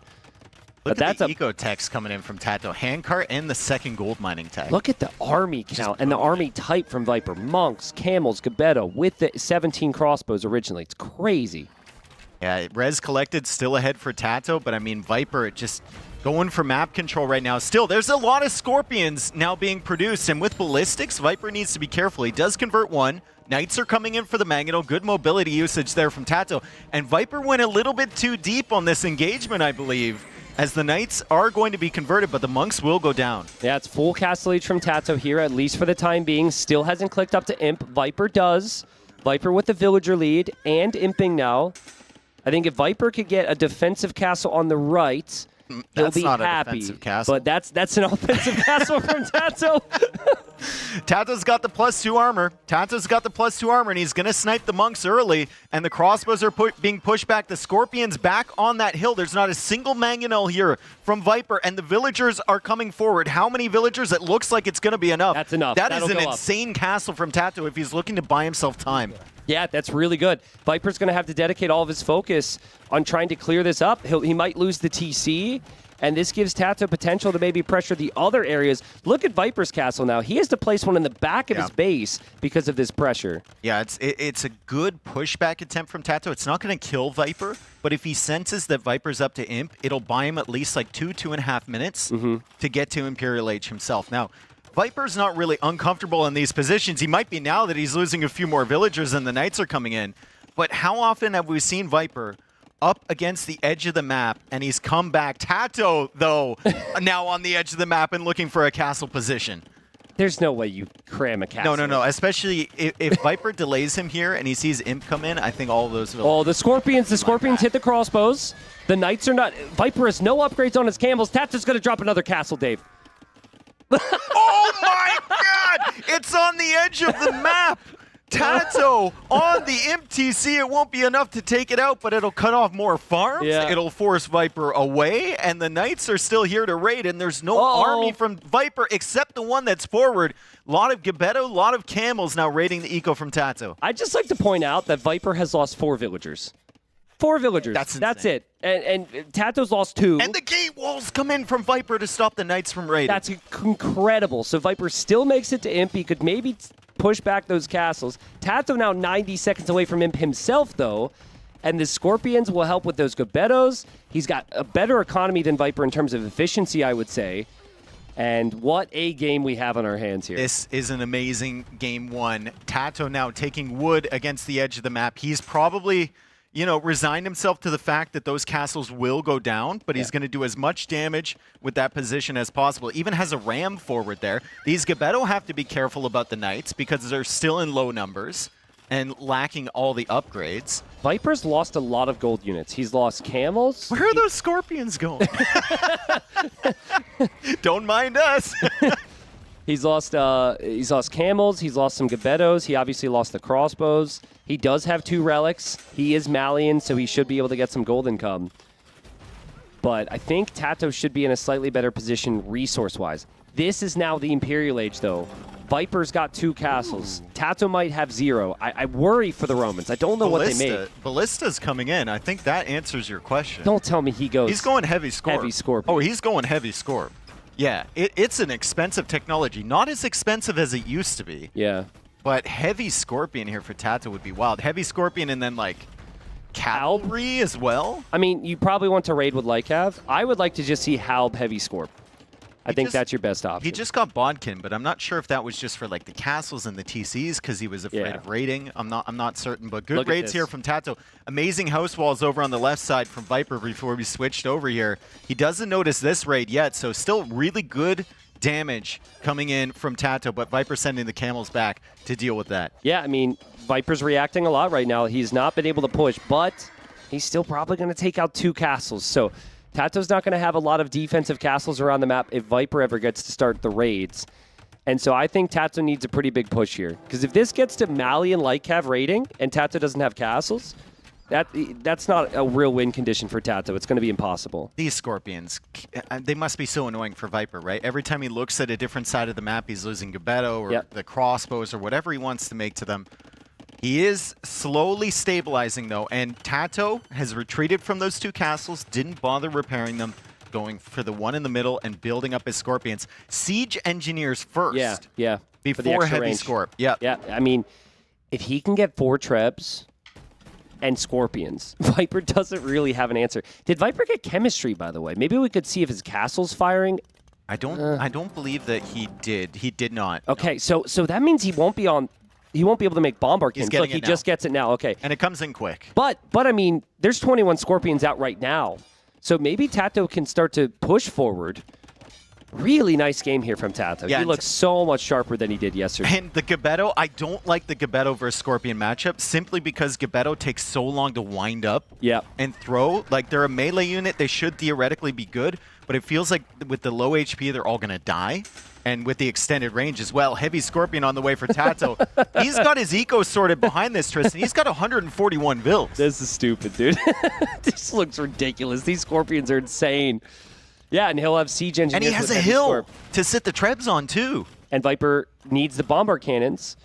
Speaker 16: Look at the eco text coming in from TaToH. Handcart and the second gold mining tag.
Speaker 5: Look at the army count and the army type from Viper. Monks, camels, Gabetto with the 17 crossbows originally. It's crazy.
Speaker 16: Yeah, res collected still ahead for TaToH, but I mean, Viper just going for map control right now. Still, there's a lot of Scorpions now being produced, and with Ballistics, Viper needs to be careful. He does convert 1. Knights are coming in for the Mangonel. Good mobility usage there from TaToH. And Viper went a little bit too deep on this engagement, I believe, as the Knights are going to be converted, but the Monks will go down.
Speaker 5: Yeah, it's full castle leech from TaToH here, at least for the time being. Still hasn't clicked up to Imp. Viper does. Viper with the Villager lead and Imping now. I think if Viper could get a defensive castle on the right, he'll be
Speaker 16: not
Speaker 5: happy.
Speaker 16: A defensive castle.
Speaker 5: But that's an offensive castle from TaToH.
Speaker 16: TaToH's got the +2 armor. TaToH's got the +2 armor, and he's going to snipe the monks early, and the crossbows are being pushed back. The Scorpions back on that hill. There's not a single Mangonel here from Viper, and the villagers are coming forward. How many villagers? It looks like it's going to be enough.
Speaker 5: That's enough.
Speaker 16: That is
Speaker 5: That'll
Speaker 16: an
Speaker 5: go up.
Speaker 16: insane castle from TaToH if he's looking to buy himself time.
Speaker 5: Yeah, that's really good. Viper's going to have to dedicate all of his focus on trying to clear this up. He might lose the TC, and this gives TaToH potential to maybe pressure the other areas. Look at Viper's castle now. He has to place one in the back of his base because of this pressure.
Speaker 16: Yeah, it's a good pushback attempt from TaToH. It's not going to kill Viper, but if he senses that Viper's up to Imp, it'll buy him at least like 2.5 minutes to get to Imperial Age himself. Now, Viper's not really uncomfortable in these positions. He might be now that he's losing a few more villagers and the Knights are coming in. But how often have we seen Viper up against the edge of the map and he's come back? TaToH, though, now on the edge of the map and looking for a castle position.
Speaker 5: There's no way you cram a castle.
Speaker 16: No. Especially if Viper delays him here and he sees Imp come in, I think all of those will...
Speaker 5: Oh, the Scorpions hit the crossbows. The Knights are not... Viper has no upgrades on his camels. TaToH's going to drop another castle, Dave.
Speaker 16: Oh my god! It's on the edge of the map! TaToH on the Imp TC, it won't be enough to take it out, but it'll cut off more farms.
Speaker 5: Yeah.
Speaker 16: It'll force Viper away, and the Knights are still here to raid, and there's no army from Viper except the one that's forward. A lot of Gebetto, a lot of camels now raiding the eco from TaToH.
Speaker 5: I'd just like to point out that Viper has lost 4 villagers. 4 villagers. That's it. And TaToH's lost 2.
Speaker 16: And the gate walls come in from Viper to stop the Knights from raiding.
Speaker 5: That's incredible. So Viper still makes it to Imp. He could maybe push back those castles. TaToH now 90 seconds away from Imp himself, though. And the Scorpions will help with those Gebettos. He's got a better economy than Viper in terms of efficiency, I would say. And what a game we have on our hands here.
Speaker 16: This is an amazing game 1. TaToH now taking wood against the edge of the map. He's probably... resigned himself to the fact that those castles will go down, but he's going to do as much damage with that position as possible. Even has a ram forward there. These Gebetto have to be careful about the Knights because they're still in low numbers and lacking all the upgrades.
Speaker 5: Viper's lost a lot of gold units. He's lost camels.
Speaker 16: Where are those Scorpions going? Don't mind us.
Speaker 5: He's lost camels. He's lost some Gebettos. He obviously lost the crossbows. He does have 2 relics. He is Malian, so he should be able to get some gold income. But I think TaToH should be in a slightly better position resource-wise. This is now the Imperial Age, though. Viper's got 2 castles. TaToH might have 0. I worry for the Romans. I don't know what they made.
Speaker 16: Ballista's coming in. I think that answers your question.
Speaker 5: Don't tell me he goes...
Speaker 16: He's going heavy Scorp.
Speaker 5: Heavy Scorp.
Speaker 16: Oh, he's going heavy Scorp. Yeah, it's an expensive technology. Not as expensive as it used to be.
Speaker 5: Yeah.
Speaker 16: But heavy Scorpion here for TaToH would be wild. Heavy Scorpion and then, like, cavalry as well?
Speaker 5: I mean, you probably want to raid with Lycav. I would like to just see Halb Heavy Scorp. I think that's your best option.
Speaker 16: He just got Bodkin, but I'm not sure if that was just for, like, the castles and the TCs because he was afraid of raiding. I'm not certain, but good raids here from TaToH. Amazing house walls over on the left side from Viper before we switched over here. He doesn't notice this raid yet, so still really good damage coming in from TaToH, but Viper sending the camels back to deal with that.
Speaker 5: Yeah, I mean, Viper's reacting a lot right now. He's not been able to push, but he's still probably going to take out 2 castles. So TaToH's not going to have a lot of defensive castles around the map if Viper ever gets to start the raids. And so I think TaToH needs a pretty big push here. Because if this gets to Malian Lycav raiding and TaToH doesn't have castles, that's not a real win condition for TaToH. It's going to be impossible.
Speaker 16: These Scorpions, they must be so annoying for Viper, right? Every time he looks at a different side of the map, he's losing Gebetto or the crossbows or whatever he wants to make to them. He is slowly stabilizing, though, and TaToH has retreated from those 2 castles, didn't bother repairing them, going for the one in the middle and building up his Scorpions. Siege Engineers first.
Speaker 5: Yeah.
Speaker 16: Before Heavy Scorp.
Speaker 5: Yeah. I mean, if he can get 4 Trebs and Scorpions, Viper doesn't really have an answer. Did Viper get chemistry, by the way? Maybe we could see if his castle's firing.
Speaker 16: I don't believe that he did. He did not.
Speaker 5: Okay, so that means he won't be on... He won't be able to make bomb barkins. Look, he just gets it now. Okay.
Speaker 16: And it comes in quick.
Speaker 5: But I mean, there's 21 Scorpions out right now. So maybe TaToH can start to push forward. Really nice game here from TaToH.
Speaker 16: Yeah,
Speaker 5: he looks so much sharper than he did yesterday.
Speaker 16: And the Gebetto, I don't like the Gebetto versus Scorpion matchup simply because Gebetto takes so long to wind up and throw. Like, they're a melee unit. They should theoretically be good. But it feels like with the low HP, they're all going to die. And with the extended range as well. Heavy Scorpion on the way for TaToH. He's got his eco sorted behind this, Tristan. He's got 141 vills.
Speaker 5: This is stupid, dude. This looks ridiculous. These Scorpions are insane. Yeah, and he'll have siege engineers.
Speaker 16: And he has a hill to sit the Trebs on, too.
Speaker 5: And Viper needs the bomber cannons.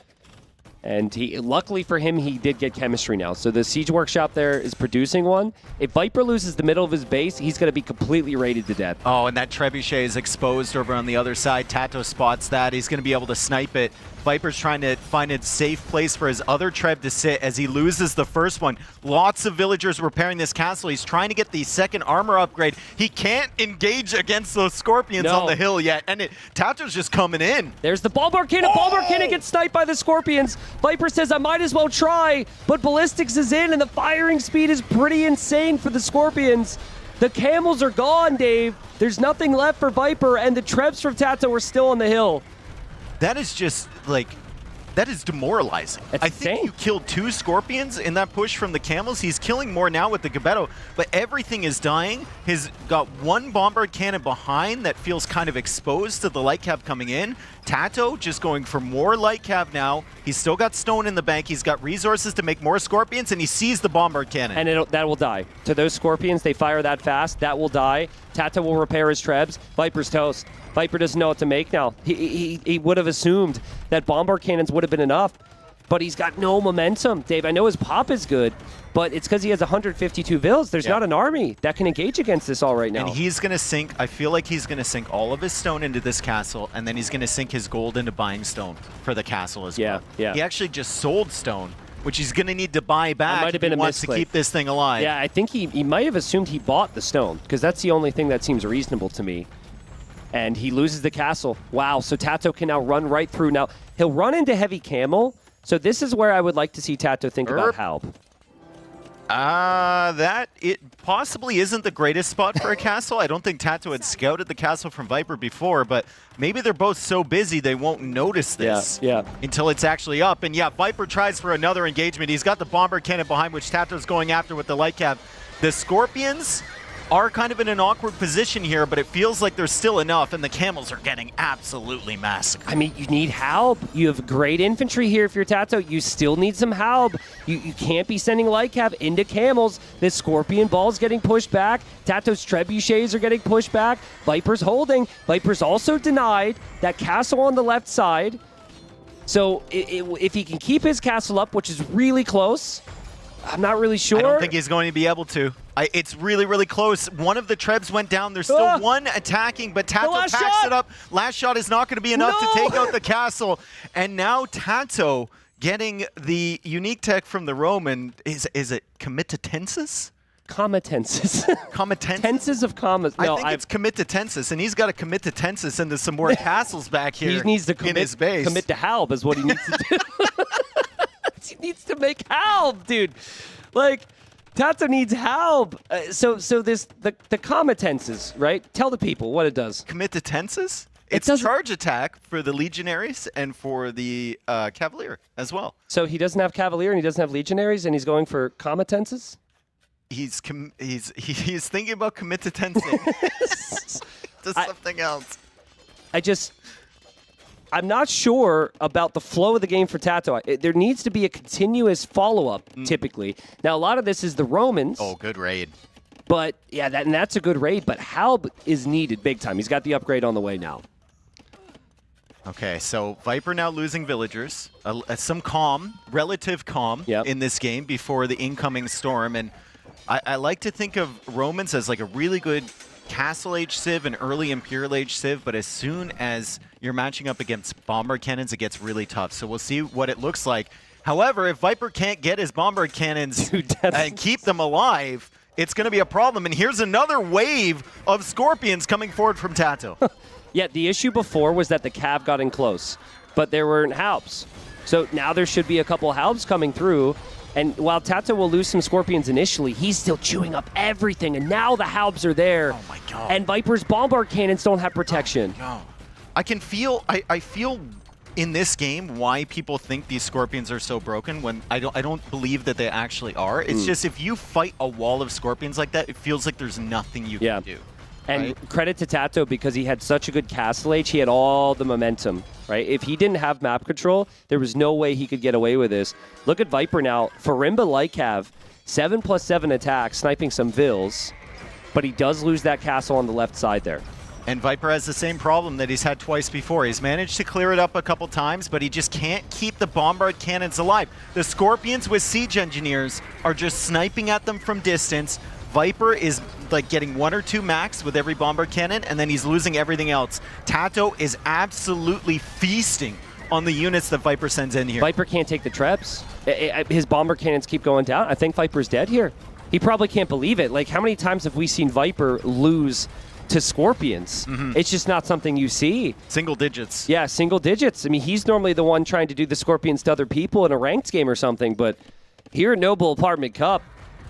Speaker 5: And luckily for him, he did get chemistry now. So the siege workshop there is producing one. If Viper loses the middle of his base, he's going to be completely raided to death.
Speaker 16: Oh, and that trebuchet is exposed over on the other side. TaToH spots that. He's going to be able to snipe it. Viper's trying to find a safe place for his other Treb to sit as he loses the first one. Lots of villagers repairing this castle. He's trying to get the second armor upgrade. He can't engage against those Scorpions on the hill yet. And TaToH's just coming in.
Speaker 5: There's the Bulbar Cannon. Bulbar Cannon gets sniped by the Scorpions. Viper says, I might as well try. But Ballistics is in, and the firing speed is pretty insane for the Scorpions. The camels are gone, Dave. There's nothing left for Viper, and the Trebs from TaToH are still on the hill.
Speaker 16: that is just like, that is demoralizing. I think you killed 2 Scorpions in that push from the Camels. He's killing more now with the Gebetto, but everything is dying. He's got 1 Bombard Cannon behind that feels kind of exposed to the Light Cav coming in. TaToH just going for more Light Cav now. He's still got Stone in the bank. He's got resources to make more Scorpions, and he sees the Bombard Cannon.
Speaker 5: And that will die. To those Scorpions, they fire that fast. That will die. TaToH will repair his Trebs. Viper's toast. Viper doesn't know what to make now. He would have assumed that Bombard Cannons would have been enough, but he's got no momentum. Dave, I know his pop is good, but it's because he has 152 vills. There's not an army that can engage against this all right now.
Speaker 16: And he's going to sink, I feel like he's going to sink all of his stone into this castle, and then he's going to sink his gold into buying stone for the castle as well.
Speaker 5: Yeah.
Speaker 16: He actually just sold stone, which he's going to need to buy back if he wants to keep this thing alive.
Speaker 5: Yeah, I think he might have assumed he bought the stone, because that's the only thing that seems reasonable to me. And he loses the castle. Wow, so TaToH can now run right through. Now, he'll run into heavy camel. So this is where I would like to see TaToH think about Halb.
Speaker 16: That it possibly isn't the greatest spot for a castle. I don't think TaToH had scouted the castle from Viper before, but maybe they're both so busy they won't notice this until it's actually up. And yeah, Viper tries for another engagement. He's got the Bombard Cannon behind, which TaToH's going after with the Light Cav. The Scorpions are kind of in an awkward position here, but it feels like there's still enough, and the Camels are getting absolutely massacred.
Speaker 5: I mean, you need Halb. You have great infantry here if you're TaToH. You still need some Halb. You can't be sending Light Cav into Camels. This Scorpion Ball's getting pushed back. TaToH's Trebuchets are getting pushed back. Viper's holding. Viper's also denied that castle on the left side. So if he can keep his castle up, which is really close, I'm not really sure.
Speaker 16: I don't think he's going to be able to. It's really, really close. One of the Trebs went down. There's still one attacking, but TaToH packs it up. Last shot is not going to be enough to take out the castle. And now TaToH getting the unique tech from the Roman. Is it Comitatensis?
Speaker 5: Comitatensis.
Speaker 16: Comitatensis?
Speaker 5: Tenses of commas. No,
Speaker 16: I think it's Comitatensis, and he's got to Comitatensis into some more castles back here.
Speaker 5: He needs to commit,
Speaker 16: in his base.
Speaker 5: Commit to Halb is what he needs to do. He needs to make Halb, dude. Like, TaToH needs Halb. So this the Comitatensis, right? Tell the people what it does.
Speaker 16: Comitatensis? It's a charge attack for the Legionaries and for the Cavalier as well.
Speaker 5: So he doesn't have Cavalier and he doesn't have Legionaries and he's going for Comitatensis?
Speaker 16: He's thinking about Comitatensis. to something else.
Speaker 5: I'm not sure about the flow of the game for TaToH. There needs to be a continuous follow-up, typically. Now, a lot of this is the Romans.
Speaker 16: Oh, good raid.
Speaker 5: But, yeah, that's a good raid. But Halb is needed big time. He's got the upgrade on the way now.
Speaker 16: Okay, so Viper now losing villagers. Some calm, relative calm in this game before the incoming storm. And I like to think of Romans as like a really good Castle Age Civ and early Imperial Age Civ, but as soon as you're matching up against Bombard Cannons, it gets really tough. So we'll see what it looks like. However, if Viper can't get his Bombard Cannons and keep them alive, it's going to be a problem. And here's another wave of Scorpions coming forward from TaToH.
Speaker 5: Yeah, the issue before was that the Cav got in close, but there weren't Halbs. So now there should be a couple Halbs coming through. And while TaToH will lose some Scorpions initially, he's still chewing up everything. And now the Halbs are there.
Speaker 16: Oh my god.
Speaker 5: And Viper's Bombard Cannons don't have protection.
Speaker 16: No. I can feel, I feel in this game why people think these Scorpions are so broken when I don't believe that they actually are. It's just if you fight a wall of Scorpions like that, it feels like there's nothing you can do.
Speaker 5: And credit to TaToH because he had such a good Castle Age. He had all the momentum, right? If he didn't have map control, there was no way he could get away with this. Look at Viper now. Farimba Lycav, 7+7 attack, sniping some vills, but he does lose that castle on the left side there.
Speaker 16: And Viper has the same problem that he's had twice before. He's managed to clear it up a couple times, but he just can't keep the Bombard Cannons alive. The Scorpions with Siege Engineers are just sniping at them from distance. Viper is like getting 1 or 2 max with every Bombard Cannon, and then he's losing everything else. TaToH is absolutely feasting on the units that Viper sends in here.
Speaker 5: Viper can't take the Trebs. His Bombard Cannons keep going down. I think Viper's dead here. He probably can't believe it. Like, how many times have we seen Viper lose to Scorpions? It's just not something you see.
Speaker 16: Single digits.
Speaker 5: Yeah, single digits. I mean, he's normally the one trying to do the Scorpions to other people in a ranked game or something, but here at Noble Apartment Cup,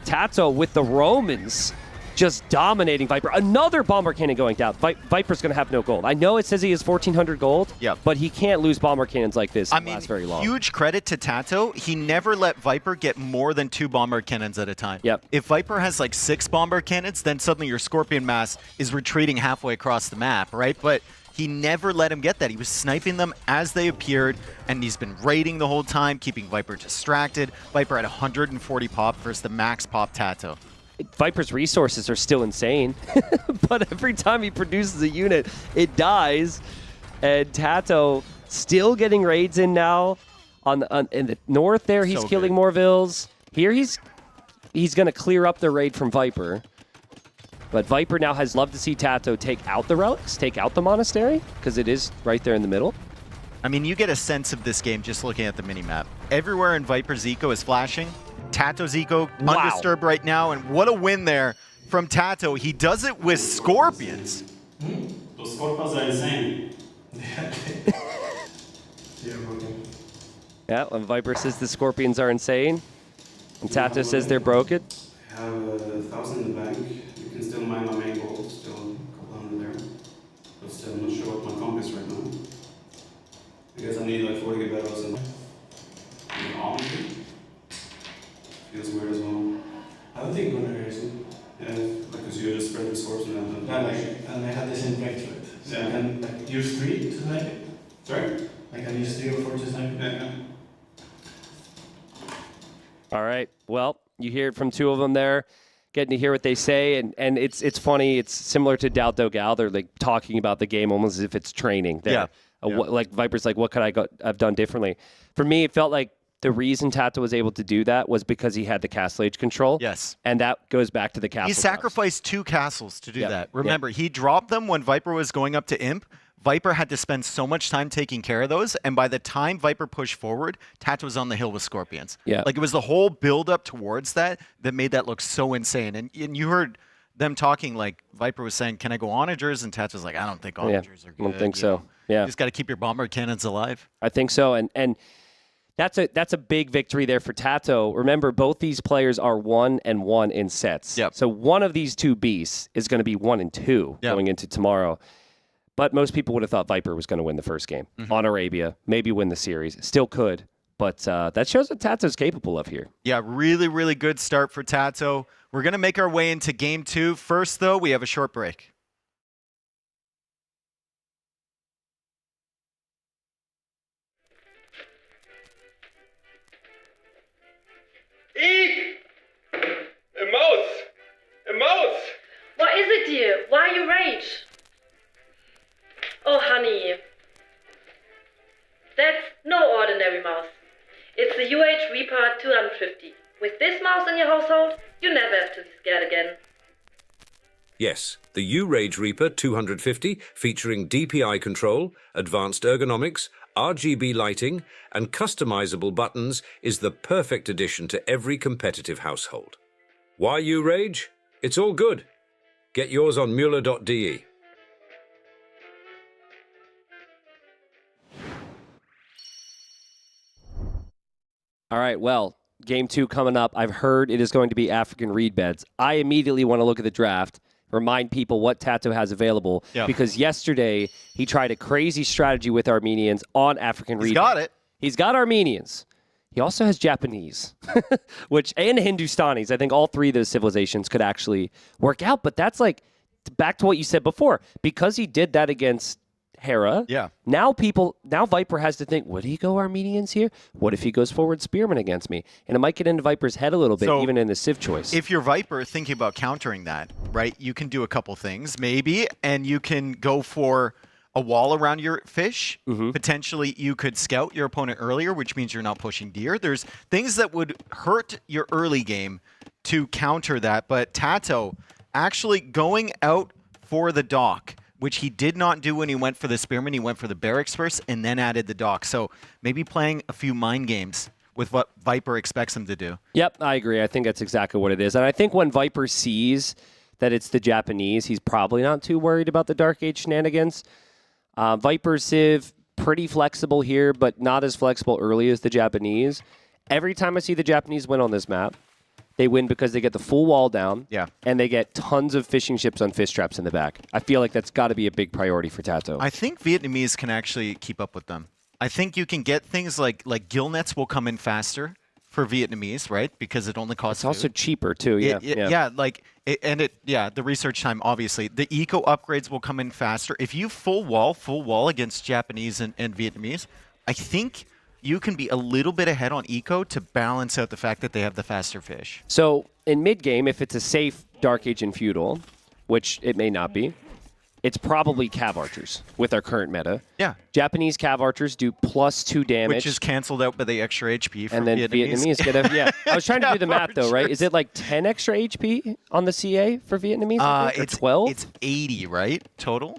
Speaker 5: TaToH with the Romans just dominating Viper. Another bomber cannon going down. Viper's going to have no gold. I know it says he has 1,400 gold, but he can't lose bomber cannons like this and last very long.
Speaker 16: Huge credit to TaToH. He never let Viper get more than 2 bomber cannons at a time. If Viper has like 6 bomber cannons, then suddenly your Scorpion mass is retreating halfway across the map, right? But he never let him get that. He was sniping them as they appeared, and he's been raiding the whole time, keeping Viper distracted. Viper had 140 pop versus the max pop TaToH.
Speaker 5: Viper's resources are still insane, but every time he produces a unit, it dies. And TaToH still getting raids in now. In the north there, he's killing more vills. Here he's going to clear up the raid from Viper. But Viper now has loved to see TaToH take out the relics, take out the monastery, because it is right there in the middle.
Speaker 16: I mean, you get a sense of this game just looking at the minimap. Everywhere in Viper's eco is flashing. TaToH's eco undisturbed right now, and what a win there from TaToH. He does it with Scorpions.
Speaker 17: Those Scorpions are insane.
Speaker 5: Yeah, and Viper says the Scorpions are insane, and TaToH says they're broken.
Speaker 17: I have 1,000 in the bank. You can still mine my main goal, still a couple hundred there. But still, I'm not sure what my comp is right now. I guess I need like 40 get battles and armor. Feels weird as well. I don't think Gunnar is it. Yeah, because you just spread the swords and and I had this in back to it. So I can like use 3 to snipe it. Sorry? I can use 3 or 4 to snipe it.
Speaker 5: All right. Well, you hear it from 2 of them there, getting to hear what they say, and it's funny. It's similar to DauT Dogao. They're like talking about the game almost as if it's training. Like Viper's like, what could I've done differently? For me, it felt like the reason TaToH was able to do that was because he had the castle age control.
Speaker 16: Yes.
Speaker 5: And that goes back to the castle.
Speaker 16: He sacrificed 2 castles to do that. Remember, he dropped them when Viper was going up to Imp. Viper had to spend so much time taking care of those, and by the time Viper pushed forward, TaToH was on the hill with Scorpions. Like, it was the whole build-up towards that made that look so insane. And you heard them talking, like, Viper was saying, can I go onagers? And TaToH was like, I don't think onagers are good.
Speaker 5: I don't think so. Yeah.
Speaker 16: You just got to keep your bomber cannons alive.
Speaker 5: I think so, and that's a big victory there for TaToH. Remember, both these players are 1-1 in sets. So one of these 2 beasts is going to be 1-2 going into tomorrow. But most people would have thought Viper was going to win the first game on Arabia, maybe win the series. Still could, but that shows what TaToH's capable of here.
Speaker 16: Yeah, really, really good start for TaToH. We're going to make our way into game 2. First, though, we have a short break.
Speaker 8: Eek! A mouse! A mouse!
Speaker 9: What is it, dear? Why you rage? Oh, honey. That's no ordinary mouse. It's the Reaper 250. With this mouse in your household, you never have to be scared again.
Speaker 7: Yes, the Reaper 250, featuring DPI control, advanced ergonomics, RGB lighting, and customizable buttons, is the perfect addition to every competitive household. Why Rage? It's all good. Get yours on Mueller.de.
Speaker 5: All right, well, game 2 coming up. I've heard it is going to be African reed beds. I immediately want to look at the draft, remind people what TaToH has available, because yesterday he tried a crazy strategy with Armenians on African reed beds.
Speaker 16: He's got it.
Speaker 5: He's got Armenians. He also has Japanese, and Hindustanis. I think all 3 of those civilizations could actually work out, but that's like, back to what you said before, because he did that against Hera. Now Viper has to think, would he go Armenians here? What if he goes forward Spearman against me? And it might get into Viper's head a little bit, even in the Civ choice.
Speaker 16: If you're Viper thinking about countering that, right, you can do a couple things, maybe, and you can go for a wall around your fish. Potentially, you could scout your opponent earlier, which means you're not pushing deer. There's things that would hurt your early game to counter that, but TaToH actually going out for the dock, which he did not do when he went for the Spearman. He went for the barracks first and then added the dock. So maybe playing a few mind games with what Viper expects him to do.
Speaker 5: Yep, I agree. I think that's exactly what it is. And I think when Viper sees that it's the Japanese, he's probably not too worried about the Dark Age shenanigans. Viper Civ, pretty flexible here, but not as flexible early as the Japanese. Every time I see the Japanese win on this map, They win because they get the full wall down.
Speaker 16: Yeah.
Speaker 5: And they get tons of fishing ships on fish traps in the back. I feel like that's got to be a big priority for TaToH.
Speaker 16: I think Vietnamese can actually keep up with them. I think you can get things like gill nets will come in faster for Vietnamese, right? Because it only costs.
Speaker 5: It's also cheaper too. Yeah.
Speaker 16: The research time, obviously. The eco upgrades will come in faster. If you full wall against Japanese and Vietnamese, I think you can be a little bit ahead on eco to balance out the fact that they have the faster fish.
Speaker 5: So in mid-game, if it's a safe Dark Age and Feudal, which it may not be, it's probably Cav Archers with our current meta.
Speaker 16: Yeah.
Speaker 5: Japanese Cav Archers do +2 damage.
Speaker 16: Which is canceled out by the extra HP from
Speaker 5: and then Vietnamese get a, yeah. I was trying to do the math though, right? Is it like 10 extra HP on the CA for Vietnamese?
Speaker 16: It's
Speaker 5: 12?
Speaker 16: It's 80, right? Total?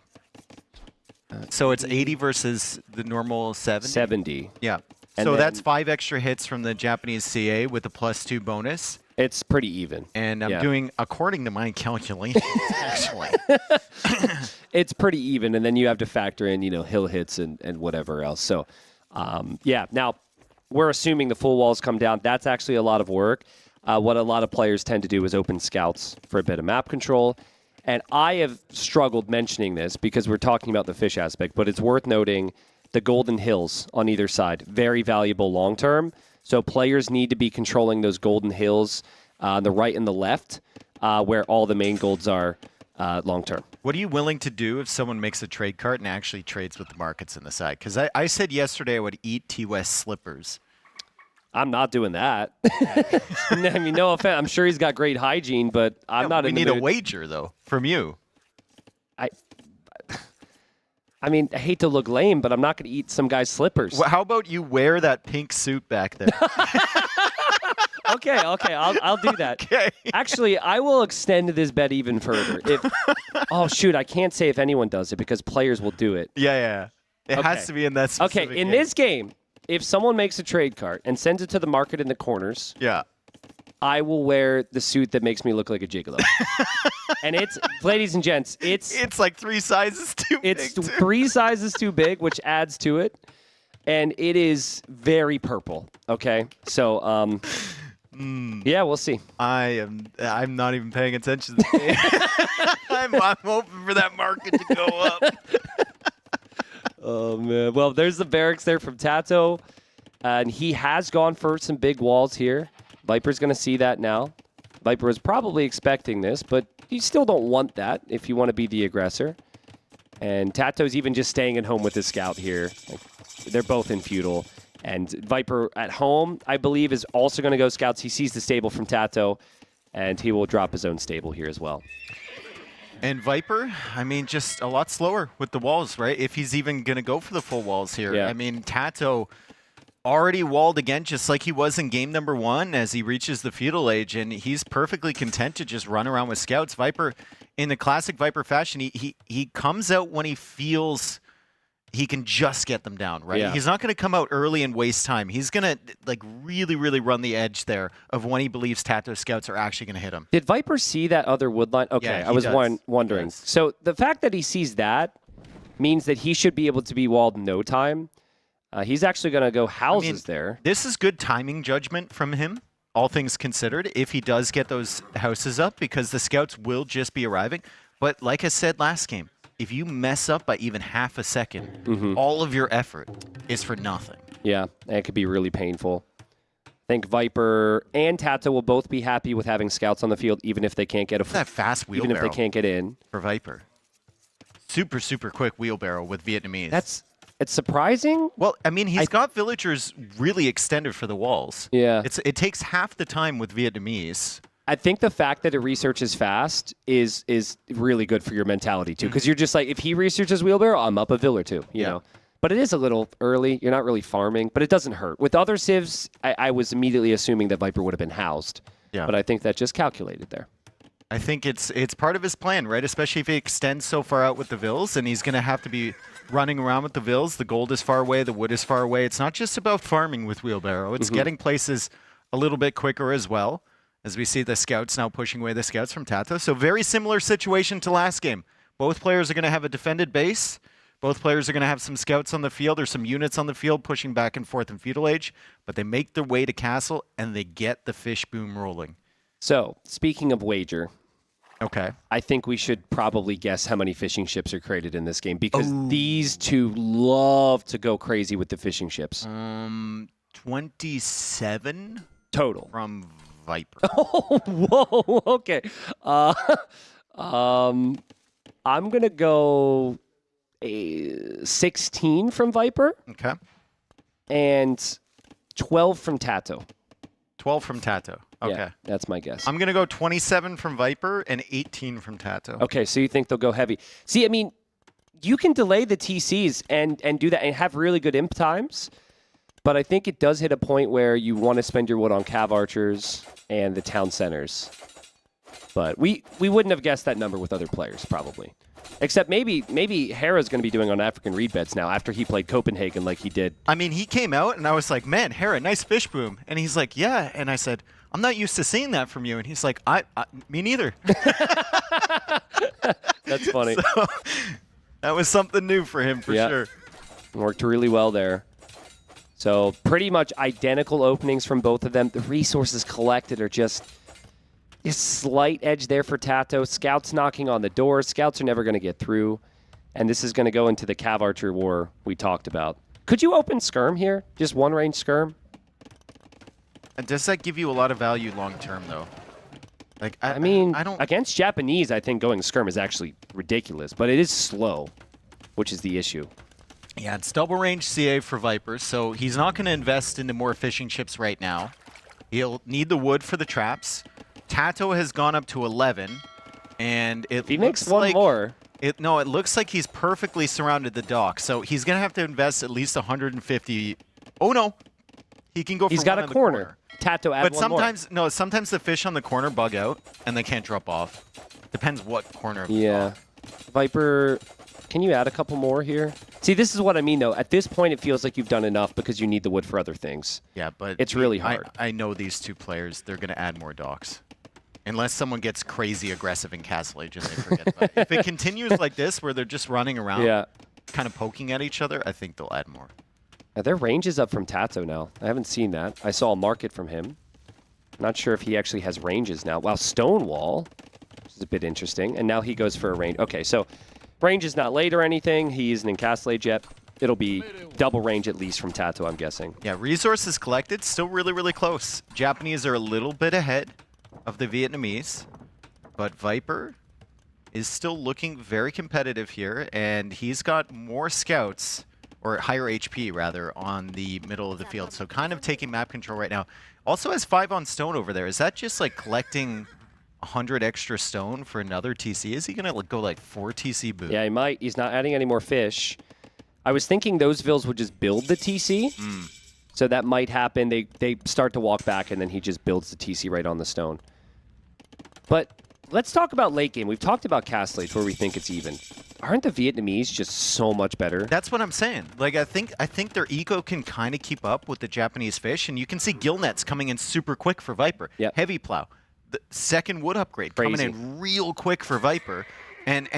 Speaker 16: So it's 80 versus the normal 70?
Speaker 5: 70.
Speaker 16: Yeah.
Speaker 5: And
Speaker 16: so
Speaker 5: then-
Speaker 16: that's 5 extra hits from the Japanese CA with a +2 bonus.
Speaker 5: It's pretty even.
Speaker 16: And I'm doing, according to my calculations, actually.
Speaker 5: It's pretty even, and then you have to factor in, hill hits and whatever else. So, now we're assuming the full walls come down. That's actually a lot of work. What a lot of players tend to do is open scouts for a bit of map control. And I have struggled mentioning this because we're talking about the fish aspect, but it's worth noting the golden hills on either side. Very valuable long term. So players need to be controlling those golden hills on the right and the left, where all the main golds are long term.
Speaker 16: What are you willing to do if someone makes a trade cart and actually trades with the markets in the side? Because I said yesterday I would eat T-West slippers.
Speaker 5: I'm not doing that. I mean, no offense. I'm sure he's got great hygiene, but I'm not in the mood.
Speaker 16: We need a wager, though, from you.
Speaker 5: I mean, I hate to look lame, but I'm not going to eat some guy's slippers.
Speaker 16: Well, how about you wear that pink suit back there?
Speaker 5: Okay, I'll do that.
Speaker 16: Okay.
Speaker 5: Actually, I will extend this bet even further. Oh, shoot, I can't say if anyone does it because players will do it.
Speaker 16: Yeah. It has to be in that specific
Speaker 5: in this game, if someone makes a trade cart and sends it to the market in the corners, I will wear the suit that makes me look like a gigolo. And it's, ladies and gents, it's
Speaker 16: like 3 sizes too big.
Speaker 5: It's 3 sizes too big, which adds to it. And it is very purple. Okay, so yeah, we'll see.
Speaker 16: I'm not even paying attention to the game. I'm hoping for that market to go up.
Speaker 5: Oh man. Well, there's the barracks there from TaToH, and he has gone for some big walls here. Viper's going to see that now. Viper was probably expecting this, but you still don't want that if you want to be the aggressor. And TaToH's even just staying at home with his scout here. They're both in feudal. And Viper at home, I believe, is also going to go scouts. He sees the stable from TaToH, and he will drop his own stable here as well.
Speaker 16: And Viper, I mean, just a lot slower with the walls, right? If he's even going to go for the full walls here.
Speaker 5: Yeah.
Speaker 16: I mean, TaToH already walled again, just like he was in game number 1 as he reaches the feudal age, and he's perfectly content to just run around with scouts. Viper, in the classic Viper fashion, he comes out when he feels he can just get them down, right?
Speaker 5: Yeah.
Speaker 16: He's not going to come out early and waste time. He's going to like really run the edge there of when he believes TaToH scouts are actually going to hit him.
Speaker 5: Did Viper see that other wood line? Okay,
Speaker 16: Yeah,
Speaker 5: I was
Speaker 16: does.
Speaker 5: wondering. So the fact that he sees that means that he should be able to be walled in no time. He's actually going to go houses there.
Speaker 16: This is good timing judgment from him, all things considered, if he does get those houses up, because the scouts will just be arriving. But like I said last game, if you mess up by even half a second, all of your effort is for nothing.
Speaker 5: Yeah, and it could be really painful. I think Viper and TaToH will both be happy with having scouts on the field, even if they can't get
Speaker 16: that fast wheelbarrow.
Speaker 5: even if they can't get in.
Speaker 16: For Viper. Super quick wheelbarrow with Vietnamese.
Speaker 5: It's surprising.
Speaker 16: Well, I mean, he's got villagers really extended for the walls.
Speaker 5: Yeah.
Speaker 16: It takes half the time with Vietnamese.
Speaker 5: I think the fact that it researches fast is really good for your mentality, too. Because you're just like, if he researches wheelbarrow, I'm up a vill or two, you know. But it is a little early. You're not really farming, but it doesn't hurt. With other civs, I was immediately assuming that Viper would have been housed.
Speaker 16: Yeah.
Speaker 5: But I think that just calculated there.
Speaker 16: I think it's part of his plan, right? Especially if he extends so far out with the vills, and he's going to have to be running around with the vills. The gold is far away, the wood is far away. It's not just about farming with wheelbarrow. It's getting places a little bit quicker as well, as we see the scouts now pushing away the scouts from TaToH. So very similar situation to last game. Both players are going to have a defended base. Both players are going to have some scouts on the field or some units on the field pushing back and forth in feudal age, but they make their way to castle and they get the fish boom rolling.
Speaker 5: So, speaking of wager,
Speaker 16: okay,
Speaker 5: I think we should probably guess how many fishing ships are created in this game because these two love to go crazy with the fishing ships.
Speaker 16: 27
Speaker 5: total
Speaker 16: from Viper.
Speaker 5: Oh, whoa, okay. I'm gonna go 16 from Viper.
Speaker 16: Okay.
Speaker 5: And 12 from TaToH.
Speaker 16: 12 from TaToH. Okay.
Speaker 5: Yeah, that's my guess.
Speaker 16: I'm going to go 27 from Viper and 18 from TaToH.
Speaker 5: Okay, so you think they'll go heavy. See, I mean, you can delay the TCs and do that and have really good imp times, but I think it does hit a point where you want to spend your wood on cav archers and the town centers. But we wouldn't have guessed that number with other players, probably. Except maybe Hera's going to be doing on African reed bets now after he played Copenhagen like he did.
Speaker 16: I mean, he came out and I was like, man, Hera, nice fish boom. And he's like, yeah. And I said, I'm not used to seeing that from you. And he's like, me neither.
Speaker 5: That's funny.
Speaker 16: So, that was something new for him, for sure.
Speaker 5: Worked really well there. So pretty much identical openings from both of them. The resources collected are just a slight edge there for TaToH. Scouts knocking on the door. Scouts are never going to get through. And this is going to go into the Cav Archer war we talked about. Could you open Skirm here? Just one range Skirm?
Speaker 16: And does that give you a lot of value long term, though? Like,
Speaker 5: I mean, against Japanese, I think going Skirm is actually ridiculous, but it is slow, which is the issue.
Speaker 16: Yeah, it's double range CA for Viper, so he's not going to invest into more fishing ships right now. He'll need the wood for the traps. TaToH has gone up to 11, and it
Speaker 5: he makes one more.
Speaker 16: It looks like he's perfectly surrounded the dock, so he's going to have to invest at least 150. Oh no, he can go.
Speaker 5: He's
Speaker 16: for
Speaker 5: got
Speaker 16: one
Speaker 5: a
Speaker 16: on
Speaker 5: corner. TaToH add
Speaker 16: but
Speaker 5: one
Speaker 16: sometimes
Speaker 5: more.
Speaker 16: sometimes the fish on the corner bug out and they can't drop off. Depends what corner. Of the dock.
Speaker 5: Viper, can you add a couple more here? See, this is what I mean, though. At this point, it feels like you've done enough because you need the wood for other things.
Speaker 16: Yeah, but
Speaker 5: it's really hard.
Speaker 16: I know these two players. They're going to add more docks. Unless someone gets crazy aggressive in Castle Age and they forget about it. If it continues like this, where they're just running around, kind of poking at each other, I think they'll add more.
Speaker 5: Their range is up from TaToH now. I haven't seen that. I saw a market from him. Not sure if he actually has ranges now. Wow, Stonewall, which is a bit interesting. And now he goes for a range. Okay, so range is not late or anything. He isn't in Castle Age yet. It'll be double range at least from TaToH, I'm guessing.
Speaker 16: Yeah, resources collected, still really, really close. Japanese are a little bit ahead of the Vietnamese, but Viper is still looking very competitive here, and he's got more scouts, or higher HP rather, on the middle of the field, so kind of taking map control right now. Also has 5 on stone over there. Is that just like collecting 100 extra stone for another TC? Is he gonna go like 4 TC boom?
Speaker 5: Yeah, he might. He's not adding any more fish. I was thinking those vills would just build the TC, so that might happen. They start to walk back, and then he just builds the TC right on the stone. But let's talk about late game. We've talked about Castle Age where we think it's even. Aren't the Vietnamese just so much better?
Speaker 16: That's what I'm saying. Like I think their eco can kind of keep up with the Japanese fish, and you can see gill nets coming in super quick for Viper. Heavy plow, the second wood upgrade coming in real quick for Viper, and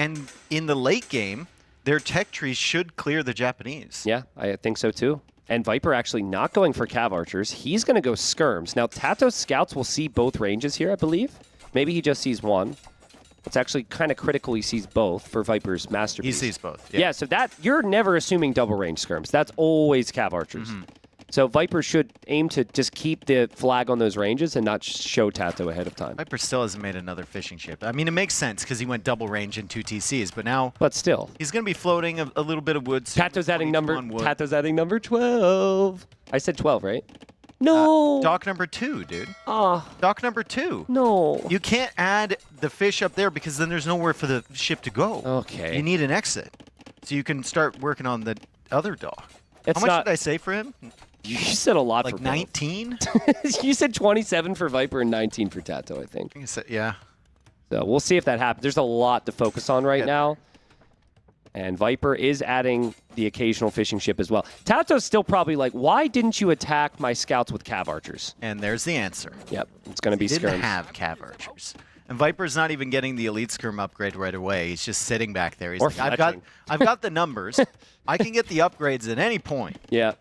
Speaker 16: in the late game, their tech trees should clear the Japanese.
Speaker 5: Yeah, I think so too. And Viper actually not going for Cav Archers. He's going to go Skirms. Now TaToH scouts will see both ranges here, I believe. Maybe he just sees one. It's actually kind of critical he sees both for Viper's masterpiece.
Speaker 16: He sees both.
Speaker 5: Yeah, so that you're never assuming double range Skirms. That's always Cav Archers. So Viper should aim to just keep the flag on those ranges and not show TaToH ahead of time.
Speaker 16: Viper still hasn't made another fishing ship. I mean, it makes sense because he went double range in 2 TCs, but now...
Speaker 5: But still.
Speaker 16: He's going to be floating a little bit of wood.
Speaker 5: TaToH's adding number 12. I said 12, right? No.
Speaker 16: Dock number 2, dude.
Speaker 5: Ah.
Speaker 16: Dock number 2.
Speaker 5: No.
Speaker 16: You can't add the fish up there because then there's nowhere for the ship to go.
Speaker 5: Okay.
Speaker 16: You need an exit. So you can start working on the other dock. How much did I say for him?
Speaker 5: You said a lot for both.
Speaker 16: 19?
Speaker 5: You said 27 for Viper and 19 for TaToH, I think.
Speaker 16: Yeah.
Speaker 5: So we'll see if that happens. There's a lot to focus on right now. And Viper is adding the occasional fishing ship as well. TaToH's still probably like, why didn't you attack my scouts with Cav Archers?
Speaker 16: And there's the answer.
Speaker 5: Yep, it's going to be Skirms.
Speaker 16: He didn't have Cav Archers. And Viper's not even getting the Elite Skirm upgrade right away. He's just sitting back there. He's like, I've got the numbers. I can get the upgrades at any point.
Speaker 5: Yeah.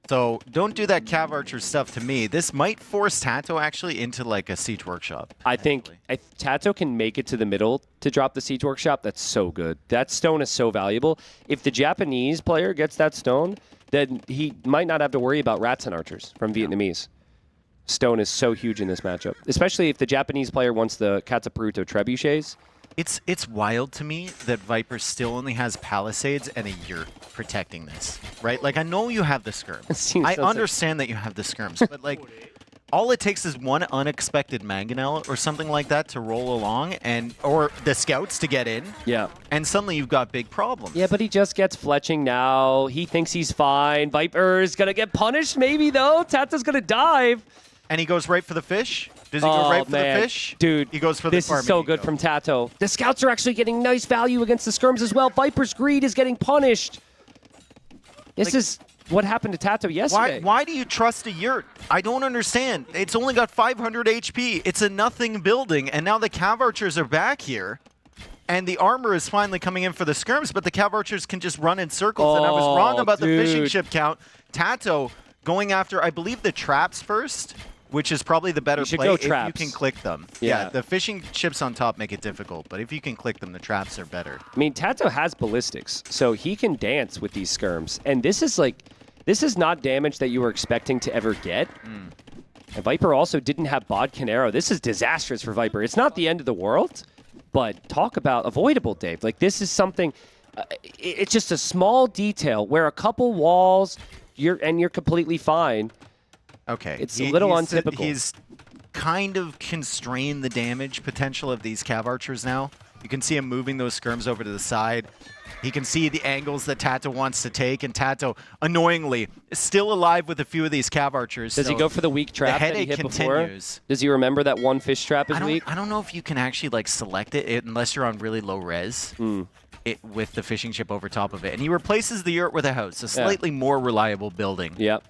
Speaker 16: So don't do that Cav Archer stuff to me. This might force TaToH actually into like a Siege Workshop.
Speaker 5: I think TaToH can make it to the middle to drop the Siege Workshop. That's so good. That stone is so valuable. If the Japanese player gets that stone, then he might not have to worry about rats and archers from Vietnamese. Stone is so huge in this matchup, especially if the Japanese player wants the Katapruto trebuchets.
Speaker 16: It's wild to me that Viper still only has Palisades and a yurt protecting this, right? Like, I know you have the skirms. I understand that you have the skirms, but like, all it takes is one unexpected mangonel or something like that to roll along, or the scouts to get in.
Speaker 5: Yeah.
Speaker 16: And suddenly you've got big problems.
Speaker 5: Yeah, but he just gets fletching now. He thinks he's fine. Viper's gonna get punished, maybe though. TaToH's gonna dive.
Speaker 16: And he goes right for the fish. Does he go right for the fish?
Speaker 5: Dude,
Speaker 16: he goes for the
Speaker 5: this is so good from TaToH. The scouts are actually getting nice value against the skirms as well. Viper's greed is getting punished. This is what happened to TaToH yesterday.
Speaker 16: Why do you trust a yurt? I don't understand. It's only got 500 HP. It's a nothing building, and now the Cav Archers are back here. And the armor is finally coming in for the skirms, but the Cav Archers can just run in circles. And I was wrong about the fishing ship count. TaToH going after, I believe, the traps first, which is probably the better play if you can click them. Yeah, the fishing ships on top make it difficult, but if you can click them, the traps are better.
Speaker 5: I mean, TaToH has ballistics, so he can dance with these skirms. And this is not damage that you were expecting to ever get. And Viper also didn't have Bodkin Arrow. This is disastrous for Viper. It's not the end of the world, but talk about avoidable, Dave. Like, this is something, it's just a small detail where a couple walls, you're completely fine.
Speaker 16: Okay.
Speaker 5: It's a little untypical.
Speaker 16: He's kind of constrained the damage potential of these Cav Archers now. You can see him moving those skirms over to the side. He can see the angles that TaToH wants to take, and TaToH, annoyingly, is still alive with a few of these Cav Archers.
Speaker 5: Does he go for the weak trap that he hit
Speaker 16: continues.
Speaker 5: Before? Does he remember that one fish trap is weak?
Speaker 16: I don't know if you can actually like select it unless you're on really low res. With the fishing ship over top of it. And he replaces the yurt with a house, a slightly more reliable building.
Speaker 5: Yep.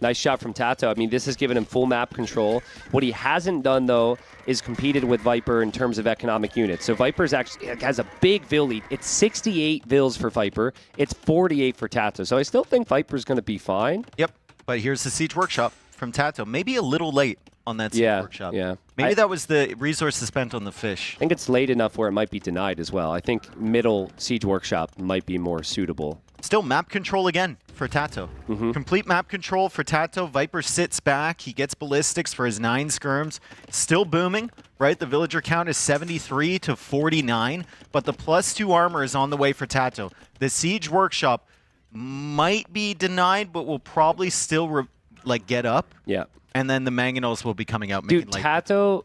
Speaker 5: Nice shot from TaToH. I mean, this has given him full map control. What he hasn't done, though, is competed with Viper in terms of economic units. So Viper's actually has a big Vil lead. It's 68 Vils for Viper. It's 48 for TaToH. So I still think Viper's going to be fine.
Speaker 16: Yep. But here's the Siege Workshop from TaToH. Maybe a little late on that Siege Workshop.
Speaker 5: Yeah.
Speaker 16: Maybe that was the resources spent on the fish.
Speaker 5: I think it's late enough where it might be denied as well. I think middle Siege Workshop might be more suitable.
Speaker 16: Still map control again for TaToH. Complete map control for TaToH. Viper sits back. He gets ballistics for his 9 skirms. Still booming, right? The villager count is 73 to 49, but the +2 armor is on the way for TaToH. The Siege Workshop might be denied, but will probably still get up.
Speaker 5: Yeah.
Speaker 16: And then the mangonels will be coming out.
Speaker 5: Dude, TaToH,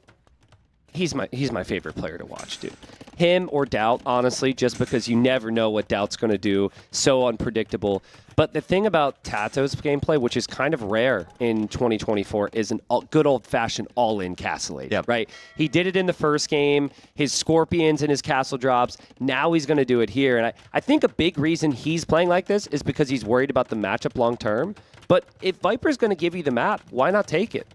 Speaker 5: he's my favorite player to watch, dude. Him or DauT, honestly, just because you never know what DauT's going to do. So unpredictable. But the thing about TaToH's gameplay, which is kind of rare in 2024, is an good old-fashioned all-in castle-ade, right? He did it in the first game, his Scorpions and his castle drops. Now he's going to do it here. And I think a big reason he's playing like this is because he's worried about the matchup long-term. But if Viper's going to give you the map, why not take it?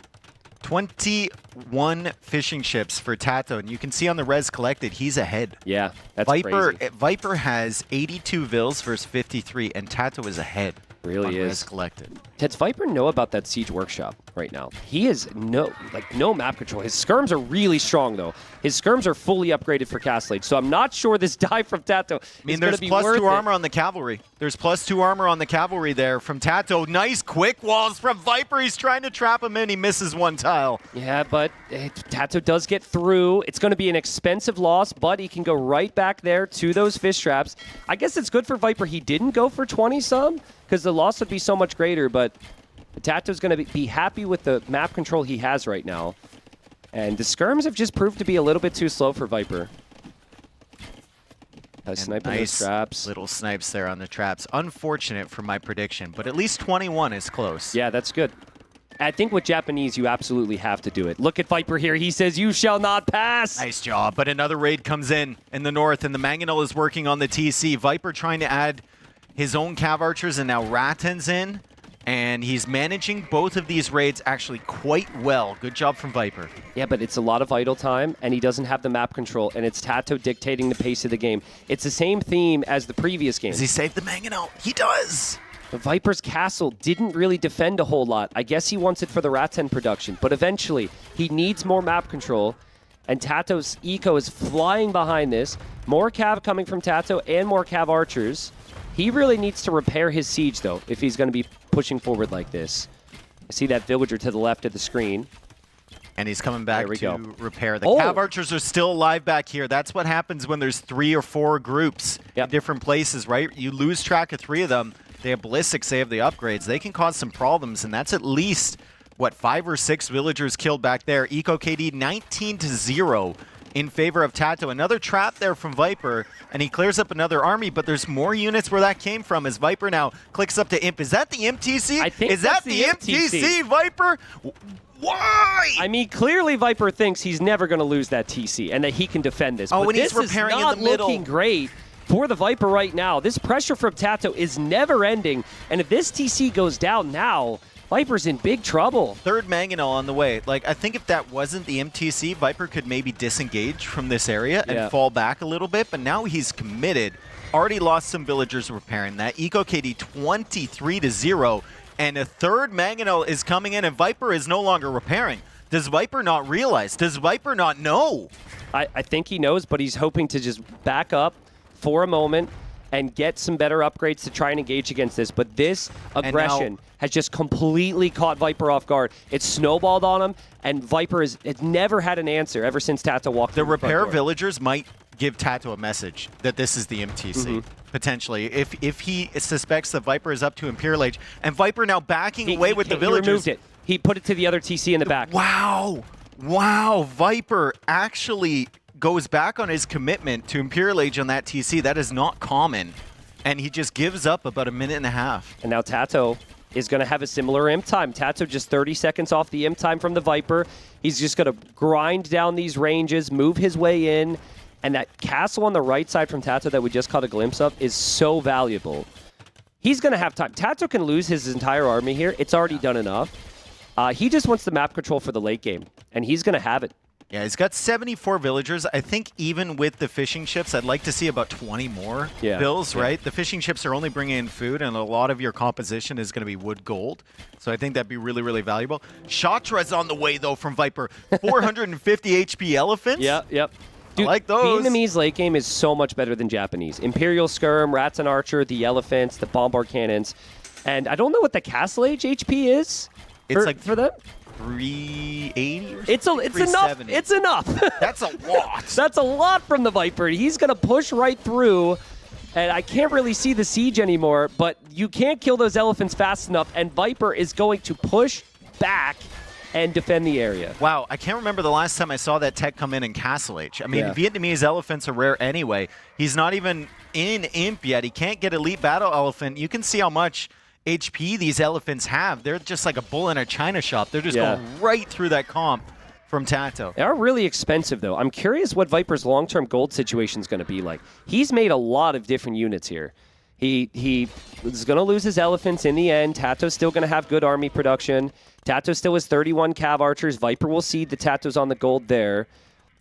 Speaker 16: 21 fishing ships for TaToH, and you can see on the res collected, he's ahead.
Speaker 5: Yeah, that's crazy.
Speaker 16: Viper has 82 Vils versus 53, and TaToH is ahead.
Speaker 5: Really is.
Speaker 16: Res collected.
Speaker 5: Does Viper know about that Siege Workshop right now? He is no map control. His skirms are really strong, though. His skirms are fully upgraded for Castle Age, so I'm not sure this dive from TaToH is going to be worth it.
Speaker 16: There's +2 armor on the cavalry. There's +2 armor on the cavalry there from TaToH. Nice quick walls from Viper. He's trying to trap him in. He misses one tile.
Speaker 5: Yeah, but TaToH does get through. It's going to be an expensive loss, but he can go right back there to those fish traps. I guess it's good for Viper. He didn't go for 20-some because the loss would be so much greater, but TaToH's going to be happy with the map control he has right now. And the skirms have just proved to be a little bit too slow for Viper. Sniping those traps.
Speaker 16: Little snipes there on the traps. Unfortunate for my prediction, but at least 21 is close.
Speaker 5: Yeah, that's good. I think with Japanese, you absolutely have to do it. Look at Viper here. He says, "You shall not pass."
Speaker 16: Nice job. But another raid comes in the north, and the Mangonel is working on the TC. Viper trying to add his own Cav Archers, and now Ratten's in. And he's managing both of these raids actually quite well. Good job from Viper.
Speaker 5: Yeah, but it's a lot of idle time, and he doesn't have the map control, and it's TaToH dictating the pace of the game. It's the same theme as the previous game.
Speaker 16: Does he save the Mangonel? He does!
Speaker 5: The Viper's castle didn't really defend a whole lot. I guess he wants it for the Rattan production, but eventually he needs more map control, and TaToH's eco is flying behind this. More cav coming from TaToH and more cav archers. He really needs to repair his siege, though, if he's going to be pushing forward like this. I see that villager to the left of the screen.
Speaker 16: And he's coming back to repair. The cav archers are still alive back here. That's what happens when there's 3 or 4 groups in different places, right? You lose track of 3 of them. They have ballistics, they have the upgrades. They can cause some problems, and that's at least, what, 5 or 6 villagers killed back there. Eco KD 19-0 in favor of TaToH. Another trap there from Viper, and he clears up another army, but there's more units where that came from as Viper now clicks up to Imp. Is that the MTC?
Speaker 5: I think
Speaker 16: Is that the MTC, Viper? Why?
Speaker 5: I mean, clearly Viper thinks he's never going to lose that TC and that he can defend this.
Speaker 16: Oh,
Speaker 5: but
Speaker 16: and he's repairing in the middle.
Speaker 5: This is not looking great for the Viper right now. This pressure from TaToH is never ending, and if this TC goes down now, Viper's in big trouble.
Speaker 16: Third Mangonel on the way. Like, I think if that wasn't the MTC, Viper could maybe disengage from this area and fall back a little bit, but now he's committed. Already lost some villagers repairing that. Eco KD 23-0, and a third Mangonel is coming in, and Viper is no longer repairing. Does Viper not realize? Does Viper not know?
Speaker 5: I think he knows, but he's hoping to just back up for a moment and get some better upgrades to try and engage against this. But this aggression has just completely caught Viper off guard. It's snowballed on him, and Viper has never had an answer ever since TaToH walked
Speaker 16: The repair villagers might give TaToH a message that this is the MTC, potentially. If he suspects that Viper is up to Imperial Age, and Viper now backing away with the villagers.
Speaker 5: He removed it. He put it to the other TC in the back.
Speaker 16: Wow. Wow. Viper actually goes back on his commitment to Imperial Age on that TC. That is not common. And he just gives up about a minute and a half.
Speaker 5: And now TaToH is going to have a similar imp time. TaToH just 30 seconds off the imp time from the Viper. He's just going to grind down these ranges, move his way in. And that castle on the right side from TaToH that we just caught a glimpse of is so valuable. He's going to have time. TaToH can lose his entire army here. It's already done enough. He just wants the map control for the late game, and he's going to have it.
Speaker 16: Yeah, he's got 74 villagers. I think even with the fishing ships, I'd like to see about 20 more bills, right? The fishing ships are only bringing in food, and a lot of your composition is going to be wood gold. So I think that'd be really, really valuable. Shatra's on the way, though, from Viper. 450 HP elephants.
Speaker 5: Yep.
Speaker 16: Dude, I like those.
Speaker 5: Vietnamese late game is so much better than Japanese. Imperial Skirm, Rats and Archer, the elephants, the bombard cannons. And I don't know what the Castle Age HP is for them.
Speaker 16: 380 or
Speaker 5: it's enough. It's enough.
Speaker 16: That's a lot.
Speaker 5: That's a lot from the Viper. He's going to push right through, and I can't really see the siege anymore, but you can't kill those elephants fast enough, and Viper is going to push back and defend the area.
Speaker 16: Wow, I can't remember the last time I saw that tech come in Castle Age. I mean, Vietnamese elephants are rare anyway. He's not even in Imp yet. He can't get Elite Battle Elephant. You can see how much HP these elephants have. They're just like a bull in a china shop. They're just going right through that comp from TaToH.
Speaker 5: They are really expensive, though. I'm curious what Viper's long-term gold situation is going to be like. He's made a lot of different units here. He is going to lose his elephants in the end. TaToH's still going to have good army production. TaToH still has 31 cav archers. Viper will see the TaToH's on the gold there.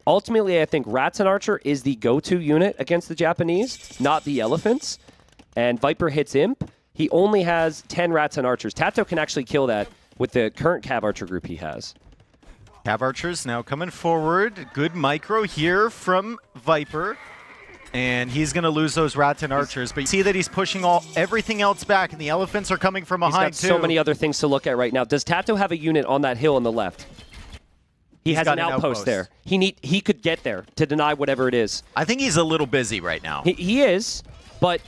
Speaker 5: Ultimately, I think Rats and Archer is the go-to unit against the Japanese, not the elephants. And Viper hits Imp. He only has 10 Rats and Archers. TaToH can actually kill that with the current Cav Archer group he has.
Speaker 16: Cav Archers now coming forward. Good micro here from Viper. And he's going to lose those Rats and Archers. But you see that he's pushing everything else back, and the elephants are coming from behind,
Speaker 5: too. He's got so many other things to look at right now. Does TaToH have a unit on that hill on the left? He has an outpost there. He could get there to deny whatever it is.
Speaker 16: I think he's a little busy right now.
Speaker 5: He is, but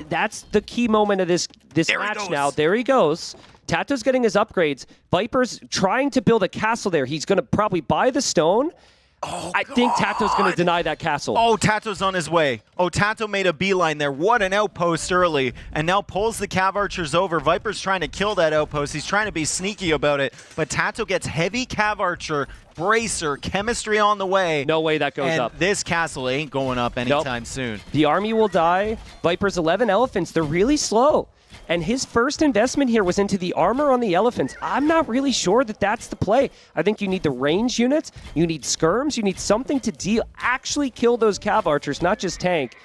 Speaker 5: that's the key moment of this match now. There he goes. TaToH's getting his upgrades. Viper's trying to build a castle there. He's going to probably buy the stone. I think TaToH's going to deny that castle.
Speaker 16: Oh, TaToH's on his way. Oh, TaToH made a beeline there. What an outpost early. And now pulls the Cav Archers over. Viper's trying to kill that outpost. He's trying to be sneaky about it. But TaToH gets heavy Cav Archer, bracer, chemistry on the way.
Speaker 5: No way that goes up.
Speaker 16: This castle ain't going up anytime soon.
Speaker 5: The army will die. Viper's 11 elephants. They're really slow. And his first investment here was into the armor on the elephants. I'm not really sure that that's the play. I think you need the range units, you need skirms, you need something to actually kill those Cav Archers, not just tank.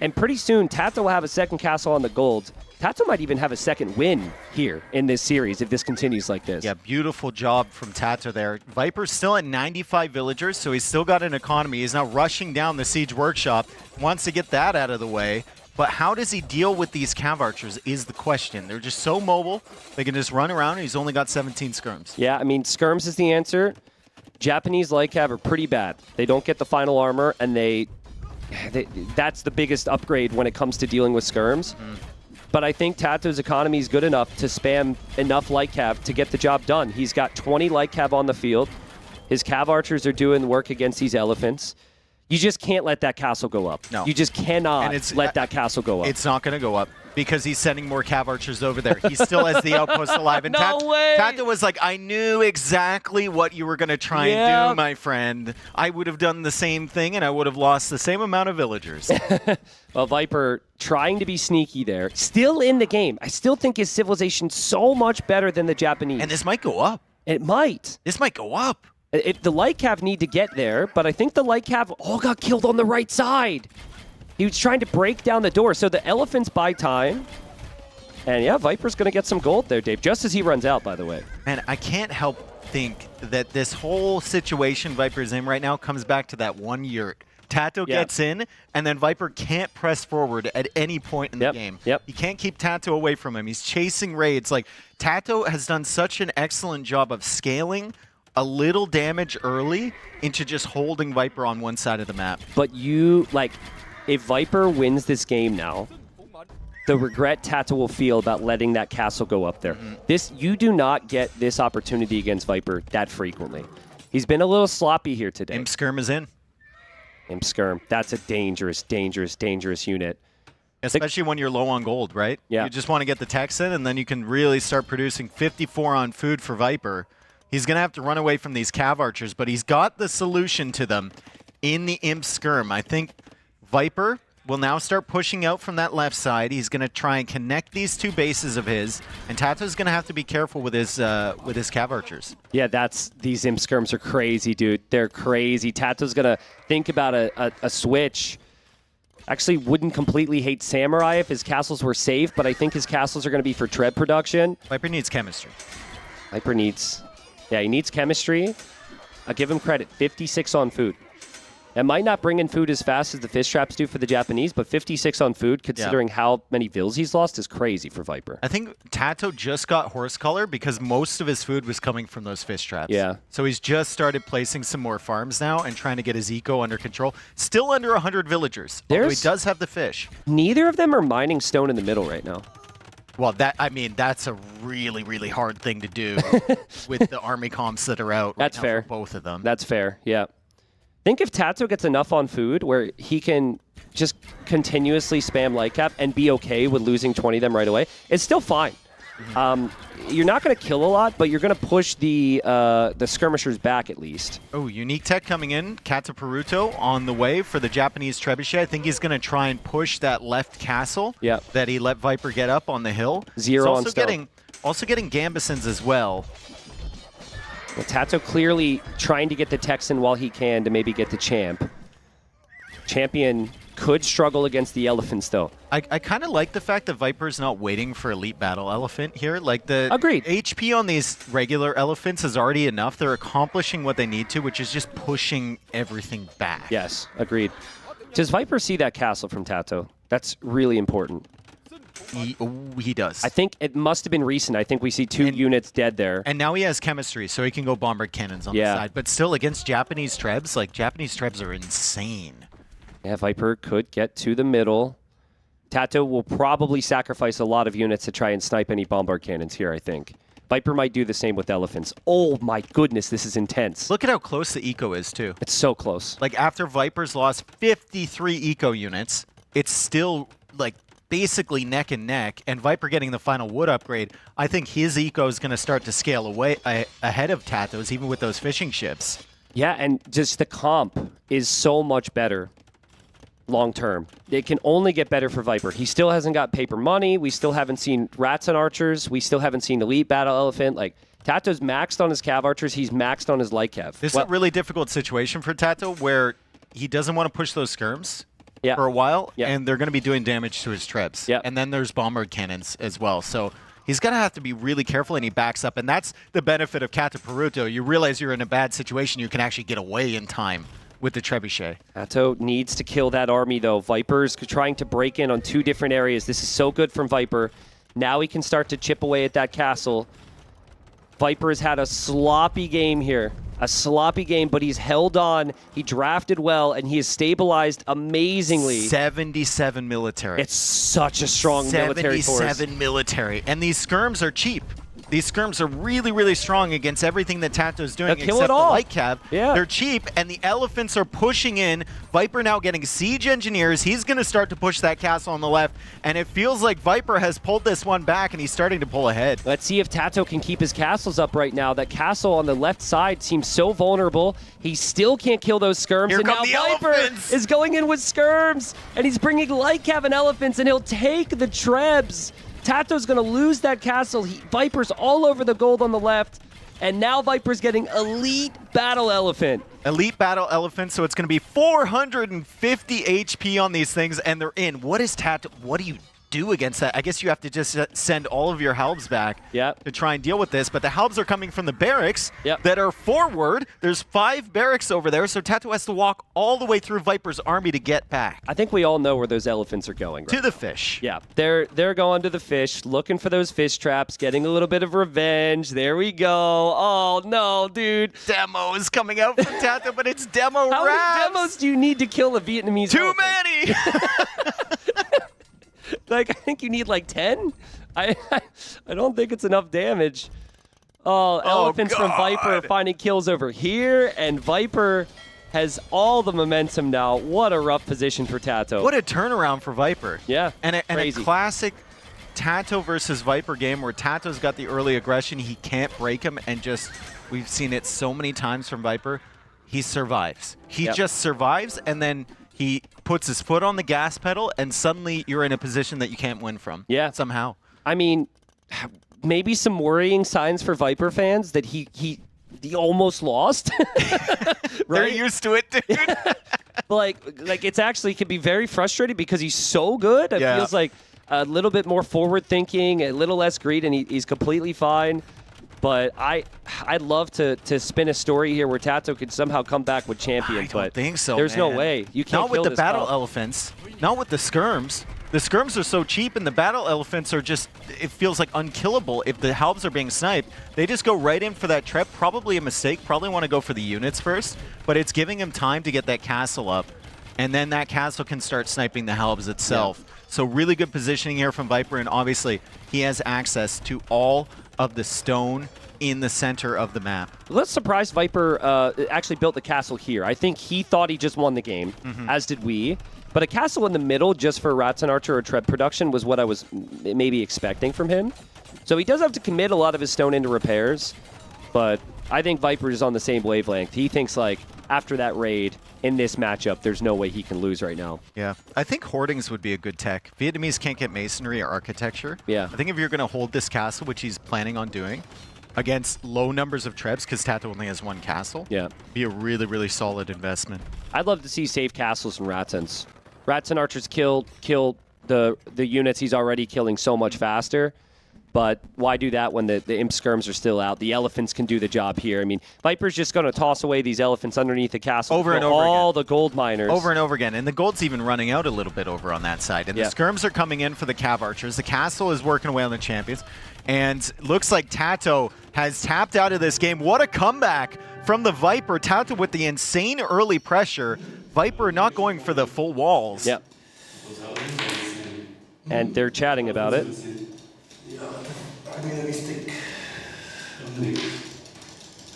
Speaker 5: And pretty soon, TaToH will have a second castle on the gold. TaToH might even have a second win here in this series if this continues like this.
Speaker 16: Yeah, beautiful job from TaToH there. Viper's still at 95 villagers, so he's still got an economy. He's now rushing down the Siege Workshop, wants to get that out of the way. But how does he deal with these Cav Archers is the question. They're just so mobile, they can just run around, and he's only got 17 skirms.
Speaker 5: Yeah, I mean, skirms is the answer. Japanese light cav are pretty bad. They don't get the final armor, and that's the biggest upgrade when it comes to dealing with skirms. But I think TaToH's economy is good enough to spam enough light cav to get the job done. He's got 20 light cav on the field. His cav archers are doing work against these elephants. You just can't let that castle go up.
Speaker 16: No.
Speaker 5: You just cannot let that castle go up.
Speaker 16: It's not going to go up because he's sending more Cav Archers over there. He still has the outpost alive. And
Speaker 5: No way!
Speaker 16: TaToH was like, I knew exactly what you were going to try and do, my friend. I would have done the same thing, and I would have lost the same amount of villagers.
Speaker 5: Well, Viper trying to be sneaky there. Still in the game. I still think his civilization's so much better than the Japanese.
Speaker 16: And this might go up.
Speaker 5: It might.
Speaker 16: This might go up.
Speaker 5: The light cav need to get there, but I think the light cav all got killed on the right side. He was trying to break down the door, so the elephants buy time. And yeah, Viper's going to get some gold there, Dave, just as he runs out, by the way.
Speaker 16: Man, I can't help think that this whole situation Viper's in right now comes back to that one yurt. TaToH gets in, and then Viper can't press forward at any point in the game. He can't keep TaToH away from him. He's chasing raids. Like, TaToH has done such an excellent job of scaling a little damage early into just holding Viper on one side of the map.
Speaker 5: But if Viper wins this game now, the regret TaToH will feel about letting that castle go up there. You do not get this opportunity against Viper that frequently. He's been a little sloppy here today.
Speaker 16: Imp Skirm is in.
Speaker 5: Imp Skirm. That's a dangerous, dangerous, dangerous unit.
Speaker 16: Especially when you're low on gold, right?
Speaker 5: Yeah.
Speaker 16: You just want to get the techs in, and then you can really start producing 54 on food for Viper. He's going to have to run away from these Cav Archers, but he's got the solution to them in the Imp Skirm. I think Viper will now start pushing out from that left side. He's going to try and connect these two bases of his, and TaToH's going to have to be careful with his Cav Archers.
Speaker 5: Yeah, these Imp Skirms are crazy, dude. They're crazy. TaToH's going to think about a switch. Actually, wouldn't completely hate Samurai if his castles were safe, but I think his castles are going to be for tread production.
Speaker 16: Viper needs chemistry.
Speaker 5: Viper needs... Yeah, he needs chemistry. I'll give him credit. 56 on food. It might not bring in food as fast as the fish traps do for the Japanese, but 56 on food, considering how many vills he's lost, is crazy for Viper.
Speaker 16: I think TaToH just got horse color because most of his food was coming from those fish traps.
Speaker 5: Yeah.
Speaker 16: So he's just started placing some more farms now and trying to get his eco under control. Still under 100 villagers, although he does have the fish.
Speaker 5: Neither of them are mining stone in the middle right now.
Speaker 16: Well, that's a really, really hard thing to do with the army comps that are out.
Speaker 5: That's fair.
Speaker 16: For both of them.
Speaker 5: That's fair, yeah. Think if TaToH gets enough on food where he can just continuously spam light cap and be okay with losing 20 of them right away, it's still fine. You're not going to kill a lot, but you're going to push the skirmishers back at least.
Speaker 16: Oh, unique tech coming in. Kataparuto on the way for the Japanese trebuchet. I think he's going to try and push that left castle that he let Viper get up on the hill.
Speaker 5: Zero on
Speaker 16: stone. Also getting Gambesons as well.
Speaker 5: Well, TaToH clearly trying to get the Texan while he can to maybe get the champ. Champion could struggle against the elephants, though.
Speaker 16: I kind of like the fact that Viper's not waiting for Elite Battle Elephant here. Like the
Speaker 5: Agreed.
Speaker 16: HP on these regular elephants is already enough. They're accomplishing what they need to, which is just pushing everything back.
Speaker 5: Yes, agreed. Does Viper see that castle from TaToH? That's really important.
Speaker 16: He does.
Speaker 5: I think it must have been recent. I think we see two units dead there.
Speaker 16: And now he has chemistry, so he can go bombard cannons on the side. But still, against Japanese trebs, like Japanese trebs are insane.
Speaker 5: Yeah, Viper could get to the middle. TaToH will probably sacrifice a lot of units to try and snipe any bombard cannons here, I think. Viper might do the same with elephants. Oh my goodness, this is intense.
Speaker 16: Look at how close the eco is, too.
Speaker 5: It's so close.
Speaker 16: Like, after Viper's lost 53 eco units, it's still, like, basically neck and neck, and Viper getting the final wood upgrade, I think his eco is going to start to scale away ahead of TaToH's, even with those fishing ships.
Speaker 5: Yeah, and just the comp is so much better long term. It can only get better for Viper. He still hasn't got paper money. We still haven't seen rats and archers. We still haven't seen elite battle elephant. Like, TaToH's maxed on his cav archers. He's maxed on his light cav.
Speaker 16: This is a really difficult situation for TaToH where he doesn't want to push those skirms. for a while, and they're going to be doing damage to his trebs. And then there's bomber cannons as well. So he's going to have to be really careful, and he backs up. And that's the benefit of Kata Peruto. You realize you're in a bad situation, you can actually get away in time with the trebuchet.
Speaker 5: TaToH needs to kill that army, though. Viper's trying to break in on 2 different areas. This is so good from Viper. Now he can start to chip away at that castle. Viper has had a sloppy game here. A sloppy game, but he's held on. He drafted well, and he has stabilized amazingly.
Speaker 16: 77 military.
Speaker 5: It's such a strong military force.
Speaker 16: 77 military. And these skirms are cheap. These skirms are really, really strong against everything that TaToH's doing except the light cab. They're cheap, and the elephants are pushing in. Viper now getting siege engineers. He's going to start to push that castle on the left, and it feels like Viper has pulled this one back, and he's starting to pull ahead.
Speaker 5: Let's see if TaToH can keep his castles up right now. That castle on the left side seems so vulnerable. He still can't kill those skirms,
Speaker 16: Here
Speaker 5: and now
Speaker 16: come the
Speaker 5: Viper
Speaker 16: elephants.
Speaker 5: is going in with skirms, and he's bringing light cab and elephants, and he'll take the trebs. TaToH's going to lose that castle. Viper's all over the gold on the left, and now Viper's getting elite battle elephant.
Speaker 16: Elite battle elephant, so it's going to be 450 HP on these things, and they're in. What is TaToH? What do you do against that? I guess you have to just send all of your Halbs back to try and deal with this, but the Halbs are coming from the barracks that are forward. There's 5 barracks over there, so TaToH has to walk all the way through Viper's army to get back.
Speaker 5: I think we all know where those elephants are going.
Speaker 16: To the fish.
Speaker 5: Yeah, they're going to the fish, looking for those fish traps, getting a little bit of revenge. There we go. Oh, no, dude.
Speaker 16: Demo is coming out from TaToH, but it's demo
Speaker 5: How
Speaker 16: wraps.
Speaker 5: many demos do you need to kill a Vietnamese
Speaker 16: Too
Speaker 5: elephant?
Speaker 16: many!
Speaker 5: Like, I think you need like 10? I don't think it's enough damage. Oh, elephants from Viper finding kills over here, and Viper has all the momentum now. What a rough position for TaToH.
Speaker 16: What a turnaround for Viper.
Speaker 5: Yeah,
Speaker 16: and a
Speaker 5: crazy.
Speaker 16: classic TaToH versus Viper game where TaToH's got the early aggression. He can't break him, and just, we've seen it so many times from Viper. He survives. He just survives, and then he puts his foot on the gas pedal, and suddenly you're in a position that you can't win from.
Speaker 5: Yeah.
Speaker 16: Somehow.
Speaker 5: I mean, maybe some worrying signs for Viper fans that he almost lost. Right?
Speaker 16: They're used to it, dude.
Speaker 5: like it's actually can be very frustrating because he's so good. It feels like a little bit more forward thinking, a little less greed, and he's completely fine. But I'd love to spin a story here where TaToH could somehow come back with champion.
Speaker 16: I don't think so,
Speaker 5: There's
Speaker 16: man.
Speaker 5: no way. You can't
Speaker 16: Not with
Speaker 5: kill
Speaker 16: the
Speaker 5: this
Speaker 16: battle
Speaker 5: comp.
Speaker 16: elephants. Not with the skirms. The skirms are so cheap, and the battle elephants are just, it feels like unkillable. If the Halbs are being sniped, they just go right in for that trap. Probably a mistake. Probably want to go for the units first. But it's giving him time to get that castle up. And then that castle can start sniping the Halbs itself. Yeah. So really good positioning here from Viper, and obviously he has access to all of the stone in the center of the map.
Speaker 5: Let's surprise Viper actually built the castle here. I think he thought he just won the game, as did we. But a castle in the middle just for Rats and Archer or Treb production was what I was maybe expecting from him. So he does have to commit a lot of his stone into repairs, but I think Viper is on the same wavelength. He thinks, like, after that raid in this matchup, there's no way he can lose right now.
Speaker 16: Yeah, I think hoardings would be a good tech. Vietnamese can't get masonry or architecture.
Speaker 5: Yeah.
Speaker 16: I think if you're going to hold this castle, which he's planning on doing, against low numbers of Trebs, because TaToH only has 1 castle, be a really, really solid investment.
Speaker 5: I'd love to see safe castles and Ratsons. Rats and Archers kill the units he's already killing so much faster. But why do that when the Imp Skirms are still out? The elephants can do the job here. I mean, Viper's just going to toss away these elephants underneath the castle.
Speaker 16: Over and over
Speaker 5: all
Speaker 16: again.
Speaker 5: the gold miners.
Speaker 16: Over and over again. And the gold's even running out a little bit over on that side. And the Skirms are coming in for the Cav Archers. The castle is working away on the champions. And looks like TaToH has tapped out of this game. What a comeback from the Viper. TaToH with the insane early pressure. Viper not going for the full walls.
Speaker 5: Yep. And they're chatting about it.
Speaker 17: I made a mistake. I think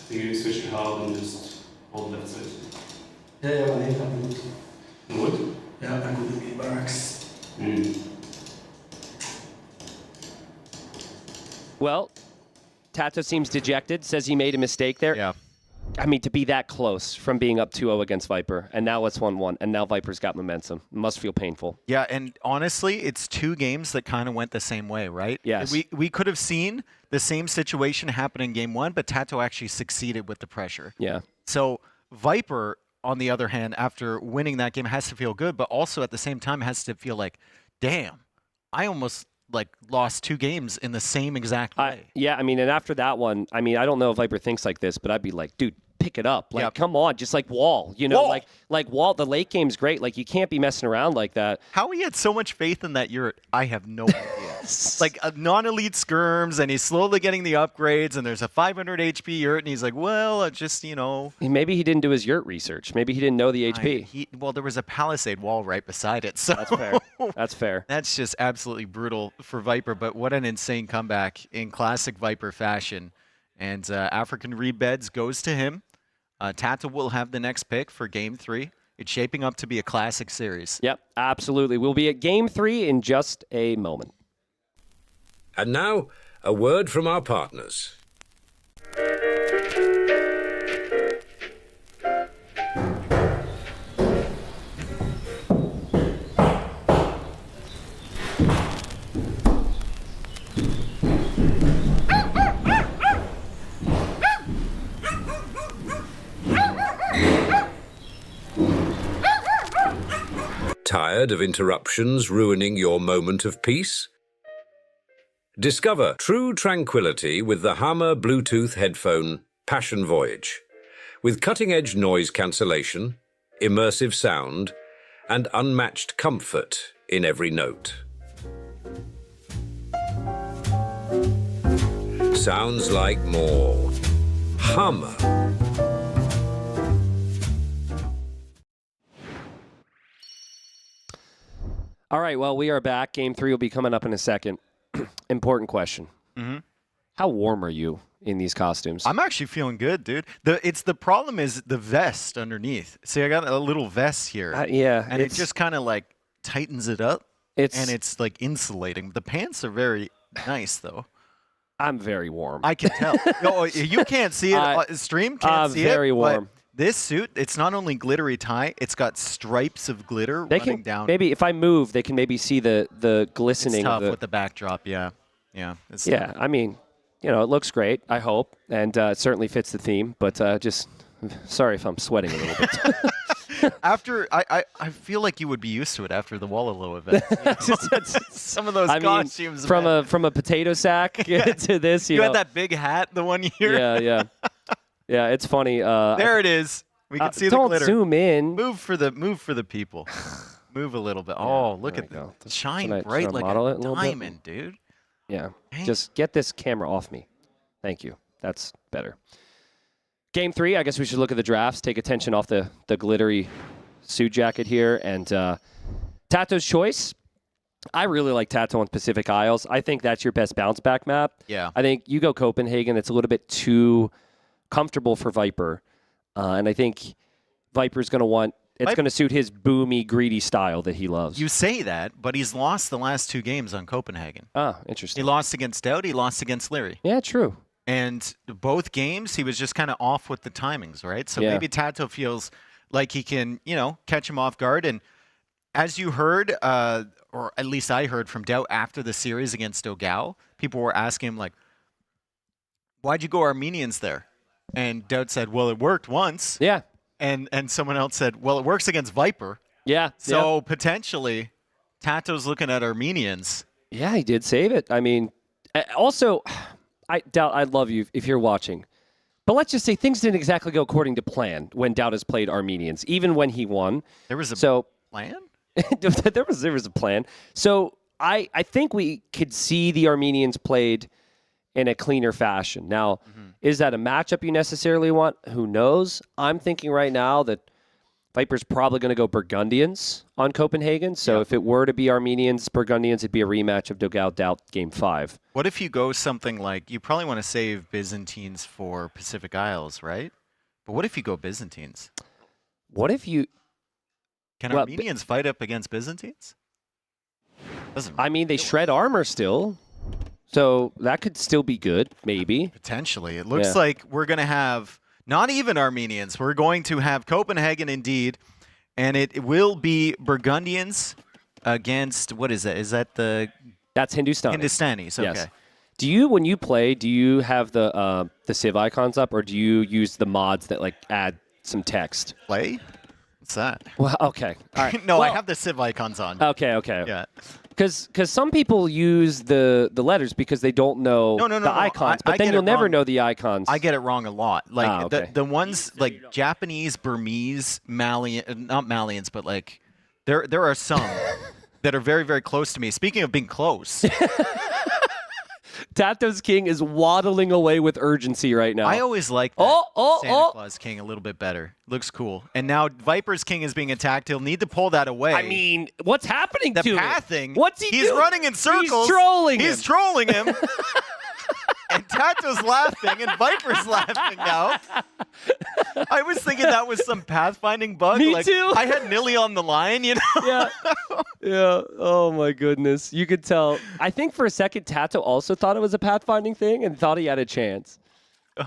Speaker 17: you switch to hard and just hold left side. Yeah, I need that. Wood? Yeah, I'm good with the barracks.
Speaker 5: Well, TaToH seems dejected, says he made a mistake there.
Speaker 16: Yeah.
Speaker 5: I mean, to be that close from being up 2-0 against Viper, and now it's 1-1, and now Viper's got momentum. It must feel painful.
Speaker 16: Yeah, and honestly, it's 2 games that kind of went the same way, right?
Speaker 5: Yes.
Speaker 16: We could have seen the same situation happen in game 1, but TaToH actually succeeded with the pressure.
Speaker 5: Yeah.
Speaker 16: So Viper on the other hand, after winning that game, has to feel good, but also at the same time has to feel like, damn, I almost like lost 2 games in the same exact way.
Speaker 5: Yeah, I mean, and after that one, I mean, I don't know if Viper thinks like this, but I'd be like, dude, pick it up. Like, come on, just like Wall, you know, like Wall, the late game's great. Like, you can't be messing around like that.
Speaker 16: How he had so much faith in that yurt, I have no idea. Like non-elite skirms, and he's slowly getting the upgrades, and there's a 500 HP yurt, and he's like, well, just, you know.
Speaker 5: Maybe he didn't do his yurt research. Maybe he didn't know the HP.
Speaker 16: Well, there was a palisade wall right beside it, so.
Speaker 5: That's fair. That's fair.
Speaker 16: That's just absolutely brutal for Viper, but what an insane comeback in classic Viper fashion. And African Rebeds goes to him. TaToH will have the next pick for Game 3. It's shaping up to be a classic series.
Speaker 5: Yep, absolutely. We'll be at Game 3 in just a moment.
Speaker 7: And now, a word from our partners. Tired of interruptions ruining your moment of peace? Discover true tranquility with the Hammer Bluetooth headphone Passion Voyage. With cutting-edge noise cancellation, immersive sound, and unmatched comfort in every note. Sounds like more Hammer.
Speaker 5: All right, well, we are back. Game 3 will be coming up in a second. Important question. How warm are you in these costumes?
Speaker 16: I'm actually feeling good, dude. The problem is the vest underneath. See, I got a little vest here.
Speaker 5: Yeah.
Speaker 16: And it just kind of like tightens it up. And it's like insulating. The pants are very nice, though.
Speaker 5: I'm very warm.
Speaker 16: I can tell. No, you can't see it. Stream can't see it.
Speaker 5: I'm very warm.
Speaker 16: This suit, it's not only glittery tie, it's got stripes of glitter running down.
Speaker 5: Maybe if I move, they can maybe see the glistening.
Speaker 16: It's tough
Speaker 5: of
Speaker 16: with the backdrop, yeah. Yeah.
Speaker 5: Yeah, I mean, you know, it looks great, I hope, and it certainly fits the theme, but just sorry if I'm sweating a little bit.
Speaker 16: After, I feel like you would be used to it after the Wallaloo event. Some of those costumes.
Speaker 5: From a potato sack to this,
Speaker 16: you had that big hat the one year.
Speaker 5: Yeah. Yeah, it's funny.
Speaker 16: There it is. We can see the glitter.
Speaker 5: Don't zoom in.
Speaker 16: Move for the people. Move a little bit. Oh, look at that. Shine bright like a diamond, dude.
Speaker 5: Yeah. Just get this camera off me. Thank you. That's better. Game 3, I guess we should look at the drafts, take attention off the glittery suit jacket here. And TaToH's choice. I really like TaToH on Pacific Isles. I think that's your best bounce back map.
Speaker 16: Yeah.
Speaker 5: I think you go Copenhagen, it's a little bit too comfortable for Viper, and I think Viper's going to want, it's going to suit his boomy, greedy style that he loves.
Speaker 16: You say that, but he's lost the last 2 games on Copenhagen.
Speaker 5: Ah, interesting.
Speaker 16: He lost against DauT, he lost against Liereyy.
Speaker 5: Yeah, true.
Speaker 16: And both games, he was just kind of off with the timings, right? So maybe TaToH feels like he can, you know, catch him off guard. And as you heard, or at least I heard from DauT after the series against Dogao, people were asking him, like, why'd you go Armenians there? And DauT said, well, it worked once.
Speaker 5: Yeah.
Speaker 16: And someone else said, well, it works against Viper.
Speaker 5: Yeah.
Speaker 16: So potentially, TaToH's looking at Armenians.
Speaker 5: Yeah, he did save it. I mean, also, DauT, I love you if you're watching. But let's just say things didn't exactly go according to plan when DauT has played Armenians, even when he won.
Speaker 16: There was a plan?
Speaker 5: there was a plan. So I think we could see the Armenians played in a cleaner fashion. Now, is that a matchup you necessarily want? Who knows? I'm thinking right now that Viper's probably going to go Burgundians on Copenhagen. So if it were to be Armenians, Burgundians, it'd be a rematch of Dogao DauT Game 5.
Speaker 16: What if you go something like, you probably want to save Byzantines for Pacific Isles, right? But what if you go Byzantines?
Speaker 5: What if you...
Speaker 16: Can Armenians fight up against Byzantines?
Speaker 5: I mean, they shred armor still. So that could still be good, maybe.
Speaker 16: Potentially. It looks like we're going to have not even Armenians. We're going to have Copenhagen indeed, and it will be Burgundians against, what is that? Is that the...
Speaker 5: That's Hindustani.
Speaker 16: Hindustanis, okay.
Speaker 5: Yes. Do you, when you play, do you have the Civ icons up, or do you use the mods that like add some text.
Speaker 16: Play? What's that?
Speaker 5: Well, okay. All right.
Speaker 16: No,
Speaker 5: well,
Speaker 16: I have the Civ icons on.
Speaker 5: Okay, okay.
Speaker 16: Yeah.
Speaker 5: Because some people use the letters because they don't know the icons, but then you'll never know the icons.
Speaker 16: I get it wrong a lot. Like
Speaker 5: okay.
Speaker 16: the ones like Japanese, Burmese, Malian, not Malians, but like there are some that are very, very close to me. Speaking of being close.
Speaker 5: TaToH's King is waddling away with urgency right now.
Speaker 16: I always like that Santa Claus King a little bit better. Looks cool. And now Viper's King is being attacked. He'll need to pull that away.
Speaker 5: I mean, what's happening to him?
Speaker 16: The pathing.
Speaker 5: What's he doing?
Speaker 16: He's running in circles.
Speaker 5: He's trolling him.
Speaker 16: And TaToH's laughing, and Viper's laughing now. I was thinking that was some pathfinding bug.
Speaker 5: Me
Speaker 16: like,
Speaker 5: too.
Speaker 16: I had Nilly on the line, you know?
Speaker 5: Yeah. Yeah. Oh, my goodness. You could tell. I think for a second, TaToH also thought it was a pathfinding thing and thought he had a chance.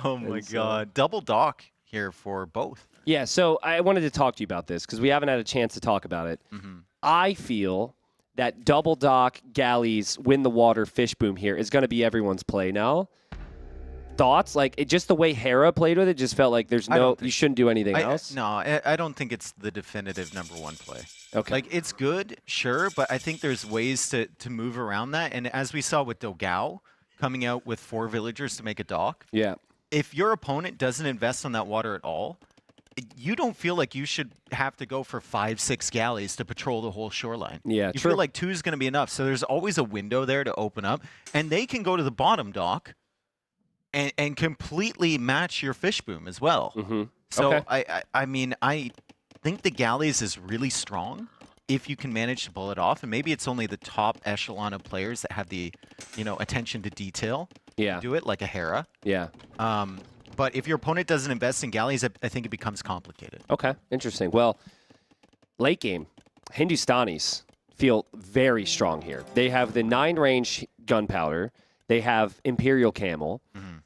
Speaker 16: Oh, my God. Double dock here for both.
Speaker 5: Yeah, so I wanted to talk to you about this because we haven't had a chance to talk about it. I feel that double dock galleys win the water fish boom here is going to be everyone's play now. Thoughts? Like, just the way Hera played with it just felt like there's you shouldn't do anything else.
Speaker 16: No, I don't think it's the definitive #1 play.
Speaker 5: Okay.
Speaker 16: Like, it's good, sure, but I think there's ways to move around that. And as we saw with Dogao coming out with 4 villagers to make a dock,
Speaker 5: yeah.
Speaker 16: If your opponent doesn't invest on that water at all, you don't feel like you should have to go for 5, 6 galleys to patrol the whole shoreline.
Speaker 5: Yeah,
Speaker 16: you
Speaker 5: true.
Speaker 16: feel like 2 is going to be enough. So there's always a window there to open up, and they can go to the bottom dock and completely match your fish boom as well. So
Speaker 5: Okay.
Speaker 16: I mean, I think the galleys is really strong if you can manage to pull it off, and maybe it's only the top echelon of players that have the attention to detail.
Speaker 5: Yeah.
Speaker 16: Do it like a Hera.
Speaker 5: Yeah.
Speaker 16: But if your opponent doesn't invest in galleys, I think it becomes complicated.
Speaker 5: Okay, interesting. Well, late game, Hindustanis feel very strong here. They have the 9-range gunpowder. They have Imperial Camel.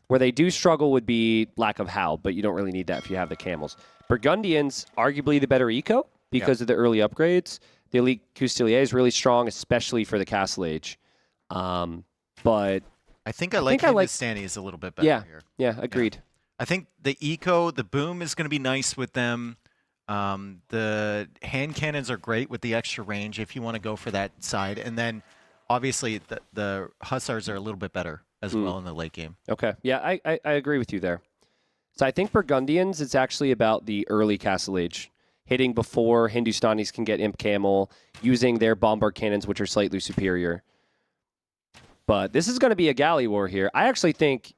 Speaker 5: Where they do struggle would be lack of How, but you don't really need that if you have the Camels. Burgundians, arguably the better eco because of the early upgrades. The Elite Custelier is really strong, especially for the Castle Age. But
Speaker 16: I think I like Hindustanis a little bit better here.
Speaker 5: Yeah, agreed.
Speaker 16: Yeah. I think the eco, the boom is going to be nice with them. The hand cannons are great with the extra range if you want to go for that side. And then, obviously, the Hussars are a little bit better as well in the late game.
Speaker 5: Okay. Yeah, I agree with you there. So I think Burgundians, it's actually about the early Castle Age. Hitting before Hindustanis can get Imp Camel, using their bombard cannons, which are slightly superior. But this is going to be a galley war here. I actually think,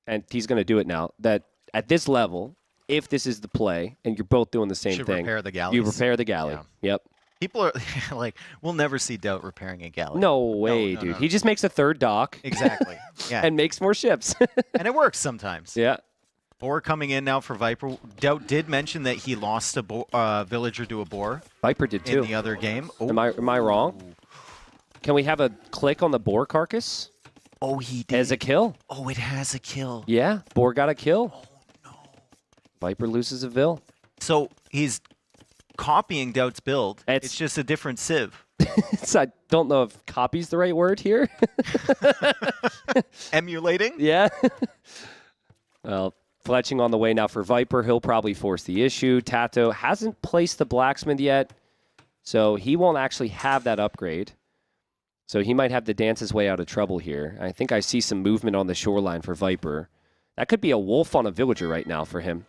Speaker 5: and he's going to do it now, that at this level, if this is the play, and you're both doing the same thing,
Speaker 16: repair the galleys.
Speaker 5: you repair the galley.
Speaker 16: Yeah.
Speaker 5: Yep.
Speaker 16: People are like, we'll never see DauT repairing a galley.
Speaker 5: No way, dude. He just makes a third dock.
Speaker 16: Exactly. Yeah.
Speaker 5: And makes more ships.
Speaker 16: And it works sometimes.
Speaker 5: Yeah.
Speaker 16: Boar coming in now for Viper. DauT did mention that he lost a villager to a boar.
Speaker 5: Viper did too.
Speaker 16: In the other game. Oh.
Speaker 5: Am I wrong? Can we have a click on the boar carcass?
Speaker 16: Oh, he did.
Speaker 5: As a kill.
Speaker 16: Oh, it has a kill.
Speaker 5: Yeah, boar got a kill. Oh, no. Viper loses a vill.
Speaker 16: So he's copying DauT's build. It's just a different Civ.
Speaker 5: So I don't know if copy's the right word here.
Speaker 16: Emulating?
Speaker 5: Yeah. Well, fletching on the way now for Viper. He'll probably force the issue. TaToH hasn't placed the blacksmith yet, so he won't actually have that upgrade. So he might have to dance his way out of trouble here. I think I see some movement on the shoreline for Viper. That could be a wolf on a villager right now for him.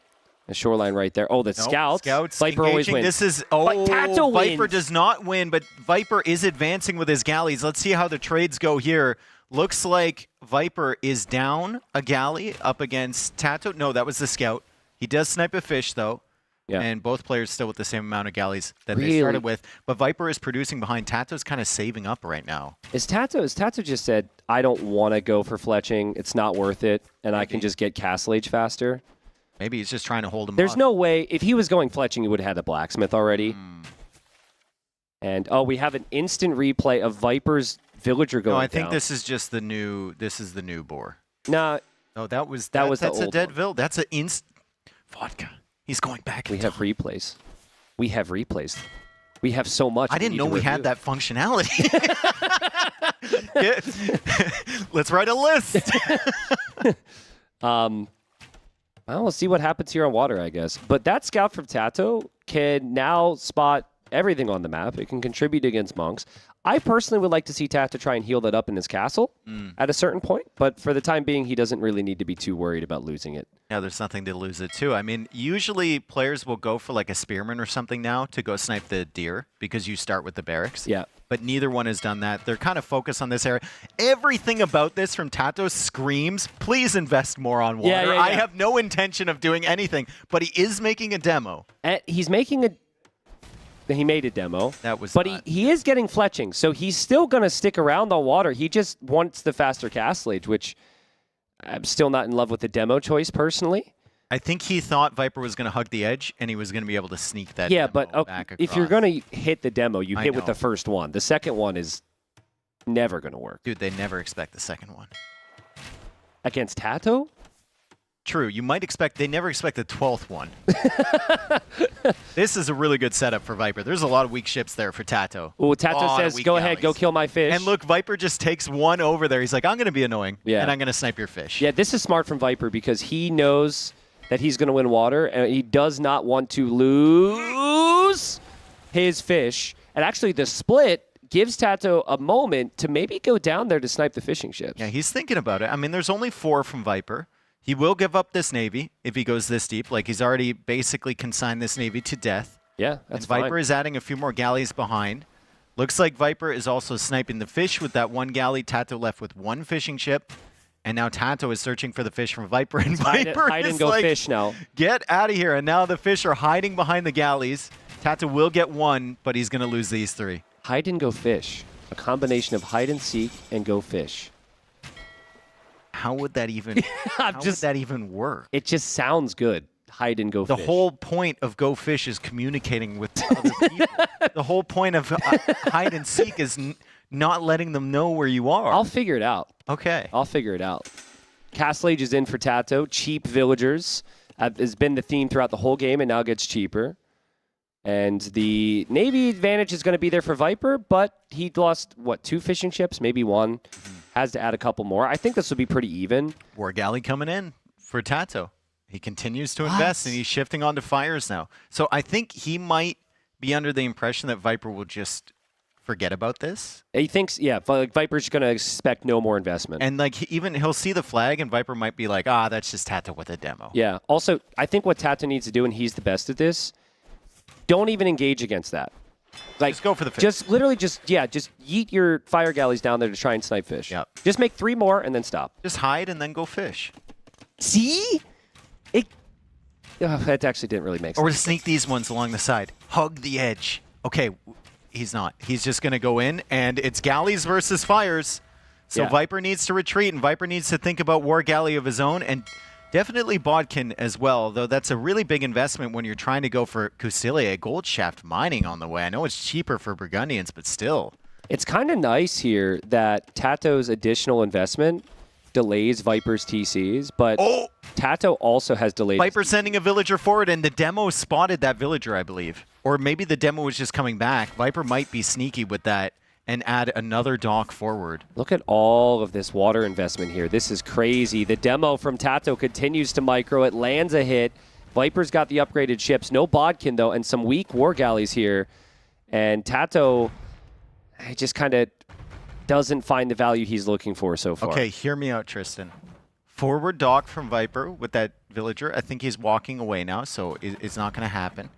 Speaker 5: The shoreline right there. Oh, the scouts. Viper always
Speaker 16: engaging.
Speaker 5: wins.
Speaker 16: This is
Speaker 5: TaToH
Speaker 16: Viper
Speaker 5: wins.
Speaker 16: does not win, but Viper is advancing with his galleys. Let's see how the trades go here. Looks like Viper is down a galley up against TaToH. No, that was the scout. He does snipe a fish though. Yeah. And both players still with the same amount of galleys that they started with. But Viper is producing behind. TaToH's kind of saving up right now.
Speaker 5: Is TaToH just said, I don't want to go for fletching. It's not worth it. And I can just get Castle Age faster.
Speaker 16: Maybe he's just trying to hold him
Speaker 5: There's
Speaker 16: off.
Speaker 5: no way. If he was going fletching, he would have had the blacksmith already. And, we have an instant replay of Viper's villager going
Speaker 16: No, I think
Speaker 5: down.
Speaker 16: this is just the new, this is the new boar.
Speaker 5: Nah.
Speaker 16: No, that was
Speaker 5: that's
Speaker 16: a
Speaker 5: old
Speaker 16: dead
Speaker 5: one.
Speaker 16: vill. That's an vodka. He's going back.
Speaker 5: We have replays. We have replays. We have so much.
Speaker 16: I didn't know we had that functionality. Let's write a list.
Speaker 5: Well, we'll see what happens here on water, I guess. But that scout from TaToH can now spot everything on the map. It can contribute against monks. I personally would like to see TaToH try and heal that up in his castle at a certain point, but for the time being, he doesn't really need to be too worried about losing it.
Speaker 16: Yeah, there's nothing to lose it to. I mean, usually players will go for like a spearman or something now to go snipe the deer because you start with the barracks.
Speaker 5: Yeah.
Speaker 16: But neither one has done that. They're kind of focused on this area. Everything about this from TaToH screams, please invest more on water.
Speaker 5: Yeah.
Speaker 16: I have no intention of doing anything, but he is making a demo.
Speaker 5: He's making a... He made a demo.
Speaker 16: That was
Speaker 5: But he is getting fletching, so he's still going to stick around on water. He just wants the faster castle age, which I'm still not in love with the demo choice personally.
Speaker 16: I think he thought Viper was going to hug the edge, and he was going to be able to sneak that
Speaker 5: Yeah,
Speaker 16: demo
Speaker 5: but okay,
Speaker 16: back
Speaker 5: if you're
Speaker 16: across.
Speaker 5: going to hit the demo, you
Speaker 16: I
Speaker 5: hit with the
Speaker 16: know.
Speaker 5: first one. The second one is never going to work.
Speaker 16: Dude, they never expect the second one.
Speaker 5: Against TaToH?
Speaker 16: True. You might expect, they never expect the 12th one. This is a really good setup for Viper. There's a lot of weak ships there for TaToH.
Speaker 5: Oh, TaToH says, go ahead, go kill my fish.
Speaker 16: And look, Viper just takes one over there. He's like, I'm going to be annoying, and I'm going to snipe your fish.
Speaker 5: Yeah, this is smart from Viper because he knows that he's going to win water, and he does not want to lose his fish. And actually, the split gives TaToH a moment to maybe go down there to snipe the fishing ships.
Speaker 16: Yeah, he's thinking about it. I mean, there's only 4 from Viper. He will give up this Navy if he goes this deep. Like, he's already basically consigned this Navy to death.
Speaker 5: Yeah, that's
Speaker 16: and Viper
Speaker 5: fine.
Speaker 16: is adding a few more galleys behind. Looks like Viper is also sniping the fish with that one galley. TaToH left with one fishing ship. And now TaToH is searching for the fish from Viper. And Viper
Speaker 5: hide
Speaker 16: is
Speaker 5: and go
Speaker 16: like,
Speaker 5: fish now.
Speaker 16: Get out of here. And now the fish are hiding behind the galleys. TaToH will get one, but he's going to lose these 3.
Speaker 5: Hide and go fish. A combination of hide and seek and go fish.
Speaker 16: How would that even would that even work?
Speaker 5: It just sounds good. Hide and go
Speaker 16: The
Speaker 5: fish.
Speaker 16: whole point of Go Fish is communicating with other people. The whole point of hide and seek is not letting them know where you are.
Speaker 5: I'll figure it out.
Speaker 16: Okay.
Speaker 5: I'll figure it out. Castle Age is in for TaToH. Cheap villagers has been the theme throughout the whole game and now gets cheaper. And the Navy advantage is going to be there for Viper, but he lost, what, 2 fishing ships? Maybe 1. Has to add a couple more. I think this will be pretty even.
Speaker 16: War Galley coming in for TaToH. He continues to invest, and he's shifting onto fires now. So I think he might be under the impression that Viper will just forget about this.
Speaker 5: He thinks, yeah, like Viper's going to expect no more investment.
Speaker 16: And like he'll see the flag, and Viper might be like, that's just TaToH with a demo.
Speaker 5: Yeah. Also, I think what TaToH needs to do, and he's the best at this, don't even engage against that. Like,
Speaker 16: just go for the fish.
Speaker 5: Just literally just yeet your fire galleys down there to try and snipe fish.
Speaker 16: Yep.
Speaker 5: Just make 3 more and then stop.
Speaker 16: Just hide and then go fish.
Speaker 5: See? That actually didn't really make sense.
Speaker 16: Or sneak these ones along the side. Hug the edge. Okay, he's not. He's just going to go in, and it's galleys versus fires. So
Speaker 5: Yeah.
Speaker 16: Viper needs to retreat, and Viper needs to think about War Galley of his own, and definitely Bodkin as well, though that's a really big investment when you're trying to go for Custilier Gold Shaft mining on the way. I know it's cheaper for Burgundians, but still.
Speaker 5: It's kind of nice here that TaToH's additional investment delays Viper's TCs, but TaToH also has delayed.
Speaker 16: Viper sending a villager forward, and the demo spotted that villager, I believe. Or maybe the demo was just coming back. Viper might be sneaky with that and add another dock forward.
Speaker 5: Look at all of this water investment here. This is crazy. The demo from TaToH continues to micro. It lands a hit. Viper's got the upgraded ships. No Bodkin, though, and some weak war galleys here. And TaToH just kind of doesn't find the value he's looking for so far.
Speaker 16: Okay, hear me out, Tristan. Forward dock from Viper with that villager. I think he's walking away now, so it's not going to happen.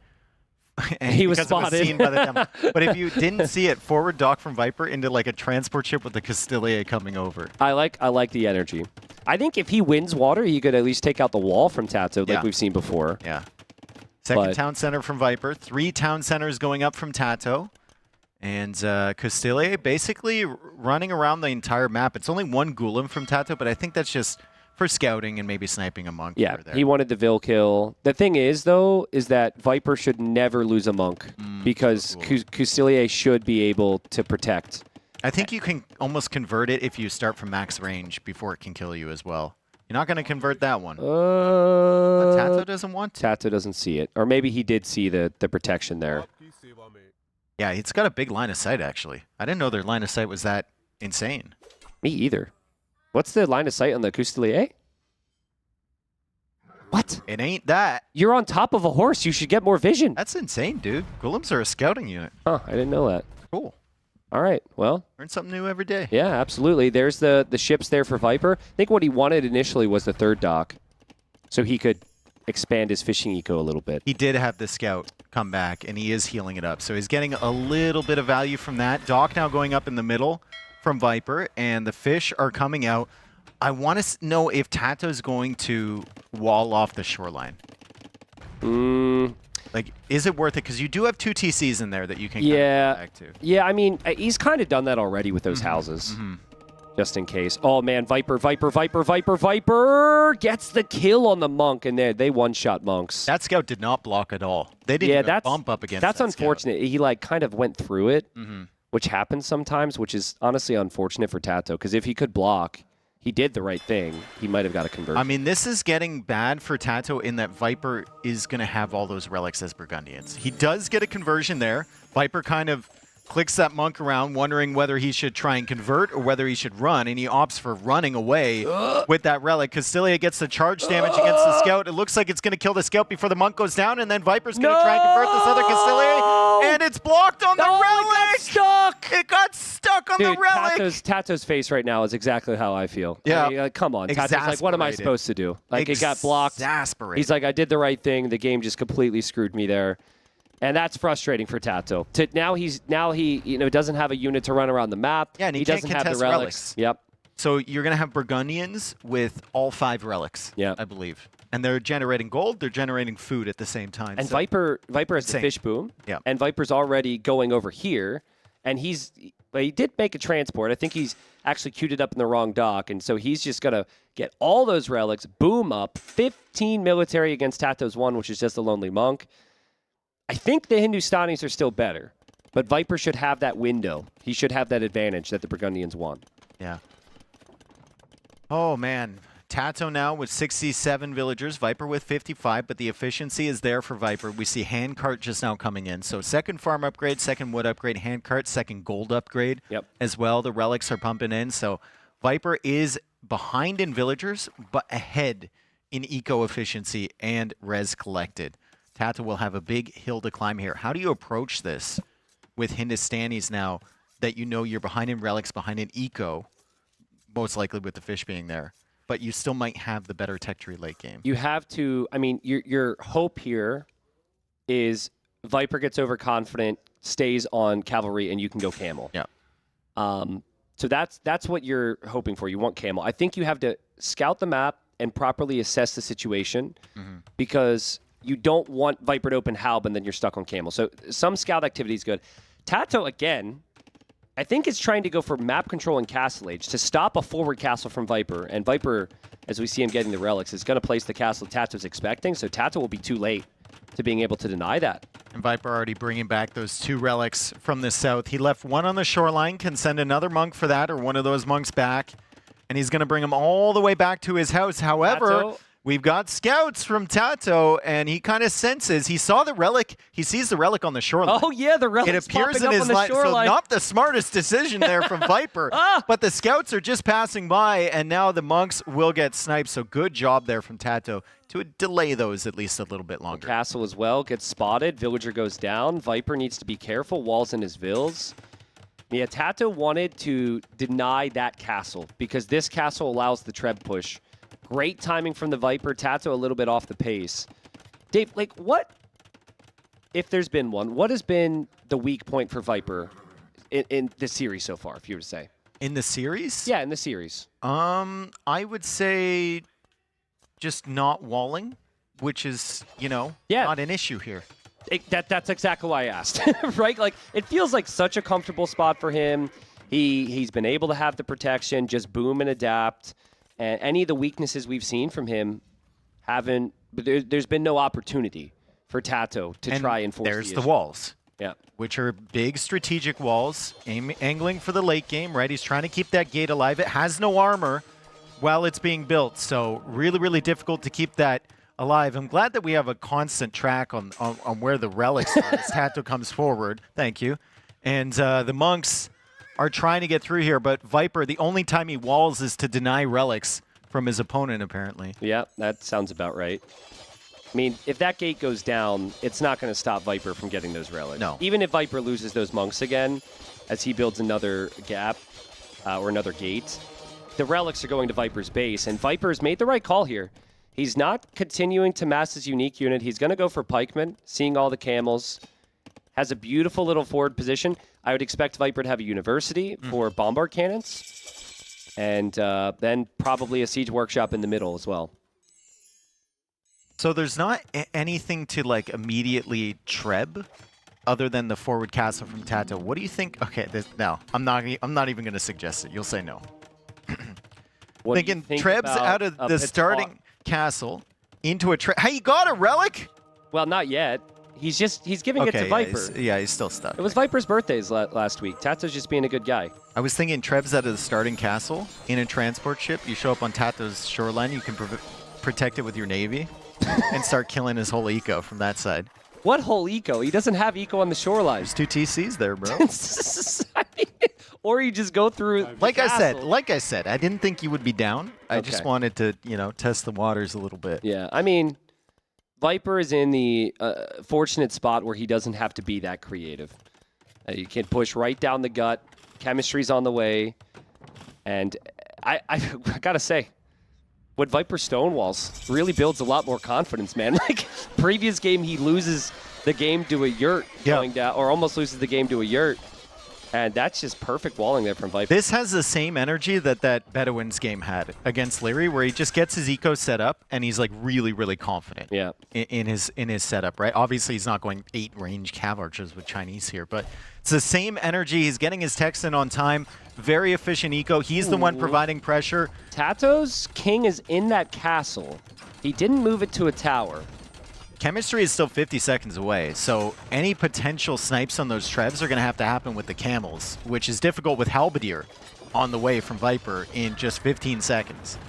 Speaker 16: And
Speaker 5: He was
Speaker 16: because it
Speaker 5: spotted.
Speaker 16: seen by the demo. But if you didn't see it, forward dock from Viper into like a transport ship with the Castilier coming over.
Speaker 5: I like the energy. I think if he wins water, he could at least take out the wall from TaToH like we've seen before.
Speaker 16: Yeah. Second
Speaker 5: But-
Speaker 16: town center from Viper. 3 town centers going up from TaToH. And Castilier basically running around the entire map. It's only 1 Golem from TaToH, but I think that's just for scouting and maybe sniping a monk.
Speaker 5: Yeah,
Speaker 16: here or there.
Speaker 5: he wanted the Vil kill. The thing is, though, is that Viper should never lose a monk because Custilier should be able to protect.
Speaker 16: I think you can almost convert it if you start from max range before it can kill you as well. You're not going to convert that one. But TaToH doesn't want to.
Speaker 5: TaToH doesn't see it. Or maybe he did see the protection there.
Speaker 16: Yeah, it's got a big line of sight, actually. I didn't know their line of sight was that insane.
Speaker 5: Me either. What's the line of sight on the Custilier? What?
Speaker 16: It ain't that.
Speaker 5: You're on top of a horse. You should get more vision.
Speaker 16: That's insane, dude. Golems are a scouting unit.
Speaker 5: Huh, I didn't know that.
Speaker 16: Cool.
Speaker 5: All right, well.
Speaker 16: Learn something new every day.
Speaker 5: Yeah, absolutely. There's the ships there for Viper. I think what he wanted initially was the third dock, so he could expand his fishing eco a little bit.
Speaker 16: He did have the scout come back, and he is healing it up. So he's getting a little bit of value from that. Dock now going up in the middle from Viper, and the fish are coming out. I want to know if TaToH's going to wall off the shoreline. Like, is it worth it? Because you do have 2 TCs in there that you can kind of go back to.
Speaker 5: Yeah, I mean, he's kind of done that already with those houses. Just in case. Oh, man, Viper gets the kill on the monk, and they one-shot monks.
Speaker 16: That scout did not block at all. They didn't even bump up against
Speaker 5: That's
Speaker 16: that
Speaker 5: unfortunate.
Speaker 16: scout.
Speaker 5: He, like, kind of went through it, which happens sometimes, which is honestly unfortunate for TaToH, because if he could block, he did the right thing. He might have got a conversion.
Speaker 16: I mean, this is getting bad for TaToH in that Viper is going to have all those relics as Burgundians. He does get a conversion there. Viper kind of clicks that monk around, wondering whether he should try and convert or whether he should run, and he opts for running away with that relic. Castilia gets the charge damage against the scout. It looks like it's going to kill the scout before the monk goes down, and then Viper's going to try and convert this other Castilia, and it's blocked on the relic! It got stuck on the relic!
Speaker 5: TaToH's face right now is exactly how I feel.
Speaker 16: Yeah.
Speaker 5: I mean, like, come on. TaToH's like, what am I supposed to do? Like, it got blocked. He's like, I did the right thing. The game just completely screwed me there. And that's frustrating for TaToH. Now he doesn't have a unit to run around the map.
Speaker 16: Yeah, and he
Speaker 5: doesn't have the relics. Yep.
Speaker 16: So you're going to have Burgundians with all 5 relics, I believe. And they're generating gold, they're generating food at the same time.
Speaker 5: And
Speaker 16: so
Speaker 5: Viper has the fish boom.
Speaker 16: Yeah.
Speaker 5: And Viper's already going over here. And he did make a transport. I think he's actually queued it up in the wrong dock. And so he's just going to get all those relics, boom up, 15 military against TaToH's 1, which is just a lonely monk. I think the Hindustanis are still better, but Viper should have that window. He should have that advantage that the Burgundians want.
Speaker 16: Yeah. Oh, man. TaToH now with 67 villagers, Viper with 55, but the efficiency is there for Viper. We see handcart just now coming in. So second farm upgrade, second wood upgrade, handcart, second gold upgrade as well. The relics are pumping in. So Viper is behind in villagers, but ahead in eco efficiency and res collected. TaToH will have a big hill to climb here. How do you approach this with Hindustanis now that you know you're behind in relics, behind in eco, most likely with the fish being there, but you still might have the better tech tree late game?
Speaker 5: You have to, I mean, your hope here is Viper gets overconfident, stays on cavalry, and you can go camel.
Speaker 16: Yeah.
Speaker 5: So that's what you're hoping for. You want camel. I think you have to scout the map and properly assess the situation because you don't want Viper to open Halb and then you're stuck on camel. So some scout activity is good. TaToH, again, I think is trying to go for map control and castle age to stop a forward castle from Viper. And Viper, as we see him getting the relics, is going to place the castle TaToH's expecting. So TaToH will be too late to being able to deny that.
Speaker 16: And Viper already bringing back those 2 relics from the south. He left 1 on the shoreline, can send another monk for that or one of those monks back. And he's going to bring them all the way back to his house. However, we've got scouts from TaToH, and he kind of senses, he saw the relic, he sees the relic on the shoreline.
Speaker 5: Oh yeah, the relic.
Speaker 16: It appears in his line, so not the smartest decision there from Viper, but the scouts are just passing by, and now the monks will get sniped, so good job there from TaToH to delay those at least a little bit longer.
Speaker 5: The castle as well gets spotted, villager goes down, Viper needs to be careful, walls in his vills. Yeah, TaToH wanted to deny that castle, because this castle allows the treb push. Great timing from the Viper. TaToH a little bit off the pace. Dave, like, what, if there's been one, what has been the weak point for Viper in the series so far, if you were to say?
Speaker 16: In the series?
Speaker 5: Yeah, in the series.
Speaker 16: I would say just not walling, which is, not an issue here.
Speaker 5: That's exactly why I asked, right? Like, it feels like such a comfortable spot for him. He's been able to have the protection, just boom and adapt. And any of the weaknesses we've seen from him haven't, but there's been no opportunity for TaToH to try and force
Speaker 16: there's
Speaker 5: the
Speaker 16: the
Speaker 5: issue.
Speaker 16: walls.
Speaker 5: Yeah.
Speaker 16: Which are big strategic walls, angling for the late game, right? He's trying to keep that gate alive. It has no armor while it's being built, so really, really difficult to keep that alive. I'm glad that we have a constant track on where the relics are as TaToH comes forward. Thank you. And the monks are trying to get through here, but Viper, the only time he walls is to deny relics from his opponent, apparently.
Speaker 5: Yeah, that sounds about right. I mean, if that gate goes down, it's not going to stop Viper from getting those relics.
Speaker 16: No.
Speaker 5: Even if Viper loses those monks again, as he builds another gap or another gate, the relics are going to Viper's base, and Viper's made the right call here. He's not continuing to mass his unique unit. He's going to go for pikemen, seeing all the camels. Has a beautiful little forward position. I would expect Viper to have a university for bombard cannons, and then probably a siege workshop in the middle as well.
Speaker 16: So there's not anything to like immediately treb other than the forward castle from TaToH. What do you think? Okay, no, I'm not even going to suggest it. You'll say no. Thinking trebs out of the starting castle into a treb. Hey, you got a relic?
Speaker 5: Well, not yet. He's giving it to Viper.
Speaker 16: Yeah, he's still stuck.
Speaker 5: It was Viper's birthdays last week. TaToH's just being a good guy.
Speaker 16: I was thinking trebs out of the starting castle in a transport ship. You show up on TaToH's shoreline. You can protect it with your navy and start killing his whole eco from that side.
Speaker 5: What whole eco? He doesn't have eco on the shoreline.
Speaker 16: There's 2 TCs there, bro.
Speaker 5: Or you just go through.
Speaker 16: Like I said, I didn't think you would be down. I just wanted to, test the waters a little bit.
Speaker 5: Yeah, I mean, Viper is in the fortunate spot where he doesn't have to be that creative. You can push right down the gut. Chemistry's on the way. And I gotta say, what Viper stonewalls really builds a lot more confidence, man. Like, previous game, he loses the game to a yurt going down, or almost loses the game to a yurt. And that's just perfect walling there from Viper.
Speaker 16: This has the same energy that Bedouin's game had against Liereyy, where he just gets his eco set up and he's like really, really confident in his setup, right? Obviously, he's not going 8 range cav archers with Chinese here, but it's the same energy. He's getting his techs in on time. Very efficient eco. He's the one providing pressure.
Speaker 5: TaToH's king is in that castle. He didn't move it to a tower.
Speaker 16: Chemistry is still 50 seconds away, so any potential snipes on those trebs are going to have to happen with the camels, which is difficult with Halberdier on the way from Viper in just 15 seconds.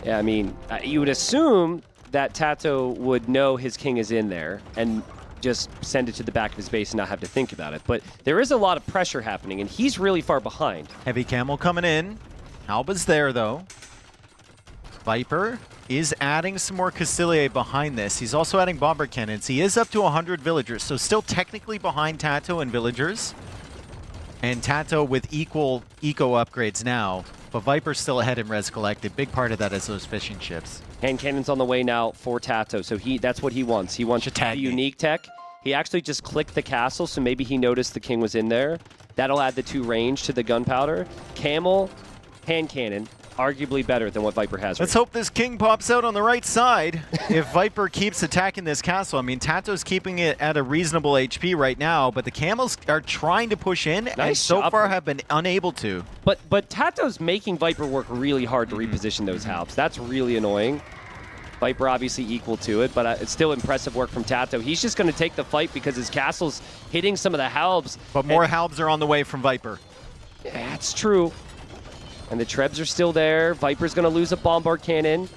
Speaker 5: Yeah, I mean, you would assume that TaToH would know his king is in there and just send it to the back of his base and not have to think about it. But there is a lot of pressure happening, and he's really far behind.
Speaker 16: Heavy camel coming in. Halba's there, though. Viper is adding some more Castilier behind this. He's also adding bomber cannons. He is up to 100 villagers, so still technically behind TaToH and villagers. And TaToH with equal eco upgrades now, but Viper's still ahead in Res Collected. Big part of that is those fishing ships.
Speaker 5: Hand cannons on the way now for TaToH, so that's what he wants. He wants a unique tech. He actually just clicked the castle, so maybe he noticed the king was in there. That'll add the 2 range to the gunpowder. Camel, hand cannon. Arguably better than what Viper has.
Speaker 16: Let's hope this king pops out on the right side if Viper keeps attacking this castle. I mean, TaToH's keeping it at a reasonable HP right now, but the camels are trying to push in and so far have been unable to.
Speaker 5: But TaToH's making Viper work really hard to reposition those halbs. That's really annoying. Viper obviously equal to it, but it's still impressive work from TaToH. He's just going to take the fight because his castle's hitting some of the halbs.
Speaker 16: But more halbs are on the way from Viper.
Speaker 5: Yeah, that's true. And the trebs are still there. Viper's going to lose a bombard cannon.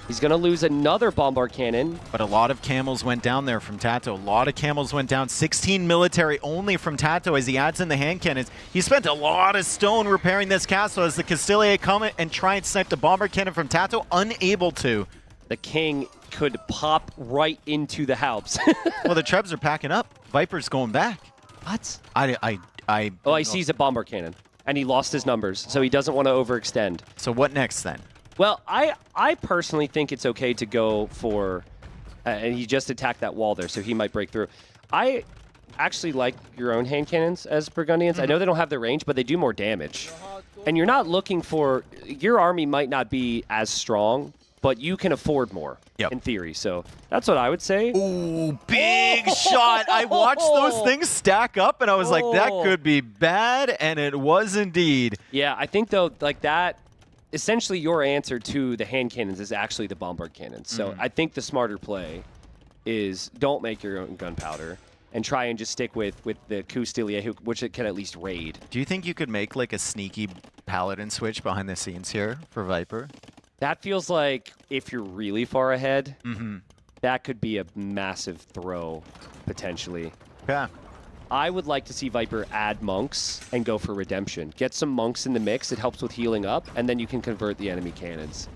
Speaker 5: He's going to lose another bombard cannon.
Speaker 16: But a lot of camels went down there from TaToH. A lot of camels went down. 16 military only from TaToH as he adds in the hand cannons. He spent a lot of stone repairing this castle as the Castilier come and try and snipe the bombard cannon from TaToH. Unable to.
Speaker 5: The king could pop right into the halbs.
Speaker 16: Well, the trebs are packing up. Viper's going back.
Speaker 5: What?
Speaker 16: He
Speaker 5: sees a bombard cannon. And he lost his numbers, so he doesn't want to overextend.
Speaker 16: So what next then?
Speaker 5: Well, I personally think it's okay to go for, and he just attacked that wall there, so he might break through. I actually like your own hand cannons as Burgundians. I know they don't have the range, but they do more damage. And you're not looking for, your army might not be as strong, but you can afford more in theory. So that's what I would say.
Speaker 16: Ooh, big shot. I watched those things stack up and I was like, that could be bad. And it was indeed.
Speaker 5: Yeah, I think though, like that, essentially your answer to the hand cannons is actually the bombard cannons. So I think the smarter play is don't make your own gunpowder and try and just stick with the Castilier, which it can at least raid.
Speaker 16: Do you think you could make like a sneaky paladin switch behind the scenes here for Viper?
Speaker 5: That feels like if you're really far ahead, that could be a massive throw, potentially.
Speaker 16: Yeah.
Speaker 5: I would like to see Viper add monks and go for redemption. Get some monks in the mix. It helps with healing up, and then you can convert the enemy cannons.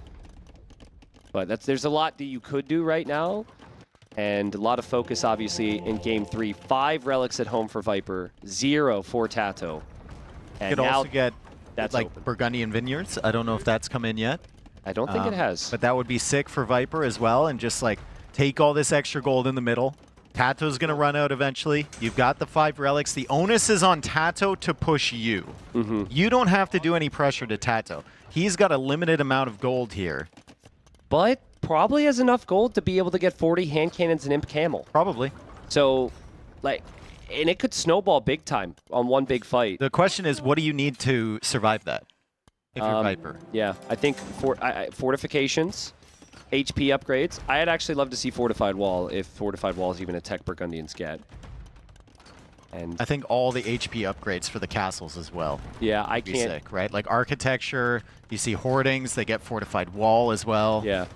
Speaker 5: But there's a lot that you could do right now, and a lot of focus, obviously, in Game 3. 5 relics at home for Viper, 0 for TaToH. And
Speaker 16: You could
Speaker 5: now
Speaker 16: also get
Speaker 5: that's
Speaker 16: like
Speaker 5: open.
Speaker 16: Burgundian Vineyards. I don't know if that's come in yet.
Speaker 5: I don't think it has.
Speaker 16: But that would be sick for Viper as well, and just like take all this extra gold in the middle. TaToH's going to run out eventually. You've got the 5 relics. The onus is on TaToH to push you. You don't have to do any pressure to TaToH. He's got a limited amount of gold here.
Speaker 5: But probably has enough gold to be able to get 40 hand cannons and Imp Camel.
Speaker 16: Probably.
Speaker 5: So, like, and it could snowball big time on one big fight.
Speaker 16: The question is, what do you need to survive that if you're Viper?
Speaker 5: Yeah, I think fortifications, HP upgrades. I'd actually love to see Fortified Wall if Fortified Wall is even a tech Burgundians get. And
Speaker 16: I think all the HP upgrades for the castles as well.
Speaker 5: Yeah, I
Speaker 16: would be
Speaker 5: can't.
Speaker 16: sick, right? Like architecture, you see hoardings, they get fortified wall as well.
Speaker 5: Yeah.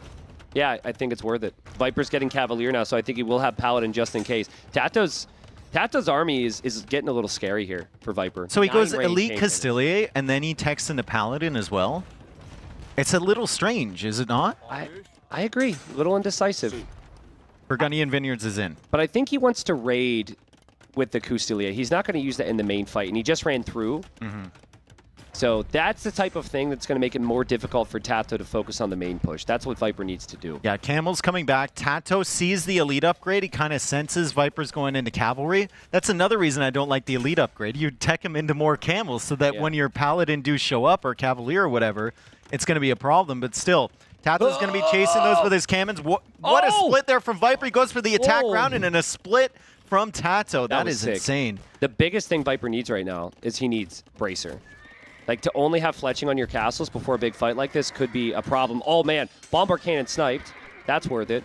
Speaker 5: Yeah, I think it's worth it. Viper's getting Cavalier now, so I think he will have Paladin just in case. TaToH's army is getting a little scary here for Viper.
Speaker 16: So he
Speaker 5: 9
Speaker 16: goes
Speaker 5: range
Speaker 16: Elite
Speaker 5: hand
Speaker 16: Castilier, and then he techs into Paladin as well. It's a little strange, is it not?
Speaker 5: I agree. A little indecisive.
Speaker 16: Burgundian Vineyards is in.
Speaker 5: But I think he wants to raid with the Castilier. He's not going to use that in the main fight, and he just ran through. So that's the type of thing that's going to make it more difficult for TaToH to focus on the main push. That's what Viper needs to do.
Speaker 16: Yeah, Camel's coming back. TaToH sees the Elite upgrade. He kind of senses Viper's going into Cavalry. That's another reason I don't like the Elite upgrade. You tech him into more Camels so that when your Paladin do show up, or Cavalier or whatever, it's going to be a problem. But still, TaToH's going to be chasing those with his cannons. What a split there from Viper. He goes for the attack round, and in a split from TaToH. That is
Speaker 5: sick.
Speaker 16: insane.
Speaker 5: The biggest thing Viper needs right now is he needs Bracer. Like, to only have fletching on your castles before a big fight like this could be a problem. Oh, man. Bombard Cannon sniped. That's worth it.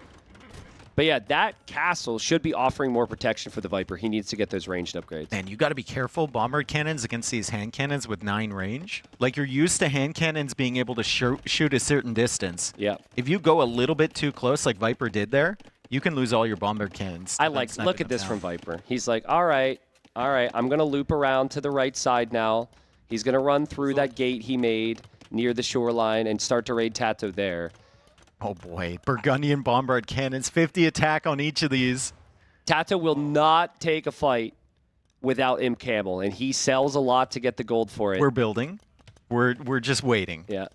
Speaker 5: But, yeah, that castle should be offering more protection for the Viper. He needs to get those ranged upgrades.
Speaker 16: And you got to be careful. Bombard cannons against these hand cannons with 9 range. Like, you're used to hand cannons being able to shoot a certain distance.
Speaker 5: Yeah.
Speaker 16: If you go a little bit too close, like Viper did there, you can lose all your bombard cannons.
Speaker 5: Look at this from Viper. He's like, all right, I'm going to loop around to the right side now. He's going to run through that gate he made near the shoreline and start to raid TaToH there.
Speaker 16: Oh boy, Burgundian Bombard Cannons, 50 attack on each of these.
Speaker 5: TaToH will not take a fight without Imp Camel, and he sells a lot to get the gold for it.
Speaker 16: We're building. We're just waiting.
Speaker 5: Yeah.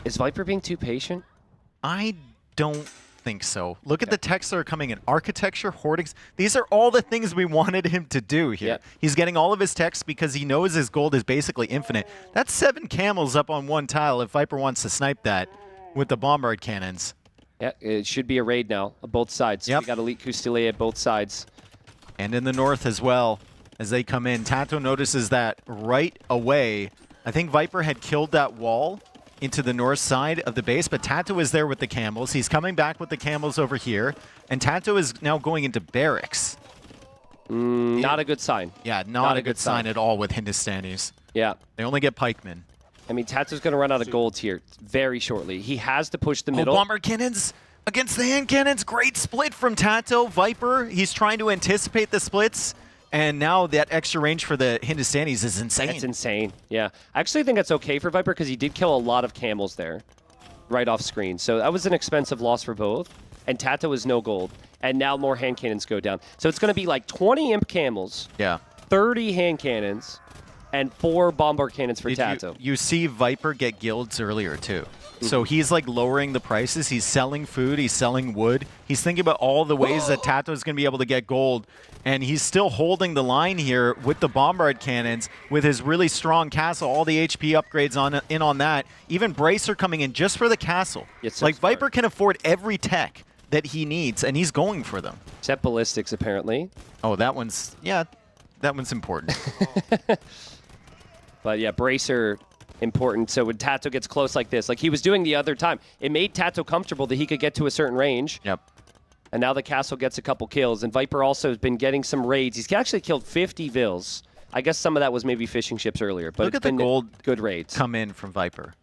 Speaker 5: Is Viper being too patient?
Speaker 16: I don't think so. Look at the texts that are coming in. Architecture, hoardings. These are all the things we wanted him to do here.
Speaker 5: Yep.
Speaker 16: He's getting all of his texts because he knows his gold is basically infinite. That's 7 camels up on one tile if Viper wants to snipe that with the bombard cannons.
Speaker 5: Yeah, it should be a raid now on both sides.
Speaker 16: Yep.
Speaker 5: We got Elite Castilier at both sides.
Speaker 16: And in the north as well, as they come in. TaToH notices that right away. I think Viper had killed that wall into the north side of the base, but TaToH is there with the camels. He's coming back with the camels over here, and TaToH is now going into barracks.
Speaker 5: Not a good sign.
Speaker 16: Yeah, not a good sign at all with Hindustanis.
Speaker 5: Yeah.
Speaker 16: They only get pikemen.
Speaker 5: I mean, TaToH's going to run out of gold here very shortly. He has to push the middle.
Speaker 16: Bombard cannons against the hand cannons. Great split from TaToH. Viper, he's trying to anticipate the splits. And now that extra range for the Hindustanis is insane.
Speaker 5: It's insane, yeah. I actually think that's okay for Viper because he did kill a lot of camels there right off screen. So that was an expensive loss for both. And TaToH is no gold. And now more hand cannons go down. So it's going to be like 20 imp camels, 30 hand cannons, and 4 bombard cannons for TaToH.
Speaker 16: You see Viper get guilds earlier, too. So he's like lowering the prices. He's selling food. He's selling wood. He's thinking about all the ways that TaToH is going to be able to get gold. And he's still holding the line here with the bombard cannons, with his really strong castle, all the HP upgrades on that. Even Bracer coming in just for the castle. Like, Viper can afford every tech that he needs, and he's going for them.
Speaker 5: Except ballistics, apparently.
Speaker 16: Oh, that one's important.
Speaker 5: But yeah, Bracer, important. So when TaToH gets close like this, like he was doing the other time, it made TaToH comfortable that he could get to a certain range.
Speaker 16: Yep.
Speaker 5: And now the castle gets a couple kills. And Viper also has been getting some raids. He's actually killed 50 Vils. I guess some of that was maybe fishing ships earlier. But
Speaker 16: look at the gold
Speaker 5: good raids
Speaker 16: come in from Viper.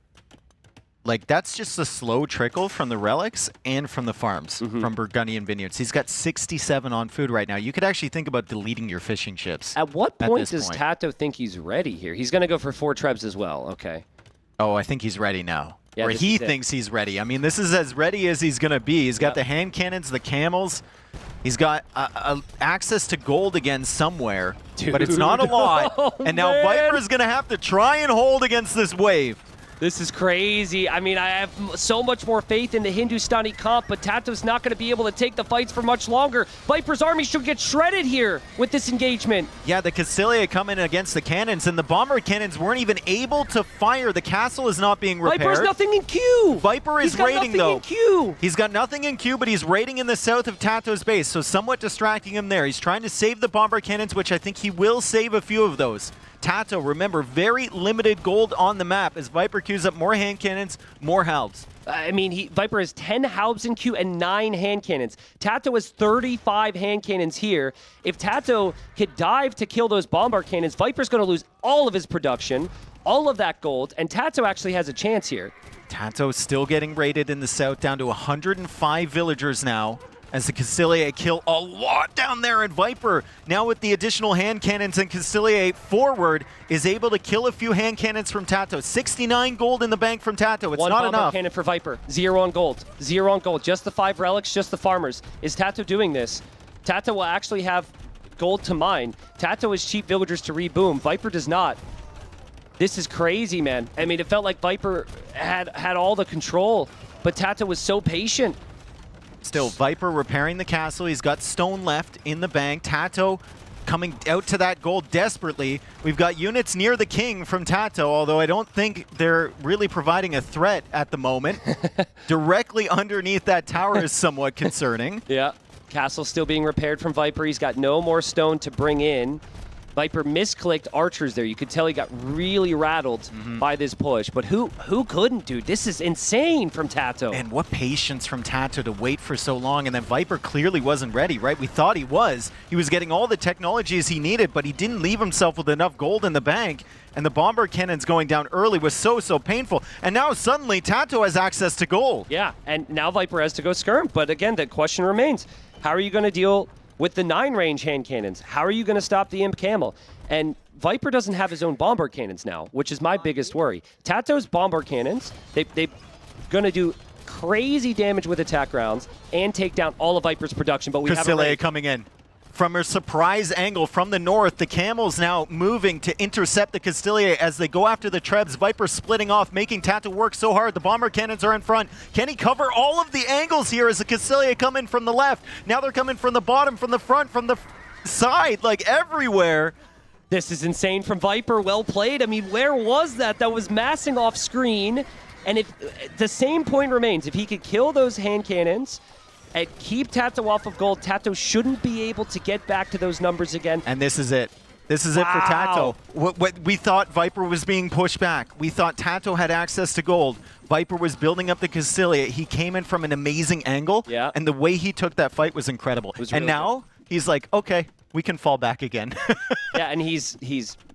Speaker 16: like that's just a slow trickle from the relics and from the farms from Burgundian Vineyards. He's got 67 on food right now. You could actually think about deleting your fishing chips.
Speaker 5: At what point
Speaker 16: this
Speaker 5: does TaToH think he's ready here? He's going to go for 4 trebs as well. Okay.
Speaker 16: Oh, I think he's ready now.
Speaker 5: Yeah,
Speaker 16: or
Speaker 5: this
Speaker 16: he
Speaker 5: is it.
Speaker 16: thinks he's ready. I mean, this is as ready as he's going to be. He's got the hand cannons, the camels. He's got access to gold again somewhere, but it's not a lot.
Speaker 5: Oh,
Speaker 16: and now
Speaker 5: man.
Speaker 16: Viper is going to have to try and hold against this wave.
Speaker 5: This is crazy. I mean, I have so much more faith in the Hindustani comp, but TaToH's not going to be able to take the fights for much longer. Viper's army should get shredded here with this engagement.
Speaker 16: Yeah, the Cassilia come in against the cannons, and the bomber cannons weren't even able to fire. The castle is not being repaired.
Speaker 5: Viper's nothing in queue.
Speaker 16: Viper is
Speaker 5: He's got
Speaker 16: raiding,
Speaker 5: nothing
Speaker 16: though.
Speaker 5: in queue.
Speaker 16: He's got nothing in queue, but he's raiding in the south of TaToH's base, so somewhat distracting him there. He's trying to save the bomber cannons, which I think he will save a few of those. TaToH, remember, very limited gold on the map as Viper queues up more hand cannons, more halbs.
Speaker 5: I mean, Viper has 10 halbs in queue and 9 hand cannons. TaToH has 35 hand cannons here. If TaToH could dive to kill those bombard cannons, Viper's going to lose all of his production, all of that gold, and TaToH actually has a chance here.
Speaker 16: TaToH still getting raided in the south, down to 105 villagers now, as the Cassilia kill a lot down there, and Viper, now with the additional hand cannons and Cassilia forward, is able to kill a few hand cannons from TaToH. 69 gold in the bank from TaToH. It's
Speaker 5: One
Speaker 16: not
Speaker 5: bomber
Speaker 16: enough.
Speaker 5: cannon for Viper. 0 on gold. 0 on gold. Just the 5 relics, just the farmers. Is TaToH doing this? TaToH will actually have gold to mine. TaToH is cheap villagers to reboom. Viper does not. This is crazy, man. I mean, it felt like Viper had all the control, but TaToH was so patient.
Speaker 16: Still, Viper repairing the castle. He's got stone left in the bank. TaToH coming out to that gold desperately. We've got units near the king from TaToH, although I don't think they're really providing a threat at the moment. Directly underneath that tower is somewhat concerning.
Speaker 5: Yeah, castle still being repaired from Viper. He's got no more stone to bring in. Viper misclicked archers there. You could tell he got really rattled by this push. But who couldn't, dude? This is insane from TaToH.
Speaker 16: And what patience from TaToH to wait for so long. And then Viper clearly wasn't ready, right? We thought he was. He was getting all the technologies he needed, but he didn't leave himself with enough gold in the bank. And the bomber cannons going down early was so painful. And now suddenly TaToH has access to gold.
Speaker 5: Yeah, and now Viper has to go skirm. But again, the question remains, how are you going to deal with the 9-range hand cannons? How are you going to stop the Imp Camel? And Viper doesn't have his own bombard cannons now, which is my biggest worry. TaToH's bombard cannons, they're going to do crazy damage with attack rounds and take down all of Viper's production, but we have a
Speaker 16: Cassilia
Speaker 5: raid.
Speaker 16: coming in. From a surprise angle from the north, the camels now moving to intercept the Castilia as they go after the Trebs. Viper splitting off, making TaToH work so hard. The bomber cannons are in front. Can he cover all of the angles here as the Castilia come in from the left? Now they're coming from the bottom, from the front, from the side, like everywhere.
Speaker 5: This is insane from Viper. Well played. I mean, where was that? That was massing off screen. And if the same point remains, if he could kill those hand cannons and keep TaToH off of gold, TaToH shouldn't be able to get back to those numbers again.
Speaker 16: And this is it. This is it for TaToH. What we thought Viper was being pushed back. We thought TaToH had access to gold. Viper was building up the Castilia. He came in from an amazing angle.
Speaker 5: Yeah.
Speaker 16: And the way he took that fight was incredible.
Speaker 5: Was
Speaker 16: and
Speaker 5: really
Speaker 16: now he's like, okay, we can fall back again.
Speaker 5: Yeah, and he's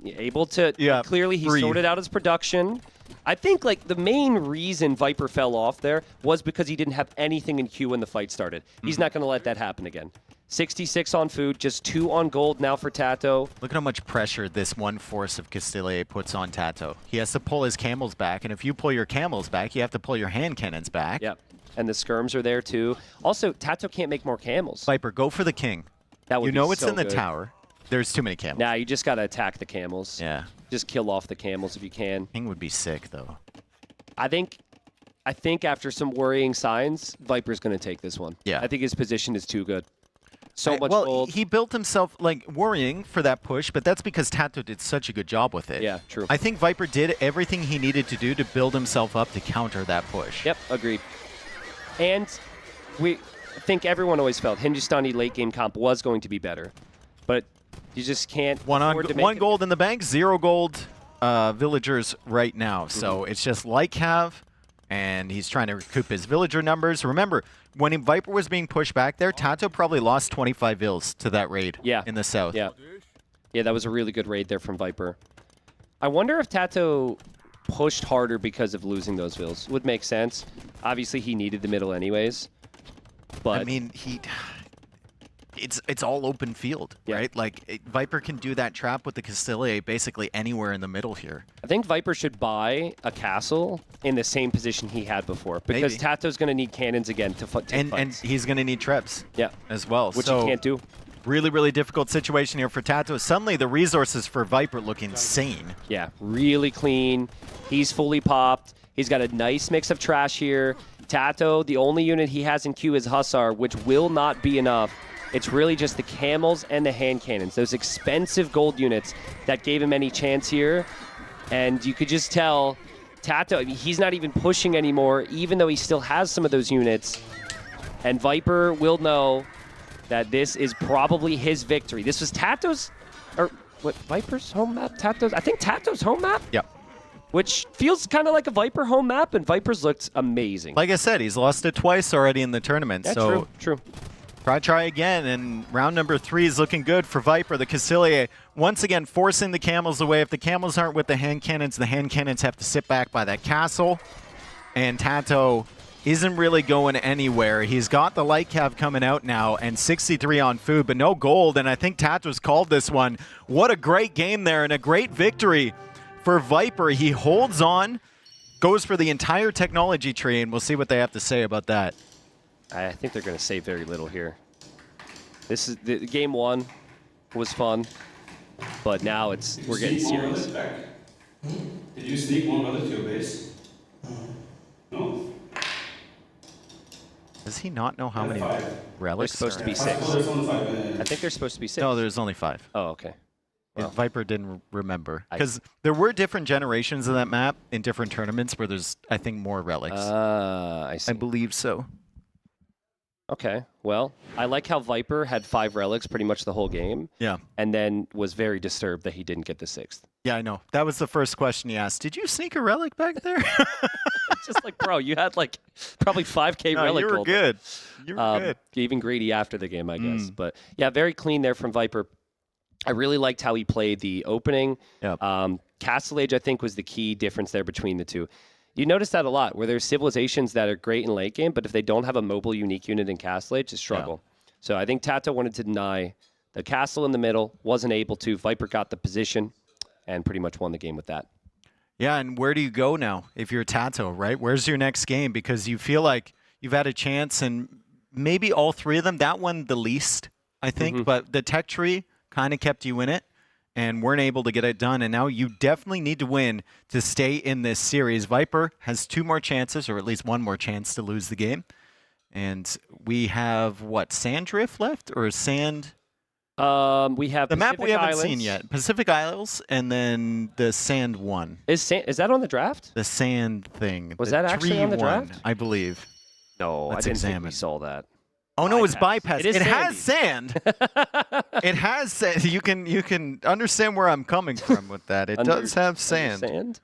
Speaker 5: able to, clearly he
Speaker 16: breathe.
Speaker 5: sorted out his production. I think like the main reason Viper fell off there was because he didn't have anything in queue when the fight started. He's not going to let that happen again. 66 on food, just 2 on gold now for TaToH.
Speaker 16: Look at how much pressure this one force of Castilia puts on TaToH. He has to pull his camels back, and if you pull your camels back, you have to pull your hand cannons back.
Speaker 5: Yep, and the skirms are there too. Also, TaToH can't make more camels.
Speaker 16: Viper, go for the king.
Speaker 5: That would
Speaker 16: you know
Speaker 5: be
Speaker 16: it's
Speaker 5: so
Speaker 16: in the
Speaker 5: good.
Speaker 16: tower. There's too many camels.
Speaker 5: Nah, you just got to attack the camels.
Speaker 16: Yeah.
Speaker 5: Just kill off the camels if you can.
Speaker 16: King would be sick, though.
Speaker 5: I think after some worrying signs, Viper's going to take this one.
Speaker 16: Yeah.
Speaker 5: I think his position is too good. So much
Speaker 16: well,
Speaker 5: gold.
Speaker 16: he built himself, like, worrying for that push, but that's because TaToH did such a good job with it.
Speaker 5: Yeah, true.
Speaker 16: I think Viper did everything he needed to do to build himself up to counter that push.
Speaker 5: Yep, agreed. And I think everyone always felt Hindustani late game comp was going to be better, but you just can't afford to make
Speaker 16: One
Speaker 5: it.
Speaker 16: gold in the bank, 0 gold villagers right now. So it's just like Cav, and he's trying to recoup his villager numbers. Remember, when Viper was being pushed back there, TaToH probably lost 25 vills to that raid in the south.
Speaker 5: Yeah, that was a really good raid there from Viper. I wonder if TaToH pushed harder because of losing those vills. Would make sense. Obviously, he needed the middle anyways. But
Speaker 16: I mean, it's all open field, right? Like, Viper can do that trap with the Castilier basically anywhere in the middle here.
Speaker 5: I think Viper should buy a castle in the same position he had before, because TaToH's going to need cannons again to take fights.
Speaker 16: And he's going to need trebs as well.
Speaker 5: Which
Speaker 16: so
Speaker 5: he can't do.
Speaker 16: Really, really difficult situation here for TaToH. Suddenly, the resources for Viper look insane.
Speaker 5: Yeah, really clean. He's fully popped. He's got a nice mix of trash here. TaToH, the only unit he has in queue is Hussar, which will not be enough. It's really just the camels and the hand cannons, those expensive gold units that gave him any chance here. And you could just tell TaToH, he's not even pushing anymore, even though he still has some of those units. And Viper will know that this is probably his victory. This was TaToH's, or what, Viper's home map? TaToH's? I think TaToH's home map?
Speaker 16: Yep.
Speaker 5: Which feels kind of like a Viper home map, and Viper's looked amazing.
Speaker 16: Like I said, he's lost it twice already in the tournament.
Speaker 5: Yeah,
Speaker 16: so
Speaker 5: true.
Speaker 16: Try again, and round number 3 is looking good for Viper. The Castilier once again forcing the camels away. If the camels aren't with the hand cannons have to sit back by that castle. And TaToH isn't really going anywhere. He's got the light cav coming out now, and 63 on food, but no gold, and I think TaToH's called this one. What a great game there, and a great victory for Viper. He holds on, goes for the entire technology tree, and we'll see what they have to say about that.
Speaker 5: I think they're going to say very little here. This is the game 1 was fun, but now we're getting serious.
Speaker 17: Did you sneak one relic to your base? No.
Speaker 16: Does he not know how many relics?
Speaker 5: There's supposed to be 6. I think there's supposed to be 6.
Speaker 16: No, there's only 5.
Speaker 5: Oh, okay.
Speaker 16: Well, Viper didn't remember. Because there were different generations of that map in different tournaments where there's, I think, more relics.
Speaker 5: I see.
Speaker 16: I believe so.
Speaker 5: Okay, well, I like how Viper had 5 relics pretty much the whole game.
Speaker 16: Yeah.
Speaker 5: And then was very disturbed that he didn't get the 6th.
Speaker 16: Yeah, I know. That was the first question he asked. Did you sneak a relic back there?
Speaker 5: Just like, bro, you had like probably 5K relic
Speaker 16: you were
Speaker 5: gold.
Speaker 16: good. You were good.
Speaker 5: Even greedy after the game, I guess. But yeah, very clean there from Viper. I really liked how he played the opening.
Speaker 16: Yep.
Speaker 5: Castle Age, I think, was the key difference there between the two. You notice that a lot, where there's civilizations that are great in late game, but if they don't have a mobile unique unit in Castle Age, it's struggle. Yeah. So I think TaToH wanted to deny the castle in the middle, wasn't able to. Viper got the position and pretty much won the game with that.
Speaker 16: Yeah, and where do you go now if you're TaToH, right? Where's your next game? Because you feel like you've had a chance, and maybe all 3 of them, that one the least, I think, but the tech tree kind of kept you in it and weren't able to get it done. And now you definitely need to win to stay in this series. Viper has 2 more chances, or at least 1 more chance to lose the game. And we have, what, Sand Drift left? Or Sand?
Speaker 5: We have
Speaker 16: the
Speaker 5: Pacific
Speaker 16: map we haven't
Speaker 5: Islands.
Speaker 16: seen yet. Pacific Isles, and then the Sand one.
Speaker 5: Is that on the draft?
Speaker 16: The Sand thing.
Speaker 5: Was
Speaker 16: the
Speaker 5: that actually on the
Speaker 16: tree one,
Speaker 5: draft?
Speaker 16: I believe.
Speaker 5: No,
Speaker 16: Let's
Speaker 5: I didn't
Speaker 16: examine.
Speaker 5: think we saw that.
Speaker 16: Oh no, it's bypass.
Speaker 5: It is
Speaker 16: It has sand. It has sand. You can understand where I'm coming from with that. It does have sand.
Speaker 5: Sand?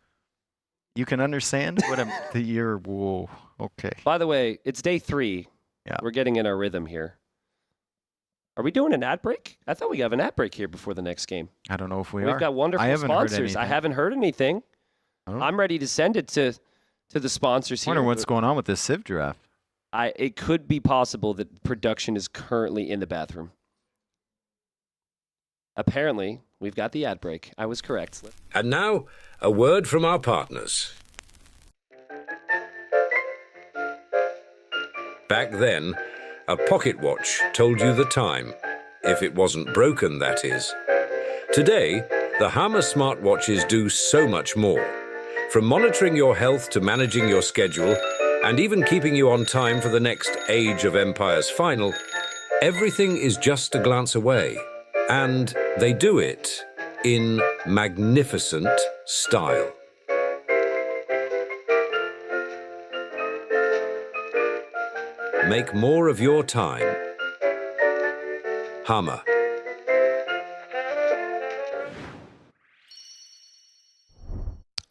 Speaker 16: You can understand what I'm. The year. Whoa. Okay.
Speaker 5: By the way, it's day 3.
Speaker 16: Yeah.
Speaker 5: We're getting in our rhythm here. Are we doing an ad break? I thought we have an ad break here before the next game.
Speaker 16: I don't know if we are.
Speaker 5: We've got wonderful
Speaker 16: I haven't
Speaker 5: sponsors.
Speaker 16: Heard anything.
Speaker 5: I haven't heard anything. I'm ready to send it to the sponsors
Speaker 16: I
Speaker 5: here.
Speaker 16: wonder what's going on with this Civ draft.
Speaker 5: It could be possible that production is currently in the bathroom. Apparently, we've got the ad break. I was correct.
Speaker 7: And now, a word from our partners. Back then, a pocket watch told you the time, if it wasn't broken, that is. Today, the Hama smartwatches do so much more. From monitoring your health to managing your schedule, and even keeping you on time for the next Age of Empires final, everything is just a glance away. And they do it in magnificent style. Make more of your time. Hama.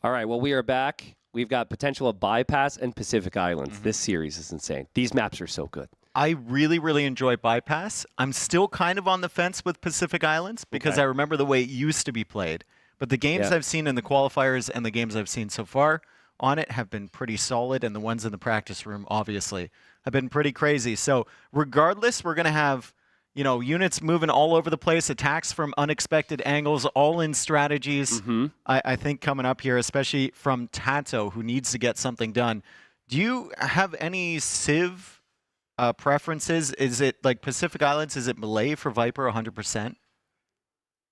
Speaker 5: All right, well, we are back. We've got potential of Bypass and Pacific Islands. This series is insane. These maps are so good.
Speaker 16: I really, really enjoy Bypass. I'm still kind of on the fence with Pacific Islands because I remember the way it used to be played. but the games I've seen in the qualifiers and the games I've seen so far on it have been pretty solid, and the ones in the practice room, obviously, have been pretty crazy. So regardless, we're going to have, you know, units moving all over the place, attacks from unexpected angles, all-in strategies, I think, coming up here, especially from TaToH, who needs to get something done. Do you have any Civ preferences? Is it like Pacific Islands? Is it Malay for Viper 100%?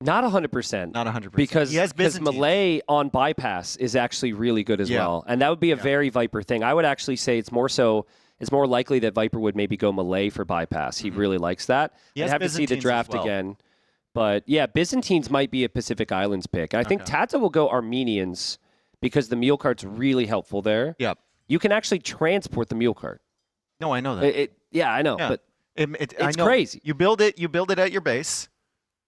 Speaker 5: Not 100%.
Speaker 16: Not 100%.
Speaker 5: Because
Speaker 16: he has
Speaker 5: Malay on bypass is actually really good as well. And that would be a very Viper thing. I would actually say it's more likely that Viper would maybe go Malay for bypass. He really likes that. I'd have to see the draft again. But yeah, Byzantines might be a Pacific Islands pick. I think TaToH will go Armenians because the mule cart's really helpful there.
Speaker 16: Yep.
Speaker 5: You can actually transport the mule cart.
Speaker 16: No, I know that.
Speaker 5: Yeah, I know.
Speaker 16: Yeah.
Speaker 5: But
Speaker 16: it's
Speaker 5: crazy.
Speaker 16: You build it at your base,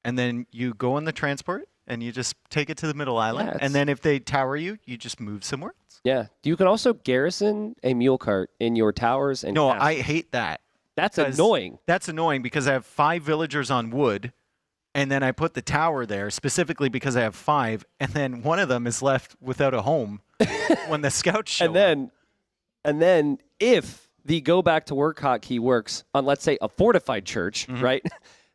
Speaker 16: and then you go on the transport, and you just take it to the middle island. And then if they tower you, you just move somewhere else.
Speaker 5: Yeah. You can also garrison a mule cart in your towers. And
Speaker 16: No,
Speaker 5: castles.
Speaker 16: I hate that.
Speaker 5: That's annoying.
Speaker 16: That's annoying because I have 5 villagers on wood, and then I put the tower there specifically because I have 5, and then one of them is left without a home when the scouts show up.
Speaker 5: And then if the go back to work hotkey works on, let's say, a fortified church, right?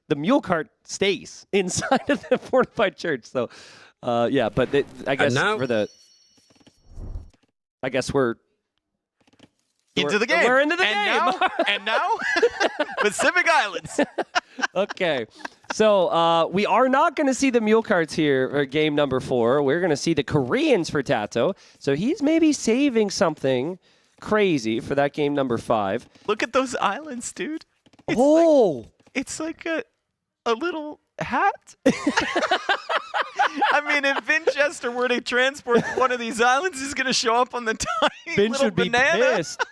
Speaker 5: The mule cart stays inside of the fortified church. So, yeah, but I guess we're
Speaker 16: into the game.
Speaker 5: We're into the game.
Speaker 16: And now, Pacific Islands.
Speaker 5: Okay. So we are not going to see the mule carts here for game number 4. We're going to see the Koreans for TaToH. So he's maybe saving something crazy for that game number 5.
Speaker 16: Look at those islands, dude. It's like a little hat. I mean, if Vinchester were to transport one of these islands, he's going to show up on the tiny
Speaker 5: Vin
Speaker 16: little
Speaker 5: should be
Speaker 16: banana.
Speaker 5: pissed.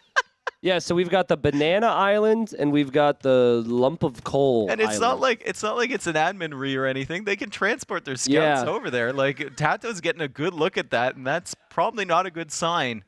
Speaker 5: Yeah, so we've got the banana island and we've got the lump of coal.
Speaker 16: And it's
Speaker 5: island.
Speaker 16: not like it's an admin re or anything. They can transport their scouts over there. Like TaToH's getting a good look at that, and that's probably not a good sign.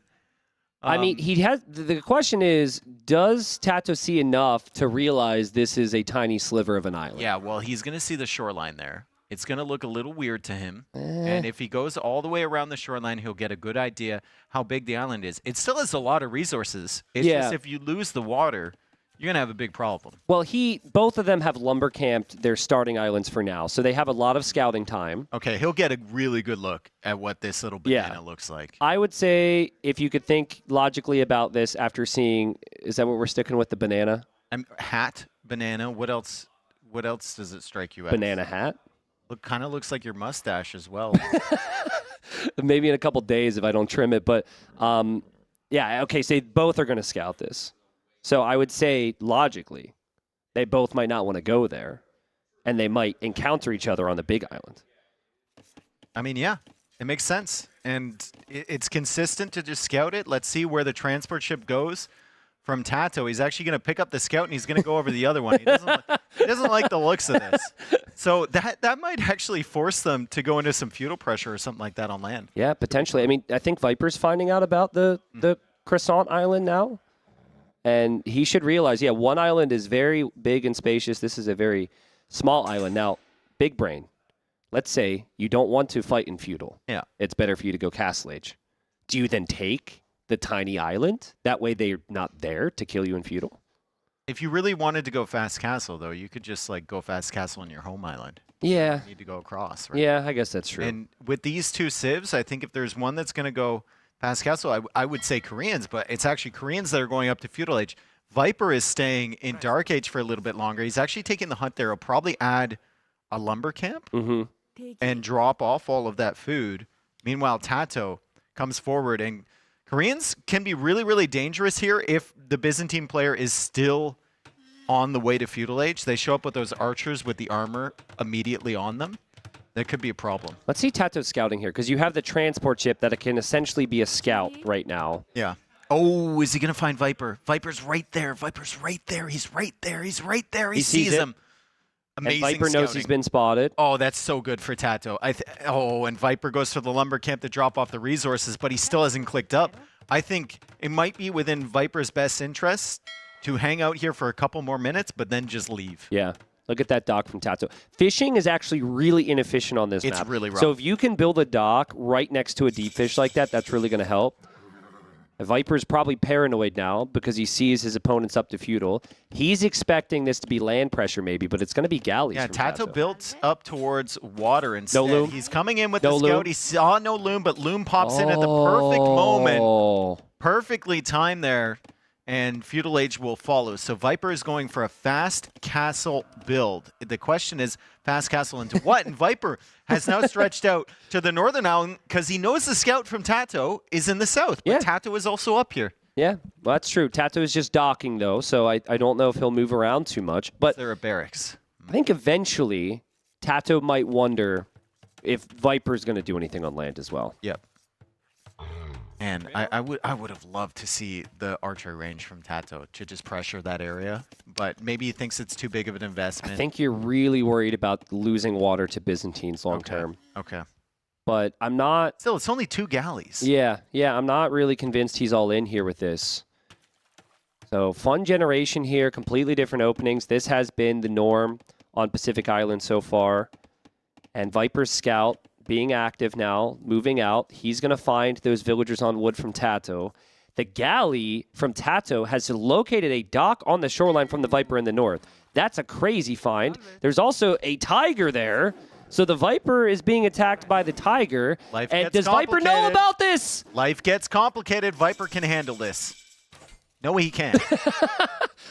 Speaker 5: I mean, he has. The question is, does TaToH see enough to realize this is a tiny sliver of an island?
Speaker 16: Yeah, well, he's going to see the shoreline there. It's going to look a little weird to him. And if he goes all the way around the shoreline, he'll get a good idea how big the island is. It still has a lot of resources. It's just if you lose the water, you're going to have a big problem.
Speaker 5: Well, both of them have lumber camped their starting islands for now, so they have a lot of scouting time.
Speaker 16: Okay, he'll get a really good look at what this little banana looks like.
Speaker 5: I would say if you could think logically about this after seeing, is that what we're sticking with, the banana?
Speaker 16: Hat, banana. What else does it strike you as?
Speaker 5: Banana hat.
Speaker 16: Kind of looks like your mustache as well.
Speaker 5: Maybe in a couple days if I don't trim it, but yeah, okay, so both are going to scout this. So I would say, logically, they both might not want to go there, and they might encounter each other on the big island.
Speaker 16: I mean, yeah, it makes sense. And it's consistent to just scout it. Let's see where the transport ship goes from TaToH. He's actually going to pick up the scout, and he's going to go over the other one. He doesn't like the looks of this. So that might actually force them to go into some feudal pressure or something like that on land.
Speaker 5: Yeah, potentially. I mean, I think Viper's finding out about the Croissant Island now. And he should realize, one island is very big and spacious. This is a very small island. Now, big brain. Let's say you don't want to fight in feudal.
Speaker 16: Yeah.
Speaker 5: It's better for you to go Castle Age. Do you then take the tiny island? That way they're not there to kill you in feudal?
Speaker 16: If you really wanted to go fast castle, though, you could just go fast castle on your home island.
Speaker 5: Yeah.
Speaker 16: You need to go across, right?
Speaker 5: Yeah, I guess that's true.
Speaker 16: And with these two civs, I think if there's one that's going to go past castle, I would say Koreans, but it's actually Koreans that are going up to feudal age. Viper is staying in Dark Age for a little bit longer. He's actually taking the hunt there. He'll probably add a lumber camp and drop off all of that food. Meanwhile, TaToH comes forward, and Koreans can be really, really dangerous here if the Byzantine player is still on the way to feudal age. They show up with those archers with the armor immediately on them. That could be a problem.
Speaker 5: Let's see TaToH scouting here, because you have the transport ship that it can essentially be a scout right now.
Speaker 16: Yeah. Oh, is he going to find Viper? Viper's right there. Viper's right there. He's right there. He's right there. He sees him. Amazing
Speaker 5: and Viper knows he's been spotted.
Speaker 16: Oh, that's so good for TaToH. And Viper goes to the lumber camp to drop off the resources, but he still hasn't clicked up. I think it might be within Viper's best interest to hang out here for a couple more minutes, but then just leave.
Speaker 5: Yeah. Look at that dock from TaToH. Fishing is actually really inefficient on this map.
Speaker 16: It's really rough.
Speaker 5: So if you can build a dock right next to a deep fish like that, that's really going to help. Viper's probably paranoid now because he sees his opponents up to feudal. He's expecting this to be land pressure maybe, but it's going to be galleys.
Speaker 16: Yeah,
Speaker 5: from
Speaker 16: TaToH built up towards water instead.
Speaker 5: No loom.
Speaker 16: He's coming in with
Speaker 5: No
Speaker 16: the scout.
Speaker 5: loom.
Speaker 16: He saw no loom, but loom pops in at the perfect moment. Perfectly timed there, and Feudal Age will follow. So Viper is going for a fast castle build. The question is, fast castle into what? And Viper has now stretched out to the northern island because he knows the scout from TaToH is in the south, but TaToH is also up here.
Speaker 5: Yeah, well, that's true. TaToH is just docking, though, so I don't know if he'll move around too much. But
Speaker 16: there are barracks.
Speaker 5: I think eventually TaToH might wonder if Viper's going to do anything on land as well.
Speaker 16: Yep. And I would have loved to see the archery range from TaToH to just pressure that area, but maybe he thinks it's too big of an investment.
Speaker 5: I think you're really worried about losing water to Byzantines long term.
Speaker 16: Okay.
Speaker 5: But I'm not...
Speaker 16: Still, it's only 2 galleys.
Speaker 5: Yeah, I'm not really convinced he's all in here with this. So fun generation here, completely different openings. This has been the norm on Pacific Island so far. And Viper's scout being active now, moving out. He's going to find those villagers on wood from TaToH. The galley from TaToH has located a dock on the shoreline from the Viper in the north. That's a crazy find. There's also a tiger there. So the Viper is being attacked by the tiger. And does Viper know about this?
Speaker 16: Life gets complicated. Viper can handle this. No, he can't.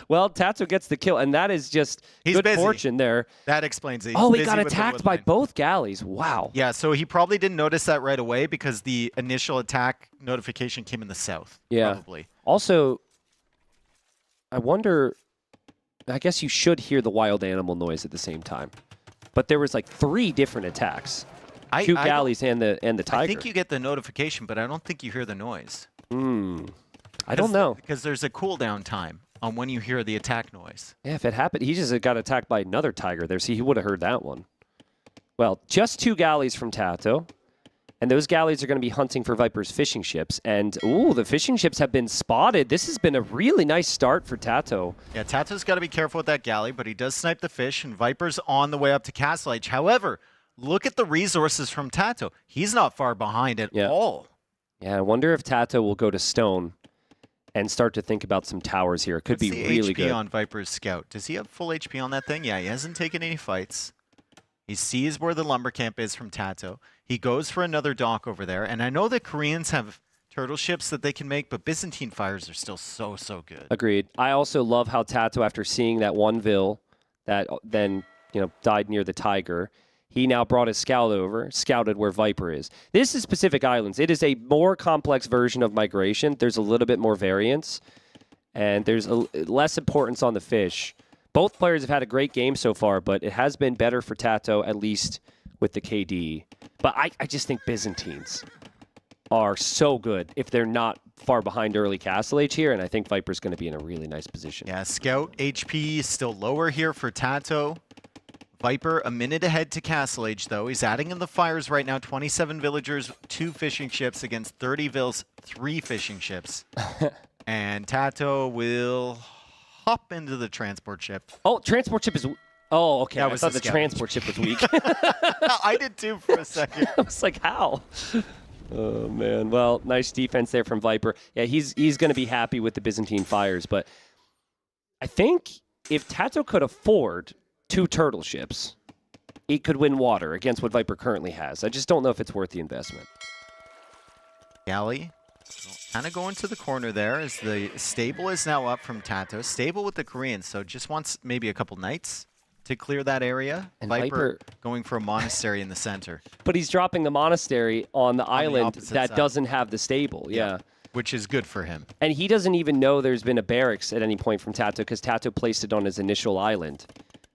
Speaker 5: Well, TaToH gets the kill, and that is just good fortune there.
Speaker 16: That explains it.
Speaker 5: Oh, he got attacked by both galleys. Wow.
Speaker 16: Yeah, so he probably didn't notice that right away because the initial attack notification came in the south.
Speaker 5: Yeah.
Speaker 16: Probably.
Speaker 5: Also, I wonder, I guess you should hear the wild animal noise at the same time. But there was like 3 different attacks. 2 galleys and the tiger.
Speaker 16: I think you get the notification, but I don't think you hear the noise.
Speaker 5: I don't know.
Speaker 16: Because there's a cooldown time on when you hear the attack noise.
Speaker 5: Yeah, if it happened, he just got attacked by another tiger there. See, he would have heard that one. Well, just 2 galleys from TaToH. And those galleys are going to be hunting for Viper's fishing ships. And, ooh, the fishing ships have been spotted. This has been a really nice start for TaToH.
Speaker 16: Yeah, TaToH's got to be careful with that galley, but he does snipe the fish, and Viper's on the way up to Castle Age. However, look at the resources from TaToH. He's not far behind at all.
Speaker 5: Yeah, I wonder if TaToH will go to stone and start to think about some towers here. It could be really good.
Speaker 16: HP on Viper's scout. Does he have full HP on that thing? Yeah, he hasn't taken any fights. He sees where the lumber camp is from TaToH. He goes for another dock over there. And I know that Koreans have turtle ships that they can make, but Byzantine fires are still so good.
Speaker 5: Agreed. I also love how TaToH, after seeing that one Vil that then died near the tiger, he now brought his scout over, scouted where Viper is. This is Pacific Islands. It is a more complex version of migration. There's a little bit more variance, and there's less importance on the fish. Both players have had a great game so far, but it has been better for TaToH, at least with the KD. But I just think Byzantines are so good if they're not far behind early Castle Age here, and I think Viper's going to be in a really nice position.
Speaker 16: Yeah, scout HP is still lower here for TaToH. Viper a minute ahead to Castle Age, though. He's adding in the fires right now. 27 villagers, 2 fishing ships against 30 Vils, 3 fishing ships. And TaToH will hop into the transport ship.
Speaker 5: Oh, transport ship is... Oh, okay.
Speaker 16: That
Speaker 5: I
Speaker 16: was
Speaker 5: thought
Speaker 16: the
Speaker 5: the
Speaker 16: scout.
Speaker 5: transport ship was weak.
Speaker 16: I did too for a second.
Speaker 5: I was like, how? Oh, man. Well, nice defense there from Viper. Yeah, he's going to be happy with the Byzantine fires, but I think if TaToH could afford 2 turtle ships, he could win water against what Viper currently has. I just don't know if it's worth the investment.
Speaker 16: Galley kind of going to the corner there as the stable is now up from TaToH. Stable with the Koreans, so just wants maybe a couple knights to clear that area.
Speaker 5: And
Speaker 16: Viper going for a monastery in the center.
Speaker 5: But he's dropping the monastery on the island
Speaker 16: opposite
Speaker 5: that
Speaker 16: side.
Speaker 5: doesn't have the stable. Yeah.
Speaker 16: Which is good for him.
Speaker 5: And he doesn't even know there's been a barracks at any point from TaToH because TaToH placed it on his initial island.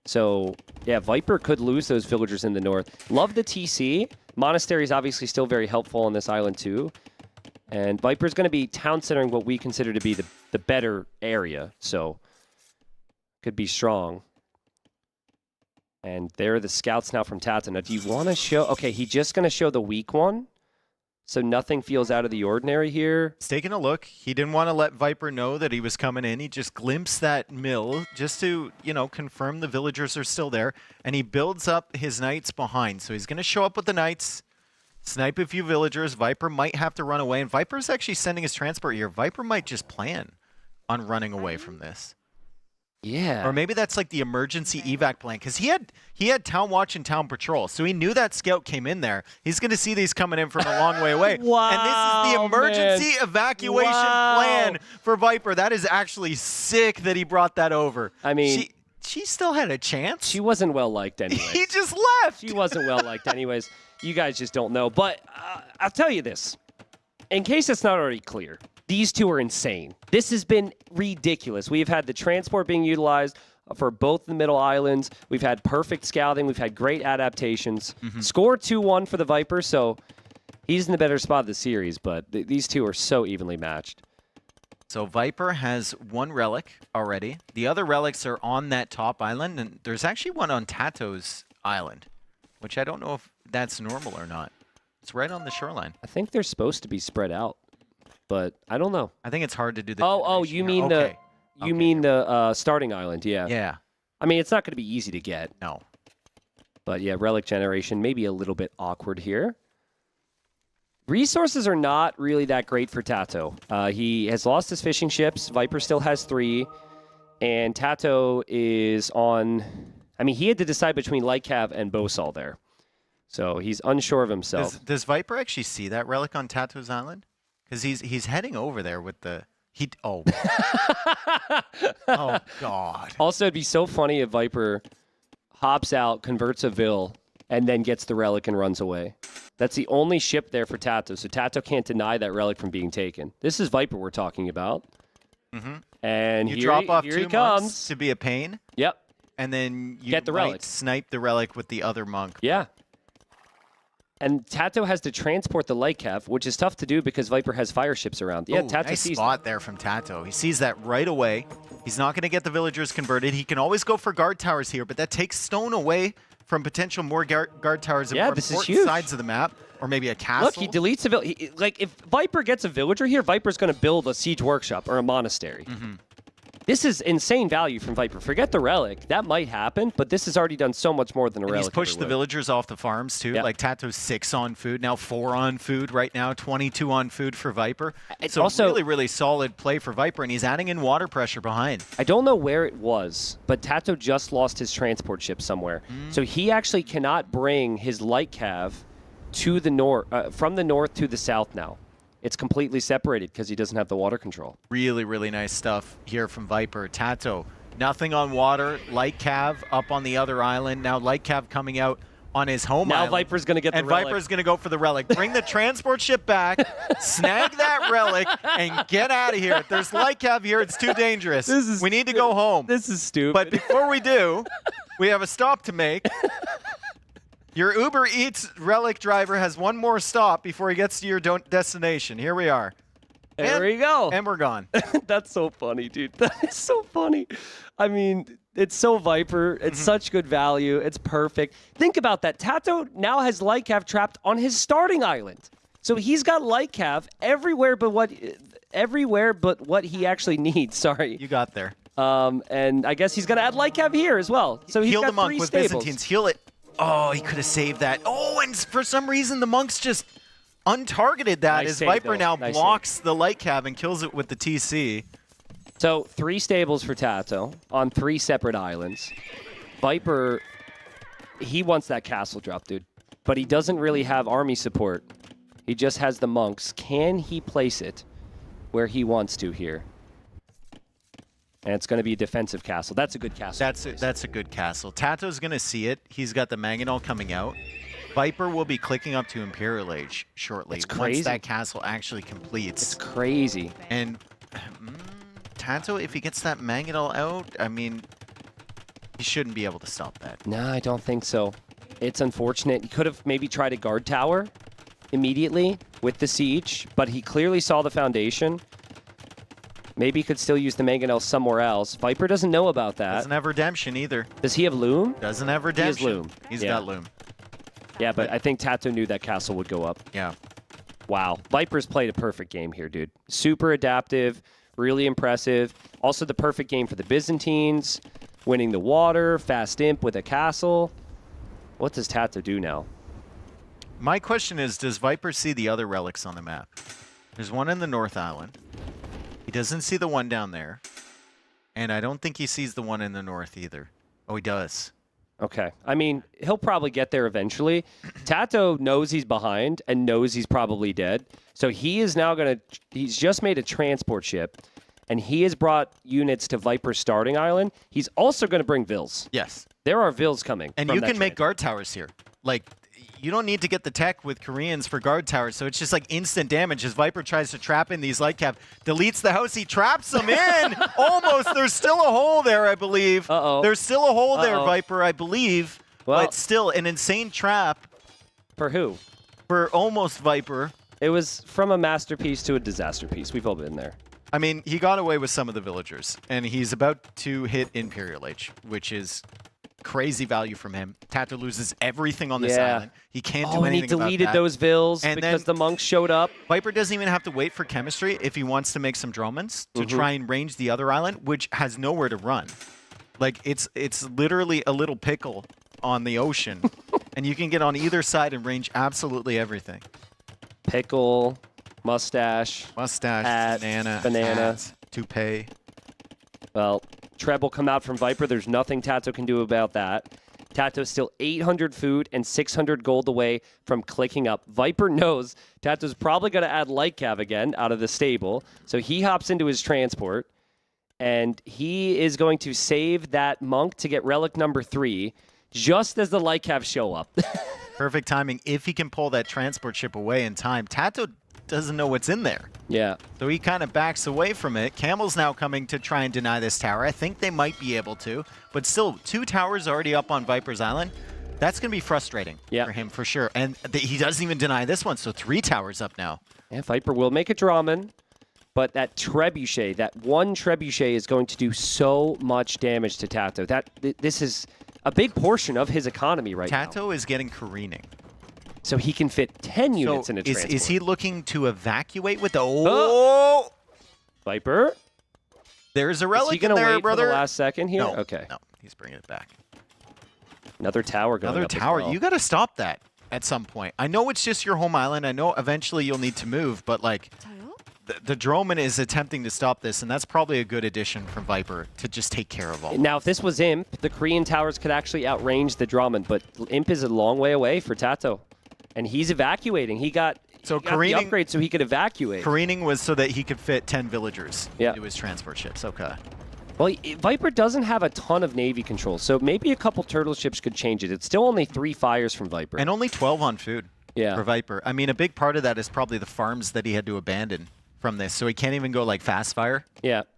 Speaker 5: So, yeah, Viper could lose those villagers in the north. Love the TC. Monastery is obviously still very helpful on this island, too. And Viper's going to be town centering what we consider to be the better area. So, could be strong. And there are the scouts now from TaToH. Now, do you want to show... Okay, he's just going to show the weak one. So nothing feels out of the ordinary here.
Speaker 16: He's taking a look. He didn't want to let Viper know that he was coming in. He just glimpsed that mill just to, you know, confirm the villagers are still there. And he builds up his knights behind. So he's going to show up with the knights, snipe a few villagers. Viper might have to run away. And Viper's actually sending his transport here. Viper might just plan on running away from this.
Speaker 5: Yeah.
Speaker 16: Or maybe that's like the emergency evac plan, because he had town watch and town patrol, so he knew that scout came in there. He's going to see these coming in from a long way away.
Speaker 5: Wow,
Speaker 16: and this is the emergency evacuation plan for Viper. That is actually sick that he brought that over.
Speaker 5: I mean,
Speaker 16: she still had a chance.
Speaker 5: She wasn't well liked anyway.
Speaker 16: He just left.
Speaker 5: She wasn't well liked anyways. You guys just don't know. But I'll tell you this, in case it's not already clear. These two are insane. This has been ridiculous. We've had the transport being utilized for both the middle islands. We've had perfect scouting. We've had great adaptations. Score 2-1 for the Viper, so he's in the better spot of the series, but these two are so evenly matched.
Speaker 16: So Viper has one relic already. The other relics are on that top island, and there's actually one on TaToH's island, which I don't know if that's normal or not. It's right on the shoreline.
Speaker 5: I think they're supposed to be spread out. But I don't know.
Speaker 16: I think it's hard to do the.
Speaker 5: Oh, you mean the starting island? Yeah.
Speaker 16: Yeah.
Speaker 5: I mean, it's not going to be easy to get.
Speaker 16: No.
Speaker 5: But yeah, relic generation maybe a little bit awkward here. Resources are not really that great for TaToH. He has lost his fishing ships. Viper still has 3, and TaToH is on. I mean, he had to decide between Light Cav and Bosal there, so he's unsure of himself.
Speaker 16: Does Viper actually see that relic on TaToH's island? Because he's heading over there with the oh God.
Speaker 5: Also, it'd be so funny if Viper hops out, converts a Vil, and then gets the relic and runs away. That's the only ship there for TaToH, so TaToH can't deny that relic from being taken. This is Viper we're talking about. And
Speaker 16: you
Speaker 5: here
Speaker 16: drop off
Speaker 5: here
Speaker 16: 2
Speaker 5: he comes
Speaker 16: monks to be a pain.
Speaker 5: Yep.
Speaker 16: And then you
Speaker 5: get the
Speaker 16: might
Speaker 5: relic.
Speaker 16: Snipe the relic with the other monk.
Speaker 5: Yeah. And TaToH has to transport the light cav, which is tough to do because Viper has fire ships around. Yeah,
Speaker 16: Ooh,
Speaker 5: TaToH
Speaker 16: nice
Speaker 5: sees
Speaker 16: spot there from TaToH. He sees that right away. He's not going to get the villagers converted. He can always go for guard towers here, but that takes stone away from potential more guard towers in more
Speaker 5: this is
Speaker 16: important
Speaker 5: huge.
Speaker 16: sides of the map, or maybe a castle.
Speaker 5: Look, he deletes a village. Like, if Viper gets a villager here, Viper's going to build a siege workshop or a monastery. This is insane value from Viper. Forget the relic. That might happen, but this has already done so much more than a
Speaker 16: And
Speaker 5: relic.
Speaker 16: he's pushed the villagers off the farms, too.
Speaker 5: Yep.
Speaker 16: Like, TaToH's 6 on food, now 4 on food right now, 22 on food for Viper.
Speaker 5: It's
Speaker 16: So
Speaker 5: also
Speaker 16: really, really solid play for Viper, and he's adding in water pressure behind.
Speaker 5: I don't know where it was, but TaToH just lost his transport ship somewhere. So he actually cannot bring his light cav to the north, from the north to the south now. It's completely separated because he doesn't have the water control.
Speaker 16: Really, really nice stuff here from Viper. TaToH, nothing on water. Light Cav up on the other island. Now Light Cav coming out on his home island.
Speaker 5: Now Viper's going to get the relic.
Speaker 16: And Viper's going to go for the relic. Bring the transport ship back, snag that relic, and get out of here. If there's Light Cav here, it's too dangerous. We need to go home.
Speaker 5: This is stupid.
Speaker 16: But before we do, we have a stop to make. Your Uber Eats relic driver has one more stop before he gets to your destination. Here we are.
Speaker 5: There we go.
Speaker 16: And we're gone.
Speaker 5: That's so funny, dude. That is so funny. I mean, it's so Viper. It's such good value. It's perfect. Think about that. TaToH now has Light Cav trapped on his starting island. So he's got Light Cav everywhere but what he actually needs. Sorry.
Speaker 16: You got there.
Speaker 5: And I guess he's going to add Light Cav here as well. So he's
Speaker 16: Heal
Speaker 5: got
Speaker 16: the monk
Speaker 5: 3
Speaker 16: with
Speaker 5: stables.
Speaker 16: Byzantines. Heal it. Oh, he could have saved that. Oh, and for some reason, the monks just untargeted that
Speaker 5: Nice
Speaker 16: as
Speaker 5: save,
Speaker 16: Viper
Speaker 5: though.
Speaker 16: now
Speaker 5: Nice
Speaker 16: blocks the light cab and kills it with the TC.
Speaker 5: So 3 stables for TaToH on 3 separate islands. Viper, he wants that castle drop, dude. But he doesn't really have army support. He just has the monks. Can he place it where he wants to here? And it's going to be a defensive castle. That's a good castle.
Speaker 16: That's a good castle. TaToH's going to see it. He's got the Mangonel coming out. Viper will be clicking up to Imperial Age shortly.
Speaker 5: It's crazy.
Speaker 16: Once that castle actually completes.
Speaker 5: It's crazy.
Speaker 16: And TaToH, if he gets that Mangonel out, I mean, he shouldn't be able to stop that.
Speaker 5: No, I don't think so. It's unfortunate. He could have maybe tried a guard tower immediately with the siege, but he clearly saw the foundation. Maybe he could still use the Mangonel somewhere else. Viper doesn't know about that.
Speaker 16: Doesn't have Redemption either.
Speaker 5: Does he have Loom?
Speaker 16: Doesn't have Redemption.
Speaker 5: He has Loom.
Speaker 16: He's
Speaker 5: Yeah.
Speaker 16: got Loom.
Speaker 5: Yeah, but I think TaToH knew that castle would go up.
Speaker 16: Yeah.
Speaker 5: Wow. Viper's played a perfect game here, dude. Super adaptive, really impressive. Also the perfect game for the Byzantines, winning the water, fast imp with a castle. What does TaToH do now?
Speaker 16: My question is, does Viper see the other relics on the map? There's one in the North Island. He doesn't see the one down there. And I don't think he sees the one in the north either. Oh, he does.
Speaker 5: Okay. I mean, he'll probably get there eventually. TaToH knows he's behind and knows he's probably dead. So he is now going to... He's just made a transport ship, and he has brought units to Viper's starting island. He's also going to bring Vils.
Speaker 16: Yes.
Speaker 5: There are Vils coming.
Speaker 16: And you can make guard towers here. Like, you don't need to get the tech with Koreans for guard towers, so it's just like instant damage as Viper tries to trap in these light cap. Deletes the house, he traps them in! Almost! There's still a hole there, I believe.
Speaker 5: Uh-oh.
Speaker 16: There's still a hole there, Viper, I believe.
Speaker 5: Well,
Speaker 16: but still, an insane trap.
Speaker 5: For who?
Speaker 16: For almost Viper.
Speaker 5: It was from a masterpiece to a disaster piece. We've all been there.
Speaker 16: I mean, he got away with some of the villagers, and he's about to hit Imperial Age, which is crazy value from him. TaToH loses everything on this island. He can't do anything about that.
Speaker 5: And he deleted those Vils because the monks showed up.
Speaker 16: Viper doesn't even have to wait for chemistry if he wants to make some Dromans to try and range the other island, which has nowhere to run. Like, it's literally a little pickle on the ocean, and you can get on either side and range absolutely everything.
Speaker 5: Pickle, mustache, hat, banana,
Speaker 16: hat, toupee.
Speaker 5: Well, Treb will come out from Viper. There's nothing TaToH can do about that. TaToH's still 800 food and 600 gold away from clicking up. Viper knows TaToH's probably going to add light cav again out of the stable. So he hops into his transport, and he is going to save that monk to get relic number 3 just as the light cav show up.
Speaker 16: Perfect timing if he can pull that transport ship away in time. TaToH doesn't know what's in there.
Speaker 5: Yeah.
Speaker 16: So he kind of backs away from it. Camel's now coming to try and deny this tower. I think they might be able to, but still 2 towers already up on Viper's Island. That's going to be frustrating for him for sure. And he doesn't even deny this one, so 3 towers up now.
Speaker 5: Yeah, Viper will make a Draman, but that Trebuchet, that one Trebuchet is going to do so much damage to TaToH. This is a big portion of his economy right now.
Speaker 16: TaToH is getting careening.
Speaker 5: So he can fit 10 units in a transport.
Speaker 16: Is he looking to evacuate with the...
Speaker 5: Oh! Viper?
Speaker 16: There's a relic
Speaker 5: in there, brother. Is he going to wait for the last second here?
Speaker 16: No,
Speaker 5: okay.
Speaker 16: No, he's bringing it back.
Speaker 5: Another tower going up as well.
Speaker 16: You got to stop that at some point. I know it's just your home island. I know eventually you'll need to move, but like... The Droman is attempting to stop this, and that's probably a good addition from Viper to just take care of all.
Speaker 5: Now, if this was Imp, the Korean towers could actually outrange the Droman, but Imp is a long way away for TaToH. And he's evacuating. He got the upgrade so he could evacuate.
Speaker 16: Careening was so that he could fit 10 villagers into his transport ships. Okay.
Speaker 5: Well, Viper doesn't have a ton of Navy control, so maybe a couple turtle ships could change it. It's still only 3 fires from Viper.
Speaker 16: And only 12 on food for Viper. I mean, a big part of that is probably the farms that he had to abandon from this, so he can't even go like fast fire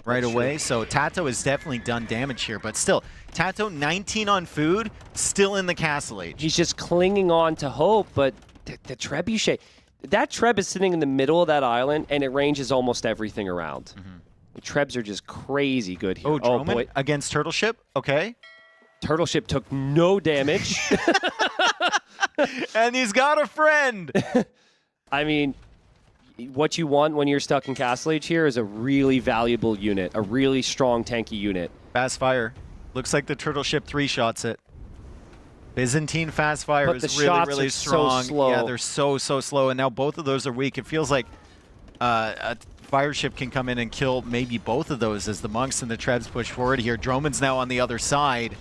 Speaker 16: right away. So TaToH has definitely done damage here, but still, TaToH 19 on food, still in the castle age.
Speaker 5: He's just clinging on to hope, but the Trebuchet, that Treb is sitting in the middle of that island, and it ranges almost everything around. The Trebs are just crazy good here.
Speaker 16: Oh, Droman against Turtle Ship? Okay.
Speaker 5: Turtle Ship took no damage.
Speaker 16: And he's got a friend!
Speaker 5: I mean... What you want when you're stuck in Castle Age here is a really valuable unit, a really strong tanky unit.
Speaker 16: Fast fire. Looks like the Turtle Ship 3-shots it. Byzantine fast fire
Speaker 5: but
Speaker 16: is
Speaker 5: the
Speaker 16: really, really
Speaker 5: shots are
Speaker 16: strong.
Speaker 5: So slow.
Speaker 16: Yeah, they're so slow, and now both of those are weak. It feels like a fire ship can come in and kill maybe both of those as the monks and the Trebs push forward here. Droman's now on the other side.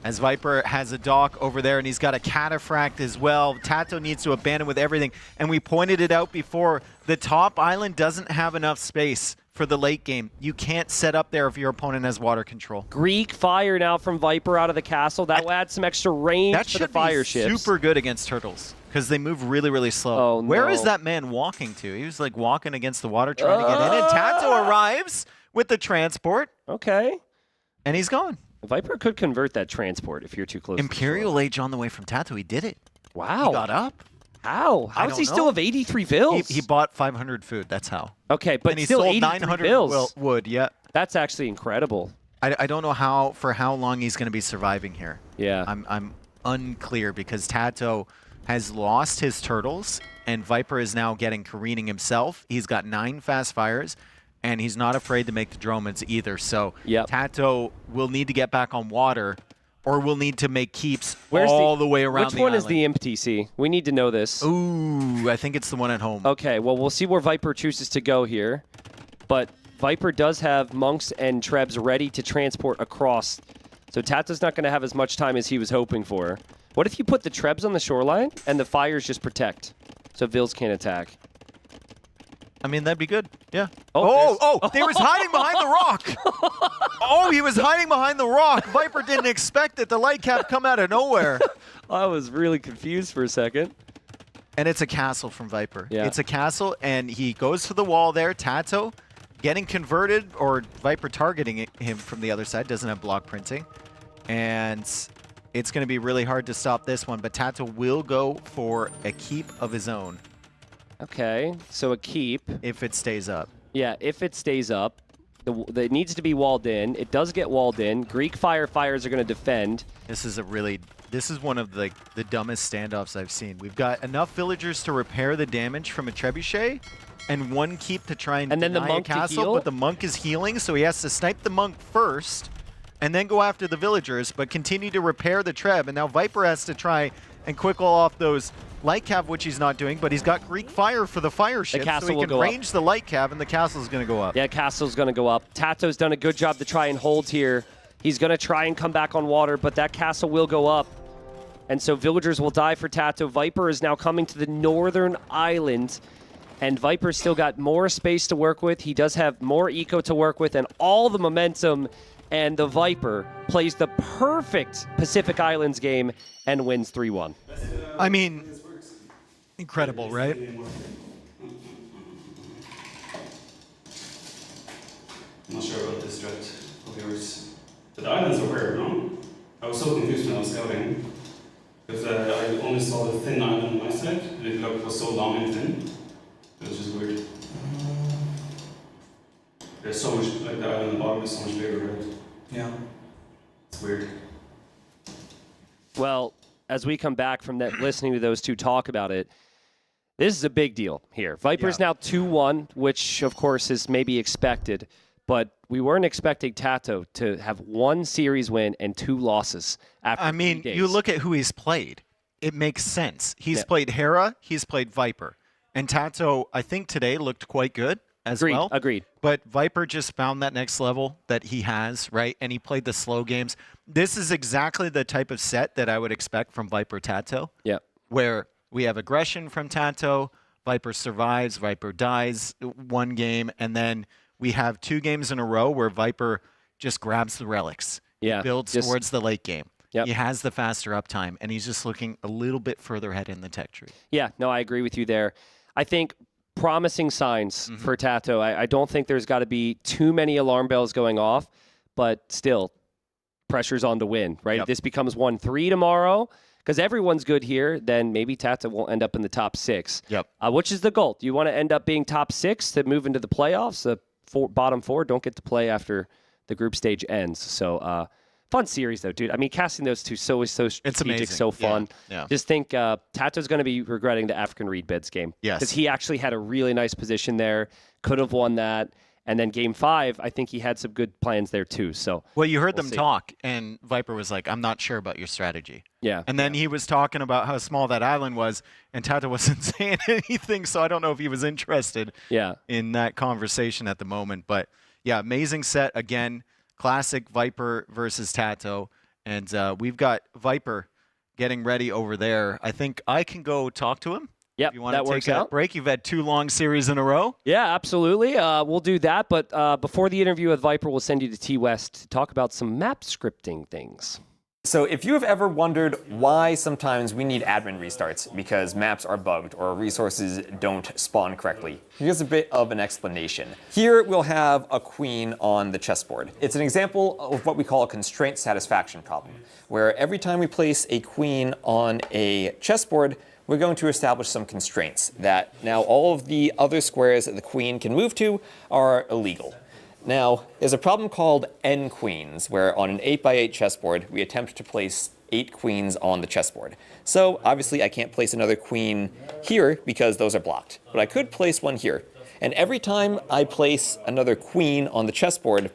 Speaker 16: As Viper has a dock over there, and he's got a cataphract as well. TaToH needs to abandon with everything, and we pointed it out before. The top island doesn't have enough space for the late game. You can't set up there if your opponent has water control.
Speaker 5: Greek fire now from Viper out of the castle. That will add some extra range for the fire ships.
Speaker 16: That should be super good against turtles, because they move really, really slow.
Speaker 5: Oh,
Speaker 16: Where is that man walking to? He was like walking against the water trying to get in, and TaToH arrives with the transport.
Speaker 5: Okay.
Speaker 16: And he's gone.
Speaker 5: Viper could convert that transport if you're too close.
Speaker 16: Imperial Age on the way from TaToH. He did it.
Speaker 5: Wow.
Speaker 16: He got up.
Speaker 5: How? How does he still have 83 Vils?
Speaker 16: He bought 500 food. That's how.
Speaker 5: Okay, but
Speaker 16: and he
Speaker 5: still
Speaker 16: sold
Speaker 5: 83
Speaker 16: 900
Speaker 5: Vils.
Speaker 16: wood. Yeah.
Speaker 5: That's actually incredible.
Speaker 16: I don't know for how long he's going to be surviving here.
Speaker 5: Yeah.
Speaker 16: I'm unclear because TaToH has lost his turtles, and Viper is now getting careening himself. He's got 9 fast fires, and he's not afraid to make the drones either. So TaToH will need to get back on water, or will need to make keeps all the way around the
Speaker 5: Which one is
Speaker 16: island.
Speaker 5: the imp TC? We need to know this.
Speaker 16: Ooh, I think it's the one at home.
Speaker 5: Okay, well, we'll see where Viper chooses to go here. But Viper does have monks and trebs ready to transport across. So TaToH's not going to have as much time as he was hoping for. What if you put the trebs on the shoreline and the fires just protect so Vils can't attack?
Speaker 16: I mean, that'd be good. Yeah. Oh, they was hiding behind the rock. Oh, he was hiding behind the rock. Viper didn't expect it. The light cap come out of nowhere.
Speaker 5: I was really confused for a second.
Speaker 16: And it's a castle from Viper.
Speaker 5: Yeah.
Speaker 16: It's a castle, and he goes to the wall there. TaToH getting converted, or Viper targeting him from the other side. Doesn't have block printing. And it's going to be really hard to stop this one, but TaToH will go for a keep of his own.
Speaker 5: Okay, so a keep.
Speaker 16: If it stays up.
Speaker 5: Yeah, if it stays up. It needs to be walled in. It does get walled in. Greek fires are going to defend.
Speaker 16: This is one of the dumbest standoffs I've seen. We've got enough villagers to repair the damage from a trebuchet, and 1 keep to try and
Speaker 5: then the
Speaker 16: deny
Speaker 5: monk
Speaker 16: a
Speaker 5: to
Speaker 16: castle,
Speaker 5: heal?
Speaker 16: but the monk is healing, so he has to snipe the monk first, and then go after the villagers, but continue to repair the treb, and now Viper has to try and quickle off those light cav, which he's not doing, but he's got Greek fire for the fire ship,
Speaker 5: castle
Speaker 16: so he
Speaker 5: will
Speaker 16: can
Speaker 5: go
Speaker 16: range
Speaker 5: up.
Speaker 16: the light cav, and the castle's going to go up.
Speaker 5: Yeah, castle's going to go up. TaToH's done a good job to try and hold here. He's going to try and come back on water, but that castle will go up. And so villagers will die for TaToH. Viper is now coming to the northern island, and Viper's still got more space to work with. He does have more eco to work with and all the momentum, and the Viper plays the perfect Pacific Islands game and wins 3-1.
Speaker 16: I mean, incredible, right?
Speaker 17: I'm not sure about this strat of yours. The islands are weird, no? I was so confused when I was scouting. Because I only saw the thin island on my side, and it was so long and thin. It was just weird. There's so much, like the island on the bottom is so much bigger, right? Yeah. It's weird.
Speaker 5: Well, as we come back from that, listening to those two talk about it, this is a big deal here. Viper's now 2-1, which of course is maybe expected, but we weren't expecting TaToH to have 1 series win and 2 losses after 3 days.
Speaker 16: You look at who he's played. It makes sense. He's played Hera, he's played Viper. And TaToH, I think today looked quite good as well.
Speaker 5: Agreed.
Speaker 16: But Viper just found that next level that he has, right? And he played the slow games. This is exactly the type of set that I would expect from Viper TaToH.
Speaker 5: Yeah.
Speaker 16: Where we have aggression from TaToH, Viper survives, Viper dies 1 game, and then we have 2 games in a row where Viper just grabs the relics.
Speaker 5: Yeah.
Speaker 16: He builds towards the late game.
Speaker 5: Yep.
Speaker 16: He has the faster uptime, and he's just looking a little bit further ahead in the tech tree.
Speaker 5: Yeah, no, I agree with you there. I think promising signs for TaToH. I don't think there's got to be too many alarm bells going off, but still, pressure's on to win, right?
Speaker 16: Yep.
Speaker 5: If this becomes 1-3 tomorrow, because everyone's good here, then maybe TaToH will end up in the top 6.
Speaker 16: Yep.
Speaker 5: Which is the goal? Do you want to end up being top 6 to move into the playoffs? The bottom 4 don't get to play after the group stage ends. So fun series, though, dude. I mean, casting those two so strategic,
Speaker 16: amazing.
Speaker 5: so fun.
Speaker 16: Yeah.
Speaker 5: Just think TaToH's going to be regretting the African Reed Bids game.
Speaker 16: Yes.
Speaker 5: Because he actually had a really nice position there, could have won that. And then game 5, I think he had some good plans there, too. So
Speaker 16: Well, you heard
Speaker 5: we'll
Speaker 16: them
Speaker 5: see.
Speaker 16: talk, and Viper was like, I'm not sure about your strategy.
Speaker 5: Yeah.
Speaker 16: And then he was talking about how small that island was, and TaToH wasn't saying anything, so I don't know if he was interested in that conversation at the moment. But, yeah, amazing set. Again, classic Viper versus TaToH. And we've got Viper getting ready over there. I think I can go talk to him.
Speaker 5: Yep,
Speaker 16: you want
Speaker 5: that
Speaker 16: to
Speaker 5: works
Speaker 16: take a
Speaker 5: out.
Speaker 16: break? You've had 2 long series in a row.
Speaker 5: Yeah, absolutely. We'll do that. But before the interview with Viper, we'll send you to T-West to talk about some map scripting things.
Speaker 18: So if you have ever wondered why sometimes we need admin restarts because maps are bugged or resources don't spawn correctly, here's a bit of an explanation. Here we'll have a queen on the chessboard. It's an example of what we call a constraint satisfaction problem, where every time we place a queen on a chessboard, we're going to establish some constraints that now all of the other squares that the queen can move to are illegal. Now, there's a problem called n queens, where on an 8x8 chessboard, we attempt to place 8 queens on the chessboard. So obviously I can't place another queen here because those are blocked, but I could place one here. And every time I place another queen on the chessboard,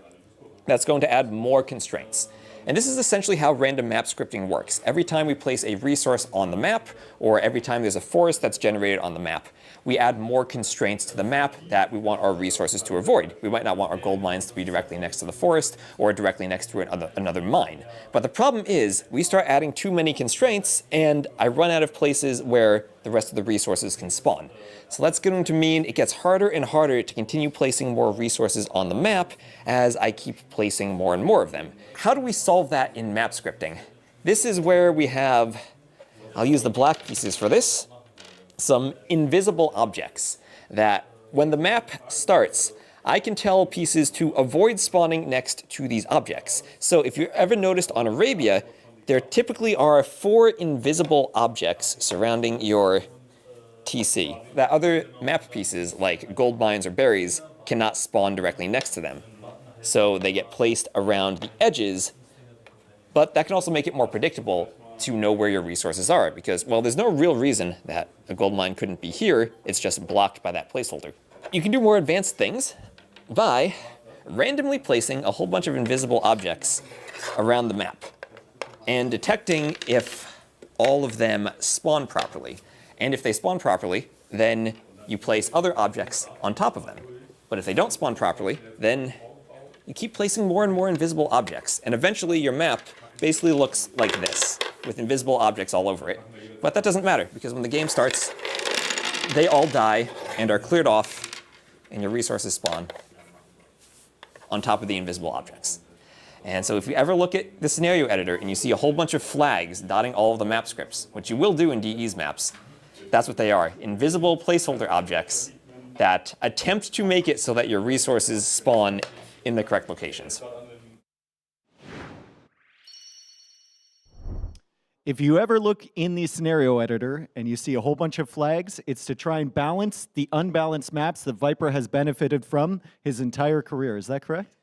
Speaker 18: that's going to add more constraints. And this is essentially how random map scripting works. Every time we place a resource on the map, or every time there's a forest that's generated on the map, we add more constraints to the map that we want our resources to avoid. We might not want our gold mines to be directly next to the forest or directly next to another mine. But the problem is we start adding too many constraints and I run out of places where the rest of the resources can spawn. So that's going to mean it gets harder and harder to continue placing more resources on the map as I keep placing more and more of them. How do we solve that in map scripting? This is where we have, I'll use the black pieces for this, some invisible objects that when the map starts, I can tell pieces to avoid spawning next to these objects. So if you ever noticed on Arabia, there typically are 4 invisible objects surrounding your TC that other map pieces like gold mines or berries cannot spawn directly next to them. So they get placed around the edges, but that can also make it more predictable to know where your resources are because, well, there's no real reason that a gold mine couldn't be here. It's just blocked by that placeholder. You can do more advanced things by randomly placing a whole bunch of invisible objects around the map and detecting if all of them spawn properly. And if they spawn properly, then you place other objects on top of them. But if they don't spawn properly, then you keep placing more and more invisible objects. And eventually your map basically looks like this, with invisible objects all over it. But that doesn't matter, because when the game starts, they all die and are cleared off, and your resources spawn on top of the invisible objects. And so if you ever look at the scenario editor and you see a whole bunch of flags dotting all of the map scripts, which you will do in DE's maps, that's what they are, invisible placeholder objects that attempt to make it so that your resources spawn in the correct locations.
Speaker 16: If you ever look in the scenario editor and you see a whole bunch of flags, it's to try and balance the unbalanced maps that Viper has benefited from his entire career. Is that correct?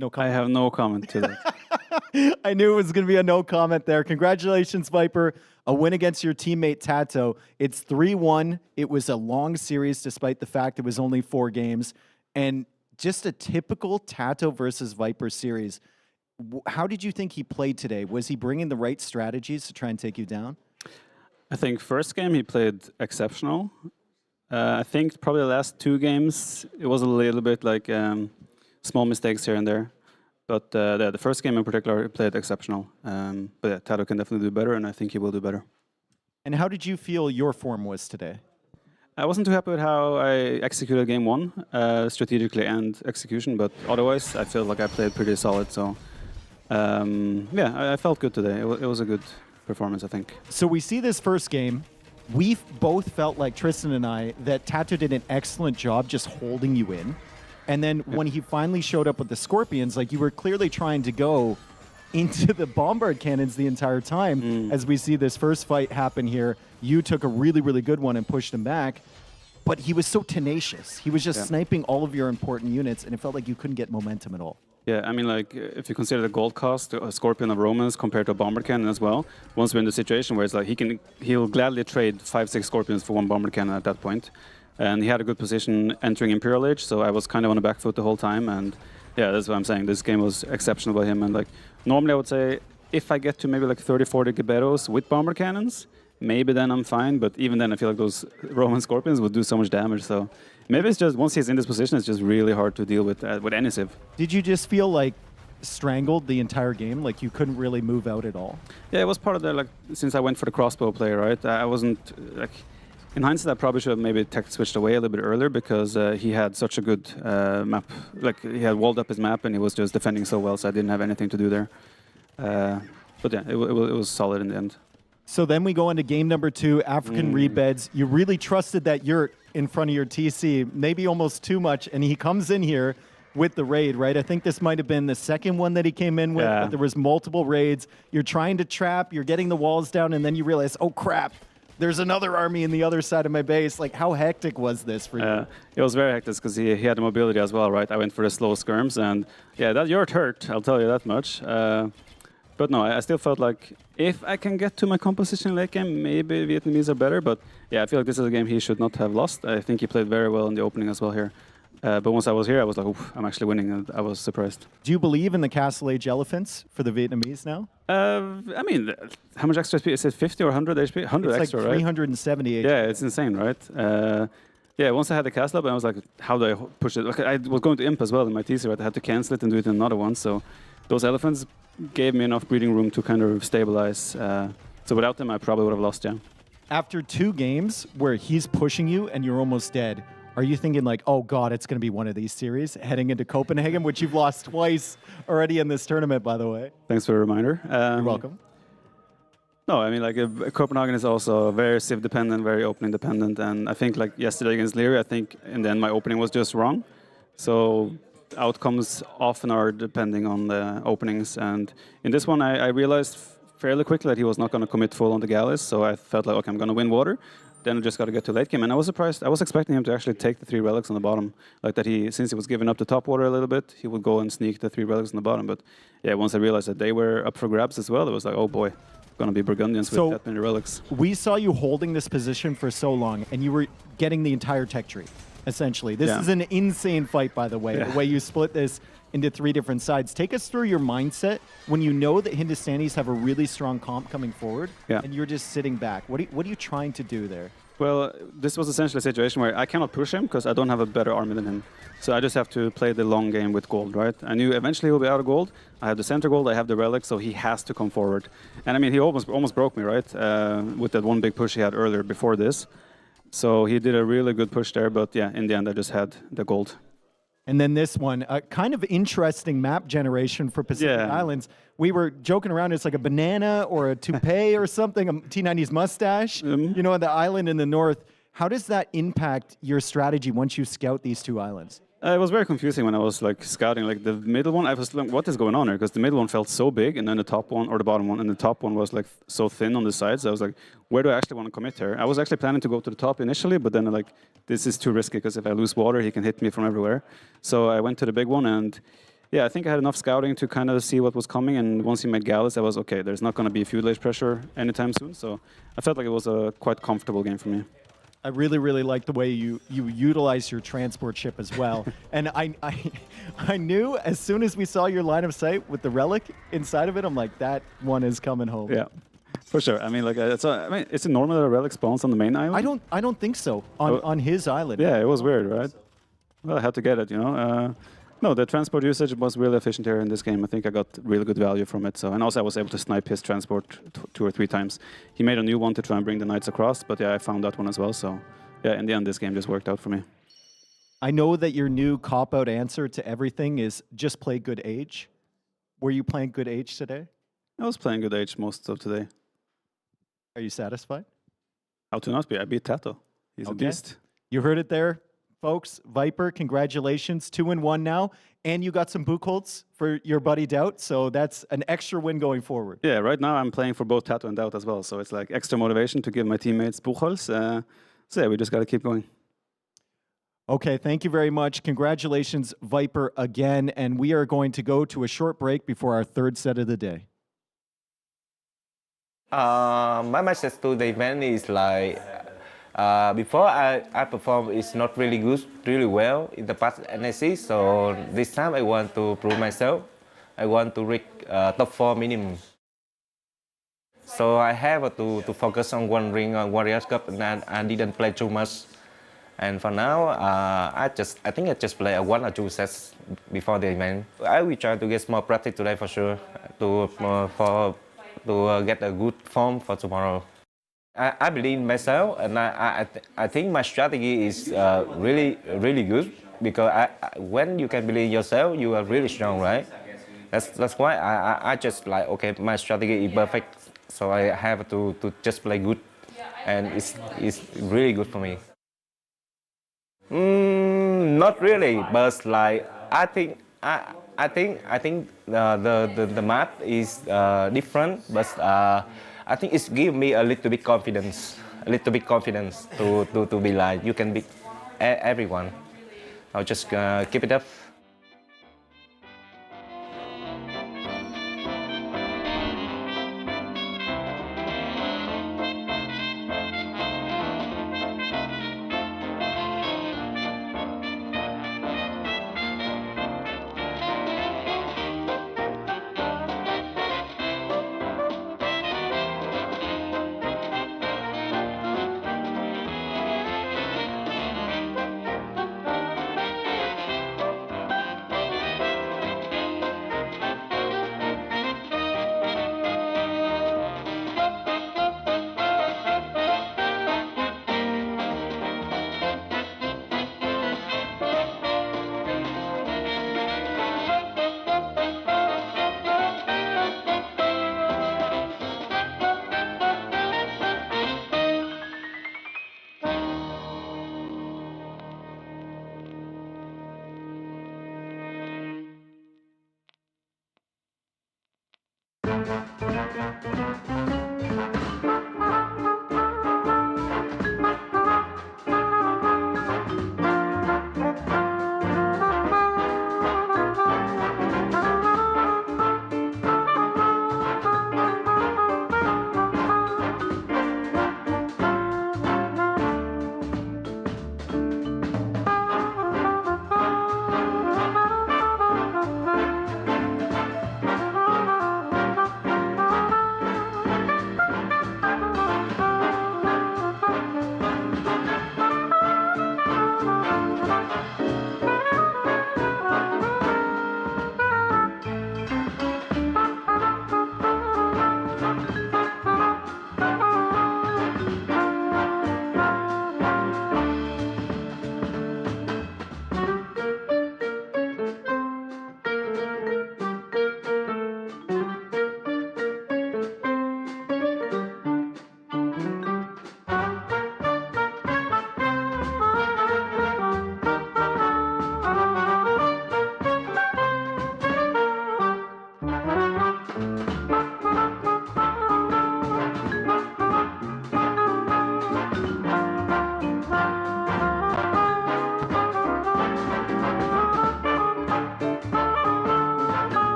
Speaker 16: No comment.
Speaker 13: I have no comment to that.
Speaker 16: I knew it was going to be a no comment there. Congratulations, Viper. A win against your teammate TaToH. It's 3-1. It was a long series despite the fact it was only 4 games. And just a typical TaToH versus Viper series. How did you think he played today? Was he bringing the right strategies to try and take you down?
Speaker 13: I think first game he played exceptional. I think probably the last 2 games it was a little bit like small mistakes here and there. But the first game in particular he played exceptional. But yeah, TaToH can definitely do better, and I think he will do better.
Speaker 16: And how did you feel your form was today?
Speaker 13: I wasn't too happy with how I executed game 1, strategically and execution, but otherwise I feel like I played pretty solid. So yeah, I felt good today. It was a good performance, I think.
Speaker 16: So we see this first game. We both felt like, Tristan and I, that TaToH did an excellent job just holding you in. And then when he finally showed up with the Scorpions, like you were clearly trying to go into the bombard cannons the entire time. As we see this first fight happen here, you took a really, really good one and pushed him back. But he was so tenacious. He was just sniping all of your important units, and it felt like you couldn't get momentum at all.
Speaker 13: Yeah, I mean, like, if you consider the gold cost, a Scorpion of Romans compared to a Bomber Cannon as well, once we're in the situation where it's like he'll gladly trade 5-6 Scorpions for 1 Bomber Cannon at that point. And he had a good position entering Imperial Age, so I was kind of on the back foot the whole time. And yeah, that's what I'm saying. This game was exceptional by him. And like, normally I would say if I get to maybe like 30-40 Gebettos with Bomber Cannons, maybe then I'm fine. But even then, I feel like those Roman Scorpions would do so much damage. So maybe it's just, once he's in this position, it's just really hard to deal with any civ.
Speaker 16: Did you just feel like strangled the entire game? Like you couldn't really move out at all?
Speaker 13: Yeah, it was part of the, like, since I went for the crossbow play, right? I wasn't, like, in hindsight, I probably should have maybe tech switched away a little bit earlier because he had such a good map. Like, he had walled up his map and he was just defending so well, so I didn't have anything to do there. But yeah, it was solid in the end.
Speaker 16: So then we go into game number 2, African reed beds. You really trusted that yurt in front of your TC, maybe almost too much, and he comes in here with the raid, right? I think this might have been the second one that he came in with, but there was multiple raids. You're trying to trap, you're getting the walls down, and then you realize, oh crap, there's another army in the other side of my base. Like, how hectic was this for you?
Speaker 13: It was very hectic because he had the mobility as well, right? I went for the slow skirms, and yeah, that Hearttt hurt, I'll tell you that much. But no, I still felt like if I can get to my composition in late game, maybe Vietnamese are better. But yeah, I feel like this is a game he should not have lost. I think he played very well in the opening as well here. But once I was here, I was like, oof, I'm actually winning, and I was surprised.
Speaker 16: Do you believe in the Castle Age elephants for the Vietnamese now?
Speaker 13: I mean, how much extra HP? Is it 50 or 100 HP? 100
Speaker 16: it's
Speaker 13: extra,
Speaker 16: like 370
Speaker 13: right?
Speaker 16: HP.
Speaker 13: Yeah, it's insane, right? Yeah, once I had the castle up, I was like, how do I push it? Okay, I was going to imp as well in my TC, right? I had to cancel it and do it in another one. So those elephants gave me enough breathing room to kind of stabilize. So without them, I probably would have lost, yeah.
Speaker 16: After 2 games where he's pushing you and you're almost dead, are you thinking like, oh God, it's going to be one of these series heading into Copenhagen, which you've lost twice already in this tournament, by the way?
Speaker 13: Thanks for the reminder.
Speaker 16: You're welcome.
Speaker 13: No, I mean, like, Copenhagen is also very civ dependent, very opening dependent. And I think, like, yesterday against Liereyy, I think in the end my opening was just wrong. So outcomes often are depending on the openings. And in this one, I realized fairly quickly that he was not going to commit full on the galleys. So I felt like, okay, I'm going to win water. Then I just got to get to late game, and I was surprised. I was expecting him to actually take the 3 relics on the bottom, like that he, since he was giving up the top water a little bit, he would go and sneak the 3 relics on the bottom. But yeah, once I realized that they were up for grabs as well, it was like, oh boy, going to be Burgundians with that many relics.
Speaker 16: We saw you holding this position for so long, and you were getting the entire tech tree, essentially. This is an insane fight, by the way, the way you split this into 3 different sides. Take us through your mindset when you know that Hindustanis have a really strong comp coming forward, and you're just sitting back. What are you trying to do there?
Speaker 13: Well, this was essentially a situation where I cannot push him because I don't have a better army than him. So I just have to play the long game with gold, right? I knew eventually he'll be out of gold. I have the center gold, I have the relic, so he has to come forward. And I mean, he almost broke me, right? With that one big push he had earlier before this. So he did a really good push there, but yeah, in the end I just had the gold.
Speaker 16: And then this one, a kind of interesting map generation for Pacific Islands. We were joking around, it's like a banana or a toupee or something, a T90's mustache, you know, on the island in the north. How does that impact your strategy once you scout these 2 islands?
Speaker 13: It was very confusing when I was like scouting, like the middle one. I was like, what is going on here? Because the middle one felt so big, and then the top one, or the bottom one, and the top one was like so thin on the sides. I was like, where do I actually want to commit here? I was actually planning to go to the top initially, but then like, this is too risky because if I lose water, he can hit me from everywhere. So I went to the big one, and yeah, I think I had enough scouting to kind of see what was coming. And once he made galleys, I was okay. There's not going to be feudal age pressure anytime soon. So I felt like it was a quite comfortable game for me.
Speaker 16: I really, really like the way you utilize your transport ship as well. And I knew as soon as we saw your line of sight with the relic inside of it, I'm like, that one is coming home.
Speaker 13: Yeah, for sure. I mean, like, is it normal that a relic spawns on the main island?
Speaker 16: I don't think so on his island.
Speaker 13: Yeah, it was weird, right? Well, I had to get it, you know. No, the transport usage was really efficient here in this game. I think I got really good value from it. So, and also I was able to snipe his transport 2 or 3 times. He made a new one to try and bring the knights across, but yeah, I found that one as well. So yeah, in the end, this game just worked out for me.
Speaker 16: I know that your new cop-out answer to everything is just play good age. Were you playing good age today?
Speaker 13: I was playing good age most of today.
Speaker 16: Are you satisfied?
Speaker 18: How to not be? I beat TaToH. He's a beast.
Speaker 16: You heard it there, folks. Viper, congratulations. 2-1 now. And you got some Buchholz for your buddy DauT, so that's an extra win going forward.
Speaker 13: Yeah, right now I'm playing for both TaToH and DauT as well, so it's like extra motivation to give my teammates Buchholz. So yeah, we just got to keep going.
Speaker 16: Okay, thank you very much. Congratulations, Viper, again. And we are going to go to a short break before our third set of the day.
Speaker 19: My message to the event is like, before I perform is not really well in the past NSC, so this time I want to prove myself. I want to reach top 4 minimum. So I have to focus on one ring on Warriors Cup, and I didn't play too much. And for now, I think I just play 1 or 2 sets before the event. I will try to get more practice today for sure to get a good form for tomorrow. I believe in myself, and I think my strategy is really good, because when you can believe in yourself, you are really strong, right? That's why I just like, okay, my strategy is perfect, so I have to just play good, and it's really good for me. Not really, but like I think the map is different, but I think it's give me a little bit confidence, a little bit confidence to be like you can beat everyone. I'll just keep it up.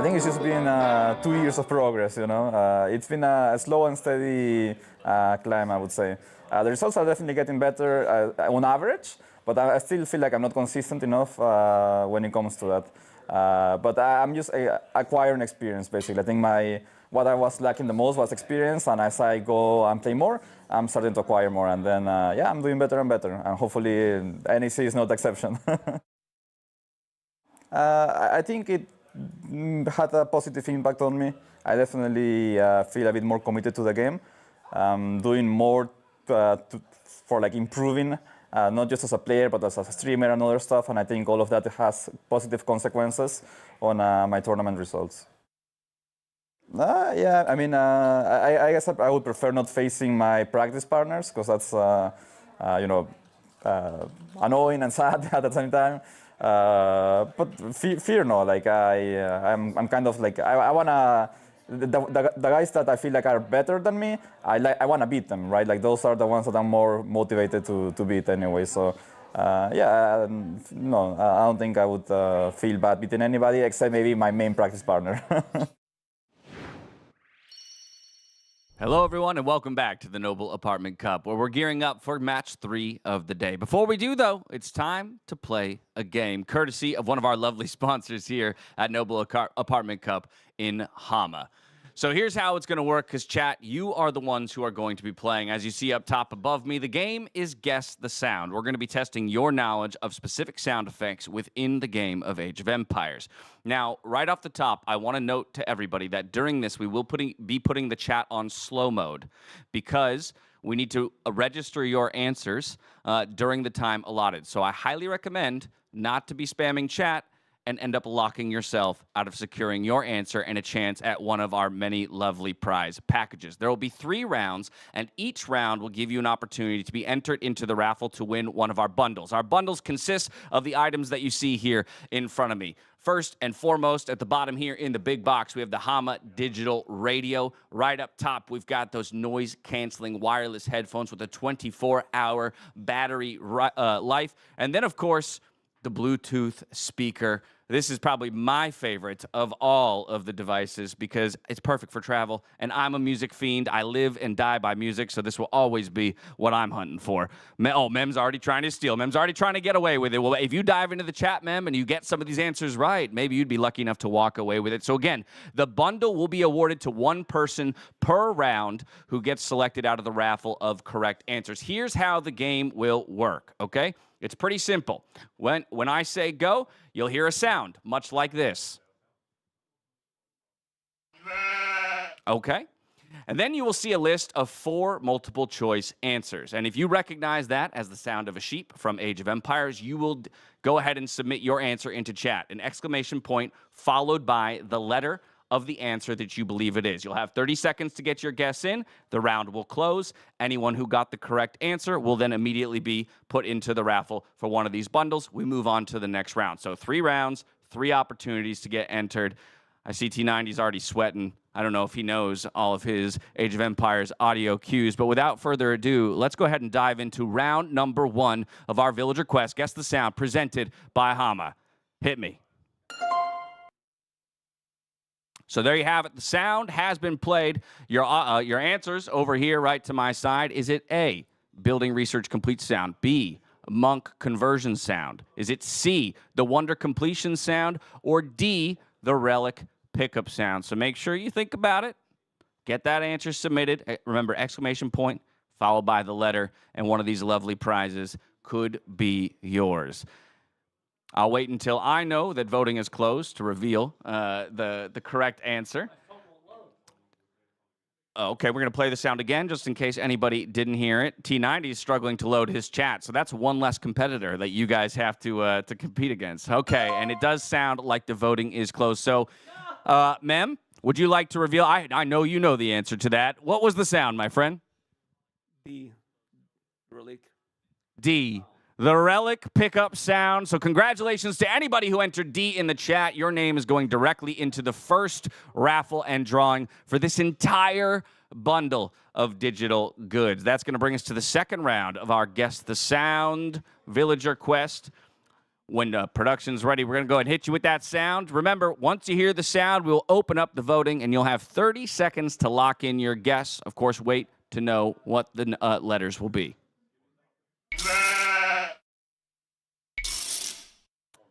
Speaker 20: think it's just been 2 years of progress, you know. It's been a slow and steady climb, I would say. The results are definitely getting better on average, but I still feel like I'm not consistent enough when it comes to that. But I'm just acquiring experience, basically. I think what I was lacking the most was experience, and as I go and play more, I'm starting to acquire more, and then, yeah, I'm doing better and better, and hopefully NEC is not the exception. I think it had a positive impact on me. I definitely feel a bit more committed to the game, doing more for like improving, not just as a player, but as a streamer and other stuff, and I think all of that has positive consequences on my tournament results. Yeah, I mean, I guess I would prefer not facing my practice partners, because that's, you know, annoying and sad at the same time. But fear no, like I'm kind of like, I wanna, the guys that I feel like are better than me, I wanna beat them, right? Like those are the ones that I'm more motivated to beat anyway. So yeah, no, I don't think I would feel bad beating anybody except maybe my main practice partner.
Speaker 1: Hello, everyone, and welcome back to the Noble Apartment Cup, where we're gearing up for match 3 of the day. Before we do, though, it's time to play a game, courtesy of one of our lovely sponsors here at Noble Apartment Cup in Hama. So here's how it's going to work, because, chat, you are the ones who are going to be playing. As you see up top above me, the game is Guess the Sound. We're going to be testing your knowledge of specific sound effects within the game of Age of Empires. Now, right off the top, I want to note to everybody that during this, we will be putting the chat on slow mode, because we need to register your answers during the time allotted. So I highly recommend not to be spamming chat and end up locking yourself out of securing your answer and a chance at one of our many lovely prize packages. There will be 3 rounds, and each round will give you an opportunity to be entered into the raffle to win one of our bundles. Our bundles consist of the items that you see here in front of me. First and foremost, at the bottom here in the big box, we have the Hama digital radio. Right up top, we've got those noise-canceling wireless headphones with a 24-hour battery life. And then, of course, the Bluetooth speaker. This is probably my favorite of all of the devices because it's perfect for travel, and I'm a music fiend. I live and die by music, so this will always be what I'm hunting for. Oh, Mem's already trying to steal. Mem's already trying to get away with it. Well, if you dive into the chat, Mem, and you get some of these answers right, maybe you'd be lucky enough to walk away with it. So again, the bundle will be awarded to one person per round who gets selected out of the raffle of correct answers. Here's how the game will work, okay? It's pretty simple. When I say go, you'll hear a sound, much like this. Okay? And then you will see a list of 4 multiple choice answers. And if you recognize that as the sound of a sheep from Age of Empires, you will go ahead and submit your answer into chat. An exclamation point followed by the letter of the answer that you believe it is. You'll have 30 seconds to get your guess in. The round will close. Anyone who got the correct answer will then immediately be put into the raffle for one of these bundles. We move on to the next round. So 3 rounds, 3 opportunities to get entered. I see T90's already sweating. I don't know if he knows all of his Age of Empires audio cues, but without further ado, let's go ahead and dive into round number 1 of our Villager Quest, Guess the Sound, presented by Hama. Hit me. So there you have it. The sound has been played. Your answers over here right to my side. Is it A, building research complete sound? B, monk conversion sound? Is it C, the wonder completion sound? Or D, the relic pickup sound? So make sure you think about it. Get that answer submitted. Remember, exclamation point followed by the letter, and one of these lovely prizes could be yours. I'll wait until I know that voting is closed to reveal the correct answer. Okay, we're going to play the sound again just in case anybody didn't hear it. T90 is struggling to load his chat, so that's one less competitor that you guys have to compete against. Okay, and it does sound like the voting is closed. So, Mem, would you like to reveal? I know you know the answer to that. What was the sound, my friend?
Speaker 5: The relic.
Speaker 1: D. The relic pickup sound. So congratulations to anybody who entered D in the chat. Your name is going directly into the first raffle and drawing for this entire bundle of digital goods. That's going to bring us to the second round of our Guess the Sound Villager Quest. When production's ready, we're going to go ahead and hit you with that sound. Remember, once you hear the sound, we'll open up the voting, and you'll have 30 seconds to lock in your guess. Of course, wait to know what the letters will be.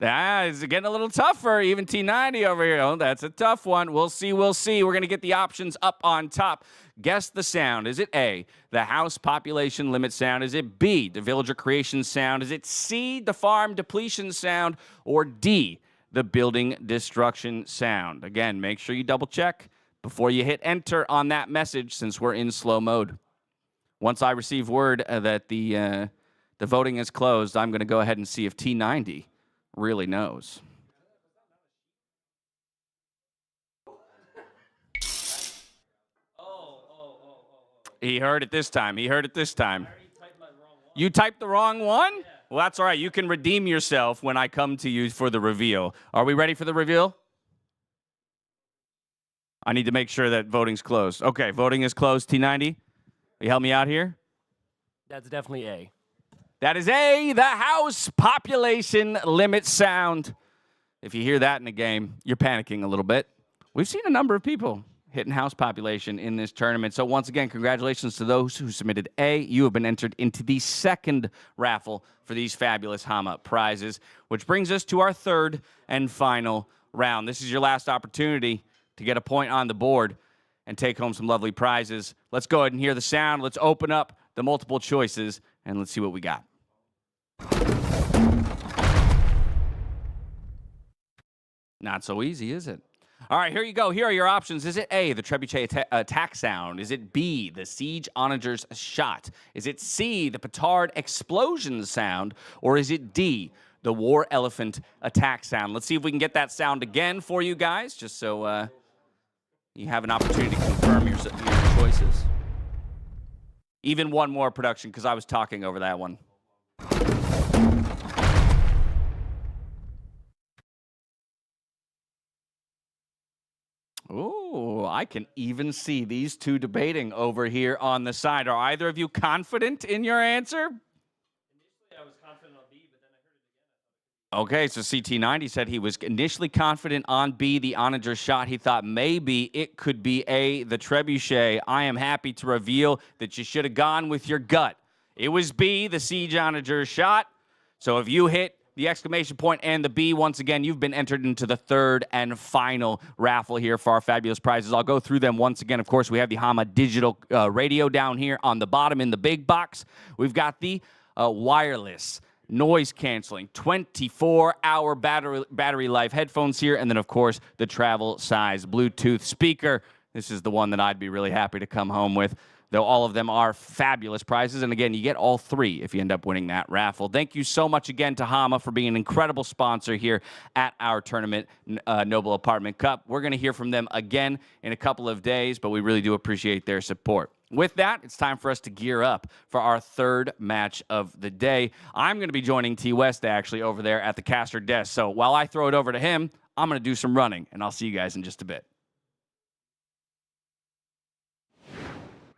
Speaker 1: It's getting a little tougher. Even T90 over here. Oh, that's a tough one. We'll see. We'll see. We're going to get the options up on top. Guess the sound. Is it A, the house population limit sound? Is it B, the villager creation sound? Is it C, the farm depletion sound? Or D, the building destruction sound? Again, make sure you double check before you hit enter on that message, since we're in slow mode. Once I receive word that the voting is closed, I'm going to go ahead and see if T90 really knows. He heard it this time. He heard it this time. You typed the wrong one? Well, that's all right. You can redeem yourself when I come to you for the reveal. Are we ready for the reveal? I need to make sure that voting's closed. Okay, voting is closed. T90, you help me out here?
Speaker 21: That's definitely A.
Speaker 1: That is A, the house population limit sound. If you hear that in a game, you're panicking a little bit. We've seen a number of people hitting house population in this tournament. So once again, congratulations to those who submitted A. You have been entered into the second raffle for these fabulous Hama prizes, which brings us to our third and final round. This is your last opportunity to get a point on the board and take home some lovely prizes. Let's go ahead and hear the sound. Let's open up the multiple choices, and let's see what we got. Not so easy, is it? All right, here you go. Here are your options. Is it A, the trebuchet attack sound? Is it B, the siege onager's shot? Is it C, the petard explosion sound? Or is it D, the war elephant attack sound? Let's see if we can get that sound again for you guys, just so you have an opportunity to confirm your choices. Even one more, production, because I was talking over that one. Ooh, I can even see these two debating over here on the side. Are either of you confident in your answer?
Speaker 21: Initially, I was confident on B, but then I heard it again.
Speaker 1: Okay, so CT90 said he was initially confident on B, the onager shot. He thought maybe it could be A, the trebuchet. I am happy to reveal that you should have gone with your gut. It was B, the siege onager shot. So if you hit the exclamation point and the B, once again, you've been entered into the third and final raffle here for our fabulous prizes. I'll go through them once again. Of course, we have the Hama digital radio down here on the bottom in the big box. We've got the wireless noise canceling 24-hour battery life headphones here, and then of course the travel size Bluetooth speaker. This is the one that I'd be really happy to come home with, though all of them are fabulous prizes. And again, you get all three if you end up winning that raffle. Thank you so much again to Hama for being an incredible sponsor here at our tournament, Noble Apartment Cup. We're going to hear from them again in a couple of days, but we really do appreciate their support. With that, it's time for us to gear up for our third match of the day. I'm going to be joining T West actually over there at the caster desk. So while I throw it over to him, I'm going to do some running, and I'll see you guys in just a bit.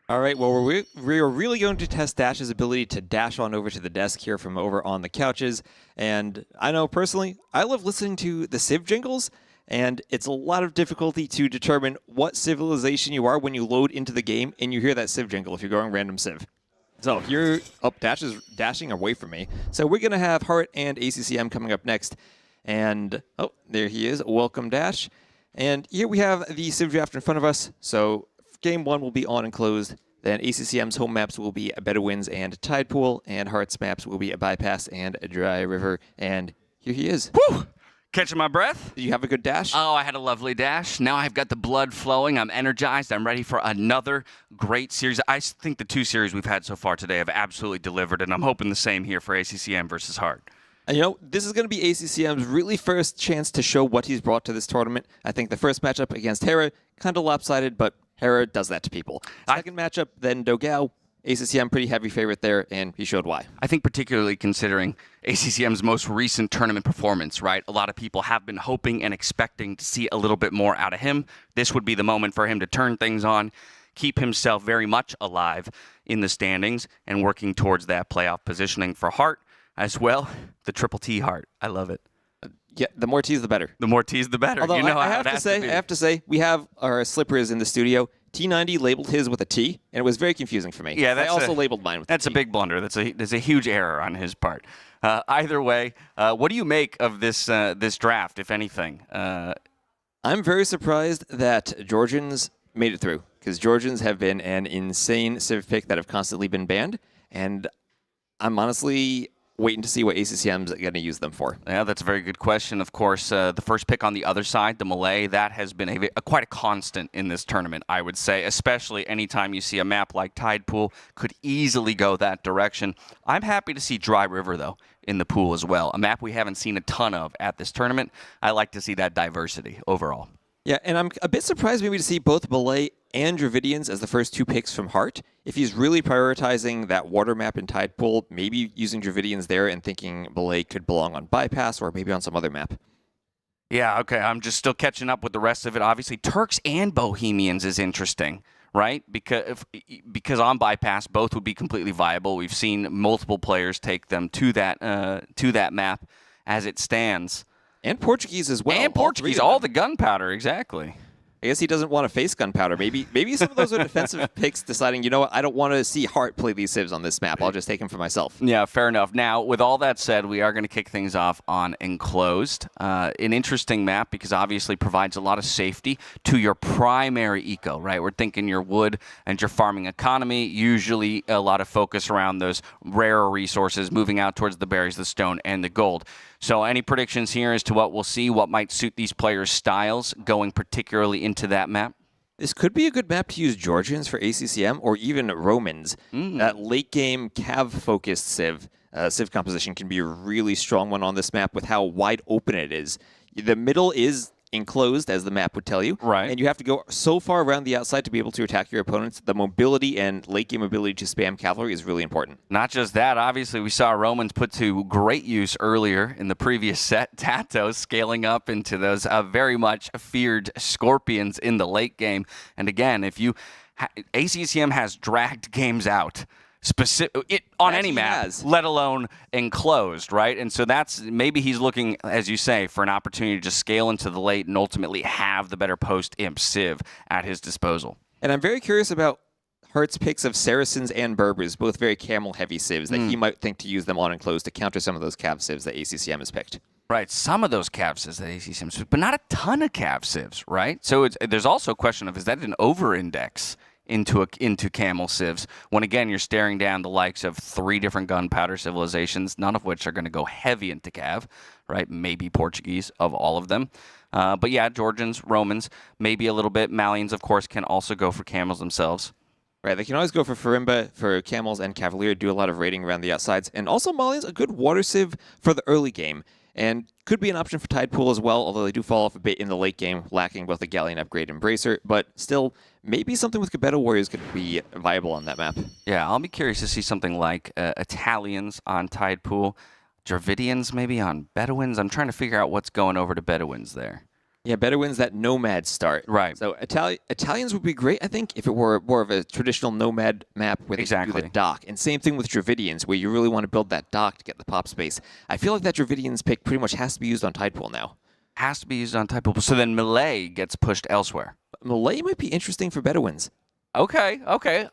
Speaker 18: All right, well, we're really going to test Dash's ability to dash on over to the desk here from over on the couches. And I know personally, I love listening to the Civ jingles, and it's a lot of difficulty to determine what civilization you are when you load into the game and you hear that Civ jingle if you're going random Civ. So here, Dash is dashing away from me. So we're going to have Hearttt and ACCM coming up next. And, oh, there he is. Welcome, Dash. And here we have the Civ draft in front of us. So Game 1 will be on and closed. Then ACCM's home maps will be a Better Winds and Tide Pool, and Heartt's maps will be a Bypass and a Dry River. And here he is.
Speaker 1: Woo! Catching my breath.
Speaker 18: Did you have a good dash?
Speaker 1: Oh, I had a lovely dash. Now I've got the blood flowing. I'm energized. I'm ready for another great series. I think the two series we've had so far today have absolutely delivered, and I'm hoping the same here for ACCM versus Hearttt.
Speaker 18: And you know, this is going to be ACCM's really first chance to show what he's brought to this tournament. I think the first matchup against Hera, kind of lopsided, but Hera does that to people. Second matchup, then Dogao. ACCM pretty heavy favorite there, and he showed why.
Speaker 1: I think particularly considering ACCM's most recent tournament performance, right? A lot of people have been hoping and expecting to see a little bit more out of him. This would be the moment for him to turn things on, keep himself very much alive in the standings, and working towards that playoff positioning for Hearttt. as well. The triple T heart. I love it.
Speaker 3: Yeah, the more T's, the better.
Speaker 1: The more T's, the better.
Speaker 3: Although
Speaker 1: you know
Speaker 3: I
Speaker 1: how
Speaker 3: have
Speaker 1: it
Speaker 3: to
Speaker 1: has
Speaker 3: say,
Speaker 1: be.
Speaker 3: I have to say, we have our slippers in the studio. T90 labeled his with a T, and it was very confusing for me.
Speaker 1: Yeah,
Speaker 3: I also labeled mine with
Speaker 1: that's a big blunder. There's a huge error on his part. Either way, what do you make of this this draft, if anything?
Speaker 3: I'm very surprised that Georgians made it through, because Georgians have been an insane civ pick that have constantly been banned, and I'm honestly waiting to see what ACCM's going to use them for.
Speaker 1: Yeah, that's a very good question. Of course, the first pick on the other side, the Malay, that has been quite a constant in this tournament, I would say, especially anytime you see a map like Tide Pool could easily go that direction. I'm happy to see Dry River, though, in the pool as well. A map we haven't seen a ton of at this tournament. I like to see that diversity overall.
Speaker 3: Yeah, and I'm a bit surprised maybe to see both Malay and Dravidians as the first 2 picks from Hearttt. If he's really prioritizing that water map in Tide Pool, maybe using Dravidians there and thinking Malay could belong on Bypass or maybe on some other map.
Speaker 1: Yeah, okay, I'm just still catching up with the rest of it. Obviously, Turks and Bohemians is interesting, right? Because on Bypass, both would be completely viable. We've seen multiple players take them to that map as it stands.
Speaker 3: And Portuguese as well.
Speaker 1: And Portuguese, all the gunpowder, exactly.
Speaker 3: I guess he doesn't want to face gunpowder. Maybe some of those are defensive picks deciding, you know what, I don't want to see Hearttt play these civs on this map. I'll just take him for myself.
Speaker 1: Yeah, fair enough. Now, with all that said, we are going to kick things off on Enclosed. An interesting map because obviously provides a lot of safety to your primary eco, right? We're thinking your wood and your farming economy, usually a lot of focus around those rarer resources, moving out towards the berries, the stone, and the gold. So any predictions here as to what we'll see, what might suit these players' styles going particularly into that map?
Speaker 3: This could be a good map to use Georgians for ACCM or even Romans. That late game cav-focused civ composition can be a really strong one on this map with how wide open it is. The middle is enclosed, as the map would tell you.
Speaker 1: Right.
Speaker 3: And you have to go so far around the outside to be able to attack your opponents. The mobility and late game ability to spam cavalry is really important.
Speaker 1: Not just that, obviously we saw Romans put to great use earlier in the previous set. TaToH scaling up into those very much feared Scorpions in the late game. And again, if you ACCM has dragged games out on any map, let alone Enclosed, right? And so that's maybe he's looking, as you say, for an opportunity to just scale into the late and ultimately have the better post-imp civ at his disposal.
Speaker 3: And I'm very curious about Heartt's picks of Saracens and Berbers, both very camel-heavy civs, that he might think to use them on Enclosed to counter some of those cav civs that ACCM has picked.
Speaker 1: Right, some of those cav civs that ACCM has, but not a ton of cav civs, right? So there's also a question of, is that an over-index into camel civs, when again you're staring down the likes of 3 different gunpowder civilizations, none of which are going to go heavy into cav, right? Maybe Portuguese of all of them. But yeah, Georgians, Romans, maybe a little bit. Malians, of course, can also go for camels themselves.
Speaker 3: Right, they can always go for Farimba, for camels and cavalier, do a lot of raiding around the outsides. And also Malians, a good water civ for the early game. And could be an option for Tide Pool as well, although they do fall off a bit in the late game, lacking both a Galleon upgrade and Bracer. But still, maybe something with Cabeto Warriors could be viable on that map.
Speaker 1: Yeah, I'll be curious to see something like Italians on Tide Pool, Dravidians maybe on Bedouins. I'm trying to figure out what's going over to Bedouins there.
Speaker 3: Yeah, Bedouins, that nomad start.
Speaker 1: Right.
Speaker 3: So Italians would be great, I think, if it were more of a traditional nomad map where they could do the dock. And same thing with Dravidians, where you really want to build that dock to get the pop space. I feel like that Dravidians pick pretty much has to be used on Tide Pool now.
Speaker 1: Has to be used on Tide Pool. So then Malay gets pushed elsewhere.
Speaker 3: Malay might be interesting for Bedouins.
Speaker 1: Okay,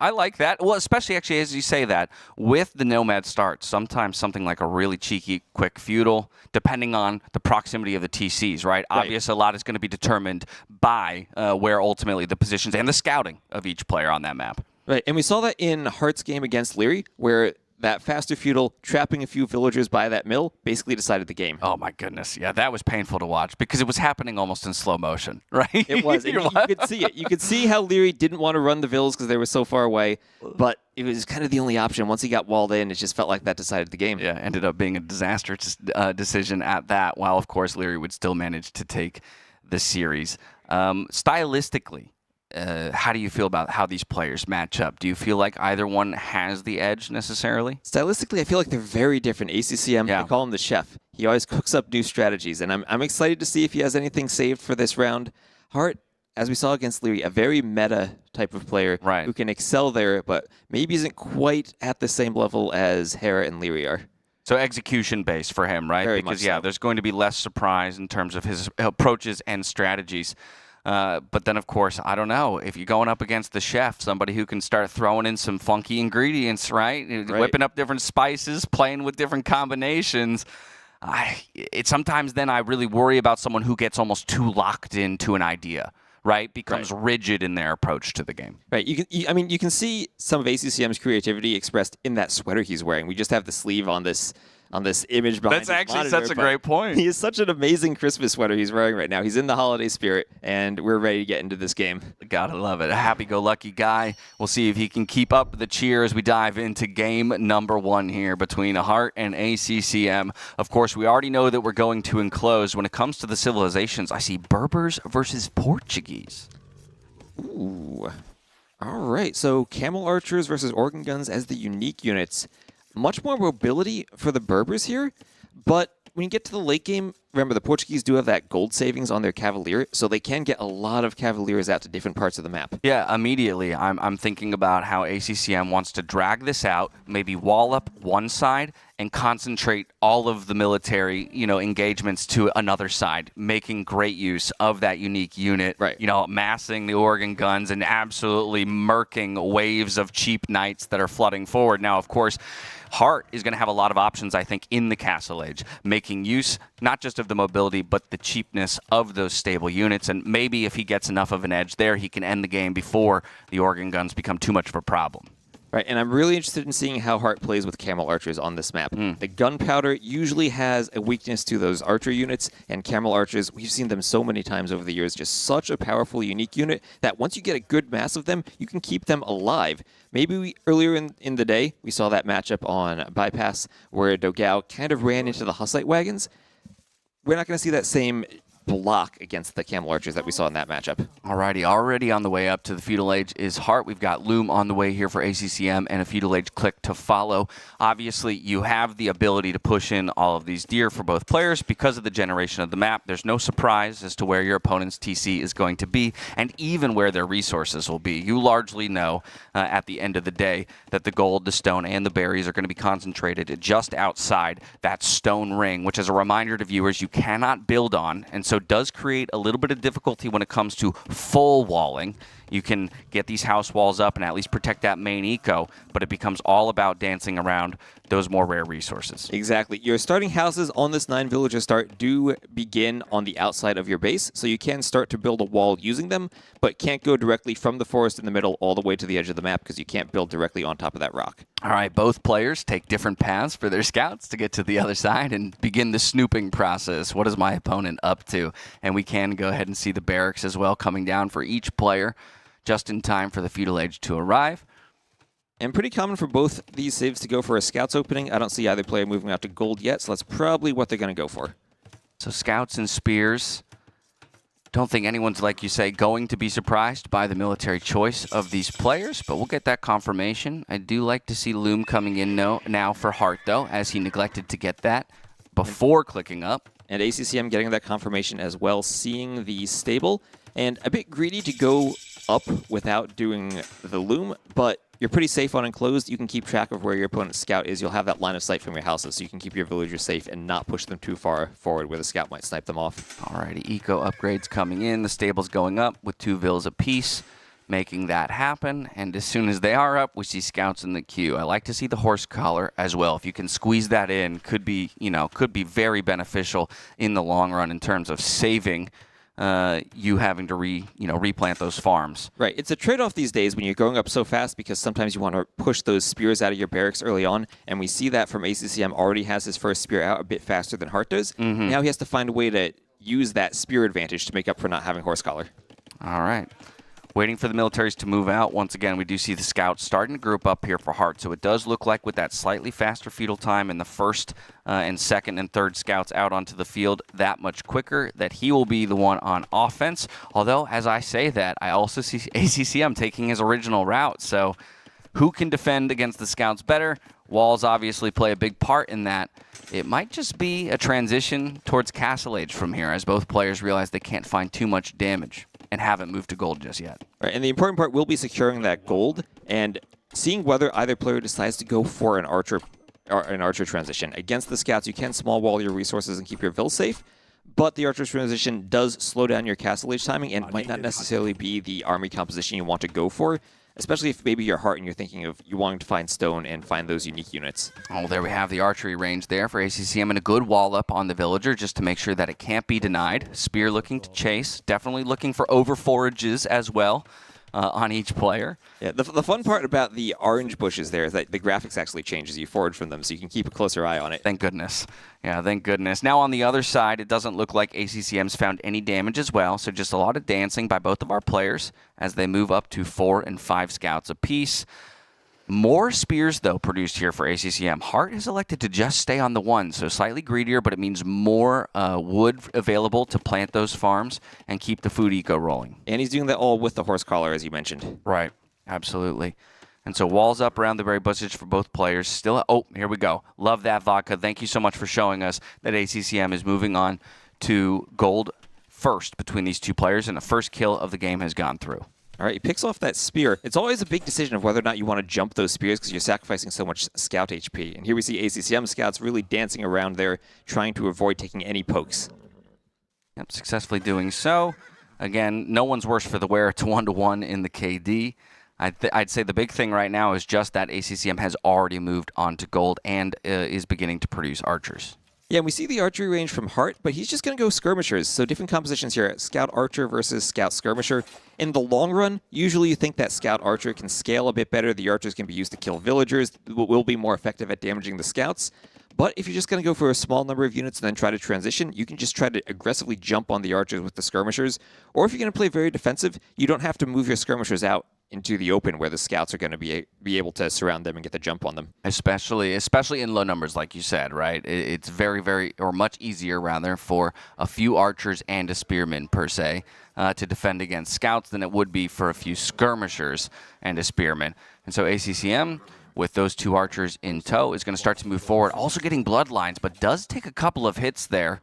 Speaker 1: I like that. Well, especially actually as you say that, with the Nomad start, sometimes something like a really cheeky, quick feudal, depending on the proximity of the TCs, right? Obviously, a lot is going to be determined by where ultimately the positions and the scouting of each player on that map.
Speaker 3: Right, and we saw that in Heartt's game against Liereyy, where that faster feudal trapping a few villagers by that mill basically decided the game.
Speaker 1: Oh my goodness, yeah, that was painful to watch because it was happening almost in slow motion, right?
Speaker 3: It was, and you could see it. You could see how Liereyy didn't want to run the vills because they were so far away, but it was kind of the only option. Once he got walled in, it just felt like that decided the game.
Speaker 1: Yeah, ended up being a disastrous decision at that, while of course Liereyy would still manage to take the series. Stylistically, how do you feel about how these players match up? Do you feel like either one has the edge necessarily?
Speaker 3: Stylistically, I feel like they're very different. ACCM, I call him the chef. He always cooks up new strategies, and I'm excited to see if he has anything saved for this round. Hearttt, as we saw against Liereyy, a very meta type of player who can excel there, but maybe isn't quite at the same level as Hera and Liereyy are.
Speaker 1: So execution based for him, right?
Speaker 3: Very
Speaker 1: Because
Speaker 3: much
Speaker 1: yeah,
Speaker 3: so.
Speaker 1: there's going to be less surprise in terms of his approaches and strategies. But then, of course, I don't know. If you're going up against the chef, somebody who can start throwing in some funky ingredients, right? Whipping up different spices, playing with different combinations. Sometimes then I really worry about someone who gets almost too locked into an idea, right? Becomes rigid in their approach to the game.
Speaker 3: Right. You can see some of ACCM's creativity expressed in that sweater he's wearing. We just have the sleeve on this image behind
Speaker 1: That's
Speaker 3: his
Speaker 1: actually
Speaker 3: monitor,
Speaker 1: such a
Speaker 3: but
Speaker 1: great point.
Speaker 3: He is such an amazing Christmas sweater he's wearing right now. He's in the holiday spirit, and we're ready to get into this game.
Speaker 1: Gotta love it. A happy-go-lucky guy. We'll see if he can keep up the cheer as we dive into game number 1 here between Hearttt and ACCM. Of course, we already know that we're going to enclose. When it comes to the civilizations, I see Berbers versus Portuguese.
Speaker 3: Ooh. All right, so Camel Archers versus Organ Guns as the unique units. Much more mobility for the Berbers here, but when you get to the late game, remember the Portuguese do have that gold savings on their Cavalier, so they can get a lot of Cavaliers out to different parts of the map.
Speaker 1: Yeah, immediately I'm thinking about how ACCM wants to drag this out, maybe wall up one side and concentrate all of the military, engagements to another side, making great use of that unique unit, right? Massing the organ guns and absolutely murking waves of cheap knights that are flooding forward. Now, of course, Hearttt is going to have a lot of options, I think, in the Castle Age, making use not just of the mobility, but the cheapness of those stable units. And maybe if he gets enough of an edge there, he can end the game before the organ guns become too much of a problem.
Speaker 3: Right, and I'm really interested in seeing how Hearttt plays with Camel Archers on this map. The gunpowder usually has a weakness to those archer units, and Camel Archers, we've seen them so many times over the years, just such a powerful, unique unit that once you get a good mass of them, you can keep them alive. Maybe earlier in the day, we saw that matchup on Bypass where Dogao kind of ran into the Hussite wagons. We're not going to see that same block against the Camel Archers that we saw in that matchup.
Speaker 1: Alrighty, already on the way up to the Feudal Age is Hearttt. We've got Loom on the way here for ACCM and a Feudal Age click to follow. Obviously, you have the ability to push in all of these deer for both players because of the generation of the map. There's no surprise as to where your opponent's TC is going to be and even where their resources will be. You largely know at the end of the day that the gold, the stone, and the berries are going to be concentrated just outside that stone ring, which is a reminder to viewers you cannot build on, and so does create a little bit of difficulty when it comes to full walling. You can get these house walls up and at least protect that main eco, but it becomes all about dancing around those more rare resources.
Speaker 3: Exactly. Your starting houses on this 9-villager start do begin on the outside of your base, so you can start to build a wall using them, but can't go directly from the forest in the middle all the way to the edge of the map because you can't build directly on top of that rock.
Speaker 1: All right, both players take different paths for their scouts to get to the other side and begin the snooping process. What is my opponent up to? And we can go ahead and see the barracks as well coming down for each player just in time for the Feudal Age to arrive.
Speaker 3: And pretty common for both these saves to go for a scouts opening. I don't see either player moving out to gold yet, so that's probably what they're going to go for.
Speaker 1: So scouts and spears. Don't think anyone's, like you say, going to be surprised by the military choice of these players, but we'll get that confirmation. I do like to see Loom coming in now for Hearttt, though, as he neglected to get that before clicking up.
Speaker 3: And ACCM getting that confirmation as well, seeing the stable. And a bit greedy to go up without doing the Loom, but you're pretty safe on enclosed. You can keep track of where your opponent's scout is. You'll have that line of sight from your houses, so you can keep your villagers safe and not push them too far forward where the scout might snipe them off.
Speaker 1: Alrighty, eco upgrades coming in. The stable's going up with 2 vills apiece, making that happen. And as soon as they are up, we see scouts in the queue. I like to see the horse collar as well. If you can squeeze that in, could be very beneficial in the long run in terms of saving you having to replant those farms.
Speaker 3: Right. It's a trade-off these days when you're going up so fast because sometimes you want to push those spears out of your barracks early on, and we see that from ACCM already has his first spear out a bit faster than Hearttt does. Now he has to find a way to use that spear advantage to make up for not having horse collar.
Speaker 1: All right. Waiting for the militaries to move out. Once again, we do see the scouts starting to group up here for Hearttt. So it does look like with that slightly faster feudal time and the first and second and third scouts out onto the field that much quicker, that he will be the one on offense. Although, as I say that, I also see ACCM taking his original route. So who can defend against the scouts better? Walls obviously play a big part in that. It might just be a transition towards Castle Age from here as both players realize they can't find too much damage and haven't moved to gold just yet.
Speaker 3: Right, and the important part will be securing that gold and seeing whether either player decides to go for an archer an archer transition. Against the scouts, you can small wall your resources and keep your vill safe, but the archer transition does slow down your castle age timing and might not necessarily be the army composition you want to go for, especially if maybe you're Hearttt and you're thinking of you wanting to find stone and find those unique units.
Speaker 1: Oh, there we have the archery range there for ACCM, and a good wall up on the villager just to make sure that it can't be denied. Spear looking to chase, definitely looking for over forages as well on each player.
Speaker 3: Yeah, the fun part about the orange bushes there is that the graphics actually change as you forage from them, so you can keep a closer eye on it.
Speaker 1: Thank goodness. Yeah, thank goodness. Now on the other side, it doesn't look like ACCM's found any damage as well, so just a lot of dancing by both of our players as they move up to 4 and 5 scouts apiece. More spears, though, produced here for ACCM. Hearttt is elected to just stay on the 1, so slightly greedier, but it means more wood available to plant those farms and keep the food eco rolling.
Speaker 3: And he's doing that all with the horse collar, as you mentioned.
Speaker 1: Right, absolutely. And so walls up around the berry bushes for both players. Still, oh, here we go. Love that vodka. Thank you so much for showing us that ACCM is moving on to gold first between these two players, and the first kill of the game has gone through.
Speaker 3: All right, he picks off that spear. It's always a big decision of whether or not you want to jump those spears because you're sacrificing so much scout HP. And here we see ACCM scouts really dancing around there, trying to avoid taking any pokes.
Speaker 1: Yep, successfully doing so. Again, no one's worse for the wear. It's 1-1 in the KD. I'd say the big thing right now is just that ACCM has already moved on to gold and is beginning to produce archers.
Speaker 3: Yeah, and we see the archery range from Hearttt, but he's just going to go skirmishers. So different compositions here, Scout Archer versus Scout Skirmisher. In the long run, usually you think that Scout Archer can scale a bit better. The archers can be used to kill villagers, will be more effective at damaging the scouts. But if you're just going to go for a small number of units and then try to transition, you can just try to aggressively jump on the archers with the skirmishers. Or if you're going to play very defensive, you don't have to move your skirmishers out into the open where the scouts are going to be able to surround them and get the jump on them.
Speaker 1: Especially in low numbers, like you said, right? It's very, or much easier, rather, for a few archers and a spearman, per se, to defend against scouts than it would be for a few skirmishers and a spearman. And so ACCM, with those two archers in tow, is going to start to move forward. Also getting bloodlines, but does take a couple of hits there.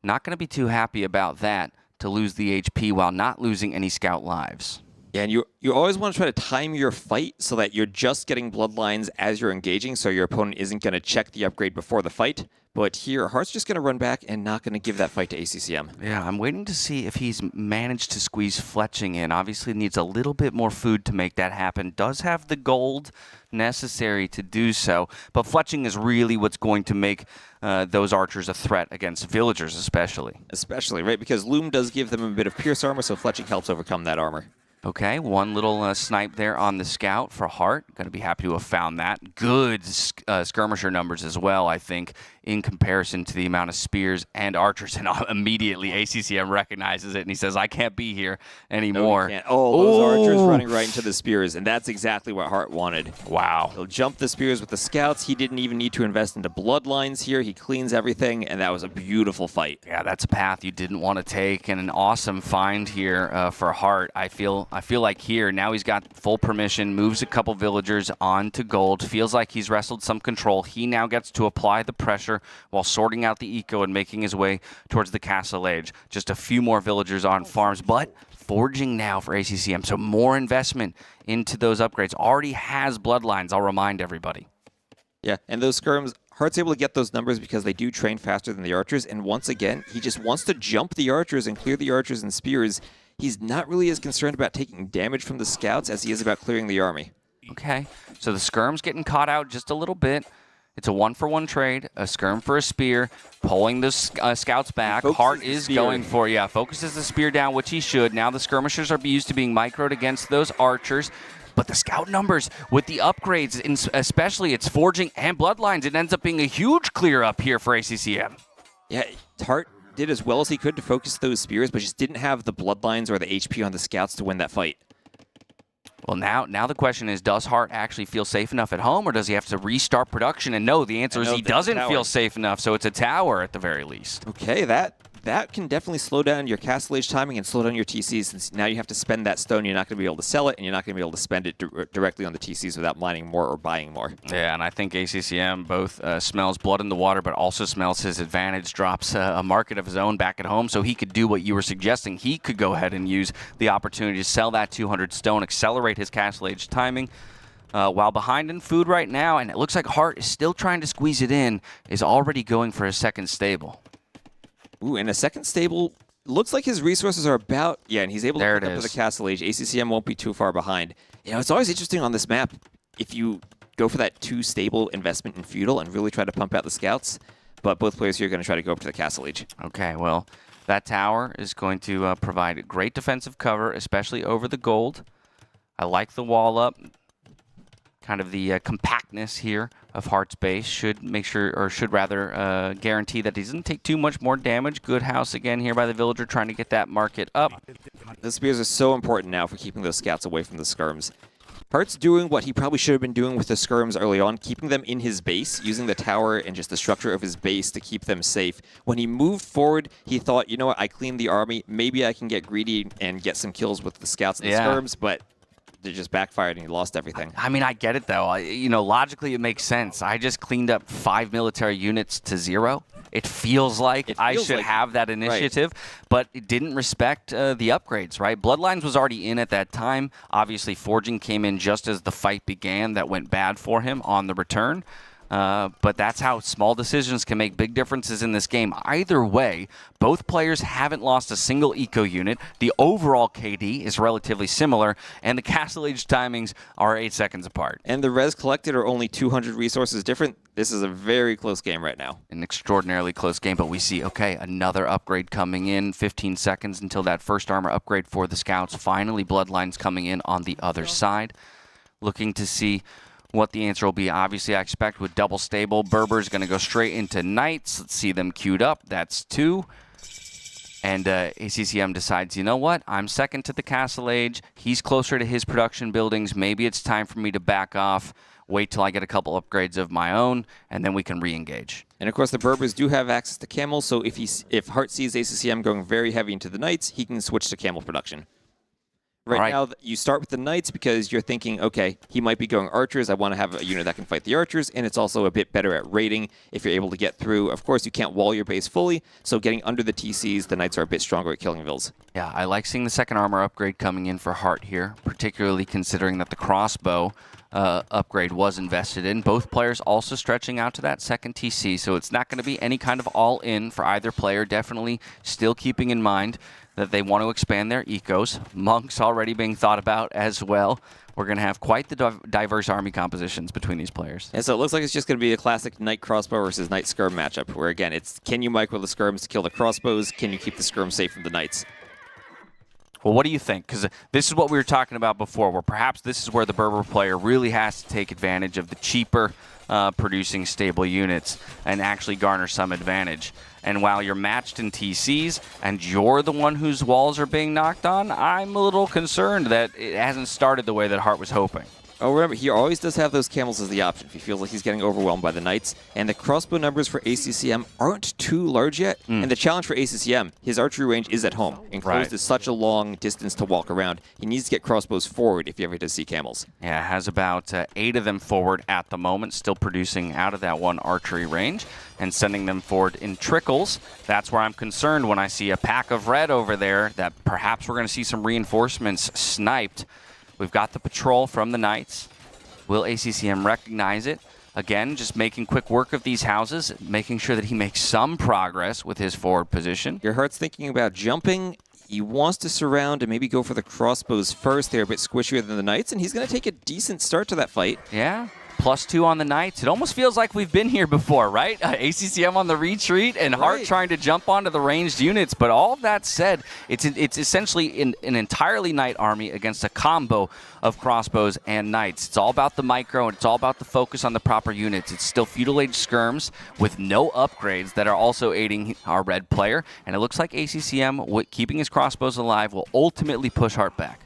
Speaker 1: Not going to be too happy about that, to lose the HP while not losing any scout lives.
Speaker 3: Yeah, and you always want to try to time your fight so that you're just getting bloodlines as you're engaging, so your opponent isn't going to check the upgrade before the fight. But here, Heartt's just going to run back and not going to give that fight to ACCM.
Speaker 1: Yeah, I'm waiting to see if he's managed to squeeze Fletching in. Obviously needs a little bit more food to make that happen. Does have the gold necessary to do so, but Fletching is really what's going to make those archers a threat against villagers especially.
Speaker 3: Especially, right? Because Loom does give them a bit of pierce armor, so Fletching helps overcome that armor.
Speaker 1: Okay, one little snipe there on the scout for Hearttt. Going to be happy to have found that. Good skirmisher numbers as well, I think, in comparison to the amount of spears and archers. And immediately ACCM recognizes it and he says, I can't be here anymore.
Speaker 3: No, he can't. Oh, those archers running right into the spears, and that's exactly what Hearttt wanted.
Speaker 1: Wow.
Speaker 3: He'll jump the spears with the scouts. He didn't even need to invest into bloodlines here. He cleans everything, and that was a beautiful fight.
Speaker 1: Yeah, that's a path you didn't want to take, and an awesome find here for Hearttt. I feel like here, now he's got full permission, moves a couple villagers on to gold, feels like he's wrestled some control. He now gets to apply the pressure while sorting out the eco and making his way towards the castle age. Just a few more villagers on farms, but forging now for ACCM, so more investment into those upgrades. Already has bloodlines, I'll remind everybody.
Speaker 3: Yeah, and those skirms, Heartt's able to get those numbers because they do train faster than the archers, and once again, he just wants to jump the archers and clear the archers and spears. He's not really as concerned about taking damage from the scouts as he is about clearing the army.
Speaker 1: Okay, so the skirm's getting caught out just a little bit. It's a 1-for-1 trade, a skirm for a spear, pulling the scouts back. Hearttt is going for, focuses the spear down, which he should. Now the skirmishers are used to being microed against those archers. But the scout numbers with the upgrades, especially its forging and bloodlines, it ends up being a huge clear up here for ACCM.
Speaker 3: Yeah, Hearttt did as well as he could to focus those spears, but just didn't have the bloodlines or the HP on the scouts to win that fight.
Speaker 1: Well, now the question is, does Hearttt actually feel safe enough at home, or does he have to restart production? And no, the answer is he doesn't feel safe enough, so it's a tower at the very least.
Speaker 3: Okay, that can definitely slow down your castle age timing and slow down your TCs, since now you have to spend that stone. You're not going to be able to sell it, and you're not going to be able to spend it directly on the TCs without mining more or buying more.
Speaker 1: Yeah, and I think ACCM both smells blood in the water, but also smells his advantage, drops a market of his own back at home, so he could do what you were suggesting. He could go ahead and use the opportunity to sell that 200 stone, accelerate his castle age timing. while behind in food right now, and it looks like Hearttt is still trying to squeeze it in, is already going for a second stable.
Speaker 3: Ooh, and a second stable, looks like his resources are about, yeah, and he's able to pick up to the Castle Age. ACCM won't be too far behind. You know, it's always interesting on this map, if you go for that 2 stable investment in Feudal and really try to pump out the scouts, but both players here are going to try to go up to the Castle Age.
Speaker 1: Okay, well, that tower is going to provide great defensive cover, especially over the gold. I like the wall up. Kind of the compactness here of Heartt's base should make sure, or should rather guarantee that he doesn't take too much more damage. Good house again here by the villager, trying to get that market up.
Speaker 3: The spears are so important now for keeping those scouts away from the skirms. Heartt's doing what he probably should have been doing with the skirms early on, keeping them in his base, using the tower and just the structure of his base to keep them safe. When he moved forward, he thought, you know what, I cleaned the army, maybe I can get greedy and get some kills with the scouts and the skirms, but they just backfired and he lost everything.
Speaker 1: I mean, I get it, though. You know, logically, it makes sense. I just cleaned up 5 military units to 0. It feels like I should have that initiative, but it didn't respect the upgrades, right? Bloodlines was already in at that time. Obviously, Forging came in just as the fight began. That went bad for him on the return. But that's how small decisions can make big differences in this game. Either way, both players haven't lost a single eco unit. The overall KD is relatively similar, and the Castle Age timings are 8 seconds apart.
Speaker 3: And the res collected are only 200 resources different. This is a very close game right now.
Speaker 1: An extraordinarily close game, but we see, okay, another upgrade coming in. 15 seconds until that first armor upgrade for the scouts. Finally, Bloodlines coming in on the other side. Looking to see what the answer will be. Obviously, I expect with double stable, Berber's going to go straight into Knights. Let's see them queued up. That's 2. And ACCM decides, you know what? I'm second to the Castle Age. He's closer to his production buildings. Maybe it's time for me to back off, wait till I get a couple upgrades of my own, and then we can re-engage.
Speaker 3: And of course, the Berbers do have access to camels, so if Hearttt sees ACCM going very heavy into the Knights, he can switch to camel production. Right now, you start with the Knights because you're thinking, okay, he might be going archers. I want to have a unit that can fight the archers, and it's also a bit better at raiding if you're able to get through. Of course, you can't wall your base fully, so getting under the TCs, the Knights are a bit stronger at killing vills.
Speaker 1: Yeah, I like seeing the second armor upgrade coming in for Hearttt here, particularly considering that the crossbow upgrade was invested in. Both players also stretching out to that second TC, so it's not going to be any kind of all-in for either player. Definitely still keeping in mind that they want to expand their ecos. Monks already being thought about as well. We're going to have quite the diverse army compositions between these players.
Speaker 3: And so it looks like it's just going to be a classic Knight crossbow versus Knight skirm matchup, where again, it's can you micro the skirms to kill the crossbows? Can you keep the skirms safe from the Knights?
Speaker 1: Well, what do you think? Because this is what we were talking about before, where perhaps this is where the Berber player really has to take advantage of the cheaper producing stable units and actually garner some advantage. And while you're matched in TCs and you're the one whose walls are being knocked on, I'm a little concerned that it hasn't started the way that Hearttt was hoping.
Speaker 3: Oh, remember, he always does have those camels as the option if he feels like he's getting overwhelmed by the Knights. And the crossbow numbers for ACCM aren't too large yet. And the challenge for ACCM, his archery range is at home. Enclosed is such a long distance to walk around. He needs to get crossbows forward if he ever does see camels.
Speaker 1: Yeah, has about 8 of them forward at the moment, still producing out of that one archery range and sending them forward in trickles. That's where I'm concerned when I see a pack of red over there that perhaps we're going to see some reinforcements sniped. We've got the patrol from the Knights. Will ACCM recognize it? Again, just making quick work of these houses, making sure that he makes some progress with his forward position.
Speaker 3: Your Heartt's thinking about jumping. He wants to surround and maybe go for the crossbows first. They're a bit squishier than the Knights, and he's going to take a decent start to that fight.
Speaker 1: Yeah. +2 on the Knights. It almost feels like we've been here before, right? ACCM on the retreat and Hearttt trying to jump onto the ranged units. But all of that said, it's essentially an entirely Knight army against a combo of crossbows and Knights. It's all about the micro, and it's all about the focus on the proper units. It's still feudal age skirms with no upgrades that are also aiding our red player. And it looks like ACCM, keeping his crossbows alive, will ultimately push Hearttt back.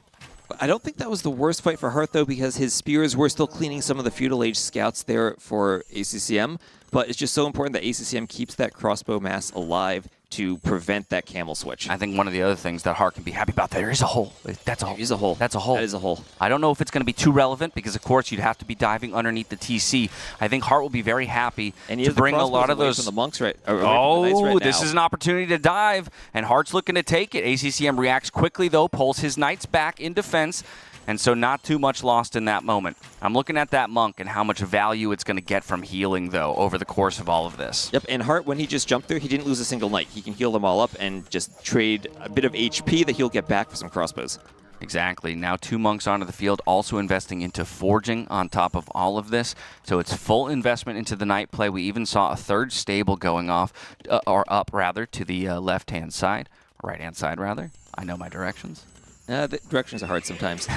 Speaker 3: I don't think that was the worst fight for Hearttt, though, because his spears were still cleaning some of the feudal age scouts there for ACCM. But it's just so important that ACCM keeps that crossbow mass alive to prevent that camel switch.
Speaker 1: I think one of the other things that Hearttt can be happy about, there is a hole. That's a hole.
Speaker 3: There is a hole.
Speaker 1: That's a hole.
Speaker 3: That is a hole.
Speaker 1: I don't know if it's going to be too relevant because, of course, you'd have to be diving underneath the TC. I think Hearttt will be very happy to bring a lot of those.
Speaker 3: From the monks right,
Speaker 1: this is an opportunity to dive, and Heartt's looking to take it. ACCM reacts quickly, though, pulls his Knights back in defense. And so not too much lost in that moment. I'm looking at that monk and how much value it's going to get from healing, though, over the course of all of this.
Speaker 3: Yep, and Hearttt, when he just jumped there, he didn't lose a single knight. He can heal them all up and just trade a bit of HP that he'll get back for some crossbows.
Speaker 1: Exactly. Now 2 monks onto the field, also investing into forging on top of all of this. So it's full investment into the knight play. We even saw a 3rd stable going off, or up rather, to the left-hand side, right-hand side rather. I know my directions.
Speaker 3: The directions are hard sometimes.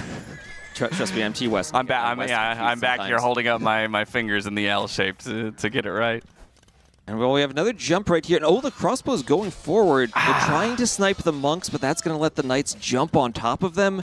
Speaker 3: Trust me, I'm T-West.
Speaker 1: I'm back here holding up my fingers in the L shape to get it right.
Speaker 3: And well, we have another jump right here. And oh, the crossbow's going forward. They're trying to snipe the monks, but that's going to let the knights jump on top of them.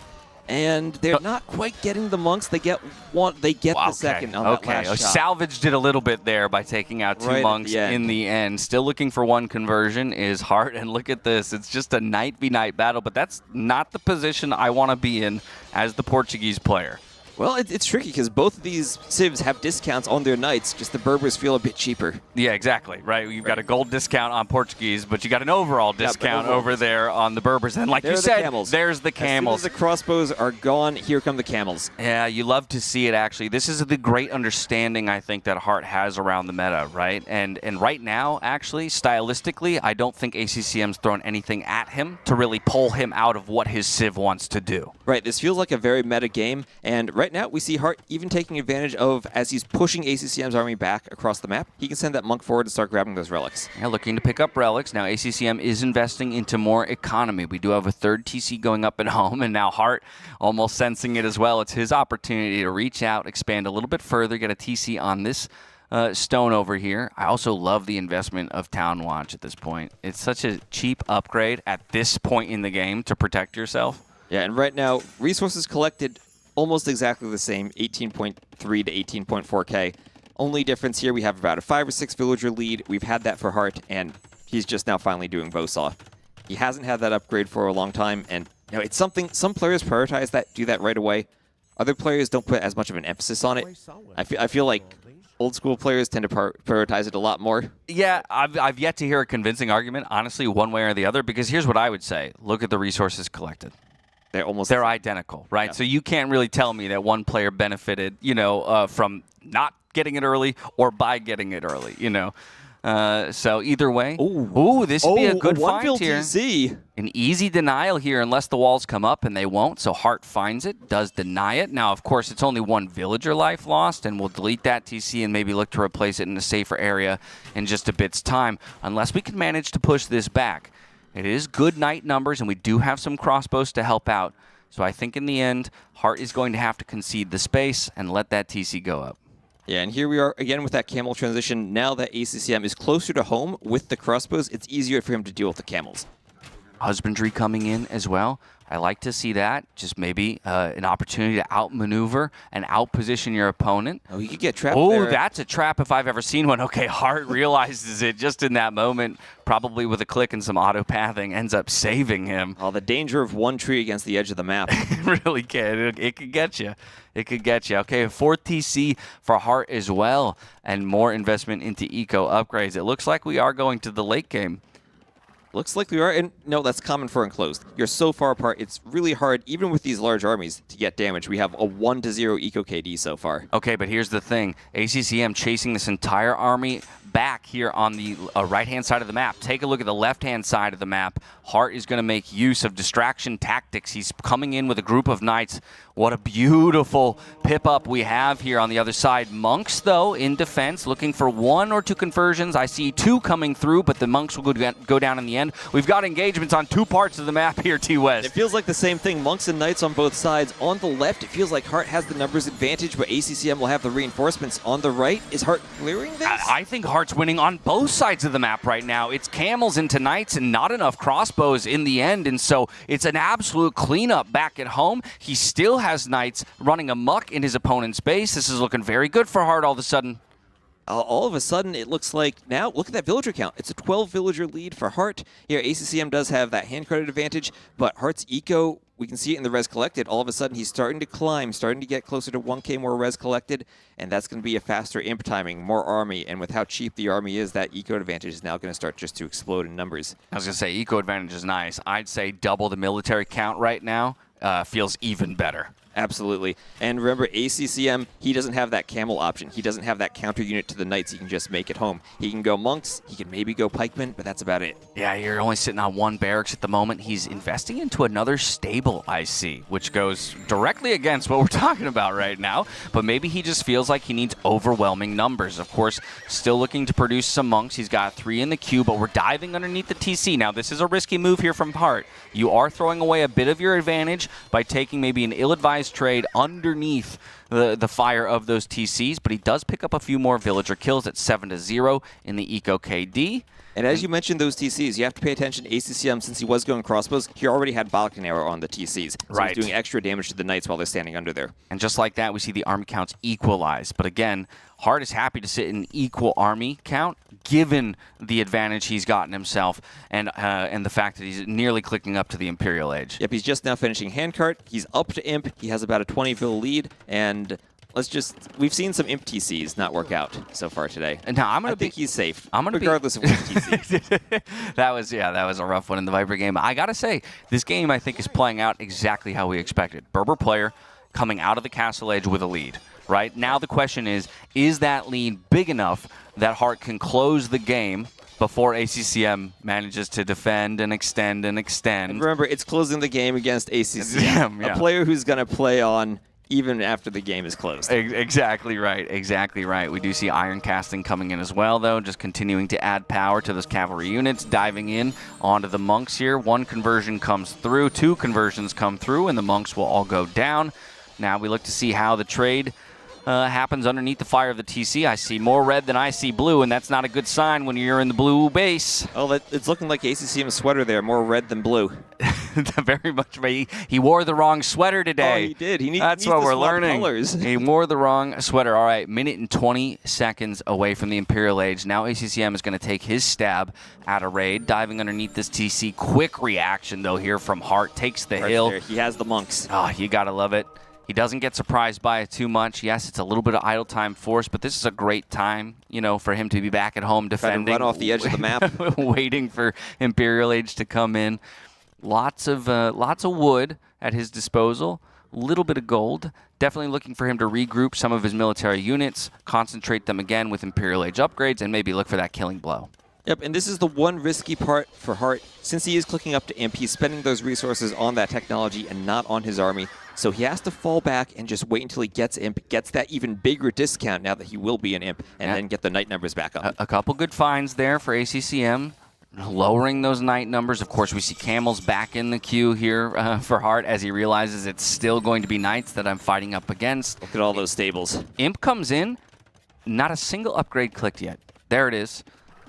Speaker 3: And they're not quite getting the monks. They get the second on that last shot.
Speaker 1: Salvaged it a little bit there by taking out 2 monks in the end. Still looking for 1 conversion is Hearttt. And look at this. It's just a knight v knight battle, but that's not the position I want to be in as the Portuguese player.
Speaker 3: Well, it's tricky because both of these civs have discounts on their knights, just the Berbers feel a bit cheaper.
Speaker 1: Yeah, exactly, right? You've got a gold discount on Portuguese, but you got an overall discount over there on the Berbers. And like you said, there's the camels.
Speaker 3: As soon as the crossbows are gone, here come the camels.
Speaker 1: Yeah, you love to see it, actually. This is the great understanding, I think, that Hearttt has around the meta, right? And right now, actually, stylistically, I don't think ACCM's thrown anything at him to really pull him out of what his civ wants to do.
Speaker 3: Right, this feels like a very meta game, and right now we see Hearttt even taking advantage of, as he's pushing ACCM's army back across the map, he can send that monk forward and start grabbing those relics.
Speaker 1: Yeah, looking to pick up relics. Now ACCM is investing into more economy. We do have a 3rd TC going up at home, and now Hearttt almost sensing it as well. It's his opportunity to reach out, expand a little bit further, get a TC on this stone over here. I also love the investment of Town Watch at this point. It's such a cheap upgrade at this point in the game to protect yourself.
Speaker 3: Yeah, and right now, resources collected almost exactly the same, 18.3 to 18.4k. Only difference here, we have about a 5 or 6 villager lead. We've had that for Hearttt, and he's just now finally doing Bowsaw. He hasn't had that upgrade for a long time, and it's something some players prioritize that, do that right away. Other players don't put as much of an emphasis on it. I feel like old school players tend to prioritize it a lot more.
Speaker 1: Yeah, I've yet to hear a convincing argument, honestly, one way or the other, because here's what I would say. Look at the resources collected. They're identical, right? Yeah. So you can't really tell me that one player benefited, from not getting it early or by getting it early, So either way, this would be a good find here.
Speaker 3: TC.
Speaker 1: An easy denial here unless the walls come up, and they won't. So Hearttt finds it, does deny it. Now, of course, it's only 1 villager life lost, and we'll delete that TC and maybe look to replace it in a safer area in just a bit's time, unless we can manage to push this back. It is good knight numbers, and we do have some crossbows to help out. So I think in the end, Hearttt is going to have to concede the space and let that TC go up.
Speaker 3: Yeah, and here we are again with that camel transition. Now that ACCM is closer to home with the crossbows, it's easier for him to deal with the camels.
Speaker 1: Husbandry coming in as well. I like to see that. Just maybe an opportunity to outmaneuver and outposition your opponent.
Speaker 3: Oh, he could get trapped there.
Speaker 1: Oh, that's a trap if I've ever seen one. Okay, Hearttt realizes it just in that moment, probably with a click and some auto-pathing, ends up saving him.
Speaker 3: Oh, the danger of 1 tree against the edge of the map.
Speaker 1: It really can. It could get you. It could get you. Okay, 4th TC for Hearttt as well, and more investment into eco upgrades. It looks like we are going to the late game.
Speaker 3: Looks like we are, and no, that's common for enclosed. You're so far apart, it's really hard, even with these large armies, to get damage. We have a 1-0 eco KD so far.
Speaker 1: Okay, but here's the thing. ACCM chasing this entire army back here on the right-hand side of the map. Take a look at the left-hand side of the map. Hearttt is going to make use of distraction tactics. He's coming in with a group of knights. What a beautiful pip-up we have here on the other side. Monks, though, in defense, looking for 1 or 2 conversions. I see 2 coming through, but the monks will go down in the end. We've got engagements on 2 parts of the map here, T-West.
Speaker 3: It feels like the same thing. Monks and knights on both sides. On the left, it feels like Hearttt has the numbers advantage, but ACCM will have the reinforcements. On the right, is Hearttt clearing this?
Speaker 1: I think Heartt's winning on both sides of the map right now. It's camels into knights and not enough crossbows in the end, and so it's an absolute cleanup back at home. He still has knights running amok in his opponent's base. This is looking very good for Hearttt all of a sudden.
Speaker 3: All of a sudden, it looks like now, look at that villager count. It's a 12 villager lead for Hearttt. Here, ACCM does have that hand credit advantage, but Heartt's eco, we can see it in the res collected. All of a sudden, he's starting to climb, starting to get closer to 1k more res collected, and that's going to be a faster imp timing, more army, and with how cheap the army is, that eco advantage is now going to start just to explode in numbers.
Speaker 1: I was going to say, eco advantage is nice. I'd say double the military count right now feels even better.
Speaker 3: Absolutely. And remember, ACCM, he doesn't have that camel option. He doesn't have that counter unit to the knights he can just make it home. He can go monks, he can maybe go pikemen, but that's about it.
Speaker 1: Yeah, you're only sitting on one barracks at the moment. He's investing into another stable, I see, which goes directly against what we're talking about right now. But maybe he just feels like he needs overwhelming numbers. Of course, still looking to produce some monks. He's got 3 in the queue, but we're diving underneath the TC. Now, this is a risky move here from Hearttt. You are throwing away a bit of your advantage by taking maybe an ill-advised trade underneath the fire of those TCs, but he does pick up a few more villager kills at 7-0 in the Eco KD.
Speaker 3: And as you mentioned those TCs, you have to pay attention to ACCM. Since he was going crossbows, he already had Balkan arrow on the TCs. So
Speaker 1: right.
Speaker 3: He's doing extra damage to the knights while they're standing under there.
Speaker 1: And just like that, we see the army counts equalize. But again, Hearttt is happy to sit in equal army count, given the advantage he's gotten himself and the fact that he's nearly clicking up to the Imperial Age.
Speaker 3: Yep, he's just now finishing handcart. He's up to Imp. He has about a 20 vil lead, and we've seen some Imp TCs not work out so far today.
Speaker 1: And now
Speaker 3: I think he's safe,
Speaker 1: regardless
Speaker 3: of which TC.
Speaker 1: that was a rough one in the Viper game. I gotta say, this game I think is playing out exactly how we expected. Berber player coming out of the Castle Age with a lead. Right now the question is that lead big enough that Hearttt can close the game before ACCM manages to defend and extend and extend?
Speaker 3: And remember, it's closing the game against ACCM, a player who's going to play on even after the game is closed.
Speaker 1: Exactly right. Exactly right. We do see Iron Casting coming in as well, though, just continuing to add power to those cavalry units, diving in onto the monks here. 1 conversion comes through, 2 conversions come through, and the monks will all go down. Now we look to see how the trade happens underneath the fire of the TC. I see more red than I see blue, and that's not a good sign when you're in the blue base.
Speaker 3: Oh, it's looking like ACCM's sweater there, more red than blue.
Speaker 1: Very much. He wore the wrong sweater today.
Speaker 3: Oh, he did.
Speaker 1: That's what we're learning.
Speaker 3: Colors.
Speaker 1: He wore the wrong sweater. All right, minute and 20 seconds away from the Imperial Age. Now ACCM is going to take his stab at a raid, diving underneath this TC. Quick reaction, though, here from Hearttt. Takes the hill.
Speaker 3: There. He has the monks.
Speaker 1: Oh, you got to love it. He doesn't get surprised by it too much. Yes, it's a little bit of idle time forced, but this is a great time, for him to be back at home defending.
Speaker 3: Trying to run off the edge of the map.
Speaker 1: Waiting for Imperial Age to come in. Lots of wood at his disposal. A little bit of gold. Definitely looking for him to regroup some of his military units, concentrate them again with Imperial Age upgrades, and maybe look for that killing blow.
Speaker 3: Yep, and this is the one risky part for Hearttt. Since he is clicking up to Imp, he's spending those resources on that technology and not on his army. So he has to fall back and just wait until he gets Imp, gets that even bigger discount now that he will be an Imp, and then get the Knight numbers back up.
Speaker 1: A couple good finds there for ACCM, lowering those Knight numbers. Of course, we see Camels back in the queue here for Hearttt as he realizes it's still going to be Knights that I'm fighting up against.
Speaker 3: Look at all those stables.
Speaker 1: Imp comes in, not a single upgrade clicked yet. There it is,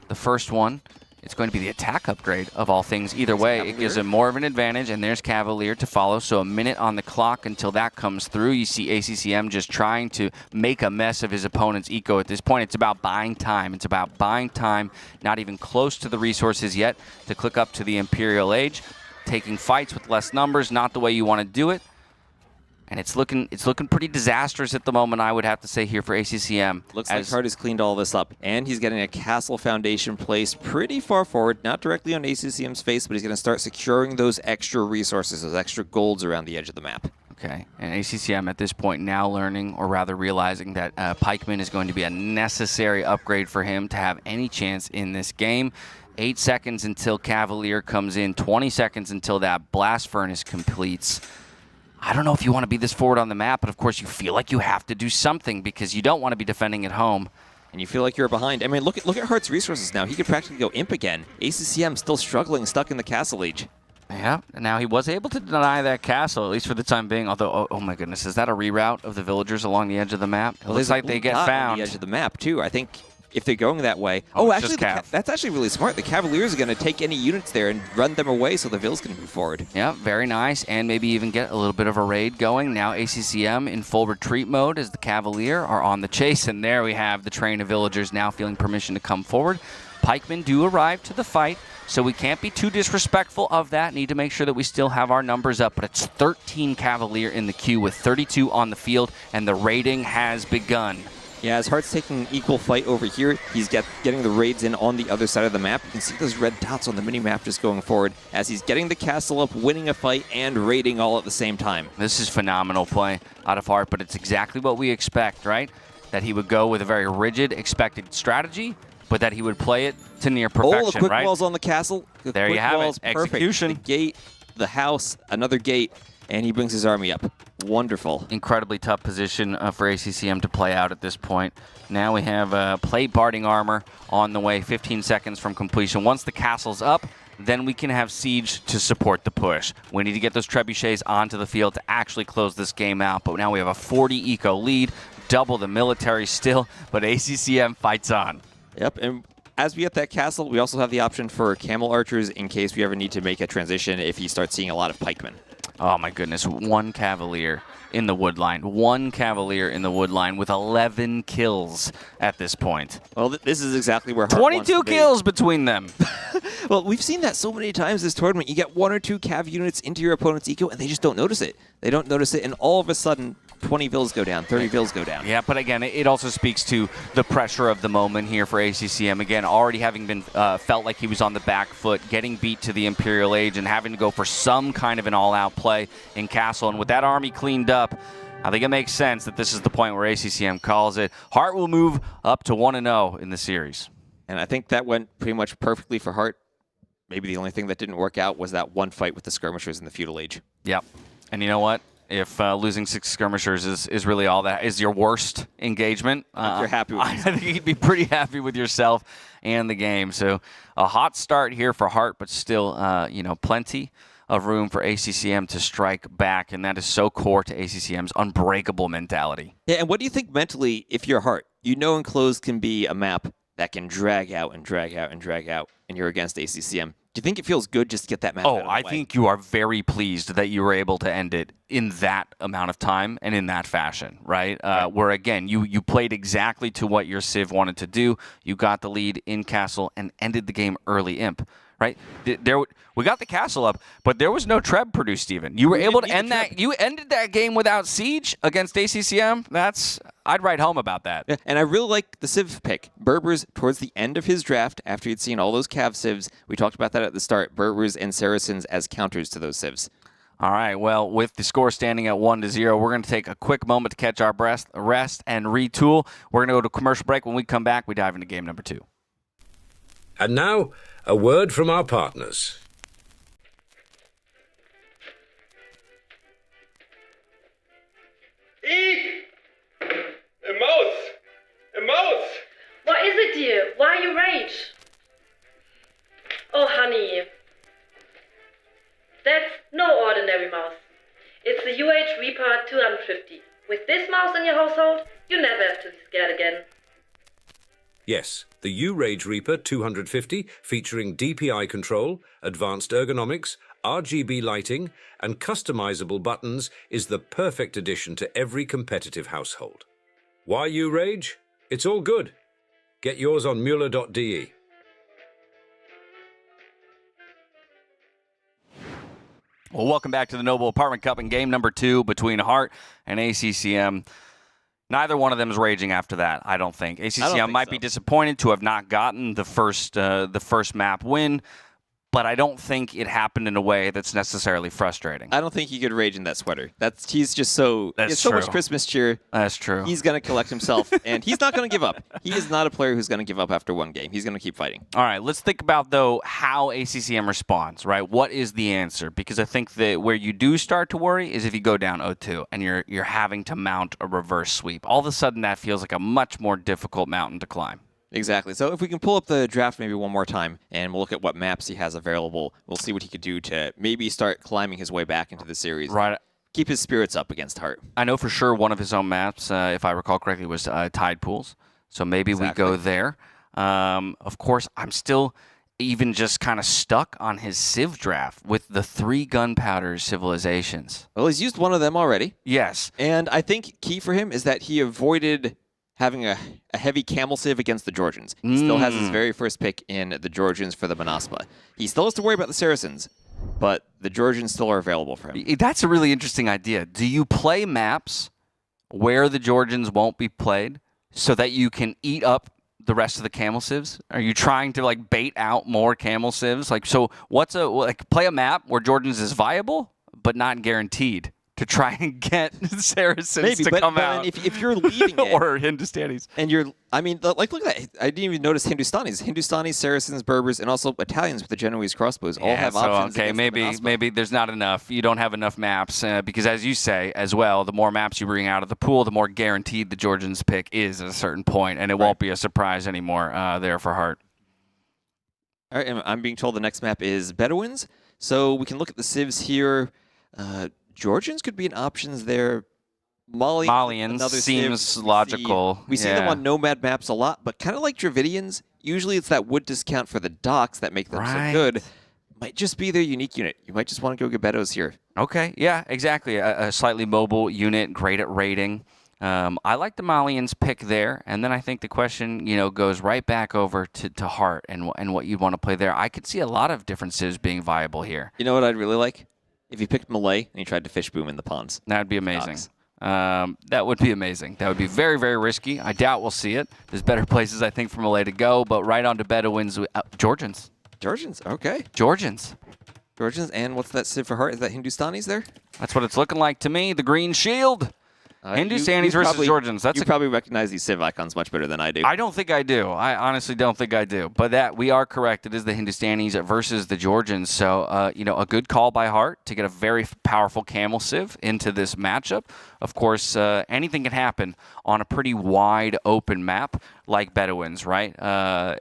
Speaker 1: the first one. It's going to be the attack upgrade of all things. Either way, it gives him more of an advantage, and there's Cavalier to follow. So a minute on the clock until that comes through. You see ACCM just trying to make a mess of his opponent's eco at this point. It's about buying time. It's about buying time, not even close to the resources yet to click up to the Imperial Age. Taking fights with less numbers, not the way you want to do it. And it's looking pretty disastrous at the moment, I would have to say, here for ACCM.
Speaker 3: Looks like Hearttt has cleaned all this up. And he's getting a castle foundation placed pretty far forward, not directly on ACCM's face, but he's going to start securing those extra resources, those extra golds around the edge of the map.
Speaker 1: Okay, and ACCM at this point now learning, or rather realizing that Pikeman is going to be a necessary upgrade for him to have any chance in this game. 8 seconds until Cavalier comes in, 20 seconds until that blast furnace completes. I don't know if you want to be this forward on the map, but of course you feel like you have to do something because you don't want to be defending at home.
Speaker 3: And you feel like you're behind. I mean, look at Heartt's resources now. He could practically go Imp again. ACCM still struggling, stuck in the Castle Age.
Speaker 1: Yeah, now he was able to deny that castle, at least for the time being, although, oh my goodness, is that a reroute of the villagers along the edge of the map? It looks like they get found.
Speaker 3: On the edge of the map, too. I think if they're going that way. Oh, actually, that's actually really smart. The Cavaliers are going to take any units there and run them away so the Vills can move forward.
Speaker 1: Yeah, very nice, and maybe even get a little bit of a raid going. Now ACCM in full retreat mode as the Cavalier are on the chase, and there we have the train of villagers now feeling permission to come forward. Pikemen do arrive to the fight, so we can't be too disrespectful of that. Need to make sure that we still have our numbers up, but it's 13 Cavalier in the queue with 32 on the field, and the raiding has begun.
Speaker 3: Yeah, as Heartt's taking equal fight over here, he's getting the raids in on the other side of the map. You can see those red dots on the mini-map just going forward as he's getting the castle up, winning a fight, and raiding all at the same time.
Speaker 1: This is phenomenal play out of Hearttt, but it's exactly what we expect, right? That he would go with a very rigid, expected strategy, but that he would play it to near perfection,
Speaker 3: the quick
Speaker 1: right?
Speaker 3: walls on the castle. The
Speaker 1: there you
Speaker 3: quick
Speaker 1: have
Speaker 3: walls,
Speaker 1: it.
Speaker 3: perfect.
Speaker 1: Execution.
Speaker 3: The gate, the house, another gate, and he brings his army up. Wonderful.
Speaker 1: Incredibly tough position for ACCM to play out at this point. Now we have plate barding armor on the way, 15 seconds from completion. Once the castle's up, then we can have Siege to support the push. We need to get those trebuchets onto the field to actually close this game out. But now we have a 40 eco lead, double the military still, but ACCM fights on.
Speaker 3: Yep, and as we get that castle, we also have the option for camel archers in case we ever need to make a transition if you start seeing a lot of pikemen.
Speaker 1: Oh my goodness, one Cavalier in the wood line. One Cavalier in the wood line with 11 kills at this point.
Speaker 3: Well, this is exactly where Hearttt
Speaker 1: 22 kills between them.
Speaker 3: Well, we've seen that so many times this tournament. You get 1 or 2 Cav units into your opponent's eco, and they just don't notice it. They don't notice it, and all of a sudden, 20 vills go down, 30 vills go down.
Speaker 1: Yeah, but again, it also speaks to the pressure of the moment here for ACCM. Again, already having been felt like he was on the back foot, getting beat to the Imperial Age, and having to go for some kind of an all-out play in Castle. And with that army cleaned up, I think it makes sense that this is the point where ACCM calls it. Hearttt will move up to 1-0 in the series.
Speaker 3: And I think that went pretty much perfectly for Hearttt. Maybe the only thing that didn't work out was that one fight with the skirmishers in the Feudal Age.
Speaker 1: Yep. And you know what? If losing 6 skirmishers is really all that is your worst engagement,
Speaker 3: you're happy with
Speaker 1: I think you'd be pretty happy with yourself and the game. So a hot start here for Hearttt, but still, plenty of room for ACCM to strike back, and that is so core to ACCM's unbreakable mentality.
Speaker 3: Yeah, and what do you think mentally if you're Hearttt? You know Enclosed can be a map that can drag out and drag out and drag out, and you're against ACCM. Do you think it feels good just to get that map out of the way?
Speaker 1: think you are very pleased that you were able to end it in that amount of time and in that fashion, right? Where, again, you played exactly to what your Civ wanted to do. You got the lead in Castle and ended the game early imp, right? We got the Castle up, but there was no Treb produced even. You were able to end that. You ended that game without Siege against ACCM. I'd write home about that.
Speaker 3: Yeah, and I really like the Civ pick. Berbers, towards the end of his draft, after he'd seen all those Cav Civs, we talked about that at the start, Berbers and Saracens as counters to those Civs.
Speaker 1: All right, well, with the score standing at 1-0, we're going to take a quick moment to catch our breath, rest, and retool. We're going to go to commercial break. When we come back, we dive into game number 2.
Speaker 7: And now, a word from our partners.
Speaker 8: Eek! A mouse! A mouse!
Speaker 9: What is it, dear? Why you rage? Oh, honey. That's no ordinary mouse. It's the Reaper 250. With this mouse in your household, you never have to be scared again.
Speaker 7: Yes, the Reaper 250, featuring DPI control, advanced ergonomics, RGB lighting, and customizable buttons, is the perfect addition to every competitive household. Why Rage? It's all good. Get yours on Mueller.de.
Speaker 1: Well, welcome back to the Noble Apartment Cup and game number 2 between Hearttt and ACCM. Neither one of them is raging after that, I don't think. ACCM might be disappointed to have not gotten the first map win, but I don't think it happened in a way that's necessarily frustrating.
Speaker 3: I don't think he could rage in that sweater. He's just so
Speaker 1: That's
Speaker 3: so much
Speaker 1: true.
Speaker 3: Christmas cheer.
Speaker 1: That's true.
Speaker 3: He's going to collect himself, and he's not going to give up. He is not a player who's going to give up after one game. He's going to keep fighting.
Speaker 1: All right, let's think about, though, how ACCM responds, right? What is the answer? Because I think that where you do start to worry is if you go down 0-2 and you're having to mount a reverse sweep. All of a sudden, that feels like a much more difficult mountain to climb.
Speaker 3: Exactly. So if we can pull up the draft maybe one more time, and we'll look at what maps he has available, we'll see what he could do to maybe start climbing his way back into the series.
Speaker 1: Right.
Speaker 3: Keep his spirits up against Hearttt.
Speaker 1: I know for sure one of his own maps, if I recall correctly, was Tide Pools. So maybe we go there. Of course, I'm still even just kind of stuck on his Civ draft with the 3 gunpowder civilizations.
Speaker 3: Well, he's used one of them already.
Speaker 1: Yes.
Speaker 3: And I think key for him is that he avoided having a heavy camel civ against the Georgians. He still has his very first pick in the Georgians for the Manaspa. He still has to worry about the Saracens, but the Georgians still are available for him.
Speaker 1: That's a really interesting idea. Do you play maps where the Georgians won't be played? so that you can eat up the rest of the camel sieves? Are you trying to like bait out more camel sieves? Like, so what's play a map where Georgians is viable but not guaranteed to try and get Saracens to come out.
Speaker 3: If you're leading it,
Speaker 1: or Hindustanis.
Speaker 3: And you're, I mean, like, look at that. I didn't even notice Hindustanis, Saracens, Berbers, and also Italians with the Genoese crossbows all have options.
Speaker 1: Okay, maybe there's not enough. You don't have enough maps because, as you say as well, the more maps you bring out of the pool, the more guaranteed the Georgians pick is at a certain point, and it won't be a surprise anymore there for Hearttt.
Speaker 3: All right, and I'm being told the next map is Bedouins, so we can look at the civs here. Georgians could be an options there.
Speaker 1: Malians seems logical.
Speaker 3: We see them on nomad maps a lot, but kind of like Dravidians, usually it's that wood discount for the docks that make them so good. Might just be their unique unit. You might just want to go get Bedouins here.
Speaker 1: Okay, yeah, exactly. A slightly mobile unit, great at raiding. I like the Malians pick there, and then I think the question, goes right back over to Hearttt and what you'd want to play there. I could see a lot of different civs being viable here.
Speaker 3: You know what I'd really like? If you picked Malay and you tried to fish boom in the ponds.
Speaker 1: That would be amazing. That would be amazing. That would be very, very risky. I doubt we'll see it. There's better places, I think, for Malay to go, but right on to Bedouins. Georgians.
Speaker 3: Georgians, okay.
Speaker 1: Georgians,
Speaker 3: and what's that civ for Hearttt? Is that Hindustanis there?
Speaker 1: That's what it's looking like to me. The green shield. Hindustanis versus Georgians.
Speaker 3: You probably recognize these civ icons much better than I do.
Speaker 1: I don't think I do. I honestly don't think I do. But we are correct. It is the Hindustanis versus the Georgians. So, a good call by Hearttt to get a very powerful camel civ into this matchup. Of course, anything can happen on a pretty wide open map like Bedouins, right?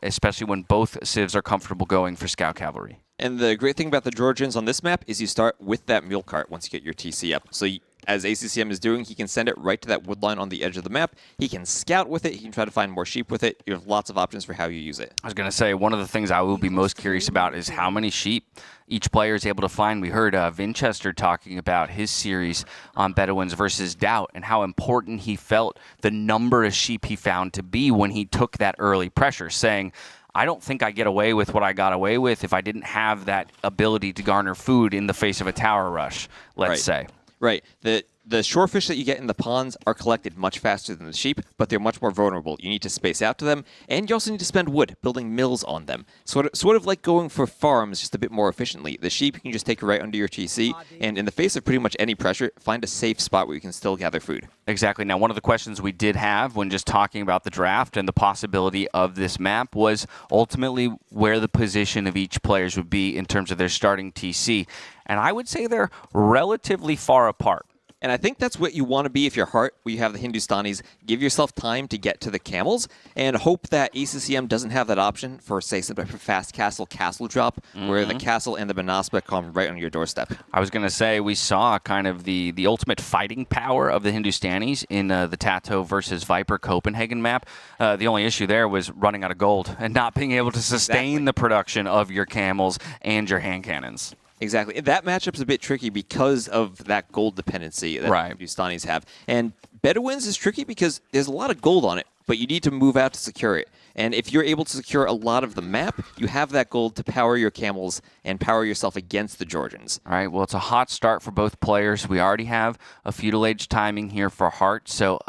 Speaker 1: Especially when both civs are comfortable going for scout cavalry.
Speaker 3: And the great thing about the Georgians on this map is you start with that mule cart once you get your TC up. So as ACCM is doing, he can send it right to that wood line on the edge of the map. He can scout with it. He can try to find more sheep with it. You have lots of options for how you use it.
Speaker 1: I was going to say, one of the things I will be most curious about is how many sheep each player is able to find. We heard Vinchester talking about his series on Bedouins versus DauT and how important he felt the number of sheep he found to be when he took that early pressure, saying, I don't think I get away with what I got away with if I didn't have that ability to garner food in the face of a tower rush, let's say.
Speaker 3: Right. The shorefish that you get in the ponds are collected much faster than the sheep, but they're much more vulnerable. You need to space out to them, and you also need to spend wood building mills on them. Sort of like going for farms just a bit more efficiently. The sheep you can just take right under your TC, and in the face of pretty much any pressure, find a safe spot where you can still gather food.
Speaker 1: Exactly. Now, one of the questions we did have when just talking about the draft and the possibility of this map was ultimately where the position of each players would be in terms of their starting TC. And I would say they're relatively far apart.
Speaker 3: And I think that's what you want to be if you're Hearttt, where you have the Hindustanis. Give yourself time to get to the camels, and hope that ACCM doesn't have that option for, say, something like fast castle drop, where the castle and the Banaspa come right on your doorstep.
Speaker 1: I was going to say, we saw kind of the ultimate fighting power of the Hindustanis in the TaToH versus Viper Copenhagen map. The only issue there was running out of gold and not being able to sustain the production of your camels and your hand cannons.
Speaker 3: Exactly. That matchup's a bit tricky because of that gold dependency that Hindustanis have. And Bedouins is tricky because there's a lot of gold on it, but you need to move out to secure it. And if you're able to secure a lot of the map, you have that gold to power your camels and power yourself against the Georgians.
Speaker 1: All right, well, it's a hot start for both players. We already have a feudal age timing here for Hearttt. So,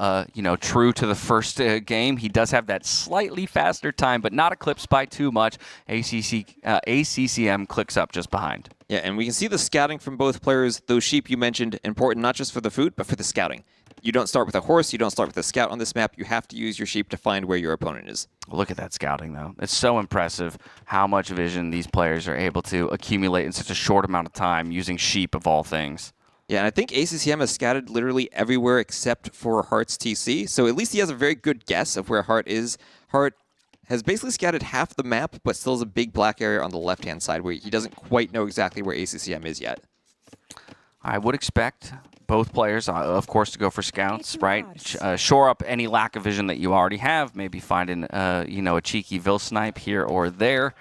Speaker 1: true to the first game, he does have that slightly faster time, but not eclipsed by too much. ACCM clicks up just behind.
Speaker 3: Yeah, and we can see the scouting from both players. Those sheep you mentioned, important not just for the food, but for the scouting. You don't start with a horse, you don't start with a scout on this map. You have to use your sheep to find where your opponent is.
Speaker 1: Look at that scouting, though. It's so impressive how much vision these players are able to accumulate in such a short amount of time using sheep of all things.
Speaker 3: Yeah, and I think ACCM has scouted literally everywhere except for Heartt's TC, so at least he has a very good guess of where Hearttt is. Hearttt has basically scouted half the map, but still has a big black area on the left-hand side where he doesn't quite know exactly where ACCM is yet.
Speaker 1: I would expect both players, of course, to go for scouts, right? Shore up any lack of vision that you already have. Maybe finding, a cheeky Vil snipe here or there.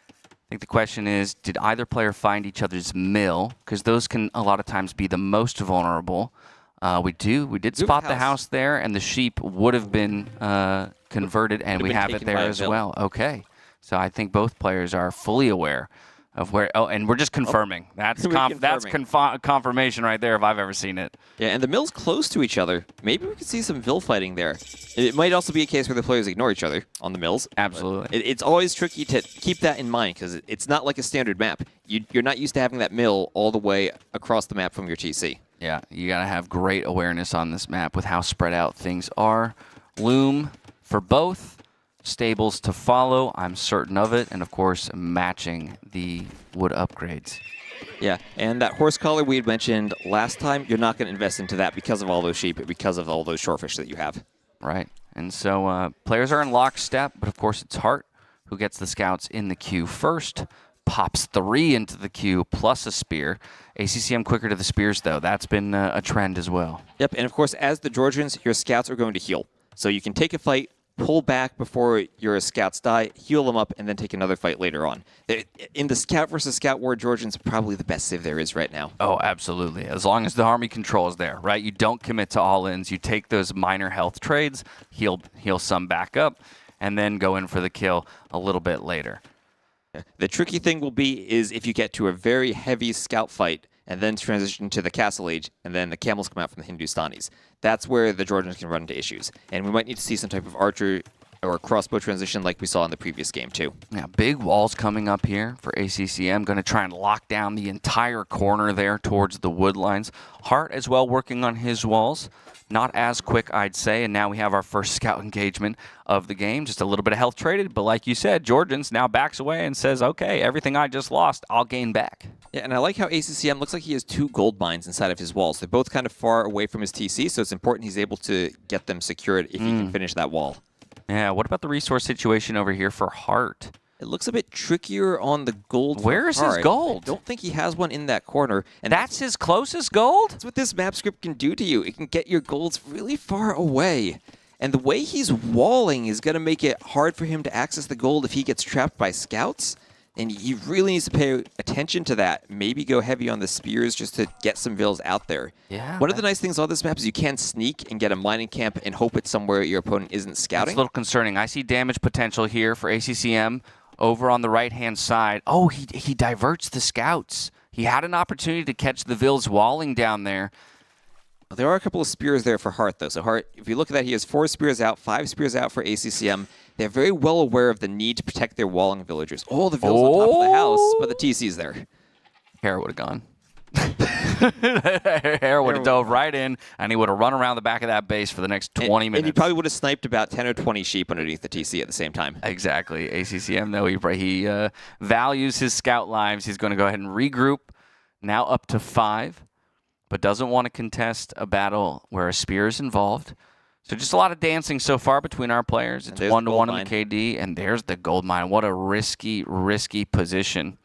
Speaker 1: I think the question is, did either player find each other's mill? Because those can a lot of times be the most vulnerable. We did spot the house there, and the sheep would have been converted, and we have it there as well. Okay, so I think both players are fully aware of where. Oh, and we're just confirming. That's confirmation right there if I've ever seen it.
Speaker 3: Yeah, and the mill's close to each other. Maybe we could see some Vil fighting there. It might also be a case where the players ignore each other on the mills.
Speaker 1: Absolutely.
Speaker 3: It's always tricky to keep that in mind because it's not like a standard map. You're not used to having that mill all the way across the map from your TC.
Speaker 1: Yeah, you got to have great awareness on this map with how spread out things are. Loom for both. Stables to follow, I'm certain of it, and of course matching the wood upgrades.
Speaker 3: Yeah, and that horse collar we had mentioned last time, you're not going to invest into that because of all those sheep, because of all those shorefish that you have.
Speaker 1: Right, and so players are in lockstep, but of course it's Hearttt who gets the scouts in the queue first, pops 3 into the queue plus a spear. ACCM quicker to the spears though, that's been a trend as well.
Speaker 3: Yep, and of course as the Georgians, your scouts are going to heal. So you can take a fight, pull back before your scouts die, heal them up, and then take another fight later on. In the scout versus scout war, Georgian's probably the best save there is right now.
Speaker 1: Oh, absolutely. As long as the army control is there, right? You don't commit to all-ins. You take those minor health trades, heal some back up, and then go in for the kill a little bit later.
Speaker 3: The tricky thing will be is if you get to a very heavy scout fight and then transition to the Castle Age, and then the camels come out from the Hindustanis. That's where the Georgians can run into issues. And we might need to see some type of archer or crossbow transition like we saw in the previous game too.
Speaker 1: Yeah, big walls coming up here for ACCM. Going to try and lock down the entire corner there towards the wood lines. Hearttt as well working on his walls. Not as quick, I'd say, and now we have our first scout engagement of the game. Just a little bit of health traded, but like you said, Georgians now backs away and says, okay, everything I just lost, I'll gain back.
Speaker 3: Yeah, and I like how ACCM looks like he has 2 gold mines inside of his walls. They're both kind of far away from his TC, so it's important he's able to get them secured if he can finish that wall.
Speaker 1: Yeah, what about the resource situation over here for Hearttt?
Speaker 3: It looks a bit trickier on the gold.
Speaker 1: Where is his gold?
Speaker 3: I don't think he has one in that corner.
Speaker 1: And that's his closest gold?
Speaker 3: That's what this map script can do to you. It can get your golds really far away. And the way he's walling is going to make it hard for him to access the gold if he gets trapped by scouts. And he really needs to pay attention to that. Maybe go heavy on the spears just to get some vills out there.
Speaker 1: Yeah.
Speaker 3: One of the nice things on this map is you can sneak and get a mining camp and hope it's somewhere your opponent isn't scouting.
Speaker 1: It's a little concerning. I see damage potential here for ACCM. Over on the right-hand side. Oh, he diverts the scouts. He had an opportunity to catch the Vils walling down there.
Speaker 3: There are a couple of spears there for Hearttt, though. So Hearttt, if you look at that, he has 4 spears out, 5 spears out for ACCM. They're very well aware of the need to protect their walling villagers. Oh, the Vils on top of the house, but the TC's there.
Speaker 1: Hera would have gone. Hera would have dove right in, and he would have run around the back of that base for the next 20 minutes.
Speaker 3: And he probably would have sniped about 10 or 20 sheep underneath the TC at the same time.
Speaker 1: Exactly. ACCM, though, he values his scout lives. He's going to go ahead and regroup, now up to 5, but doesn't want to contest a battle where a spear is involved. So just a lot of dancing so far between our players. It's 1-1 on the KD, and there's the gold mine. What a risky position.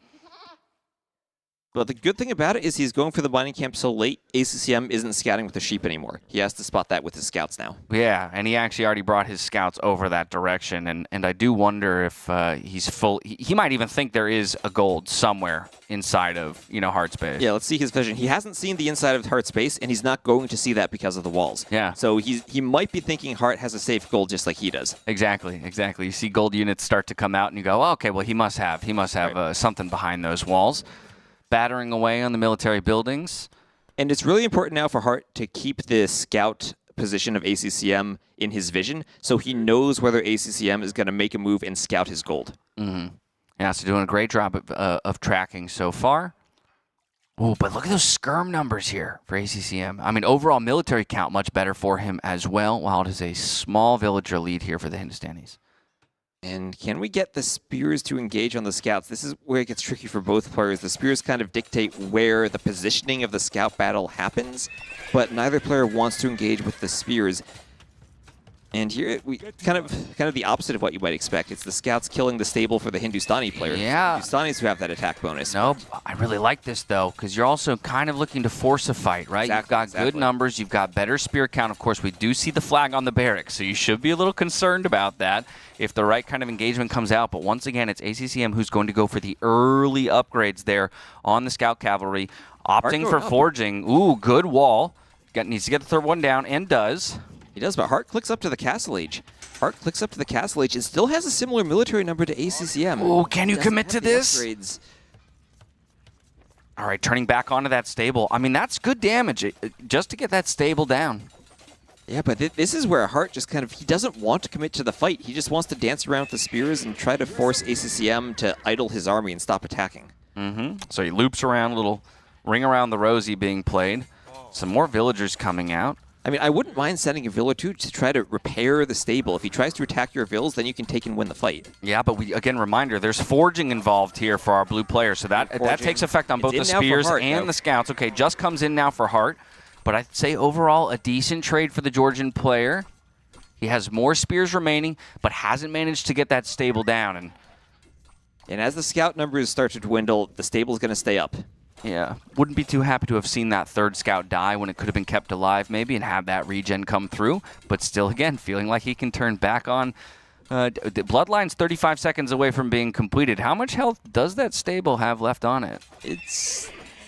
Speaker 3: Well, the good thing about it is he's going for the mining camp so late, ACCM isn't scouting with the sheep anymore. He has to spot that with his scouts now.
Speaker 1: Yeah, and he actually already brought his scouts over that direction, and I do wonder if he's full. He might even think there is a gold somewhere inside of, Heartt's base.
Speaker 3: Yeah, let's see his vision. He hasn't seen the inside of Heartt's base, and he's not going to see that because of the walls.
Speaker 1: Yeah.
Speaker 3: So he might be thinking Hearttt has a safe gold just like he does.
Speaker 1: Exactly. You see gold units start to come out, and you go, oh, okay, well, he must have something behind those walls. Battering away on the military buildings.
Speaker 3: And it's really important now for Hearttt to keep the scout position of ACCM in his vision so he knows whether ACCM is going to make a move and scout his gold.
Speaker 1: Mm-hmm. Yeah, so doing a great job of tracking so far. Oh, but look at those skirm numbers here for ACCM. I mean, overall military count much better for him as well, while it is a small villager lead here for the Hindustanis.
Speaker 3: And can we get the spears to engage on the scouts? This is where it gets tricky for both players. The spears kind of dictate where the positioning of the scout battle happens, but neither player wants to engage with the spears. And here we kind of the opposite of what you might expect. It's the scouts killing the stable for the Hindustani player.
Speaker 1: Yeah.
Speaker 3: Hindustanis who have that attack bonus.
Speaker 1: No, I really like this, though, because you're also kind of looking to force a fight, right?
Speaker 3: Exactly,
Speaker 1: you've got good numbers. You've got better spear count. Of course, we do see the flag on the barracks, so you should be a little concerned about that if the right kind of engagement comes out. But once again, it's ACCM who's going to go for the early upgrades there on the scout cavalry, opting for forging. Ooh, good wall. Needs to get the third one down, and does.
Speaker 3: He does, but Hearttt clicks up to the Castle Age. Hearttt clicks up to the Castle Age. It still has a similar military number to ACCM.
Speaker 1: Oh, can you commit to this?
Speaker 3: Upgrades.
Speaker 1: All right, turning back onto that stable. I mean, that's good damage just to get that stable down.
Speaker 3: Yeah, but this is where Hearttt just kind of, he doesn't want to commit to the fight. He just wants to dance around with the spears and try to force ACCM to idle his army and stop attacking.
Speaker 1: So he loops around, a little ring around the rosy being played. Some more villagers coming out.
Speaker 3: I mean, I wouldn't mind sending a vill or two to try to repair the stable. If he tries to attack your vills, then you can take and win the fight.
Speaker 1: Yeah, but again, reminder, there's forging involved here for our blue players, so that takes effect on both the spears and the scouts. Okay, just comes in now for Hearttt, but I'd say overall a decent trade for the Georgian player. He has more spears remaining, but hasn't managed to get that stable down.
Speaker 3: And as the scout numbers start to dwindle, the stable's going to stay up.
Speaker 1: Yeah, wouldn't be too happy to have seen that third scout die when it could have been kept alive maybe and have that regen come through. But still, again, feeling like he can turn back on. The Bloodline's 35 seconds away from being completed. How much health does that stable have left on it?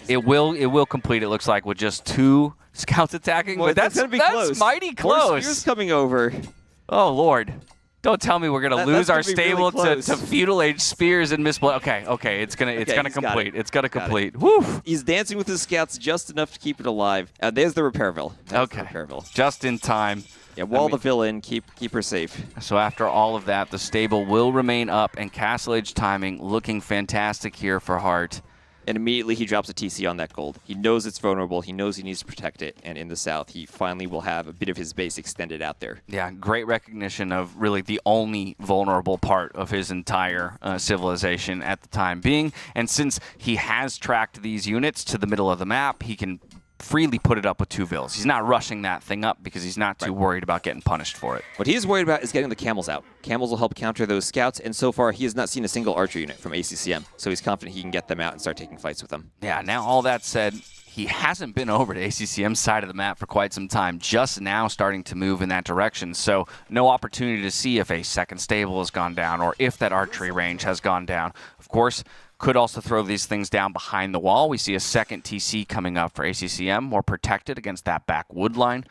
Speaker 1: It will complete, it looks like, with just 2 scouts attacking.
Speaker 3: Well,
Speaker 1: but that's
Speaker 3: going to be close.
Speaker 1: Mighty close.
Speaker 3: More spears coming over.
Speaker 1: Oh, Lord. Don't tell me we're gonna lose our stable
Speaker 3: really
Speaker 1: to feudal age spears and misplay. Okay, it's gonna complete. It's gonna complete.
Speaker 3: Woo! He's dancing with his scouts just enough to keep it alive. There's the Repairville.
Speaker 1: Just in time.
Speaker 3: Yeah, wall the villain, keep her safe.
Speaker 1: So after all of that, the stable will remain up, and Castle Age timing looking fantastic here for Hearttt.
Speaker 3: And immediately he drops a TC on that gold. He knows it's vulnerable. He knows he needs to protect it. And in the south, he finally will have a bit of his base extended out there.
Speaker 1: Yeah, great recognition of really the only vulnerable part of his entire civilization at the time being. And since he has tracked these units to the middle of the map, he can freely put it up with 2 vills. He's not rushing that thing up because he's not too worried about getting punished for it.
Speaker 3: What he's worried about is getting the camels out. Camels will help counter those scouts, and so far he has not seen a single archer unit from ACCM, so he's confident he can get them out and start taking fights with them.
Speaker 1: Yeah, now all that said, he hasn't been over to ACCM's side of the map for quite some time, just now starting to move in that direction, so no opportunity to see if a second stable has gone down or if that archery range has gone down. Of course, could also throw these things down behind the wall. We see a second TC coming up for ACCM, more protected against that back wood line.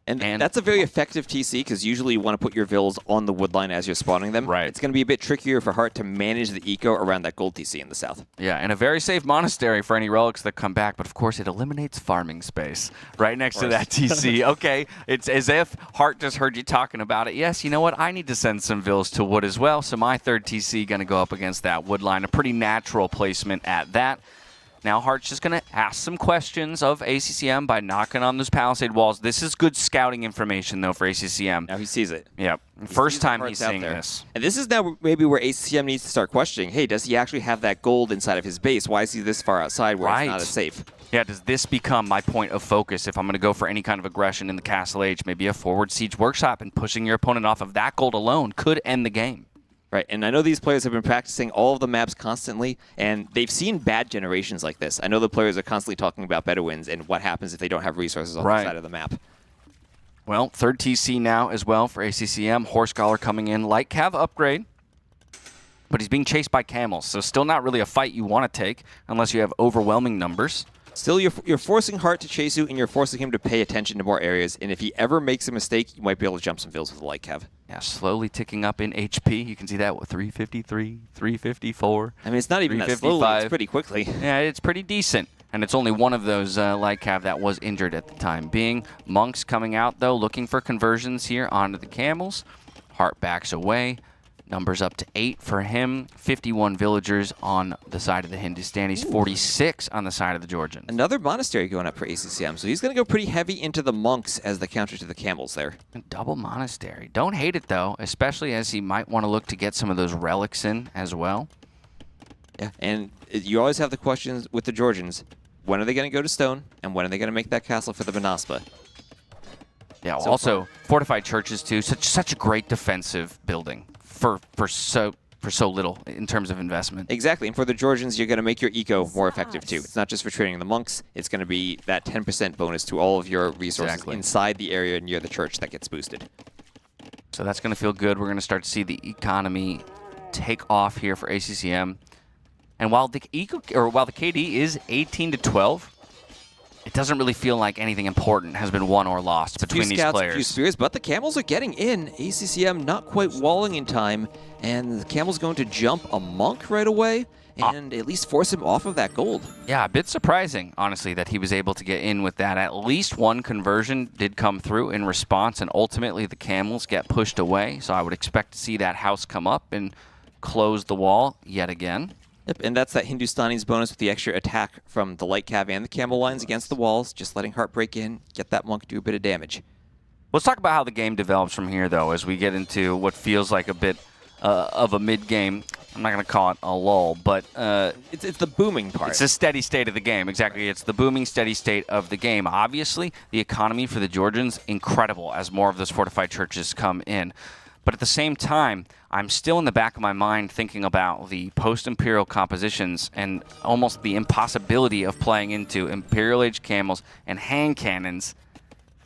Speaker 3: And that's a very effective TC, because usually you want to put your vills on the wood line as you're spawning them.
Speaker 1: Right.
Speaker 3: It's going to be a bit trickier for Hearttt to manage the eco around that gold TC in the south.
Speaker 1: Yeah, and a very safe monastery for any relics that come back, but of course it eliminates farming space right next to that TC. Okay, it's as if Hearttt just heard you talking about it. Yes, you know what? I need to send some vills to wood as well, so my third TC going to go up against that wood line. A pretty natural placement at that. Now Heartt's just going to ask some questions of ACCM by knocking on those palisade walls. This is good scouting information, though, for ACCM.
Speaker 3: Now he sees it.
Speaker 1: Yep. First time he's seeing this.
Speaker 3: And this is now maybe where ACCM needs to start questioning, hey, does he actually have that gold inside of his base? Why is he this far outside where it's not as safe?
Speaker 1: Yeah, does this become my point of focus if I'm going to go for any kind of aggression in the Castle Age? Maybe a forward siege workshop, and pushing your opponent off of that gold alone could end the game.
Speaker 3: Right, and I know these players have been practicing all of the maps constantly, and they've seen bad generations like this. I know the players are constantly talking about Bedouins and what happens if they don't have resources on the side of the map.
Speaker 1: Well, third TC now as well for ACCM. Horse Scholar coming in. Light Cav upgrade, but he's being chased by camels, so still not really a fight you want to take unless you have overwhelming numbers.
Speaker 3: Still, you're forcing Hearttt to chase you, and you're forcing him to pay attention to more areas, and if he ever makes a mistake, you might be able to jump some vills with a Light Cav.
Speaker 1: Yeah, slowly ticking up in HP. You can see that with 353, 354.
Speaker 3: I mean, it's not even that slowly. It's pretty quickly.
Speaker 1: Yeah, it's pretty decent. And it's only one of those Light Cav that was injured at the time being. Monks coming out, though, looking for conversions here onto the camels. Hearttt backs away. Numbers up to 8 for him. 51 villagers on the side of the Hindustanis. 46 on the side of the Georgians.
Speaker 3: Another monastery going up for ACCM, so he's going to go pretty heavy into the monks as the counter to the camels there.
Speaker 1: Double monastery. Don't hate it, though, especially as he might want to look to get some of those relics in as well.
Speaker 3: Yeah, and you always have the questions with the Georgians. When are they going to go to stone, and when are they going to make that castle for the Benaspa?
Speaker 1: Yeah, also fortified churches, too. Such a great defensive building. For so little in terms of investment.
Speaker 3: Exactly, and for the Georgians, you're going to make your eco more effective too. It's not just for training the monks, it's going to be that 10% bonus to all of your resources inside the area near the church that gets boosted.
Speaker 1: So that's going to feel good. We're going to start to see the economy take off here for ACCM. And while the KD is 18 to 12, it doesn't really feel like anything important has been won or lost between these players.
Speaker 3: A few spears, but the camels are getting in. ACCM not quite walling in time, and the camel's going to jump a monk right away. and at least force him off of that gold.
Speaker 1: Yeah, a bit surprising, honestly, that he was able to get in with that. At least one conversion did come through in response, and ultimately the camels get pushed away. So I would expect to see that house come up and close the wall yet again.
Speaker 3: Yep, and that's that Hindustani's bonus with the extra attack from the light cav and the camel lines against the walls, just letting Hearttt break in, get that monk do a bit of damage.
Speaker 1: Let's talk about how the game develops from here, though, as we get into what feels like a bit of a mid-game. I'm not going to call it a lull, but
Speaker 3: it's the booming part.
Speaker 1: It's a steady state of the game. Exactly. It's the booming, steady state of the game. Obviously, the economy for the Georgians, incredible as more of those fortified churches come in. But at the same time, I'm still in the back of my mind thinking about the post-Imperial compositions and almost the impossibility of playing into Imperial Age camels and hand cannons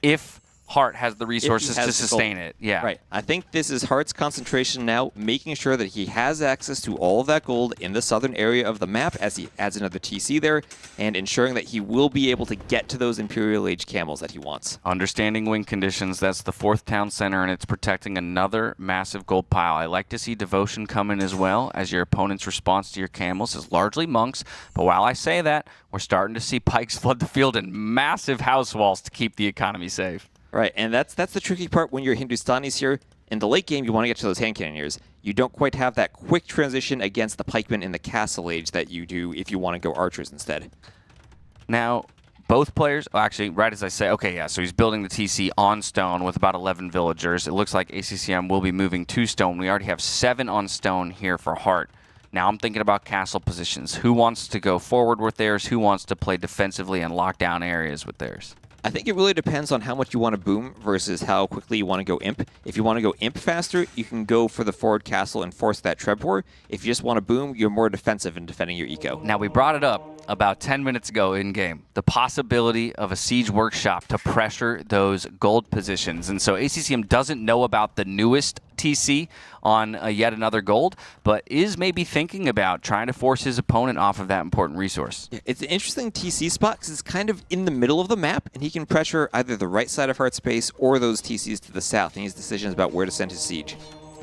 Speaker 1: if Hearttt has the resources to sustain it. Yeah.
Speaker 3: Right. I think this is Heartt's concentration now, making sure that he has access to all of that gold in the southern area of the map as he adds another TC there, and ensuring that he will be able to get to those Imperial Age camels that he wants.
Speaker 1: Understanding wind conditions, that's the 4th town center, and it's protecting another massive gold pile. I like to see devotion come in as well, as your opponent's response to your camels is largely monks. But while I say that, we're starting to see pikes flood the field and massive house walls to keep the economy safe.
Speaker 3: Right, and that's the tricky part when you're Hindustanis here. In the late game, you want to get to those hand cannoneers. You don't quite have that quick transition against the pikemen in the castle age that you do if you want to go archers instead.
Speaker 1: Now, both players, actually, right as I say, okay, yeah, so he's building the TC on stone with about 11 villagers. It looks like ACCM will be moving to stone. We already have 7 on stone here for Hearttt. Now I'm thinking about castle positions. Who wants to go forward with theirs? Who wants to play defensively and lock down areas with theirs?
Speaker 3: I think it really depends on how much you want to boom versus how quickly you want to go imp. If you want to go imp faster, you can go for the forward castle and force that Trebor. If you just want to boom, you're more defensive in defending your eco.
Speaker 1: Now, we brought it up about 10 minutes ago in-game, the possibility of a siege workshop to pressure those gold positions. And so ACCM doesn't know about the newest TC on yet another gold, but is maybe thinking about trying to force his opponent off of that important resource.
Speaker 3: It's an interesting TC spot because it's kind of in the middle of the map, and he can pressure either the right side of Hearttt space or those TCs to the south, and he has decisions about where to send his siege.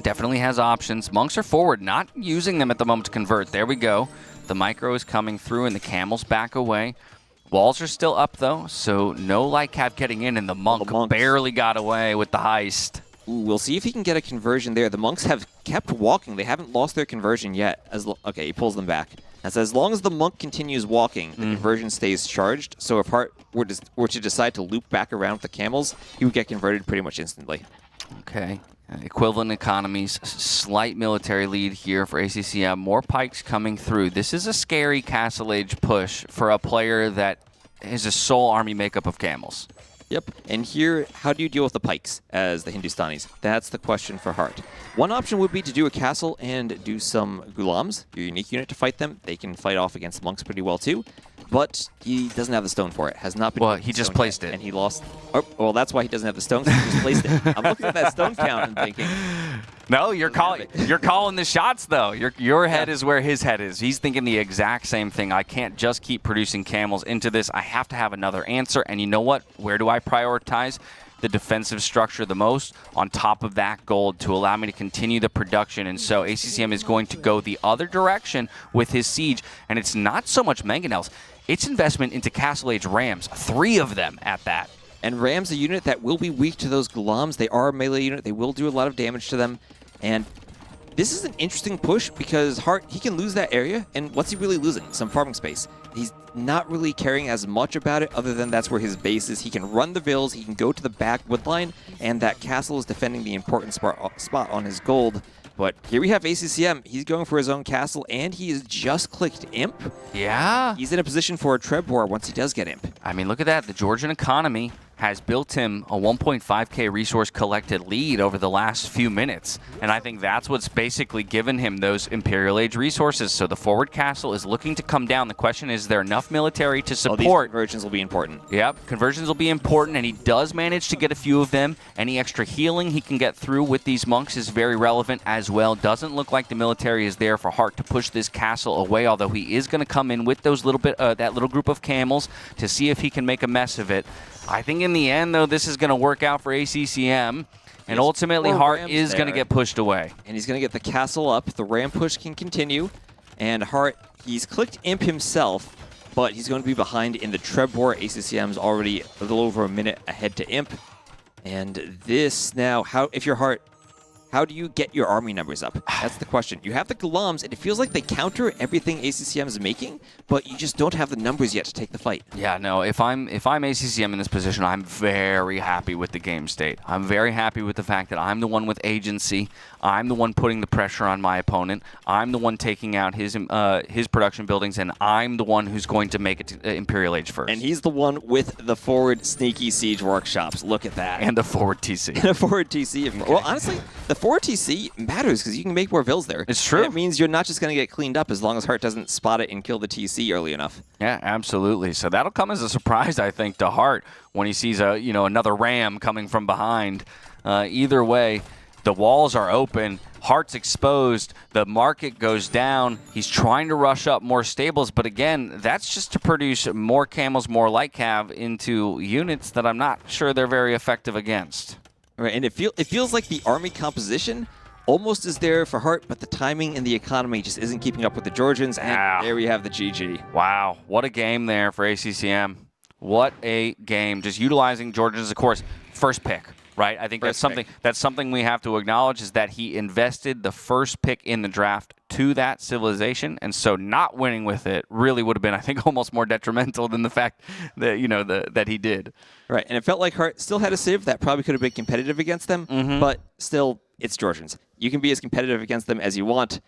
Speaker 1: Definitely has options. Monks are forward, not using them at the moment to convert. There we go. The micro is coming through, and the camels back away. Walls are still up, though, so no light cap getting in, and the monk barely got away with the heist.
Speaker 3: Ooh, we'll see if he can get a conversion there. The monks have kept walking. They haven't lost their conversion yet. Okay, he pulls them back. As long as the monk continues walking, the conversion stays charged. So if Hearttt were to decide to loop back around with the camels, he would get converted pretty much instantly.
Speaker 1: Okay. Equivalent economies, slight military lead here for ACCM. More pikes coming through. This is a scary Castle Age push for a player that is a sole army makeup of camels.
Speaker 3: Yep, and here, how do you deal with the pikes as the Hindustanis? That's the question for Hearttt. One option would be to do a castle and do some Gulams, your unique unit, to fight them. They can fight off against monks pretty well too, but he doesn't have the stone for it. Has not been.
Speaker 1: Well, he just placed it.
Speaker 3: And he lost. Oh, well, that's why he doesn't have the stone, because he just placed it. I'm looking at that stone count and thinking...
Speaker 1: No, you're calling the shots, though. Your head is where his head is. He's thinking the exact same thing. I can't just keep producing camels into this. I have to have another answer. And you know what? Where do I prioritize the defensive structure the most? On top of that gold to allow me to continue the production. And so ACCM is going to go the other direction with his siege. And it's not so much mangonels. It's investment into Castle Age Rams. 3 of them at that.
Speaker 3: And Ram's a unit that will be weak to those Gulams. They are a melee unit. They will do a lot of damage to them. And this is an interesting push because Hearttt, he can lose that area, and what's he really losing? Some farming space. He's not really caring as much about it other than that's where his base is. He can run the vills, he can go to the back wood line, and that castle is defending the important spot on his gold. But here we have ACCM. He's going for his own castle, and he has just clicked Imp.
Speaker 1: Yeah.
Speaker 3: He's in a position for a Trebor once he does get Imp.
Speaker 1: I mean, look at that. The Georgian economy has built him a 1.5k resource collected lead over the last few minutes. And I think that's what's basically given him those Imperial Age resources. So the forward castle is looking to come down. The question is there enough military to support?
Speaker 3: These conversions will be important.
Speaker 1: Yep, conversions will be important, and he does manage to get a few of them. Any extra healing he can get through with these monks is very relevant as well. Doesn't look like the military is there for Hearttt to push this castle away, although he is going to come in with those that little group of camels to see if he can make a mess of it. I think in the end, though, this is going to work out for ACCM, and ultimately Hearttt is going to get pushed away.
Speaker 3: And he's going to get the castle up. The ram push can continue, And Hearttt, he's clicked Imp himself, but he's going to be behind in the Trebor. ACCM's already a little over a minute ahead to Imp. And this now, if you're Hearttt, how do you get your army numbers up? That's the question. You have the Gulams, and it feels like they counter everything ACCM is making, but you just don't have the numbers yet to take the fight.
Speaker 1: Yeah, no, if I'm ACCM in this position, I'm very happy with the game state. I'm very happy with the fact that I'm the one with agency. I'm the one putting the pressure on my opponent. I'm the one taking out his production buildings, and I'm the one who's going to make it to Imperial Age first.
Speaker 3: And he's the one with the forward sneaky siege workshops. Look at that.
Speaker 1: And the forward TC.
Speaker 3: And a forward TC. Okay. Well, honestly, the forward TC matters because you can make more vills there.
Speaker 1: It's true.
Speaker 3: And it means you're not just going to get cleaned up as long as Hearttt doesn't spot it and kill the TC early enough.
Speaker 1: Yeah, absolutely. So that'll come as a surprise, I think, to Hearttt when he sees another ram coming from behind. Either way, the walls are open. Heartt's exposed. The market goes down. He's trying to rush up more stables, but again, that's just to produce more camels, more light cav into units that I'm not sure they're very effective against.
Speaker 3: Right, and it feels like the army composition almost is there for Hearttt, but the timing and the economy just isn't keeping up with the Georgians, and there we have the GG.
Speaker 1: Wow, what a game there for ACCM. What a game. Just utilizing Georgians, of course, first pick. Right, I think that's something we have to acknowledge is that he invested the first pick in the draft to that civilization, and so not winning with it really would have been, I think, almost more detrimental than the fact that that he did.
Speaker 3: Right, and it felt like Hearttt still had a civ that probably could have been competitive against them, but still, it's Georgians. You can be as competitive against them as you want.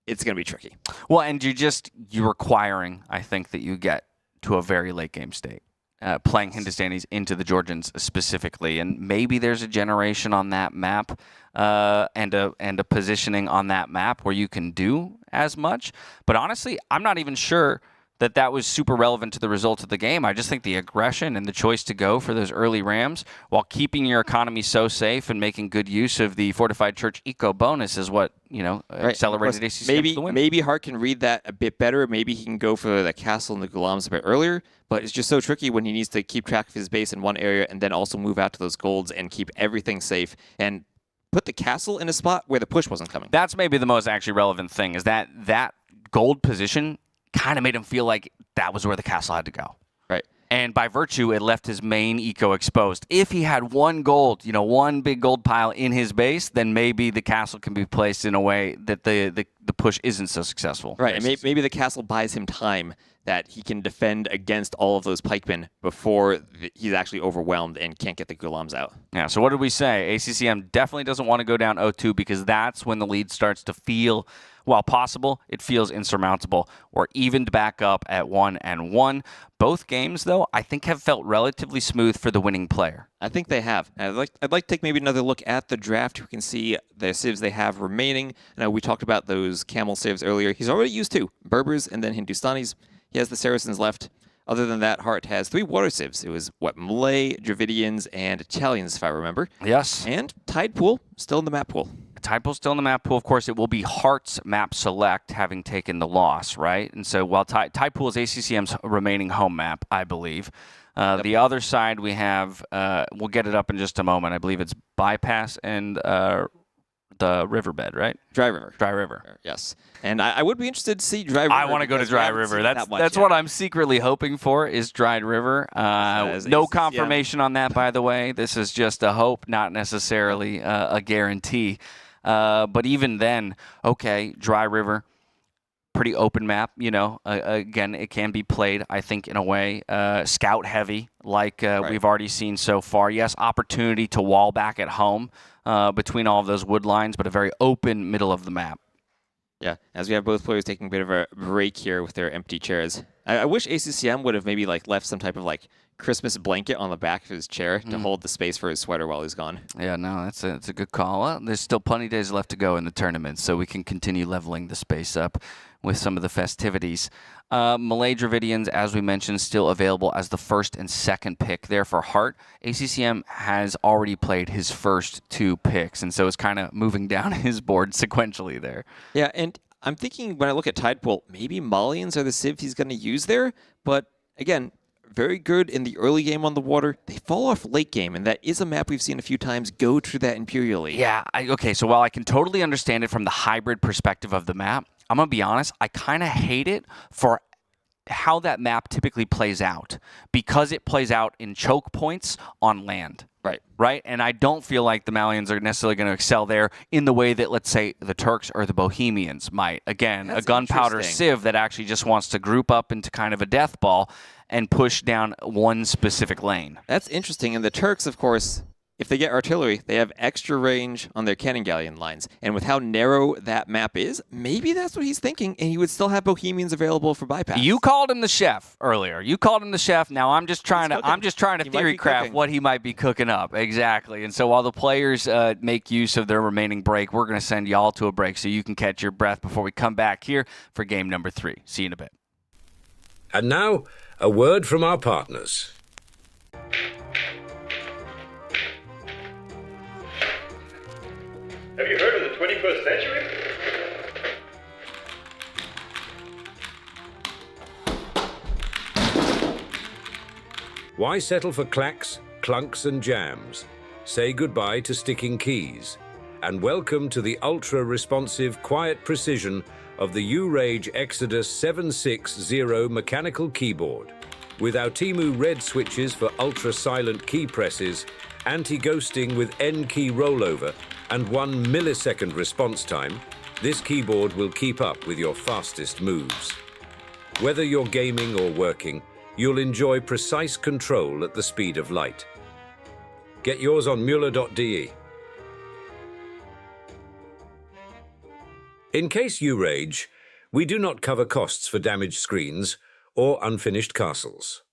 Speaker 3: It's going to be tricky.
Speaker 1: Well, and you're requiring, I think, that you get to a very late game state. Playing Hindustanis into the Georgians specifically, and maybe there's a generation on that map and a positioning on that map where you can do as much. But honestly, I'm not even sure that was super relevant to the results of the game. I just think the aggression and the choice to go for those early rams while keeping your economy so safe and making good use of the fortified church eco bonus is what accelerated ACCM to the win.
Speaker 3: Maybe Hearttt can read that a bit better. Maybe he can go for the castle and the Gulams a bit earlier, but it's just so tricky when he needs to keep track of his base in one area and then also move out to those golds and keep everything safe and put the castle in a spot where the push wasn't coming.
Speaker 1: That's maybe the most actually relevant thing is that gold position kind of made him feel like that was where the castle had to go.
Speaker 3: Right.
Speaker 1: And by virtue, it left his main eco exposed. If he had one gold, one big gold pile in his base, then maybe the castle can be placed in a way that the push isn't so successful.
Speaker 3: Right, and maybe the castle buys him time that he can defend against all of those pikemen before he's actually overwhelmed and can't get the Gulams out.
Speaker 1: Yeah, so what did we say? ACCM definitely doesn't want to go down 0-2 because that's when the lead starts to feel, while possible, it feels insurmountable. We're evened back up at 1-1. Both games, though, I think have felt relatively smooth for the winning player.
Speaker 3: I think they have. I'd like to take maybe another look at the draft. We can see the civs they have remaining. I know we talked about those camel civs earlier. He's already used 2, Berbers and then Hindustanis. He has the Saracens left. Other than that, Hearttt has 3 water civs. It was, Malay, Dravidians, and Italians, if I remember.
Speaker 1: Yes.
Speaker 3: And Tide Pool, still in the map pool.
Speaker 1: Tide Pool's still in the map pool. Of course, it will be Heartt's map select, having taken the loss, right? And so while Tide Pool is ACCM's remaining home map, I believe. The other side we have, we'll get it up in just a moment. I believe it's Bypass and the riverbed, right?
Speaker 3: Dry River.
Speaker 1: Dry River.
Speaker 3: Yes. And I would be interested to see Dry River.
Speaker 1: I want to go to Dry River. That's what I'm secretly hoping for is Dried River. No confirmation on that, by the way. This is just a hope, not necessarily a guarantee. But even then, okay, Dry River, pretty open map. Again, it can be played, I think, in a way, scout heavy, like we've already seen so far. Yes, opportunity to wall back at home between all of those wood lines, but a very open middle of the map.
Speaker 3: Yeah, as we have both players taking a bit of a break here with their empty chairs. I wish ACCM would have maybe left some type of Christmas blanket on the back of his chair to hold the space for his sweater while he's gone.
Speaker 1: Yeah, no, that's a good call. Well, there's still plenty of days left to go in the tournament, so we can continue leveling the space up with some of the festivities. Malay Dravidians, as we mentioned, still available as the first and second pick there for Hearttt. ACCM has already played his first 2 picks, and so it's kind of moving down his board sequentially there.
Speaker 3: Yeah, and I'm thinking when I look at Tide Pool, maybe Malians are the civ he's going to use there, but again, very good in the early game on the water. They fall off late game, and that is a map we've seen a few times go through that Imperially.
Speaker 1: Yeah, okay, so while I can totally understand it from the hybrid perspective of the map, I'm going to be honest, I kind of hate it for how that map typically plays out, because it plays out in choke points on land. Right? And I don't feel like the Malians are necessarily going to excel there in the way that, let's say, the Turks or the Bohemians might. Again, a gunpowder sieve that actually just wants to group up into kind of a death ball and push down one specific lane.
Speaker 3: That's interesting. And the Turks, of course, if they get artillery, they have extra range on their cannon galleon lines. And with how narrow that map is, maybe that's what he's thinking, and he would still have Bohemians available for bypass.
Speaker 1: You called him the chef earlier. You called him the chef. Now I'm just trying to theory craft what he might be cooking up. Exactly. And so while the players make use of their remaining break, we're going to send y'all to a break so you can catch your breath before we come back here for game number 3. See you in a bit.
Speaker 7: And now, a word from our partners.
Speaker 10: Have you heard of the 21st century?
Speaker 7: Why settle for clacks, clunks and jams? Say goodbye to sticking keys. And welcome to the ultra-responsive, quiet precision of the Liereyy Exodus 760 mechanical keyboard. With our Temu red switches for ultra-silent key presses, anti-ghosting with N-key rollover, and 1 millisecond response time, this keyboard will keep up with your fastest moves. Whether you're gaming or working, you'll enjoy precise control at the speed of light. Get yours on mueller.de. In case you rage, we do not cover costs for damaged screens or unfinished castles.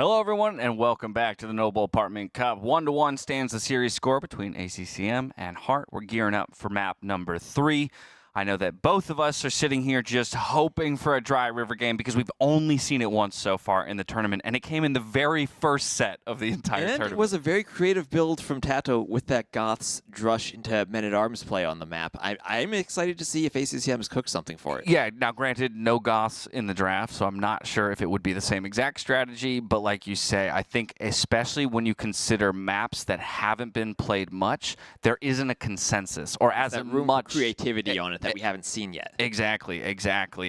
Speaker 1: Hello, everyone, and welcome back to the Noble Apartment Cup. 1-1 stands the series score between ACCM and Hearttt. We're gearing up for map number 3. I know that both of us are sitting here just hoping for a dry river game because we've only seen it once so far in the tournament, and it came in the very first set of the entire tournament.
Speaker 3: It was a very creative build from TaToH with that Goth's Drush into Men-at-Arms play on the map. I'm excited to see if ACCM has cooked something for it.
Speaker 1: Yeah, now granted, no Goths in the draft, so I'm not sure if it would be the same exact strategy, but like you say, I think especially when you consider maps that haven't been played much, there isn't a consensus, or as much
Speaker 3: creativity on it that we haven't seen yet.
Speaker 1: Exactly.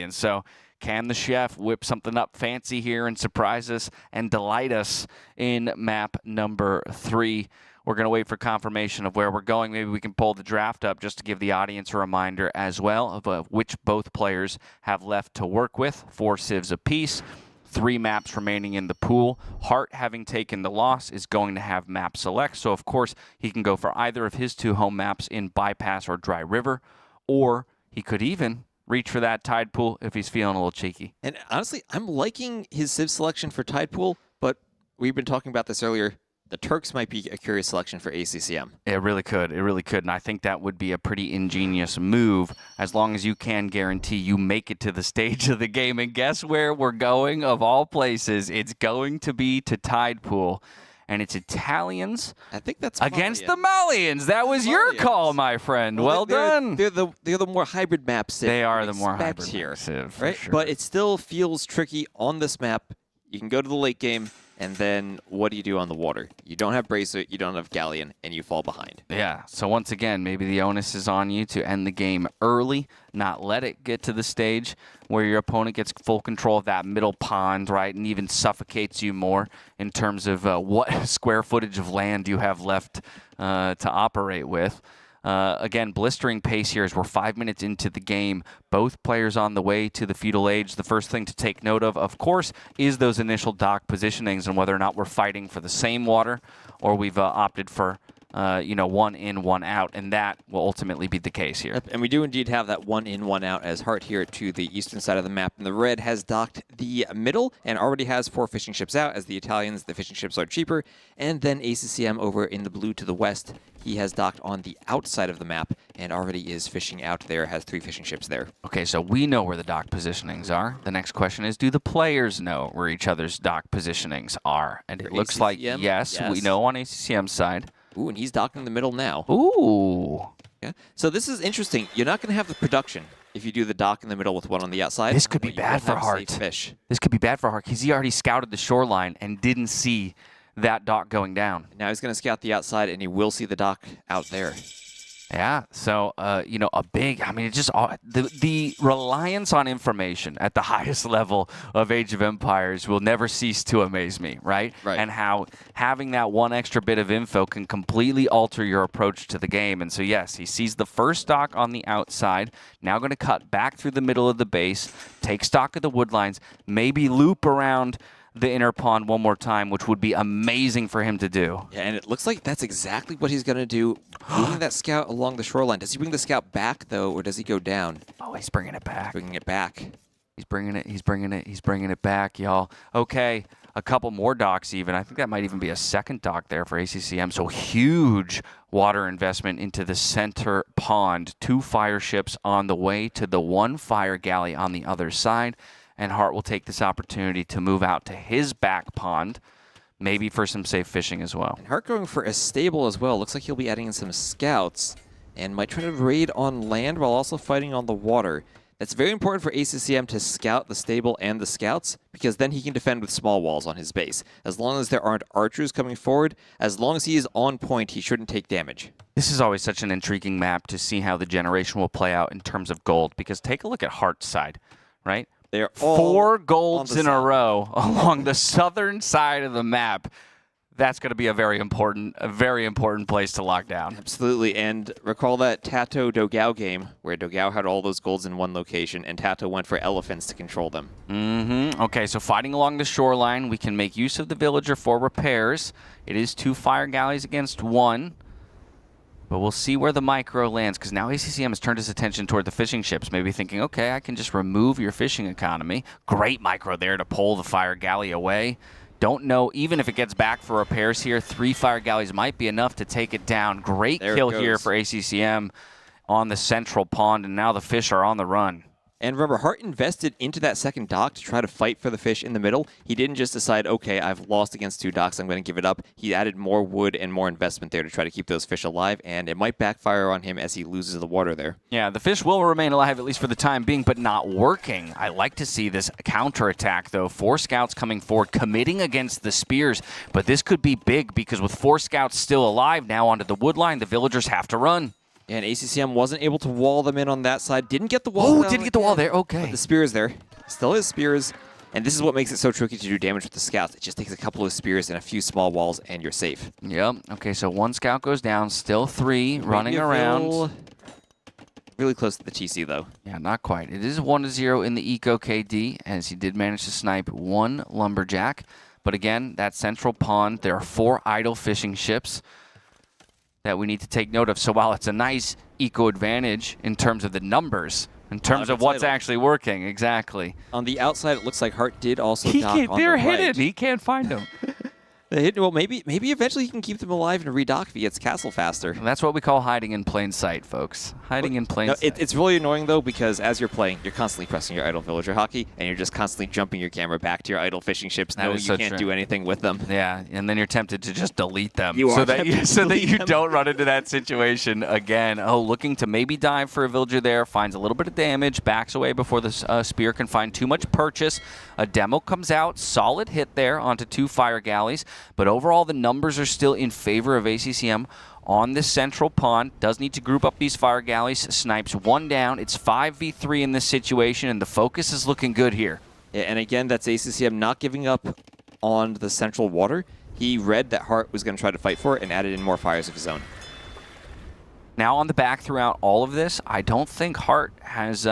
Speaker 1: And so can the chef whip something up fancy here and surprise us and delight us in map number 3? We're going to wait for confirmation of where we're going. Maybe we can pull the draft up just to give the audience a reminder as well of which both players have left to work with. 4 civs apiece. 3 maps remaining in the pool. Hearttt, having taken the loss, is going to have map select. So, of course, he can go for either of his 2 home maps in Bypass or Dry River, or he could even reach for that Tide Pool if he's feeling a little cheeky.
Speaker 3: And honestly, I'm liking his civ selection for Tide Pool, but we've been talking about this earlier. The Turks might be a curious selection for ACCM.
Speaker 1: It really could. And I think that would be a pretty ingenious move as long as you can guarantee you make it to the stage of the game. And guess where we're going, of all places? It's going to be to Tide Pool. And it's Italians against the Malians. That was your call, my friend. Well done.
Speaker 3: They're the more hybrid maps.
Speaker 1: They are the more hybrid
Speaker 3: here,
Speaker 1: maps,
Speaker 3: right?
Speaker 1: Sure.
Speaker 3: But it still feels tricky on this map. You can go to the late game, and then what do you do on the water? You don't have Bracer, you don't have Galleon, and you fall behind.
Speaker 1: Yeah, so once again, maybe the onus is on you to end the game early, not let it get to the stage where your opponent gets full control of that middle pond, right, and even suffocates you more in terms of what square footage of land you have left to operate with. Again, blistering pace here as we're 5 minutes into the game. Both players on the way to the feudal age. The first thing to take note of course, is those initial dock positionings and whether or not we're fighting for the same water or we've opted for, one in, one out, and that will ultimately be the case here.
Speaker 3: Yep, and we do indeed have that 1 in, 1 out as Hearttt here to the eastern side of the map. And the red has docked the middle and already has 4 fishing ships out. As the Italians, the fishing ships are cheaper. And then ACCM over in the blue to the west. He has docked on the outside of the map and already is fishing out there, has 3 fishing ships there.
Speaker 1: Okay, so we know where the dock positionings are. The next question is, do the players know where each other's dock positionings are? And it looks like, yes, we know on ACCM's side.
Speaker 3: Ooh, and he's docking in the middle now.
Speaker 1: Ooh.
Speaker 3: Yeah. So this is interesting. You're not going to have the production if you do the dock in the middle with one on the outside.
Speaker 1: This could be bad for Hearttt. This could be bad for Hearttt because he already scouted the shoreline and didn't see that dock going down.
Speaker 3: Now he's going to scout the outside, and he will see the dock out there.
Speaker 1: Yeah, so, the reliance on information at the highest level of Age of Empires will never cease to amaze me, right? And how having that one extra bit of info can completely alter your approach to the game. And so, yes, he sees the first dock on the outside, now going to cut back through the middle of the base, take stock of the woodlines, maybe loop around the inner pond one more time, which would be amazing for him to do.
Speaker 3: Yeah, and it looks like that's exactly what he's going to do, moving that scout along the shoreline. Does he bring the scout back, though, or does he go down?
Speaker 1: Oh, he's bringing it back.
Speaker 3: Bringing it back.
Speaker 1: He's bringing it back, y'all. Okay, a couple more docks even. I think that might even be a second dock there for ACCM. So huge water investment into the center pond. 2 fire ships on the way to the 1 fire galley on the other side. And Hearttt will take this opportunity to move out to his back pond, maybe for some safe fishing as well.
Speaker 3: And Hearttt going for a stable as well. Looks like he'll be adding in some scouts and might try to raid on land while also fighting on the water. That's very important for ACCM to scout the stable and the scouts, because then he can defend with small walls on his base. As long as there aren't archers coming forward, as long as he is on point, he shouldn't take damage.
Speaker 1: This is always such an intriguing map to see how the generation will play out in terms of gold, because take a look at Heartt's side, right?
Speaker 3: They're
Speaker 1: 4 golds in a row along the southern side of the map. That's going to be a very important place to lock down.
Speaker 3: Absolutely, and recall that TaToH Dogao game where Dogao had all those golds in one location, and TaToH went for elephants to control them.
Speaker 1: Okay, so fighting along the shoreline, we can make use of the villager for repairs. It is 2 fire galleys against 1. But we'll see where the micro lands, because now ACCM has turned his attention toward the fishing ships, maybe thinking, okay, I can just remove your fishing economy. Great micro there to pull the fire galley away. Don't know, even if it gets back for repairs here, 3 fire galleys might be enough to take it down. Great kill here for ACCM on the central pond, and now the fish are on the run.
Speaker 3: And remember, Hearttt invested into that second dock to try to fight for the fish in the middle. He didn't just decide, okay, I've lost against 2 docks, I'm going to give it up. He added more wood and more investment there to try to keep those fish alive, and it might backfire on him as he loses the water there.
Speaker 1: Yeah, the fish will remain alive, at least for the time being, but not working. I like to see this counterattack, though. 4 scouts coming forward, committing against the spears, but this could be big because with 4 scouts still alive now onto the wood line, the villagers have to run.
Speaker 3: And ACCM wasn't able to wall them in on that side. Didn't get the wall.
Speaker 1: Oh, didn't get the wall there. Okay.
Speaker 3: But the spears there. Still has spears. And this is what makes it so tricky to do damage with the scouts. It just takes a couple of spears and a few small walls, and you're safe.
Speaker 1: Yep. Okay, so 1 scout goes down. Still 3 running around.
Speaker 3: Really close to the TC, though.
Speaker 1: Yeah, not quite. It is 1-0 in the Eco KD, as he did manage to snipe 1 lumberjack. But again, that central pond, there are 4 idle fishing ships that we need to take note of. So while it's a nice eco advantage in terms of the numbers, in terms of what's actually working, exactly.
Speaker 3: On the outside, it looks like Hearttt did also dock on the right.
Speaker 1: They're hidden. He can't find them.
Speaker 3: Well, maybe eventually he can keep them alive and redock if he gets castle faster.
Speaker 1: And that's what we call hiding in plain sight, folks. Hiding in plain sight.
Speaker 3: It's really annoying, though, because as you're playing, you're constantly pressing your idle villager hockey, and you're just constantly jumping your camera back to your idle fishing ships, knowing you can't do anything with them.
Speaker 1: Yeah, and then you're tempted to just delete them
Speaker 3: so
Speaker 1: that you don't run into that situation again. Oh, looking to maybe dive for a villager there, finds a little bit of damage, backs away before the spear can find too much purchase. A demo comes out, solid hit there onto 2 fire galleys, but overall the numbers are still in favor of ACCM on this central pond. Does need to group up these fire galleys, snipes 1 down. It's 5v3 in this situation, and the focus is looking good here.
Speaker 3: Yeah, and again, that's ACCM not giving up on the central water. He read that Hearttt was going to try to fight for it and added in more fires of his own.
Speaker 1: Now on the back throughout all of this, I don't think Hearttt has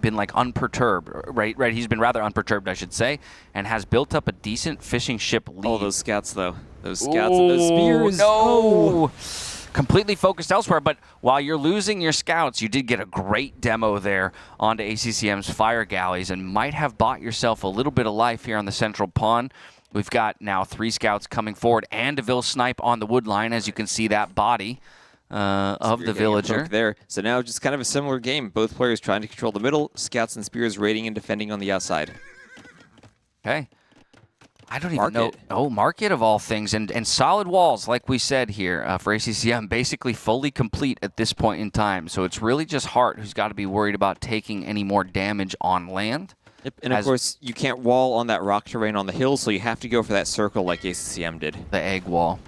Speaker 1: been like unperturbed, right? He's been rather unperturbed, I should say, and has built up a decent fishing ship lead.
Speaker 3: Oh, those scouts, though. Those scouts and those spears.
Speaker 1: No! Oh. Completely focused elsewhere, but while you're losing your scouts, you did get a great demo there onto ACCM's fire galleys and might have bought yourself a little bit of life here on the central pond. We've got now 3 scouts coming forward and a Vil snipe on the wood line, as you can see that body of the villager
Speaker 3: there. So now just kind of a similar game. Both players trying to control the middle, scouts and spears raiding and defending on the outside.
Speaker 1: Okay. I don't even know. Oh, market of all things. And solid walls, like we said here, for ACCM, basically fully complete at this point in time. So it's really just Hearttt who's got to be worried about taking any more damage on land.
Speaker 3: Yep. And of course, you can't wall on that rock terrain on the hill, so you have to go for that circle like ACCM did.
Speaker 1: The egg wall.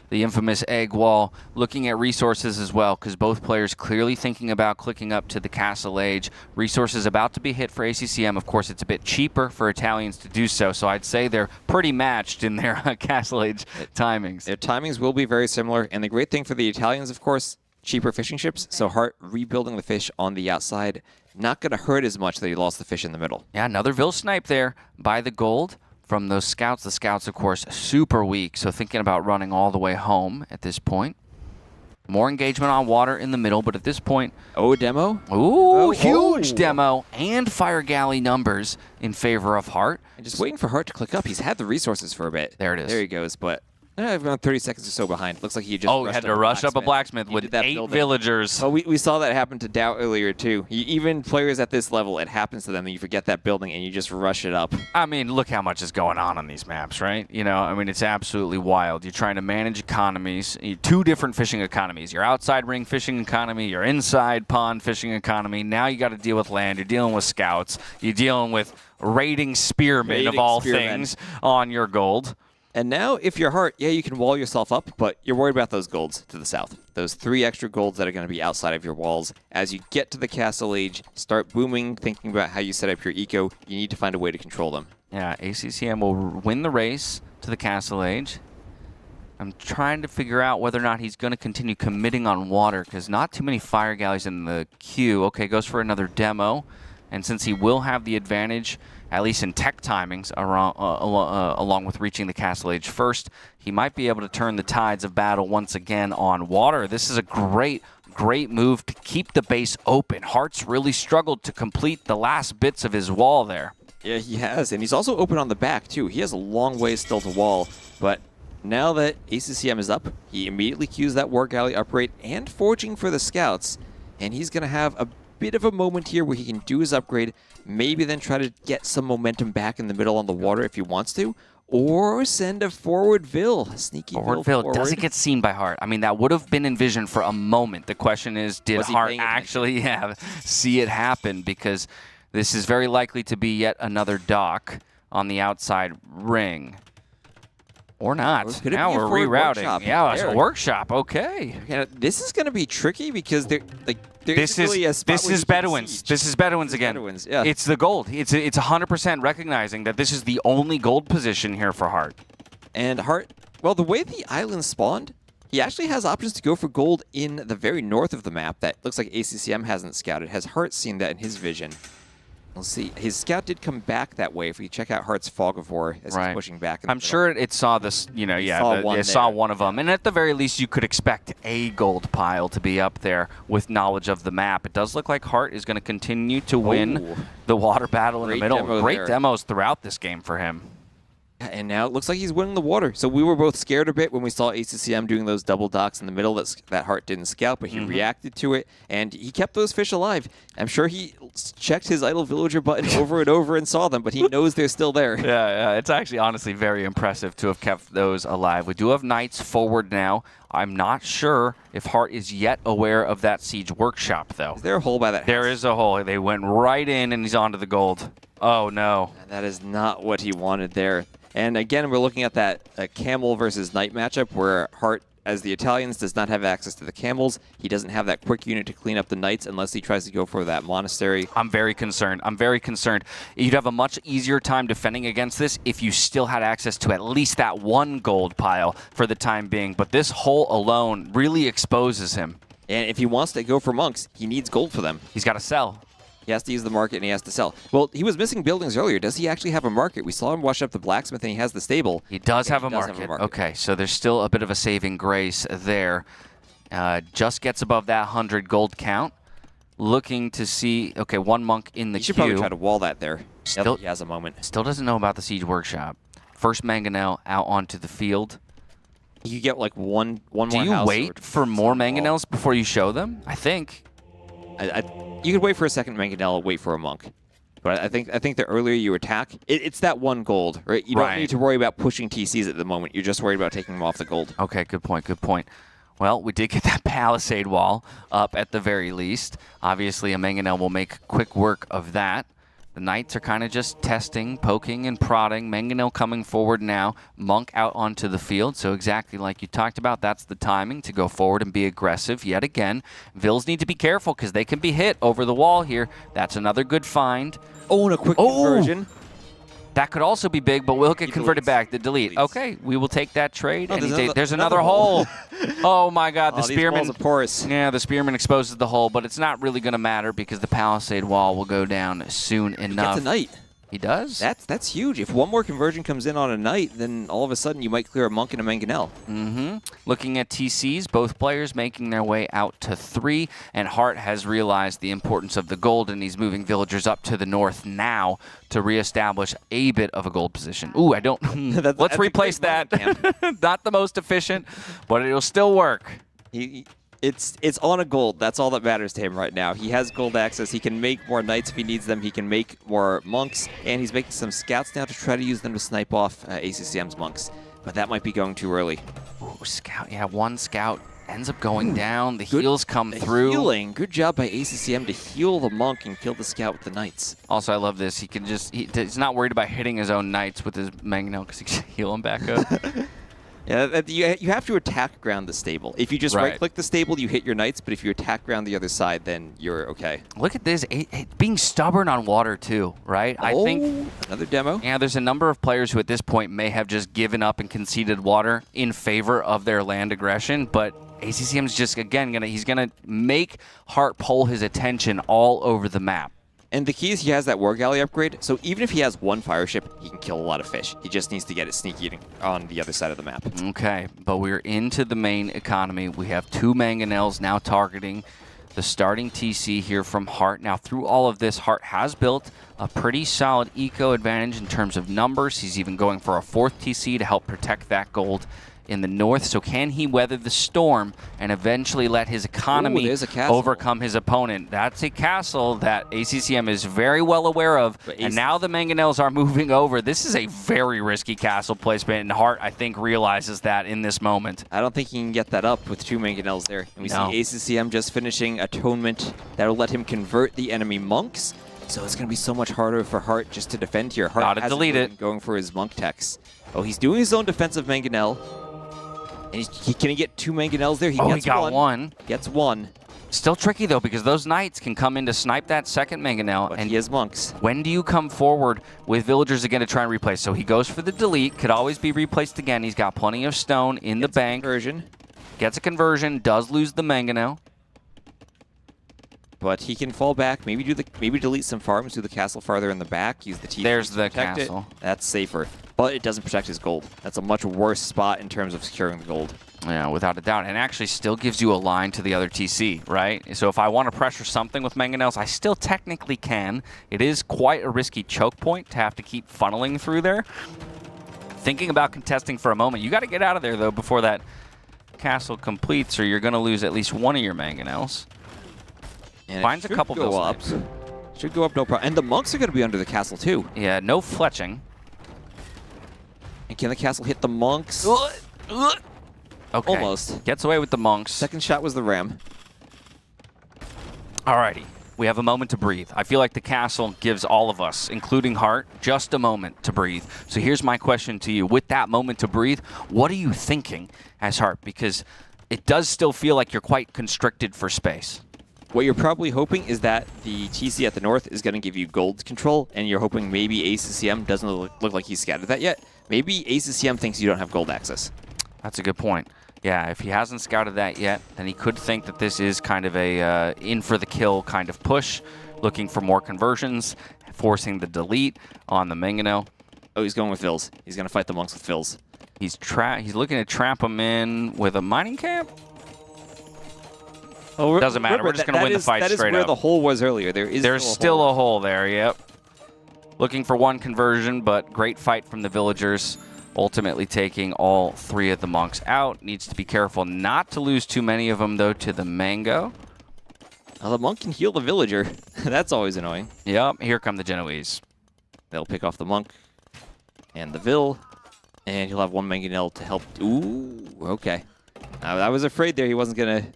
Speaker 1: The infamous egg wall, looking at resources as well, because both players clearly thinking about clicking up to the Castle Age. Resources about to be hit for ACCM. Of course, it's a bit cheaper for Italians to do so, so I'd say they're pretty matched in their Castle Age timings.
Speaker 3: Their timings will be very similar, and the great thing for the Italians, of course, cheaper fishing ships, so Hearttt rebuilding the fish on the outside, not going to hurt as much that he lost the fish in the middle.
Speaker 1: Yeah, another Vil snipe there by the gold. From those scouts, the scouts, of course, super weak, so thinking about running all the way home at this point. More engagement on water in the middle, but at this point...
Speaker 3: Oh, a demo?
Speaker 1: Ooh, huge demo and fire galley numbers in favor of Hearttt.
Speaker 3: And just waiting for Hearttt to click up. He's had the resources for a bit.
Speaker 1: There it is.
Speaker 3: There he goes, but... around 30 seconds or so behind. Looks like he just
Speaker 1: had to rush up a blacksmith with 8 villagers.
Speaker 3: Well, we saw that happen to DauT earlier, too. Even players at this level, it happens to them, and you forget that building, and you just rush it up.
Speaker 1: I mean, look how much is going on these maps, right? You know, I mean, it's absolutely wild. You're trying to manage economies, 2 different fishing economies. Your outside ring fishing economy, your inside pond fishing economy. Now you got to deal with land. You're dealing with scouts. You're dealing with raiding spearmen of all things on your gold.
Speaker 3: And now, if you're Hearttt, yeah, you can wall yourself up, but you're worried about those golds to the south. Those 3 extra golds that are going to be outside of your walls. As you get to the Castle Age, start booming, thinking about how you set up your eco, you need to find a way to control them.
Speaker 1: Yeah, ACCM will win the race to the Castle Age. I'm trying to figure out whether or not he's going to continue committing on water, because not too many fire galleys in the queue. Okay, goes for another demo. And since he will have the advantage, at least in tech timings, along with reaching the Castle Age first, he might be able to turn the tides of battle once again on water. This is a great move to keep the base open. Heartt's really struggled to complete the last bits of his wall there.
Speaker 3: Yeah, he has, and he's also open on the back, too. He has a long way still to wall, but now that ACCM is up, he immediately cues that War Galley upgrade and forging for the scouts, and he's going to have a bit of a moment here where he can do his upgrade, maybe then try to get some momentum back in the middle on the water if he wants to, or send a forward Vil. Sneaky
Speaker 1: Forward
Speaker 3: Vil
Speaker 1: Vil doesn't get seen by Hearttt. I mean, that would have been envisioned for a moment. The question is, did Hearttt actually see it happen? Because this is very likely to be yet another dock on the outside ring. Or not. Now we're rerouting.
Speaker 3: Workshop?
Speaker 1: Yeah, it's a workshop. Okay.
Speaker 3: Yeah, this is going to be tricky because
Speaker 1: This is Bedouins. This is Bedouins again.
Speaker 3: Bedouins, yeah.
Speaker 1: It's the gold. It's 100% recognizing that this is the only gold position here for Hearttt.
Speaker 3: And Hearttt, well, the way the island spawned, he actually has options to go for gold in the very north of the map that looks like ACCM hasn't scouted. Has Hearttt seen that in his vision? We'll see. His scout did come back that way. If you check out Heartt's Fog of War as he's pushing back.
Speaker 1: I'm sure it saw this, it saw one of them. And at the very least, you could expect a gold pile to be up there with knowledge of the map. It does look like Hearttt is going to continue to win the water battle in the middle. Great demos throughout this game for him.
Speaker 3: And now it looks like he's winning the water. So we were both scared a bit when we saw ACCM doing those double docks in the middle that Hearttt didn't scout, but he reacted to it, and he kept those fish alive. I'm sure he checked his idle villager button over and over and saw them, but he knows they're still there.
Speaker 1: Yeah, it's actually honestly very impressive to have kept those alive. We do have knights forward now. I'm not sure if Hearttt is yet aware of that siege workshop, though.
Speaker 3: Is there a hole by that house?
Speaker 1: There is a hole. They went right in, and he's onto the gold. Oh, no.
Speaker 3: And that is not what he wanted there. And again, we're looking at that camel versus knight matchup where Hearttt, as the Italians, does not have access to the camels. He doesn't have that quick unit to clean up the knights unless he tries to go for that monastery.
Speaker 1: I'm very concerned. You'd have a much easier time defending against this if you still had access to at least that one gold pile for the time being. But this hole alone really exposes him.
Speaker 3: And if he wants to go for monks, he needs gold for them.
Speaker 1: He's got to sell.
Speaker 3: He has to use the market and he has to sell. Well, he was missing buildings earlier. Does he actually have a market? We saw him wash up the blacksmith and he has the stable.
Speaker 1: He does have a market. Okay, so there's still a bit of a saving grace there. Just gets above that 100 gold count. Looking to see, okay, one monk in the queue.
Speaker 3: He should probably try to wall that there.
Speaker 1: Still,
Speaker 3: he has a moment.
Speaker 1: Still doesn't know about the siege workshop. First mangonel out onto the field.
Speaker 3: You get like one more house.
Speaker 1: Do you wait for more mangonels before you show them? I think.
Speaker 3: You could wait for a second mangonel, wait for a monk. But I think the earlier you attack, it's that one gold, right? You don't need to worry about pushing TCs at the moment. You're just worried about taking them off the gold.
Speaker 1: Okay, good point. Well, we did get that palisade wall up at the very least. Obviously, a mangonel will make quick work of that. The knights are kind of just testing, poking, and prodding. Mangonel coming forward now. Monk out onto the field. So exactly like you talked about, that's the timing to go forward and be aggressive yet again. Vils need to be careful because they can be hit over the wall here. That's another good find.
Speaker 3: Oh, and a quick conversion.
Speaker 1: That could also be big, but we'll get converted back. The delete. Okay, we will take that trade. There's another hole. Oh my God, the spearman.
Speaker 3: Of course.
Speaker 1: Yeah, the spearman exposes the hole, but it's not really going to matter because the palisade wall will go down soon enough.
Speaker 3: He gets a knight.
Speaker 1: He does?
Speaker 3: That's huge. If one more conversion comes in on a knight, then all of a sudden you might clear a monk and a mangonel.
Speaker 1: Looking at TCs, both players making their way out to 3, and Hearttt has realized the importance of the gold, and he's moving villagers up to the north now to reestablish a bit of a gold position. Ooh, I don't... Let's replace that. Not the most efficient, but it'll still work.
Speaker 3: It's on a gold. That's all that matters to him right now. He has gold access. He can make more knights if he needs them. He can make more monks, and he's making some scouts now to try to use them to snipe off ACCM's monks. But that might be going too early.
Speaker 1: Ooh, scout. Yeah, one scout ends up going down. The heals come through.
Speaker 3: Healing. Good job by ACCM to heal the monk and kill the scout with the knights.
Speaker 1: Also, I love this. He can just... He's not worried about hitting his own knights with his mangonel because he can heal them back up.
Speaker 3: Yeah, you have to attack ground the stable. If you just right-click the stable, you hit your knights, but if you attack ground the other side, then you're okay.
Speaker 1: Look at this, being stubborn on water too, right? I think
Speaker 3: another demo.
Speaker 1: Yeah, there's a number of players who at this point may have just given up and conceded water in favor of their land aggression, but ACCM's just, again, he's going to make Hearttt pull his attention all over the map.
Speaker 3: And the key is he has that War Galley upgrade, so even if he has one fire ship, he can kill a lot of fish. He just needs to get it sneaky on the other side of the map.
Speaker 1: Okay, but we're into the main economy. We have 2 mangonels now targeting the starting TC here from Hearttt. Now, through all of this, Hearttt has built a pretty solid eco advantage in terms of numbers. He's even going for a 4th TC to help protect that gold in the north. So can he weather the storm and eventually let his economy overcome his opponent? That's a castle that ACCM is very well aware of. And now the Mangonels are moving over. This is a very risky castle placement, and Hearttt, I think, realizes that in this moment.
Speaker 3: I don't think he can get that up with 2 Mangonels there. And we see ACCM just finishing Atonement. That'll let him convert the enemy monks. So it's going to be so much harder for Hearttt just to defend here. Hearttt hasn't been going for his monk techs. Oh, he's doing his own defensive Mangonel. And can he get 2 Mangonels there? He
Speaker 1: got one.
Speaker 3: Gets one.
Speaker 1: Still tricky, though, because those knights can come in to snipe that second Mangonel.
Speaker 3: But he has monks.
Speaker 1: When do you come forward with villagers again to try and replace? So he goes for the delete. Could always be replaced again. He's got plenty of stone in the bank. Gets a conversion. Does lose the Mangonel.
Speaker 3: But he can fall back. Maybe delete some farms. Do the castle farther in the back. Use the TC.
Speaker 1: There's
Speaker 3: to
Speaker 1: the
Speaker 3: protect
Speaker 1: castle.
Speaker 3: That's safer. But it doesn't protect his gold. That's a much worse spot in terms of securing the gold.
Speaker 1: Yeah, without a doubt. And actually still gives you a line to the other TC, right? So if I want to pressure something with Mangonels, I still technically can. It is quite a risky choke point to have to keep funneling through there. Thinking about contesting for a moment. You got to get out of there, though, before that castle completes, or you're going to lose at least one of your Mangonels.
Speaker 3: And
Speaker 1: finds a couple
Speaker 3: go up. Should go up, no problem. And the monks are going to be under the castle, too.
Speaker 1: Yeah, no fletching.
Speaker 3: And can the castle hit the monks?
Speaker 1: Okay.
Speaker 3: Almost.
Speaker 1: Gets away with the monks.
Speaker 3: Second shot was the ram.
Speaker 1: Alrighty. We have a moment to breathe. I feel like the castle gives all of us, including Hearttt, just a moment to breathe. So here's my question to you. With that moment to breathe, what are you thinking as Hearttt? Because it does still feel like you're quite constricted for space.
Speaker 3: What you're probably hoping is that the TC at the north is going to give you gold control, and you're hoping maybe ACCM doesn't look like he's scattered that yet. Maybe ACCM thinks you don't have gold access.
Speaker 1: That's a good point. Yeah, if he hasn't scouted that yet, then he could think that this is kind of a in-for-the-kill kind of push, looking for more conversions, forcing the delete on the Mangonel.
Speaker 3: Oh, he's going with Phils. He's going to fight the monks with Phils.
Speaker 1: He's looking to trap them in with a mining camp?
Speaker 3: Oh,
Speaker 1: doesn't matter. We're just going to win the fight straight up.
Speaker 3: That is where the hole was earlier.
Speaker 1: There's still a hole there, yep. Looking for one conversion, but great fight from the villagers. Ultimately taking all 3 of the monks out. Needs to be careful not to lose too many of them, though, to the Mango.
Speaker 3: Well, the monk can heal the villager. That's always annoying.
Speaker 1: Yep, here come the Genoese.
Speaker 3: They'll pick off the monk and the Vil, and he'll have one Mangonel to help. Ooh, okay. I was afraid there he wasn't going to...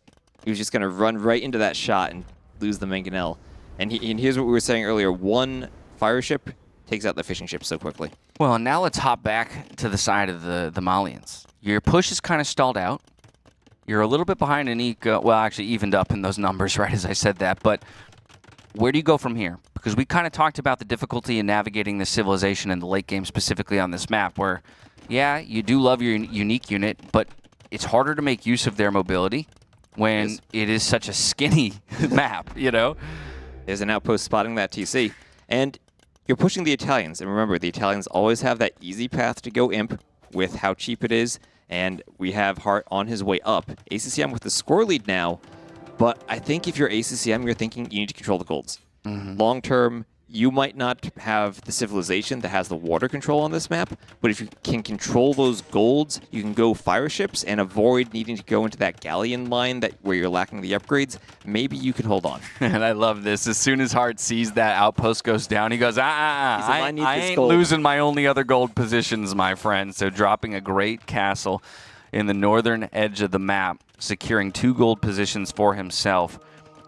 Speaker 3: He was just going to run right into that shot and lose the Mangonel. And here's what we were saying earlier. One fire ship takes out the fishing ship so quickly.
Speaker 1: Well, and now let's hop back to the side of the Malians. Your push is kind of stalled out. You're a little bit behind in eco. Well, actually evened up in those numbers, right, as I said that. But where do you go from here? Because we kind of talked about the difficulty in navigating the civilization in the late game, specifically on this map, where, yeah, you do love your unique unit, but it's harder to make use of their mobility when it is such a skinny map, you know?
Speaker 3: There's an outpost spotting that TC. And you're pushing the Italians. And remember, the Italians always have that easy path to go imp with how cheap it is. And we have Hearttt on his way up. ACCM with the score lead now. But I think if you're ACCM, you're thinking you need to control the golds. Long term, you might not have the civilization that has the water control on this map, but if you can control those golds, you can go fire ships and avoid needing to go into that galleon line where you're lacking the upgrades. Maybe you can hold on.
Speaker 1: And I love this. As soon as Hearttt sees that outpost goes down, he goes, I ain't losing my only other gold positions, my friend. So dropping a great castle in the northern edge of the map, securing 2 gold positions for himself.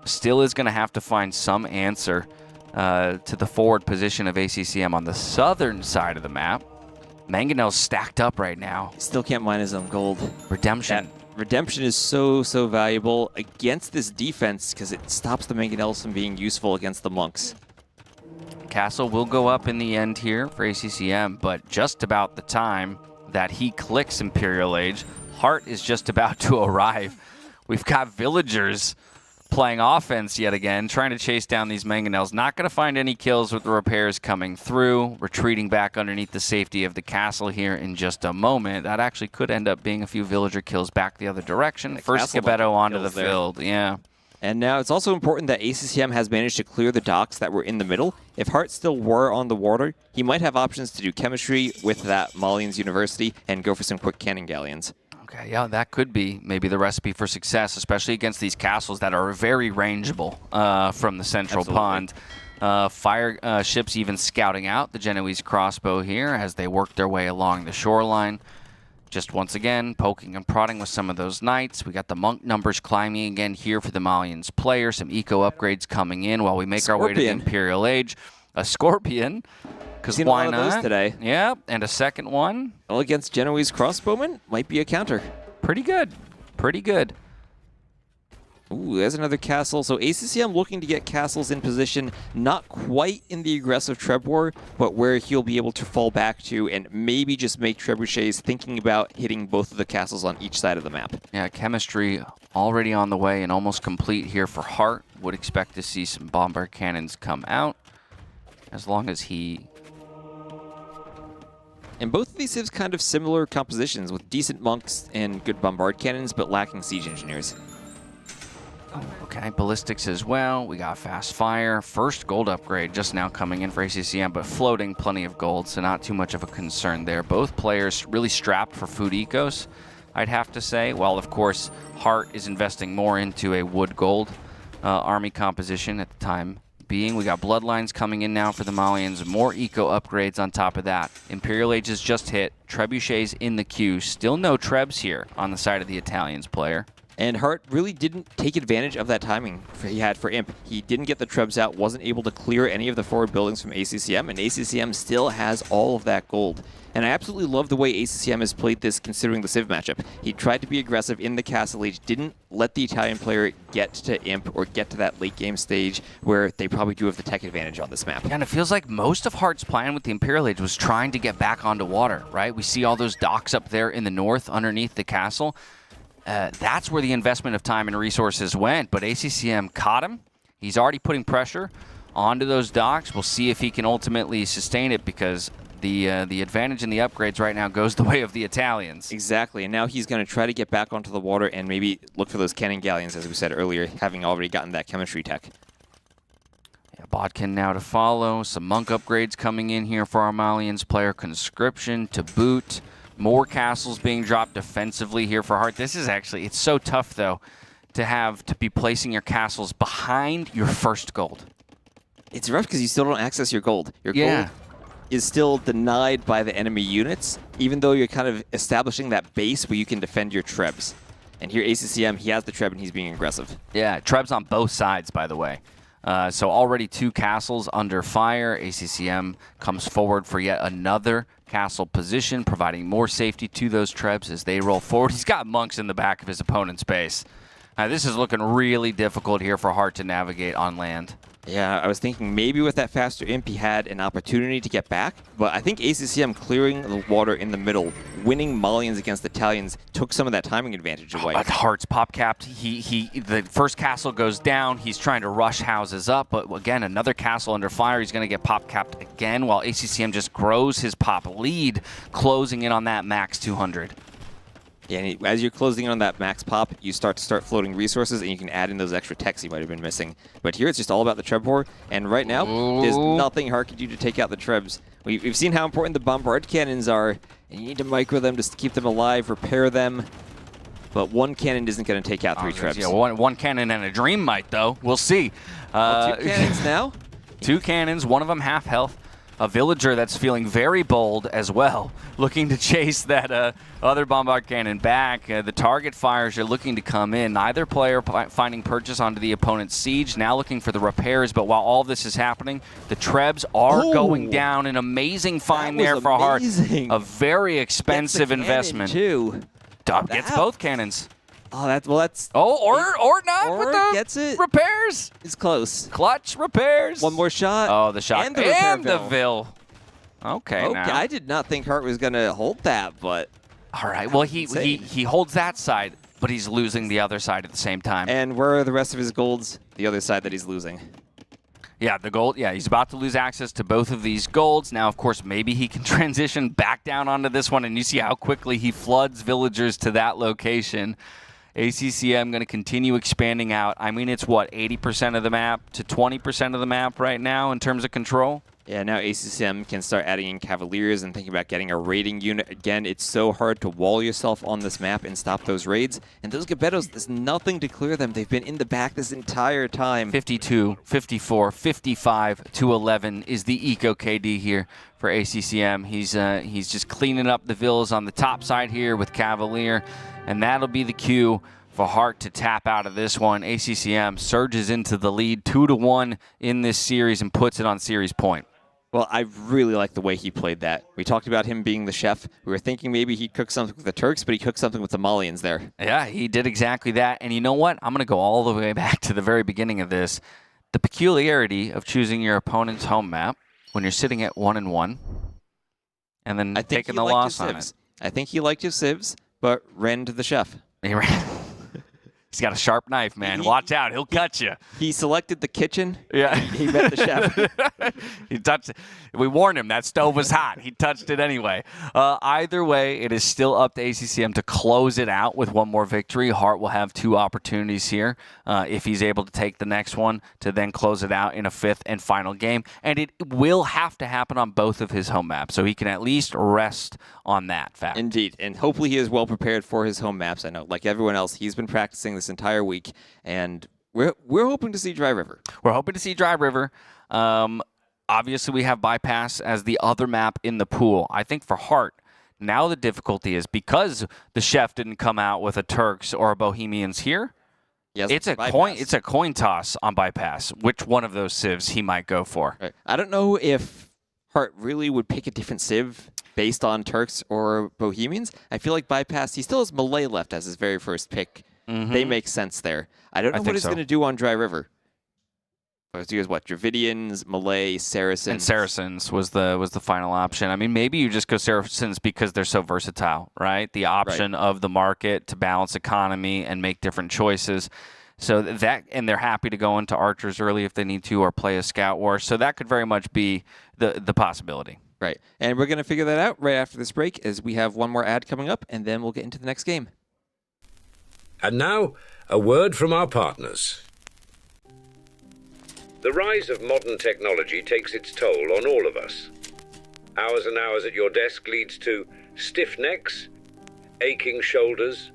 Speaker 1: Still is going to have to find some answer to the forward position of ACCM on the southern side of the map. Mangonel's stacked up right now.
Speaker 3: Still can't mine his own gold.
Speaker 1: Redemption.
Speaker 3: Redemption is so valuable against this defense because it stops the Mangonels from being useful against the monks.
Speaker 1: Castle will go up in the end here for ACCM, but just about the time that he clicks Imperial Age, Hearttt is just about to arrive. We've got villagers playing offense yet again, trying to chase down these Mangonels. Not going to find any kills with the repairs coming through. Retreating back underneath the safety of the castle here in just a moment. That actually could end up being a few villager kills back the other direction. First Gebetto onto the field. Yeah.
Speaker 3: And now it's also important that ACCM has managed to clear the docks that were in the middle. If Hearttt still were on the water, he might have options to do chemistry with that Malians University and go for some quick cannon galleons.
Speaker 1: Okay, yeah, that could be maybe the recipe for success, especially against these castles that are very rangeable from the central pond. Fire ships even scouting out the Genoese crossbow here as they work their way along the shoreline. Just once again, poking and prodding with some of those knights. We got the monk numbers climbing again here for the Malians player. Some eco upgrades coming in while we make our way to the Imperial Age. A Scorpion, because why not?
Speaker 3: Today.
Speaker 1: Yeah, and a second one.
Speaker 3: All against Genoese crossbowmen might be a counter.
Speaker 1: Pretty good. Pretty good.
Speaker 3: Ooh, there's another castle. So ACCM looking to get castles in position, not quite in the aggressive Trebor, but where he'll be able to fall back to and maybe just make trebuchets thinking about hitting both of the castles on each side of the map.
Speaker 1: Yeah, chemistry already on the way and almost complete here for Hearttt. Would expect to see some bombard cannons come out as long as he...
Speaker 3: And both of these have kind of similar compositions with decent monks and good bombard cannons, but lacking siege engineers.
Speaker 1: Okay, ballistics as well. We got fast fire. First gold upgrade just now coming in for ACCM, but floating plenty of gold, so not too much of a concern there. Both players really strapped for food ecos, I'd have to say. While, of course, Hearttt is investing more into a wood gold army composition at the time being. We got bloodlines coming in now for the Malians. More eco upgrades on top of that. Imperial Age has just hit. Trebuchets in the queue. Still no Trebs here on the side of the Italians player.
Speaker 3: And Hearttt really didn't take advantage of that timing he had for Imp. He didn't get the Trebs out, wasn't able to clear any of the forward buildings from ACCM, and ACCM still has all of that gold. And I absolutely love the way ACCM has played this considering the Civ matchup. He tried to be aggressive in the Castle Age, didn't let the Italian player get to Imp or get to that late game stage where they probably do have the tech advantage on this map.
Speaker 1: Yeah, and it feels like most of Heartt's plan with the Imperial Age was trying to get back onto water, right? We see all those docks up there in the north underneath the castle. That's where the investment of time and resources went, but ACCM caught him. He's already putting pressure onto those docks. We'll see if he can ultimately sustain it because the advantage in the upgrades right now goes the way of the Italians.
Speaker 3: Exactly, and now he's going to try to get back onto the water and maybe look for those cannon galleons, as we said earlier, having already gotten that chemistry tech.
Speaker 1: Yeah, Bodkin now to follow. Some monk upgrades coming in here for our Malians player. Conscription to boot. More castles being dropped defensively here for Hearttt. This is actually, it's so tough, though, to be placing your castles behind your first gold.
Speaker 3: It's rough because you still don't access your gold. Your gold is still denied by the enemy units, even though you're kind of establishing that base where you can defend your Trebs. And here ACCM, he has the Treb and he's being aggressive.
Speaker 1: Yeah, Trebs on both sides, by the way. So already 2 castles under fire. ACCM comes forward for yet another castle position, providing more safety to those Trebs as they roll forward. He's got monks in the back of his opponent's base. This is looking really difficult here for Hearttt to navigate on land.
Speaker 3: Yeah, I was thinking maybe with that faster imp he had an opportunity to get back, but I think ACCM clearing the water in the middle, winning Malians against Italians, took some of that timing advantage away.
Speaker 1: But Heartt's pop capped. The first castle goes down. He's trying to rush houses up, but again, another castle under fire. He's going to get pop capped again, while ACCM just grows his pop lead, closing in on that max 200.
Speaker 3: Yeah, and as you're closing in on that max pop, you start floating resources, and you can add in those extra techs you might have been missing. But here it's just all about the Trebor, and right now, there's nothing Hearttt can do to take out the Trebs. We've seen how important the bombard cannons are, and you need to micro them to keep them alive, repair them. But one cannon isn't going to take out 3 Trebs.
Speaker 1: Yeah, one cannon and a dream might, though. We'll see.
Speaker 3: 2 cannons now?
Speaker 1: 2 cannons, one of them half health. A villager that's feeling very bold as well, looking to chase that other bombard cannon back. The target fires are looking to come in. Neither player finding purchase onto the opponent's siege, now looking for the repairs. But while all this is happening, the Trebs are going down. An amazing find there for Hearttt. A very expensive investment.
Speaker 3: Too.
Speaker 1: Gets both cannons.
Speaker 3: Oh, that's
Speaker 1: or not
Speaker 3: or
Speaker 1: with the
Speaker 3: gets it.
Speaker 1: repairs.
Speaker 3: It's close.
Speaker 1: Clutch repairs.
Speaker 3: One more shot.
Speaker 1: Oh, the shot
Speaker 3: and the repair
Speaker 1: Vil. Okay, now.
Speaker 3: I did not think Hearttt was gonna hold that, but
Speaker 1: all right. Well, he holds that side, but he's losing the other side at the same time.
Speaker 3: And where are the rest of his golds? The other side that he's losing.
Speaker 1: Yeah, the gold. Yeah, he's about to lose access to both of these golds. Now, of course, maybe he can transition back down onto this one, and you see how quickly he floods villagers to that location. ACCM going to continue expanding out. I mean, it's what, 80% of the map to 20% of the map right now in terms of control?
Speaker 3: Yeah, now ACCM can start adding in Cavaliers and thinking about getting a raiding unit. Again, it's so hard to wall yourself on this map and stop those raids. And those Gebettos, there's nothing to clear them. They've been in the back this entire time.
Speaker 1: 52, 54, 55 to 11 is the eco KD here for ACCM. He's just cleaning up the villas on the top side here with Cavalier, and that'll be the cue for Hearttt to tap out of this one. ACCM surges into the lead 2-1 in this series and puts it on series point.
Speaker 3: Well, I really like the way he played that. We talked about him being the chef. We were thinking maybe he'd cook something with the Turks, but he cooked something with the Malians there.
Speaker 1: Yeah, he did exactly that. And you know what? I'm going to go all the way back to the very beginning of this. The peculiarity of choosing your opponent's home map when you're sitting at 1-1 and then taking the loss on it.
Speaker 3: I think he liked his civs, but ran to the chef.
Speaker 1: He ran. He's got a sharp knife, man. Watch out. He'll cut you.
Speaker 3: He selected the kitchen.
Speaker 1: Yeah.
Speaker 3: He met the chef.
Speaker 1: He touched it. We warned him that stove was hot. He touched it anyway. Either way, it is still up to ACCM to close it out with one more victory. Hearttt will have 2 opportunities here if he's able to take the next one to then close it out in a 5th and final game. And it will have to happen on both of his home maps, so he can at least rest on that fact.
Speaker 3: Indeed. And hopefully he is well prepared for his home maps. I know, like everyone else, he's been practicing this entire week, and we're hoping to see Dry River.
Speaker 1: We're hoping to see Dry River. Obviously, we have Bypass as the other map in the pool. I think for Hearttt, now the difficulty is because the chef didn't come out with a Turks or a Bohemians here.
Speaker 3: Yes,
Speaker 1: it's a coin. It's a coin toss on Bypass. Which one of those civs he might go for?
Speaker 3: Right. I don't know if Hearttt really would pick a different civ based on Turks or Bohemians. I feel like Bypass, he still has Malay left as his very first pick.
Speaker 1: Mm-hmm.
Speaker 3: They make sense there. I don't know what he's going to do on Dry River. He has what? Dravidians, Malay, Saracens.
Speaker 1: And Saracens was the final option. I mean, maybe you just go Saracens because they're so versatile, right? The option of the market to balance economy and make different choices. So that, and they're happy to go into archers early if they need to, or play a scout war. So that could very much be the possibility.
Speaker 3: Right. And we're going to figure that out right after this break, as we have one more ad coming up, and then we'll get into the next game.
Speaker 7: And now, a word from our partners. The rise of modern technology takes its toll on all of us. Hours and hours at your desk leads to stiff necks, aching shoulders,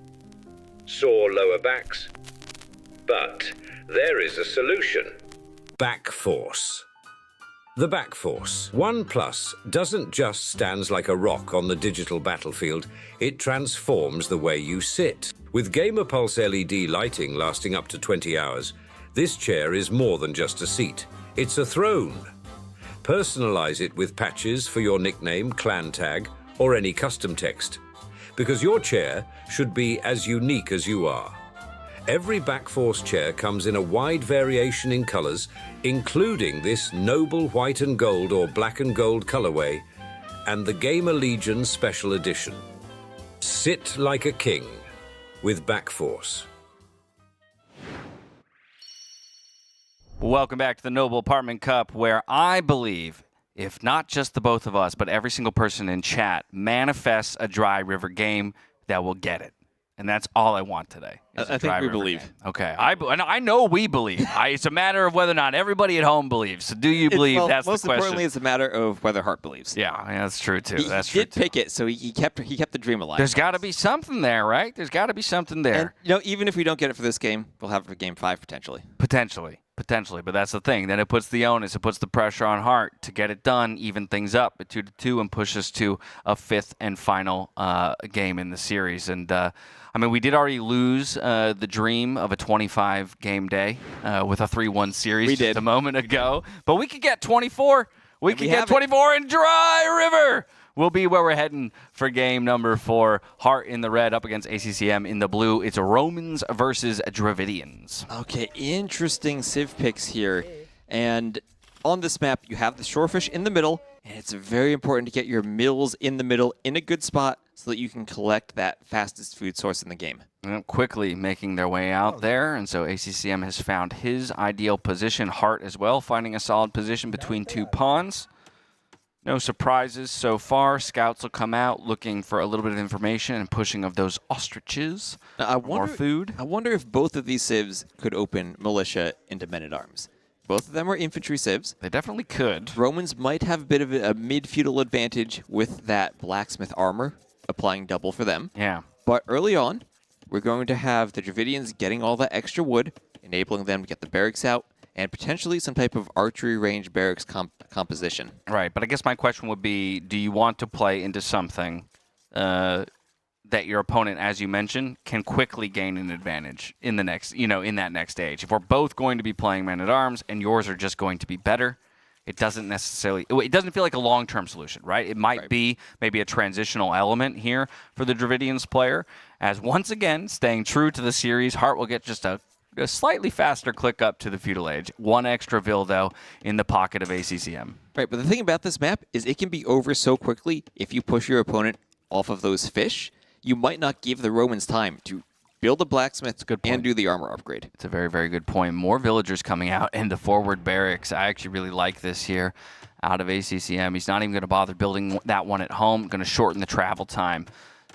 Speaker 7: sore lower backs. But there is a solution. Back Force. The Back Force 1 Plus doesn't just stand like a rock on the digital battlefield, it transforms the way you sit. With Gamer Pulse LED lighting lasting up to 20 hours, this chair is more than just a seat. It's a throne. Personalize it with patches for your nickname, clan tag, or any custom text. Because your chair should be as unique as you are. Every Backforce chair comes in a wide variation in colors, including this noble white and gold or black and gold colorway, and the GamerLegion Special Edition. Sit like a king with Backforce.
Speaker 1: Welcome back to the Noble Apartment Cup, where I believe, if not just the both of us, but every single person in chat manifests a Dry River game that will get it. And that's all I want today.
Speaker 3: I think we believe.
Speaker 1: Game. Okay. I know we believe. It's a matter of whether or not everybody at home believes. So do you believe? That's the question.
Speaker 3: Most importantly, it's a matter of whether Hearttt believes.
Speaker 1: Yeah, that's true, too.
Speaker 3: He did pick it, so he kept the dream alive.
Speaker 1: There's got to be something there, right? There's got to be something there.
Speaker 3: And, even if we don't get it for this game, we'll have it for Game 5, potentially.
Speaker 1: Potentially, but that's the thing. Then it puts the onus, it puts the pressure on Hearttt to get it done, even things up at 2-2, and push us to a 5th and final game in the series. And we did already lose the dream of a 25-game day with a 3-1 series just a moment ago, but we could get 24. We could get 24 in Dry River. We'll be where we're heading for game number 4. Hearttt in the red up against ACCM in the blue. It's Romans versus Dravidians.
Speaker 3: Okay, interesting civ picks here. And on this map, you have the shorefish in the middle, and it's very important to get your mills in the middle in a good spot so that you can collect that fastest food source in the game.
Speaker 1: Quickly making their way out there, and so ACCM has found his ideal position. Hearttt as well, finding a solid position between 2 pawns. No surprises so far. Scouts will come out looking for a little bit of information and pushing of those ostriches.
Speaker 3: Now,
Speaker 1: more food.
Speaker 3: I wonder if both of these civs could open militia into men-at-arms. Both of them are infantry civs.
Speaker 1: They definitely could.
Speaker 3: Romans might have a bit of a mid-feudal advantage with that blacksmith armor, applying double for them.
Speaker 1: Yeah.
Speaker 3: But early on, we're going to have the Dravidians getting all that extra wood, enabling them to get the barracks out, and potentially some type of archery range barracks composition.
Speaker 1: Right, but I guess my question would be, do you want to play into something that your opponent, as you mentioned, can quickly gain an advantage in the next, in that next stage? If we're both going to be playing men-at-arms and yours are just going to be better, it doesn't feel like a long-term solution, right? It might be maybe a transitional element here for the Dravidians player, as once again, staying true to the series, Hearttt will get just a slightly faster click up to the feudal age. One extra Vil, though, in the pocket of ACCM.
Speaker 3: Right, but the thing about this map is it can be over so quickly if you push your opponent off of those fish. You might not give the Romans time to build a blacksmith and do the armor upgrade.
Speaker 1: It's a very, very good point. More villagers coming out in the forward barracks. I actually really like this here out of ACCM. He's not even going to bother building that one at home. Going to shorten the travel time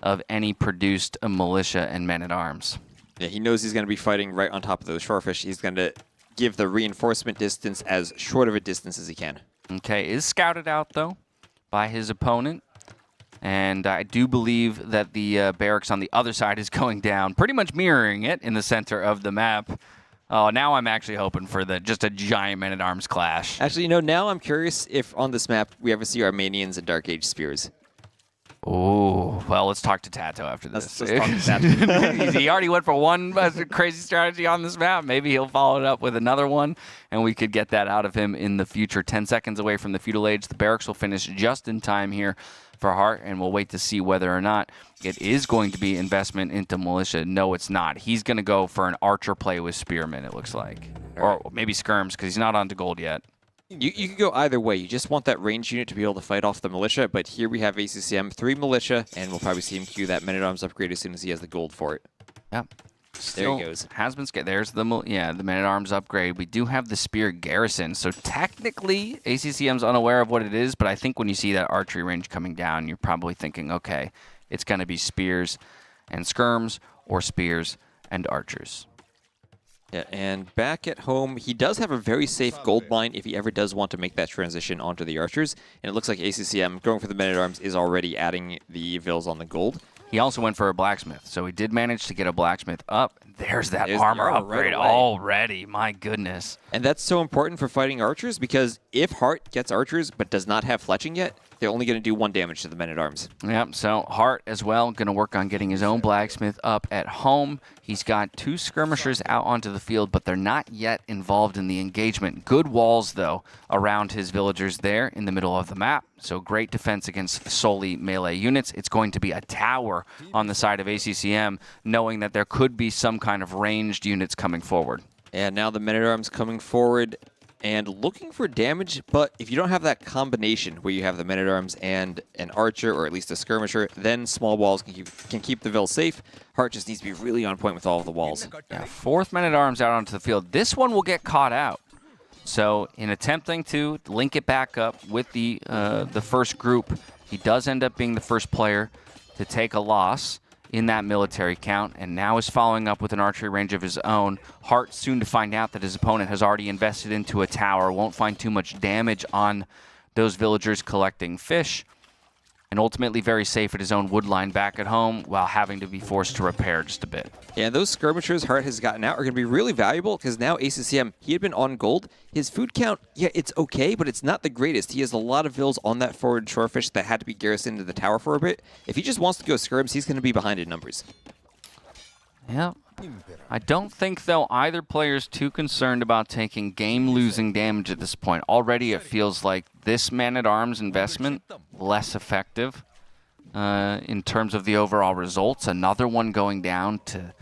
Speaker 1: of any produced militia and men-at-arms.
Speaker 3: Yeah, he knows he's going to be fighting right on top of those shorefish. He's going to give the reinforcement distance as short of a distance as he can.
Speaker 1: Okay, is scouted out, though, by his opponent. And I do believe that the barracks on the other side is going down, pretty much mirroring it in the center of the map. Oh, now I'm actually hoping for just a giant men-at-arms clash.
Speaker 3: Actually, now I'm curious if on this map we ever see Armenians and Dark Age spears.
Speaker 1: Oh, well, let's talk to TaToH after this.
Speaker 3: Let's talk to TaToH.
Speaker 1: He already went for one crazy strategy on this map. Maybe he'll follow it up with another one, and we could get that out of him in the future. 10 seconds away from the feudal age. The barracks will finish just in time here for Hearttt, and we'll wait to see whether or not it is going to be investment into militia. No, it's not. He's going to go for an archer play with spearmen, it looks like. Or maybe skirms, because he's not on to gold yet.
Speaker 3: You can go either way. You just want that range unit to be able to fight off the militia, but here we have ACCM, 3 militia, and we'll probably see him queue that men-at-arms upgrade as soon as he has the gold for it.
Speaker 1: Yep.
Speaker 3: There he goes.
Speaker 1: Has been scared. There's the men-at-arms upgrade. We do have the spear garrison, so technically ACCM's unaware of what it is, but I think when you see that archery range coming down, you're probably thinking, okay, it's going to be spears and skirms or spears and archers.
Speaker 3: Yeah, and back at home, he does have a very safe gold mine if he ever does want to make that transition onto the archers. And it looks like ACCM, going for the men-at-arms, is already adding the Vils on the gold.
Speaker 1: He also went for a blacksmith, so he did manage to get a blacksmith up. There's that armor upgrade already. My goodness.
Speaker 3: And that's so important for fighting archers, because if Hearttt gets archers but does not have fletching yet, they're only going to do 1 damage to the men-at-arms.
Speaker 1: Yep, so Hearttt as well, going to work on getting his own blacksmith up at home. He's got 2 skirmishers out onto the field, but they're not yet involved in the engagement. Good walls, though, around his villagers there in the middle of the map. So great defense against solely melee units. It's going to be a tower on the side of ACCM, knowing that there could be some kind of ranged units coming forward.
Speaker 3: And now the men-at-arms coming forward and looking for damage, but if you don't have that combination where you have the men-at-arms and an archer, or at least a skirmisher, then small walls can keep the Vil safe. Hearttt just needs to be really on point with all of the walls.
Speaker 1: Yeah, 4th men-at-arms out onto the field. This one will get caught out. So in attempting to link it back up with the first group, he does end up being the first player to take a loss in that military count, and now is following up with an archery range of his own. Hearttt soon to find out that his opponent has already invested into a tower, won't find too much damage on those villagers collecting fish, and ultimately very safe at his own wood line back at home while having to be forced to repair just a bit.
Speaker 3: Yeah, those skirmishers Hearttt has gotten out are going to be really valuable, because now ACCM, he had been on gold. His food count, yeah, it's okay, but it's not the greatest. He has a lot of Vils on that forward shorefish that had to be garrisoned to the tower for a bit. If he just wants to go skirms, he's going to be behind in numbers.
Speaker 1: Yeah. I don't think, though, either player's too concerned about taking game-losing damage at this point. Already it feels like this man-at-arms investment less effective in terms of the overall results. Another one going down to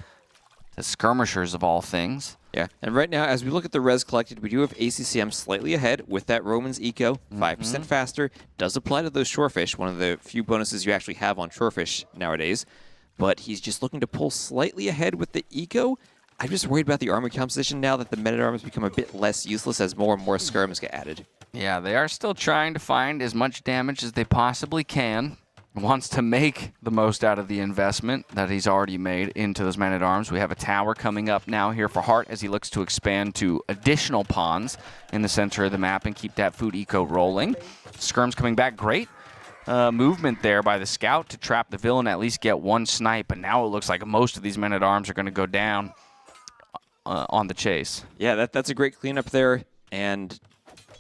Speaker 1: skirmishers of all things.
Speaker 3: Yeah, and right now, as we look at the res collected, we do have ACCM slightly ahead with that Romans eco, 5% faster. Does apply to those shorefish, one of the few bonuses you actually have on shorefish nowadays. But he's just looking to pull slightly ahead with the eco. I'm just worried about the army composition now that the men-at-arms become a bit less useless as more and more skirms get added.
Speaker 1: Yeah, they are still trying to find as much damage as they possibly can. Wants to make the most out of the investment that he's already made into those men-at-arms. We have a tower coming up now here for Hearttt as he looks to expand to additional pawns in the center of the map and keep that food eco rolling. Skirm's coming back. Great movement there by the scout to trap the villain, at least get one snipe. But now it looks like most of these men-at-arms are going to go down on the chase.
Speaker 3: Yeah, that's a great cleanup there. And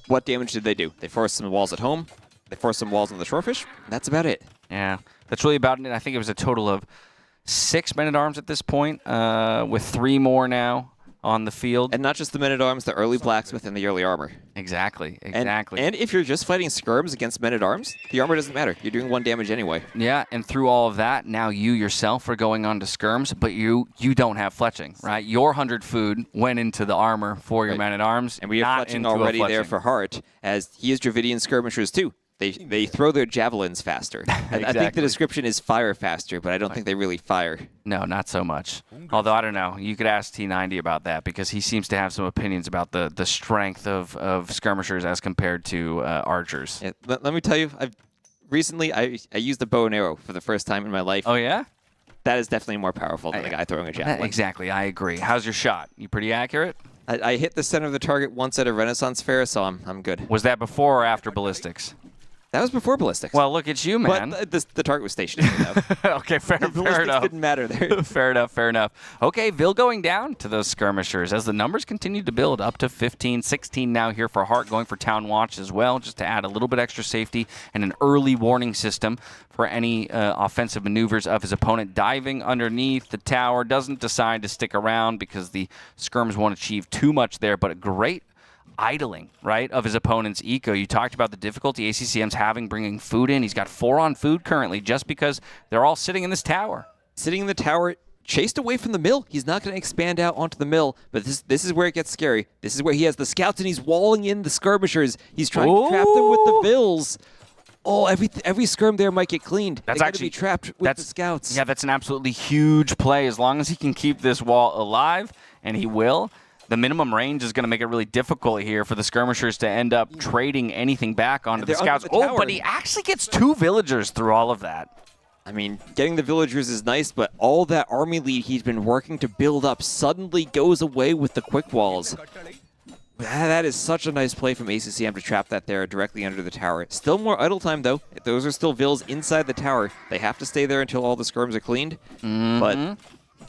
Speaker 3: what damage did they do? They forced some walls at home. They forced some walls on the shorefish. That's about it.
Speaker 1: Yeah, that's really about it. I think it was a total of 6 men-at-arms at this point, with 3 more now on the field.
Speaker 3: And not just the men-at-arms, the early blacksmith and the early armor.
Speaker 1: Exactly.
Speaker 3: And if you're just fighting skirms against men-at-arms, the armor doesn't matter. You're doing 1 damage anyway.
Speaker 1: Yeah, and through all of that, now you yourself are going on to skirms, but you don't have fletching, right? Your 100 food went into the armor for your men-at-arms.
Speaker 3: And we have fletching already there for Hearttt, as he is Dravidian skirmishers too. They throw their javelins faster.
Speaker 1: Exactly.
Speaker 3: I think the description is fire faster, but I don't think they really fire.
Speaker 1: No, not so much. Although, I don't know. You could ask T90 about that because he seems to have some opinions about the strength of skirmishers as compared to archers.
Speaker 3: Yeah, let me tell you, recently I used the bow and arrow for the first time in my life.
Speaker 1: Oh, yeah?
Speaker 3: That is definitely more powerful than the guy throwing a javelin.
Speaker 1: Exactly, I agree. How's your shot? You pretty accurate?
Speaker 3: I hit the center of the target once at a Renaissance fair, so I'm good.
Speaker 1: Was that before or after ballistics?
Speaker 3: That was before ballistics.
Speaker 1: Well, look at you, man.
Speaker 3: But the target was stationary, though.
Speaker 1: Okay, fair enough.
Speaker 3: Didn't matter there.
Speaker 1: Fair enough. Okay, Vil going down to those skirmishers as the numbers continue to build up to 15, 16 now here for Hearttt, going for Town Watch as well, just to add a little bit extra safety and an early warning system for any offensive maneuvers of his opponent. Diving underneath the tower, doesn't decide to stick around because the skirms won't achieve too much there, but a great idling, right, of his opponent's eco. You talked about the difficulty ACCM's having bringing food in. He's got 4 on food currently just because they're all sitting in this tower.
Speaker 3: Sitting in the tower, chased away from the mill. He's not going to expand out onto the mill, but this is where it gets scary. This is where he has the scouts and he's walling in the skirmishers. He's trying to trap them with the vills. Oh, every skirm there might get cleaned.
Speaker 1: That's
Speaker 3: they
Speaker 1: actually
Speaker 3: be trapped with the scouts.
Speaker 1: Yeah, that's an absolutely huge play. As long as he can keep this wall alive, and he will, the minimum range is going to make it really difficult here for the skirmishers to end up trading anything back onto the scouts. But he actually gets 2 villagers through all of that.
Speaker 3: I mean, getting the villagers is nice, but all that army lead he's been working to build up suddenly goes away with the quick walls. That is such a nice play from ACCM to trap that there directly under the tower. Still more idle time, though. Those are still vills inside the tower. They have to stay there until all the skirms are cleaned. But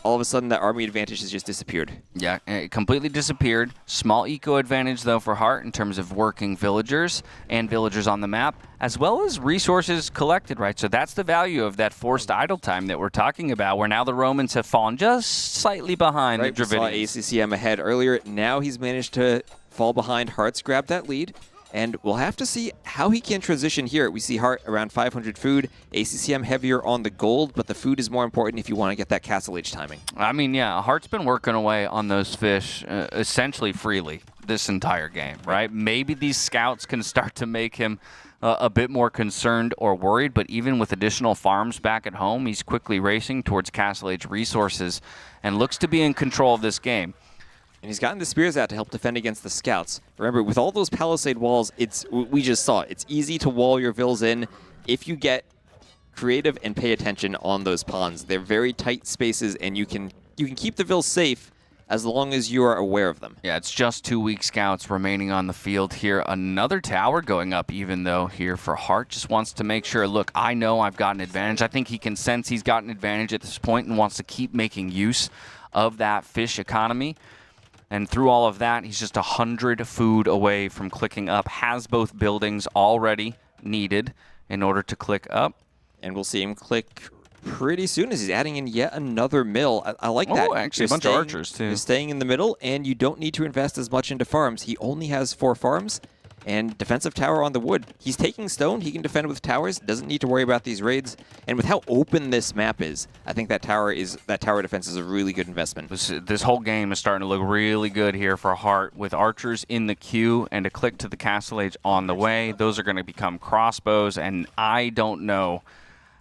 Speaker 3: all of a sudden, that army advantage has just disappeared.
Speaker 1: Yeah, it completely disappeared. Small eco advantage, though, for Hearttt in terms of working villagers and villagers on the map, as well as resources collected, right? So that's the value of that forced idle time that we're talking about, where now the Romans have fallen just slightly behind the Dravidians.
Speaker 3: We saw ACCM ahead earlier. Now he's managed to fall behind. Heartt's grabbed that lead. And we'll have to see how he can transition here. We see Hearttt around 500 food, ACCM heavier on the gold, but the food is more important if you want to get that castle age timing.
Speaker 1: I mean, yeah, Heartt's been working away on those fish essentially freely this entire game, right? Maybe these scouts can start to make him a bit more concerned or worried, but even with additional farms back at home, he's quickly racing towards castle age resources and looks to be in control of this game.
Speaker 3: And he's gotten the spears out to help defend against the scouts. Remember, with all those palisade walls, we just saw it's easy to wall your vills in if you get creative and pay attention on those ponds. They're very tight spaces, and you can keep the vills safe as long as you are aware of them.
Speaker 1: Yeah, it's just 2 weak scouts remaining on the field here. Another tower going up, even though here for Hearttt. Just wants to make sure, look, I know I've got an advantage. I think he can sense he's got an advantage at this point and wants to keep making use of that fish economy. And through all of that, he's just 100 food away from clicking up. Has both buildings already needed in order to click up.
Speaker 3: And we'll see him click pretty soon as he's adding in yet another mill. I like that.
Speaker 1: Oh, actually, a bunch of archers, too.
Speaker 3: You're staying in the middle, and you don't need to invest as much into farms. He only has 4 farms and defensive tower on the wood. He's taking stone. He can defend with towers. Doesn't need to worry about these raids. And with how open this map is, I think that tower defense is a really good investment.
Speaker 1: This whole game is starting to look really good here for Hearttt with archers in the queue and a click to the castle age on the way. Those are going to become crossbows, and I don't know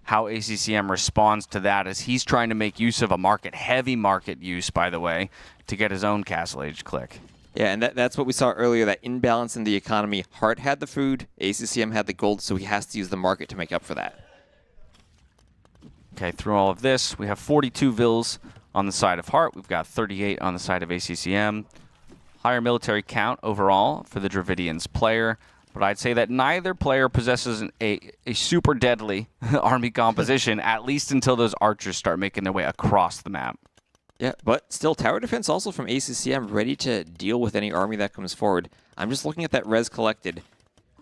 Speaker 1: how ACCM responds to that as he's trying to make use of a heavy market use, by the way, to get his own castle age click.
Speaker 3: Yeah, and that's what we saw earlier, that imbalance in the economy. Hearttt had the food, ACCM had the gold, so he has to use the market to make up for that.
Speaker 1: Okay, through all of this, we have 42 Vils on the side of Hearttt. We've got 38 on the side of ACCM. Higher military count overall for the Dravidians player. But I'd say that neither player possesses a super deadly army composition, at least until those archers start making their way across the map.
Speaker 3: Yeah, but still, tower defense also from ACCM, ready to deal with any army that comes forward. I'm just looking at that res collected.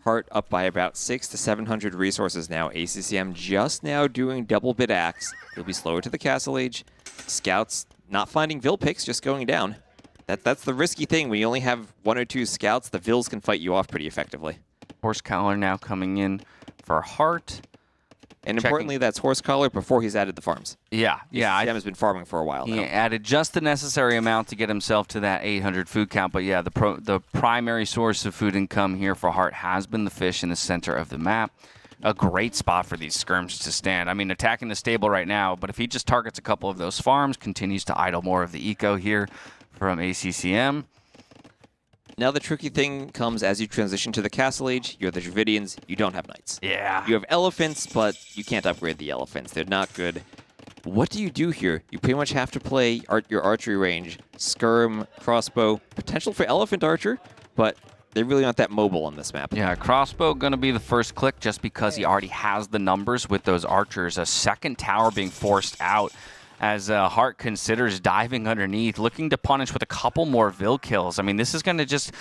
Speaker 3: Hearttt up by about 600 to 700 resources now. ACCM just now doing double bid axe. He'll be slower to the castle age. Scouts not finding Vil picks, just going down. That's the risky thing. When you only have 1 or 2 scouts, the Vils can fight you off pretty effectively.
Speaker 1: Horse collar now coming in for Hearttt.
Speaker 3: And importantly, that's horse collar before he's added the farms.
Speaker 1: Yeah.
Speaker 3: ACCM has been farming for a while now.
Speaker 1: He added just the necessary amount to get himself to that 800 food count. But yeah, the primary source of food income here for Hearttt has been the fish in the center of the map. A great spot for these skirms to stand. I mean, attacking the stable right now, but if he just targets a couple of those farms, continues to idle more of the eco here from ACCM.
Speaker 3: Now the tricky thing comes as you transition to the castle age. You're the Dravidians. You don't have knights.
Speaker 1: Yeah.
Speaker 3: You have elephants, but you can't upgrade the elephants. They're not good. What do you do here? You pretty much have to play your archery range. Skirm, crossbow, potential for elephant archer, but they really aren't that mobile on this map.
Speaker 1: Yeah, crossbow going to be the first click just because he already has the numbers with those archers. A second tower being forced out as Hearttt considers diving underneath, looking to punish with a couple more Vil kills. I mean, this is going to just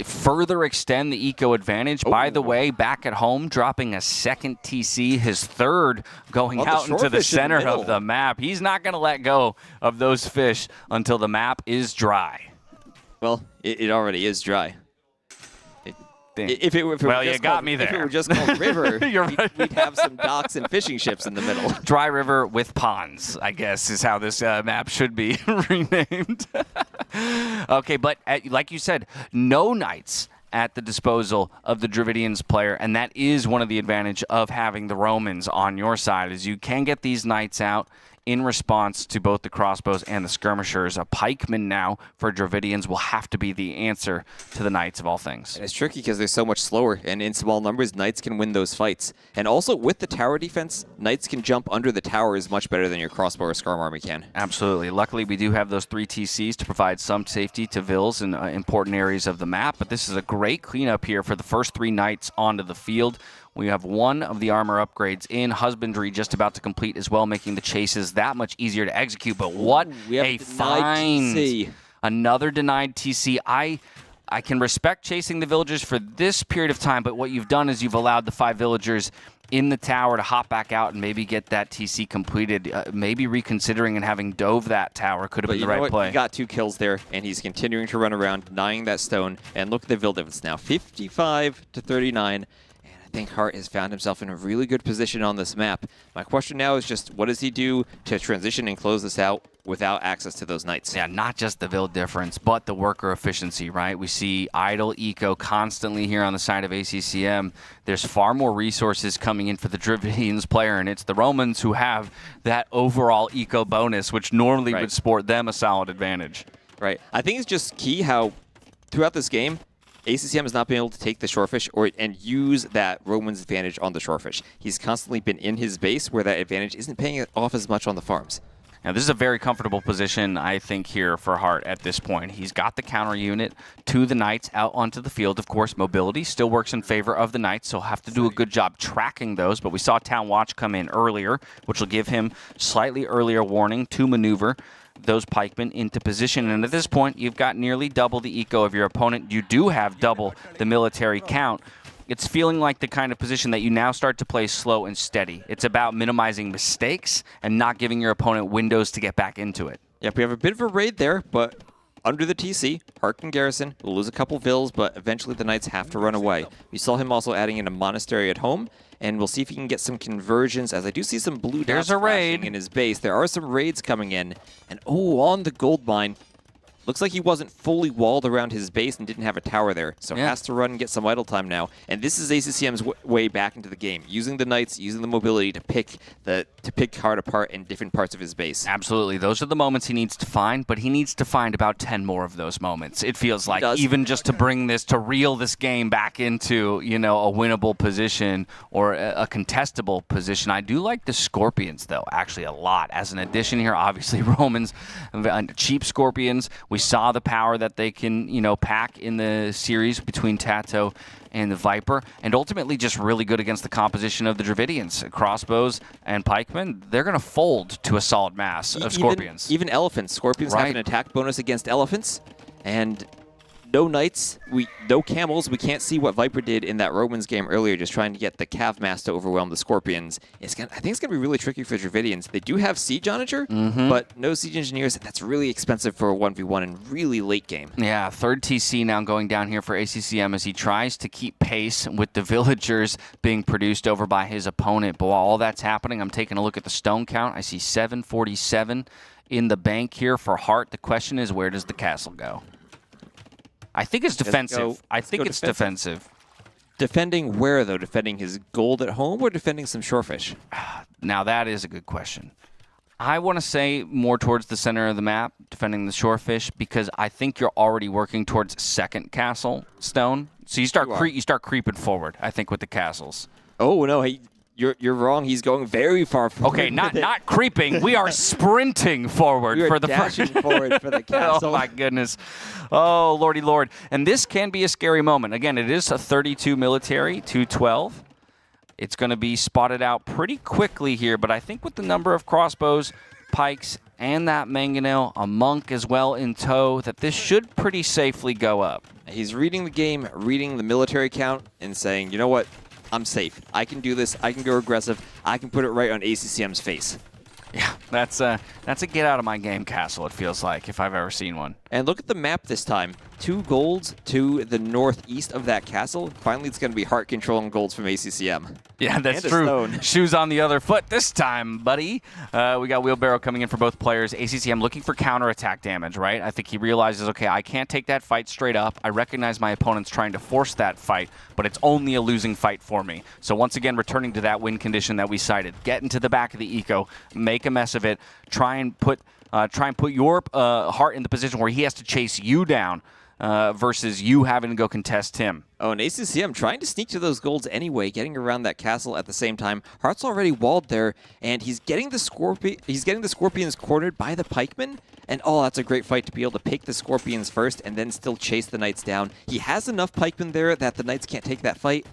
Speaker 1: further extend the eco advantage. By the way, back at home, dropping a second TC, his third going out into the center of the map. He's not going to let go of those fish until the map is dry.
Speaker 3: Well, it already is dry. If it were just called river, we'd have some docks and fishing ships in the middle.
Speaker 1: Dry river with ponds, I guess, is how this map should be renamed. Okay, but like you said, no knights at the disposal of the Dravidians player, and that is one of the advantage of having the Romans on your side, is you can get these knights out in response to both the crossbows and the skirmishers. A pikeman now for Dravidians will have to be the answer to the knights of all things.
Speaker 3: And it's tricky because they're so much slower, and in small numbers, knights can win those fights. And also, with the tower defense, knights can jump under the towers much better than your crossbow or skirm army can.
Speaker 1: Absolutely. Luckily, we do have those 3 TCs to provide some safety to Vils in important areas of the map, but this is a great cleanup here for the first 3 knights onto the field. We have one of the armor upgrades in husbandry just about to complete as well, making the chases that much easier to execute. But what a find! TC. Another denied TC. I can respect chasing the villagers for this period of time, but what you've done is you've allowed the 5 villagers in the tower to hop back out and maybe get that TC completed. Maybe reconsidering and having dove that tower could have been the right play.
Speaker 3: He got 2 kills there, and he's continuing to run around, denying that stone. And look at the Vil difference now, 55 to 39. I think Hearttt has found himself in a really good position on this map. My question now is just, what does he do to transition and close this out without access to those knights?
Speaker 1: Yeah, not just the Vil difference, but the worker efficiency, right? We see idle eco constantly here on the side of ACCM. There's far more resources coming in for the Dravidians player, and it's the Romans who have that overall eco bonus, which normally would sport them a solid advantage.
Speaker 3: Right. I think it's just key how throughout this game, ACCM has not been able to take the shorefish and use that Roman's advantage on the shorefish. He's constantly been in his base where that advantage isn't paying off as much on the farms.
Speaker 1: Now, this is a very comfortable position, I think, here for Hearttt at this point. He's got the counter unit to the knights out onto the field. Of course, mobility still works in favor of the knights, so he'll have to do a good job tracking those. But we saw Town Watch come in earlier, which will give him slightly earlier warning to maneuver those pikemen into position. And at this point, you've got nearly double the eco of your opponent. You do have double the military count. It's feeling like the kind of position that you now start to play slow and steady. It's about minimizing mistakes and not giving your opponent windows to get back into it.
Speaker 3: Yep, we have a bit of a raid there, but under the TC, Hearttt can garrison. We'll lose a couple Vils, but eventually the knights have to run away. We saw him also adding in a monastery at home, and we'll see if he can get some conversions, as I do see some blue dots
Speaker 1: There's a raid
Speaker 3: in his base. There are some raids coming in, and on the gold mine, Looks like he wasn't fully walled around his base and didn't have a tower there, so has to run and get some idle time now. And this is ACCM's way back into the game, using the Knights, using the mobility to pick Hearttt apart in different parts of his base.
Speaker 1: Absolutely. Those are the moments he needs to find, but he needs to find about 10 more of those moments. It feels like, even just to bring this, to reel this game back into, you know, a winnable position or a contestable position. I do like the Scorpions, though, actually a lot. As an addition here, obviously, Romans, cheap Scorpions. We saw the power that they can, you know, pack in the series between TaToH and the Viper, and ultimately just really good against the composition of the Dravidians. Crossbows and pikemen, they're going to fold to a solid mass of Scorpions.
Speaker 3: Even elephants. Scorpions have an attack bonus against elephants, and no Knights, no camels. We can't see what Viper did in that Romans game earlier, just trying to get the Cav Mass to overwhelm the Scorpions. I think it's going to be really tricky for Dravidians. They do have Siege Onager, but no Siege Engineers. That's really expensive for a 1v1 and really late game.
Speaker 1: Yeah, third TC now going down here for ACCM as he tries to keep pace with the villagers being produced over by his opponent. But while all that's happening, I'm taking a look at the stone count. I see 747 in the bank here for Hearttt. The question is, where does the castle go? I think it's defensive. I think it's defensive.
Speaker 3: Defending where, though? Defending his gold at home or defending some shorefish?
Speaker 1: Now, that is a good question. I want to say more towards the center of the map, defending the shorefish, because I think you're already working towards second castle stone. So you start creeping forward, I think, with the castles.
Speaker 3: Oh, no. You're wrong. He's going very far forward.
Speaker 1: Okay, not creeping. We are sprinting forward for the
Speaker 3: dashing forward for the castle.
Speaker 1: Oh my goodness. Oh lordy lord. And this can be a scary moment. Again, it is a 32 military, 212. It's going to be spotted out pretty quickly here, but I think with the number of crossbows, pikes, and that mangonel, a monk as well in tow, that this should pretty safely go up.
Speaker 3: He's reading the game, reading the military count, and saying, you know what? I'm safe. I can do this. I can go aggressive. I can put it right on ACCM's face.
Speaker 1: Yeah, that's a get out of my game castle, it feels like, if I've ever seen one.
Speaker 3: And look at the map this time. 2 golds to the northeast of that castle. Finally, it's going to be Hearttt controlling golds from ACCM.
Speaker 1: Yeah, that's true. Shoes on the other foot this time, buddy. We got Wheelbarrow coming in for both players. ACCM looking for counterattack damage, right? I think he realizes, okay, I can't take that fight straight up. I recognize my opponent's trying to force that fight, but it's only a losing fight for me. So once again, returning to that win condition that we cited. Get into the back of the eco, make a mess of it, try and put your Hearttt in the position where he has to chase you down versus you having to go contest him.
Speaker 3: Oh, and ACCM trying to sneak to those golds anyway, getting around that castle at the same time. Heartt's already walled there, and he's getting the Scorpions cornered by the pikemen. And oh, that's a great fight to be able to pick the Scorpions first and then still chase the Knights down. He has enough pikemen there that the Knights can't take that fight.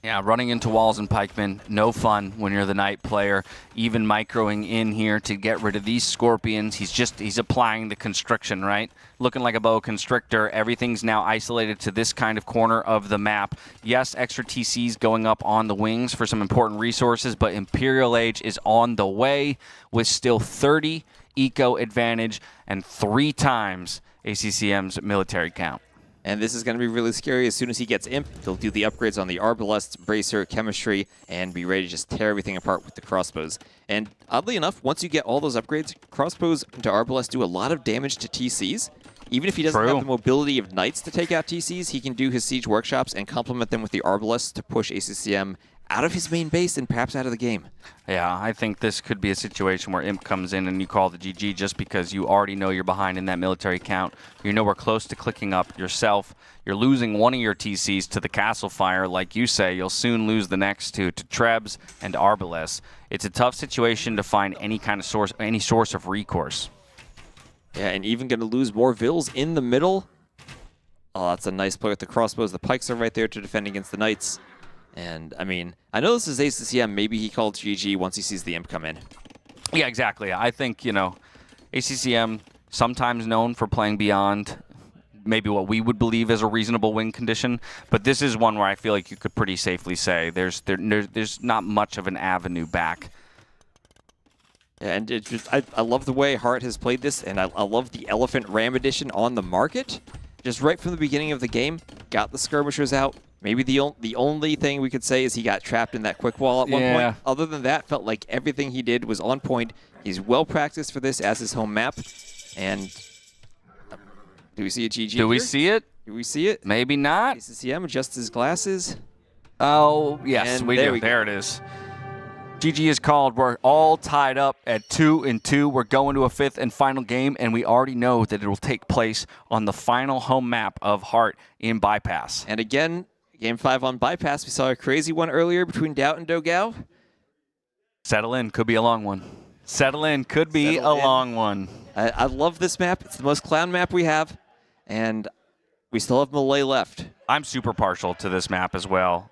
Speaker 1: Yeah, running into walls and pikemen, no fun when you're the Knight player. Even microing in here to get rid of these Scorpions. He's applying the constriction, right? Looking like a boa constrictor. Everything's now isolated to this kind of corner of the map. Yes, extra TCs going up on the wings for some important resources, but Imperial Age is on the way with still 30 eco advantage and 3 times ACCM's military count.
Speaker 3: And this is going to be really scary. As soon as he gets Imp, he'll do the upgrades on the Arbalest, Bracer, Chemistry, and be ready to just tear everything apart with the crossbows. And oddly enough, once you get all those upgrades, crossbows to Arbalest do a lot of damage to TCs. Even if he doesn't have the mobility of Knights to take out TCs, he can do his Siege Workshops and complement them with the Arbalest to push ACCM out of his main base and perhaps out of the game.
Speaker 1: Yeah, I think this could be a situation where Imp comes in and you call the GG just because you already know you're behind in that military count. You're nowhere close to clicking up yourself. You're losing one of your TCs to the Castle Fire. Like you say, you'll soon lose the next two to Trebs and Arbalest. It's a tough situation to find any kind of source, any source of recourse.
Speaker 3: Yeah, and even going to lose more Vills in the middle. Oh, that's a nice play with the crossbows. The pikes are right there to defend against the Knights. And, I mean, I know this is ACCM. Maybe he called GG once he sees the Imp come in.
Speaker 1: Yeah, exactly. I think, you know, ACCM, sometimes known for playing beyond maybe what we would believe is a reasonable win condition, but this is one where I feel like you could pretty safely say there's not much of an avenue back.
Speaker 3: Yeah, and it just, I love the way Hearttt has played this, and I love the Elephant Ram edition on the market. Just right from the beginning of the game, got the skirmishers out. Maybe the only thing we could say is he got trapped in that quick wall at one point. Other than that, felt like everything he did was on point. He's well practiced for this as his home map. And Do we see a GG?
Speaker 1: Do we
Speaker 3: here?
Speaker 1: see it?
Speaker 3: Do we see it?
Speaker 1: Maybe not.
Speaker 3: ACCM adjusts his glasses.
Speaker 1: Oh, yes,
Speaker 3: And
Speaker 1: we
Speaker 3: there
Speaker 1: do.
Speaker 3: we go.
Speaker 1: There it is. GG is called. We're all tied up at 2-2. We're going to a fifth and final game, and we already know that it will take place on the final home map of Hearttt in Bypass.
Speaker 3: And again, Game 5 on Bypass. We saw a crazy one earlier between DauT and Dogao.
Speaker 1: Settle in. Could be a long one. Settle in. Could be a long one.
Speaker 3: I love this map. It's the most clown map we have, and we still have Melee left.
Speaker 1: I'm super partial to this map as well.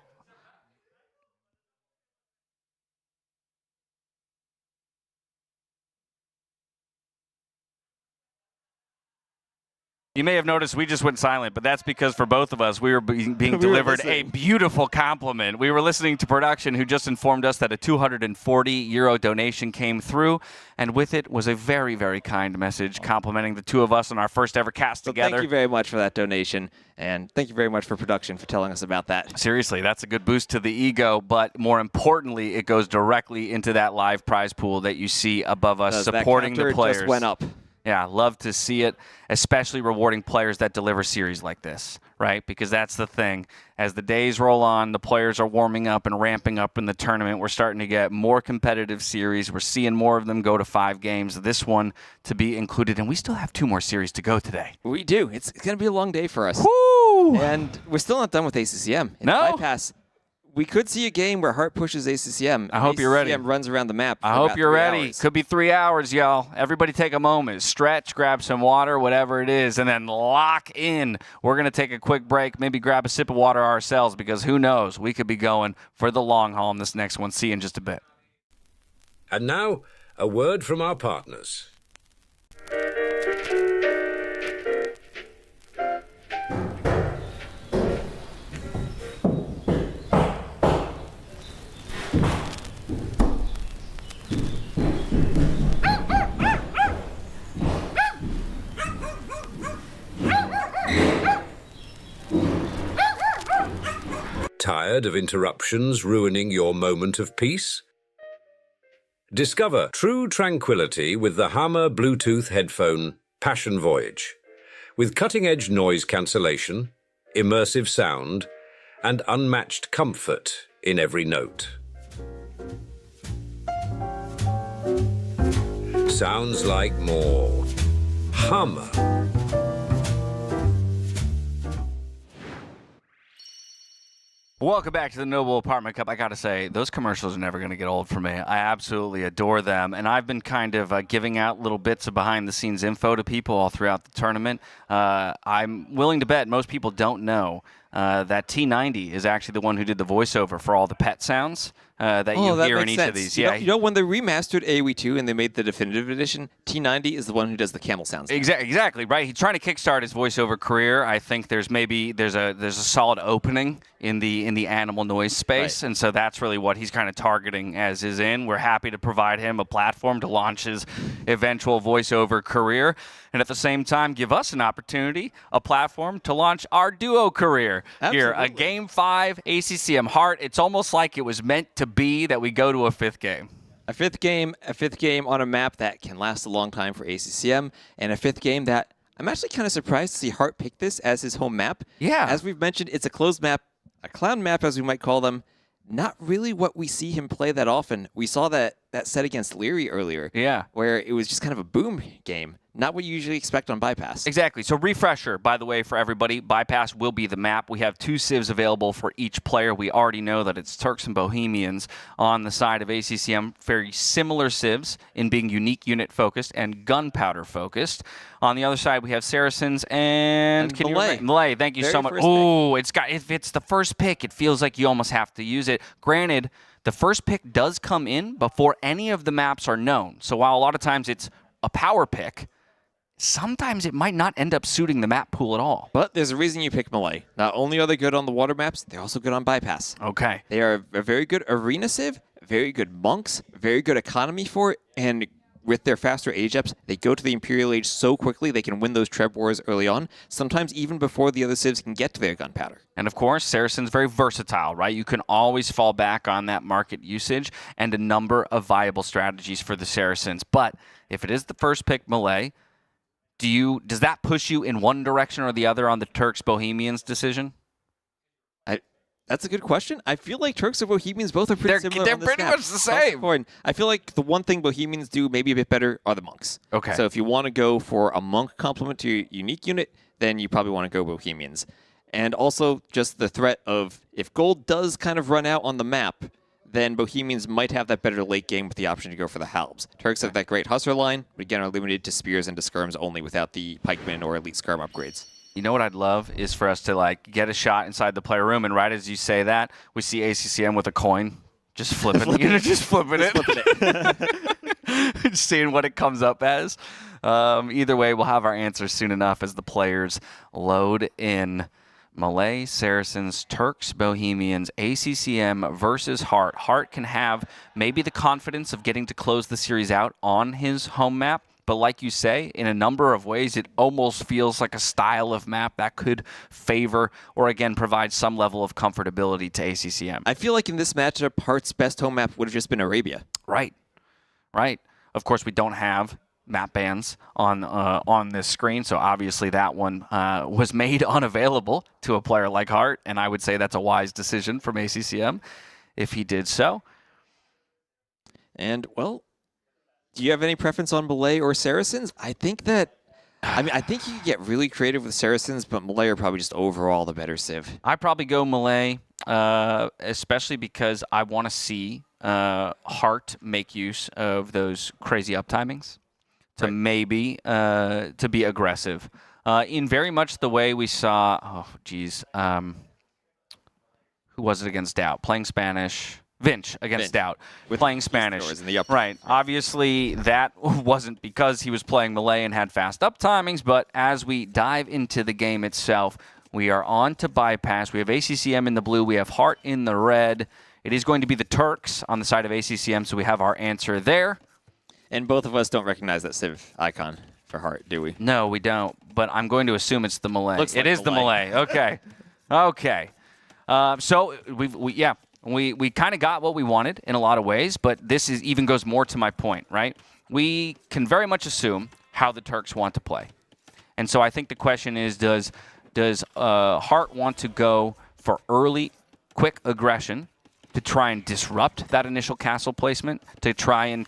Speaker 1: You may have noticed we just went silent, but that's because for both of us, we were being delivered a beautiful compliment. We were listening to production, who just informed us that a €240 donation came through, and with it was a very, very kind message complimenting the two of us on our first ever cast together.
Speaker 3: Thank you very much for that donation, and thank you very much for production for telling us about that.
Speaker 1: Seriously, that's a good boost to the ego, but more importantly, it goes directly into that live prize pool that you see above us, supporting the players.
Speaker 3: Just went up.
Speaker 1: Yeah, love to see it, especially rewarding players that deliver series like this, right? Because that's the thing. As the days roll on, the players are warming up and ramping up in the tournament. We're starting to get more competitive series. We're seeing more of them go to 5 games. This one to be included, and we still have 2 more series to go today.
Speaker 3: We do. It's going to be a long day for us.
Speaker 1: Woo!
Speaker 3: And we're still not done with ACCM. In
Speaker 1: No?
Speaker 3: Bypass, we could see a game where Hearttt pushes ACCM.
Speaker 1: I hope you're ready.
Speaker 3: ACCM runs around the map.
Speaker 1: I hope you're ready. Could be 3 hours, y'all. Everybody take a moment. Stretch, grab some water, whatever it is, and then lock in. We're going to take a quick break, maybe grab a sip of water ourselves, because who knows? We could be going for the long haul in this next one. See you in just a bit.
Speaker 7: And now, a word from our partners. Tired of interruptions ruining your moment of peace? Discover true tranquility with the Hammer Bluetooth headphone Passion Voyage. With cutting-edge noise cancellation, immersive sound, and unmatched comfort in every note. Sounds like more Hammer.
Speaker 1: Welcome back to the Noble Apartment Cup. I got to say, those commercials are never going to get old for me. I absolutely adore them. And I've been kind of giving out little bits of behind-the-scenes info to people all throughout the tournament. I'm willing to bet most people don't know that T90 is actually the one who did the voiceover for all the pet sounds that you hear in each of these.
Speaker 3: You know, when they remastered AoE 2 and they made the definitive edition, T90 is the one who does the camel sounds.
Speaker 1: Exactly, right. He's trying to kickstart his voiceover career. I think there's a solid opening in the animal noise space, and so that's really what he's kind of targeting as is in. We're happy to provide him a platform to launch his eventual voiceover career, and at the same time give us an opportunity, a platform to launch our duo career.
Speaker 3: Absolutely.
Speaker 1: Here, a Game 5 ACCM Hearttt. It's almost like it was meant to be that we go to a 5th game.
Speaker 3: A fifth game on a map that can last a long time for ACCM, and a 5th game that I'm actually kind of surprised to see Hearttt pick this as his home map.
Speaker 1: Yeah.
Speaker 3: As we've mentioned, it's a closed map, a clown map as we might call them. Not really what we see him play that often. We saw that set against Liereyy earlier.
Speaker 1: Yeah.
Speaker 3: Where it was just kind of a boom game. Not what you usually expect on Bypass.
Speaker 1: Exactly. So refresher, by the way, for everybody, Bypass will be the map. We have 2 civs available for each player. We already know that it's Turks and Bohemians on the side of ACCM. Very similar civs in being unique unit focused and gunpowder focused. On the other side, we have Saracens and
Speaker 3: Melee.
Speaker 1: Melee. Thank you so much. Oh, if it's the first pick, it feels like you almost have to use it. Granted, the first pick does come in before any of the maps are known. So while a lot of times it's a power pick, sometimes it might not end up suiting the map pool at all.
Speaker 3: But there's a reason you pick Melee. Not only are they good on the water maps, they're also good on Bypass.
Speaker 1: Okay.
Speaker 3: They are a very good arena civ, very good monks, very good economy for it, and with their faster age ups, they go to the Imperial Age so quickly they can win those Treb wars early on, sometimes even before the other civs can get to their gunpowder.
Speaker 1: And of course, Saracen's very versatile, right? You can always fall back on that market usage and a number of viable strategies for the Saracens. But if it is the first pick Melee, Does that push you in one direction or the other on the Turks Bohemians decision?
Speaker 3: That's a good question. I feel like Turks and Bohemians both are pretty similar.
Speaker 1: They're
Speaker 3: on this
Speaker 1: pretty
Speaker 3: map.
Speaker 1: much the same.
Speaker 3: I feel like the one thing Bohemians do maybe a bit better are the monks.
Speaker 1: Okay.
Speaker 3: So if you want to go for a monk complement to your unique unit, then you probably want to go Bohemians. And also just the threat of if gold does kind of run out on the map, then Bohemians might have that better late game with the option to go for the Halbs. Turks have that great Hussar line, but again are limited to spears and to skirms only without the pikemen or elite skirm upgrades.
Speaker 1: You know what I'd love is for us to like get a shot inside the player room, and right as you say that, we see ACCM with a coin, just flipping, just flipping it, just seeing what it comes up as. Either way, we'll have our answers soon enough as the players load in. Malay, Saracens, Turks, Bohemians, ACCM versus Hearttt. Hearttt can have maybe the confidence of getting to close the series out on his home map. But like you say, in a number of ways, it almost feels like a style of map that could favor or, again, provide some level of comfortability to ACCM.
Speaker 3: I feel like in this matchup, Heartt's best home map would have just been Arabia.
Speaker 1: Right. Of course, we don't have map bans on this screen, so obviously that one was made unavailable to a player like Hearttt, and I would say that's a wise decision from ACCM if he did so.
Speaker 3: And, well, do you have any preference on Malay or Saracens? I think you can get really creative with Saracens, but Malay are probably just overall the better civ.
Speaker 1: I'd probably go Malay, especially because I want to see Hearttt make use of those crazy uptimings to maybe to be aggressive. In very much the way we saw, who was it against DauT? Playing Spanish. Vinch against DauT, with playing Spanish.
Speaker 3: In the
Speaker 1: right. Obviously, that wasn't because he was playing Malay and had fast up timings, but as we dive into the game itself, we are on to bypass. We have ACCM in the blue. We have Hearttt in the red. It is going to be the Turks on the side of ACCM, so we have our answer there.
Speaker 3: And both of us don't recognize that civ icon for Hearttt, do we?
Speaker 1: No, we don't, but I'm going to assume it's the Malay.
Speaker 3: Looks like
Speaker 1: it is the Malay. Okay. Okay. So, we kind of got what we wanted in a lot of ways, but this even goes more to my point, right? We can very much assume how the Turks want to play. And so I think the question is, does Hearttt want to go for early, quick aggression to try and disrupt that initial castle placement, to try and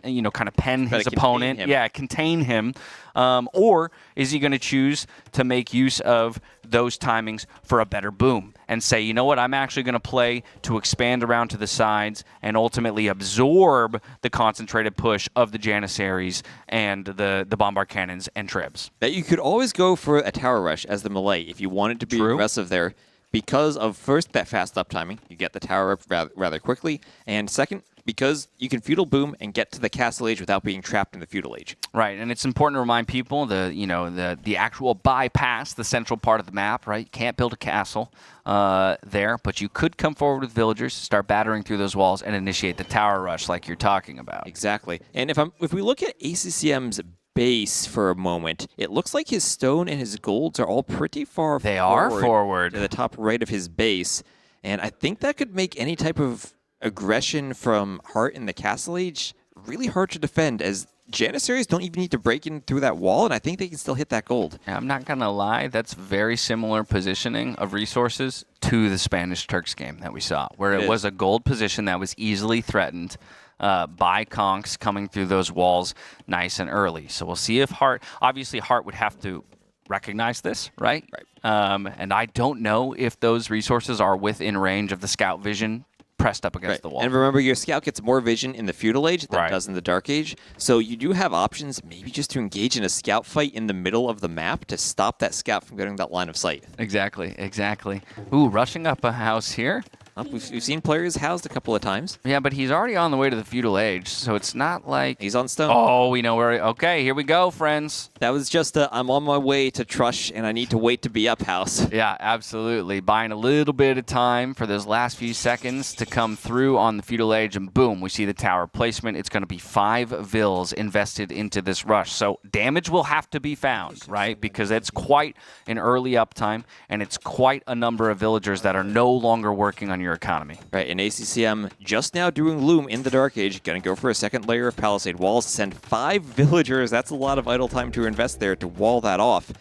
Speaker 1: kind of pen his opponent, contain him, or is he going to choose to make use of those timings for a better boom and say, you know what, I'm actually going to play to expand around to the sides and ultimately absorb the concentrated push of the Janissaries and the bombard cannons and tribs.
Speaker 3: That you could always go for a tower rush as the Malay if you wanted to be aggressive there, because of first that fast up timing, you get the tower up rather quickly, and second, because you can feudal boom and get to the castle age without being trapped in the feudal age.
Speaker 1: Right, and it's important to remind people the actual bypass, the central part of the map, right? You can't build a castle there, but you could come forward with villagers, start battering through those walls, and initiate the tower rush like you're talking about.
Speaker 3: Exactly. And if we look at ACCM's base for a moment, it looks like his stone and his golds are all pretty far forward to the top right of his base, and I think that could make any type of aggression from Hearttt in the Castle Age really hard to defend, as Janissaries don't even need to break in through that wall, and I think they can still hit that gold.
Speaker 1: I'm not going to lie, that's very similar positioning of resources to the Spanish-Turks game that we saw, where it was a gold position that was easily threatened by conks coming through those walls nice and early. So we'll see if obviously Hearttt would have to recognize this, right? And I don't know if those resources are within range of the scout vision pressed up against the wall.
Speaker 3: And remember, your scout gets more vision in the feudal age than it does in the dark age. So you do have options, maybe just to engage in a scout fight in the middle of the map to stop that scout from getting that line of sight.
Speaker 1: Exactly. Ooh, rushing up a house here.
Speaker 3: We've seen players housed a couple of times.
Speaker 1: Yeah, but he's already on the way to the feudal age, so it's not like...
Speaker 3: He's on stone.
Speaker 1: Oh, we know where... Okay, here we go, friends.
Speaker 3: That was just I'm on my way to Trush, and I need to wait to be up house.
Speaker 1: Yeah, absolutely. Buying a little bit of time for those last few seconds to come through on the feudal age, and boom, we see the tower placement. It's going to be 5 vills invested into this rush. So damage will have to be found, right? Because it's quite an early uptime, and it's quite a number of villagers that are no longer working on your your economy.
Speaker 3: Right, and ACCM just now doing Loom in the Dark Age, going to go for a second layer of Palisade walls, send 5 villagers. That's a lot of idle time to invest there to wall that off.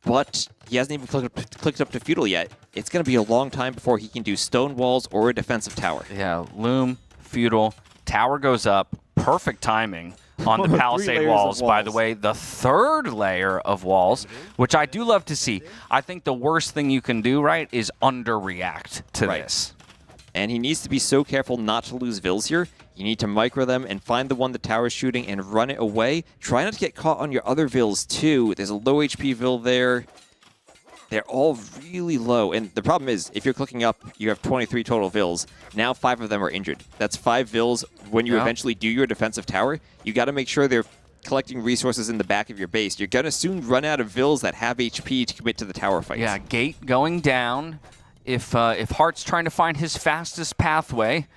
Speaker 3: But he hasn't even clicked up to Feudal yet. It's going to be a long time before he can do stone walls or a defensive tower.
Speaker 1: Yeah, Loom, Feudal, tower goes up, perfect timing on the Palisade walls, by the way. The 3rd layer of walls, which I do love to see. I think the worst thing you can do, right, is underreact to this.
Speaker 3: And he needs to be so careful not to lose Vills here. You need to micro them and find the one the tower's shooting and run it away. Try not to get caught on your other Vills, too. There's a low HP Vill there. They're all really low. And the problem is, if you're clicking up, you have 23 total Vills. Now 5 of them are injured. That's 5 Vills. When you eventually do your defensive tower, you got to make sure they're collecting resources in the back of your base. You're going to soon run out of Vills that have HP to commit to the tower fights.
Speaker 1: Yeah, gate going down. If Heartt's trying to find his fastest pathway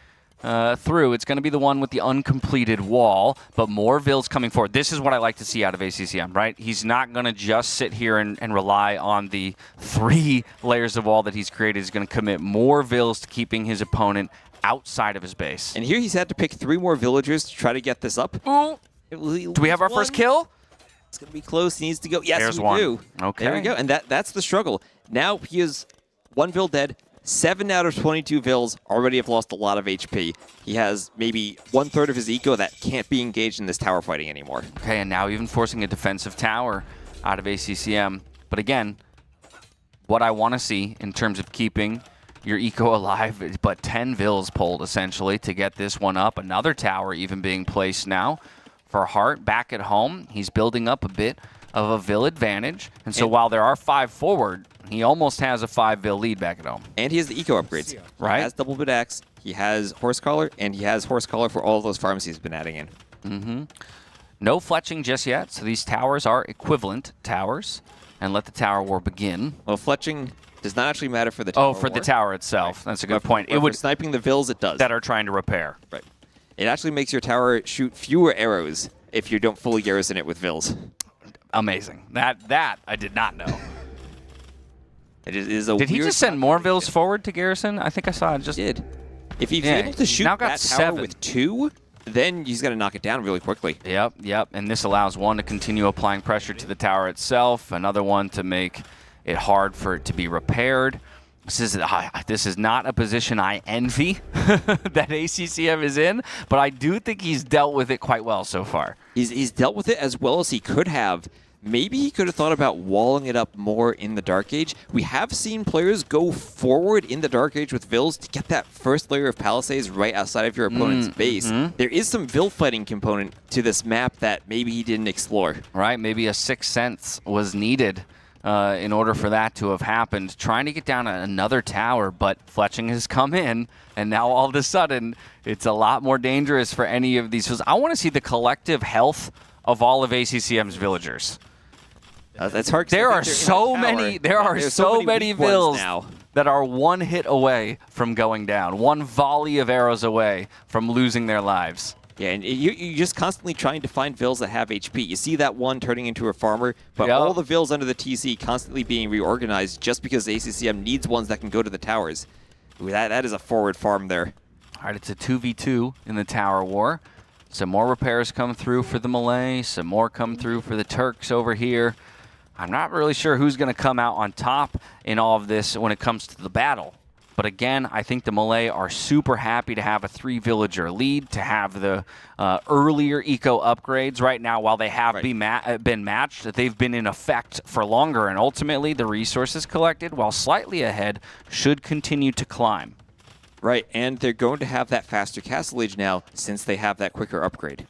Speaker 1: through, it's going to be the one with the uncompleted wall, but more Vills coming forward. This is what I like to see out of ACCM, right? He's not going to just sit here and rely on the 3 layers of wall that he's created. He's going to commit more Vills to keeping his opponent outside of his base.
Speaker 3: And here he's had to pick 3 more villagers to try to get this up.
Speaker 1: Do we have our first kill?
Speaker 3: It's going to be close. He needs to go. Yes,
Speaker 1: There's
Speaker 3: we
Speaker 1: one.
Speaker 3: do.
Speaker 1: Okay.
Speaker 3: There we go. And that's the struggle. Now he is 1 Vill dead. 7 out of 22 Vills already have lost a lot of HP. He has maybe 1/3 of his eco that can't be engaged in this tower fighting anymore.
Speaker 1: Okay, and now even forcing a defensive tower out of ACCM. But again, what I want to see in terms of keeping your eco alive is but 10 Vills pulled, essentially, to get this one up. Another tower even being placed now for Hearttt back at home. He's building up a bit of a Vill advantage. And so while there are 5 forward, he almost has a 5 Vill lead back at home.
Speaker 3: And he has the eco upgrades.
Speaker 1: Right.
Speaker 3: He has double bit axe, he has horse collar, and he has horse collar for all of those farms he's been adding in.
Speaker 1: No fletching just yet, so these towers are equivalent towers. And let the tower war begin.
Speaker 3: Well, fletching does not actually matter for the tower
Speaker 1: the tower itself. Right. That's a good point.
Speaker 3: It would sniping the Vills, it does.
Speaker 1: That are trying to repair.
Speaker 3: Right. It actually makes your tower shoot fewer arrows if you don't fully garrison it with Vills.
Speaker 1: Amazing. That I did not know.
Speaker 3: It is a
Speaker 1: Did he just send more Vills forward to garrison? I think I saw it just
Speaker 3: did. If he's able to shoot
Speaker 1: now got
Speaker 3: that
Speaker 1: 7
Speaker 3: tower with 2, then he's going to knock it down really quickly.
Speaker 1: Yep. And this allows one to continue applying pressure to the tower itself, another one to make it hard for it to be repaired. This is not a position I envy that ACCM is in, but I do think he's dealt with it quite well so far.
Speaker 3: He's dealt with it as well as he could have. Maybe he could have thought about walling it up more in the Dark Age. We have seen players go forward in the Dark Age with Vills to get that first layer of Palisades right outside of your opponent's base. There is some Vill fighting component to this map that maybe he didn't explore.
Speaker 1: Right, maybe a 6th sense was needed in order for that to have happened. Trying to get down another tower, but fletching has come in, and now all of a sudden, it's a lot more dangerous for any of these. I want to see the collective health of all of ACCM's villagers.
Speaker 3: That's hard.
Speaker 1: There are so many. There are so many Vills
Speaker 3: now
Speaker 1: that are 1 hit away from going down, 1 volley of arrows away from losing their lives.
Speaker 3: Yeah, and you're just constantly trying to find Vills that have HP. You see that one turning into a farmer, but all the Vills under the TC constantly being reorganized just because ACCM needs ones that can go to the towers. Ooh, that is a forward farm there.
Speaker 1: All right, it's a 2v2 in the tower war. Some more repairs come through for the Malay. Some more come through for the Turks over here. I'm not really sure who's going to come out on top in all of this when it comes to the battle. But again, I think the Malay are super happy to have a 3-villager lead, to have the earlier eco upgrades. Right now, while they have been matched, they've been in effect for longer. And ultimately, the resources collected, while slightly ahead, should continue to climb.
Speaker 3: Right, and they're going to have that faster castle age now since they have that quicker upgrade.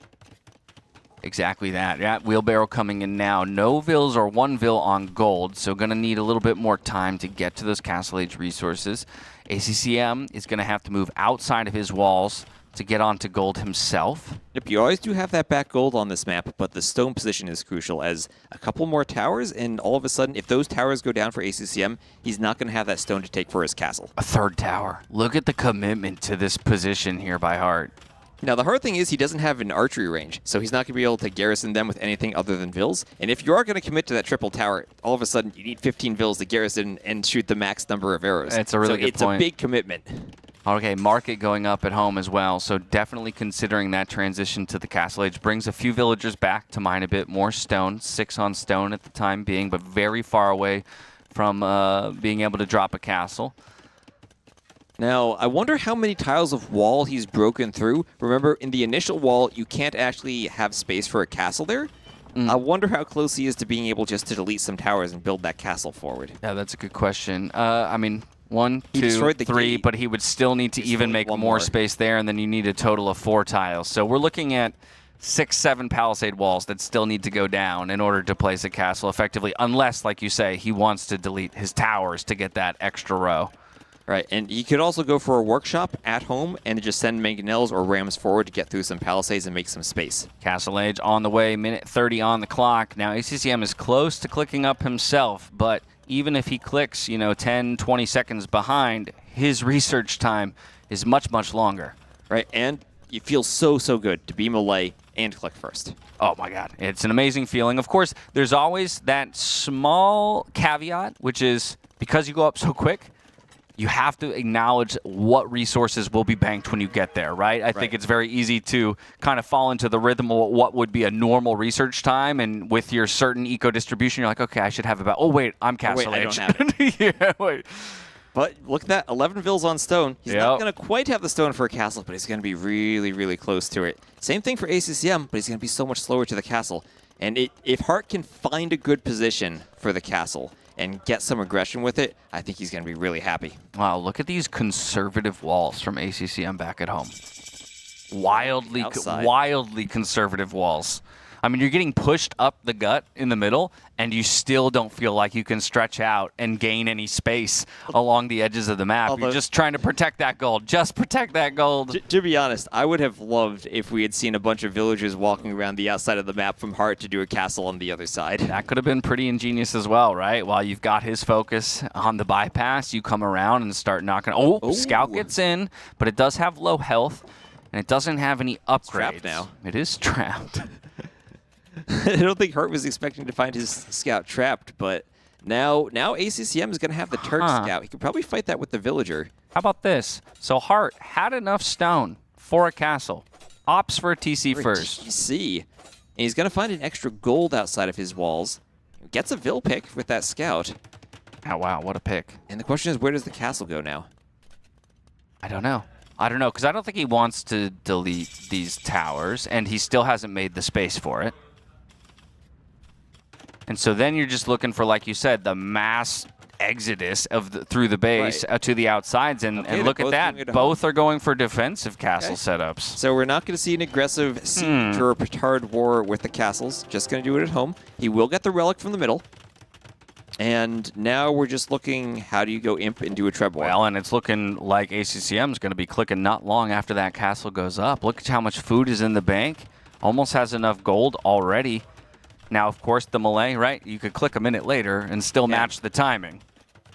Speaker 1: Exactly that. Yeah, wheelbarrow coming in now. No Vills or 1 Vill on gold, so going to need a little bit more time to get to those castle age resources. ACCM is going to have to move outside of his walls to get onto gold himself.
Speaker 3: Yep, you always do have that back gold on this map, but the stone position is crucial as a couple more towers, and all of a sudden, if those towers go down for ACCM, he's not going to have that stone to take for his castle.
Speaker 1: A 3rd tower. Look at the commitment to this position here by Hearttt.
Speaker 3: Now, the hard thing is he doesn't have an archery range, so he's not going to be able to garrison them with anything other than Vils. And if you are going to commit to that triple tower, all of a sudden you need 15 Vils to garrison and shoot the max number of arrows.
Speaker 1: It's a really good point.
Speaker 3: It's a big commitment.
Speaker 1: Okay, market going up at home as well, so definitely considering that transition to the Castle Age. Brings a few villagers back to mine a bit more stone, 6 on stone at the time being, but very far away from being able to drop a castle.
Speaker 3: Now, I wonder how many tiles of wall he's broken through. Remember, in the initial wall, you can't actually have space for a castle there. I wonder how close he is to being able just to delete some towers and build that castle forward.
Speaker 1: Yeah, that's a good question. I mean, 1,
Speaker 3: He
Speaker 1: 2,
Speaker 3: destroyed the
Speaker 1: 3,
Speaker 3: gate.
Speaker 1: but he would still need to even make more space there, and then you need a total of 4 tiles. So we're looking at 6, 7 palisade walls that still need to go down in order to place a castle effectively, unless, like you say, he wants to delete his towers to get that extra row.
Speaker 3: Right, and you could also go for a workshop at home and just send mangonels or rams forward to get through some palisades and make some space.
Speaker 1: Castle Age on the way, minute 30 on the clock. Now, ACCM is close to clicking up himself, but even if he clicks, 10, 20 seconds behind, his research time is much, much longer.
Speaker 3: Right, and you feel so good to be Malay and click first.
Speaker 1: Oh my God, it's an amazing feeling. Of course, there's always that small caveat, which is because you go up so quick, you have to acknowledge what resources will be banked when you get there, right? I think it's very easy to kind of fall into the rhythm of what would be a normal research time, and with your certain eco distribution, you're like, okay, I should have about, oh wait, I'm Castle Age.
Speaker 3: I don't have it.
Speaker 1: Yeah, wait.
Speaker 3: But look at that, 11 Vils on stone. He's not going to quite have the stone for a castle, but he's going to be really, really close to it. Same thing for ACCM, but he's going to be so much slower to the castle. And if Hearttt can find a good position for the castle and get some aggression with it, I think he's going to be really happy.
Speaker 1: Wow, look at these conservative walls from ACCM back at home. Wildly conservative walls. I mean, you're getting pushed up the gut in the middle, and you still don't feel like you can stretch out and gain any space along the edges of the map. You're just trying to protect that gold. Just protect that gold.
Speaker 3: To be honest, I would have loved if we had seen a bunch of villagers walking around the outside of the map from Hearttt to do a castle on the other side.
Speaker 1: That could have been pretty ingenious as well, right? While you've got his focus on the bypass, you come around and start knocking. Oh, Scout gets in, but it does have low health, and it doesn't have any upgrades.
Speaker 3: It's trapped now.
Speaker 1: It is trapped.
Speaker 3: I don't think Hearttt was expecting to find his scout trapped, but now ACCM is going to have the Turk scout. He could probably fight that with the villager.
Speaker 1: How about this? So Hearttt had enough stone for a castle. Opts for a TC first.
Speaker 3: TC. And he's going to find an extra gold outside of his walls. Gets a Vil pick with that scout.
Speaker 1: Oh, wow, what a pick.
Speaker 3: And the question is, where does the castle go now?
Speaker 1: I don't know, because I don't think he wants to delete these towers, and he still hasn't made the space for it. And so then you're just looking for, like you said, the mass exodus of through the base to the outsides. And look at that. Both are going for defensive castle setups.
Speaker 3: So we're not going to see an aggressive siege or a petard war with the castles. Just going to do it at home. He will get the relic from the middle. And now we're just looking, how do you go imp and do a treb war?
Speaker 1: Well, and it's looking like ACCM is going to be clicking not long after that castle goes up. Look at how much food is in the bank. Almost has enough gold already. Now, of course, the Malay, right? You could click a minute later and still match the timing.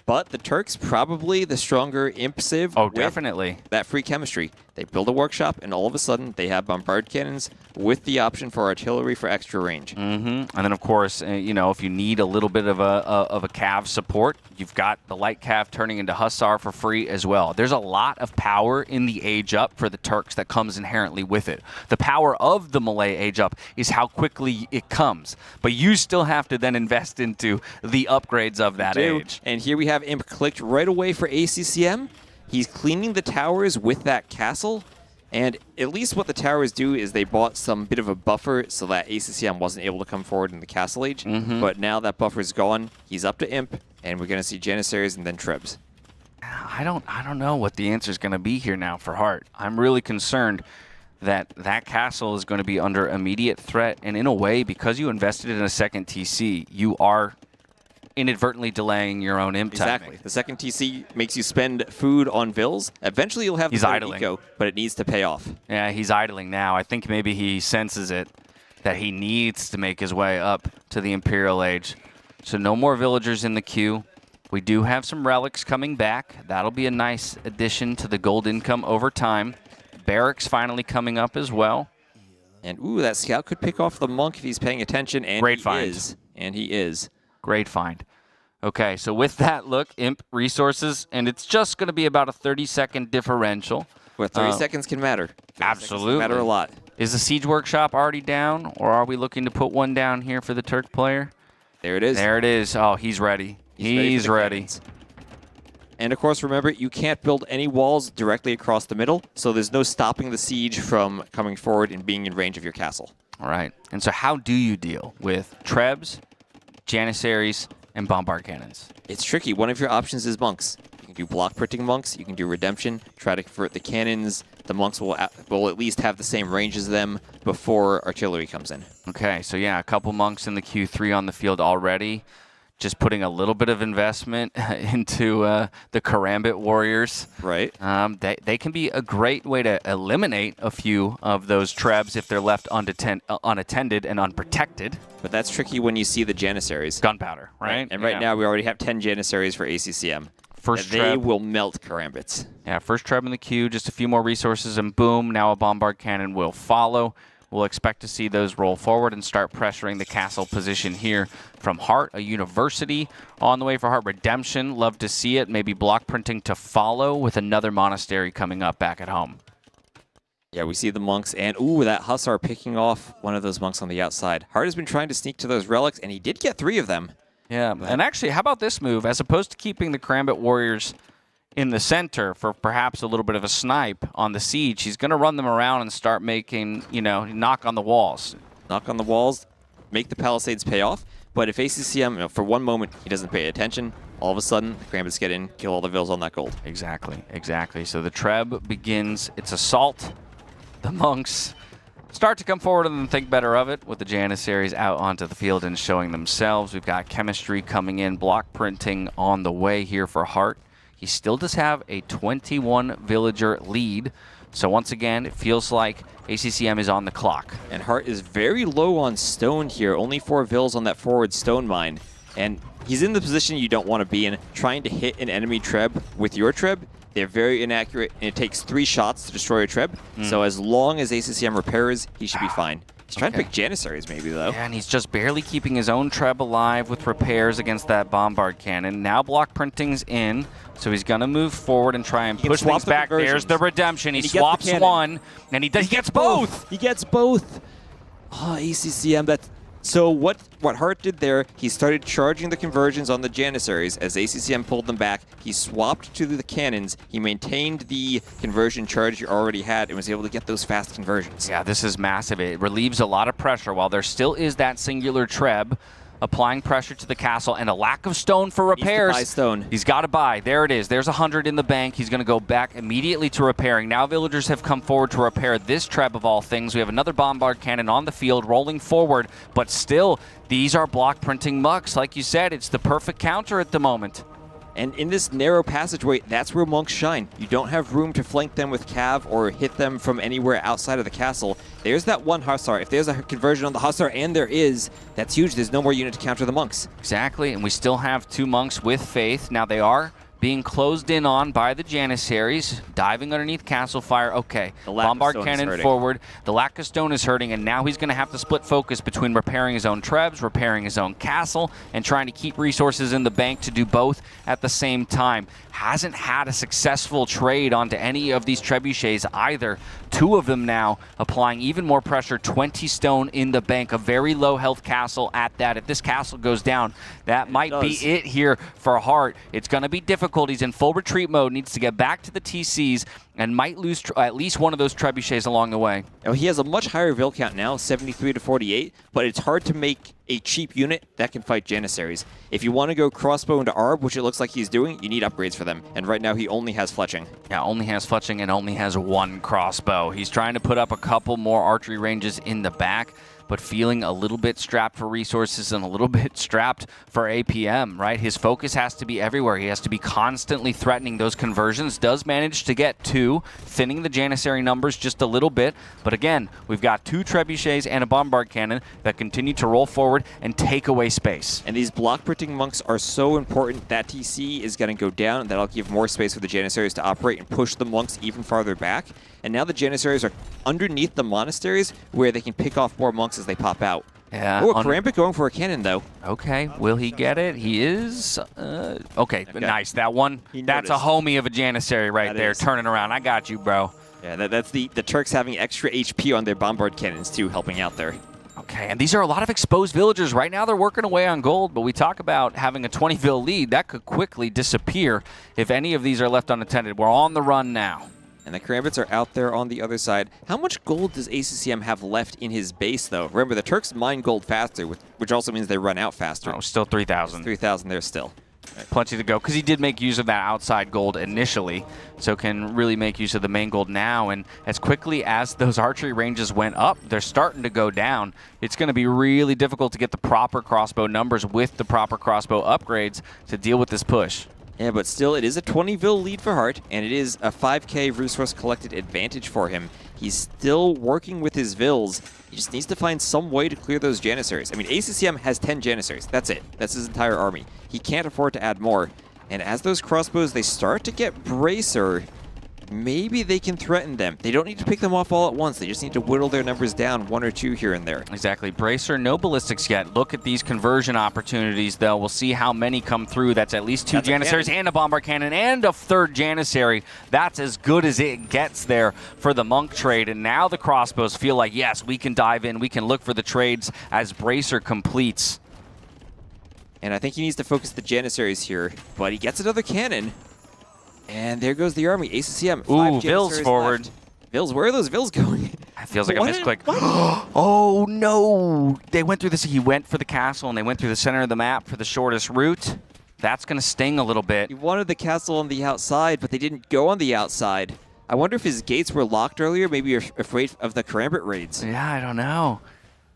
Speaker 3: But the Turks probably the stronger imp civ.
Speaker 1: Oh, definitely.
Speaker 3: That free chemistry. They build a workshop, and all of a sudden, they have bombard cannons with the option for artillery for extra range.
Speaker 1: And then, of course, if you need a little bit of a cav support, you've got the light cav turning into hussar for free as well. There's a lot of power in the age up for the Turks that comes inherently with it. The power of the Malay age up is how quickly it comes, but you still have to then invest into the upgrades of that age.
Speaker 3: And here we have imp clicked right away for ACCM. He's cleaning the towers with that castle, and at least what the towers do is they bought some bit of a buffer so that ACCM wasn't able to come forward in the castle age. But now that buffer's gone, he's up to imp, and we're going to see Janissaries and then Trebs.
Speaker 1: I don't know what the answer is going to be here now for Hearttt. I'm really concerned that castle is going to be under immediate threat, and in a way, because you invested in a second TC, you are inadvertently delaying your own imp timing.
Speaker 3: Exactly. The second TC makes you spend food on Vils. Eventually you'll have the idling. Eco, but it needs to pay off.
Speaker 1: Yeah, he's idling now. I think maybe he senses it, that he needs to make his way up to the Imperial Age. So no more villagers in the queue. We do have some relics coming back. That'll be a nice addition to the gold income over time. barracks finally coming up as well.
Speaker 3: And ooh, that scout could pick off the monk if he's paying attention, and
Speaker 1: Great
Speaker 3: he
Speaker 1: find.
Speaker 3: is. And he is.
Speaker 1: Great find. Okay, so with that, look, Imp resources, and it's just going to be about a 30-second differential.
Speaker 3: Where 30 seconds can matter.
Speaker 1: Absolutely.
Speaker 3: Can matter a lot.
Speaker 1: Is the Siege Workshop already down, or are we looking to put one down here for the Turk player?
Speaker 3: There it is.
Speaker 1: There it is. Oh, he's ready. He's ready.
Speaker 3: And of course, remember, you can't build any walls directly across the middle, so there's no stopping the siege from coming forward and being in range of your castle.
Speaker 1: All right. And so how do you deal with Trebs, Janissaries, and Bombard Cannons?
Speaker 3: It's tricky. One of your options is monks. You can do block printing monks. You can do redemption. Try to convert the cannons. The monks will at least have the same range as them before artillery comes in. Okay, so yeah, a couple monks in the Q3 on the field already. Just putting a little bit of investment into the Karambit Warriors.
Speaker 1: Right. They can be a great way to eliminate a few of those Trebs if they're left unattended and unprotected.
Speaker 3: But that's tricky when you see the Janissaries.
Speaker 1: Gunpowder, right?
Speaker 3: And right now we already have 10 Janissaries for ACCM.
Speaker 1: First
Speaker 3: they
Speaker 1: Treb
Speaker 3: will melt Karambits.
Speaker 1: Yeah, first Treb in the queue, just a few more resources, and boom, now a Bombard Cannon will follow. We'll expect to see those roll forward and start pressuring the castle position here from Hearttt, a university on the way for Hearttt Redemption. Love to see it. Maybe block printing to follow with another monastery coming up back at home.
Speaker 3: Yeah, we see the monks, and ooh, that Hussar picking off one of those monks on the outside. Hearttt has been trying to sneak to those relics, and he did get 3 of them.
Speaker 1: Yeah, and actually, how about this move? As opposed to keeping the Karambit Warriors in the center for perhaps a little bit of a snipe on the siege, he's going to run them around and start making, knock on the walls.
Speaker 3: Knock on the walls, make the palisades pay off. But if ACCM, for one moment, he doesn't pay attention, all of a sudden, the Karambits get in, kill all the vills on that gold.
Speaker 1: Exactly. So the Treb begins its assault. The monks start to come forward and think better of it with the Janissaries out onto the field and showing themselves. We've got chemistry coming in, block printing on the way here for Hearttt. He still does have a 21 villager lead. So once again, it feels like ACCM is on the clock.
Speaker 3: And Hearttt is very low on stone here, only 4 vills on that forward stone mine. And he's in the position you don't want to be in, trying to hit an enemy Treb with your Treb. They're very inaccurate, and it takes 3 shots to destroy a Treb. So as long as ACCM repairs, he should be fine. He's trying to pick Janissaries maybe, though.
Speaker 1: Yeah, and he's just barely keeping his own Treb alive with repairs against that Bombard Cannon. Now block printing's in, so he's going to move forward and try and push things back. There's the redemption. He swaps one, and he gets both.
Speaker 3: He gets both. Oh, ACCM, So what Hearttt did there, he started charging the conversions on the Janissaries as ACCM pulled them back. He swapped to the cannons. He maintained the conversion charge he already had and was able to get those fast conversions.
Speaker 1: Yeah, this is massive. It relieves a lot of pressure while there still is that singular Treb applying pressure to the castle and a lack of stone for repairs.
Speaker 3: He's to buy stone.
Speaker 1: He's got to buy. There it is. There's 100 in the bank. He's going to go back immediately to repairing. Now villagers have come forward to repair this Treb of all things. We have another Bombard Cannon on the field rolling forward, but still, these are block printing mucks. Like you said, it's the perfect counter at the moment.
Speaker 3: And in this narrow passageway, that's where monks shine. You don't have room to flank them with cav or hit them from anywhere outside of the castle. There's that one Hussar. If there's a conversion on the Hussar, and there is, that's huge. There's no more unit to counter the monks.
Speaker 1: Exactly, and we still have 2 monks with faith. Now they are being closed in on by the Janissaries, diving underneath castle fire. Okay, Bombard Cannon forward. The lack of stone is hurting, and now he's going to have to split focus between repairing his own Trebs, repairing his own castle, and trying to keep resources in the bank to do both at the same time. Hasn't had a successful trade onto any of these trebuchets either. 2 of them now applying even more pressure. 20 stone in the bank, a very low health castle at that. If this castle goes down, that might be it here for Hearttt. It's going to be difficult. He's in full retreat mode, needs to get back to the TCs, and might lose at least one of those trebuchets along the way.
Speaker 3: Now, he has a much higher vill count now, 73 to 48, but it's hard to make a cheap unit that can fight Janissaries. If you want to go crossbow into Arb, which it looks like he's doing, you need upgrades for them. And right now, he only has fletching.
Speaker 1: Yeah, only has fletching and only has 1 crossbow. He's trying to put up a couple more archery ranges in the back. but feeling a little bit strapped for resources and a little bit strapped for APM, right? His focus has to be everywhere. He has to be constantly threatening those conversions. Does manage to get 2, thinning the Janissary numbers just a little bit. But again, we've got 2 trebuchets and a bombard cannon that continue to roll forward and take away space.
Speaker 3: And these block printing monks are so important. That TC is going to go down, and that'll give more space for the Janissaries to operate and push the monks even farther back. And now the Janissaries are underneath the monasteries where they can pick off more monks as they pop out.
Speaker 1: Yeah.
Speaker 3: Oh, Karambit going for a cannon, though.
Speaker 1: Okay, will he get it? He is. Okay, nice. That one, that's a homie of a Janissary right there, turning around. I got you, bro.
Speaker 3: Yeah, that's the Turks having extra HP on their bombard cannons, too, helping out there.
Speaker 1: Okay, and these are a lot of exposed villagers. Right now they're working away on gold, but we talk about having a 20-vil lead. That could quickly disappear if any of these are left unattended. We're on the run now.
Speaker 3: And the Karambits are out there on the other side. How much gold does ACCM have left in his base, though? Remember, the Turks mine gold faster, which also means they run out faster.
Speaker 1: Oh, still 3,000.
Speaker 3: 3,000 there still.
Speaker 1: Plenty to go, because he did make use of that outside gold initially, so can really make use of the main gold now. And as quickly as those archery ranges went up, they're starting to go down. It's going to be really difficult to get the proper crossbow numbers with the proper crossbow upgrades to deal with this push.
Speaker 3: Yeah, but still, it is a 20-vil lead for Hearttt, and it is a 5k resource collected advantage for him. He's still working with his Vils. He just needs to find some way to clear those Janissaries. I mean, ACCM has 10 Janissaries. That's it. That's his entire army. He can't afford to add more. And as those crossbows, they start to get Bracer, maybe they can threaten them. They don't need to pick them off all at once. They just need to whittle their numbers down 1 or 2 here and there.
Speaker 1: Exactly. Bracer, no ballistics yet. Look at these conversion opportunities, though. We'll see how many come through. That's at least 2 Janissaries and a bombard cannon and a 3rd Janissary. That's as good as it gets there for the monk trade. And now the crossbows feel like, yes, we can dive in. We can look for the trades as Bracer completes.
Speaker 3: And I think he needs to focus the Janissaries here, but he gets another cannon. And there goes the army. ACCM.
Speaker 1: Ooh, Vils forward.
Speaker 3: Left. Vils, where are those Vils going?
Speaker 1: That feels like a misclick. Oh, no. They went through this. He went for the castle, and they went through the center of the map for the shortest route. That's going to sting a little bit.
Speaker 3: He wanted the castle on the outside, but they didn't go on the outside. I wonder if his gates were locked earlier. Maybe you're afraid of the Karambit raids.
Speaker 1: Yeah, I don't know.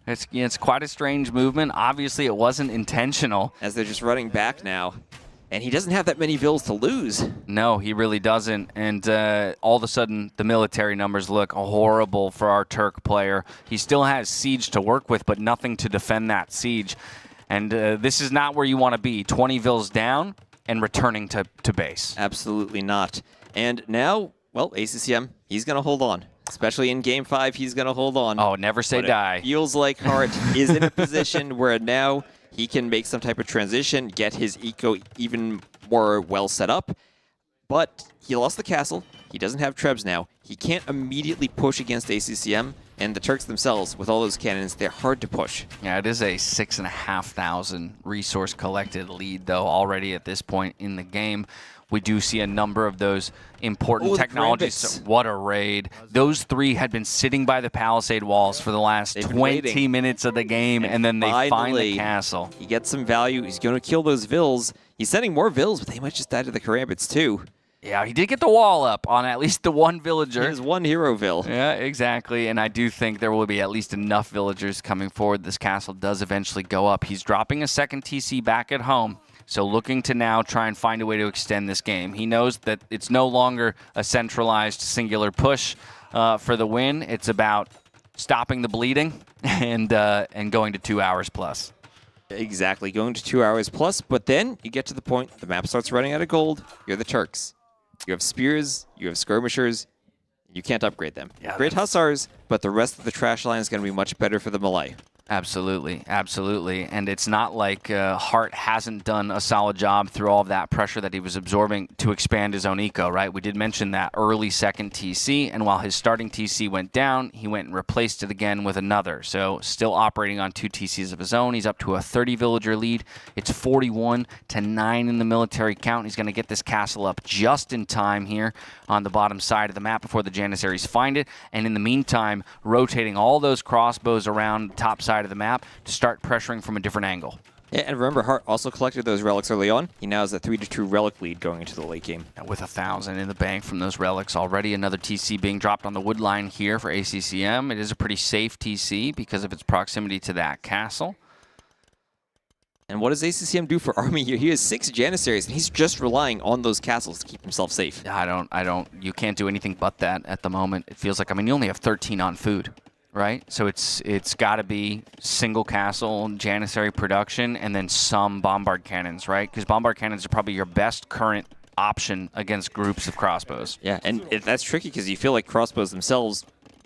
Speaker 1: It's quite a strange movement. Obviously, it wasn't intentional.
Speaker 3: As they're just running back now. And he doesn't have that many Vils to lose.
Speaker 1: No, he really doesn't. And all of a sudden, the military numbers look horrible for our Turk player. He still has siege to work with, but nothing to defend that siege. And this is not where you want to be. 20 Vils down and returning to base.
Speaker 3: Absolutely not. And now, well, ACCM, he's going to hold on. Especially in Game 5, he's going to hold on.
Speaker 1: Oh, never say
Speaker 3: but
Speaker 1: die.
Speaker 3: It feels like Hearttt is in a position where now he can make some type of transition, get his eco even more well set up. But he lost the castle. He doesn't have Trebs now. He can't immediately push against ACCM. And the Turks themselves, with all those cannons, they're hard to push.
Speaker 1: Yeah, it is a 6,500 resource collected lead, though, already at this point in the game. We do see a number of those important technologies. So what a raid. Those 3 had been sitting by the palisade walls for the last 20 minutes of the game, and then they find the castle.
Speaker 3: He gets some value. He's going to kill those Vils. He's sending more Vils, but they might just die to the Karambits, too.
Speaker 1: Yeah, he did get the wall up on at least the 1 villager.
Speaker 3: His 1 hero Vil.
Speaker 1: Yeah, exactly. And I do think there will be at least enough villagers coming forward. This castle does eventually go up. He's dropping a 2nd TC back at home. So looking to now try and find a way to extend this game. He knows that it's no longer a centralized singular push for the win. It's about stopping the bleeding and going to 2 hours plus.
Speaker 3: Exactly, going to 2 hours plus. But then you get to the point, the map starts running out of gold. You're the Turks. You have spears, you have skirmishers. You can't upgrade them.
Speaker 1: Yeah,
Speaker 3: great hussars, but the rest of the trash line is going to be much better for the melee.
Speaker 1: Absolutely, absolutely. And it's not like Hearttt hasn't done a solid job through all of that pressure that he was absorbing to expand his own eco, right? We did mention that early 2nd TC, and while his starting TC went down, he went and replaced it again with another. So still operating on 2 TCs of his own. He's up to a 30 villager lead. It's 41-9 in the military count. He's going to get this castle up just in time here on the bottom side of the map before the Janissaries find it. And in the meantime, rotating all those crossbows around the top side of the map to start pressuring from a different angle.
Speaker 3: Yeah, and remember, Hearttt also collected those relics early on. He now has a 3-2 relic lead going into the late game.
Speaker 1: With 1,000 in the bank from those relics already, another TC being dropped on the wood line here for ACCM. It is a pretty safe TC because of its proximity to that castle.
Speaker 3: And what does ACCM do for Army here? He has 6 Janissaries, and he's just relying on those castles to keep himself safe.
Speaker 1: You can't do anything but that at the moment. It feels like, I mean, you only have 13 on food, right? So it's got to be single castle Janissary production and then some bombard cannons, right? Because bombard cannons are probably your best current option against groups of crossbows.
Speaker 3: Yeah, and that's tricky because you feel like crossbows themselves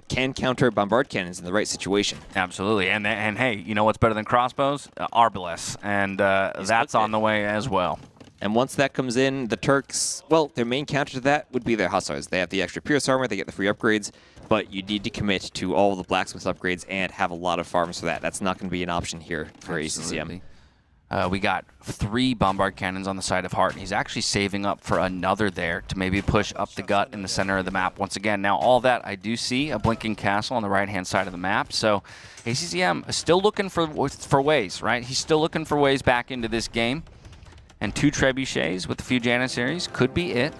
Speaker 3: can counter bombard cannons in the right situation.
Speaker 1: Absolutely, and hey, you know what's better than crossbows? Arbalest, and that's on the way as well.
Speaker 3: And once that comes in, the Turks, well, their main counter to that would be their Hussars. They have the extra Pierce armor, they get the free upgrades, but you need to commit to all the Blacksmith upgrades and have a lot of farms for that. That's not going to be an option here for ACCM.
Speaker 1: We got 3 bombard cannons on the side of Hearttt, and he's actually saving up for another there to maybe push up the gut in the center of the map once again. Now, all that, I do see a blinking castle on the right-hand side of the map, so ACCM is still looking for ways, right? He's still looking for ways back into this game, and 2 trebuchets with a few Janissaries could be it.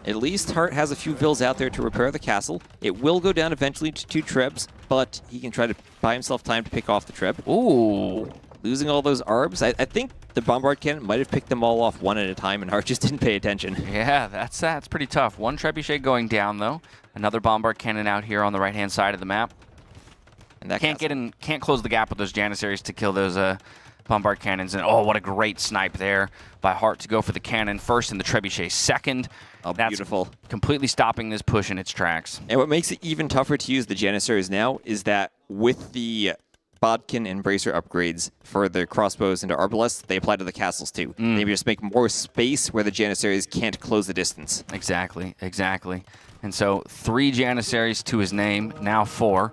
Speaker 3: At least Hearttt has a few vills out there to repair the castle. It will go down eventually to 2 trebs, but he can try to buy himself time to pick off the treb.
Speaker 1: Ooh.
Speaker 3: Losing all those arbs. I think the bombard cannon might have picked them all off one at a time, and Hearttt just didn't pay attention.
Speaker 1: Yeah, that's pretty tough. 1 trebuchet going down, though. Another bombard cannon out here on the right-hand side of the map.
Speaker 3: And that
Speaker 1: can't close the gap with those Janissaries to kill those bombard cannons. And oh, what a great snipe there by Hearttt to go for the cannon first and the trebuchet second.
Speaker 3: Oh,
Speaker 1: that's
Speaker 3: beautiful.
Speaker 1: Completely stopping this push in its tracks.
Speaker 3: And what makes it even tougher to use the Janissaries now is that with the Bodkin and Bracer upgrades for the crossbows into Arbalest, they apply to the castles too. Maybe just make more space where the Janissaries can't close the distance.
Speaker 1: Exactly. And so 3 Janissaries to his name, now 4.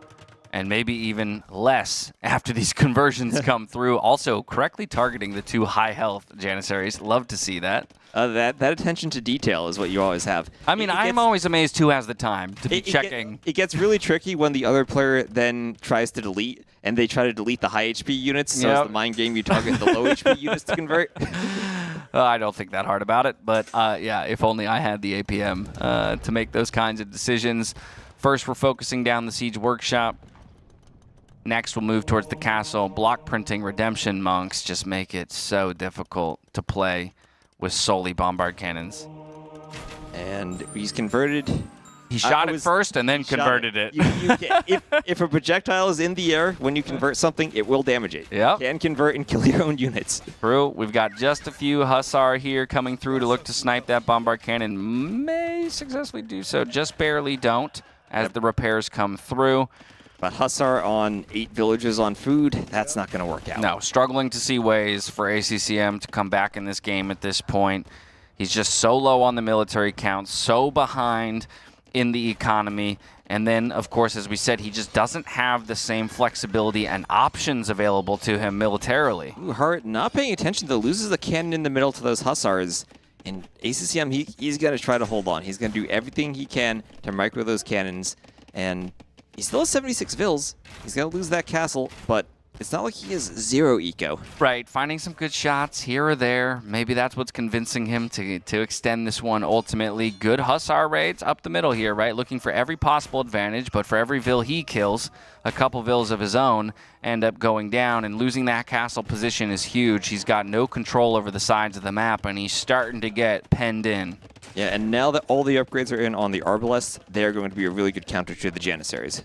Speaker 1: And maybe even less after these conversions come through. Also, correctly targeting the 2 high-health Janissaries. Love to see that.
Speaker 3: That attention to detail is what you always have.
Speaker 1: I mean, I'm always amazed who has the time to be checking.
Speaker 3: It gets really tricky when the other player then tries to delete, and they try to delete the high HP units, so it's the mind game you target the low HP units to convert.
Speaker 1: I don't think that hard about it, but yeah, if only I had the APM to make those kinds of decisions. First, we're focusing down the Siege Workshop. Next, we'll move towards the castle. Block printing Redemption Monks just make it so difficult to play with solely bombard cannons.
Speaker 3: And he's converted.
Speaker 1: He shot it first and then converted it.
Speaker 3: If a projectile is in the air, when you convert something, it will damage it.
Speaker 1: Yep.
Speaker 3: You can convert and kill your own units.
Speaker 1: True. We've got just a few Hussar here coming through to look to snipe that bombard cannon. May successfully do so. Just barely don't as the repairs come through.
Speaker 3: But Hussar on 8 villagers on food, that's not going to work out.
Speaker 1: No, struggling to see ways for ACCM to come back in this game at this point. He's just so low on the military count, so behind in the economy. And then, of course, as we said, he just doesn't have the same flexibility and options available to him militarily.
Speaker 3: Ooh, Hearttt not paying attention, though, loses a cannon in the middle to those Hussars. And ACCM, he's going to try to hold on. He's going to do everything he can to micro those cannons. And he still has 76 vills. He's going to lose that castle, but it's not like he has 0 eco.
Speaker 1: Right, finding some good shots here or there. Maybe that's what's convincing him to extend this one ultimately. Good Hussar raids up the middle here, right? Looking for every possible advantage, but for every vill he kills, a couple vills of his own end up going down, and losing that castle position is huge. He's got no control over the sides of the map, and he's starting to get penned in.
Speaker 3: Yeah, and now that all the upgrades are in on the Arbalest, they're going to be a really good counter to the Janissaries.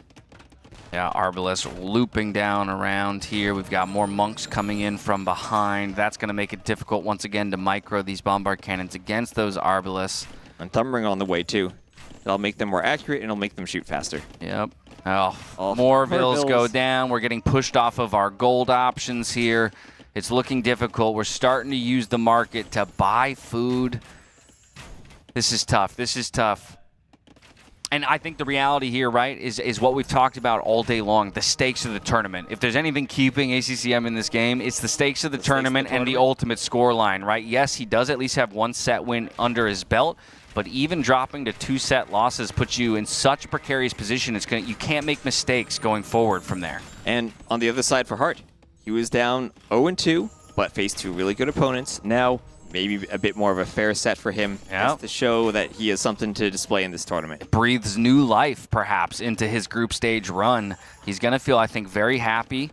Speaker 1: Yeah, Arbalest looping down around here. We've got more monks coming in from behind. That's going to make it difficult once again to micro these bombard cannons against those Arbalests.
Speaker 3: And Thumbring on the way too. That'll make them more accurate and it'll make them shoot faster.
Speaker 1: Yep. Oh, more vills go down. We're getting pushed off of our gold options here. It's looking difficult. We're starting to use the market to buy food. This is tough. And I think the reality here, right, is what we've talked about all day long, the stakes of the tournament. If there's anything keeping ACCM in this game, it's the stakes of the tournament and the ultimate scoreline, right? Yes, he does at least have 1 set win under his belt, but even dropping to 2 set losses puts you in such a precarious position. You can't make mistakes going forward from there.
Speaker 3: And on the other side for Hearttt, he was down 0-2 but faced two really good opponents. Now, maybe a bit more of a fair set for him just to show that he has something to display in this tournament.
Speaker 1: Breathes new life, perhaps, into his group stage run. He's going to feel, I think, very happy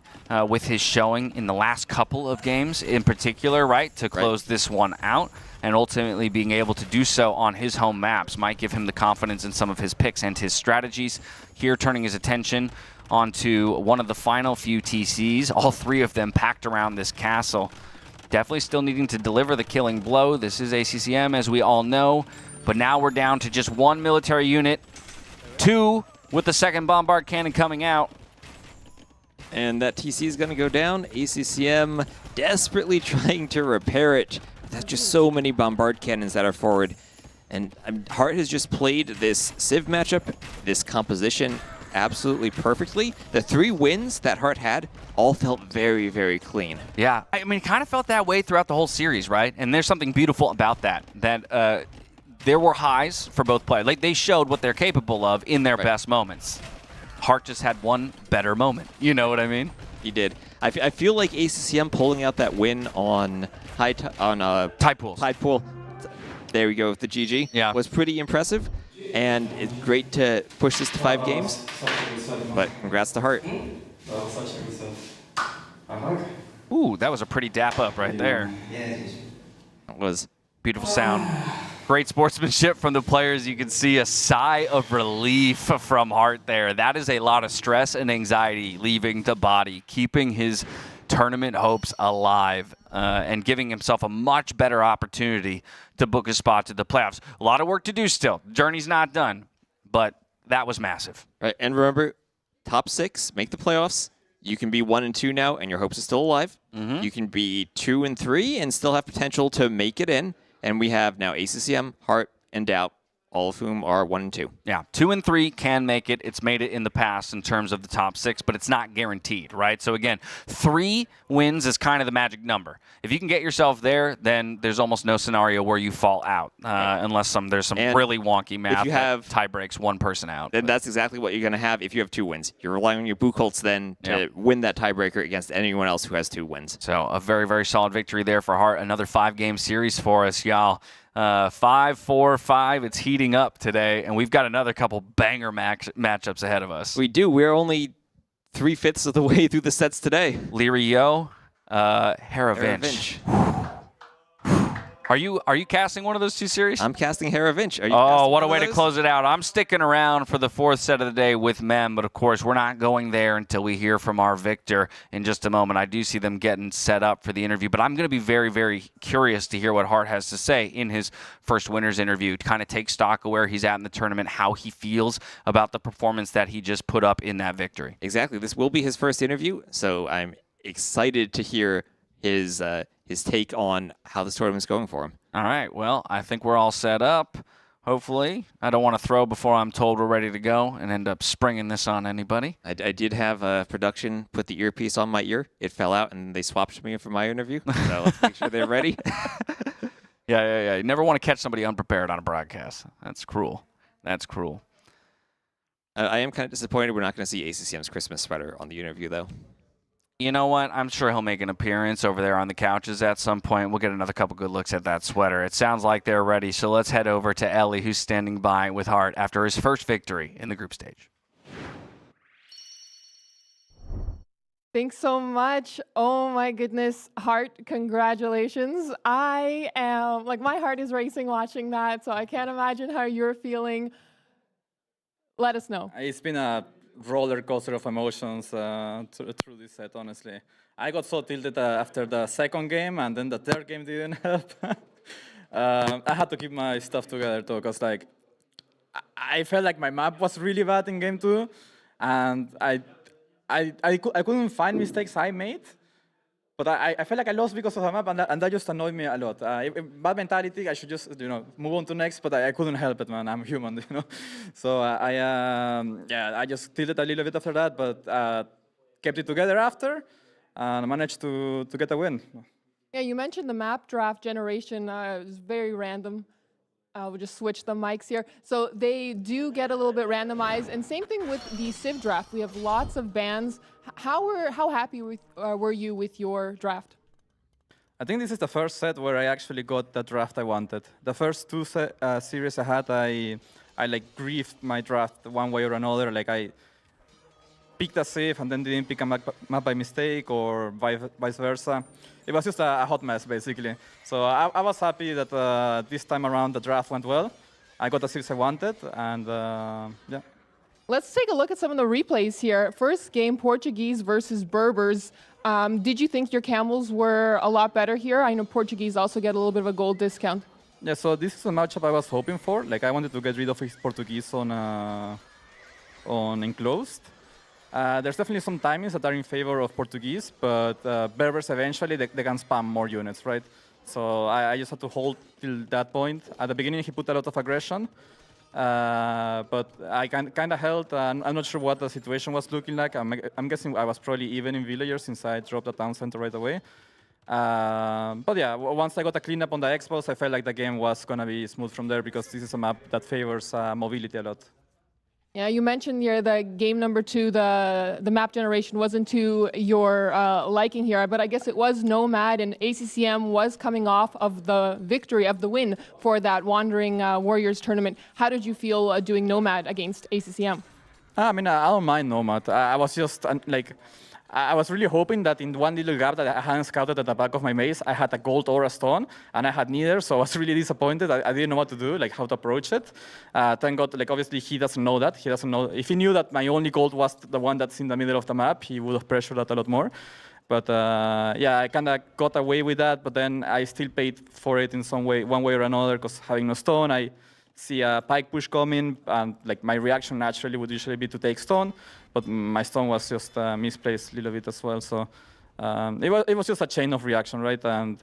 Speaker 1: with his showing in the last couple of games in particular, right, to close this one out. And ultimately being able to do so on his home maps might give him the confidence in some of his picks and his strategies. Here, turning his attention onto one of the final few TCs, all three of them packed around this castle. Definitely still needing to deliver the killing blow. This is ACCM, as we all know. But now we're down to just one military unit. Two with the second bombard cannon coming out.
Speaker 3: And that TC is going to go down. ACCM desperately trying to repair it. There's just so many bombard cannons that are forward. And Hearttt has just played this Civ matchup, this composition, absolutely perfectly. The 3 wins that Hearttt had all felt very, very clean.
Speaker 1: Yeah, I mean, it kind of felt that way throughout the whole series, right? And there's something beautiful about that, there were highs for both players. Like, they showed what they're capable of in their best moments. Hearttt just had one better moment. You know what I mean?
Speaker 3: He did. I feel like ACCM pulling out that win on TaToH. There we go with the GG.
Speaker 1: Yeah.
Speaker 3: Was pretty impressive. And it's great to push this to 5 games. But congrats to Hearttt.
Speaker 1: Ooh, that was a pretty dap up right there.
Speaker 3: That was
Speaker 1: beautiful sound. Great sportsmanship from the players. You can see a sigh of relief from Hearttt there. That is a lot of stress and anxiety leaving the body, keeping his tournament hopes alive and giving himself a much better opportunity to book a spot to the playoffs. A lot of work to do still. Journey's not done, but that was massive.
Speaker 3: Right, and remember, top 6 make the playoffs. You can be 1 and 2 now, and your hopes are still alive. You can be 2 and 3 and still have potential to make it in. And we have now ACCM, Hearttt, and DauT, all of whom are 1 and 2.
Speaker 1: Yeah, 2 and 3 can make it. It's made it in the past in terms of the top 6, but it's not guaranteed, right? So again, 3 wins is kind of the magic number. If you can get yourself there, then there's almost no scenario where you fall out, unless there's some really wonky math that tie breaks one person out.
Speaker 3: Then that's exactly what you're going to have if you have 2 wins. You're relying on your Buchholz then to win that tiebreaker against anyone else who has 2 wins.
Speaker 1: So a very, very solid victory there for Hearttt. Another 5-game series for us, y'all. 5-4-5. It's heating up today, and we've got another couple banger matchups ahead of us.
Speaker 3: We do. We're only 3/5 of the way through the sets today.
Speaker 1: Liereyy, Hera Vinch. Are you casting one of those 2 series?
Speaker 3: I'm casting Hera Vinch. Are you
Speaker 1: oh, what a way to close it out. I'm sticking around for the 4th set of the day with Mem, but of course we're not going there until we hear from our victor in just a moment. I do see them getting set up for the interview, but I'm going to be very, very curious to hear what Hearttt has to say in his first winners interview, to kind of take stock of where he's at in the tournament, how he feels about the performance that he just put up in that victory.
Speaker 3: Exactly. This will be his first interview, so I'm excited to hear his take on how this tournament's going for him.
Speaker 1: All right, well, I think we're all set up, hopefully. I don't want to throw before I'm told we're ready to go and end up springing this on anybody.
Speaker 3: I did have production put the earpiece on my ear. It fell out, and they swapped me for my interview, so let's make sure they're ready.
Speaker 1: Yeah. You never want to catch somebody unprepared on a broadcast. That's cruel. That's cruel.
Speaker 3: I am kind of disappointed we're not going to see ACCM's Christmas sweater on the interview, though.
Speaker 1: You know what? I'm sure he'll make an appearance over there on the couches at some point. We'll get another couple good looks at that sweater. It sounds like they're ready, so let's head over to Ellie, who's standing by with Hearttt after his first victory in the group stage.
Speaker 11: Thanks so much. Oh my goodness, Hearttt, congratulations. I am, my heart is racing watching that, so I can't imagine how you're feeling. Let us know.
Speaker 22: It's been a roller coaster of emotions through this set, honestly. I got so tilted after the second game, and then the third game didn't help. I had to keep my stuff together too, because I felt like my map was really bad in game 2, and I couldn't find mistakes I made, but I felt like I lost because of the map, and that just annoyed me a lot. Bad mentality, I should just move on to next, but I couldn't help it, man. I'm human, So I just tilted a little bit after that, but kept it together after, and managed to get a win.
Speaker 11: Yeah, you mentioned the map draft generation. It was very random. We'll just switch the mics here. So they do get a little bit randomized, and same thing with the Civ draft. We have lots of bans. How happy were you with your draft?
Speaker 22: I think this is the first set where I actually got the draft I wanted. The first two series I had, I like griefed my draft one way or another. Like I picked a Civ and then didn't pick a map by mistake, or vice versa. It was just a hot mess, basically. So I was happy that this time around the draft went well. I got the Civs I wanted, and yeah.
Speaker 11: Let's take a look at some of the replays here. First game, Portuguese versus Berbers. Did you think your camels were a lot better here? I know Portuguese also get a little bit of a gold discount.
Speaker 22: Yeah, so this is a matchup I was hoping for. Like I wanted to get rid of his Portuguese on enclosed. There's definitely some timings that are in favor of Portuguese, but Berbers eventually they can spam more units, right? So I just had to hold till that point. At the beginning, he put a lot of aggression, but I kind of held. I'm not sure what the situation was looking like. I'm guessing I was probably even in villagers since I dropped the town center right away. But yeah, once I got a cleanup on the expos, I felt like the game was going to be smooth from there, because this is a map that favors mobility a lot.
Speaker 11: Yeah, you mentioned here the game number 2, the map generation wasn't to your liking here, but I guess it was Nomad, and ACCM was coming off of the victory, of the win for that Wandering Warriors tournament. How did you feel doing Nomad against ACCM?
Speaker 22: I mean, I don't mind Nomad. I was just like, I was really hoping that in one little gap that I hadn't scouted at the back of my maze, I had a gold or a stone, and I had neither, so I was really disappointed. I didn't know what to do, like how to approach it. Thank God, like obviously he doesn't know that. He doesn't know. If he knew that my only gold was the one that's in the middle of the map, he would have pressured that a lot more. But yeah, I kind of got away with that, but then I still paid for it in some way, one way or another, because having no stone, I see a pike push coming, and like my reaction naturally would usually be to take stone, but my stone was just misplaced a little bit as well. So it was just a chain of reaction, right? And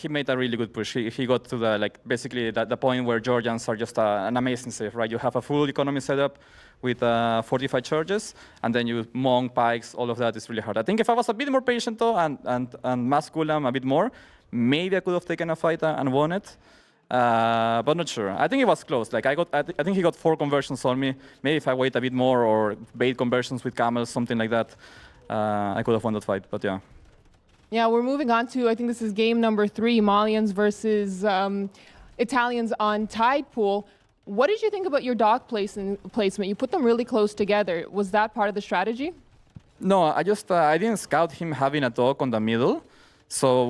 Speaker 22: he made a really good push. He got to the basically the point where Georgians are just an amazing save, right? You have a full economy setup with 45 charges, and then you monk pikes. All of that is really hard. I think if I was a bit more patient though, and mass Gulam a bit more, maybe I could have taken a fight and won it. But not sure. I think it was close. Like I think he got 4 conversions on me. Maybe if I wait a bit more or bait conversions with camels, something like that, I could have won that fight. But yeah.
Speaker 11: Yeah, we're moving on to, I think this is game number 3, Malians versus Italians on Tide Pool. What did you think about your dog placement? You put them really close together. Was that part of the strategy?
Speaker 22: No, I didn't scout him having a dog on the middle. So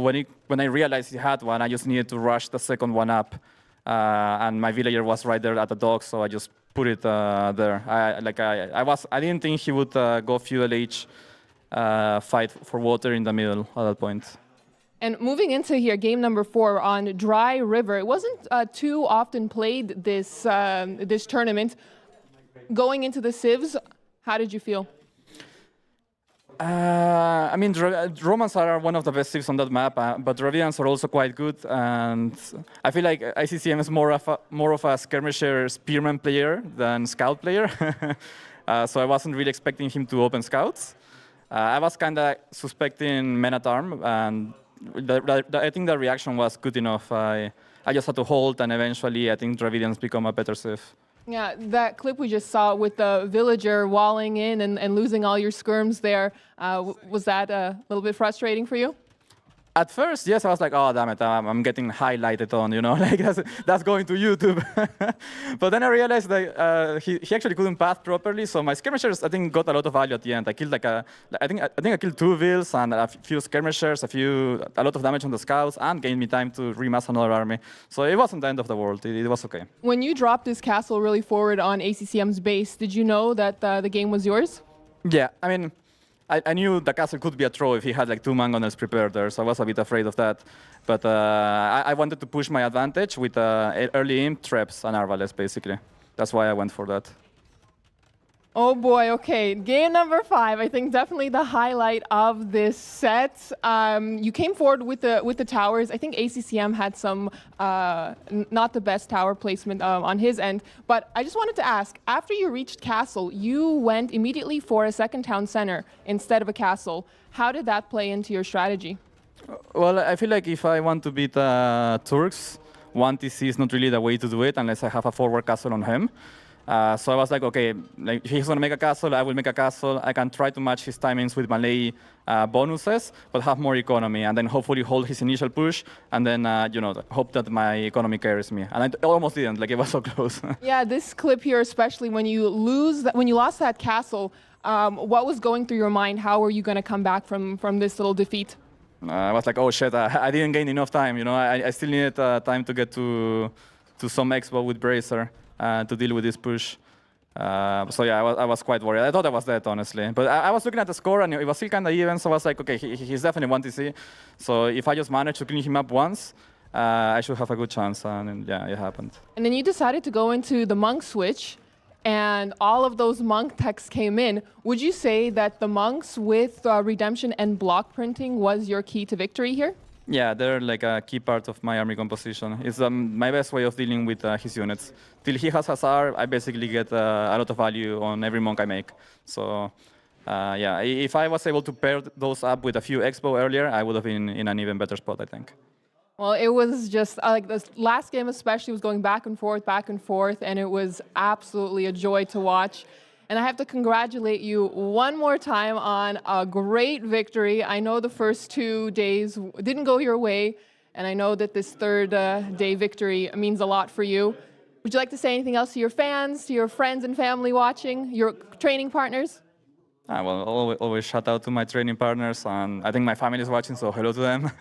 Speaker 22: when I realized he had one, I just needed to rush the second one up, and my villager was right there at the dock, so I just put it there. I didn't think he would go Feudal Age fight for water in the middle at that point.
Speaker 11: And moving into here, game number 4 on Dry River. It wasn't too often played this tournament. Going into the Civs, how did you feel?
Speaker 22: I mean, Romans are one of the best Civs on that map, but Dravidians are also quite good, and I feel like ACCM is more of a skirmisher spearman player than scout player, so I wasn't really expecting him to open scouts. I was kind of suspecting men at arm, and I think the reaction was good enough. I just had to hold, and eventually I think Dravidians become a better Civ.
Speaker 11: Yeah, that clip we just saw with the villager walling in and losing all your skirms there, was that a little bit frustrating for you?
Speaker 22: At first, yes, I was like, oh, damn it, I'm getting highlighted on, you know, like that's going to YouTube. But then I realized that he actually couldn't path properly, so my skirmishers, I think, got a lot of value at the end. I killed I think I killed 2 vills and a few skirmishers, a lot of damage on the scouts, and gained me time to remass another army. So it wasn't the end of the world, it was okay.
Speaker 11: When you dropped this castle really forward on ACCM's base, did you know that the game was yours?
Speaker 22: Yeah, I mean, I knew the castle could be a throw if he had like 2 mangonels prepared there, so I was a bit afraid of that. But I wanted to push my advantage with early imp, traps, and arbalest, basically. That's why I went for that.
Speaker 11: Oh boy, okay. Game number 5, I think definitely the highlight of this set. You came forward with the towers. I think ACCM had some not the best tower placement on his end. But I just wanted to ask, after you reached castle, you went immediately for a second town center instead of a castle. How did that play into your strategy?
Speaker 22: Well, I feel like if I want to beat Turks, 1 TC is not really the way to do it unless I have a forward castle on him. So I was like, okay, like, if he's going to make a castle, I will make a castle. I can try to match his timings with melee bonuses, but have more economy, and then hopefully hold his initial push, and then hope that my economy carries me. And I almost didn't. Like, it was so close.
Speaker 11: Yeah, this clip here, especially when you lost that castle, what was going through your mind? How were you going to come back from this little defeat?
Speaker 22: I was like, oh shit, I didn't gain enough time. I still needed time to get to some expo with Bracer to deal with this push. So yeah, I was quite worried. I thought I was dead, honestly. But I was looking at the score, and it was still kind of even, so I was like, okay, he's definitely 1 TC. So if I just manage to clean him up once, I should have a good chance, and yeah, it happened.
Speaker 11: And then you decided to go into the monk switch, and all of those monk techs came in. Would you say that the monks with redemption and block printing was your key to victory here?
Speaker 22: Yeah, they're like a key part of my army composition. It's my best way of dealing with his units. Till he has Hazard, I basically get a lot of value on every monk I make. So yeah, if I was able to pair those up with a few expo earlier, I would have been in an even better spot, I think.
Speaker 11: Well, it was just like this last game especially was going back and forth, and it was absolutely a joy to watch. And I have to congratulate you one more time on a great victory. I know the first 2 days didn't go your way, and I know that this third day victory means a lot for you. Would you like to say anything else to your fans, to your friends and family watching, your training partners?
Speaker 22: Well, always shout out to my training partners, and I think my family is watching, so hello to them.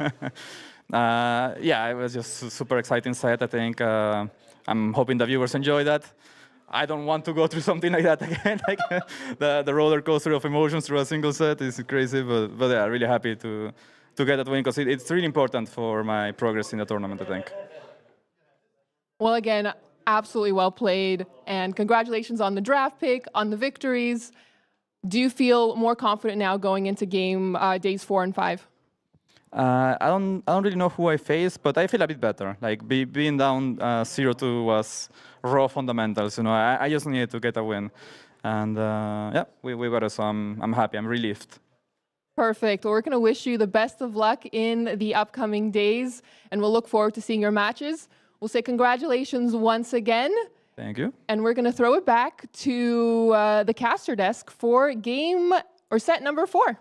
Speaker 22: Yeah, it was just super exciting set. I think I'm hoping the viewers enjoy that. I don't want to go through something like that again. Like the roller coaster of emotions through a single set is crazy, but yeah, really happy to get that win because it's really important for my progress in the tournament, I think.
Speaker 11: Well, again, absolutely well played, and congratulations on the draft pick, on the victories. Do you feel more confident now going into game days 4 and 5?
Speaker 22: I don't really know who I faced, but I feel a bit better. Like being down 0-2 was raw fundamentals. I just needed to get a win, and yeah, we got it. So I'm happy. I'm relieved.
Speaker 11: Perfect. Well, we're going to wish you the best of luck in the upcoming days, and we'll look forward to seeing your matches. We'll say congratulations once again.
Speaker 22: Thank you.
Speaker 11: And we're going to throw it back to the caster desk for game or set number 4.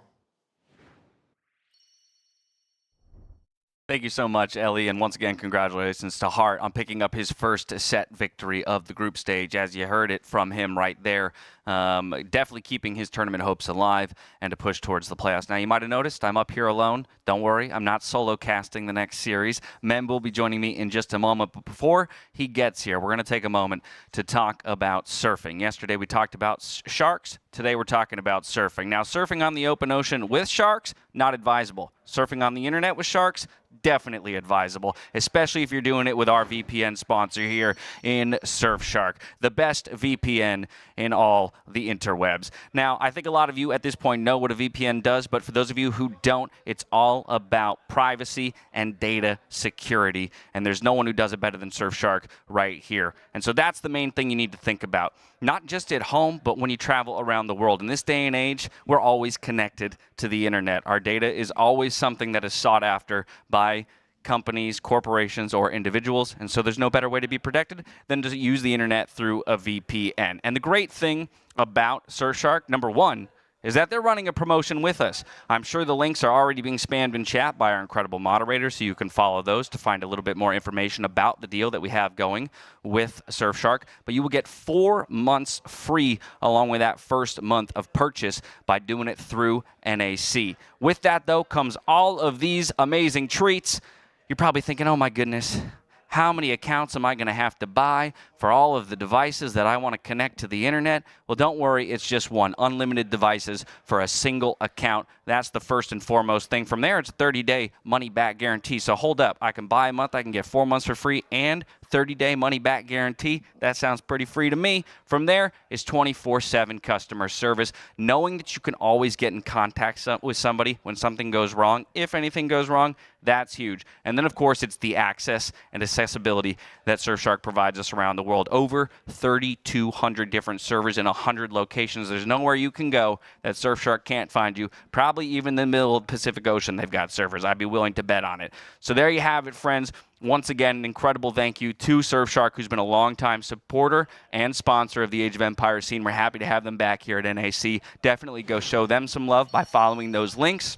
Speaker 1: Thank you so much, Ellie, and once again, congratulations to Hearttt on picking up his first set victory of the group stage, as you heard it from him right there. Definitely keeping his tournament hopes alive and to push towards the playoffs. Now, you might have noticed I'm up here alone. Don't worry, I'm not solo casting the next series. Mem will be joining me in just a moment, but before he gets here, we're going to take a moment to talk about surfing. Yesterday, we talked about sharks. Today, we're talking about surfing. Now, surfing on the open ocean with sharks, not advisable. Surfing on the internet with sharks, definitely advisable, especially if you're doing it with our VPN sponsor here in Surfshark, the best VPN in all the interwebs. Now, I think a lot of you at this point know what a VPN does, but for those of you who don't, it's all about privacy and data security, and there's no one who does it better than Surfshark right here. And so that's the main thing you need to think about, not just at home, but when you travel around the world. In this day and age, we're always connected to the internet. Our data is always something that is sought after by companies, corporations, or individuals, and so there's no better way to be protected than to use the internet through a VPN. And the great thing about Surfshark, number one, is that they're running a promotion with us. I'm sure the links are already being spammed in chat by our incredible moderators, so you can follow those to find a little bit more information about the deal that we have going with Surfshark. But you will get 4 months free along with that first month of purchase by doing it through NAC. With that, though, comes all of these amazing treats. You're probably thinking, oh my goodness, how many accounts am I going to have to buy for all of the devices that I want to connect to the internet? Well, don't worry, it's just one. Unlimited devices for a single account. That's the first and foremost thing. From there, it's a 30-day money-back guarantee. So hold up. I can buy a month, I can get 4 months for free, and 30-day money-back guarantee. That sounds pretty free to me. From there is 24/7 customer service, knowing that you can always get in contact with somebody when something goes wrong. If anything goes wrong, That's huge. And then, of course, it's the access and accessibility that Surfshark provides us around the world. Over 3,200 different servers in 100 locations. There's nowhere you can go that Surfshark can't find you. Probably even in the middle of the Pacific Ocean, they've got servers. I'd be willing to bet on it. So there you have it, friends. Once again, an incredible thank you to Surfshark, who's been a longtime supporter and sponsor of the Age of Empires scene. We're happy to have them back here at NAC. Definitely go show them some love by following those links.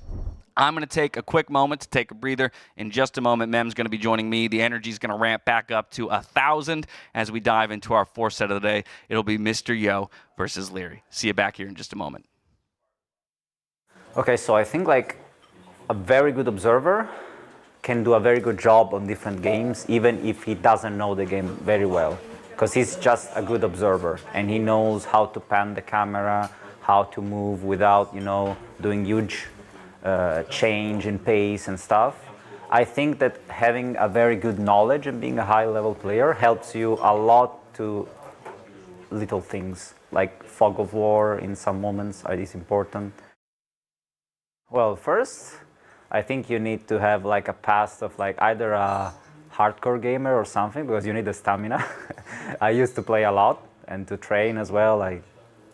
Speaker 1: I'm going to take a quick moment to take a breather. In just a moment, Mem's going to be joining me. The energy is going to ramp back up to 1,000 as we dive into our fourth set of the day. It'll be Mr. Yo versus Liereyy. See you back here in just a moment.
Speaker 6: Okay, so I think like a very good observer can do a very good job on different games, even if he doesn't know the game very well, because he's just a good observer and he knows how to pan the camera, how to move without, you know, doing huge change in pace and stuff. I think that having a very good knowledge and being a high-level player helps you a lot to little things, like fog of war in some moments is important. Well, first, I think you need to have like a past of like either a hardcore gamer or something, because you need the stamina. I used to play a lot, and to train as well, I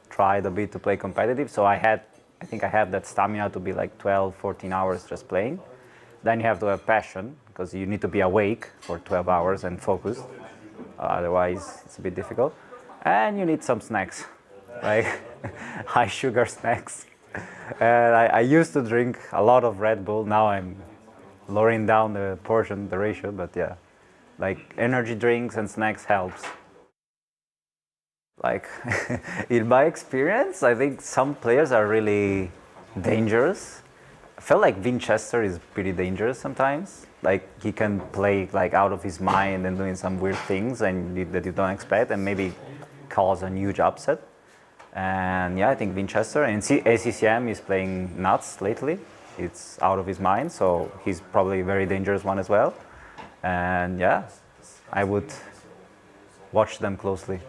Speaker 6: tried a bit to play competitive, so I think I have that stamina to be like 12, 14 hours just playing. Then you have to have passion, because you need to be awake for 12 hours and focused. Otherwise, it's a bit difficult. And you need some snacks, like high sugar snacks. And I used to drink a lot of Red Bull. Now I'm lowering down the portion, the ratio, but yeah. Like energy drinks and snacks helps. Like, in my experience, I think some players are really dangerous. I feel like Vinchester is pretty dangerous sometimes. Like, he can play like out of his mind and doing some weird things that you don't expect, and maybe cause a huge upset. And yeah, I think Vinchester and ACCM is playing nuts lately. It's out of his mind, so he's probably a very dangerous one as well. And yeah, I would watch them closely.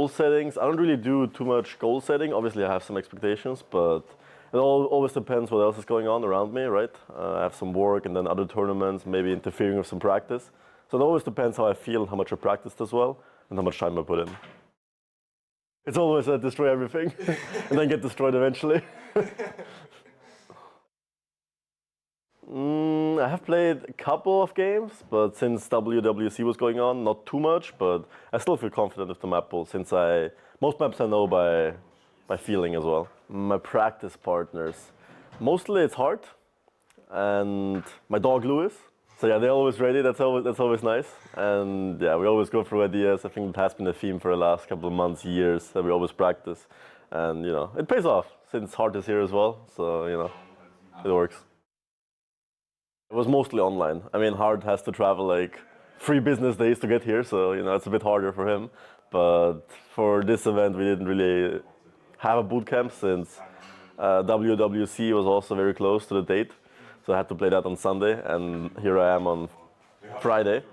Speaker 4: goal settings, I don't really do too much goal setting. Obviously, I have some expectations, but it always depends what else is going on around me, right? I have some work and then other tournaments, maybe interfering with some practice. So it always depends how I feel, how much I practiced as well, and how much time I put in. It's always destroy everything and then get destroyed eventually. I have played a couple of games, but since WWC was going on, not too much, but I still feel confident with the map pool since most maps I know by feeling as well. My practice partners, mostly it's Hearttt and my dog Lewis. So yeah, they're always ready, that's always nice. And yeah, we always go through ideas. I think it has been a theme for the last couple of months, years, that we always practice. And it pays off since Hearttt is here as well, so it works. It was mostly online. I mean, Hearttt has to travel like 3 business days to get here, so it's a bit harder for him. But for this event, we didn't really have a boot camp since WWC was also very close to the date. So I had to play that on Sunday, and here I am on Friday.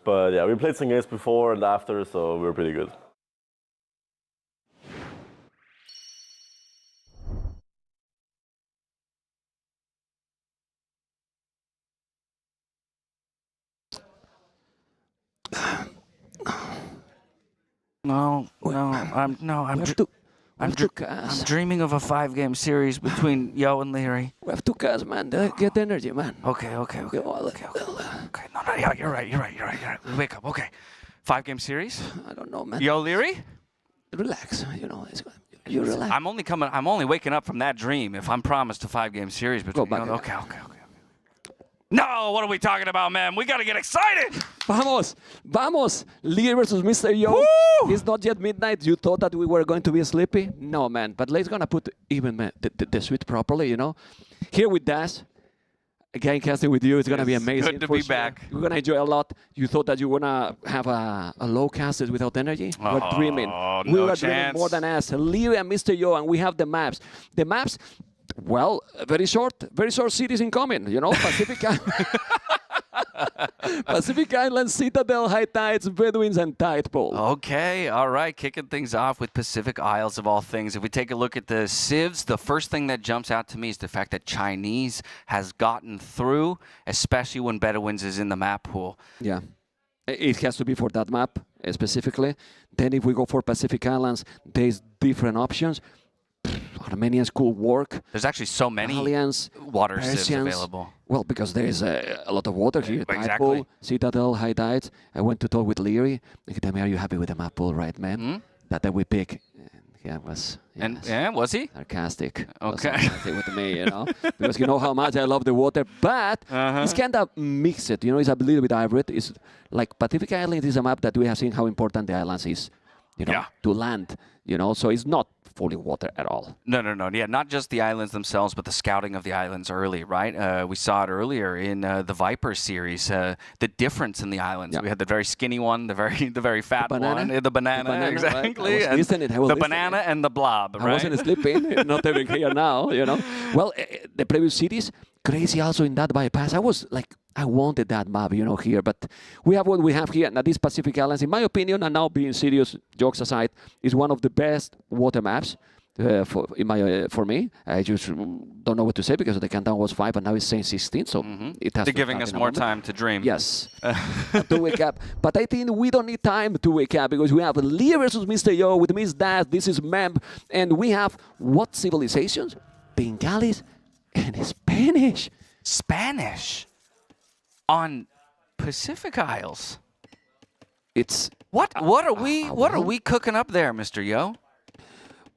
Speaker 4: But yeah, we played some games before and after, so we were pretty good.
Speaker 1: I'm dreaming of a 5-game series between Yo and Liereyy.
Speaker 12: We have 2 cars, man. Get energy, man.
Speaker 1: Okay. No, you're right. Wake up. Okay, 5-game series.
Speaker 12: I don't know, man.
Speaker 1: Yo, Liereyy.
Speaker 12: Relax. You relax.
Speaker 1: I'm only waking up from that dream if I'm promised a 5-game series between.
Speaker 12: Go back.
Speaker 1: Okay. No, what are we talking about, man? We gotta get excited.
Speaker 12: Vamos. Liereyy versus Mr. Yo.
Speaker 1: Woo!
Speaker 12: It's not yet midnight. You thought that we were going to be sleepy? No, man. But let's gonna put even the suite properly, Here with Dash, again casting with you, it's gonna be amazing.
Speaker 1: Good to be back.
Speaker 12: We're gonna enjoy a lot. You thought that you were gonna have a low casted without energy? We're dreaming. We were dreaming more than us. Liereyy and Mr. Yo, and we have the maps. The maps. Well, very short cities incoming, Pacific Island, Citadel, High Tides, Bedouins, and Tidepole.
Speaker 1: Okay, all right. Kicking things off with Pacific Isles of all things. If we take a look at the civs, the first thing that jumps out to me is the fact that Chinese has gotten through, especially when Bedouins is in the map pool.
Speaker 12: Yeah, it has to be for that map specifically. Then if we go for Pacific Islands, there's different options. Armenians could work.
Speaker 1: There's actually so many water civs available.
Speaker 12: Well, because there is a lot of water here.
Speaker 1: Exactly.
Speaker 12: Tidepole, Citadel, High Tides. I went to talk with Liereyy. He told me, "Are you happy with the map pool, right, man?" That we pick. Yeah, was.
Speaker 1: Was he
Speaker 12: sarcastic?
Speaker 1: Okay.
Speaker 12: Sarcastic with me, because you know how much I love the water, but it's kind of mixed. It's a little bit hybrid. It's like Pacific Islands is a map that we have seen how important the islands is, to land. So it's not fully water at all.
Speaker 1: No. Yeah, not just the islands themselves, but the scouting of the islands early, right? We saw it earlier in the Viper series. The difference in the islands. Yeah. We had the very skinny one, the very fat one, the banana exactly,
Speaker 12: right? I was
Speaker 1: the banana and the blob. Right?
Speaker 12: I wasn't sleeping, not even here now. Well, the previous cities, crazy also in that bypass. I was like, I wanted that map, here, but we have what we have here. Now, this Pacific Islands, in my opinion, and now being serious, jokes aside, is one of the best water maps for me. I just don't know what to say because the countdown was 5 and now it's saying 16, so it has.
Speaker 1: They're giving us more time to dream.
Speaker 12: Yes, to wake up. But I think we don't need time to wake up because we have Liereyy versus Mr. Yo with Miss Dash. This is Memb, and we have what civilizations? Bengalis and Spanish.
Speaker 1: Spanish on Pacific Isles.
Speaker 12: It's
Speaker 1: what are we cooking up there, Mr. Yo?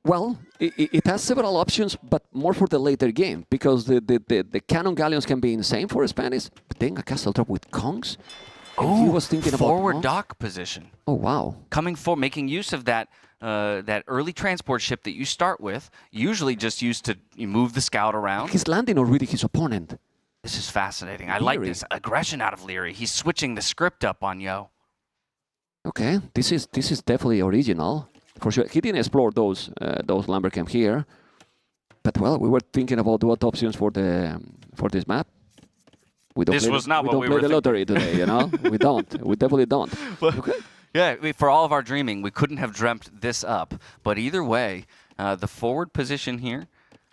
Speaker 12: Well, it has several options, but more for the later game because the cannon galleons can be insane for Spanish. But then a castle drop with conchs.
Speaker 1: Oh,
Speaker 12: he was thinking about
Speaker 1: forward dock position.
Speaker 12: Oh wow!
Speaker 1: Making use of that early transport ship that you start with, usually just used to move the scout around.
Speaker 12: He's landing already his opponent.
Speaker 1: This is fascinating. I like this aggression out of Liereyy. He's switching the script up on Yo.
Speaker 12: Okay, this is definitely original for sure. He didn't explore those lumber camp here, but well, we were thinking about what options for this map. We don't play the lottery today, We don't. We definitely don't.
Speaker 1: Well,
Speaker 12: okay.
Speaker 1: Yeah, for all of our dreaming, we couldn't have dreamt this up. But either way, the forward position here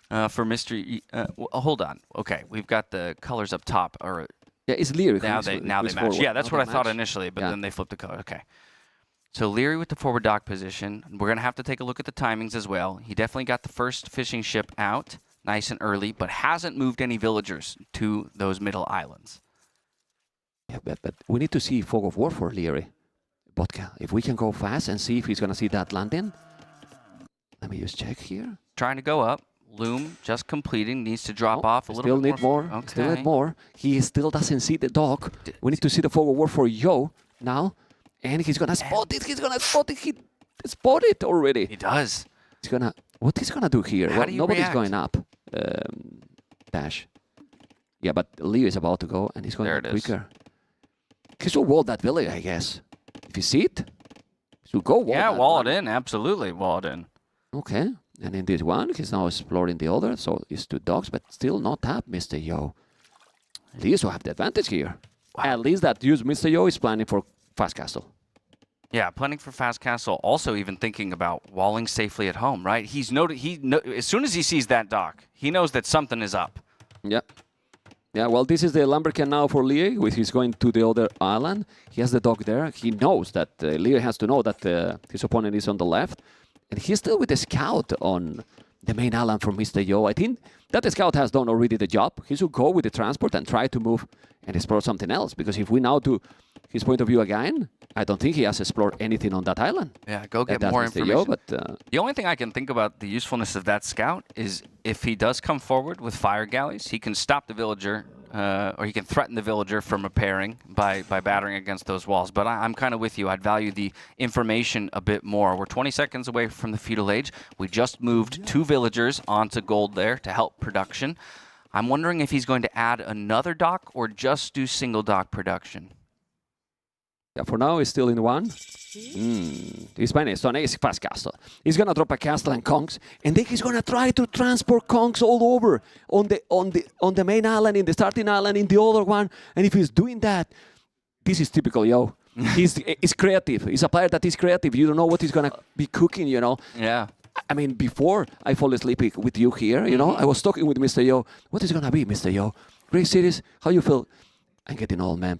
Speaker 1: for Mr. Hold on. Okay, we've got the colors up top. Or
Speaker 12: yeah, it's Liereyy.
Speaker 1: Now they match. Yeah, that's what I thought initially, but then they flipped the color. Okay. So Liereyy with the forward dock position. We're going to have to take a look at the timings as well. He definitely got the first fishing ship out nice and early, but hasn't moved any villagers to those middle islands.
Speaker 12: Yeah, but we need to see fog of war for Liereyy. Vodka, if we can go fast and see if he's going to see that landing. Let me just check here.
Speaker 1: Trying to go up. Loom just completing. Needs to drop off a little bit
Speaker 12: more.
Speaker 1: Okay.
Speaker 12: Still need more. He still doesn't see the dock. We need to see the fog of war for Yo now. And he's going to spot it. He's going to spot it. He spotted it already.
Speaker 1: He does.
Speaker 12: He's going to... What he's going to do here?
Speaker 1: How
Speaker 12: Well,
Speaker 1: do you
Speaker 12: nobody's
Speaker 1: react?
Speaker 12: going up. Dash. Yeah, but Leo is about to go, and he's going
Speaker 1: There
Speaker 12: up
Speaker 1: it is.
Speaker 12: quicker. He should wall that village, I guess. If you see it, he should go wall
Speaker 1: Yeah,
Speaker 12: that
Speaker 1: wall
Speaker 12: one.
Speaker 1: it in. Absolutely, wall it in.
Speaker 12: Okay. And in this one, he's now exploring the other, so it's 2 dogs, but still not up, Mr. Yo. Leos will have the advantage here. At least that Mr. Yo is planning for Fast Castle.
Speaker 1: Yeah, planning for Fast Castle. Also, even thinking about walling safely at home, right? He's as soon as he sees that dock, he knows that something is up.
Speaker 12: Yeah. Yeah, well, this is the Lumbercan now for Liereyy, which he's going to the other island. He has the dog there. He knows that Liereyy has to know that his opponent is on the left. And he's still with the scout on the main island for Mr. Yo. I think that the scout has done already the job. He should go with the transport and try to move and explore something else. Because if we now do his point of view again, I don't think he has explored anything on that island.
Speaker 1: Yeah, go get
Speaker 12: That's
Speaker 1: more
Speaker 12: Mr.
Speaker 1: information.
Speaker 12: Yo, but,
Speaker 1: the only thing I can think about the usefulness of that scout is if he does come forward with fire galleys, he can stop the villager, or he can threaten the villager from repairing by battering against those walls. But I'm kind of with you. I'd value the information a bit more. We're 20 seconds away from the feudal age. We just moved 2 villagers onto gold there to help production. I'm wondering if he's going to add another dock or just do single dock production.
Speaker 12: yeah, for now, he's still in 1. He's playing on Ace Fast Castle. He's gonna drop a castle and conks, and then he's gonna try to transport conks all over on the main island, in the starting island, in the other one. And if he's doing that, this is typical Yo. He's creative. He's a player that is creative. You don't know what he's gonna be cooking, you know.
Speaker 1: Yeah.
Speaker 12: I mean, before I fall asleep with you here, you know, I was talking with Mr. Yo. What is gonna be, Mr. Yo? Great series. How you feel? I'm getting old, man.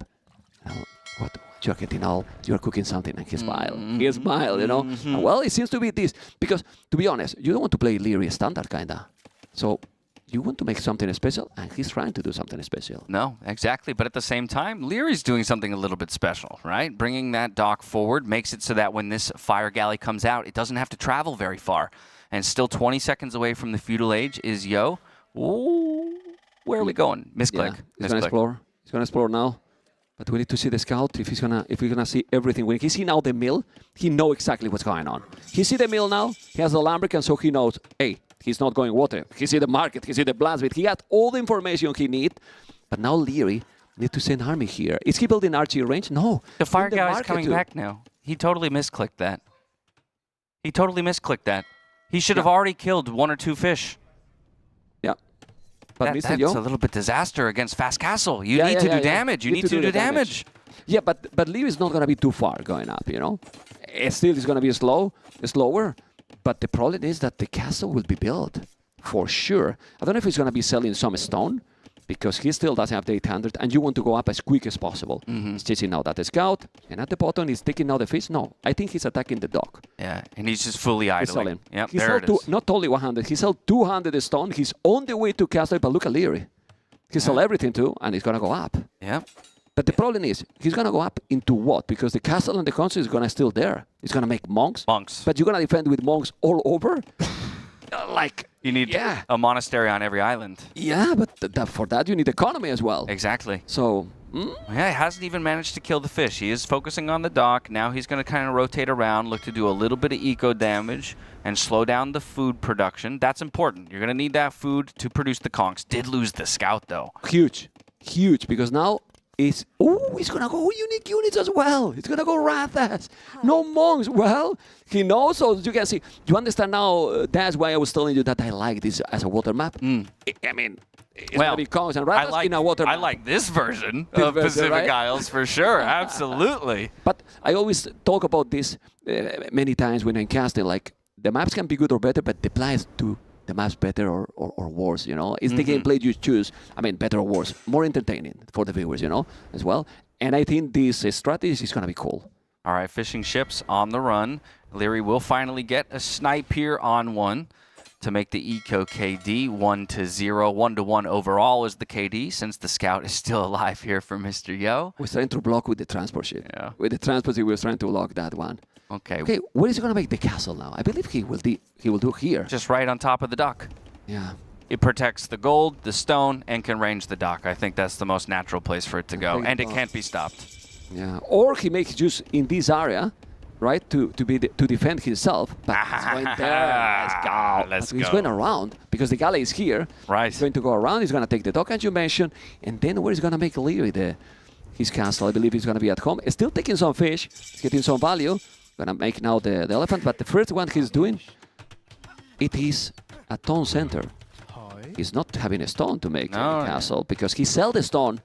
Speaker 12: You know, what? You're getting old. You're cooking something, and he smile. He smile, you know. And well, it seems to be this because, to be honest, you don't want to play Liereyy standard kinda. So you want to make something special, and he's trying to do something special.
Speaker 1: No, exactly. But at the same time, Lierey's doing something a little bit special, right? Bringing that dock forward makes it so that when this fire galley comes out, it doesn't have to travel very far. And still 20 seconds away from the feudal age is Yo. Ooh, where are we going? Misclick.
Speaker 12: Yeah, he's gonna explore. He's gonna explore now. But we need to see the scout if we're gonna see everything. When he see now the mill, he know exactly what's going on. He see the mill now. He has the Lumbercan, so he knows. Hey, he's not going water. He see the market. He see the blacksmith. He got all the information he need. But now Liereyy need to send army here. Is he building archery range? No.
Speaker 1: The fire
Speaker 12: Bring
Speaker 1: galley's
Speaker 12: market
Speaker 1: coming
Speaker 12: too.
Speaker 1: back now. He totally misclicked that. He totally misclicked that. He should have already killed 1 or 2 fish.
Speaker 12: Yeah. But
Speaker 1: That's
Speaker 12: Mr. Yo,
Speaker 1: a little bit disaster against Fast Castle. You need to do damage. You need to do damage.
Speaker 12: Yeah, but Liereyy is not going to be too far going up, you know. Still, it's going to be slower. But the problem is that the castle will be built for sure. I don't know if he's going to be selling some stone because he still doesn't have the 800, and you want to go up as quick as possible. He's chasing out that scout, and at the bottom, he's taking out the fish. No, I think he's attacking the dock.
Speaker 1: Yeah, and he's just fully
Speaker 12: He's
Speaker 1: idling.
Speaker 12: selling.
Speaker 1: Yep,
Speaker 12: He
Speaker 1: there
Speaker 12: sold
Speaker 1: it is.
Speaker 12: not only 100, he sold 200 stone. He's on the way to castle, but look at Liereyy. He sold everything too, and he's going to go up.
Speaker 1: Yeah.
Speaker 12: But the problem is, he's going to go up into what? Because the castle and the council is going to still there. He's going to make monks. But you're going to defend with monks all over? Like,
Speaker 1: you need a monastery on every island.
Speaker 12: Yeah, but for that you need economy as well.
Speaker 1: Exactly.
Speaker 12: So,
Speaker 1: yeah, he hasn't even managed to kill the fish. He is focusing on the dock. Now he's going to kind of rotate around, look to do a little bit of eco damage and slow down the food production. That's important. You're going to need that food to produce the conchs. Did lose the scout, though.
Speaker 12: Huge, because now is, he's going to go unique units as well. He's going to go Rathas. No monks. Well, he knows, so you can see. You understand now, that's why I was telling you that I like this as a water map. I mean, it's going to be Kongs and Rathas in a water map.
Speaker 1: I like this version of Pacific
Speaker 12: right?
Speaker 1: Isles for sure. Absolutely.
Speaker 12: But I always talk about this many times when I'm casting, like, the maps can be good or better, but the players do the maps better or worse, you know? It's the gameplay you choose. I mean, better or worse. More entertaining for the viewers, you know, as well. And I think this strategy is going to be cool.
Speaker 1: All right, fishing ships on the run. Liereyy will finally get a snipe here on one to make the eco KD 1-0. 1-1 overall is the KD, since the scout is still alive here for Mr. Yo.
Speaker 12: We're trying to block with the transport ship.
Speaker 1: Yeah.
Speaker 12: With the transport ship, we're trying to lock that one.
Speaker 1: Okay.
Speaker 12: Okay, where is he going to make the castle now? I believe he will do here.
Speaker 1: Just right on top of the dock.
Speaker 12: Yeah.
Speaker 1: It protects the gold, the stone, and can range the dock. I think that's the most natural place for it to go, and it can't be stopped.
Speaker 12: Yeah. Or he makes use in this area, right, to defend himself. But he's going there. Let's go.
Speaker 1: Let's
Speaker 12: He's
Speaker 1: go.
Speaker 12: going around because the galley is here.
Speaker 1: Right.
Speaker 12: He's going to go around. He's going to take the dock, as you mentioned, and then where is going to make Liereyy his castle? I believe he's going to be at home. Still taking some fish. He's getting some value. Gonna make now the elephant, but the first one he's doing, it is a stone center. He's not having a stone to make the castle because he sell the stone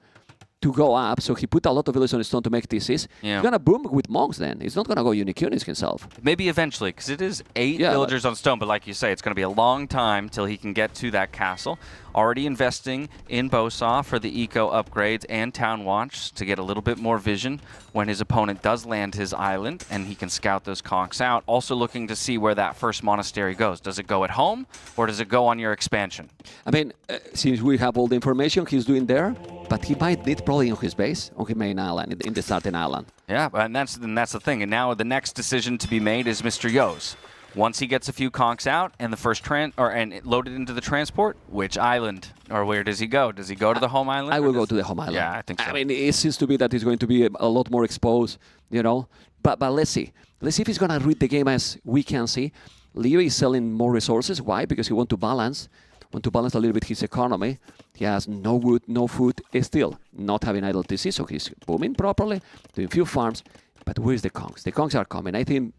Speaker 12: to go up, so he put a lot of villagers on the stone to make this. He's gonna boom with monks then. He's not gonna go unique units himself.
Speaker 1: Maybe eventually, because it is 8 villagers on stone, but like you say, it's going to be a long time till he can get to that castle. Already investing in Bosaw for the eco upgrades and Town Watch to get a little bit more vision when his opponent does land his island, and he can scout those conks out. Also looking to see where that first monastery goes. Does it go at home, or does it go on your expansion?
Speaker 12: I mean, since we have all the information he's doing there, but he might need probably on his base, on his main island, in the starting island.
Speaker 1: Yeah, and that's the thing. And now the next decision to be made is Mr. Yo's. Once he gets a few conks out and the first and loaded into the transport, which island or where does he go? Does he go to the home island?
Speaker 12: I will go to the home island.
Speaker 1: Yeah, I think so.
Speaker 12: I mean, it seems to be that he's going to be a lot more exposed, you know. But let's see. Let's see if he's going to read the game as we can see. Liereyy is selling more resources. Why? Because he wants to balance a little bit his economy. He has no wood, no food, still not having idle TC, so he's booming properly, doing few farms. But where's the conks? The conks are coming. I think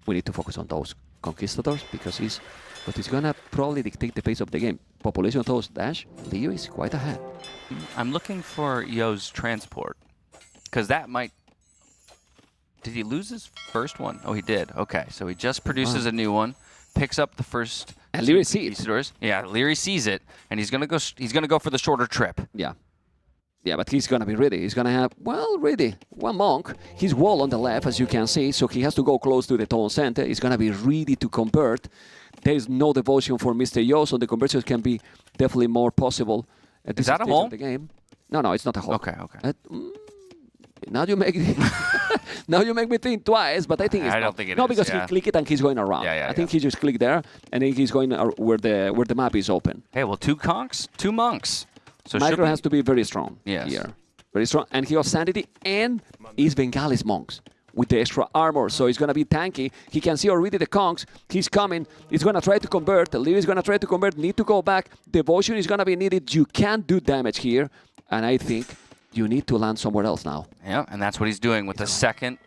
Speaker 12: we need to focus on those conquistadors because he's going to probably dictate the pace of the game. Population of those dash, Liereyy is quite ahead.
Speaker 1: I'm looking for Yo's transport because that might... Did he lose his first one? Oh, he did. Okay, so he just produces a new one, picks up the first...
Speaker 12: And Liereyy sees it.
Speaker 1: Yeah, Liereyy sees it, and he's gonna go for the shorter trip.
Speaker 12: Yeah. Yeah, but he's going to be ready. He's going to have, ready. One monk. His wall on the left, as you can see, so he has to go close to the town center. He's going to be ready to convert. There is no devotion for Mr. Yo, so the conversions can be definitely more possible at this
Speaker 1: stage
Speaker 12: of the game. No, it's not a hole.
Speaker 1: Okay.
Speaker 12: Now you make me think twice, but I think it's
Speaker 1: I
Speaker 12: not.
Speaker 1: don't think it
Speaker 12: no,
Speaker 1: is,
Speaker 12: because he clicked it and he's going around. I think he just clicked there, and then he's going where the map is open.
Speaker 1: Hey, well, 2 conks, 2 monks. So
Speaker 12: Micro has to be very strong
Speaker 1: here.
Speaker 12: Very strong. And he has Sanity and is Bengalis monks with the extra armor. So he's going to be tanky. He can see already the conks. He's coming. He's going to try to convert. Liereyy is going to try to convert. Need to go back. Devotion is going to be needed. You can't do damage here. And I think you need to land somewhere else now.
Speaker 1: Yeah, and that's what he's doing with the second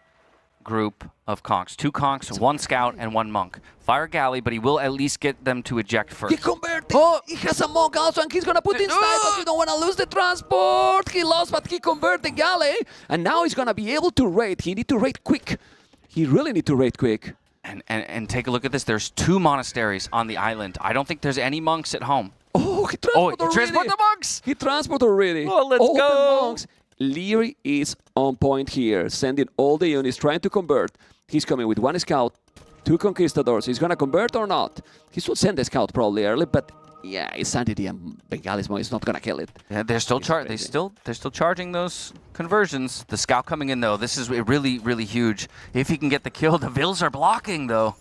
Speaker 1: group of conks. 2 conks, 1 scout, and 1 monk. Fire galley, but he will at least get them to eject first.
Speaker 12: He converted. He has a monk also, and he's going to put inside, but you don't want to lose the transport. He lost, but he converted the galley, and now he's going to be able to raid. He need to raid quick. He really need to raid quick.
Speaker 1: And take a look at this. There's 2 monasteries on the island. I don't think there's any monks at home.
Speaker 12: Oh, he transported
Speaker 1: the monks!
Speaker 12: He transported already.
Speaker 1: Oh, let's go!
Speaker 12: The monks. Liereyy is on point here, sending all the units, trying to convert. He's coming with 1 scout, 2 conquistadors. He's going to convert or not? He should send the scout probably early, but yeah, it's Sanity and Bengalis is not going to kill it.
Speaker 1: Yeah, they're still charging those conversions. The scout coming in though. This is really, really huge. If he can get the kill, the Vills are blocking though.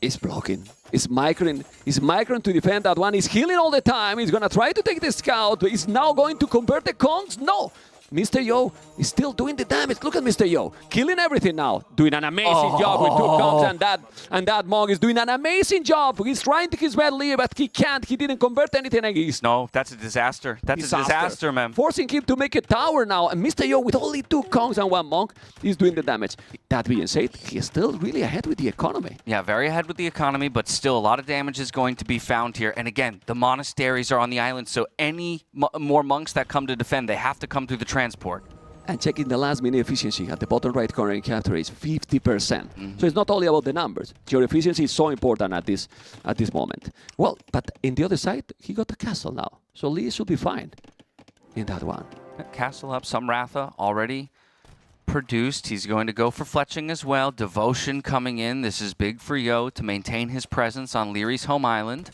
Speaker 12: He's blocking. He's microing to defend that one. He's healing all the time. He's going to try to take the scout. He's now going to convert the conks. No! Mr. Yo is still doing the damage. Look at Mr. Yo, killing everything now, doing an amazing job with 2 conks, and that Monk is doing an amazing job. He's trying to his best Liereyy, but he can't. He didn't convert anything, and he's
Speaker 1: that's a disaster. That's a disaster, man.
Speaker 12: Forcing him to make a tower now, and Mr. Yo with only 2 conks and 1 Monk is doing the damage. That being said, he is still really ahead with the economy.
Speaker 1: Yeah, very ahead with the economy, but still a lot of damage is going to be found here. And again, the monasteries are on the island, so any more monks that come to defend, they have to come through the transport.
Speaker 12: And checking the last minute efficiency at the bottom right corner in capture is 50%. So it's not only about the numbers. Your efficiency is so important at this moment. Well, but in the other side, he got the castle now. So Lee should be fine in that one.
Speaker 1: Castle up, some Ratha already produced. He's going to go for fletching as well. Devotion coming in. This is big for Yo to maintain his presence on Lierey's home island.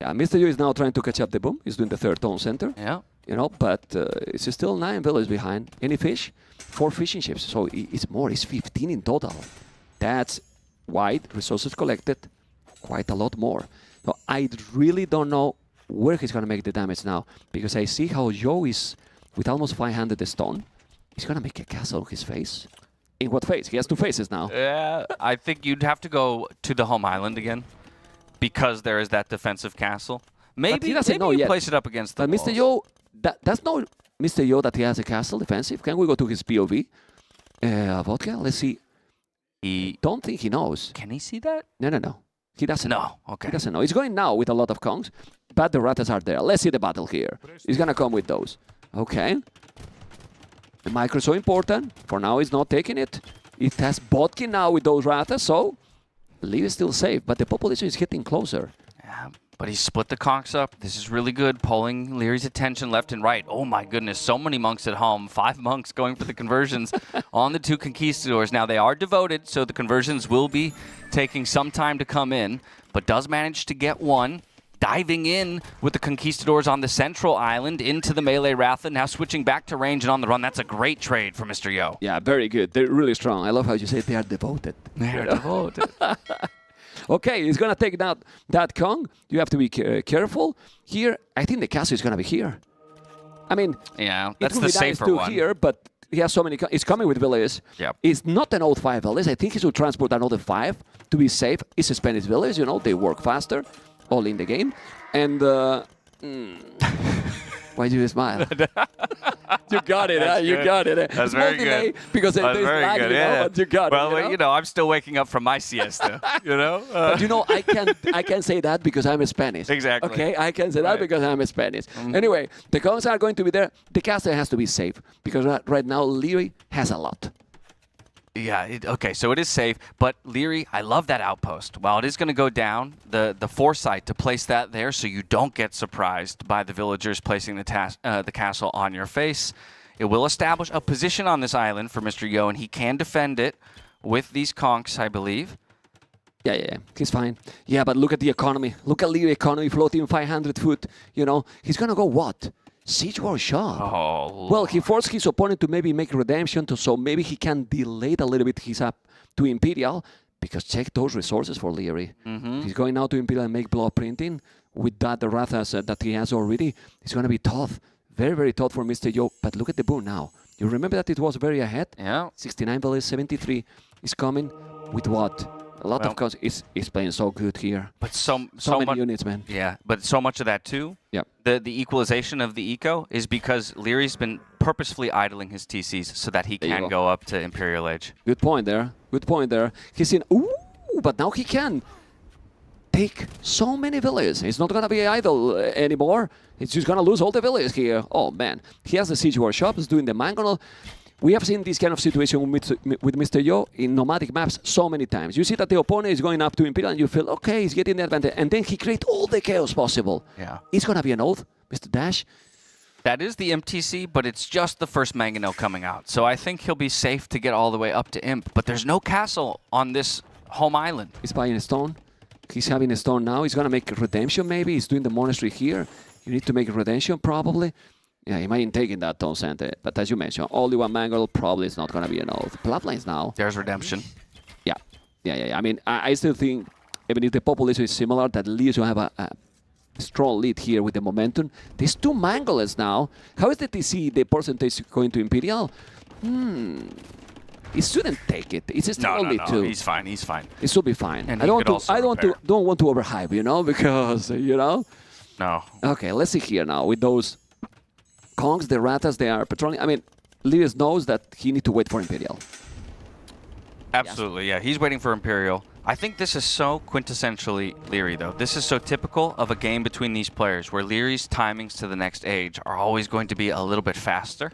Speaker 12: Yeah, Mr. Yo is now trying to catch up the boom. He's doing the 3rd tone center.
Speaker 1: Yeah.
Speaker 12: You know, but it's still 9 villages behind. Any fish? 4 fishing ships. So it's more. It's 15 in total. That's wide. Resources collected. Quite a lot more. So I really don't know where he's going to make the damage now. Because I see how Yo is with almost 500 stone. He's going to make a castle on his face. In what face? He has 2 faces now.
Speaker 1: Yeah, I think you'd have to go to the home island again. Because there is that defensive castle. Maybe you place it up against the
Speaker 12: walls. Mr. Yo, that's not Mr. Yo that he has a castle defensive. Can we go to his POV? Vodka, let's see. Don't think he knows.
Speaker 1: Can he see that?
Speaker 12: No. He doesn't know.
Speaker 1: Okay.
Speaker 12: He doesn't know. He's going now with a lot of kongs, but the Ratas are there. Let's see the battle here. He's going to come with those. Okay. The micro is so important. For now, he's not taking it. It has Botkin now with those Ratas, so Lee is still safe, but the population is getting closer.
Speaker 1: Yeah, but he split the conks up. This is really good, pulling Lierey's attention left and right. Oh my goodness, so many monks at home. 5 monks going for the conversions on the 2 conquistadors. Now they are devoted, so the conversions will be taking some time to come in, but does manage to get one. Diving in with the conquistadors on the central island into the melee Ratha, now switching back to range and on the run. That's a great trade for Mr. Yo.
Speaker 12: Yeah, very good. They're really strong. I love how you say they are devoted.
Speaker 1: They're devoted.
Speaker 12: Okay, he's going to take that Kong. You have to be careful. Here, I think the castle is going to be here. I mean,
Speaker 1: yeah, that's the safer one.
Speaker 12: Here, but he has so many. It's coming with villages.
Speaker 1: Yep.
Speaker 12: It's not an old 5 village. I think he should transport another 5 to be safe. It's a Spanish village, you know, they work faster. All in the game. And why do you smile? You got it, You got it.
Speaker 1: That's
Speaker 12: it's
Speaker 1: very good.
Speaker 12: Because there's lag,
Speaker 1: good.
Speaker 12: You know, but you got it.
Speaker 1: Well, you know, I'm still waking up from my siesta, you know?
Speaker 12: But you know, I can say that because I'm a Spanish.
Speaker 1: Exactly.
Speaker 12: Okay, I can say that because I'm a Spanish. Anyway, the kongs are going to be there. The castle has to be safe because right now Liereyy has a lot.
Speaker 1: Yeah, okay, so it is safe, but Liereyy, I love that outpost. While it is going to go down, the foresight to place that there so you don't get surprised by the villagers placing the castle on your face. It will establish a position on this island for Mr. Yo, and he can defend it with these conks, I believe.
Speaker 12: Yeah, he's fine. Yeah, but look at the economy. Look at Liereyy economy floating 500 foot. You know, he's going to go what? Siege War Shop.
Speaker 1: Oh.
Speaker 12: Well, he forced his opponent to maybe make redemption, so maybe he can delay a little bit his up to Imperial, because check those resources for Liereyy. He's going now to Imperial and make block printing. With that, the Rathas that he has already, it's going to be tough. Very, very tough for Mr. Yo. But look at the boon now. You remember that it was very ahead?
Speaker 1: Yeah.
Speaker 12: 69 village, 73 is coming with what? A lot of costs. He's playing so good here.
Speaker 1: But so
Speaker 12: many
Speaker 1: much
Speaker 12: units, man.
Speaker 1: Yeah, but so much of that too.
Speaker 12: Yeah.
Speaker 1: The equalization of the eco is because Lierey's been purposefully idling his TCs so that he can go up to Imperial Age.
Speaker 12: Good point there. Good point there. He's in. Ooh, but now he can take so many villages. He's not gonna be idle anymore. He's just gonna lose all the villages here. Oh man, he has the siege workshop. He's doing the mangonel. We have seen this kind of situation with Mr. Yo in nomadic maps so many times. You see that the opponent is going up to Imperial and you feel, okay, he's getting the advantage. And then he creates all the chaos possible.
Speaker 1: Yeah.
Speaker 12: It's going to be an oath, Mr. Dash.
Speaker 1: That is the MTC, but it's just the first mangonel coming out. So I think he'll be safe to get all the way up to Imp. But there's no castle on this home island.
Speaker 12: He's buying a stone. He's having a stone now. He's going to make a redemption maybe. He's doing the monastery here. You need to make a redemption probably. Yeah, he might take in that Tone Center, but as you mentioned, only one mangle probably is not going to be enough. Bloodlines now.
Speaker 1: There's redemption.
Speaker 12: Yeah. I mean, I still think, even if the population is similar, that Lee will have strong lead here with the momentum. These two Mangolets now. How is the TC, the percentage going to Imperial? He shouldn't take it. It's still only two.
Speaker 1: He's fine. He's fine.
Speaker 12: It should be fine.
Speaker 1: And
Speaker 12: I don't want to overhype, you know, because
Speaker 1: No.
Speaker 12: Okay, let's see here now with those Kongs, the Ratas, they are patrolling. I mean, Liereyy knows that he needs to wait for Imperial.
Speaker 1: Absolutely, yeah. He's waiting for Imperial. I think this is so quintessentially Liereyy, though. This is so typical of a game between these players, where Lierey's timings to the next age are always going to be a little bit faster.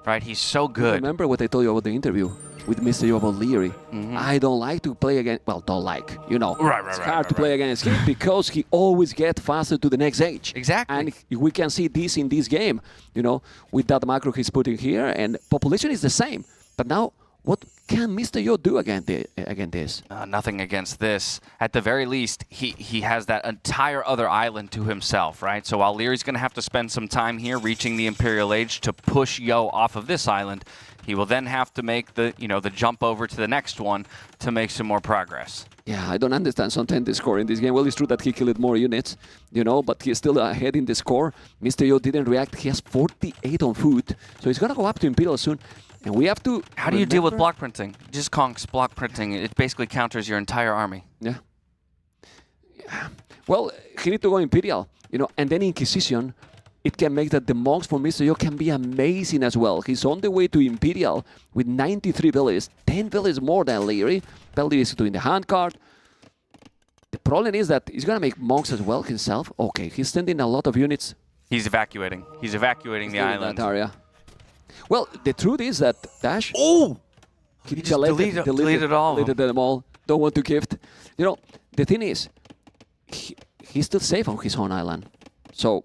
Speaker 1: Right? He's so good.
Speaker 12: Remember what I told you about the interview with Mr. Yo about Liereyy? I don't like to play against... Well, don't like, you know. It's hard to play against him because he always gets faster to the next age.
Speaker 1: Exactly.
Speaker 12: And we can see this in this game, you know, with that macro he's putting here. And population is the same. But now, what can Mr. Yo do against this?
Speaker 1: Nothing against this. At the very least, he has that entire other island to himself, right? So while Lierey's going to have to spend some time here reaching the Imperial Age to push Yo off of this island, he will then have to make the jump over to the next one to make some more progress.
Speaker 12: Yeah, I don't understand sometimes the score in this game. Well, it's true that he killed more units, you know, but he's still ahead in the score. Mr. Yo didn't react. He has 48 on food, so he's going to go up to Imperial soon. And we have to...
Speaker 1: How do you deal with block printing? Just Kongs block printing. It basically counters your entire army.
Speaker 12: Yeah. Well, he needs to go Imperial, you know, and then Inquisition, it can make that the monks for Mr. Yo can be amazing as well. He's on the way to Imperial with 93 villages, 10 villages more than Liereyy. Liereyy is doing the handcart. The problem is that he's going to make monks as well himself. Okay, he's sending a lot of units.
Speaker 1: He's evacuating. He's evacuating the island.
Speaker 12: That area. Well, the truth is that Dash...
Speaker 1: Oh!
Speaker 12: He
Speaker 1: just deleted all.
Speaker 12: Deleted them all. Don't want to gift. You know, the thing is, he's still safe on his own island. So,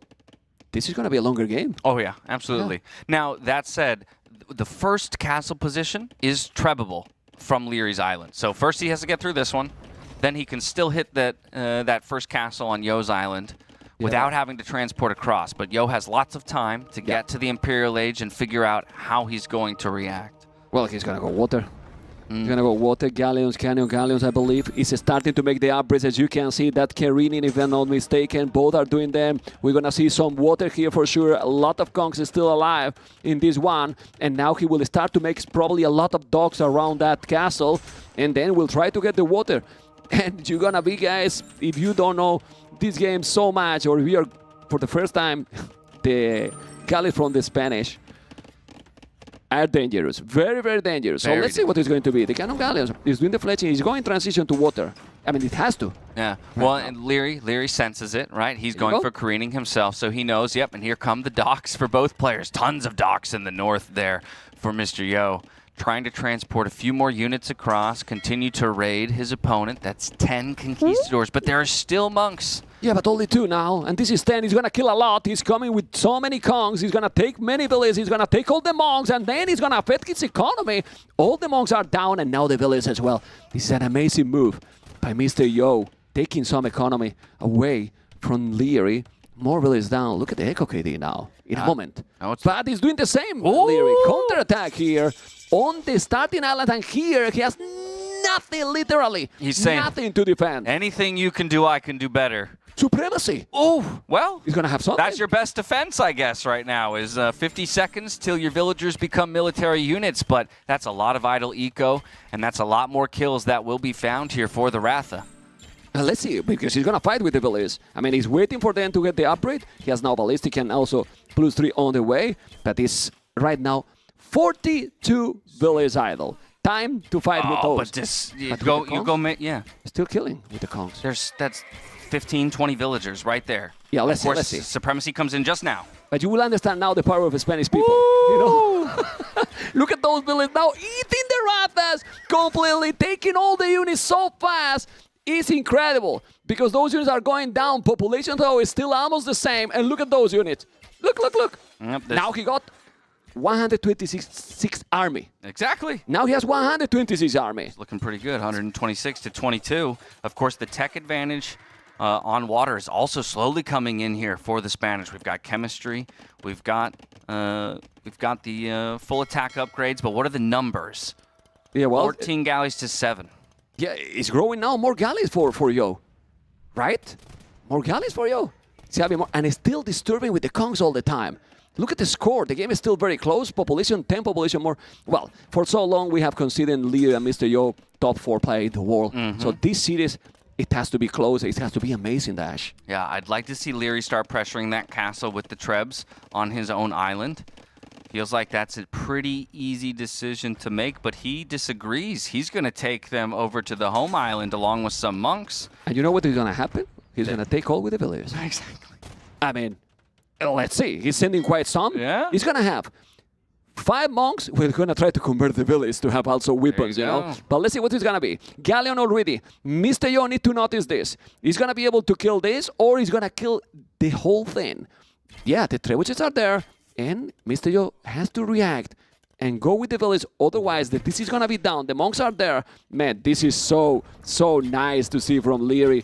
Speaker 12: this is going to be a longer game.
Speaker 1: Oh, yeah, absolutely. Yeah. Now, that said, the first castle position is trebable from Lierey's island. So, first he has to get through this one. Then he can still hit that first castle on Yo's island without having to transport across. But Yo has lots of time to get to the Imperial Age and figure out how he's going to react.
Speaker 12: Well, he's going to go water. He's going to go water, galleons, canyon galleons, I believe. He's starting to make the upgrades, as you can see. That Careening, if I'm not mistaken, both are doing them. We're going to see some water here for sure. A lot of Kongs is still alive in this one. And now he will start to make probably a lot of docks around that castle. And then we'll try to get the water. And you're going to be, guys, if you don't know this game so much, or if you are, for the first time, the galleys from the Spanish are dangerous. Very, very dangerous. So let's see what it's going to be. The Cannon Galleons is doing the fletching. He's going transition to water. I mean, it has to.
Speaker 1: Yeah. Well, and Liereyy senses it, right? He's going for careening himself, so he knows, yep, and here come the docks for both players. Tons of docks in the north there for Mr. Yo. Trying to transport a few more units across, continue to raid his opponent. That's 10 conquistadors, but there are still monks.
Speaker 12: Yeah, but only 2 now, and this is 10. He's going to kill a lot. He's coming with so many Kongs. He's going to take many villages. He's going to take all the monks, and then he's going to affect his economy. All the monks are down, and now the villages as well. This is an amazing move by Mr. Yo, taking some economy away from Liereyy. More villages down. Look at the Echo KD now, in a moment. But he's doing the same. Liereyy, counter-attack here on the starting island, and here he has nothing, literally.
Speaker 1: He's saying
Speaker 12: nothing to defend.
Speaker 1: Anything you can do, I can do better.
Speaker 12: Supremacy.
Speaker 1: Oh, well.
Speaker 12: He's going to have something.
Speaker 1: That's your best defense, I guess, right now, is 50 seconds till your villagers become military units. But that's a lot of idle eco, and that's a lot more kills that will be found here for the Ratha.
Speaker 12: Let's see, because he's going to fight with the villagers. I mean, he's waiting for them to get the upgrade. He has now Ballistic and also +3 on the way. But he's right now 42 villagers idle. Time to fight with those.
Speaker 1: But this,
Speaker 12: yeah. Still killing with the Kongs.
Speaker 1: That's 15, 20 villagers right there.
Speaker 12: Yeah, let's
Speaker 1: see.
Speaker 12: Let's see.
Speaker 1: Supremacy comes in just now.
Speaker 12: But you will understand now the power of the Spanish people. You know? Look at those villagers now eating the Rathas, completely taking all the units so fast. It's incredible because those units are going down. Population, though, is still almost the same. And look at those units. Look, look, look.
Speaker 1: Yep,
Speaker 12: now he got 126 army.
Speaker 1: Exactly.
Speaker 12: Now he has 126 army.
Speaker 1: It's looking pretty good, 126 to 22. Of course, the tech advantage on water is also slowly coming in here for the Spanish. We've got chemistry. We've got the full attack upgrades. But what are the numbers?
Speaker 12: Yeah, well,
Speaker 1: 14 galleys to 7.
Speaker 12: Yeah, it's growing now. More galleys for Yo, right? More galleys for Yo. It's having more, and it's still disturbing with the Kongs all the time. Look at the score. The game is still very close. Population, 10 population more. Well, for so long, we have considered Liereyy and Mr. Yo top 4 player in the world. So this series, it has to be close. It has to be amazing, Dash.
Speaker 1: Yeah, I'd like to see Liereyy start pressuring that castle with the Trebs on his own island. Feels like that's a pretty easy decision to make, but he disagrees. He's going to take them over to the home island along with some monks.
Speaker 12: And you know what is going to happen? He's going to take all with the villagers.
Speaker 1: Exactly.
Speaker 12: I mean, let's see. He's sending quite some.
Speaker 1: Yeah.
Speaker 12: He's going to have 5 monks. We're going to try to convert the village to have also weapons, you know. But let's see what it's going to be. Galleon already. Mr. Yo need to notice this. He's going to be able to kill this, or he's going to kill the whole thing. Yeah, the trebuchets are there. And Mr. Yo has to react and go with the village. Otherwise, this is going to be down. The monks are there. Man, this is so nice to see from Liereyy.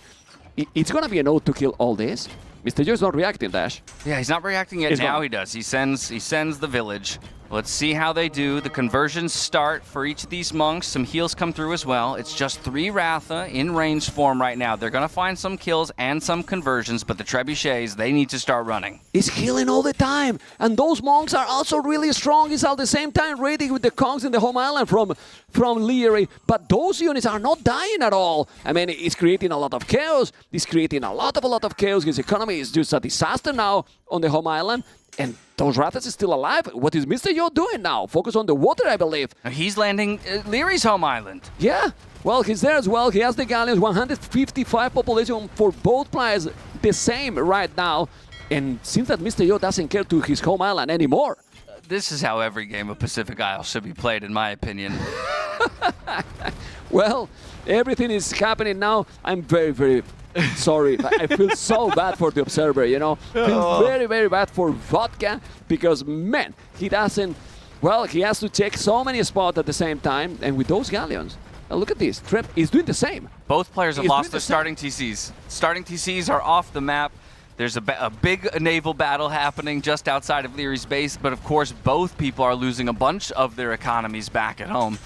Speaker 12: It's going to be an ode to kill all this. Mr. Yo is not reacting, Dash.
Speaker 1: Yeah, he's not reacting yet. Now he does. He sends the village. Let's see how they do. The conversions start for each of these monks. Some heals come through as well. It's just 3 Ratha in range form right now. They're going to find some kills and some conversions, but the trebuchets, they need to start running.
Speaker 12: He's healing all the time. And those monks are also really strong. He's at the same time ready with the Kongs in the home island from Liereyy. But those units are not dying at all. I mean, it's creating a lot of chaos. It's creating a lot of chaos. His economy is just a disaster now on the home island. And those Rathas is still alive. What is Mr. Yo doing now? Focus on the water, I believe.
Speaker 1: He's landing Lierey's home island.
Speaker 12: Yeah. Well, he's there as well. He has the galleons, 155 population for both players, the same right now. And seems that Mr. Yo doesn't care to his home island anymore.
Speaker 1: This is how every game of Pacific Isle should be played, in my opinion.
Speaker 12: Well, everything is happening now. I'm very sorry. I feel so bad for the observer, you know. Feel very bad for Vodka because, man, he doesn't... Well, he has to check so many spots at the same time. And with those galleons, look at this. Trep is doing the same.
Speaker 1: Both players have lost their starting TCs. Starting TCs are off the map. There's a big naval battle happening just outside of Lierey's base. But, of course, both people are losing a bunch of their economies back at home.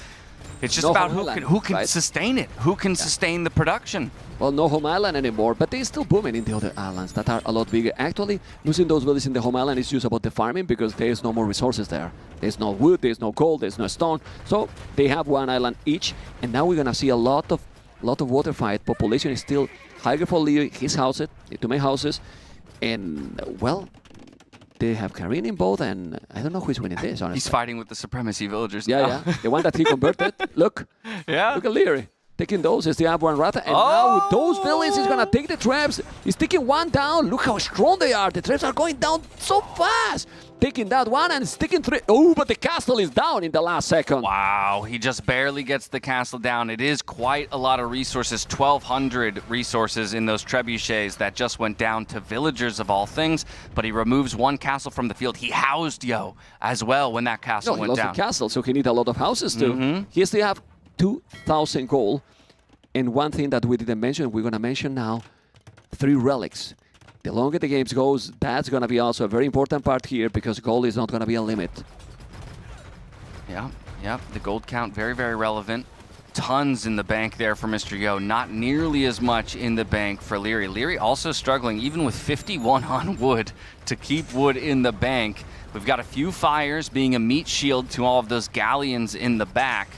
Speaker 1: It's just about who can sustain it, who can sustain the production.
Speaker 12: Well, no home island anymore, but they're still booming in the other islands that are a lot bigger. Actually, losing those villages in the home island is just about the farming because there's no more resources there. There's no wood, there's no gold, there's no stone. So they have 1 island each, and now we're gonna see a lot of water fight. Population is still higher for Liereyy, his houses, the 2 main houses, and well, they have Karin in both, and I don't know who's winning this, honestly.
Speaker 1: He's fighting with the Supremacy Villagers
Speaker 12: now.
Speaker 1: now.
Speaker 12: Yeah, the one that he converted. Look.
Speaker 1: Yeah.
Speaker 12: Look at Liereyy. Taking those, they still have 1 Ratha, and now with those villains, he's gonna take the traps. He's taking 1 down. Look how strong they are. The traps are going down so fast. Taking that 1 and sticking 3. Oh, but the castle is down in the last second.
Speaker 1: Wow, he just barely gets the castle down. It is quite a lot of resources, 1,200 resources in those trebuchets that just went down to villagers of all things, but he removes 1 castle from the field. He housed Yo as well when that castle went down.
Speaker 12: He lost the castle, so he needs a lot of houses too. He still have 2,000 gold. And one thing that we didn't mention, we're going to mention now, 3 relics. The longer the games goes, that's going to be also a very important part here because gold is not going to be a limit.
Speaker 1: Yeah, the gold count very relevant. Tons in the bank there for Mr. Yo, not nearly as much in the bank for Liereyy. Liereyy also struggling even with 51 on wood to keep wood in the bank. We've got a few fires being a meat shield to all of those galleons in the back.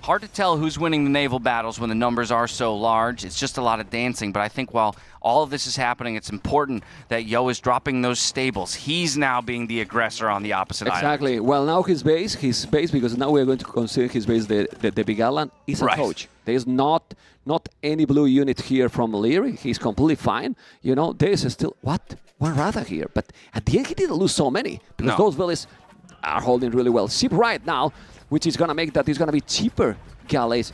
Speaker 1: Hard to tell who's winning the naval battles when the numbers are so large. It's just a lot of dancing, but I think while all of this is happening, it's important that Yo is dropping those stables. He's now being the aggressor on the opposite island.
Speaker 12: Exactly. Well, now his base, because now we're going to consider his base the big island, is a TaToH. There's not any blue unit here from Liereyy. He's completely fine. You know, there's still, 1 Ratha here. But at the end, he didn't lose so many because those villages are holding really well. Ship right now, which is going to make that it's going to be cheaper galleys.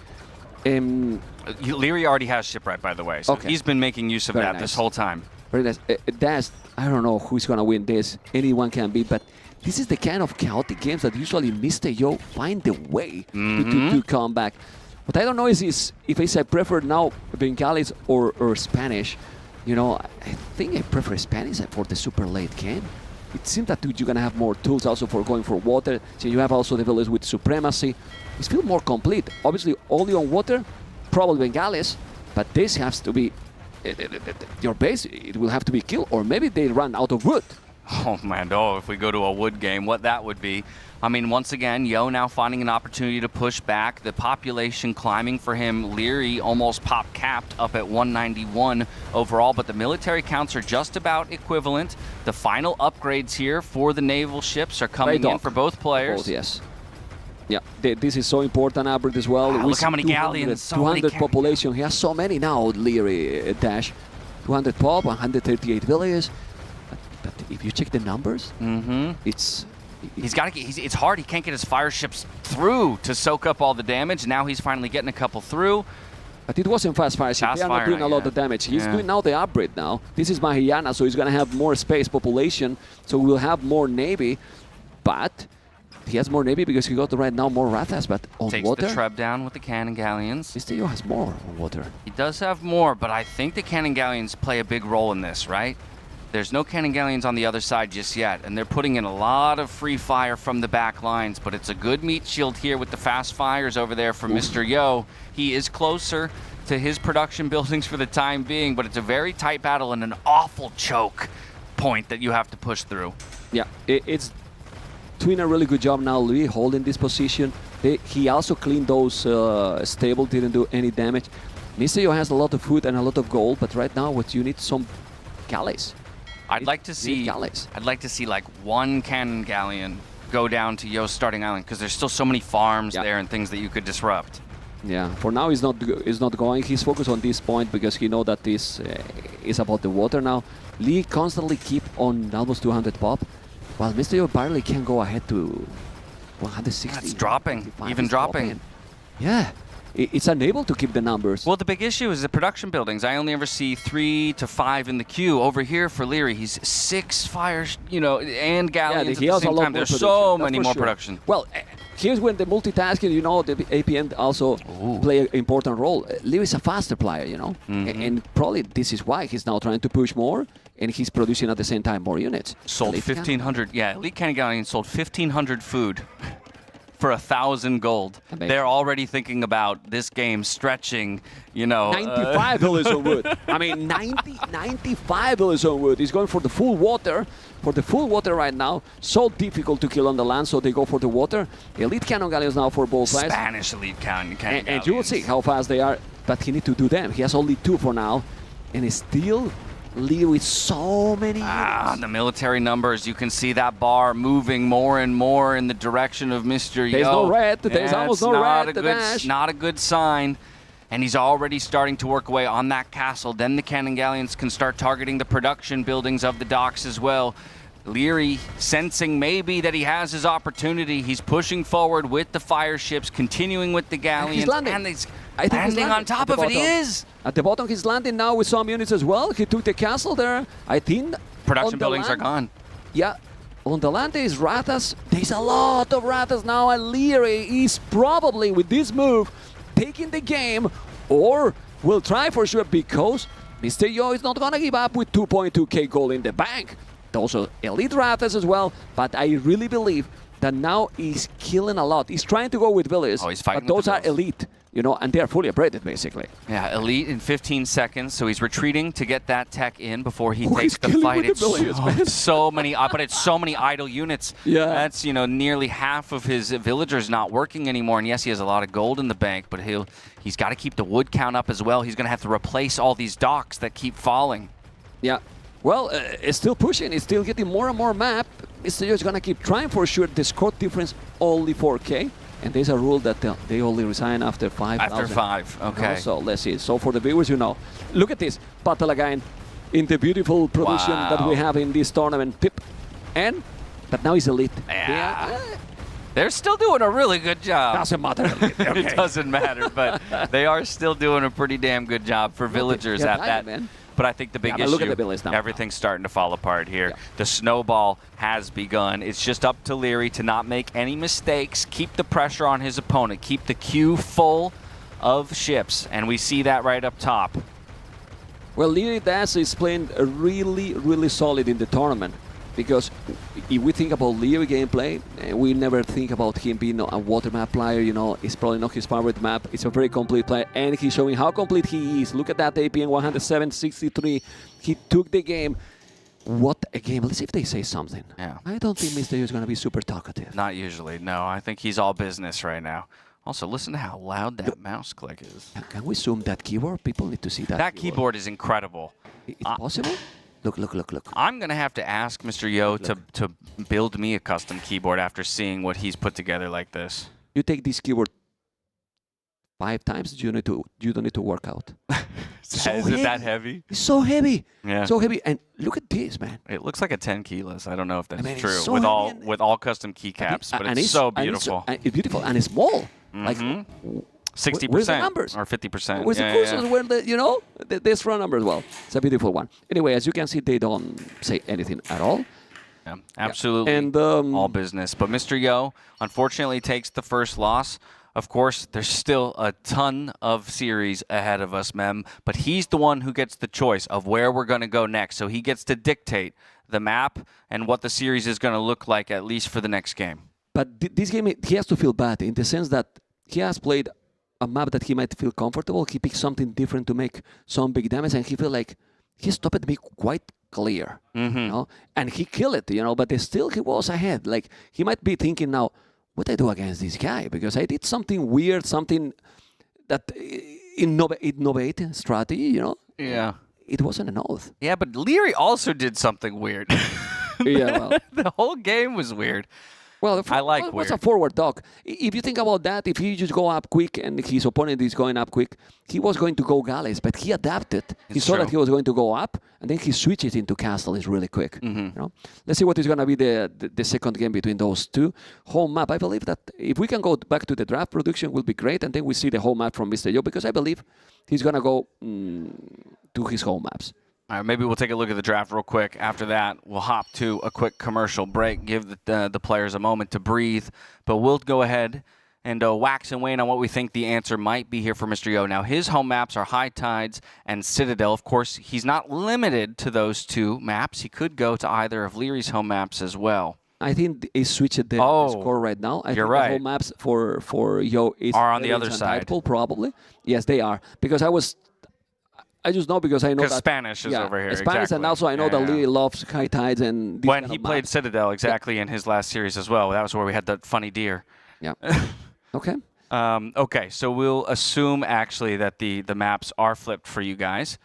Speaker 1: Liereyy already has shipwright, by the way, so he's been making use of that this whole time.
Speaker 12: Very nice. I don't know who's going to win this. Anyone can be, but this is the kind of chaotic games that usually Mr. Yo find the way to come back. What I don't know is if I prefer now Bengalis or Spanish. You know, I think I prefer Spanish for the super late game. It seems that you're going to have more tools also for going for water. So you have also the village with Supremacy. It's feel more complete. Obviously, only on water, probably Bengalis, but this has to be your base, it will have to be killed, or maybe they run out of wood.
Speaker 1: Oh man, if we go to a wood game, what that would be. I mean, once again, Yo now finding an opportunity to push back. The population climbing for him. Liereyy almost pop capped up at 191 overall, but the military counts are just about equivalent. The final upgrades here for the naval ships are coming in for both players.
Speaker 12: Both, yes. Yeah, this is so important, Albert, as well.
Speaker 1: Wow, look how many galleons, so
Speaker 12: 200
Speaker 1: many
Speaker 12: population. He has so many now, Liereyy, Dash. 200 pop, 138 villages. But if you check the numbers, it's...
Speaker 1: He's got to get. It's hard. He can't get his fire ships through to soak up all the damage. Now he's finally getting a couple through.
Speaker 12: But it wasn't fast fire ship. They are not doing a lot of damage. He's doing now the upgrade now. This is Mahiyana, so he's going to have more space population. So we'll have more navy. But he has more navy because he got right now more Rathas. But on
Speaker 1: Takes
Speaker 12: water,
Speaker 1: the Treb down with the cannon galleons.
Speaker 12: Mr. Yo has more on water.
Speaker 1: He does have more, but I think the cannon galleons play a big role in this, right? There's no cannon galleons on the other side just yet, and they're putting in a lot of free fire from the back lines, but it's a good meat shield here with the fast fires over there from Mr. Yo. He is closer to his production buildings for the time being, but it's a very tight battle and an awful choke point that you have to push through.
Speaker 12: Yeah, it's doing a really good job now, Liereyy, holding this position. He also cleaned those stable, didn't do any damage. Mr. Yo has a lot of food and a lot of gold, but right now what you need some galleys.
Speaker 1: I'd like to see like one cannon galleon go down to Yo's starting island because there's still so many farms there and things that you could disrupt.
Speaker 12: Yeah, for now he's not going. He's focused on this point because he know that this is about the water now. Lee constantly keep on almost 200 pop, while Mr. Yo barely can go ahead to 160.
Speaker 1: That's dropping, even dropping.
Speaker 12: Yeah. It's unable to keep the numbers.
Speaker 1: Well, the big issue is the production buildings. I only ever see 3 to 5 in the queue. Over here for Liereyy, he's 6 fires, and galleons
Speaker 12: he
Speaker 1: at
Speaker 12: has
Speaker 1: the same time. There's so many more production.
Speaker 12: Well, here's when the multitasking, the APM also play an important role. Liereyy is a faster player, and probably this is why he's now trying to push more, and he's producing at the same time more units.
Speaker 1: Sold 1,500. Yeah, Elite Cannon Galleon sold 1,500 food. For 1,000 gold. Amazing. They're already thinking about this game stretching,
Speaker 12: 95 villas on wood. I mean, 95 villas on wood. He's going for the full water. For the full water right now. So difficult to kill on the land, so they go for the water. Elite Cannon Galleons now for both sides.
Speaker 1: Spanish Elite Cannon Galleons.
Speaker 12: And you will see how fast they are. But he need to do them. He has only 2 for now. And it's still Liereyy with so many units.
Speaker 1: The military numbers, you can see that bar moving more and more in the direction of Mr. Yo.
Speaker 12: There's no red. There's almost no red.
Speaker 1: Not a good sign. And he's already starting to work away on that castle. Then the cannon galleons can start targeting the production buildings of the docks as well. Liereyy sensing maybe that he has his opportunity. He's pushing forward with the fire ships, continuing with the galleons.
Speaker 12: He's landing.
Speaker 1: And he's landing on top of it. He is.
Speaker 12: At the bottom, he's landing now with some units as well. He took the castle there. I think
Speaker 1: production buildings are gone.
Speaker 12: Yeah. On the land, there's Rathas. There's a lot of Rathas now, and Liereyy is probably, with this move, taking the game, or will try for sure, because Mr. Yo is not going to give up with 2.2k gold in the bank. Also elite Rathas as well, but I really believe that now he's killing a lot. He's trying to go with villages,
Speaker 1: he's fighting
Speaker 12: but those are elite, and they are fully upgraded basically.
Speaker 1: Yeah, elite in 15 seconds, so he's retreating to get that tech in before he takes the fight. It's so many, but it's so many idle units.
Speaker 12: Yeah,
Speaker 1: that's nearly half of his villagers not working anymore. And yes, he has a lot of gold in the bank, but he's got to keep the wood count up as well. He's going to have to replace all these docks that keep falling.
Speaker 12: Yeah. Well, it's still pushing. It's still getting more and more map. Mr. Yo is going to keep trying for sure. The score difference only 4k. And there's a rule that they only resign after 5,000.
Speaker 1: After 5, okay.
Speaker 12: So let's see. So for the viewers, look at this. Battle again in the beautiful production that we have in this tournament. Pip. But now he's elite.
Speaker 1: Yeah. They're still doing a really good job.
Speaker 12: Doesn't matter. Okay.
Speaker 1: It doesn't matter, but they are still doing a pretty damn good job for villagers at that.
Speaker 12: Man.
Speaker 1: But I think the big issue,
Speaker 12: look at the villas now.
Speaker 1: Everything's starting to fall apart here. Yeah. The snowball has begun. It's just up to Liereyy to not make any mistakes, keep the pressure on his opponent, keep the queue full of ships, and we see that right up top.
Speaker 12: Well, Liereyy is playing really, really solid in the tournament. because if we think about Liereyy gameplay, we never think about him being a water map player. You know, it's probably not his favorite map. It's a very complete player, and he's showing how complete he is. Look at that APM 107.63. He took the game. What a game. Let's see if they say something.
Speaker 1: Yeah.
Speaker 12: I don't think Mr. Yu is going to be super talkative.
Speaker 1: Not usually, no. I think he's all business right now. Also, listen to how loud that mouse click is.
Speaker 12: Can we zoom that keyboard? People need to see that.
Speaker 1: That keyboard is incredible.
Speaker 12: It's possible? Look.
Speaker 1: I'm going to have to ask Mr. Yo to build me a custom keyboard after seeing what he's put together like this.
Speaker 12: You take this keyboard 5 times, you don't need to work out.
Speaker 1: Is it that heavy?
Speaker 12: It's so heavy.
Speaker 1: Yeah.
Speaker 12: So heavy. And look at this, man.
Speaker 1: It looks like a 10 keyless. I don't know if that's
Speaker 12: it's
Speaker 1: true
Speaker 12: so
Speaker 1: with all custom keycaps, but it's so beautiful.
Speaker 12: It's beautiful and it's small. Like
Speaker 1: 60%
Speaker 12: where's the numbers?
Speaker 1: or 50%.
Speaker 12: Where's the cursors? Where this front number as well. It's a beautiful one. Anyway, as you can see, they don't say anything at all.
Speaker 1: Yeah, absolutely.
Speaker 12: And
Speaker 1: all business. But Mr. Yo, unfortunately, takes the first loss. Of course, there's still a ton of series ahead of us, Mem, but he's the one who gets the choice of where we're going to go next. So he gets to dictate the map and what the series is going to look like, at least for the next game.
Speaker 12: But this game, he has to feel bad in the sense that he has played a map that he might feel comfortable. He picked something different to make some big damage, and he feel like he stopped me quite clear, you know? And he killed it, you know, but still he was ahead. Like, he might be thinking now, what I do against this guy? Because I did something weird, something that innovative strategy, you know?
Speaker 1: Yeah.
Speaker 12: It wasn't an oath.
Speaker 1: Yeah, but Liereyy also did something weird.
Speaker 12: Yeah, well.
Speaker 1: The whole game was weird.
Speaker 12: Well,
Speaker 1: I like
Speaker 12: it
Speaker 1: weird.
Speaker 12: was a forward dog. If you think about that, if he just go up quick and his opponent is going up quick, he was going to go Galley, but he adapted. He saw that he was going to go up, and then he switches into Castles really quick. You know? Let's see what is going to be the second game between those two. Home map, I believe that if we can go back to the draft production will be great, and then we see the home map from Mr. Yo, because I believe he's going to go to his home maps.
Speaker 1: All right, maybe we'll take a look at the draft real quick. After that, we'll hop to a quick commercial break, give the players a moment to breathe. But we'll go ahead and wax and wane on what we think the answer might be here for Mr. Yo. Now, his home maps are High Tides and Citadel. Of course, he's not limited to those two maps. He could go to either of Lierey's home maps as well.
Speaker 12: I think he switched the score right now. I
Speaker 1: you're
Speaker 12: think
Speaker 1: right.
Speaker 12: The home maps for Yo is
Speaker 1: are on the other side.
Speaker 12: Probably. Yes, they are. Because I just know because I know that
Speaker 1: Spanish is over here.
Speaker 12: Spanish,
Speaker 1: exactly.
Speaker 12: and also I know that Liereyy loves High Tides and.
Speaker 1: When he played Citadel, exactly, in his last series as well. That was where we had that funny deer.
Speaker 12: Yeah. Okay.
Speaker 1: Okay, so we'll assume actually that the maps are flipped for you guys.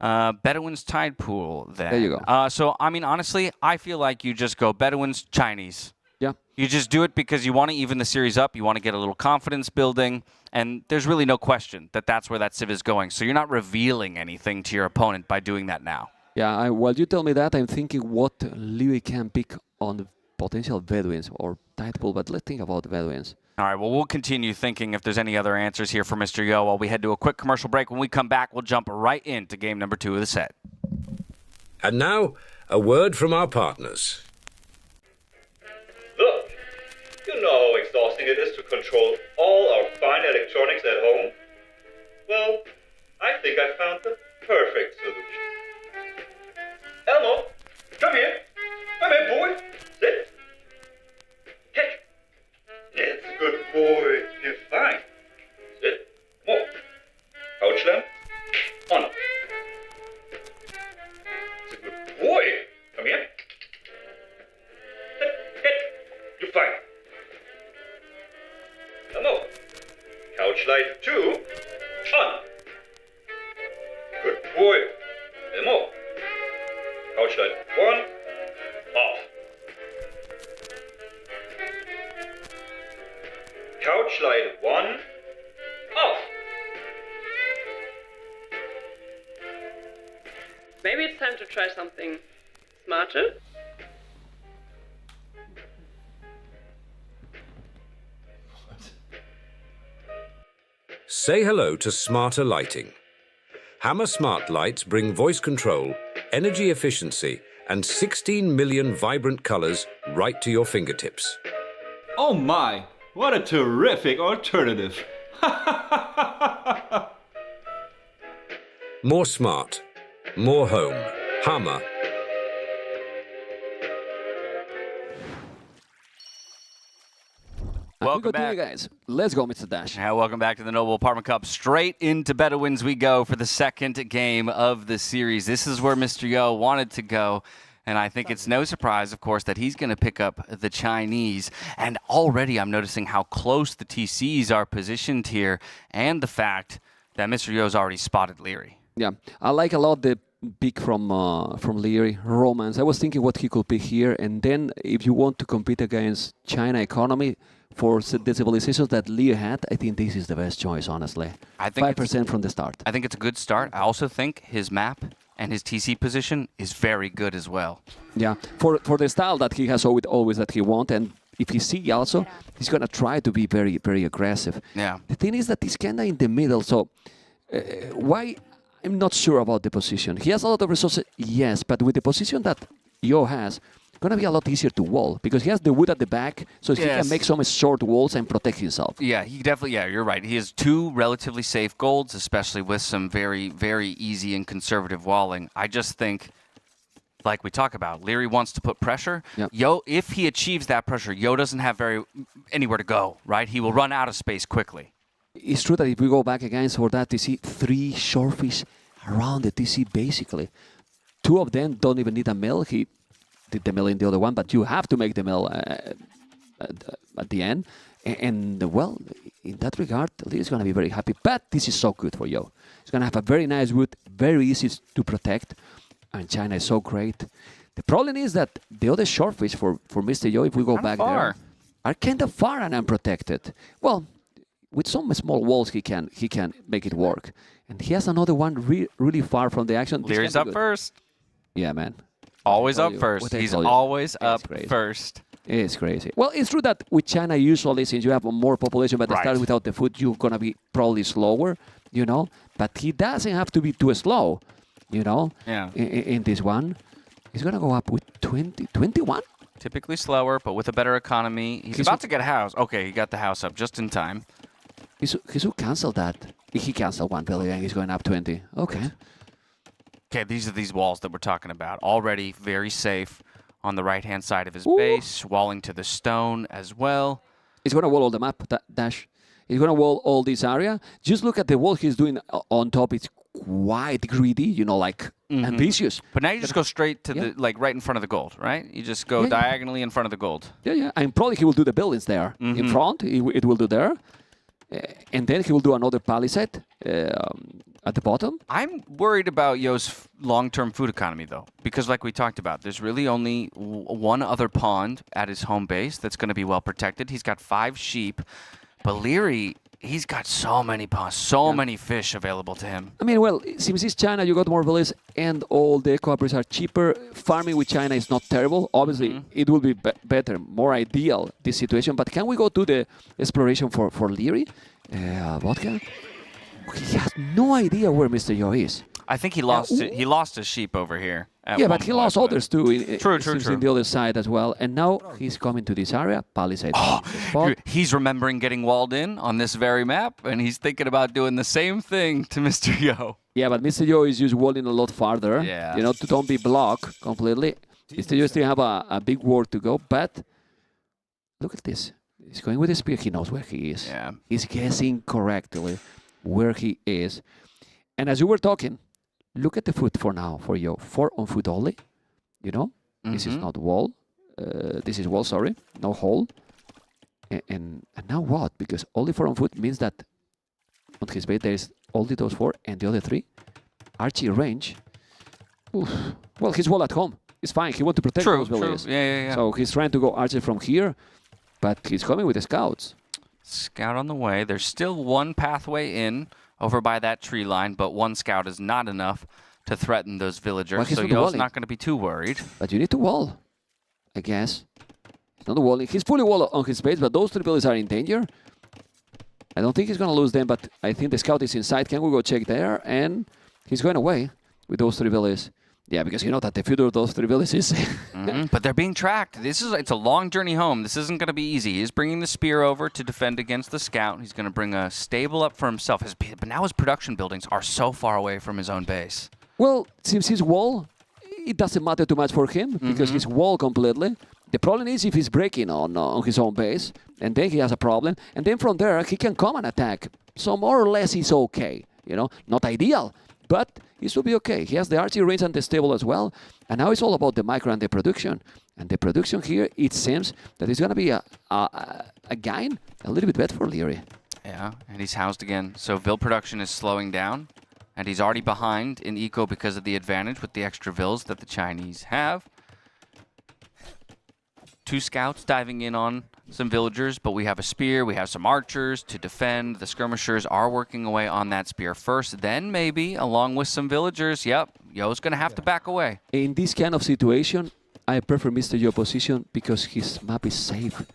Speaker 1: Bedouin's Tide Pool. Then.
Speaker 12: There you go.
Speaker 1: So I mean, honestly, I feel like you just go Bedouin's Chinese.
Speaker 12: Yeah.
Speaker 1: You just do it because you want to even the series up. You want to get a little confidence building. And there's really no question that that's where that civ is going. So you're not revealing anything to your opponent by doing that now.
Speaker 12: Yeah, while you tell me that, I'm thinking what Liereyy can pick on the potential Bedouins or Tide Pool, but let's think about the Bedouins.
Speaker 1: All right, well, we'll continue thinking if there's any other answers here for Mr. Yo while we head to a quick commercial break. When we come back, we'll jump right into game number 2 of the set.
Speaker 7: And now, a word from our partners.
Speaker 10: Look, you know how exhausting it is to control all our fine electronics at home? Well, I think I found the perfect solution. Elmo, come here. Come here, boy. Sit. Catch. That's a good boy. You're fine. Sit. More. Couch lamp. On. It's a good boy. Come here. Sit. You're fine. Elmo. Couch light 2. On. Good boy. Elmo. Couch light 1. Off. Couch light 1. Off.
Speaker 2: Maybe it's time to try something smarter.
Speaker 7: Say hello to smarter lighting. Hammer Smart Lights bring voice control, energy efficiency, and 16 million vibrant colors right to your fingertips.
Speaker 14: Oh my, what a terrific alternative.
Speaker 7: More smart, more home. Hammer.
Speaker 1: Welcome
Speaker 12: back. Guys. Let's go, Mr. Dash.
Speaker 1: Yeah, welcome back to the Noble Apartment Cup. Straight into Bedouins we go for the second game of the series. This is where Mr. Yo wanted to go. And I think it's no surprise, of course, that he's going to pick up the Chinese. And already I'm noticing how close the TCs are positioned here and the fact that Mr. Yo's already spotted Liereyy.
Speaker 12: Yeah, I like a lot the pick from Liereyy, Romance. I was thinking what he could pick here. And then if you want to compete against China economy, for the civilizations that Liereyy had, I think this is the best choice, honestly.
Speaker 1: I think
Speaker 12: 5% from the start.
Speaker 1: I think it's a good start. I also think his map and his TC position is very good as well.
Speaker 12: Yeah, for the style that he has always that he wants, and if he see also, he's going to try to be very, very aggressive.
Speaker 1: Yeah.
Speaker 12: The thing is that he's kind of in the middle, so why? I'm not sure about the position. He has a lot of resources, yes, but with the position that Yo has, going to be a lot easier to wall because he has the wood at the back, so he can make some short walls and protect himself.
Speaker 1: Yeah, he definitely, you're right. He has two relatively safe golds, especially with some very, very easy and conservative walling. I just think, like we talk about, Liereyy wants to put pressure.
Speaker 12: Yep.
Speaker 1: Yo, if he achieves that pressure, Yo doesn't have anywhere to go, right? He will run out of space quickly.
Speaker 12: It's true that if we go back against for that TC, 3 shortfish around the TC basically. 2 of them don't even need a mill. He did the mill in the other one, but you have to make the mill at the end. And well, in that regard, Liereyy is going to be very happy. But this is so good for Yo. He's going to have a very nice wood, very easy to protect. And China is so great. The problem is that the other shortfish for Mr. Yo, if we go back there, are kind of far and unprotected. Well, with some small walls, he can make it work. And he has another one really far from the action.
Speaker 1: Lierey's up first.
Speaker 12: Yeah, man.
Speaker 1: Always up first. He's always up first.
Speaker 12: It's crazy. Well, it's true that with China, usually, since you have more population, but start without the food, you're going to be probably slower, you know. But he doesn't have to be too slow, you know.
Speaker 1: Yeah.
Speaker 12: In this one, he's going to go up with 21.
Speaker 1: Typically slower, but with a better economy. He's about to get a house. Okay, he got the house up just in time.
Speaker 12: He should cancel that. He canceled 1 billion. He's going up 20. Okay.
Speaker 1: Okay, these are these walls that we're talking about. Already very safe on the right-hand side of his base, walling to the stone as well.
Speaker 12: He's going to wall all the map, Dash. He's going to wall all this area. Just look at the wall he's doing on top. It's quite greedy, you know, like ambitious.
Speaker 1: But now you just go straight to the, like, right in front of the gold, right? You just go diagonally in front of the gold.
Speaker 12: Yeah. And probably he will do the buildings there. In front, it will do there. And then he will do another palisade at the bottom.
Speaker 1: I'm worried about Yo's long-term food economy, though, because like we talked about, there's really only one other pond at his home base that's going to be well protected. He's got 5 sheep, but Liereyy, he's got so many ponds, so many fish available to him.
Speaker 12: I mean, well, since it's China, you got more villages and all the eco-operators are cheaper. Farming with China is not terrible. Obviously, it will be better, more ideal, this situation. But can we go to the exploration for Liereyy? Vodka? He has no idea where Mr. Yo is.
Speaker 1: I think he lost his sheep over here.
Speaker 12: Yeah, but he lost others too.
Speaker 1: True.
Speaker 12: In the other side as well. And now he's coming to this area, palisade.
Speaker 1: He's remembering getting walled in on this very map, and he's thinking about doing the same thing to Mr. Yo.
Speaker 12: Yeah, but Mr. Yo is just walling a lot farther.
Speaker 1: Yeah.
Speaker 12: You know, to don't be blocked completely. Mr. Yo still have a big war to go, but look at this. He's going with the spear. He knows where he is.
Speaker 1: Yeah.
Speaker 12: He's guessing correctly where he is. And as you were talking, look at the foot for now for Yo. 4 on foot only. You know, this is not wall. This is wall, sorry. No hole. And now what? Because only 4 on foot means that on his base there is only those 4 and the other 3. Archie range. Oof. Well, he's wall at home. It's fine. He wants to protect those villages.
Speaker 1: Yeah.
Speaker 12: So he's trying to go Archie from here, but he's coming with the scouts.
Speaker 1: Scout on the way. There's still one pathway in over by that tree line, but 1 scout is not enough to threaten those villagers. So Yo's not going to be too worried.
Speaker 12: But you need to wall, I guess. He's not walling. He's fully wall on his base, but those 3 villages are in danger. I don't think he's going to lose them, but I think the scout is inside. Can we go check there? And he's going away with those 3 villages. Yeah, because you know that the future of those 3 villages is...
Speaker 1: But they're being tracked. It's a long journey home. This isn't going to be easy. He's bringing the spear over to defend against the scout. He's going to bring a stable up for himself. But now his production buildings are so far away from his own base.
Speaker 12: Well, since his wall, it doesn't matter too much for him because he's wall completely. The problem is if he's breaking on his own base, and then he has a problem, and then from there he can come and attack. So more or less he's okay, you know, not ideal, but he should be okay. He has the archery range and the stable as well, and now it's all about the micro and the production. And the production here, it seems that it's going to be a gain, a little bit better for Liereyy.
Speaker 1: Yeah, and he's housed again. So Vil production is slowing down, and he's already behind in eco because of the advantage with the extra Vils that the Chinese have. 2 scouts diving in on some villagers, but we have a spear, we have some archers to defend. The skirmishers are working away on that spear first, then maybe, along with some villagers, yep, Yo's going to have to back away.
Speaker 12: In this kind of situation, I prefer Mr. Yo position because his map is safe.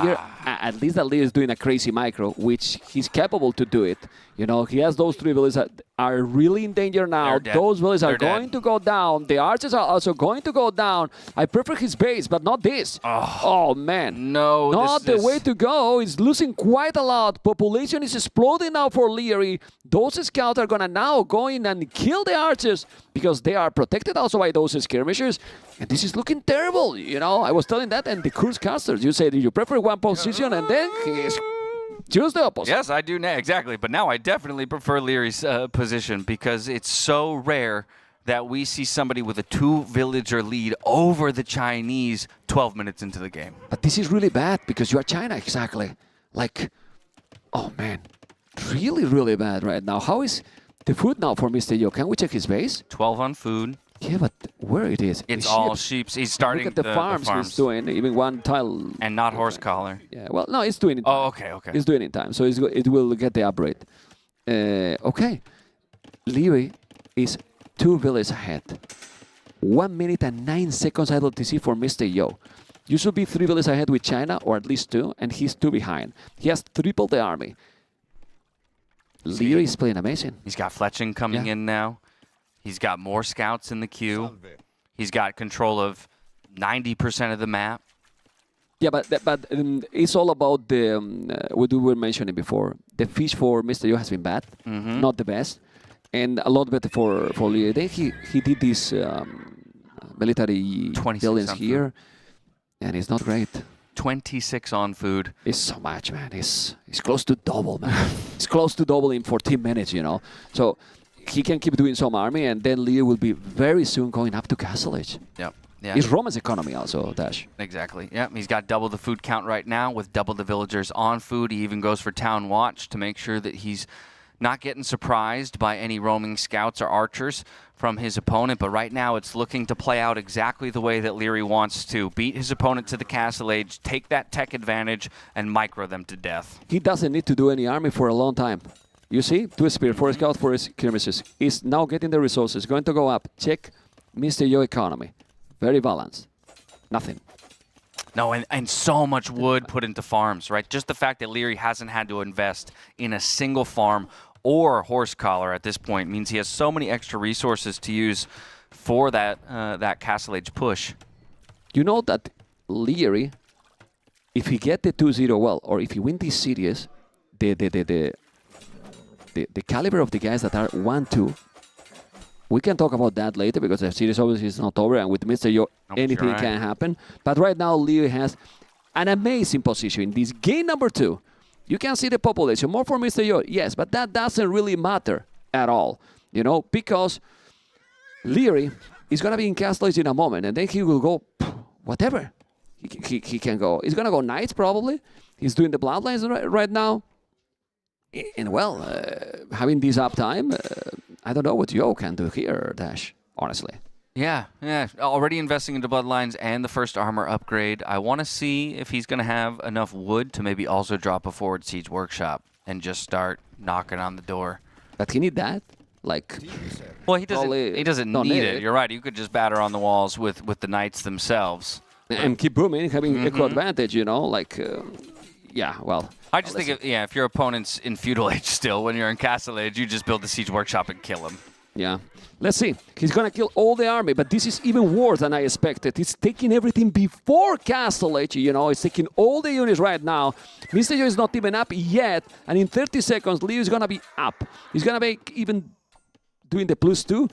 Speaker 12: Here, at least that Liereyy is doing a crazy micro, which he's capable to do it. You know, he has those 3 villages that are really in danger now. Those villages are going to go down. The archers are also going to go down. I prefer his base, but not this. Oh man.
Speaker 1: No,
Speaker 12: not the way to go. He's losing quite a lot. Population is exploding now for Liereyy. Those scouts are gonna now go in and kill the archers because they are protected also by those skirmishers. And this is looking terrible. You know, I was telling that, and the curse casters, you said you prefer one position, and then he's choose the opposite.
Speaker 1: Yes, I do, exactly. But now I definitely prefer Lierey's position because it's so rare that we see somebody with a 2-villager lead over the Chinese 12 minutes into the game.
Speaker 12: But this is really bad because you are China, exactly. Like, oh man, really, really bad right now. How is the food now for Mr. Yo? Can we check his base?
Speaker 1: 12 on food.
Speaker 12: Yeah, but where it is?
Speaker 1: It's all sheeps. He's starting
Speaker 12: Look at the farms he's doing, even 1 tile.
Speaker 1: And not horse collar.
Speaker 12: Yeah, well, no, he's doing it.
Speaker 1: Oh, okay, okay.
Speaker 12: He's doing it in time, so it will get the upgrade. Okay. Liereyy is 2 villages ahead. 1 minute and 9 seconds idle TC for Mr. Yo. You should be 3 villages ahead with China, or at least 2, and he's 2 behind. He has tripled the army. Liereyy is playing amazing.
Speaker 1: He's got Fletching coming in now. He's got more scouts in the queue. He's got control of 90% of the map.
Speaker 12: Yeah, but it's all about the what we were mentioning before. The fish for Mr. Yo has been bad, not the best, and a lot better for Liereyy. Then he did this military billions here, and it's not great.
Speaker 1: 26 on food.
Speaker 12: It's so much, man. It's close to double, man. It's close to double in 14 minutes, you know. So he can keep doing some army, and then Liereyy will be very soon going up to Castle Age.
Speaker 1: Yep. Yeah.
Speaker 12: It's Roman's economy also, Dash.
Speaker 1: Exactly. Yeah, he's got double the food count right now with double the villagers on food. He even goes for town watch to make sure that he's not getting surprised by any roaming scouts or archers from his opponent. But right now it's looking to play out exactly the way that Liereyy wants to. Beat his opponent to the Castle Age, take that tech advantage, and micro them to death.
Speaker 12: He doesn't need to do any army for a long time. You see, 2 spear, 4 scout, 4 skirmishes. He's now getting the resources, going to go up. Check Mr. Yo economy. Very balanced. Nothing.
Speaker 1: No, and so much wood put into farms, right? Just the fact that Liereyy hasn't had to invest in a single farm or horse collar at this point means he has so many extra resources to use for that that Castle Age push.
Speaker 12: You know that Liereyy, if he get the 2-0 well, or if he win this series, the caliber of the guys that are 1-2, we can talk about that later because the series obviously is not over, and with Mr. Yo, anything can happen. But right now, Liereyy has an amazing position in this game number 2. You can see the population more for Mr. Yo, yes, but that doesn't really matter at all, you know, because Liereyy is going to be in Castle Age in a moment, and then he will go whatever he can go. He's going to go Knights probably. He's doing the Bloodlines right now. And well, having this uptime, I don't know what Yo can do here, Dash, honestly.
Speaker 1: Yeah. Already investing into Bloodlines and the first armor upgrade. I want to see if he's going to have enough wood to maybe also drop a forward siege workshop and just start knocking on the door.
Speaker 12: But he need that? Like,
Speaker 1: well, he doesn't need it. You're right. You could just batter on the walls with the knights themselves.
Speaker 12: And keep booming, having equal advantage, you know, like... yeah, well...
Speaker 1: I just think, if your opponent's in Feudal Age still, when you're in Castle Age, you just build the Siege Workshop and kill him.
Speaker 12: Yeah. Let's see. He's going to kill all the army, but this is even worse than I expected. He's taking everything before Castle Age, you know. He's taking all the units right now. Mr. Yo is not even up yet, and in 30 seconds, Leo is going to be up. He's going to be even doing the +2.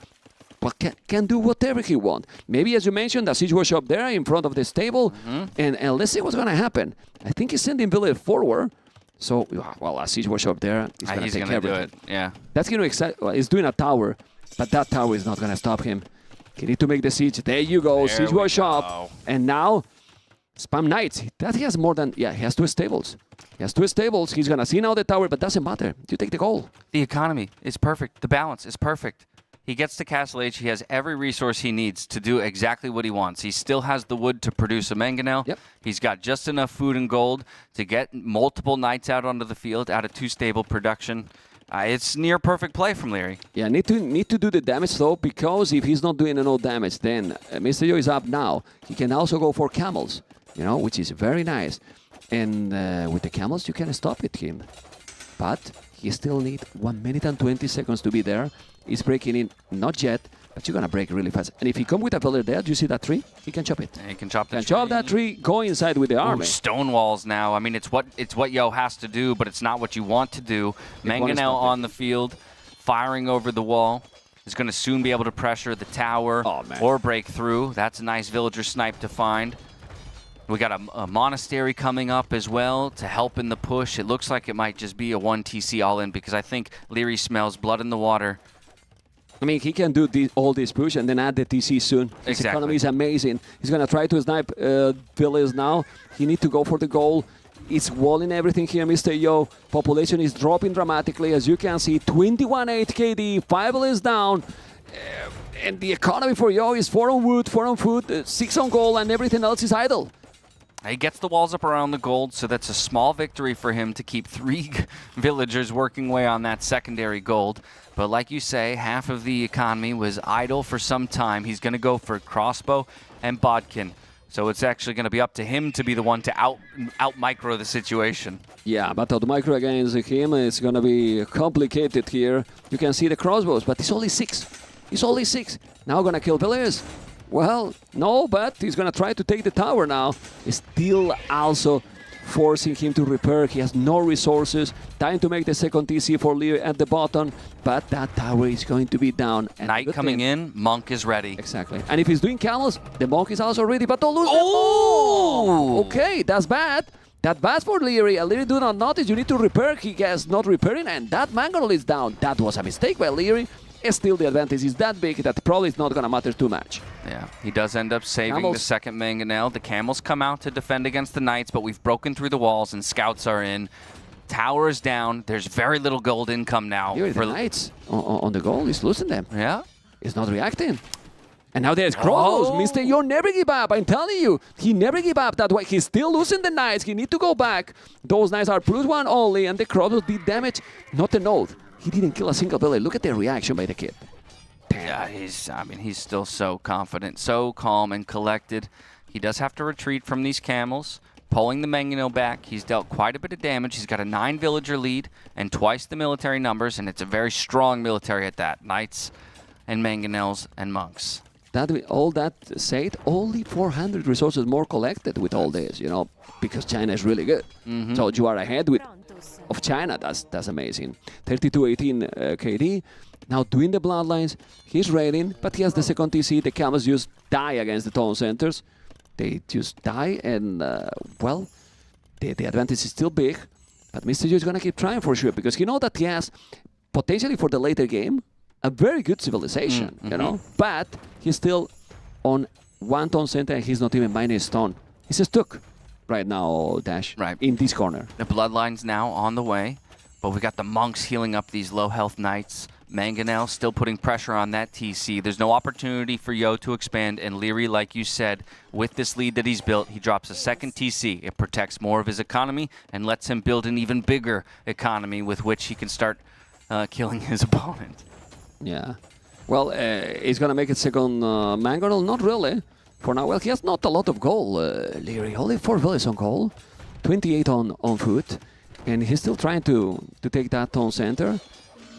Speaker 12: well, can do whatever he wants. Maybe, as you mentioned, the siege was up there in front of the stable, and let's see what's going to happen. I think he's sending Village forward. So, well, a siege was up there. He's going to take everything.
Speaker 1: Do it, yeah.
Speaker 12: That's going to excite. Well, he's doing a tower, but that tower is not going to stop him. He need to make the siege. There you go. Siege was up. And now, spam knights. That he has more than, he has 2 stables. He has 2 stables. He's going to see now the tower, but doesn't matter. You take the goal.
Speaker 1: The economy is perfect. The balance is perfect. He gets to Castle H. He has every resource he needs to do exactly what he wants. He still has the wood to produce a mangonel.
Speaker 12: Yep.
Speaker 1: He's got just enough food and gold to get multiple knights out onto the field out of 2 stable production. It's near perfect play from Liereyy.
Speaker 12: Yeah, need to do the damage though, because if he's not doing enough damage, then Mr. Yo is up now. He can also go for camels, which is very nice. And with the camels, you can stop him. But he still needs 1 minute and 20 seconds to be there. He's breaking in, not yet, but you're going to break really fast. And if he comes with a pillar there, do you see that tree? He can chop it.
Speaker 1: Yeah, he can chop
Speaker 12: that tree, go inside with the army.
Speaker 1: Stone walls now. I mean, it's what Yo has to do, but it's not what you want to do. Mangonel on the field, firing over the wall. Is going to soon be able to pressure the tower or break through. That's a nice villager snipe to find. We got a monastery coming up as well to help in the push. It looks like it might just be a 1 TC all in because I think Liereyy smells blood in the water.
Speaker 12: I mean, he can do all this push and then add the TC soon. His economy is amazing. He's going to try to snipe Villas now. He needs to go for the goal. It's walling everything here, Mr. Yo. Population is dropping dramatically. As you can see, 21.8 KD, 5 is down. And the economy for Yo is 4 on wood, 4 on food, 6 on gold, and everything else is idle.
Speaker 1: He gets the walls up around the gold, so that's a small victory for him to keep 3 villagers working away on that secondary gold. But like you say, half of the economy was idle for some time. He's going to go for crossbow and bodkin. So it's actually going to be up to him to be the one to out-micro the situation.
Speaker 12: Yeah, but out-micro against him is going to be complicated here. You can see the crossbows, but it's only 6. It's only 6. Now going to kill Villiers. Well, no, but he's going to try to take the tower now. Still also forcing him to repair. He has no resources. Time to make the second TC for Liereyy at the bottom, but that tower is going to be down. And
Speaker 1: Knight coming in, Monk is ready.
Speaker 12: Exactly. And if he's doing camels, the Monk is also ready, but don't lose the ball! Okay, that's bad. That's bad for Liereyy. Liereyy do not notice. You need to repair. He is not repairing, and that mangonel is down. That was a mistake by Liereyy. Still, the advantage is that big that probably it's not going to matter too much.
Speaker 1: Yeah, he does end up saving the second mangonel. The camels come out to defend against the knights, but we've broken through the walls and scouts are in. Tower is down. There's very little gold income now.
Speaker 12: Here the knights on the goal. He's losing them.
Speaker 1: Yeah.
Speaker 12: He's not reacting. And now there's crossbows. Mr. Yo never give up. I'm telling you, he never give up that way. He's still losing the knights. He need to go back. Those knights are +1 only, and the crossbows did damage. Not the node. He didn't kill a single village. Look at the reaction by the kid. Damn.
Speaker 1: Yeah, he's still so confident, so calm and collected. He does have to retreat from these camels, pulling the mangonel back. He's dealt quite a bit of damage. He's got a 9 villager lead and twice the military numbers, and it's a very strong military at that. Knights and mangonels and monks.
Speaker 12: All that said, only 400 resources more collected with all this, because China is really good. So you are ahead of China. That's amazing. 32-18 KD. Now doing the bloodlines. He's raiding, but he has the second TC. The camels just die against the town centers. They just die, and well, the advantage is still big. But Mr. Yo is going to keep trying for sure, because he knows that he has potentially for the later game a very good civilization, but he's still on 1 town center and he's not even mining stone. He's stuck right now, Dash, in this corner.
Speaker 1: The bloodline's now on the way, but we got the monks healing up these low health knights. Mangonel still putting pressure on that TC. There's no opportunity for Yo to expand, and Liereyy, like you said, with this lead that he's built, he drops a second TC. It protects more of his economy and lets him build an even bigger economy with which he can start killing his opponent.
Speaker 12: Yeah. Well, he's going to make it second mangonel? Not really. For now, well, he has not a lot of gold. Liereyy, only 4 villages on gold, 28 on foot, and he's still trying to take that town center.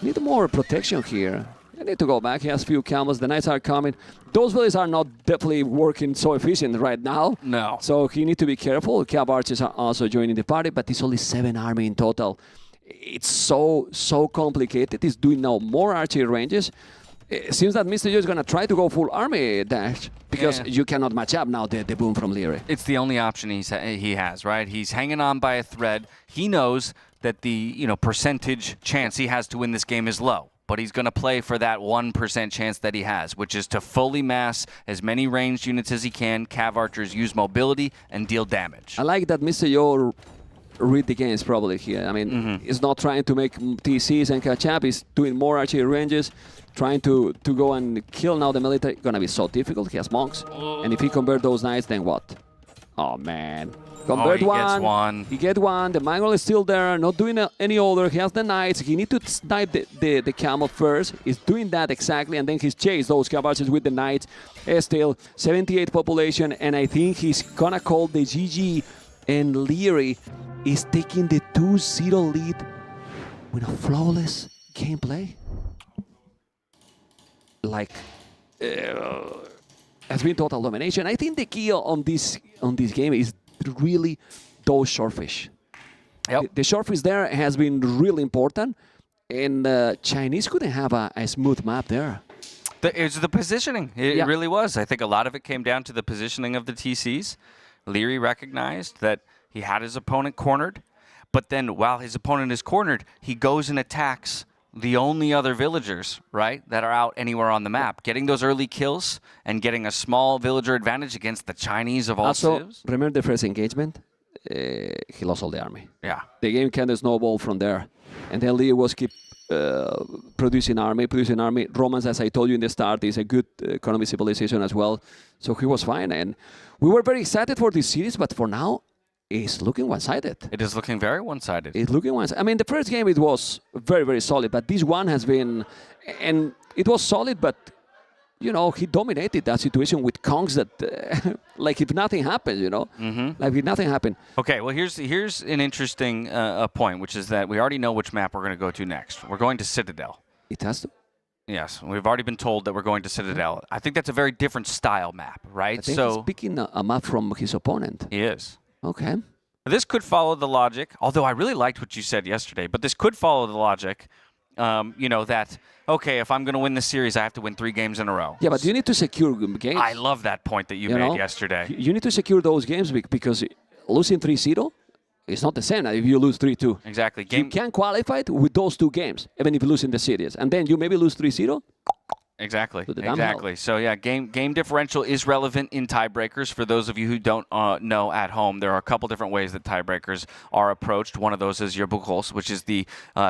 Speaker 12: Need more protection here. I need to go back. He has few camels. The knights are coming. Those villages are not definitely working so efficient right now.
Speaker 1: No.
Speaker 12: So he need to be careful. Cab archers are also joining the party, but it's only 7 army in total. It's so complicated. He's doing now more archery ranges. it seems that Mr. Yo is going to try to go full army dash because you cannot match up now the boom from Liereyy.
Speaker 1: It's the only option he has, right? He's hanging on by a thread. He knows that the percentage chance he has to win this game is low, but he's going to play for that 1% chance that he has, which is to fully mass as many ranged units as he can. Cav archers use mobility and deal damage.
Speaker 12: I like that Mr. Yo read the games probably here. I mean, he's not trying to make TCs and catch up. He's doing more archery ranges, trying to go and kill now the military. Gonna be so difficult. He has monks, and if he convert those knights, then what? Oh man. Convert
Speaker 1: he gets one.
Speaker 12: He gets one. The Mongol is still there, not doing any other. He has the knights. He need to snipe the camel first. He's doing that exactly, and then he's chased those cavalries with the knights. Still 78 population, and I think he's gonna call the GG. And Liereyy is taking the 2-0 lead with a flawless gameplay. Like, has been total domination. I think the key on this game is really those shortfish.
Speaker 1: Yep.
Speaker 12: The shortfish there has been really important, and Chinese couldn't have a smooth map there.
Speaker 1: It's the positioning. It really was. I think a lot of it came down to the positioning of the TCs. Liereyy recognized that he had his opponent cornered, but then while his opponent is cornered, he goes and attacks the only other villagers, right, that are out anywhere on the map. Getting those early kills and getting a small villager advantage against the Chinese of all
Speaker 12: Also,
Speaker 1: civs.
Speaker 12: remember the first engagement? He lost all the army.
Speaker 1: Yeah.
Speaker 12: The game kind of snowballed from there. And then Liereyy was keep producing army. Romance, as I told you in the start, is a good economy civilization as well. So he was fine. And we were very excited for this series, but for now, it's looking one-sided.
Speaker 1: It is looking very one-sided.
Speaker 12: It's looking one-sided. I mean, the first game, it was very, very solid, but this one has been... And it was solid, but, he dominated that situation with Kongs that, like if nothing happened, Like if nothing happened.
Speaker 1: Okay, well, here's an interesting point, which is that we already know which map we're going to go to next. We're going to Citadel.
Speaker 12: It has to.
Speaker 1: Yes, we've already been told that we're going to Citadel. I think that's a very different style map, right?
Speaker 12: I think he's picking a map from his opponent.
Speaker 1: He is.
Speaker 12: Okay.
Speaker 1: This could follow the logic, although I really liked what you said yesterday, but this could follow the logic, that, okay, if I'm going to win this series, I have to win 3 games in a row.
Speaker 12: Yeah, but you need to secure games.
Speaker 1: I love that point that you made yesterday.
Speaker 12: You need to secure those games because losing 3-0 is not the same if you lose 3-2.
Speaker 1: Exactly.
Speaker 12: You can qualify it with those 2 games, even if you lose in the series. And then you maybe lose 3-0.
Speaker 1: Exactly. Exactly. So yeah, game differential is relevant in tiebreakers. For those of you who don't know at home, there are a couple different ways that tiebreakers are approached. One of those is your Buchholz, which is the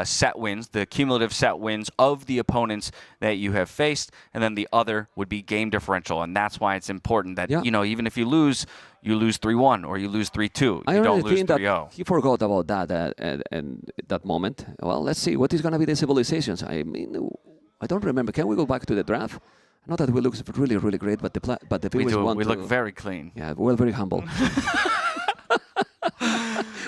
Speaker 1: set wins, the cumulative set wins of the opponents that you have faced, and then the other would be game differential, and that's why it's important that even if you lose 3-1 or you lose 3-2. You don't lose 3-0.
Speaker 12: That he forgot about that and that moment. Well, let's see what is going to be the civilizations. I mean, I don't remember. Can we go back to the draft? Not that we look really, really great, but the viewers want to...
Speaker 1: We look very clean.
Speaker 12: Yeah, we're very humble.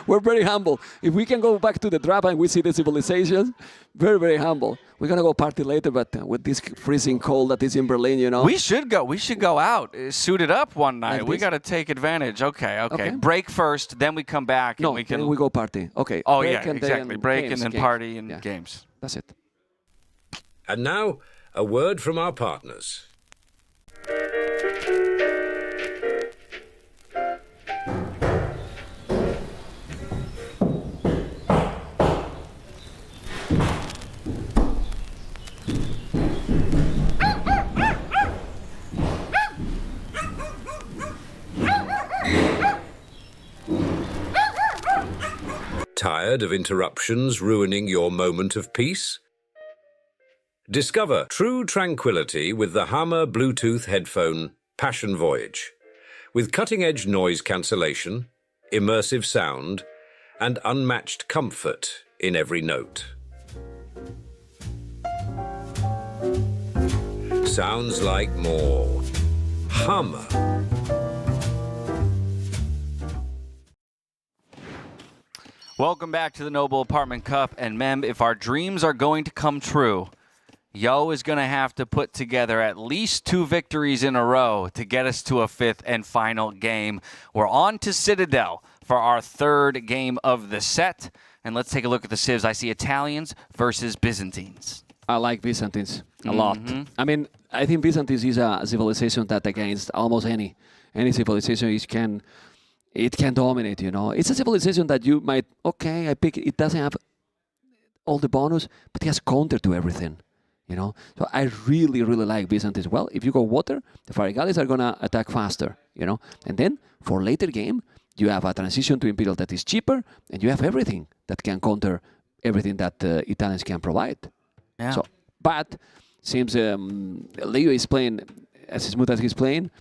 Speaker 12: We're very humble. If we can go back to the draft and we see the civilizations, very, very humble. We're going to go party later, but with this freezing cold that is in Berlin,
Speaker 1: We should go out, suited up one night. Like we got to take advantage. Okay. Break first, then we come back and we can...
Speaker 12: then we go party. Okay.
Speaker 1: Oh, yeah, exactly. Break and then party and games.
Speaker 12: That's it.
Speaker 7: And now, a word from our partners. Tired of interruptions ruining your moment of peace? Discover true tranquility with the Hammer Bluetooth headphone Passion Voyage. With cutting-edge noise cancellation, immersive sound, and unmatched comfort in every note. Sounds like more Hammer.
Speaker 1: Welcome back to the Noble Apartment Cup, and Mem, if our dreams are going to come true, Yo is going to have to put together at least 2 victories in a row to get us to a 5th and final game. We're on to Citadel for our 3rd game of the set. And let's take a look at the civs. I see Italians versus Byzantines.
Speaker 12: I like Byzantines a lot. I mean, I think Byzantines is a civilization that against almost any civilization it can dominate, you know. It's a civilization that you might, okay, I pick it. It doesn't have all the bonus, but it has counter to everything, you know. So I really, really like Byzantines. Well, if you go water, the Fire Galleys are going to attack faster, you know. And then for later game, you have a transition to Imperial that is cheaper, and you have everything that can counter everything that Italians can provide.
Speaker 1: Yeah.
Speaker 12: So, but seems Leo is playing as smooth as he's playing.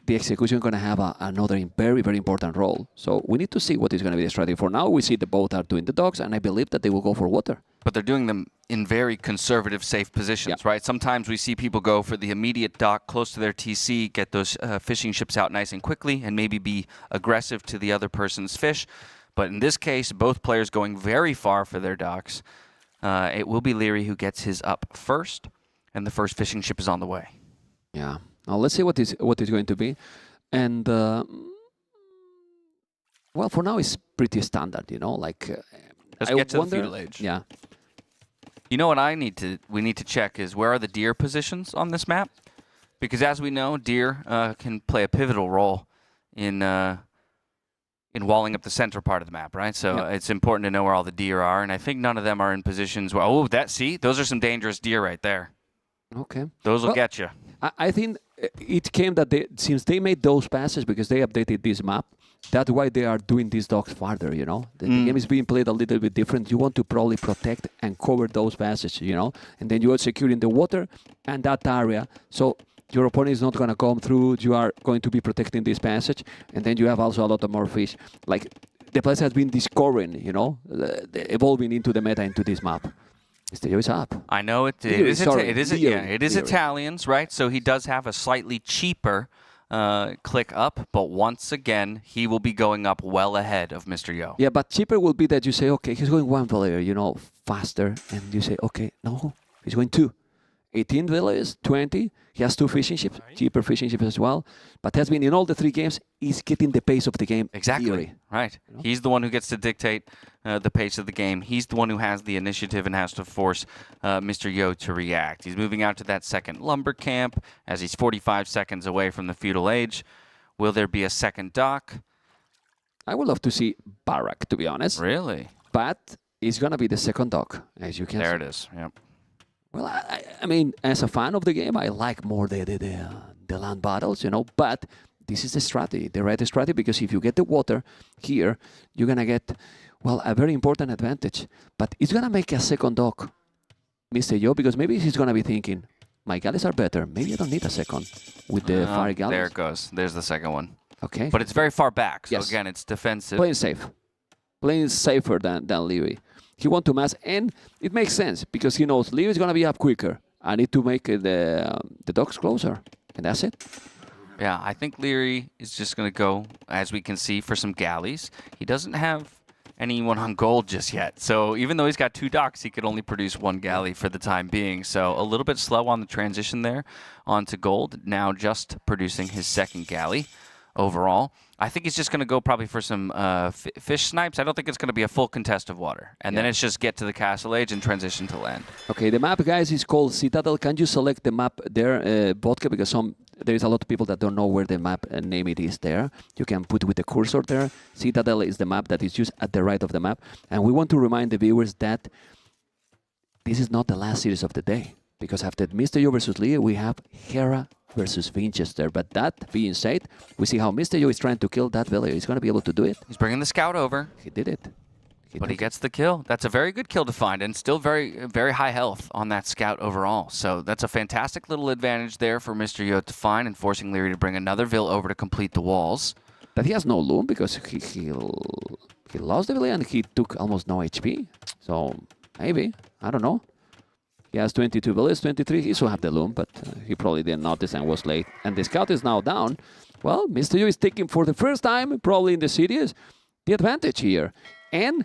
Speaker 12: The execution going to have another very, very important role. So we need to see what is going to be the strategy. For now, we see both are doing the dogs, and I believe that they will go for water.
Speaker 1: But they're doing them in very conservative, safe positions, right? Sometimes we see people go for the immediate dock close to their TC, get those fishing ships out nice and quickly, and maybe be aggressive to the other person's fish. But in this case, both players going very far for their docks. It will be Liereyy who gets his up first, and the first fishing ship is on the way.
Speaker 12: Yeah. Now let's see what is going to be, and well, for now it's pretty standard, you know. Like
Speaker 1: let's get to the feudal age.
Speaker 12: Yeah.
Speaker 1: You know what we need to check is where are the deer positions on this map, because as we know, deer can play a pivotal role in walling up the center part of the map, right? So it's important to know where all the deer are, and I think none of them are in positions where, oh, those are some dangerous deer right there.
Speaker 12: Okay.
Speaker 1: Those will get you.
Speaker 12: I think it came that since they made those passes because they updated this map, that's why they are doing these docks farther, you know. The game is being played a little bit different. You want to probably protect and cover those passes, you know, and then you are securing the water and that area. So your opponent is not going to come through. You are going to be protecting this passage, and then you have also a lot of more fish. Like the place has been discovering, you know, evolving into the meta into this map. Mr. Yo is up.
Speaker 1: I know it is Italians, right? So he does have a slightly cheaper click up, but once again, he will be going up well ahead of Mr. Yo.
Speaker 12: Yeah, but cheaper will be that you say, okay, he's going one player, you know, faster, and you say, okay, no, he's going two. 18 villages, 20. He has two fishing ships, cheaper fishing ships as well. But has been in all the three games, he's getting the pace of the game.
Speaker 1: Exactly. Right. You know? He's the one who gets to dictate the pace of the game. He's the one who has the initiative and has to force Mr. Yo to react. He's moving out to that second lumber camp as he's 45 seconds away from the feudal age. Will there be a second dock?
Speaker 12: I would love to see Barak, to be honest.
Speaker 1: Really?
Speaker 12: But it's going to be the second dock, as you can see.
Speaker 1: There it is. Yep.
Speaker 12: Well, I mean, as a fan of the game, I like more the land battles, you know, but this is the strategy, the right strategy, because if you get the water here, you're going to get, well, a very important advantage. But it's going to make a second dock, Mr. Yo, because maybe he's going to be thinking, my galleys are better. Maybe I don't need a second with the fire galleys.
Speaker 1: There it goes. There's the second one.
Speaker 12: Okay.
Speaker 1: But it's very far back, so again, it's defensive.
Speaker 12: Playing safe. Playing safer than Liereyy. He wants to mass, and it makes sense because he knows Liereyy is going to be up quicker. I need to make the docks closer, and that's it.
Speaker 1: Yeah, I think Liereyy is just going to go, as we can see, for some galleys. He doesn't have anyone on gold just yet. So even though he's got two docks, he could only produce one galley for the time being. So a little bit slow on the transition there onto gold. Now just producing his second galley overall. I think he's just going to go probably for some fish snipes. I don't think it's going to be a full contest of water. And then it's just get to the castle age and transition to land.
Speaker 12: Okay, the map, guys, is called Citadel. Can you select the map there, Vodka? Because there is a lot of people that don't know where the map name it is there. You can put with the cursor there. Citadel is the map that is used at the right of the map. And we want to remind the viewers that this is not the last series of the day. Because after Mr. Yo versus Liereyy, we have Hera versus Vinchester. But that being said, we see how Mr. Yo is trying to kill that villager. He's going to be able to do it.
Speaker 1: He's bringing the scout over.
Speaker 12: He did it.
Speaker 1: But he gets the kill. That's a very good kill to find, and still very, very high health on that scout overall. So that's a fantastic little advantage there for Mr. Yo to find, and forcing Liereyy to bring another vill over to complete the walls.
Speaker 12: But he has no loom because he lost the villager and he took almost no HP. So maybe, I don't know. He has 22 villas, 23. He still have the loom, but he probably didn't notice and was late. And the scout is now down. Well, Mr. Yo is taking for the first time, probably in the series, the advantage here. And,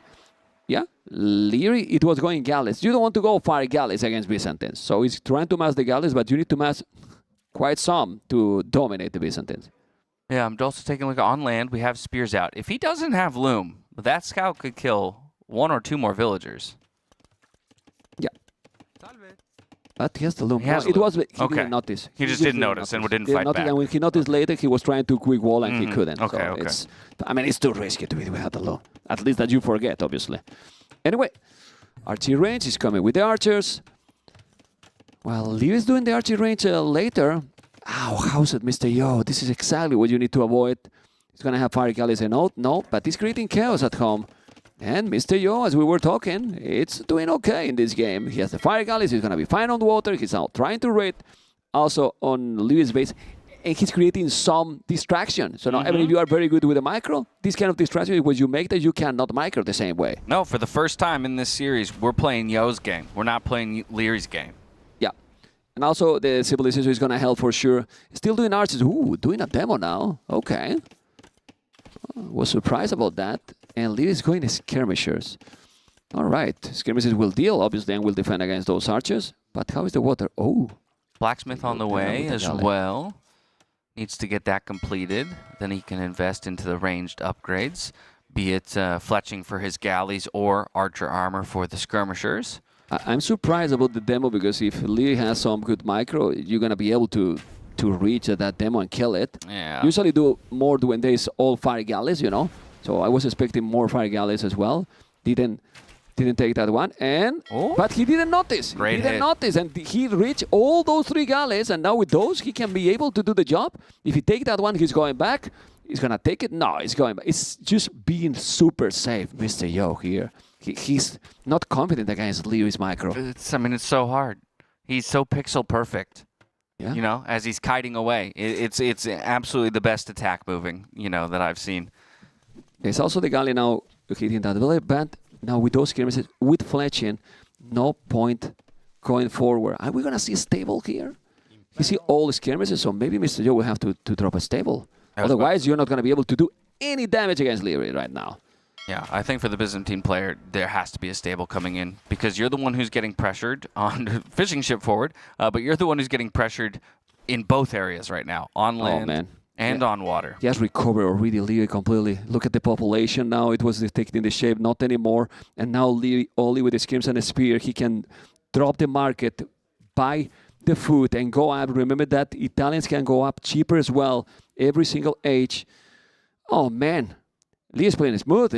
Speaker 12: yeah, Liereyy, it was going galleys. You don't want to go fire galleys against Byzantines. So he's trying to mass the galleys, but you need to mass quite some to dominate the Byzantines.
Speaker 1: Yeah, I'm also taking a look on land. We have spears out. If he doesn't have loom, that scout could kill one or two more villagers.
Speaker 12: Yeah. But he has the loom.
Speaker 1: He has
Speaker 12: it
Speaker 1: loom.
Speaker 12: was he
Speaker 1: Okay.
Speaker 12: didn't notice.
Speaker 1: He just didn't notice and didn't fight back.
Speaker 12: And when he noticed later, he was trying to quick wall and he couldn't.
Speaker 1: Okay,
Speaker 12: so
Speaker 1: okay.
Speaker 12: I mean, it's too risky to be without the loom. At least that you forget, obviously. Anyway, archery range is coming with the archers. Well, Liereyy is doing the archery range later. Ow, how's it, Mr. Yo? This is exactly what you need to avoid. He's going to have fire galleys and no, but he's creating chaos at home. And Mr. Yo, as we were talking, it's doing okay in this game. He has the fire galleys, he's going to be fine on the water, he's now trying to raid also on Liereyy's base, and he's creating some distraction. So now, even if you are very good with the micro, this kind of distraction is what you make that you cannot micro the same way.
Speaker 1: No, for the first time in this series, we're playing Yo's game. We're not playing Lierey's game.
Speaker 12: Yeah. And also, the civilization is going to help for sure. Still doing arches. Ooh, doing a demo now. Okay. Was surprised about that. And Liereyy is going to skirmishers. All right. Skirmishers will deal, obviously, and will defend against those archers. But how is the water? Oh.
Speaker 1: Blacksmith on the way as well. Needs to get that completed. Then he can invest into the ranged upgrades, be it fletching for his galleys or archer armor for the skirmishers.
Speaker 12: I'm surprised about the demo because if Liereyy has some good micro, you're going to be able to reach that demo and kill it.
Speaker 1: Yeah.
Speaker 12: Usually do more when there's all fire galleys, you know. So I was expecting more fire galleys as well. Didn't take that one. And but he didn't notice.
Speaker 1: Great
Speaker 12: he didn't
Speaker 1: hit.
Speaker 12: notice, and he reached all those 3 galleys, and now with those he can be able to do the job. If he take that one, he's going back. He's gonna take it. No, he's going back. It's just being super safe, Mr. Yo here. He's not confident against Lierey's micro.
Speaker 1: I mean, it's so hard. He's so pixel perfect.
Speaker 12: Yeah.
Speaker 1: You know, as he's kiting away. It's absolutely the best attack moving, you know, that I've seen.
Speaker 12: There's also the galley now hitting that very bad. Now with those skirmishes, with fletching, no point going forward. Are we going to see a stable here? You see all the skirmishes, so maybe Mr. Yo will have to drop a stable. Otherwise, you're not going to be able to do any damage against Liereyy right now.
Speaker 1: Yeah, I think for the Byzantine player, there has to be a stable coming in because you're the one who's getting pressured on fishing ship forward, but you're the one who's getting pressured in both areas right now, on land and on water.
Speaker 12: He has recovered already, Liereyy, completely. Look at the population now. It was taking the shape, not anymore. And now Liereyy, only with the skirms and the spear, he can drop the market, buy the food, and go up. Remember that Italians can go up cheaper as well, every single age. Oh, man. Liereyy's playing smooth,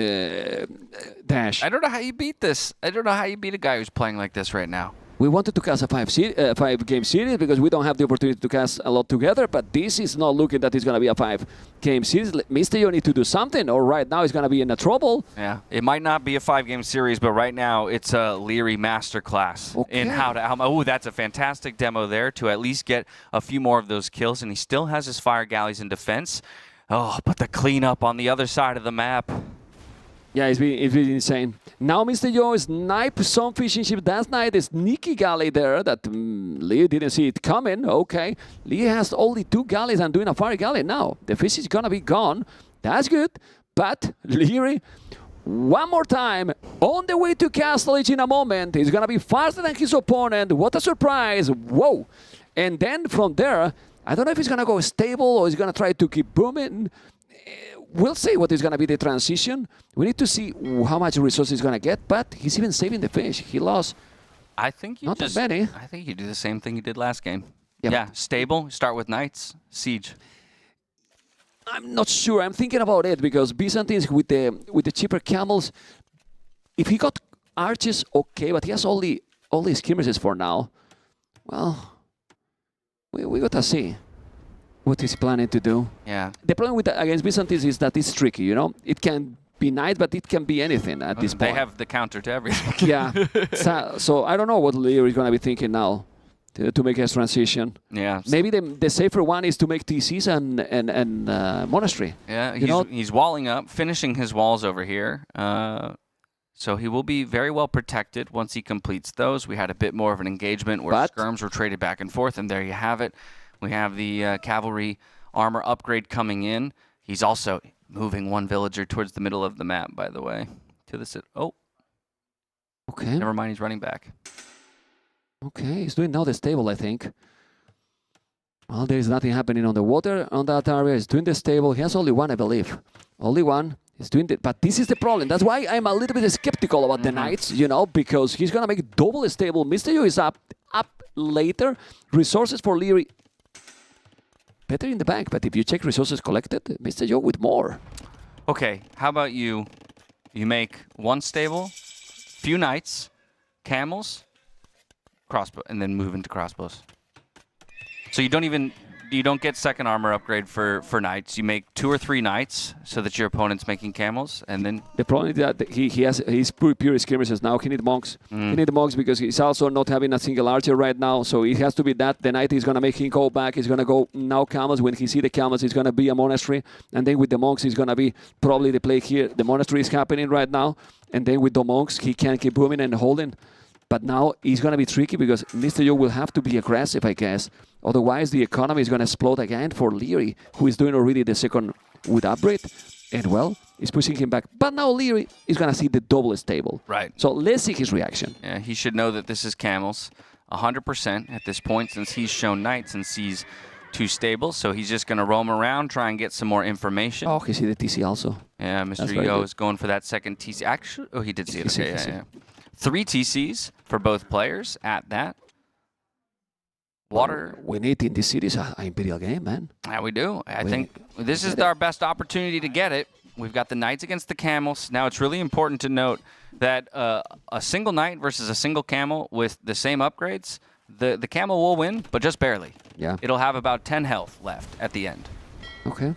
Speaker 12: Dash.
Speaker 1: I don't know how you beat this. I don't know how you beat a guy who's playing like this right now.
Speaker 12: We wanted to cast a 5-game series because we don't have the opportunity to cast a lot together, but this is not looking that it's going to be a 5-game series. Mr. Yo need to do something, or right now he's going to be in a trouble.
Speaker 1: Yeah, it might not be a 5-game series, but right now it's a Liereyy masterclass in how to... Oh, that's a fantastic demo there to at least get a few more of those kills, and he still has his fire galleys in defense. Oh, but the cleanup on the other side of the map.
Speaker 12: Yeah, it's been insane. Now Mr. Yo sniped some fishing ship. That's night a sneaky galley there that Liereyy didn't see it coming. Okay, Liereyy has only 2 galleys and doing a fire galley now. The fish is gonna be gone. That's good. But Liereyy, one more time, on the way to Castle Age in a moment. He's gonna be faster than his opponent. What a surprise. Whoa. And then from there, I don't know if he's going to go stable or he's going to try to keep booming. We'll see what is going to be the transition. We need to see how much resources he's going to get, but he's even saving the fish. He lost
Speaker 1: I think you
Speaker 12: not
Speaker 1: just,
Speaker 12: that many.
Speaker 1: I think you do the same thing you did last game.
Speaker 12: Yep.
Speaker 1: Yeah, stable, start with knights, siege.
Speaker 12: I'm not sure. I'm thinking about it because Byzantines with the cheaper camels, if he got archers, okay, but he has all the skirmishes for now. Well, we got to see what he's planning to do.
Speaker 1: Yeah.
Speaker 12: The problem with against Byzantines is that it's tricky, you know? It can be knight, but it can be anything at this point.
Speaker 1: They have the counter to everything.
Speaker 12: Yeah. So I don't know what Liereyy is going to be thinking now to make his transition.
Speaker 1: Yeah.
Speaker 12: Maybe the safer one is to make TCs and monastery.
Speaker 1: Yeah, he's walling up, finishing his walls over here. So he will be very well protected once he completes those. We had a bit more of an engagement where skirms were traded back and forth, and there you have it. We have the cavalry armor upgrade coming in. He's also moving one villager towards the middle of the map, by the way. To the oh.
Speaker 12: Okay.
Speaker 1: Never mind, he's running back.
Speaker 12: Okay, he's doing now the stable, I think. Well, there is nothing happening on the water on that area. He's doing the stable. He has only one, I believe. Only one. He's doing it, but this is the problem. That's why I'm a little bit skeptical about the knights, you know, because he's gonna make double stable. Mr. Yo is up up later. Resources for Liereyy better in the bank, but if you check resources collected, Mr. Joe with more.
Speaker 1: Okay, how about you make one stable, few knights, camels, crossbow, and then move into crossbows. So you don't get second armor upgrade for knights. You make 2 or 3 knights so that your opponent's making camels, and then
Speaker 12: the problem is that he's pure skirmishes now. He needs monks. He needs monks because he's also not having a single archer right now. So it has to be that the knight is gonna make him go back. He's gonna go now camels. When he see the camels, it's gonna be a monastery, and then with the monks, it's gonna be probably the play here. The monastery is happening right now, and then with the monks, he can keep booming and holding. But now it's going to be tricky because Mr. Yo will have to be aggressive, I guess. Otherwise, the economy is going to explode again for Liereyy, who is doing already the second with upgrade. And, well, he's pushing him back. But now Liereyy is going to see the double stable.
Speaker 1: Right.
Speaker 12: So let's see his reaction.
Speaker 1: Yeah, he should know that this is camels 100% at this point since he's shown knights and sees 2 stables. So he's just going to roam around, try and get some more information.
Speaker 12: Oh, he see the TC also.
Speaker 1: Yeah, Mr. Yo is going for that second TC. Actually, oh, he did see it. Okay, yeah. 3 TCs for both players at that. Water.
Speaker 12: We need in this series an Imperial game, man.
Speaker 1: Yeah, we do. I think this is our best opportunity to get it. We've got the knights against the camels. Now, it's really important to note that a single knight versus a single camel with the same upgrades, the camel will win, but just barely.
Speaker 12: Yeah.
Speaker 1: It'll have about 10 health left at the end.
Speaker 12: Okay.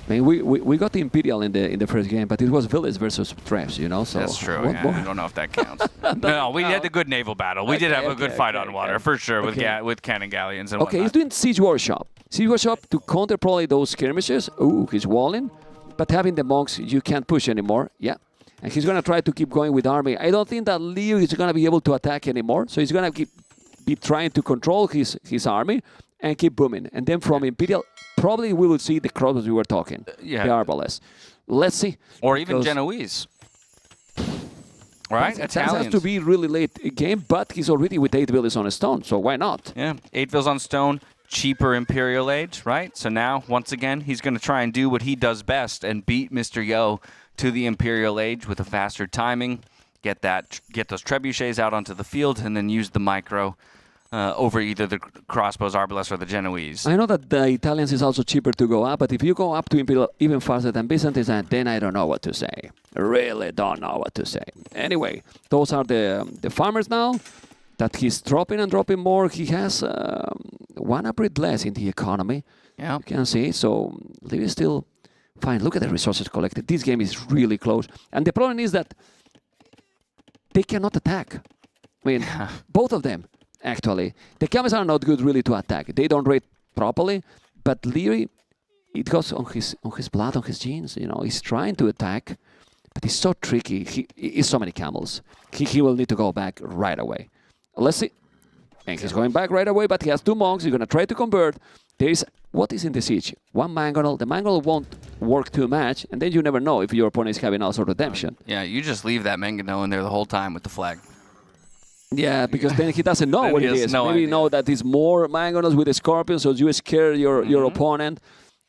Speaker 12: I mean, we got the Imperial in the first game, but it was village versus traps, you know. So
Speaker 1: that's true. Yeah, I don't know if that counts. No, we had the good naval battle. We did have a good fight on water for sure with cannon galleons and
Speaker 12: whatnot. He's doing siege workshop. Siege workshop to counter probably those skirmishes. Ooh, he's walling, but having the monks, you can't push anymore. Yeah, and he's gonna try to keep going with army. I don't think that Liereyy is gonna be able to attack anymore. So he's gonna be trying to control his army and keep booming. And then from Imperial. Probably we will see the crossbows we were talking, the arbalest. Let's see.
Speaker 1: Or even Genoese. Right?
Speaker 12: That has to be really late game, but he's already with 8 villas on a stone, so why not?
Speaker 1: Yeah, 8 villas on stone, cheaper Imperial Age, right? So now, once again, he's going to try and do what he does best and beat Mr. Yo to the Imperial Age with a faster timing, get those trebuchets out onto the field, and then use the micro over either the crossbows, arbalest, or the Genoese.
Speaker 12: I know that the Italians is also cheaper to go up, but if you go up to Imperial even faster than Byzantines, then I don't know what to say. Really don't know what to say. Anyway, those are the farmers now that he's dropping and dropping more. He has 1 upgrade less in the economy.
Speaker 1: Yeah.
Speaker 12: You can see, so Liereyy is still fine. Look at the resources collected. This game is really close. And the problem is that they cannot attack. I mean, both of them. Actually, the camels are not good really to attack. They don't rate properly, but Liereyy, it goes on his blood, on his genes. You know, he's trying to attack, but he's so tricky. He's so many camels. He will need to go back right away. Let's see. And he's going back right away, but he has 2 monks. He's gonna try to convert. There is what is in the siege? 1 mangonel. The mangonel won't work too much, and then you never know if your opponent is having also redemption.
Speaker 1: Yeah, you just leave that mangonel in there the whole time with the flag.
Speaker 12: Yeah, because then he doesn't know what it is. Maybe you know that it's more mangonels with the scorpion, so you scare your opponent.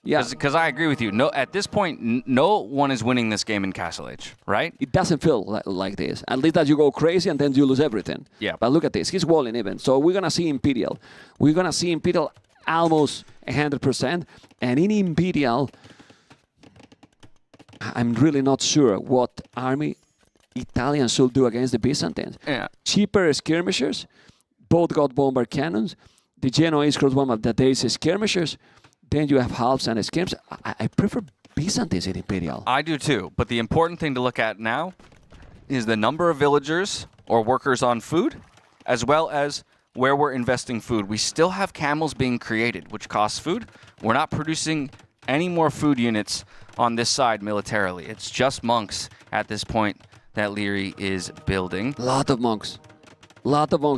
Speaker 12: Yeah,
Speaker 1: because I agree with you. No, at this point, no one is winning this game in Castle Age, right?
Speaker 12: It doesn't feel like this. At least that you go crazy and then you lose everything.
Speaker 1: Yeah.
Speaker 12: But look at this. He's walling even. So we're gonna see Imperial. We're gonna see Imperial almost 100%. And in Imperial, I'm really not sure what army Italians should do against the Byzantines.
Speaker 1: Yeah.
Speaker 12: Cheaper skirmishers, both got bombard cannons. The Genoese crossbow that there is skirmishers. Then you have halves and skirms. I prefer Byzantines in Imperial.
Speaker 1: I do too, but the important thing to look at now is the number of villagers or workers on food, as well as where we're investing food. We still have camels being created, which costs food. We're not producing any more food units on this side militarily. It's just monks at this point that Liereyy is building.
Speaker 12: Lot of monks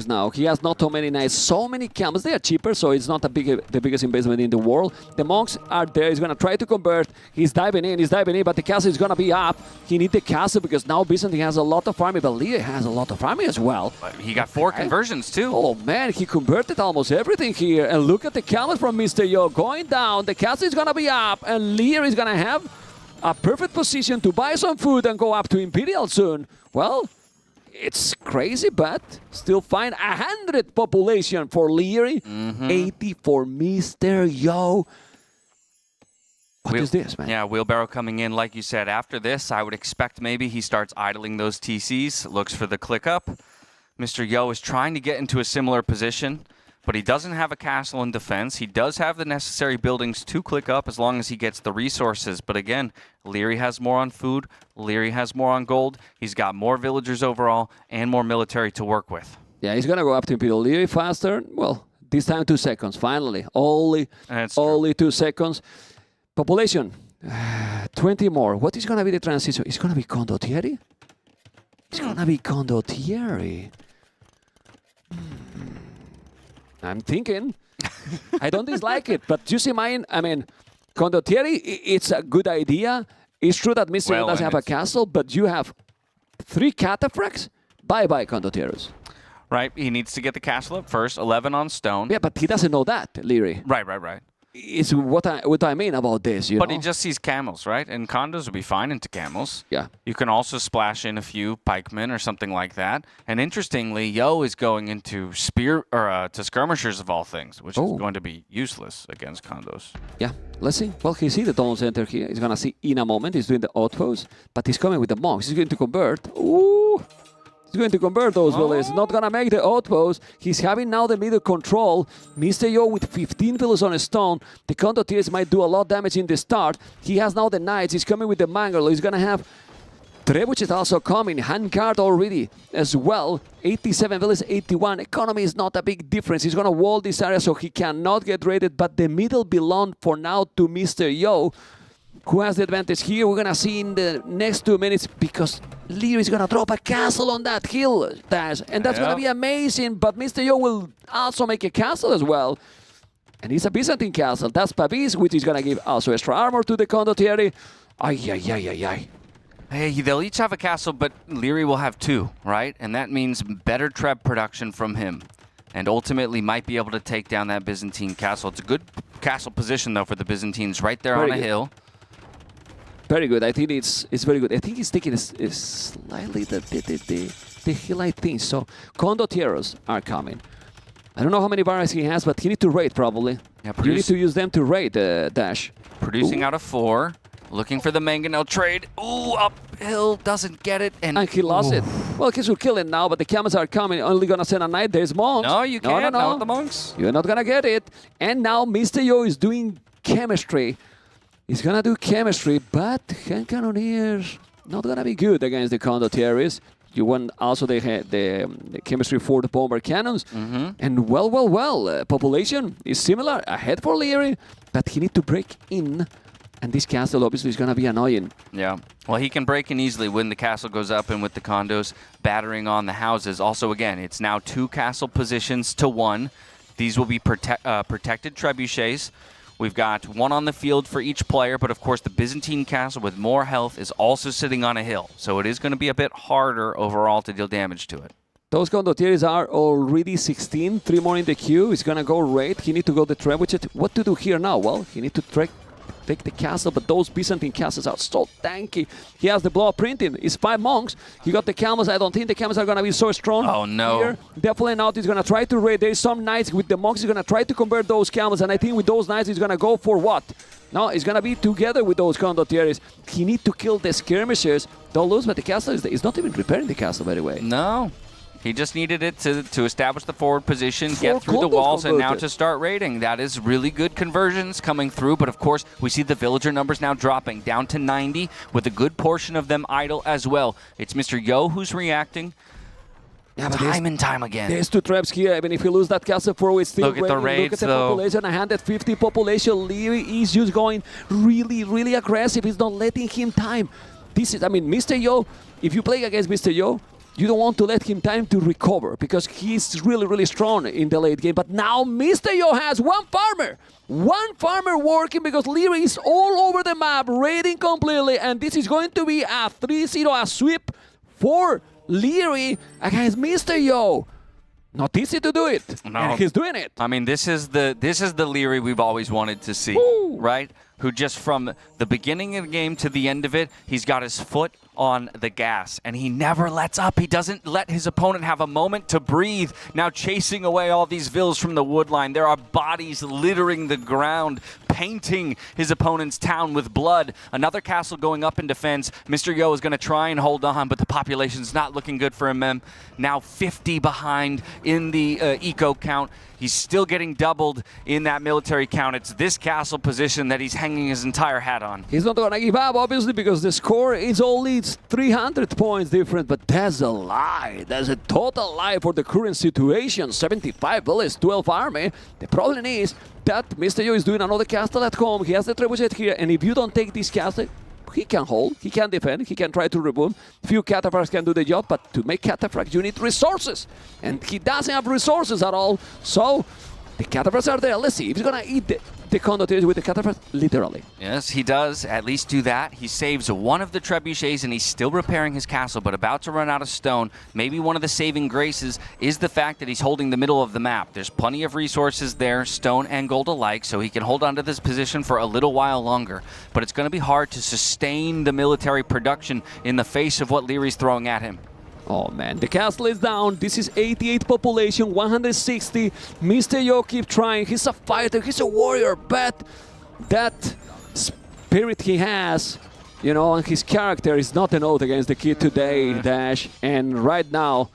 Speaker 12: now. He has not so many knights, so many camels. They are cheaper, so it's not the biggest investment in the world. The monks are there. He's going to try to convert. He's diving in, but the castle is going to be up. He needs the castle because now Byzantine has a lot of army, but Liereyy has a lot of army as well.
Speaker 1: But he got 4 conversions too.
Speaker 12: Oh man, he converted almost everything here. And look at the camels from Mr. Yo going down. The castle is going to be up, and Liereyy is going to have a perfect position to buy some food and go up to Imperial soon. Well, It's crazy, but still fine. 100 population for Liereyy, 80 for Mr. Yo. What is this, man?
Speaker 1: Yeah, Wheelbarrow coming in, like you said. After this, I would expect maybe he starts idling those TCs, looks for the click up. Mr. Yo is trying to get into a similar position, but he doesn't have a castle in defense. He does have the necessary buildings to click up as long as he gets the resources. But again, Liereyy has more on food. Liereyy has more on gold. He's got more villagers overall and more military to work with.
Speaker 12: Yeah, he's going to go up to Imperial Liereyy faster. Well, this time 2 seconds, finally. Only 2 seconds. Population, 20 more. What is going to be the transition? It's going to be Condottieri? It's going to be Condottieri. I'm thinking. I don't dislike it, but you see mine, I mean, Condottieri, it's a good idea. It's true that Mr. Yo doesn't have a castle, but you have 3 cataphracts. Bye-bye, Condottieri.
Speaker 1: Right, he needs to get the castle up first, 11 on stone.
Speaker 12: Yeah, but he doesn't know that, Liereyy.
Speaker 1: Right.
Speaker 12: It's what I mean about this, you know?
Speaker 1: But he just sees camels, right? And condos would be fine into camels.
Speaker 12: Yeah.
Speaker 1: You can also splash in a few pikemen or something like that. And interestingly, Yo is going into to skirmishers of all things, which is going to be useless against condos.
Speaker 12: Yeah, let's see. Well, he see the Dawn Center here. He's going to see in a moment. He's doing the outpost, but he's coming with the monks. He's going to convert. Ooh! He's going to convert those villages. Not going to make the outpost. He's having now the middle control. Mr. Yo with 15 villages on a stone. The Condottieri might do a lot of damage in the start. He has now the knights. He's coming with the Mangle. He's going to have Trebuchet also coming. Handcart already as well. 87 villages, 81. Economy is not a big difference. He's going to wall this area so he cannot get raided. But the middle belongs for now to Mr. Yo, who has the advantage here. We're going to see in the next 2 minutes because Liereyy is going to drop a castle on that hill, Dash. And that's going to be amazing. But Mr. Yo will also make a castle as well. And it's a Byzantine castle. That's Pavis, which is going to give also extra armor to the Condottieri. Ay.
Speaker 1: Hey, they'll each have a castle, but Liereyy will have 2, right? And that means better treb production from him. And ultimately might be able to take down that Byzantine castle. It's a good castle position, though, for the Byzantines right there on a hill.
Speaker 12: Very good. I think it's very good. I think he's taking slightly the hill, I think. So Condottieri are coming. I don't know how many barracks he has, but he needs to raid probably. Yeah, you need to use them to raid, Dash.
Speaker 1: Producing out of 4. Looking for the mangonel trade. Ooh, uphill, doesn't get it. And
Speaker 12: he lost it. Well, he should kill it now, but the camels are coming. Only gonna send a knight. There's monks.
Speaker 1: No, you can't.
Speaker 12: No.
Speaker 1: Not the monks.
Speaker 12: You're not gonna get it. And now Mr. Yo is doing chemistry. He's gonna do chemistry, but hand cannoneers not gonna be good against the Condottieri. You want also the chemistry for the bomber cannons. And well, population is similar, ahead for Liereyy, but he needs to break in. And this castle obviously is going to be annoying.
Speaker 1: Yeah. Well, he can break in easily when the castle goes up and with the condos battering on the houses. Also, again, it's now 2 castle positions to 1. These will be protected trebuchets. We've got 1 on the field for each player, but of course the Byzantine castle with more health is also sitting on a hill. So it is going to be a bit harder overall to deal damage to it.
Speaker 12: Those Condottieri are already 16. 3 more in the queue. He's going to go raid. He needs to go the trebuchet. What to do here now? Well, he needs to take the castle, but those Byzantine castles are so tanky. He has the blow printing. It's 5 monks. He got the camels. I don't think the camels are going to be so strong.
Speaker 1: Oh, no.
Speaker 12: Here. Definitely not. He's going to try to raid. There's some knights with the monks. He's going to try to convert those camels, and I think with those knights, he's going to go for what? No, he's going to be together with those Condottieri. He needs to kill the skirmishers. Don't lose, but the castle is not even repairing the castle, by the way.
Speaker 1: No. He just needed it to establish the forward position, get through the walls, and now to start raiding. That is really good conversions coming through, but of course, we see the villager numbers now dropping down to 90, with a good portion of them idle as well. It's Mr. Yo who's reacting.
Speaker 12: Yeah,
Speaker 1: time and time again.
Speaker 12: There's 2 traps here. Even if you lose that castle for it's still
Speaker 1: Look at the raids,
Speaker 12: Look at the
Speaker 1: though.
Speaker 12: population, 150 population. Liereyy is just going really aggressive. He's not letting him time. This is, I mean, Mr. Yo, if you play against Mr. Yo, you don't want to let him time to recover because he's really strong in the late game. But now Mr. Yo has 1 farmer. 1 farmer working because Liereyy is all over the map, raiding completely. And this is going to be a 3-0, a sweep for Liereyy against Mr. Yo. Not easy to do it.
Speaker 1: No.
Speaker 12: And he's doing it.
Speaker 1: I mean, this is the Liereyy we've always wanted to see, right? who just from the beginning of the game to the end of it, he's got his foot on the gas, and he never lets up. He doesn't let his opponent have a moment to breathe. Now chasing away all these vills from the wood line. There are bodies littering the ground, painting his opponent's town with blood. Another castle going up in defense. Mr. Yo is going to try and hold on, but the population's not looking good for him. Now 50 behind in the eco count. He's still getting doubled in that military count. It's this castle position that he's hanging his entire hat on.
Speaker 12: He's not going to give up, obviously, because the score is only 300 points different, but that's a lie. That's a total lie for the current situation. 75 bullets, 12 army. The problem is that Mr. Yo is doing another castle at home. He has the trebuchet here, and if you don't take this castle, he can hold, he can defend, he can try to reboot. Few cataphracts can do the job, but to make cataphracts, you need resources. And he doesn't have resources at all. So the cataphracts are there. Let's see if he's going to eat the condottiers with the cataphracts, literally.
Speaker 1: Yes, he does at least do that. He saves one of the trebuchets, and he's still repairing his castle, but about to run out of stone. Maybe one of the saving graces is the fact that he's holding the middle of the map. There's plenty of resources there, stone and gold alike, so he can hold on to this position for a little while longer. But it's going to be hard to sustain the military production in the face of what Lierey's throwing at him.
Speaker 12: Oh man, the castle is down. This is 88 population, 160. Mr. Yo keep trying. He's a fighter, he's a warrior, but that spirit he has, you know, and his character is not an oath against the kid today, Dash. And right now,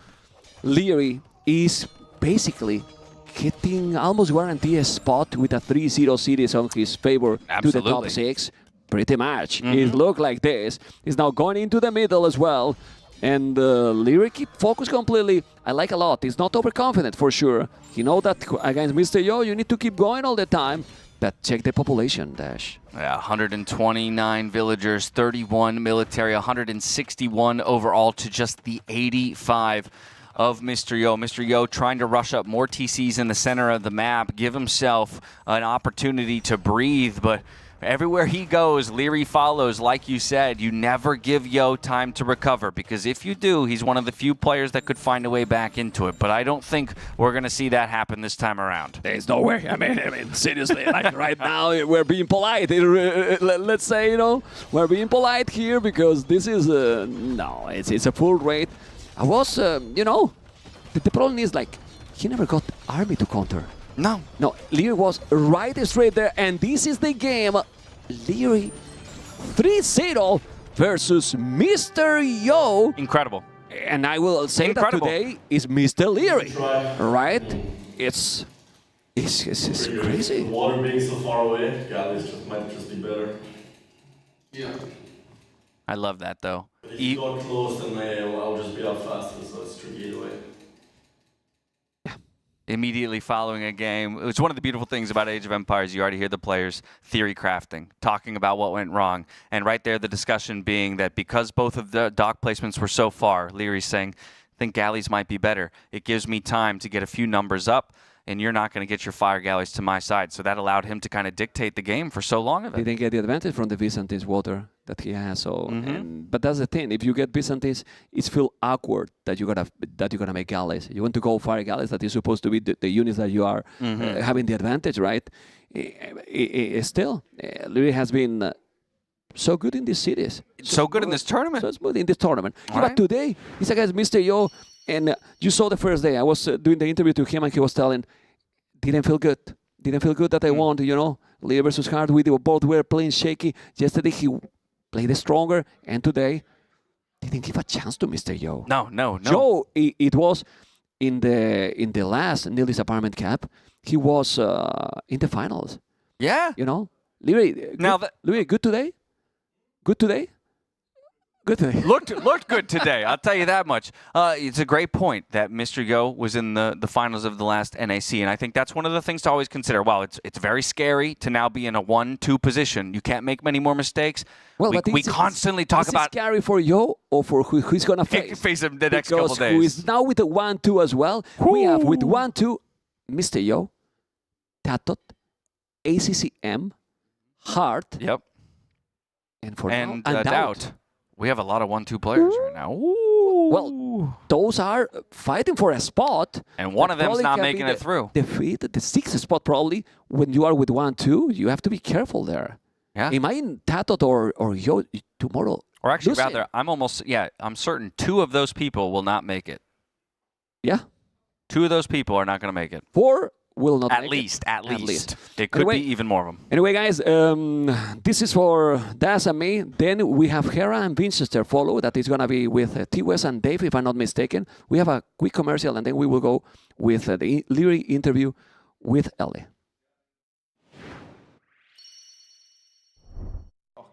Speaker 12: Liereyy is basically getting almost guaranteed a spot with a 3-0 series on his favor to the top 6. Pretty much. It looked like this. He's now going into the middle as well. And Liereyy keep focused completely. I like a lot. He's not overconfident for sure. He knows that against Mr. Yo, you need to keep going all the time. But check the population, Dash.
Speaker 1: Yeah, 129 villagers, 31 military, 161 overall to just the 85 of Mr. Yo. Mr. Yo trying to rush up more TCs in the center of the map, give himself an opportunity to breathe, but everywhere he goes, Liereyy follows. Like you said, you never give Yo time to recover, because if you do, he's one of the few players that could find a way back into it. But I don't think we're going to see that happen this time around.
Speaker 12: There's no way. I mean, seriously, like right now, we're being polite. Let's say, you know, we're being polite here because this is, no, it's a full rate. I was, you know, the problem is like, he never got army to counter.
Speaker 1: No,
Speaker 12: Liereyy was right straight there, and this is the game. Liereyy 3-0 versus Mr. Yo.
Speaker 1: Incredible.
Speaker 12: And I will say that today is Mr. Liereyy, right? It's crazy.
Speaker 4: The water being so far away, galleys might just be better. Yeah.
Speaker 1: I love that though.
Speaker 4: But if you got close, then I'll just be out faster, so it's tricky either way.
Speaker 1: Immediately following a game. It's one of the beautiful things about Age of Empires. You already hear the players theory crafting, talking about what went wrong. And right there, the discussion being that because both of the dock placements were so far, Lierey's saying, I think galleys might be better. It gives me time to get a few numbers up, and you're not going to get your fire galleys to my side. So that allowed him to kind of dictate the game for so long of it.
Speaker 12: He didn't get the advantage from the Byzantines water that he has. So, but that's the thing. If you get Byzantines, it's feel awkward that you're gonna make galleys. You want to go fire galleys that is supposed to be the units that you are having the advantage, right? Still, Liereyy has been so good in these cities.
Speaker 1: So good in this tournament.
Speaker 12: So smooth in this tournament.
Speaker 1: Right.
Speaker 12: But today, he's against Mr. Yo. And you saw the first day. I was doing the interview to him, and he was telling, didn't feel good. Didn't feel good that I won, you know. Liereyy versus Hearttt, we both were playing shaky. Yesterday, he played stronger, and today, didn't give a chance to Mr. Yo.
Speaker 1: No.
Speaker 12: Joe, it was in the last Nilly's Apartment Cup, he was in the finals.
Speaker 1: Yeah.
Speaker 12: You know, Liereyy, Liereyy, good today? Good today? Good today.
Speaker 1: Looked good today, I'll tell you that much. It's a great point that Mr. Yo was in the finals of the last NAC, and I think that's one of the things to always consider. Well, it's very scary to now be in a 1-2 position. You can't make many more mistakes.
Speaker 12: Well,
Speaker 1: we constantly talk about...
Speaker 12: Is it scary for Yo or for who's going to
Speaker 1: face him the next couple days?
Speaker 12: Who is now with the 1-2 as well. We have with 1-2, Mr. Yo, TaToH, ACCM, Hearttt.
Speaker 1: Yep.
Speaker 12: And for
Speaker 1: and
Speaker 12: now,
Speaker 1: DauT. We have a lot of 1-2 players right now.
Speaker 12: Well, those are fighting for a spot.
Speaker 1: And one of them's not making it through.
Speaker 12: The 6th spot probably, when you are with 1-2, you have to be careful there.
Speaker 15: Yeah.
Speaker 12: Am I in TaToH or Yo tomorrow?
Speaker 15: Or actually,
Speaker 12: losing?
Speaker 15: rather, I'm certain 2 of those people will not make it.
Speaker 12: Yeah.
Speaker 15: 2 of those people are not going to make it.
Speaker 12: 4 will not
Speaker 15: At
Speaker 12: make
Speaker 15: least,
Speaker 12: it.
Speaker 15: at least. It could
Speaker 12: Anyway,
Speaker 15: be even more of them.
Speaker 12: Anyway, guys, this is for Das and me. Then we have Hera and Vinchester follow. That is going to be with T-West and Dave, if I'm not mistaken. We have a quick commercial, and then we will go with the Liereyy interview with Ellie.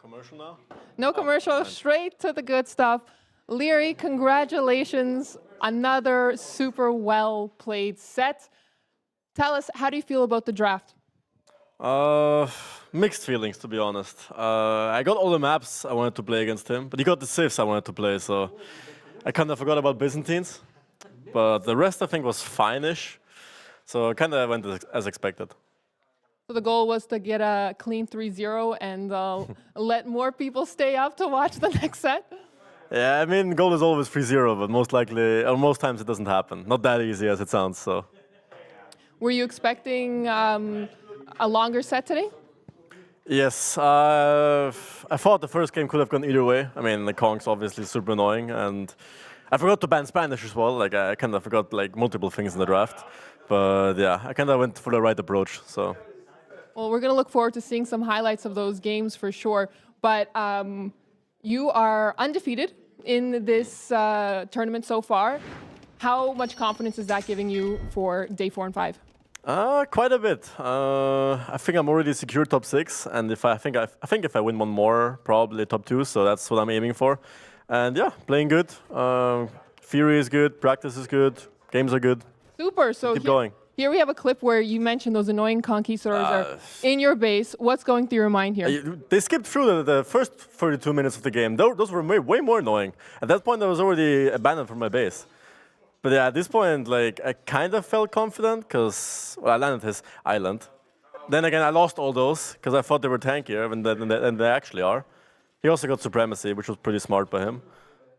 Speaker 4: Commercial now?
Speaker 11: No commercial, straight to the good stuff. Liereyy, congratulations. Another super well played set. Tell us, how do you feel about the draft?
Speaker 4: Mixed feelings, to be honest. I got all the maps I wanted to play against him, but he got the civs I wanted to play, so I kind of forgot about Byzantines. But the rest, I think, was fine-ish. So it kind of went as expected.
Speaker 11: So the goal was to get a clean 3-0 and let more people stay up to watch the next set?
Speaker 4: Yeah, I mean, goal is always 3-0, but most likely, or most times it doesn't happen. Not that easy as it sounds, so.
Speaker 11: Were you expecting a longer set today?
Speaker 4: Yes, I thought the first game could have gone either way. I mean, the Kong's obviously super annoying, and I forgot to ban Spanish as well. Like, I kind of forgot like multiple things in the draft. But yeah, I kind of went for the right approach, so.
Speaker 11: Well, we're going to look forward to seeing some highlights of those games for sure. But you are undefeated in this tournament so far. How much confidence is that giving you for day 4 and 5?
Speaker 4: Quite a bit. I think I'm already secured top 6, and if I think if I win one more, probably top 2. So that's what I'm aiming for. And yeah, playing good. Theory is good. Practice is good. Games are good.
Speaker 11: Super. So
Speaker 4: keep going.
Speaker 11: Here we have a clip where you mentioned those annoying conquistadors are in your base. What's going through your mind here?
Speaker 4: They skipped through the first 32 minutes of the game. Those were way more annoying. At that point, I was already abandoned from my base. But yeah, at this point, like, I kind of felt confident because I landed his island. Then again, I lost all those because I thought they were tankier, and they actually are. He also got supremacy, which was pretty smart by him.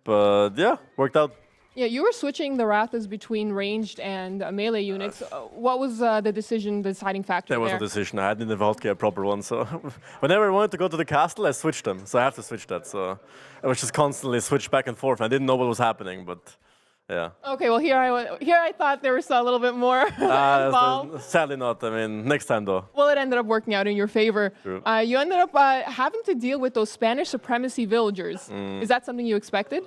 Speaker 4: But yeah, worked out.
Speaker 11: Yeah, you were switching the Rathas between ranged and melee units. What was the deciding factor
Speaker 4: There was a decision. I hadn't developed a proper one, so whenever I wanted to go to the castle, I switched them. So I have to switch that. So I was just constantly switched back and forth. I didn't know what was happening, but yeah.
Speaker 11: Okay, well here I thought there was a little bit more involved.
Speaker 4: Sadly not. I mean, next time though.
Speaker 11: Well, it ended up working out in your favor.
Speaker 4: True.
Speaker 11: You ended up having to deal with those Spanish supremacy villagers. Is that something you expected?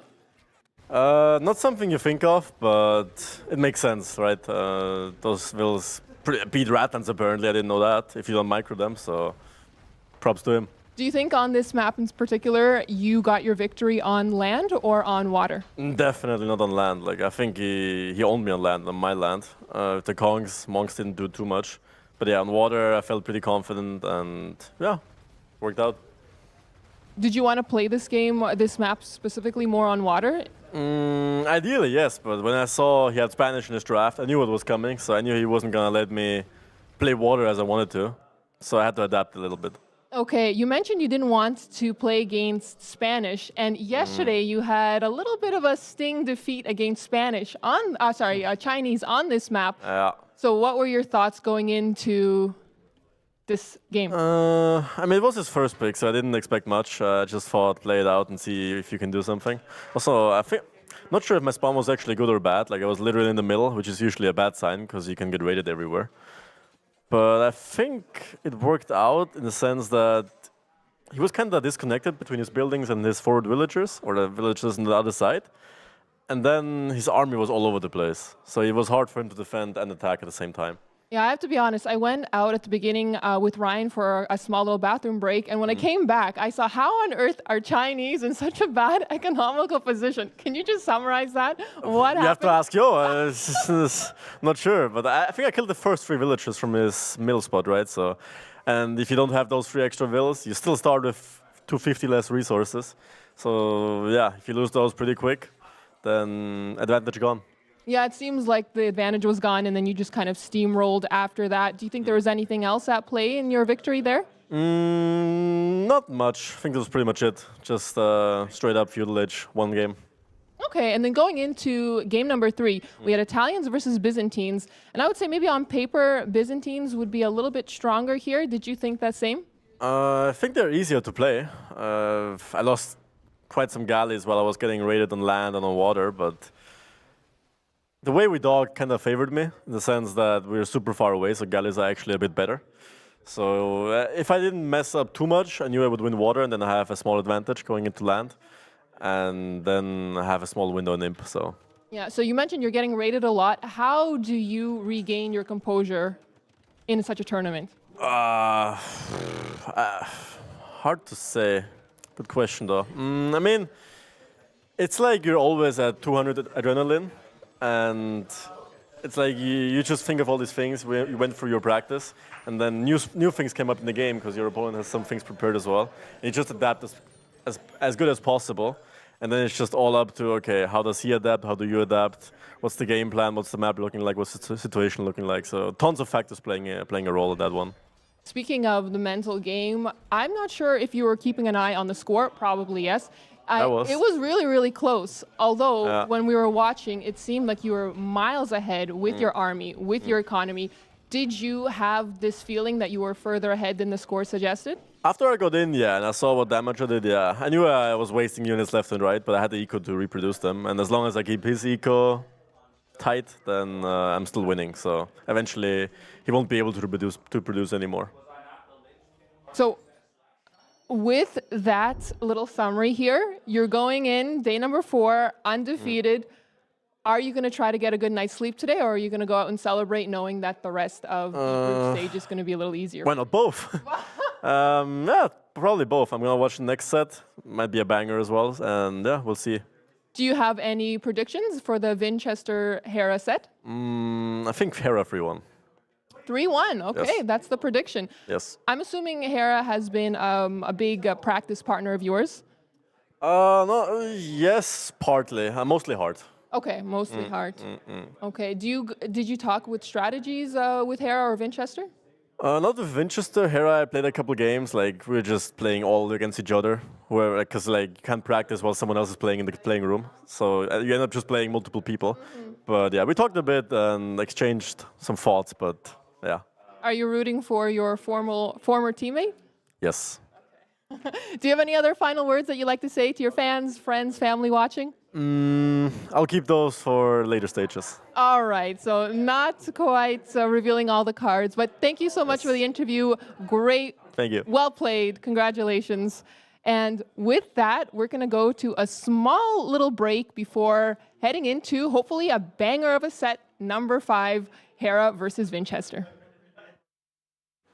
Speaker 4: Not something you think of, but it makes sense, right? Those vills beat Ratans apparently. I didn't know that. If you don't micro them, so props to him.
Speaker 11: Do you think on this map in particular, you got your victory on land or on water?
Speaker 4: Definitely not on land. Like, I think he owned me on land, on my land. The Kongs, monks didn't do too much. But yeah, on water, I felt pretty confident, and yeah, worked out.
Speaker 11: Did you want to play this game, this map specifically, more on water?
Speaker 4: Ideally, yes, but when I saw he had Spanish in his draft, I knew what was coming, so I knew he wasn't going to let me play water as I wanted to. So I had to adapt a little bit.
Speaker 11: Okay, you mentioned you didn't want to play against Spanish, and yesterday you had a little bit of a sting defeat against Chinese on this map.
Speaker 4: Yeah.
Speaker 11: So what were your thoughts going into this game?
Speaker 4: I mean, it was his first pick, so I didn't expect much. I just thought play it out and see if you can do something. Also, I think, not sure if my spawn was actually good or bad. Like, I was literally in the middle, which is usually a bad sign because you can get raided everywhere. But I think it worked out in the sense that he was kind of disconnected between his buildings and his forward villagers, or the villagers on the other side. And then his army was all over the place. So it was hard for him to defend and attack at the same time.
Speaker 11: Yeah, I have to be honest. I went out at the beginning with Ryan for a small little bathroom break, and when I came back, I saw how on earth are Chinese in such a bad economical position. Can you just summarize that? What happened?
Speaker 4: You have to ask Yo. Not sure, but I think I killed the first 3 villagers from his mill spot, right? So, and if you don't have those 3 extra villas, you still start with 250 less resources. So yeah, if you lose those pretty quick, then advantage gone.
Speaker 11: Yeah, it seems like the advantage was gone, and then you just kind of steamrolled after that. Do you think there was anything else at play in your victory there?
Speaker 4: Not much. I think that was pretty much it. Just straight up feudal edge, 1 game.
Speaker 11: Okay, and then going into game number 3, we had Italians versus Byzantines, and I would say maybe on paper, Byzantines would be a little bit stronger here. Did you think that same?
Speaker 4: I think they're easier to play. I lost quite some galleys while I was getting raided on land and on water, but the way we dog kind of favored me in the sense that we're super far away, so galleys are actually a bit better. So if I didn't mess up too much, I knew I would win water and then I have a small advantage going into land, and then I have a small window in imp. So
Speaker 11: Yeah, so you mentioned you're getting raided a lot. How do you regain your composure in such a tournament?
Speaker 4: Hard to say. Good question, though. I mean, it's like you're always at 200 adrenaline, and it's like you just think of all these things. You went through your practice, and then new things came up in the game because your opponent has some things prepared as well. And you just adapt as good as possible, and then it's just all up to, okay, how does he adapt? How do you adapt? What's the game plan? What's the map looking like? What's the situation looking like? So tons of factors playing a role in that one.
Speaker 11: Speaking of the mental game, I'm not sure if you were keeping an eye on the score. Probably yes.
Speaker 4: I was.
Speaker 11: It was really, really close. Although when we were watching, it seemed like you were miles ahead with your army, with your economy. Did you have this feeling that you were further ahead than the score suggested?
Speaker 4: After I got in, yeah, and I saw what damage I did, yeah. I knew I was wasting units left and right, but I had the eco to reproduce them. And as long as I keep his eco tight, then I'm still winning. So eventually, he won't be able to produce anymore.
Speaker 11: So with that little summary here, you're going in day number 4, undefeated. Are you going to try to get a good night's sleep today, or are you going to go out and celebrate knowing that the rest of the group stage is going to be a little easier?
Speaker 4: Why not both? Yeah, probably both. I'm going to watch the next set. Might be a banger as well, and yeah, we'll see.
Speaker 11: Do you have any predictions for the Vinchester Hera set?
Speaker 4: I think Hera 3-1.
Speaker 11: 3-1, okay,
Speaker 4: Yes.
Speaker 11: That's the prediction.
Speaker 4: Yes.
Speaker 11: I'm assuming Hera has been a big practice partner of yours?
Speaker 4: No, yes, partly. Mostly hard.
Speaker 11: Okay, mostly Hearttt. Okay, did you talk with strategies with Hera or Vinchester?
Speaker 4: Not with Vinchester. Hera, I played a couple games. Like, we're just playing all against each other. Because like, you can't practice while someone else is playing in the playing room. So you end up just playing multiple people. But yeah, we talked a bit and exchanged some thoughts, but yeah.
Speaker 11: Are you rooting for your former teammate?
Speaker 4: Yes.
Speaker 11: Do you have any other final words that you'd like to say to your fans, friends, family watching?
Speaker 4: I'll keep those for later stages.
Speaker 11: All right, so not quite revealing all the cards, but thank you so much for the interview. Great.
Speaker 4: Thank you.
Speaker 11: Well played. Congratulations. And with that, we're going to go to a small little break before heading into, hopefully, a banger of a set, number 5, Hera versus Vinchester.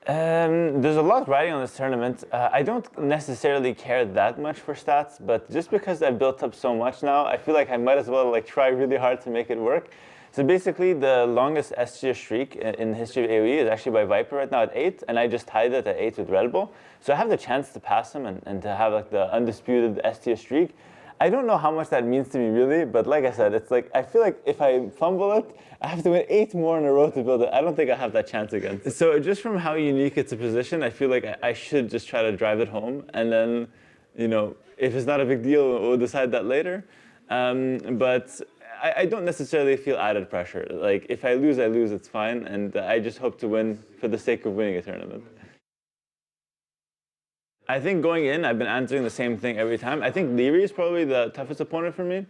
Speaker 13: There's a lot riding on this tournament. I don't necessarily care that much for stats, but just because I've built up so much now, I feel like I might as well like try really hard to make it work. So basically, the longest S-tier streak in the history of AoE is actually by Viper right now at 8, and I just tied it at 8 with Red Bull. So I have the chance to pass him and to have like the undisputed S-tier streak. I don't know how much that means to me really, but like I said, it's like I feel like if I fumble it, I have to win 8 more in a row to build it. I don't think I have that chance again. So just from how unique it's a position, I feel like I should just try to drive it home, and then, you know, if it's not a big deal, we'll decide that later. But I don't necessarily feel added pressure. Like if I lose, it's fine, and I just hope to win for the sake of winning a tournament. I think going in, I've been answering the same thing every time. I think Liereyy is probably the toughest opponent for me.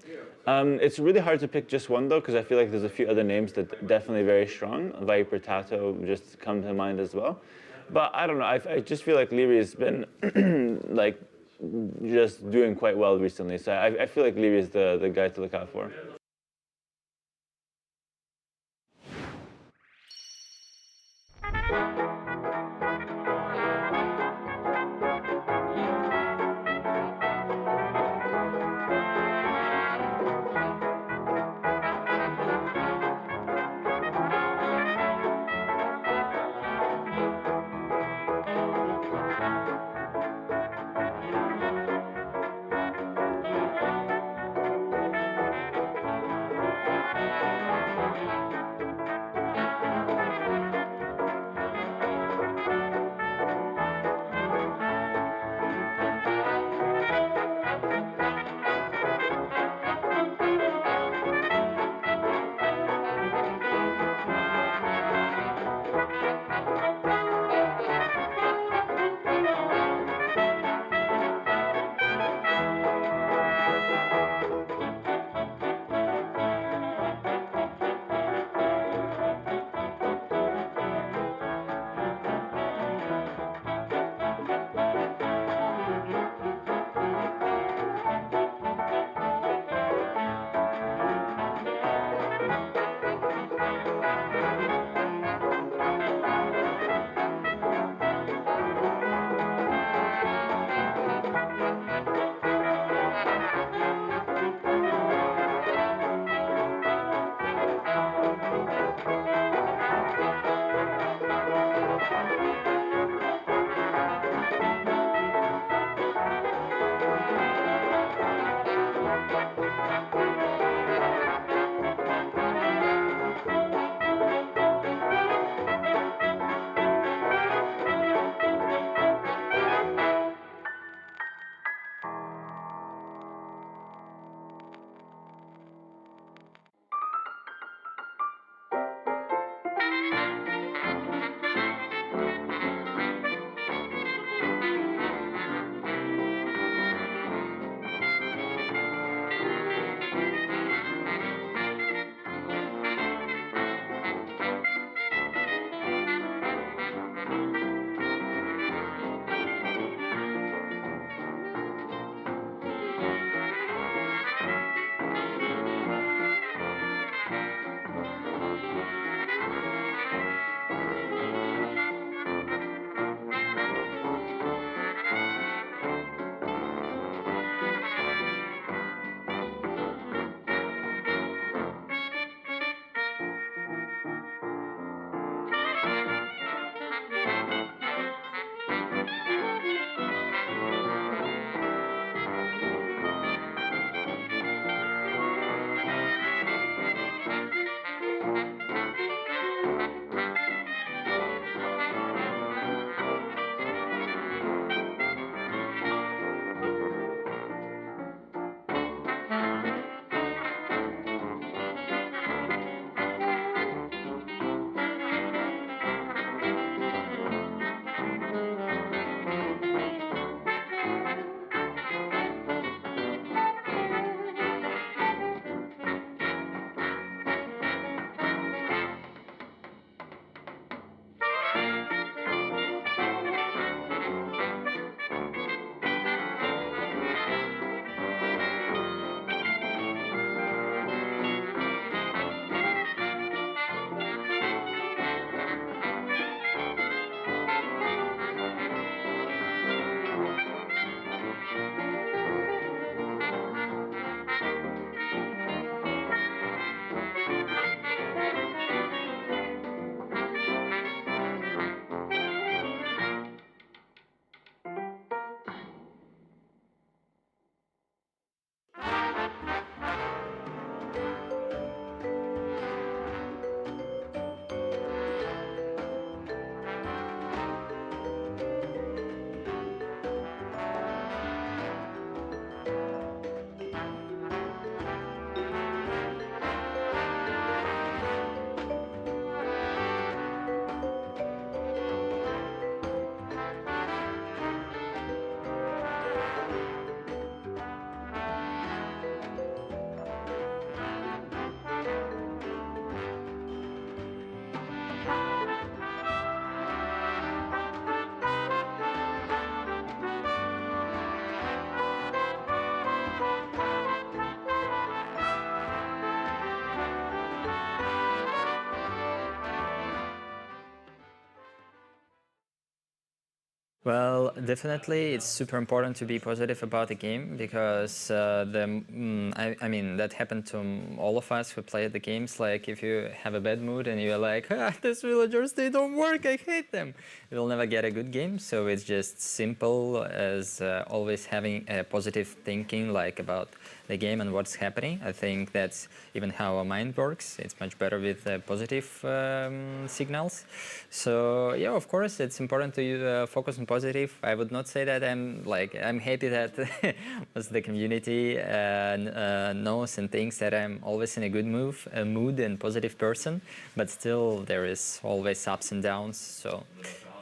Speaker 13: It's really hard to pick just one though, because I feel like there's a few other names that are definitely very strong. Viper, TaToH just come to mind as well. But I don't know, I just feel like Liereyy has been like just doing quite well recently. So I feel like Liereyy is the guy to look out for.
Speaker 16: Well, definitely, it's super important to be positive about the game because I mean that happened to all of us who play the games. Like if you have a bad mood and you're like, these villagers, they don't work, I hate them, you will never get a good game. So it's just simple as always having a positive thinking like about the game and what's happening. I think that's even how our mind works. It's much better with positive signals. So yeah, of course, it's important to focus on positive. I would not say that I'm happy that was the community knows and thinks that I'm always in a good mood and positive person. But still, there is always ups and downs. So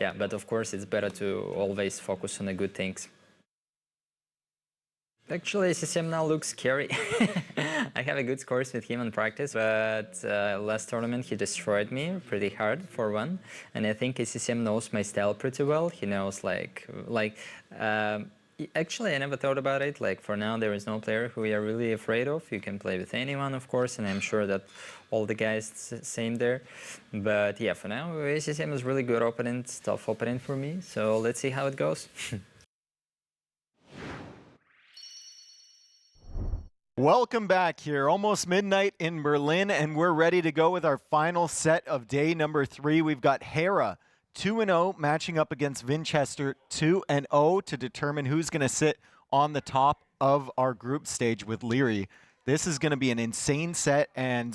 Speaker 16: yeah, but of course, it's better to always focus on the good things. Actually, ACCM now looks scary. I have a good scores with him in practice, but last tournament he destroyed me pretty hard for one. And I think ACCM knows my style pretty well. He knows actually I never thought about it. Like for now, there is no player who we are really afraid of. You can play with anyone, of course, and I'm sure that all the guys same there. But yeah, for now, ACCM is really good opponent, tough opponent for me. So let's see how it goes.
Speaker 17: Welcome back here, almost midnight in Berlin, and we're ready to go with our final set of day number 3. We've got Hera 2-0 matching up against Vinchester 2-0 to determine who's going to sit on the top of our group stage with Liereyy. This is going to be an insane set, and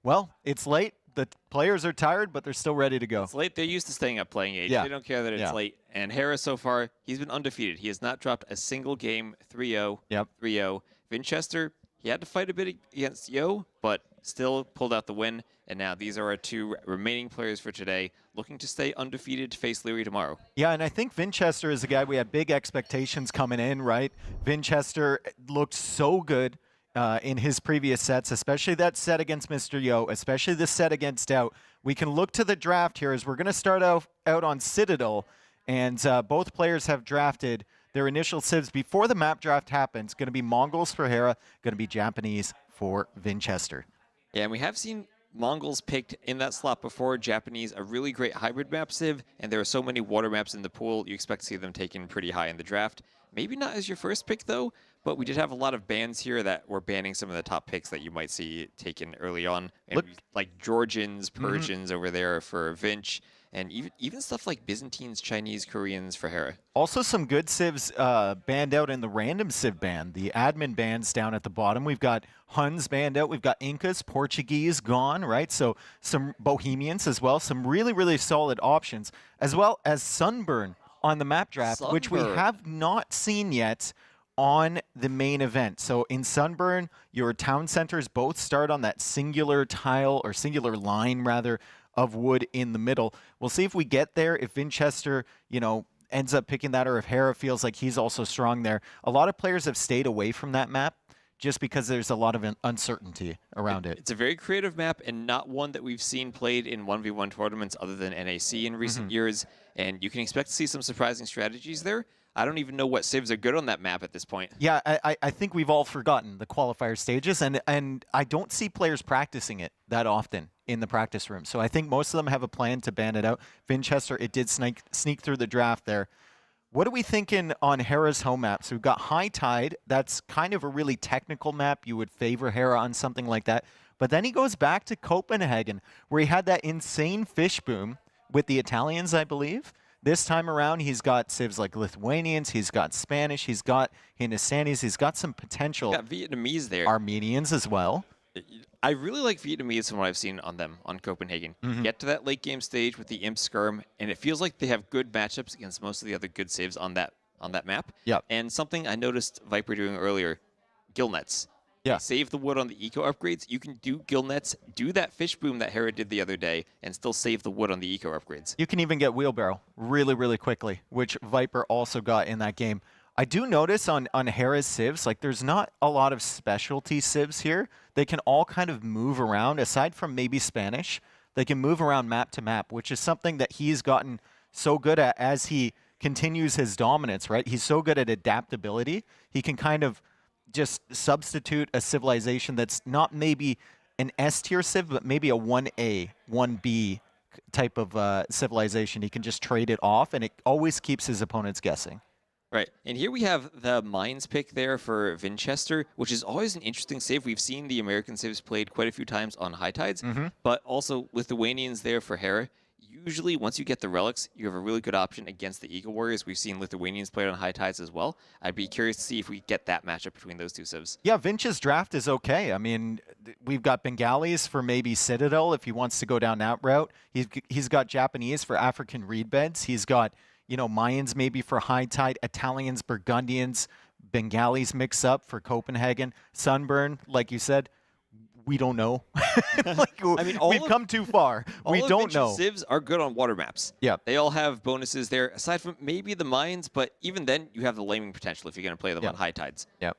Speaker 17: well, it's late. The players are tired, but they're still ready to go.
Speaker 3: It's late. They're used to staying up playing Age.
Speaker 17: Yeah.
Speaker 3: They don't care that it's late. And Hera so far, he's been undefeated. He has not dropped a single game. 3-0, 3-0. Vinchester, he had to fight a bit against Yo, but still pulled out the win. And now these are our 2 remaining players for today, looking to stay undefeated to face Liereyy tomorrow.
Speaker 17: Yeah, and I think Vinchester is a guy we had big expectations coming in, right? Vinchester looked so good in his previous sets, especially that set against Mr. Yo, especially the set against DauT. We can look to the draft here as we're going to start out on Citadel, and both players have drafted their initial civs before the map draft happens. Going to be Mongols for Hera, going to be Japanese for Vinchester.
Speaker 3: Yeah, and we have seen Mongols picked in that slot before, Japanese, a really great hybrid map civ, and there are so many water maps in the pool, you expect to see them taken pretty high in the draft. Maybe not as your first pick, though, but we did have a lot of bans here that were banning some of the top picks that you might see taken early on. And like Georgians, Persians over there for Vinch, and even stuff like Byzantines, Chinese, Koreans for Hera.
Speaker 17: Also some good civs banned out in the random civ ban. The admin bans down at the bottom. We've got Huns banned out. We've got Incas, Portuguese gone, right? So some Bohemians as well. Some really, really solid options, as well as Sunburn on the map draft, which we have not seen yet on the main event. So in Sunburn, your town centers both start on that singular tile, or singular line rather, of wood in the middle. We'll see if we get there, if Vinchester, ends up picking that, or if Hera feels like he's also strong there. A lot of players have stayed away from that map just because there's a lot of uncertainty around it.
Speaker 3: It's a very creative map, and not one that we've seen played in 1v1 tournaments other than NAC in recent years, and you can expect to see some surprising strategies there. I don't even know what civs are good on that map at this point.
Speaker 17: Yeah, I think we've all forgotten the qualifier stages, and I don't see players practicing it that often in the practice room. So I think most of them have a plan to ban it out. Vinchester, it did sneak through the draft there. What are we thinking on Hera's home map? So we've got High Tide. That's kind of a really technical map. You would favor Hera on something like that. But then he goes back to Copenhagen, where he had that insane fish boom with the Italians, I believe. This time around, he's got civs like Lithuanians, he's got Spanish, he's got Hindustanis, he's got some potential.
Speaker 3: He's got Vietnamese there.
Speaker 17: Armenians as well.
Speaker 3: I really like Vietnamese from what I've seen on them on Copenhagen. Get to that late game stage with the Imp Skirm, and it feels like they have good matchups against most of the other good civs on that map.
Speaker 17: Yep.
Speaker 3: And something I noticed Viper doing earlier, gill nets.
Speaker 17: Yeah.
Speaker 3: Save the wood on the eco upgrades. You can do gill nets, do that fish boom that Hera did the other day, and still save the wood on the eco upgrades.
Speaker 17: You can even get wheelbarrow really, really quickly, which Viper also got in that game. I do notice on Hera's civs, like there's not a lot of specialty civs here. They can all kind of move around, aside from maybe Spanish. They can move around map to map, which is something that he's gotten so good at as he continues his dominance, right? He's so good at adaptability. He can kind of just substitute a civilization that's not maybe an S-tier civ, but maybe a 1A, 1B type of civilization. He can just trade it off, and it always keeps his opponents guessing.
Speaker 3: Right, and here we have the Mines pick there for Vinchester, which is always an interesting save. We've seen the American saves played quite a few times on high tides, but also Lithuanians there for Hera. Usually, once you get the relics, you have a really good option against the Eagle Warriors. We've seen Lithuanians played on high tides as well. I'd be curious to see if we get that matchup between those two civs.
Speaker 17: Yeah, Vinch's draft is okay. I mean, we've got Bengalis for maybe Citadel if he wants to go down that route. He's got Japanese for African reed beds. He's got, you know, Mayans maybe for high tide, Italians, Burgundians, Bengalis mix up for Copenhagen. Sunburn, like you said, we don't know.
Speaker 3: I mean,
Speaker 17: we've come too far. We don't know.
Speaker 3: Civs are good on water maps.
Speaker 17: Yeah.
Speaker 3: They all have bonuses there, aside from maybe the mines, but even then, you have the laming potential if you're going to play them on high tides.
Speaker 17: Yep.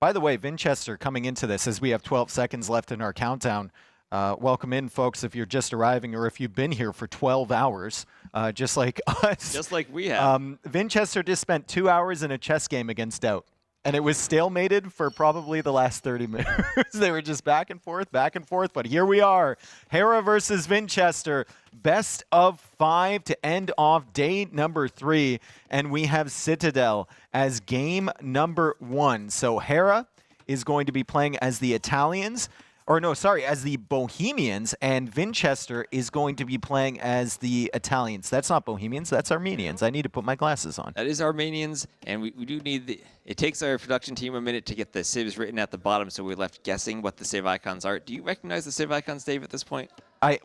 Speaker 17: By the way, Vinchester coming into this, as we have 12 seconds left in our countdown, welcome in, folks, if you're just arriving or if you've been here for 12 hours, just like us.
Speaker 3: Just like we have.
Speaker 17: Vinchester just spent 2 hours in a chess game against DauT. And it was stalemated for probably the last 30 minutes. They were just back and forth, but here we are. Hera versus Vinchester, best of 5 to end off day number 3. And we have Citadel as game number 1. So Hera is going to be playing as the Italians, or no, sorry, as the Bohemians, and Vinchester is going to be playing as the Italians. That's not Bohemians, that's Armenians. I need to put my glasses on.
Speaker 3: That is Armenians, and we do need the... It takes our production team a minute to get the civs written at the bottom, so we're left guessing what the civ icons are. Do you recognize the civ icons, Dave, at this point?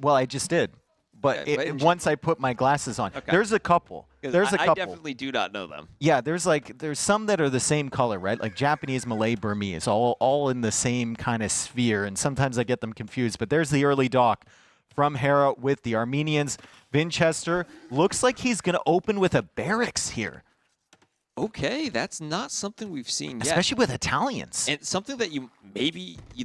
Speaker 17: Well, I just did. But once I put my glasses on.
Speaker 3: Okay.
Speaker 17: There's a couple. There's a couple.
Speaker 3: I definitely do not know them.
Speaker 17: Yeah, there's some that are the same color, right? Like Japanese, Malay, Burmese, all in the same kind of sphere, and sometimes I get them confused. But there's the early dock from Hera with the Armenians. Vinchester looks like he's going to open with a barracks here.
Speaker 3: Okay, that's not something we've seen yet.
Speaker 17: Especially with Italians.
Speaker 3: And something that you'd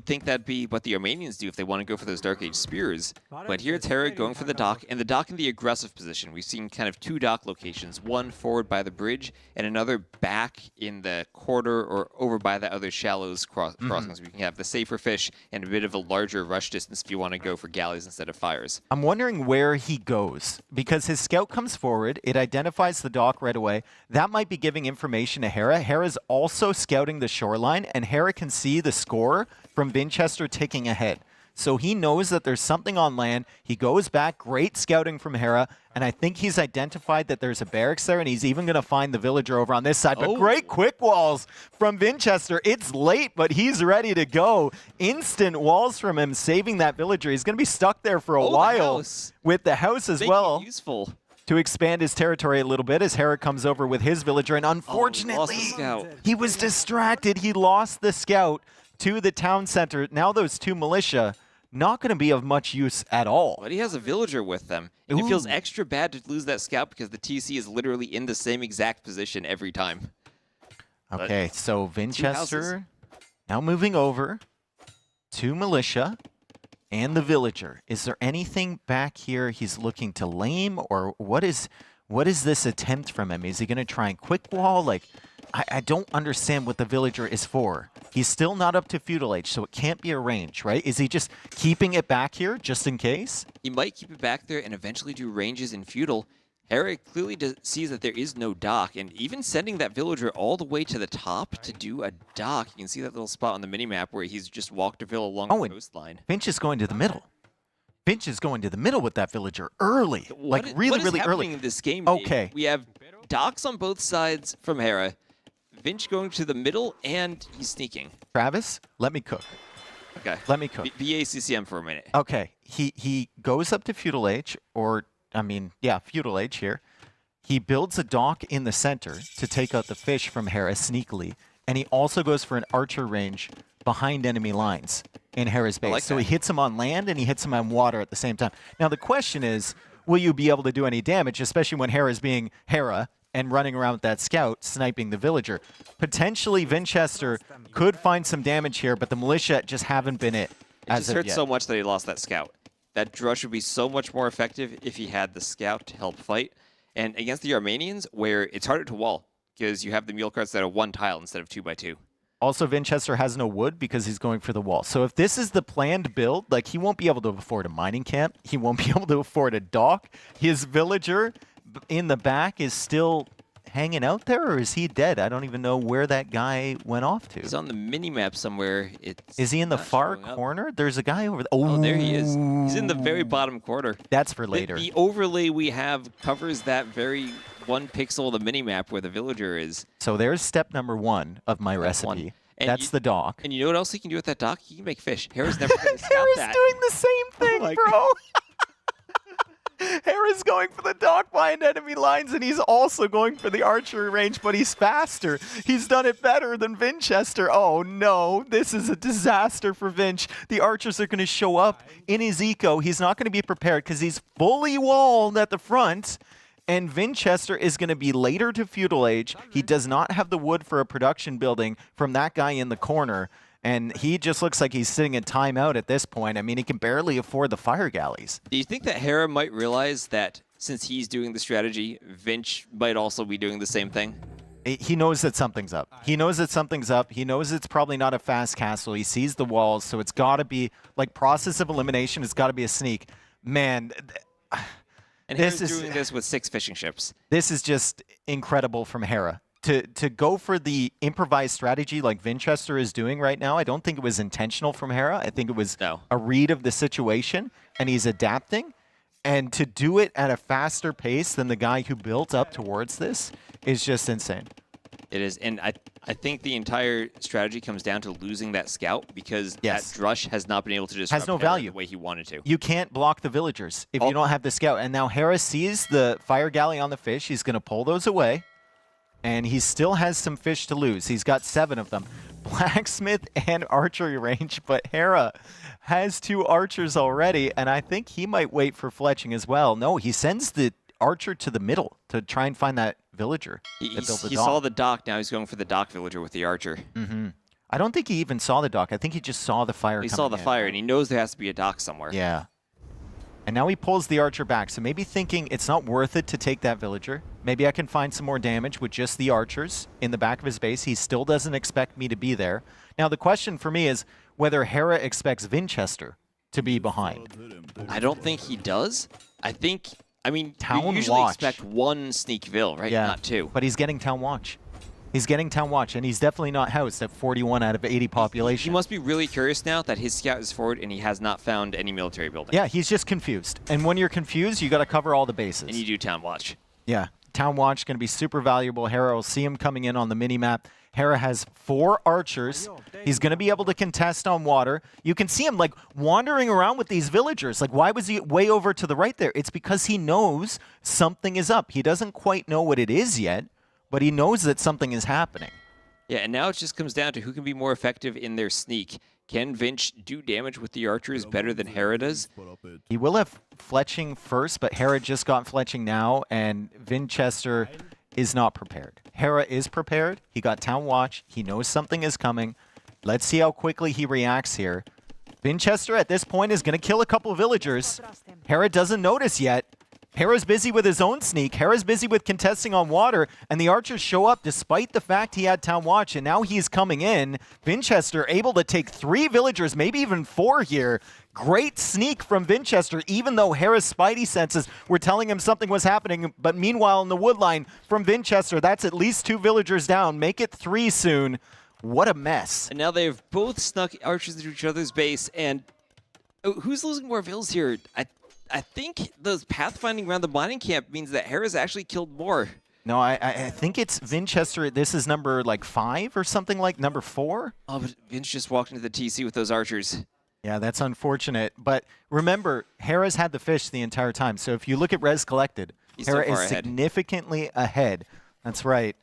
Speaker 3: think that'd be what the Armenians do if they want to go for those Dark Age spears. But here it's Hera going for the dock, and the dock in the aggressive position. We've seen kind of 2 dock locations, one forward by the bridge, and another back in the quarter or over by the other shallows crossings. We can have the safer fish and a bit of a larger rush distance if you want to go for galleys instead of fires.
Speaker 17: I'm wondering where he goes, because his scout comes forward, it identifies the dock right away. That might be giving information to Hera. Hera's also scouting the shoreline, and Hera can see the score from Vinchester ticking ahead. So he knows that there's something on land. He goes back, great scouting from Hera, and I think he's identified that there's a barracks there, and he's even going to find the villager over on this side. But great quick walls from Vinchester. It's late, but he's ready to go. Instant walls from him, saving that villager. He's going to be stuck there for a while with the house as well.
Speaker 3: Useful.
Speaker 17: To expand his territory a little bit as Hera comes over with his villager. And unfortunately, he was distracted. He lost the scout to the town center. Now those 2 militia, not going to be of much use at all.
Speaker 3: But he has a villager with them. And it feels extra bad to lose that scout because the TC is literally in the same exact position every time.
Speaker 17: Okay, so Vinchester now moving over to militia. And the villager. Is there anything back here he's looking to lame, or what is this attempt from him? Is he going to try and quick wall? Like, I don't understand what the villager is for. He's still not up to feudal age, so it can't be a range, right? Is he just keeping it back here just in case?
Speaker 3: He might keep it back there and eventually do ranges in feudal. Hera clearly sees that there is no dock, and even sending that villager all the way to the top to do a dock. You can see that little spot on the minimap where he's just walked a vill along the coastline.
Speaker 17: Vinch is going to the middle. Vinch is going to the middle with that villager early. Really early.
Speaker 3: In this game, Dave? We have docks on both sides from Hera. Vinch going to the middle, and he's sneaking.
Speaker 17: Travis, let me cook.
Speaker 3: Okay.
Speaker 17: Let me cook.
Speaker 3: Be ACCM for a minute.
Speaker 17: Okay. He goes up to feudal age, feudal age here. He builds a dock in the center to take out the fish from Hera sneakily, and he also goes for an archer range behind enemy lines in Hera's base. So he hits him on land and he hits him on water at the same time. Now the question is, will you be able to do any damage, especially when Hera's being Hera and running around with that scout, sniping the villager? Potentially Vinchester could find some damage here, but the militia just haven't been it as
Speaker 3: just
Speaker 17: of
Speaker 3: hurt
Speaker 17: yet.
Speaker 3: so much that he lost that scout. That drush would be so much more effective if he had the scout to help fight. And against the Armenians, where it's harder to wall, because you have the mule carts that are 1 tile instead of 2 by 2.
Speaker 17: Also, Vinchester has no wood because he's going for the wall. So if this is the planned build, like he won't be able to afford a mining camp. He won't be able to afford a dock. His villager in the back is still hanging out there, or is he dead? I don't even know where that guy went off to.
Speaker 3: He's on the mini-map somewhere.
Speaker 17: Is he in the far corner? There's a guy over there.
Speaker 3: Oh, there he is. He's in the very bottom corner.
Speaker 17: That's for later.
Speaker 3: The overlay we have covers that very 1 pixel of the mini-map where the villager is.
Speaker 17: So there's step number 1 of my recipe. That's the dock.
Speaker 3: And you know what else he can do with that dock? He can make fish. Hera's never going to scout
Speaker 17: Hera's
Speaker 3: that.
Speaker 17: doing the same thing, bro. Hera's going for the dock behind enemy lines, and he's also going for the archery range, but he's faster. He's done it better than Vinchester. Oh, no. This is a disaster for Vinch. The archers are going to show up in his eco. He's not going to be prepared because he's fully walled at the front, and Vinchester is going to be later to Feudal Age. He does not have the wood for a production building from that guy in the corner. And he just looks like he's sitting in timeout at this point. I mean, he can barely afford the fire galleys.
Speaker 3: Do you think that Hera might realize that since he's doing the strategy, Vinch might also be doing the same thing?
Speaker 17: He knows that something's up. He knows that something's up. He knows it's probably not a fast castle. He sees the walls, so it's got to be, like, process of elimination. It's got to be a sneak. Man.
Speaker 3: And Hera's doing this with 6 fishing ships.
Speaker 17: This is just incredible from Hera. To go for the improvised strategy like Vinchester is doing right now, I don't think it was intentional from Hera. I think it was a read of the situation, and he's adapting. And to do it at a faster pace than the guy who built up towards this is just insane.
Speaker 3: It is, and I think the entire strategy comes down to losing that scout because that Drush has not been able to disrupt
Speaker 17: has no
Speaker 3: Hera
Speaker 17: value
Speaker 3: the way he wanted to.
Speaker 17: You can't block the villagers if you don't have the scout. And now Hera sees the fire galley on the fish. He's going to pull those away. And he still has some fish to lose. He's got 7 of them. Blacksmith and archery range, but Hera has 2 archers already, and I think he might wait for fletching as well. No, he sends the archer to the middle to try and find that villager.
Speaker 3: He saw the dock, now he's going for the dock villager with the archer.
Speaker 17: I don't think he even saw the dock. I think he just saw the fire
Speaker 3: He saw the fire, and he knows there has to be a dock somewhere.
Speaker 17: Yeah. And now he pulls the archer back, so maybe thinking it's not worth it to take that villager. Maybe I can find some more damage with just the archers in the back of his base. He still doesn't expect me to be there. Now, the question for me is whether Hera expects Vinchester to be behind.
Speaker 3: I don't think he does. I mean,
Speaker 17: Town
Speaker 3: you usually
Speaker 17: Watch.
Speaker 3: expect 1 sneak vill, right?
Speaker 17: Yeah,
Speaker 3: Not 2.
Speaker 17: But he's getting Town Watch. He's getting Town Watch, and he's definitely not housed at 41 out of 80 population.
Speaker 3: He must be really curious now that his scout is forward and he has not found any military buildings.
Speaker 17: Yeah, he's just confused. And when you're confused, you got to cover all the bases.
Speaker 3: And you do Town Watch.
Speaker 17: Yeah, Town Watch going to be super valuable. Hera will see him coming in on the mini-map. Hera has 4 archers. He's going to be able to contest on water. You can see him, like, wandering around with these villagers. Like, why was he way over to the right there? It's because he knows something is up. He doesn't quite know what it is yet, but he knows that something is happening.
Speaker 3: Yeah, and now it just comes down to who can be more effective in their sneak. Can Vinch do damage with the archers better than Hera does?
Speaker 17: He will have fletching first, but Hera just got fletching now, and Vinchester is not prepared. Hera is prepared. He got Town Watch. He knows something is coming. Let's see how quickly he reacts here. Vinchester at this point is going to kill a couple of villagers. Hera doesn't notice yet. Hera's busy with his own sneak. Hera's busy with contesting on water, and the archers show up despite the fact he had Town Watch, and now he's coming in. Vinchester able to take 3 villagers, maybe even 4 here. Great sneak from Vinchester, even though Hera's spidey senses were telling him something was happening. But meanwhile, in the woodline from Vinchester, that's at least 2 villagers down. Make it 3 soon. What a mess.
Speaker 3: And now they've both snuck archers into each other's base, and who's losing more vills here? I think the pathfinding around the mining camp means that Hera's actually killed more.
Speaker 17: No, I think it's Vinchester. This is number, like, 5 or something, like number 4.
Speaker 3: Oh, but Vinch just walked into the TC with those archers.
Speaker 17: Yeah, that's unfortunate. But remember, Hera's had the fish the entire time. So if you look at res collected, Hera is significantly ahead. That's right.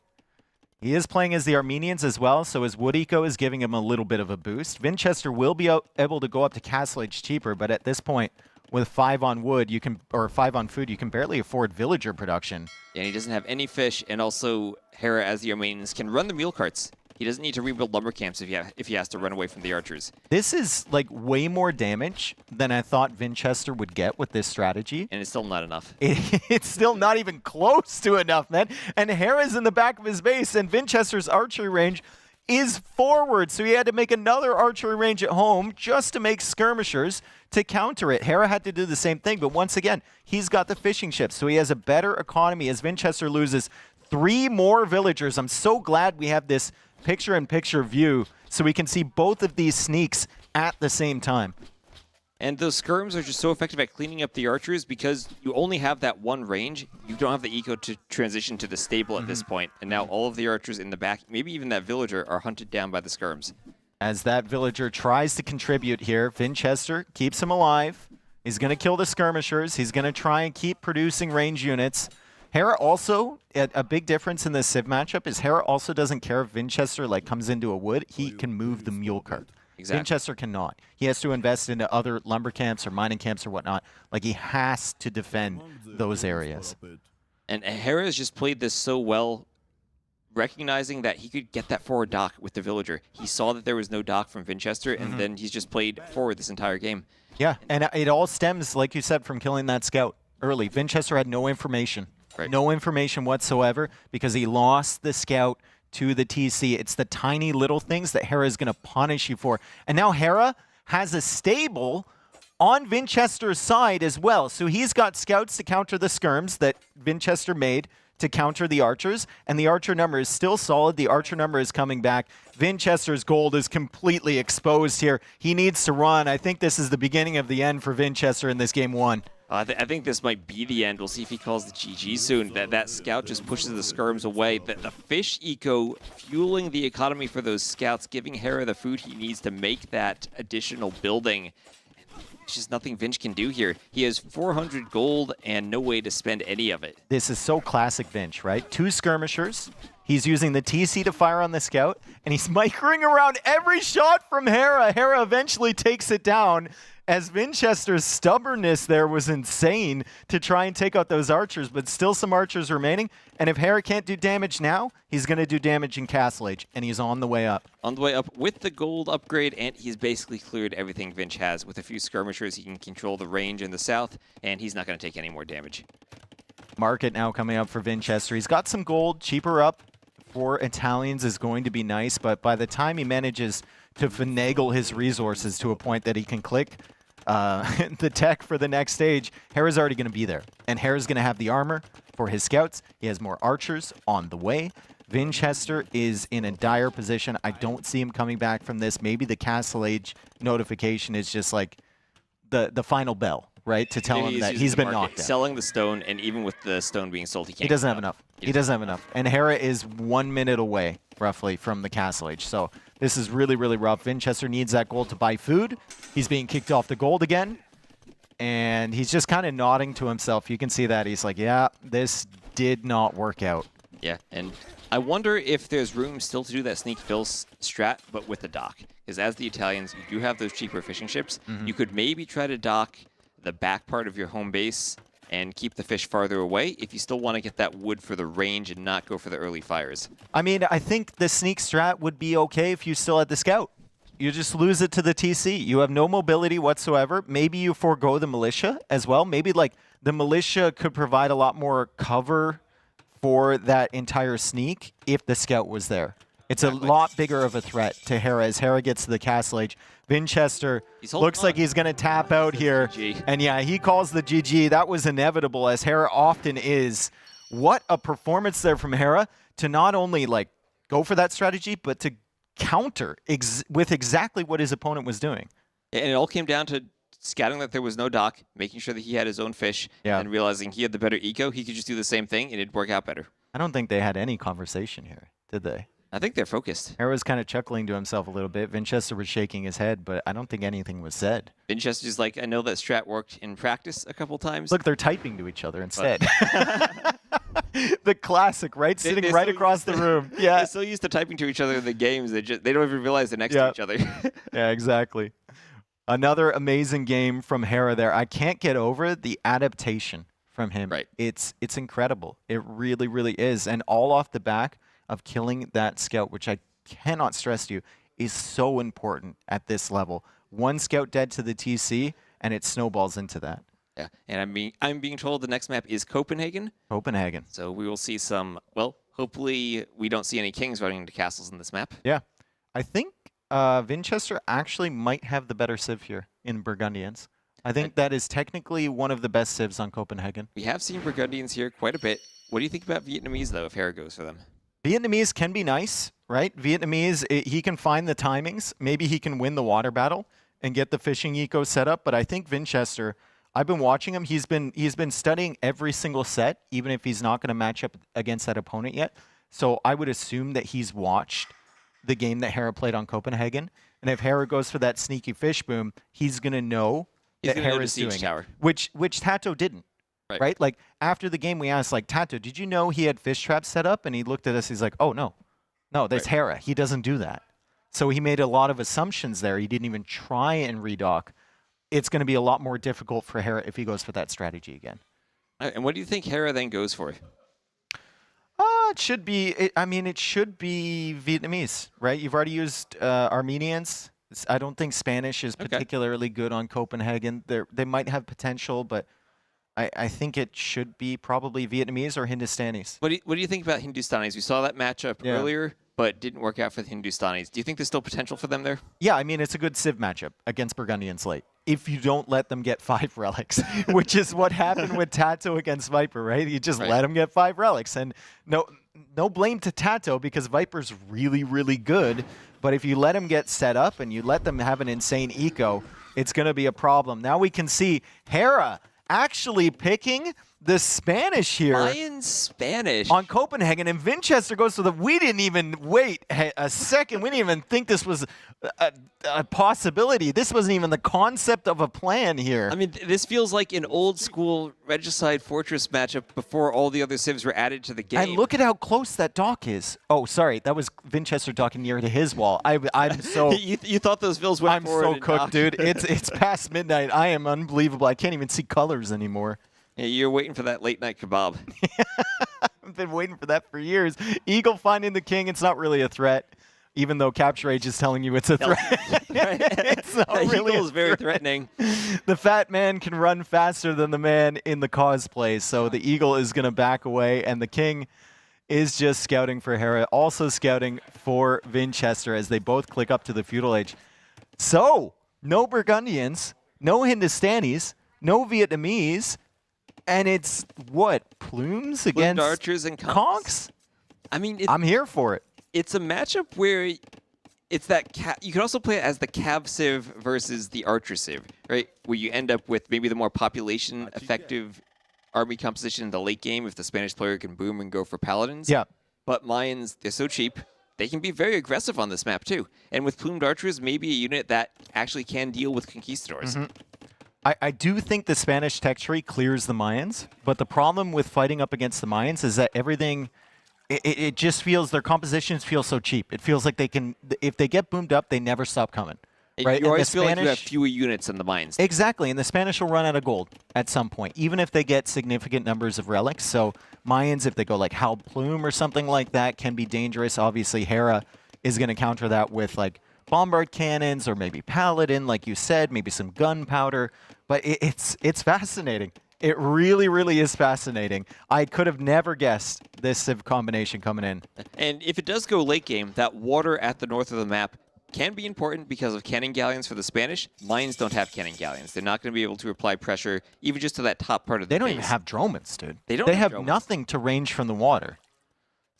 Speaker 17: He is playing as the Armenians as well, so his wood eco is giving him a little bit of a boost. Vinchester will be able to go up to Castle Age cheaper, but at this point, with 5 on wood, or 5 on food, you can barely afford villager production.
Speaker 3: And he doesn't have any fish, and also Hera, as the Armenians, can run the mule carts. He doesn't need to rebuild lumber camps if he has to run away from the archers.
Speaker 17: This is, like, way more damage than I thought Vinchester would get with this strategy.
Speaker 3: And it's still not enough.
Speaker 17: It's still not even close to enough, man. And Hera's in the back of his base, and Vinchester's archery range is forward. So he had to make another archery range at home just to make skirmishers to counter it. Hera had to do the same thing, but once again, he's got the fishing ships, so he has a better economy as Vinchester loses 3 more villagers. I'm so glad we have this picture-in-picture view so we can see both of these sneaks at the same time.
Speaker 3: And those skirms are just so effective at cleaning up the archers because you only have that one range. You don't have the eco to transition to the stable at this point. And now all of the archers in the back, maybe even that villager, are hunted down by the skirms.
Speaker 17: As that villager tries to contribute here, Vinchester keeps him alive. He's going to kill the skirmishers. He's going to try and keep producing range units. Hera also, a big difference in this Civ matchup is Hera also doesn't care if Vinchester comes into a wood. He can move the mule cart.
Speaker 3: Exactly.
Speaker 17: Vinchester cannot. He has to invest into other lumber camps or mining camps or whatnot. He has to defend those areas.
Speaker 3: And Hera has just played this so well, recognizing that he could get that forward dock with the villager. He saw that there was no dock from Vinchester, and then he's just played forward this entire game.
Speaker 17: Yeah, and it all stems, like you said, from killing that scout early. Vinchester had no information.
Speaker 3: Right.
Speaker 17: No information whatsoever because he lost the scout to the TC. It's the tiny little things that Hera is going to punish you for. And now Hera has a stable on Vinchester's side as well. So he's got scouts to counter the skirms that Vinchester made to counter the archers. And the archer number is still solid. The archer number is coming back. Vinchester's gold is completely exposed here. He needs to run. I think this is the beginning of the end for Vinchester in this game 1.
Speaker 3: I think this might be the end. We'll see if he calls the GG soon. That scout just pushes the skirms away. The fish eco fueling the economy for those scouts, giving Hera the food he needs to make that additional building. It's just nothing Vinch can do here. He has 400 gold and no way to spend any of it.
Speaker 17: This is so classic Vinch, right? 2 skirmishers. He's using the TC to fire on the scout, and he's microing around every shot from Hera. Hera eventually takes it down, as Vinchester's stubbornness there was insane to try and take out those archers, but still some archers remaining. And if Hera can't do damage now, he's going to do damage in Castle Age, and he's on the way up.
Speaker 3: On the way up with the gold upgrade, and he's basically cleared everything Vinch has. With a few skirmishers, he can control the range in the south, and he's not going to take any more damage.
Speaker 17: Market now coming up for Vinchester. He's got some gold, cheaper up for Italians is going to be nice, but by the time he manages to finagle his resources to a point that he can click the tech for the next stage, Hera's already going to be there. And Hera's going to have the armor for his scouts. He has more archers on the way. Vinchester is in a dire position. I don't see him coming back from this. Maybe the Castle Age notification is just the final bell, right? To tell him that he's been knocked out.
Speaker 3: Selling the stone, and even with the stone being sold, he can't.
Speaker 17: He doesn't have enough. He doesn't have enough. And Hera is 1 minute away, roughly, from the Castle Age. So this is really, really rough. Vinchester needs that gold to buy food. He's being kicked off the gold again. And he's just kind of nodding to himself. You can see that. He's like, yeah, this did not work out.
Speaker 3: Yeah, and I wonder if there's room still to do that sneak fill strat, but with the dock. Because as the Italians, you do have those cheaper fishing ships. You could maybe try to dock the back part of your home base and keep the fish farther away if you still want to get that wood for the range and not go for the early fires.
Speaker 17: I mean, I think the sneak strat would be okay if you still had the scout. You just lose it to the TC. You have no mobility whatsoever. Maybe you forego the militia as well. Maybe the militia could provide a lot more cover for that entire sneak if the scout was there. It's a lot bigger of a threat to Hera as Hera gets to the Castle Age. Vinchester looks like he's going to tap out here. And yeah, he calls the GG. That was inevitable, as Hera often is. What a performance there from Hera to not only go for that strategy, but to counter with exactly what his opponent was doing.
Speaker 3: And it all came down to scouting that there was no dock, making sure that he had his own fish, and realizing he had the better eco. He could just do the same thing, and it'd work out better.
Speaker 17: I don't think they had any conversation here, did they?
Speaker 3: I think they're focused.
Speaker 17: Hera was kind of chuckling to himself a little bit. Vinchester was shaking his head, but I don't think anything was said.
Speaker 3: Vinchester's like, I know that strat worked in practice a couple times.
Speaker 17: Look, they're typing to each other instead. The classic, right? Sitting right across the room. Yeah.
Speaker 3: They're so used to typing to each other in the games, they don't even realize they're next to each other.
Speaker 17: Yeah, exactly. Another amazing game from Hera there. I can't get over the adaptation from him.
Speaker 3: Right.
Speaker 17: It's incredible. It really, really is. And all off the back of killing that scout, which I cannot stress to you, is so important at this level. One scout dead to the TC, and it snowballs into that.
Speaker 3: Yeah, and I'm being told the next map is Copenhagen.
Speaker 17: Copenhagen.
Speaker 3: So we will see some, well, hopefully we don't see any kings running into castles in this map.
Speaker 17: Yeah. I think Vinchester actually might have the better civ here in Burgundians. I think that is technically one of the best civs on Copenhagen.
Speaker 3: We have seen Burgundians here quite a bit. What do you think about Vietnamese, though, if Hera goes for them?
Speaker 17: Vietnamese can be nice, right? Vietnamese, he can find the timings. Maybe he can win the water battle and get the fishing eco set up. But I think Vinchester, I've been watching him. He's been studying every single set, even if he's not going to match up against that opponent yet. So I would assume that he's watched the game that Hera played on Copenhagen. And if Hera goes for that sneaky fish boom, he's going to know that Hera's doing it, which TaToH didn't. Right? Like, after the game, we asked, like, TaToH, did you know he had fish traps set up? And he looked at us, he's like, oh, no, that's Hera. He doesn't do that. So he made a lot of assumptions there. He didn't even try and redock. It's going to be a lot more difficult for Hera if he goes for that strategy again.
Speaker 3: And what do you think Hera then goes for?
Speaker 17: It should be, it should be Vietnamese, right? You've already used Armenians. I don't think Spanish is particularly good on Copenhagen. They might have potential, but I think it should be probably Vietnamese or Hindustanis.
Speaker 3: What do you think about Hindustanis? We saw that matchup earlier, but didn't work out for the Hindustanis. Do you think there's still potential for them there?
Speaker 17: Yeah, it's a good civ matchup against Burgundians late. If you don't let them get 5 relics, which is what happened with TaToH against Viper, right? You just let them get 5 relics. And no blame to TaToH because Viper's really, really good. But if you let him get set up and you let them have an insane eco, it's going to be a problem. Now we can see Hera actually picking the Spanish here.
Speaker 3: Mayan Spanish.
Speaker 17: On Copenhagen. And Vinchester goes to the... We didn't even wait a second. We didn't even think this was a possibility. This wasn't even the concept of a plan here.
Speaker 3: This feels like an old school Regicide Fortress matchup before all the other civs were added to the game.
Speaker 17: And look at how close that dock is. Oh, sorry. That was Vinchester docking near to his wall. I'm so...
Speaker 3: you thought those vills went forward.
Speaker 17: I'm so cooked, dude. It's past midnight. I am unbelievable. I can't even see colors anymore.
Speaker 3: Yeah, you're waiting for that late night kebab.
Speaker 17: I've been waiting for that for years. Eagle finding the king, it's not really a threat, even though Capture Age is telling you it's a threat. It's not really
Speaker 3: Eagle is very threatening.
Speaker 17: The fat man can run faster than the man in the cosplay, so the Eagle is going to back away, and the king is just scouting for Hera, also scouting for Vinchester as they both click up to the Feudal Age. So, no Burgundians, no Hindustanis, no Vietnamese, and it's, what, Plumes against
Speaker 3: Archers and
Speaker 17: Conks? I'm here for it.
Speaker 3: It's a matchup where it's that you can also play it as the Cav Civ versus the Archer Civ, right? Where you end up with maybe the more population effective army composition in the late game if the Spanish player can boom and go for Paladins.
Speaker 17: Yeah.
Speaker 3: But Mayans, they're so cheap. They can be very aggressive on this map too. And with Plumed Archers, maybe a unit that actually can deal with Conquistadors.
Speaker 17: I do think the Spanish tech tree clears the Mayans, but the problem with fighting up against the Mayans is that everything, it just feels, their compositions feel so cheap. It feels like they can, if they get boomed up, they never stop coming. Right?
Speaker 3: You always feel like you have fewer units than the Mayans.
Speaker 17: Exactly, and the Spanish will run out of gold at some point, even if they get significant numbers of relics. So Mayans, if they go like Hal Plume or something like that, can be dangerous. Obviously, Hera is going to counter that with like bombard cannons or maybe Paladin, like you said, maybe some gunpowder. But it's fascinating. It really, really is fascinating. I could have never guessed this civ combination coming in.
Speaker 3: And if it does go late game, that water at the north of the map can be important because of cannon galleons for the Spanish. Mines don't have cannon galleons. They're not going to be able to apply pressure even just to that top part of the
Speaker 17: They don't
Speaker 3: base.
Speaker 17: even have dromons, dude.
Speaker 3: They
Speaker 17: have
Speaker 3: dromons.
Speaker 17: nothing to range from the water.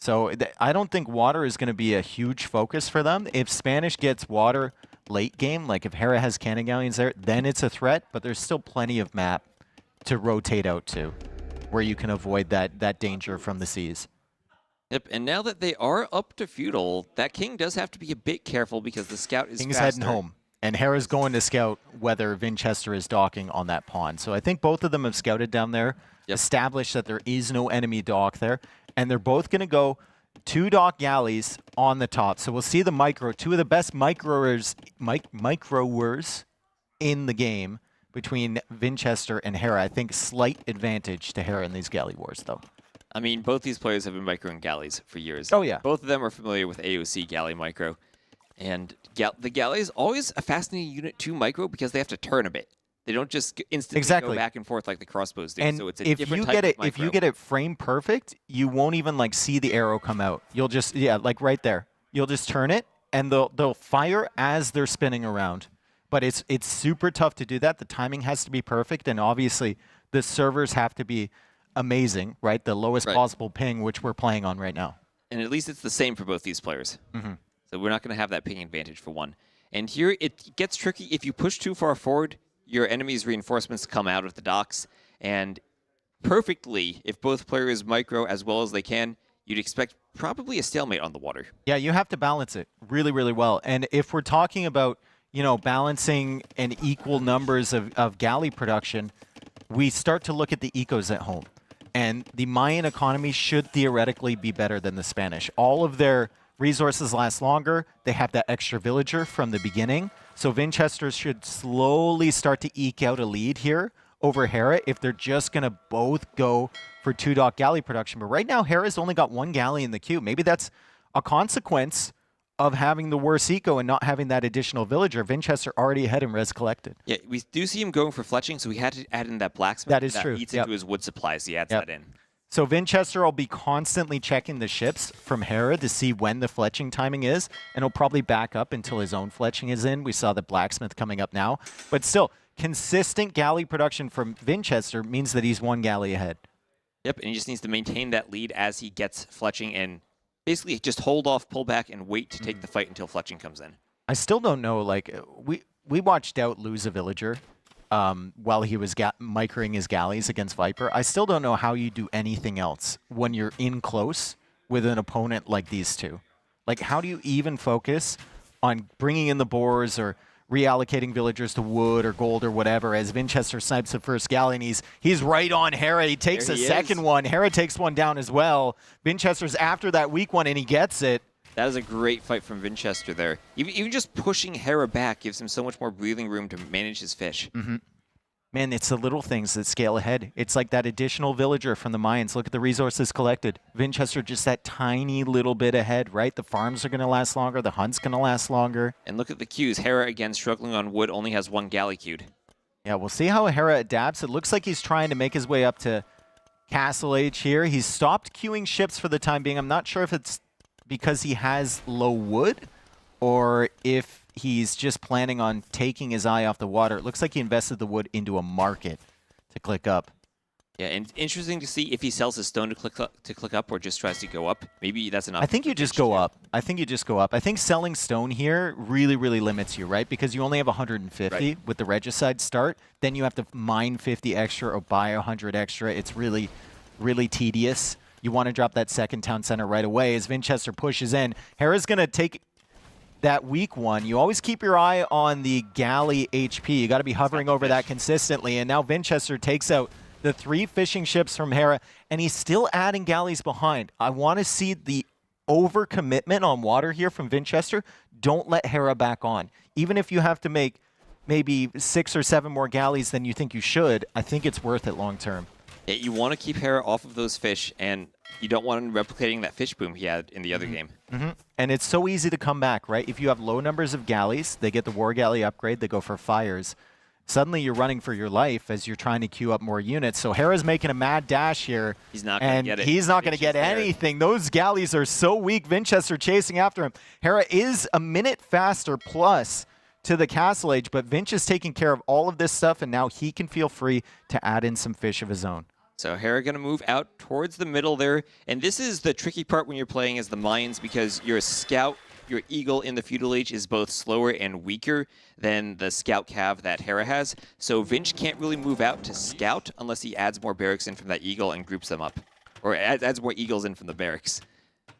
Speaker 17: So I don't think water is going to be a huge focus for them. If Spanish gets water late game, like if Hera has cannon galleons there, then it's a threat, but there's still plenty of map to rotate out to where you can avoid that danger from the seas.
Speaker 3: Yep, and now that they are up to feudal, that king does have to be a bit careful because the scout is
Speaker 17: King's
Speaker 3: faster.
Speaker 17: heading home, and Hera's going to scout whether Vinchester is docking on that pawn. So I think both of them have scouted down there, established that there is no enemy dock there, and they're both going to go 2 dock galleys on the top. So we'll see the two of the best microers in the game between Vinchester and Hera. I think slight advantage to Hera in these galley wars, though.
Speaker 3: I mean, both these players have been microing galleys for years.
Speaker 17: Oh, yeah.
Speaker 3: Both of them are familiar with AOC galley micro. And the galley is always a fascinating unit to micro because they have to turn a bit. They don't just instantly go back and forth like the crossbows do.
Speaker 17: And
Speaker 3: so it's a
Speaker 17: if
Speaker 3: different
Speaker 17: you
Speaker 3: type
Speaker 17: get it,
Speaker 3: of micro.
Speaker 17: if you get it frame perfect, you won't even like see the arrow come out. You'll just like right there. You'll just turn it, and they'll fire as they're spinning around. But it's super tough to do that. The timing has to be perfect, and obviously the servers have to be amazing, right? The lowest possible ping, which we're playing on right now.
Speaker 3: And at least it's the same for both these players. So we're not going to have that ping advantage for one. And here it gets tricky. If you push too far forward, your enemy's reinforcements come out of the docks. And perfectly, if both players micro as well as they can, you'd expect probably a stalemate on the water.
Speaker 17: Yeah, you have to balance it really, really well. And if we're talking about, you know, balancing and equal numbers of galley production, we start to look at the ecos at home. And the Mayan economy should theoretically be better than the Spanish. All of their resources last longer. They have that extra villager from the beginning. So Vinchester should slowly start to eke out a lead here over Hera if they're just going to both go for 2 DauT galley production. But right now, Hera's only got 1 galley in the queue. Maybe that's a consequence of having the worst eco and not having that additional villager. Vinchester already ahead in res collected.
Speaker 3: Yeah, we do see him going for fletching, so we had to add in that blacksmith.
Speaker 17: That is true.
Speaker 3: Eats into his wood supplies. He adds that in.
Speaker 17: So Vinchester will be constantly checking the ships from Hera to see when the fletching timing is, and he'll probably back up until his own fletching is in. We saw the blacksmith coming up now. But still, consistent galley production from Vinchester means that he's 1 galley ahead.
Speaker 3: Yep, and he just needs to maintain that lead as he gets fletching and basically just hold off, pull back, and wait to take the fight until fletching comes in.
Speaker 17: I still don't know, like, we watched DauT lose a villager while he was microing his galleys against Viper. I still don't know how you do anything else when you're in close with an opponent like these two. Like, how do you even focus on bringing in the boars or reallocating villagers to wood or gold or whatever as Vinchester snipes the first galley, and he's right on Hera. He takes a second one. Hera takes one down as well. Vinchester's after that weak one, and he gets it.
Speaker 3: That is a great fight from Vinchester there. Even just pushing Hera back gives him so much more breathing room to manage his fish.
Speaker 17: Man, it's the little things that scale ahead. It's like that additional villager from the Mayans. Look at the resources collected. Vinchester just that tiny little bit ahead, right? The farms are going to last longer. The hunt's going to last longer.
Speaker 3: And look at the queues. Hera, again, struggling on wood, only has 1 galley queued.
Speaker 17: Yeah, we'll see how Hera adapts. It looks like he's trying to make his way up to Castle Age here. He's stopped queuing ships for the time being. I'm not sure if it's because he has low wood or if he's just planning on taking his eye off the water. It looks like he invested the wood into a market to click up.
Speaker 3: Yeah, and it's interesting to see if he sells his stone to click up or just tries to go up. Maybe that's an option.
Speaker 17: I think you just go up. I think you just go up. I think selling stone here really, really limits you, right? Because you only have 150 with the regicide start. Then you have to mine 50 extra or buy 100 extra. It's really, really tedious. You want to drop that second town center right away as Vinchester pushes in. Hera's going to take that weak one. You always keep your eye on the galley HP. You got to be hovering over that consistently. And now Vinchester takes out the 3 fishing ships from Hera, and he's still adding galleys behind. I want to see the overcommitment on water here from Vinchester. Don't let Hera back on. Even if you have to make maybe 6 or 7 more galleys than you think you should, I think it's worth it long term.
Speaker 3: Yeah, you want to keep Hera off of those fish, and you don't want him replicating that fish boom he had in the other game.
Speaker 17: And it's so easy to come back, right? If you have low numbers of galleys, they get the war galley upgrade, they go for fires. Suddenly you're running for your life as you're trying to queue up more units. So Hera's making a mad dash here.
Speaker 3: He's not going to get it.
Speaker 17: He's not going to get anything. Those galleys are so weak. Vinchester chasing after him. Hera is a minute faster plus to the Castle Age, but Vinch is taking care of all of this stuff, and now he can feel free to add in some fish of his own.
Speaker 3: So Hera going to move out towards the middle there. And this is the tricky part when you're playing as the Mayans, because your scout, your eagle in the feudal age is both slower and weaker than the scout cav that Hera has. So Vinch can't really move out to scout unless he adds more barracks in from that eagle and groups them up. Or adds more eagles in from the barracks.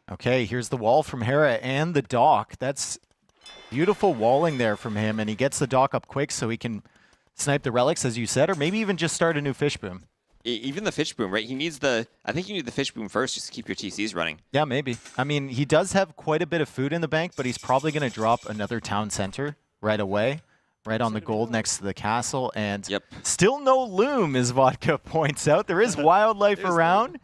Speaker 17: Okay, here's the wall from Hera and the dock. That's beautiful walling there from him. And he gets the dock up quick so he can snipe the relics, as you said, or maybe even just start a new fish boom.
Speaker 3: Even the fish boom, right? He needs the... I think you need the fish boom first just to keep your TCs running.
Speaker 17: Yeah, maybe. I mean, he does have quite a bit of food in the bank, but he's probably going to drop another town center right away, right on the gold next to the castle. And still no loom, as Vodka points out. There is wildlife around.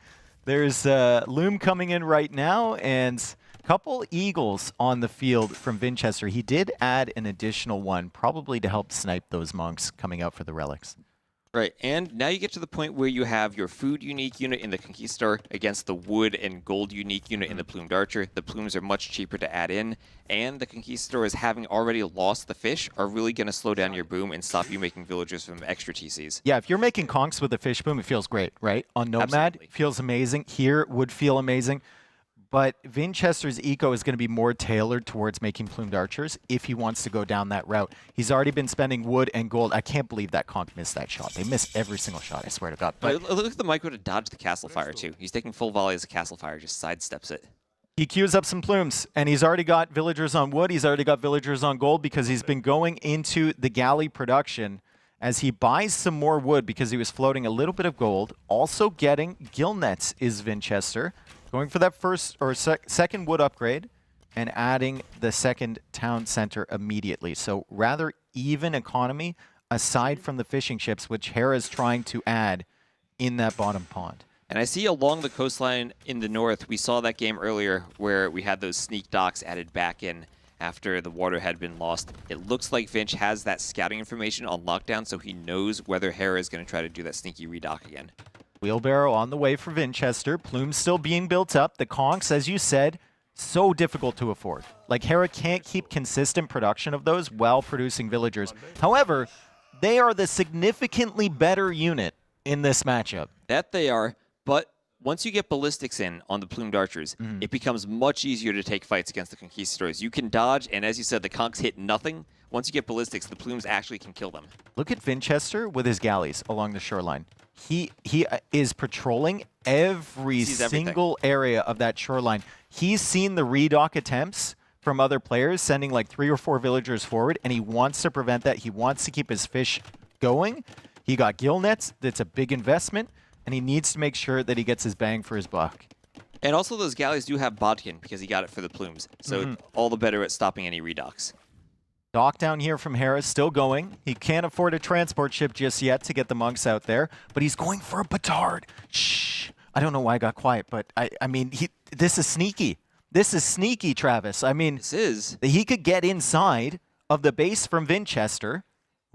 Speaker 17: There's loom coming in right now, and a couple eagles on the field from Vinchester. He did add an additional one, probably to help snipe those monks coming out for the relics.
Speaker 3: Right, and now you get to the point where you have your food unique unit in the Conquistador against the wood and gold unique unit in the Plumed Archer. The plumes are much cheaper to add in, and the Conquistadors, having already lost the fish, are really going to slow down your boom and stop you making villagers from extra TCs.
Speaker 17: Yeah, if you're making conks with a fish boom, it feels great, right? On Nomad,
Speaker 3: Absolutely.
Speaker 17: it feels amazing. Here, would feel amazing. But Vinchester's eco is going to be more tailored towards making plumed archers if he wants to go down that route. He's already been spending wood and gold. I can't believe that conk missed that shot. They miss every single shot, I swear to God. But
Speaker 3: Look at the micro to dodge the Castle Fire, too. He's taking full volley as a Castle Fire, just sidesteps it.
Speaker 17: he queues up some plumes, and he's already got villagers on wood. He's already got villagers on gold because he's been going into the galley production as he buys some more wood because he was floating a little bit of gold. Also getting gill nets is Vinchester. Going for that first or second wood upgrade and adding the second town center immediately. So rather even economy aside from the fishing ships, which Hera is trying to add in that bottom pond.
Speaker 3: And I see along the coastline in the north, we saw that game earlier where we had those sneak docks added back in after the water had been lost. It looks like Vinch has that scouting information on lockdown, so he knows whether Hera is going to try to do that sneaky redock again.
Speaker 17: Wheelbarrow on the way for Vinchester. Plumes still being built up. The conks, as you said, so difficult to afford. Like, Hera can't keep consistent production of those while producing villagers. However, they are the significantly better unit in this matchup.
Speaker 3: That they are, but once you get ballistics in on the plumed archers, it becomes much easier to take fights against the conquistadors. You can dodge, and as you said, the conks hit nothing. Once you get ballistics, the plumes actually can kill them.
Speaker 17: Look at Vinchester with his galleys along the shoreline. He is patrolling every single area of that shoreline. He's seen the redock attempts from other players, sending like 3 or 4 villagers forward, and he wants to prevent that. He wants to keep his fish going. He got gill nets. That's a big investment, and he needs to make sure that he gets his bang for his buck.
Speaker 3: And also those galleys do have bodkin because he got it for the plumes, so all the better at stopping any redocks.
Speaker 17: Dock down here from Hera, still going. He can't afford a transport ship just yet to get the monks out there, but he's going for a petard. Shh. I don't know why I got quiet, but I mean, this is sneaky. This is sneaky, Travis. I mean, he could get inside of the base from Vinchester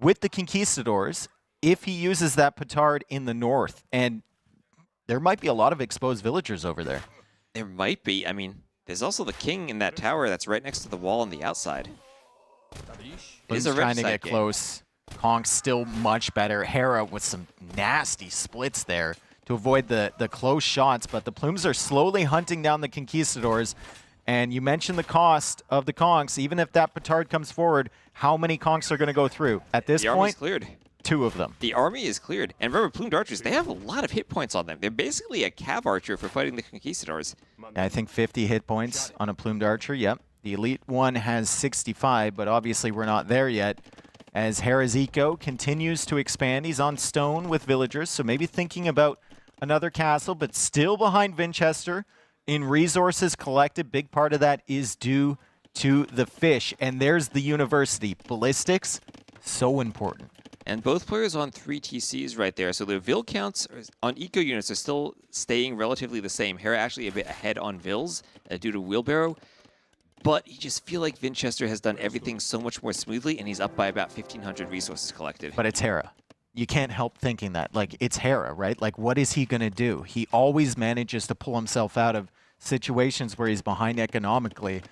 Speaker 17: with the conquistadors if he uses that petard in the north, and there might be a lot of exposed villagers over there.
Speaker 3: There might be. I mean, there's also the king in that tower that's right next to the wall on the outside.
Speaker 17: He's trying to get close. Kong's still much better. Hera with some nasty splits there to avoid the close shots, but the plumes are slowly hunting down the conquistadors. And you mentioned the cost of the conks. Even if that petard comes forward, how many conks are going to go through? At this point,
Speaker 3: cleared.
Speaker 17: 2 of them.
Speaker 3: The army is cleared. And remember, plumed archers, they have a lot of hit points on them. They're basically a cav archer for fighting the conquistadors.
Speaker 17: I think 50 hit points on a plumed archer, yep. The elite one has 65, but obviously we're not there yet. As Hera's eco continues to expand, he's on stone with villagers, so maybe thinking about another castle, but still behind Vinchester in resources collected. Big part of that is due to the fish, and there's the university. Ballistics, so important.
Speaker 3: And both players on 3 TCs right there, so their Vil counts on eco units are still staying relatively the same. Hera actually a bit ahead on Vils due to Wheelbarrow. But you just feel like Vinchester has done everything so much more smoothly, and he's up by about 1,500 resources collected.
Speaker 17: But it's Hera. You can't help thinking that. Like, it's Hera, right? Like, what is he going to do? He always manages to pull himself out of situations where he's behind economically.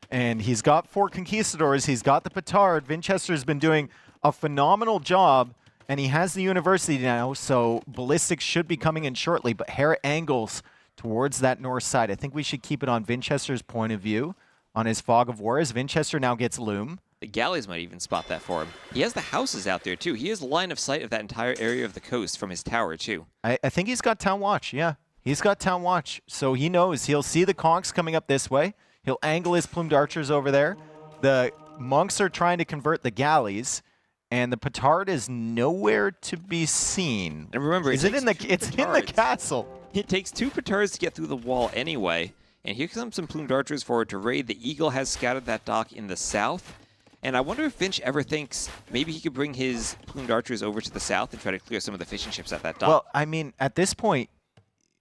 Speaker 17: And he's got 4 conquistadors. He's got the petard. Vinchester's been doing a phenomenal job, and he has the university now, so ballistics should be coming in shortly. But Hera angles towards that north side. I think we should keep it on Vinchester's point of view. On his Fog of War, as Vinchester now gets Loom.
Speaker 3: The galleys might even spot that for him. He has the houses out there, too. He has line of sight of that entire area of the coast from his tower, too.
Speaker 17: I think he's got Town Watch, yeah. He's got Town Watch, so he knows. He'll see the conks coming up this way. He'll angle his plumed archers over there. The monks are trying to convert the galleys, and the petard is nowhere to be seen.
Speaker 3: And remember,
Speaker 17: it's in the castle.
Speaker 3: It takes 2 petards to get through the wall anyway. And here comes some plumed archers forward to raid. The Eagle has scouted that dock in the south. And I wonder if Vinch ever thinks maybe he could bring his plumed archers over to the south and try to clear some of the fishing ships at that dock.
Speaker 17: Well, I mean, at this point,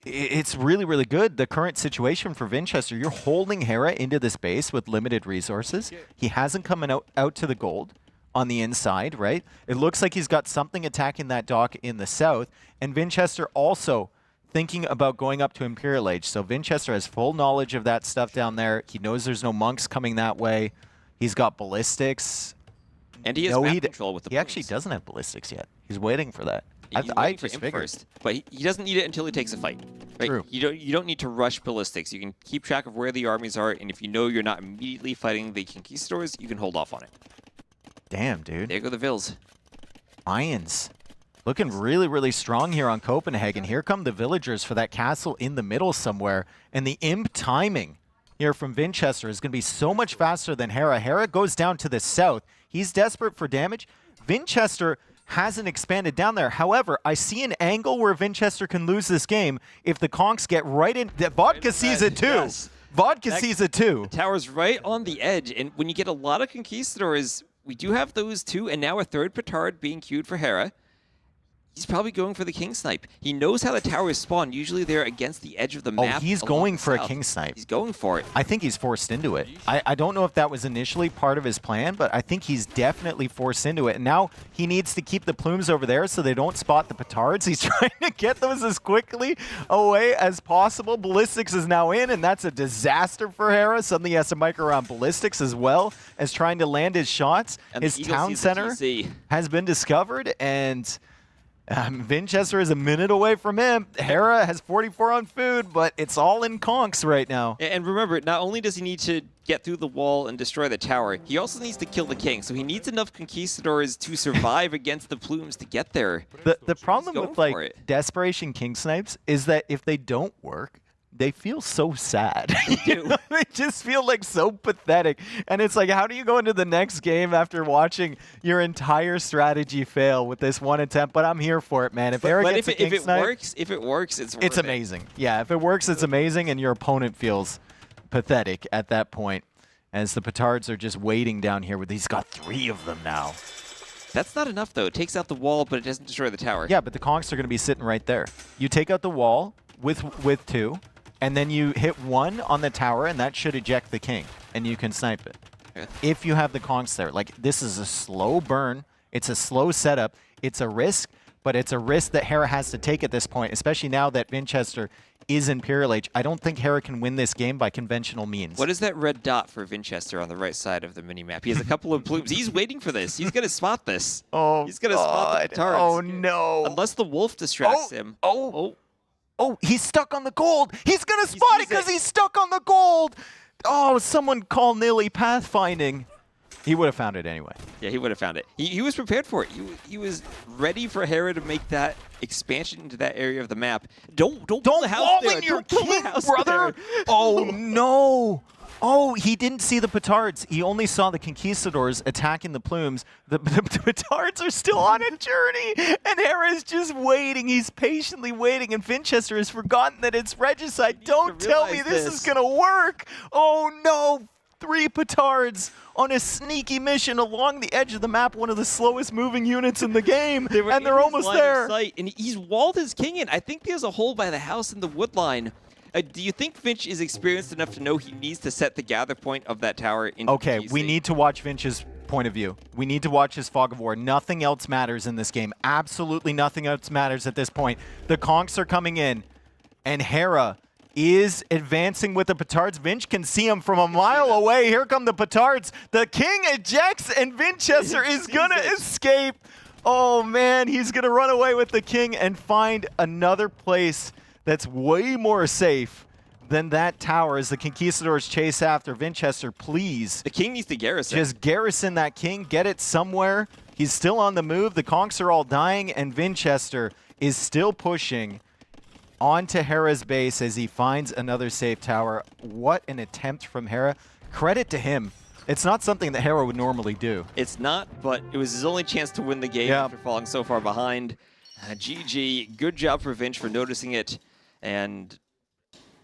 Speaker 17: it's really, really good. The current situation for Vinchester, you're holding Hera into this base with limited resources. He hasn't come out to the gold. on the inside, right? It looks like he's got something attacking that dock in the south. And Vinchester also thinking about going up to Imperial Age. So Vinchester has full knowledge of that stuff down there. He knows there's no monks coming that way. He's got ballistics.
Speaker 3: And he has map control with the
Speaker 17: He actually doesn't have ballistics yet. He's waiting for that.
Speaker 3: He's waiting for him first, but he doesn't need it until he takes a fight. Right?
Speaker 17: True.
Speaker 3: You don't need to rush ballistics. You can keep track of where the armies are, and if you know you're not immediately fighting the conquistadors, you can hold off on it.
Speaker 17: Damn, dude.
Speaker 3: There go the Vils.
Speaker 17: Lions. Looking really, really strong here on Copenhagen. Here come the villagers for that castle in the middle somewhere. And the imp timing here from Vinchester is going to be so much faster than Hera. Hera goes down to the south. He's desperate for damage. Vinchester hasn't expanded down there. However, I see an angle where Vinchester can lose this game if the conks get right in. Vodka sees it too.
Speaker 3: Yes.
Speaker 17: Vodka sees it too.
Speaker 3: The tower's right on the edge, and when you get a lot of conquistadors, we do have those two, and now a third petard being queued for Hera. He's probably going for the king snipe. He knows how the towers spawn. Usually they're against the edge of the map.
Speaker 17: Oh, he's going for a king snipe.
Speaker 3: He's going for it.
Speaker 17: I think he's forced into it. I don't know if that was initially part of his plan, but I think he's definitely forced into it. And now he needs to keep the plumes over there so they don't spot the petards. He's trying to get those as quickly away as possible. Ballistics is now in, and that's a disaster for Hera. Suddenly he has to mic around ballistics as well as trying to land his shots.
Speaker 3: And
Speaker 17: his town center has been discovered, and Vinchester is a minute away from him. Hera has 44 on food, but it's all in conks right now.
Speaker 3: And remember, not only does he need to get through the wall and destroy the tower, he also needs to kill the king. So he needs enough conquistadors to survive against the plumes to get there.
Speaker 17: The problem with like Desperation King Snipes is that if they don't work, they feel so sad. They just feel like so pathetic. And it's like, how do you go into the next game after watching your entire strategy fail with this one attempt? But I'm here for it, man. If
Speaker 3: it works, it's worth it.
Speaker 17: Amazing. Yeah, if it works, it's amazing, and your opponent feels pathetic at that point, as the petards are just waiting down here. He's got 3 of them now.
Speaker 3: That's not enough, though. It takes out the wall, but it doesn't destroy the tower.
Speaker 17: Yeah, but the conks are going to be sitting right there. You take out the wall with 2. And then you hit 1 on the tower, and that should eject the king, and you can snipe it.
Speaker 3: Okay.
Speaker 17: If you have the conks there. Like, this is a slow burn. It's a slow setup. It's a risk, but it's a risk that Hera has to take at this point, especially now that Vinchester is Imperial Age. I don't think Hera can win this game by conventional means.
Speaker 3: What is that red dot for Vinchester on the right side of the mini-map? He has a couple of plumes. He's waiting for this. He's going to spot this.
Speaker 17: Oh,
Speaker 3: he's going to spot the petards.
Speaker 17: Oh, no.
Speaker 3: Unless the wolf distracts him.
Speaker 17: Oh, he's stuck on the gold. He's going to spot it because he's stuck on the gold. Oh, someone call Nilly pathfinding. He would have found it anyway.
Speaker 3: Yeah, he would have found it. He was prepared for it. He was ready for Hera to make that expansion into that area of the map. Don't build a house there.
Speaker 17: Your king, brother. Oh, no. Oh, he didn't see the petards. He only saw the conquistadors attacking the plumes. The petards are still on a journey, and Hera is just waiting. He's patiently waiting, and Vinchester has forgotten that it's regicide. Don't tell me this is going to work. Oh, no. 3 petards on a sneaky mission along the edge of the map, one of the slowest moving units in the game, and they're almost there.
Speaker 3: And he's walled his king in. I think there's a hole by the house in the wood line. Do you think Vinch is experienced enough to know he needs to set the gather point of that tower in
Speaker 17: Okay,
Speaker 3: PC?
Speaker 17: We need to watch Vinch's point of view. We need to watch his fog of war. Nothing else matters in this game. Absolutely nothing else matters at this point. The conks are coming in, and Hera is advancing with the petards. Vinch can see him from a mile away. Here come the petards. The king ejects, and Vinchester is going to escape. Oh, man, he's going to run away with the king and find another place that's way more safe than that tower as the conquistadors chase after. Vinchester, please.
Speaker 3: The king needs to garrison.
Speaker 17: Just garrison that king. Get it somewhere. He's still on the move. The conks are all dying, and Vinchester is still pushing onto Hera's base as he finds another safe tower. What an attempt from Hera. Credit to him. It's not something that Hera would normally do.
Speaker 3: It's not, but it was his only chance to win the game after falling so far behind. GG. Good job for Vinch for noticing it. And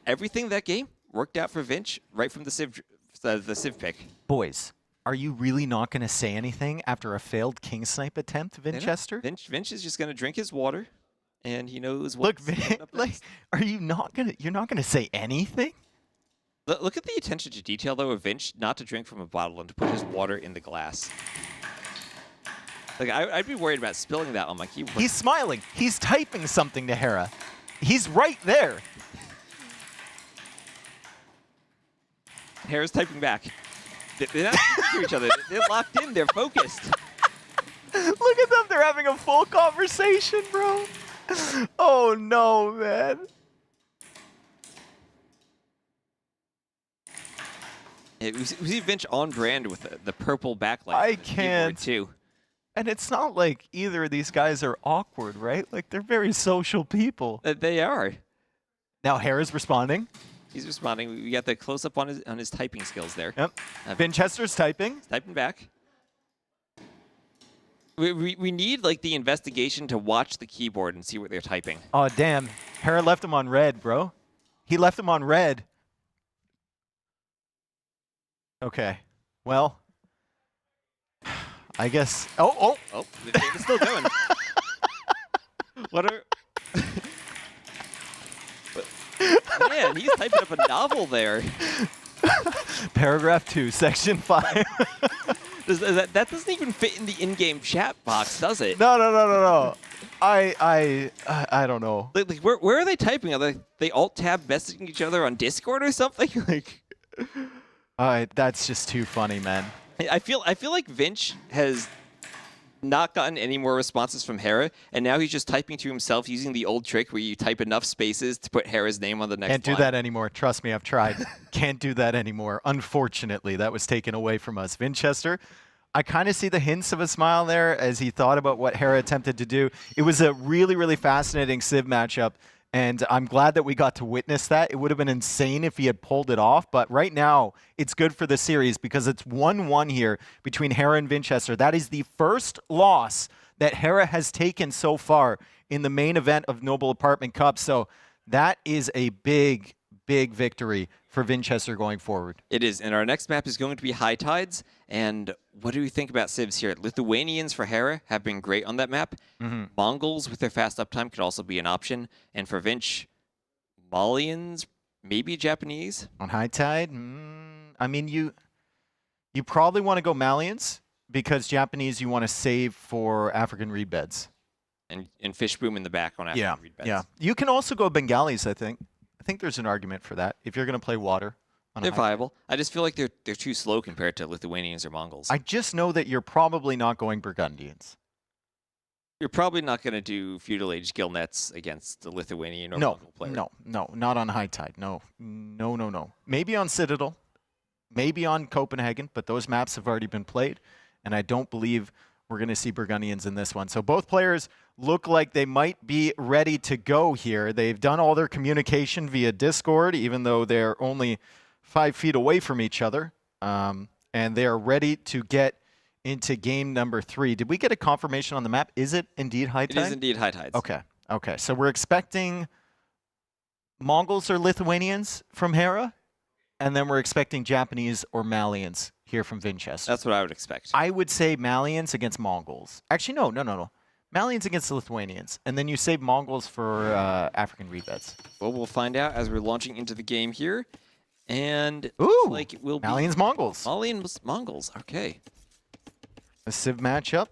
Speaker 3: everything that game worked out for Vinch right from the Civ pick.
Speaker 17: Boys, are you really not going to say anything after a failed king snipe attempt, Vinchester?
Speaker 3: Vinch is just going to drink his water, and he knows
Speaker 17: what.
Speaker 3: Look,
Speaker 17: are you not going to? You're not going to say anything?
Speaker 3: Look at the attention to detail, though, of Vinch not to drink from a bottle and to put his water in the glass. Like, I'd be worried about spilling that on my keyboard.
Speaker 17: He's smiling. He's typing something to Hera. He's right there.
Speaker 3: Hera's typing back. They're not speaking to each other. They're locked in. They're focused.
Speaker 17: Look at them. They're having a full conversation, bro. Oh, no, man.
Speaker 3: Yeah, we see Vinch on brand with the purple backlight.
Speaker 17: I
Speaker 3: on the keyboard,
Speaker 17: can't.
Speaker 3: too.
Speaker 17: And it's not like either of these guys are awkward, right? Like, they're very social people.
Speaker 3: They are.
Speaker 17: Now, Hera's responding.
Speaker 3: He's responding. We got the close-up on his typing skills there.
Speaker 17: Yep. Vinchester's typing.
Speaker 3: Typing back. We need, like, the investigation to watch the keyboard and see what they're typing.
Speaker 17: Oh, damn. Hera left him on red, bro. He left him on red. Okay. Well, I guess. Oh,
Speaker 3: the game is still going. What are? Man, he's typing up a novel there.
Speaker 17: Paragraph 2, section 5.
Speaker 3: That doesn't even fit in the in-game chat box, does it?
Speaker 17: No. I don't know.
Speaker 3: Like where are they typing? Are they alt-tab messaging each other on Discord or something? Like.
Speaker 17: That's just too funny, man.
Speaker 3: I feel like Vinch has not gotten any more responses from Hera, and now he's just typing to himself using the old trick where you type enough spaces to put Hera's name on the next line.
Speaker 17: Can't do that anymore. Trust me, I've tried. Can't do that anymore. Unfortunately, that was taken away from us. Vinchester, I kind of see the hints of a smile there as he thought about what Hera attempted to do. It was a really, really fascinating Civ matchup. And I'm glad that we got to witness that. It would have been insane if he had pulled it off. But right now, it's good for the series because it's 1-1 here between Hera and Vinchester. That is the first loss that Hera has taken so far in the main event of Noble Apartment Cup. So that is a big, big victory for Vinchester going forward.
Speaker 3: It is. And our next map is going to be High Tides. And what do we think about civs here? Lithuanians for Hera have been great on that map. Mongols with their fast uptime could also be an option. And for Vinch, Malians, maybe Japanese.
Speaker 17: On High Tide? I mean, you probably want to go Malians because Japanese you want to save for African reed beds.
Speaker 3: And Fishboom in the back on African reed beds.
Speaker 17: Yeah. You can also go Bengalis, I think. I think there's an argument for that if you're going to play water.
Speaker 3: They're viable. I just feel like they're too slow compared to Lithuanians or Mongols.
Speaker 17: I just know that you're probably not going Burgundians.
Speaker 3: You're probably not going to do Feudal Age Skill Nets against the Lithuanian or Mongol player.
Speaker 17: No, not on High Tide. No. Maybe on Citadel, maybe on Copenhagen, but those maps have already been played, and I don't believe we're going to see Burgundians in this one. So both players look like they might be ready to go here. They've done all their communication via Discord, even though they're only 5 feet away from each other, and they are ready to get into game number 3. Did we get a confirmation on the map? Is it indeed High Tide?
Speaker 3: It is indeed High Tides.
Speaker 17: Okay. So we're expecting Mongols or Lithuanians from Hera, and then we're expecting Japanese or Malians here from Vinchester.
Speaker 3: That's what I would expect.
Speaker 17: I would say Malians against Mongols. Actually, no. Malians against Lithuanians, and then you save Mongols for African reed beds.
Speaker 3: Well, we'll find out as we're launching into the game here. And
Speaker 17: like
Speaker 3: it will be
Speaker 17: Malians Mongols.
Speaker 3: Malians Mongols. Okay.
Speaker 17: A Civ matchup.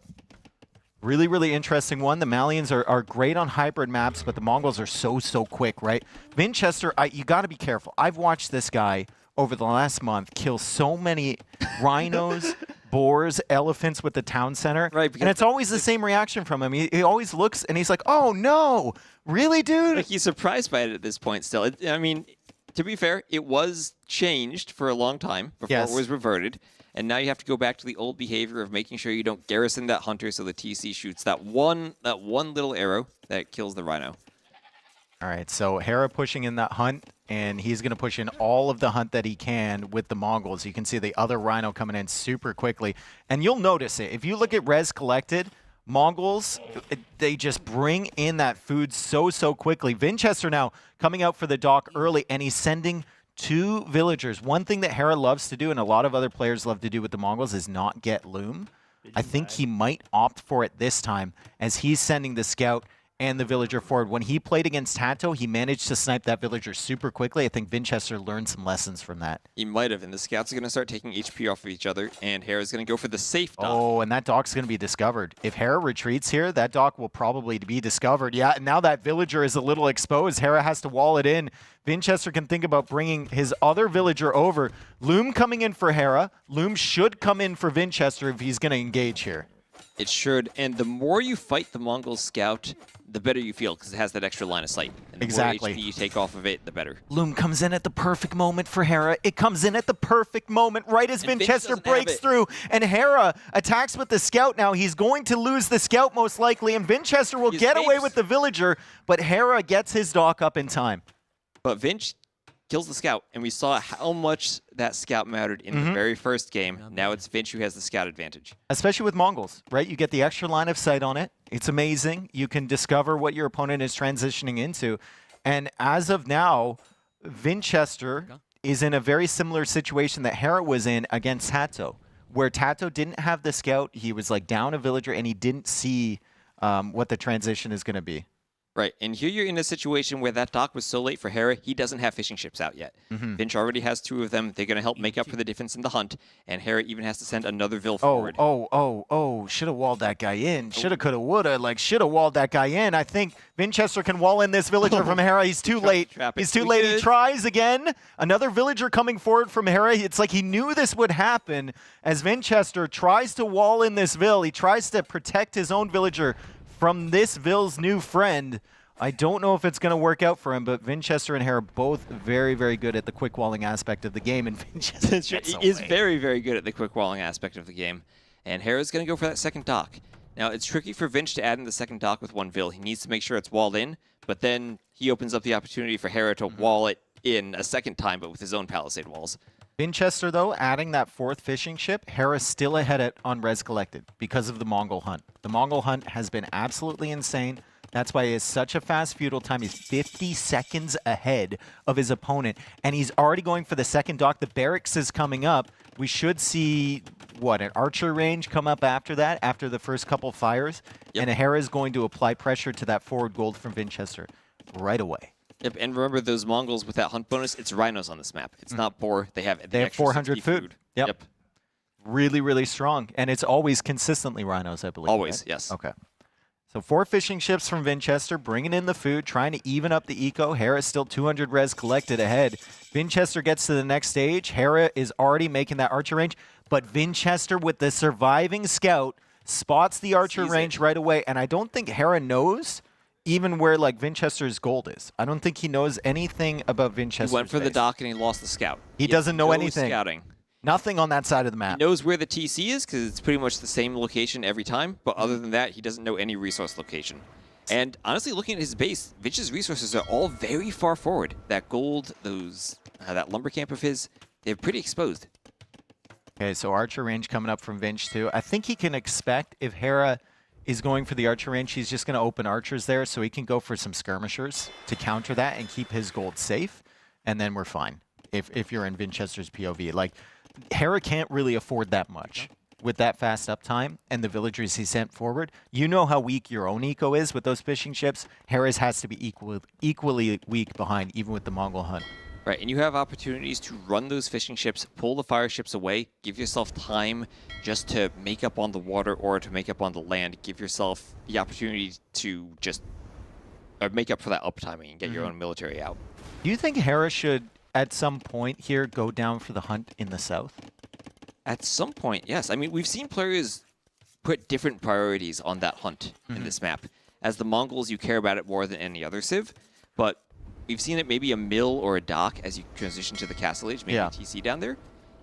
Speaker 17: Really, really interesting one. The Malians are great on hybrid maps, but the Mongols are so quick, right? Vinchester, you got to be careful. I've watched this guy over the last month kill so many rhinos, boars, elephants with the town center.
Speaker 3: Right.
Speaker 17: And it's always the same reaction from him. He always looks and he's like, oh no, really, dude?
Speaker 3: Like he's surprised by it at this point still. I mean, to be fair, it was changed for a long time before it was reverted. And now you have to go back to the old behavior of making sure you don't garrison that hunter so the TC shoots that one little arrow that kills the rhino.
Speaker 17: All right, so Hera pushing in that hunt, and he's going to push in all of the hunt that he can with the Mongols. You can see the other rhino coming in super quickly. And you'll notice it. If you look at res collected, Mongols, they just bring in that food so quickly. Vinchester now coming out for the dock early, and he's sending 2 villagers. One thing that Hera loves to do, and a lot of other players love to do with the Mongols, is not get loom. I think he might opt for it this time, as he's sending the scout and the villager forward. When he played against TaToH, he managed to snipe that villager super quickly. I think Vinchester learned some lessons from that.
Speaker 3: He might have, and the scouts are going to start taking HP off of each other, and Hera's going to go for the safe dock.
Speaker 17: Oh, and that dock's going to be discovered. If Hera retreats here, that dock will probably be discovered. Yeah, and now that villager is a little exposed. Hera has to wall it in. Vinchester can think about bringing his other villager over. Loom coming in for Hera. Loom should come in for Vinchester if he's going to engage here.
Speaker 3: It should, and the more you fight the Mongol scout, the better you feel, because it has that extra line of sight. And the more HP you take off of it, the better.
Speaker 17: Loom comes in at the perfect moment for Hera. It comes in at the perfect moment, right as Vinchester breaks through, and Hera attacks with the scout now. He's going to lose the scout most likely, and Vinchester will get away with the villager, but Hera gets his dock up in time.
Speaker 3: But Vinch kills the scout, and we saw how much that scout mattered in the very first game. Now it's Vinch who has the scout advantage.
Speaker 17: Especially with Mongols, right? You get the extra line of sight on it. It's amazing. You can discover what your opponent is transitioning into. And as of now, Vinchester is in a very similar situation that Hera was in against TaToH, where TaToH didn't have the scout. He was like down a villager, and he didn't see what the transition is going to be.
Speaker 3: Right, and here you're in a situation where that dock was so late for Hera, he doesn't have fishing ships out yet. Vinch already has 2 of them. They're going to help make up for the difference in the hunt, and Hera even has to send another Vil forward.
Speaker 17: Should have walled that guy in. Shoulda, coulda, woulda. Like, should have walled that guy in. I think Vinchester can wall in this villager from Hera. He's too late. He's too late. He tries again. Another villager coming forward from Hera. It's like he knew this would happen as Vinchester tries to wall in this Vil. He tries to protect his own villager from this Vil's new friend. I don't know if it's going to work out for him, but Vinchester and Hera both very, very good at the quick walling aspect of the game, and Vinchester
Speaker 3: is very, very good at the quick walling aspect of the game. And Hera's going to go for that second dock. Now, it's tricky for Vinch to add in the second dock with one Vil. He needs to make sure it's walled in, but then he opens up the opportunity for Hera to wall it in a second time, but with his own palisade walls.
Speaker 17: Vinchester, though, adding that 4th fishing ship, Hera's still ahead on res collected because of the Mongol hunt. The Mongol hunt has been absolutely insane. That's why he has such a fast feudal time. He's 50 seconds ahead of his opponent, and he's already going for the second dock. The barracks is coming up. We should see, an archer range come up after that, after the first couple fires, and Hera is going to apply pressure to that forward gold from Vinchester right away.
Speaker 3: Yep, and remember those Mongols with that hunt bonus, it's rhinos on this map. It's not boar. They have
Speaker 17: 400 food. Yep. Really, really strong. And it's always consistently rhinos, I believe.
Speaker 3: Always,
Speaker 17: right?
Speaker 3: yes.
Speaker 17: Okay. So 4 fishing ships from Vinchester, bringing in the food, trying to even up the eco. Hera's still 200 res collected ahead. Vinchester gets to the next stage. Hera is already making that archer range, but Vinchester with the surviving scout spots the archer range right away, and I don't think Hera knows even where like Vinchester's gold is. I don't think he knows anything about Vinchester's
Speaker 3: He went for the
Speaker 17: base.
Speaker 3: dock and he lost the scout.
Speaker 17: He doesn't know
Speaker 3: no
Speaker 17: anything.
Speaker 3: Scouting.
Speaker 17: Nothing on that side of the map.
Speaker 3: He knows where the TC is because it's pretty much the same location every time, but other than that, he doesn't know any resource location. And honestly, looking at his base, Vinch's resources are all very far forward. That gold, that lumber camp of his, they're pretty exposed.
Speaker 17: Okay, so archer range coming up from Vinch too. I think he can expect if Hera is going for the archer range, he's just going to open archers there so he can go for some skirmishers to counter that and keep his gold safe, and then we're fine if you're in Vinchester's POV. Like, Hera can't really afford that much with that fast uptime and the villagers he sent forward. You know how weak your own eco is with those fishing ships. Hera's has to be equally weak behind, even with the Mongol hunt.
Speaker 3: Right, and you have opportunities to run those fishing ships, pull the fire ships away, give yourself time just to make up on the water or to make up on the land. Give yourself the opportunity to just make up for that uptiming and get your own military out.
Speaker 17: Do you think Hera should, at some point here, go down for the hunt in the south?
Speaker 3: At some point, yes. I mean, we've seen players put different priorities on that hunt in this map. As the Mongols, you care about it more than any other civ, but we've seen it maybe a mill or a dock as you transition to the Castle Age, maybe a TC down there.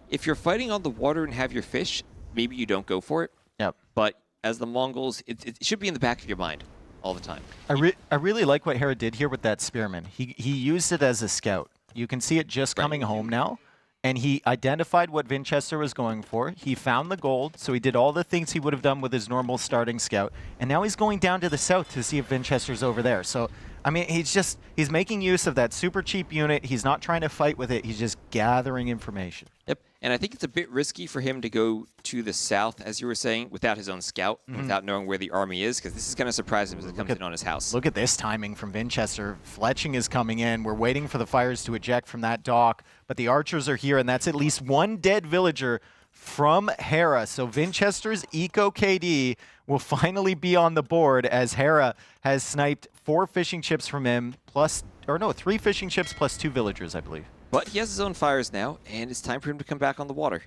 Speaker 3: If you're fighting on the water and have your fish, maybe you don't go for it.
Speaker 17: Yep.
Speaker 3: But as the Mongols, it should be in the back of your mind all the time.
Speaker 17: I really like what Hera did here with that spearman. He used it as a scout. You can see it just coming home now. And he identified what Vinchester was going for. He found the gold, so he did all the things he would have done with his normal starting scout. And now he's going down to the south to see if Vinchester's over there. So, I mean, he's making use of that super cheap unit. He's not trying to fight with it. He's just gathering information.
Speaker 3: Yep, and I think it's a bit risky for him to go to the south, as you were saying, without his own scout, without knowing where the army is, because this is going to surprise him as it comes in on his house.
Speaker 17: Look at this timing from Vinchester. Fletching is coming in. We're waiting for the fires to eject from that dock, but the archers are here, and that's at least one dead villager from Hera. So Vinchester's Eco KD will finally be on the board as Hera has sniped 4 fishing chips from him, 3 fishing chips plus 2 villagers, I believe.
Speaker 3: But he has his own fires now, and it's time for him to come back on the water.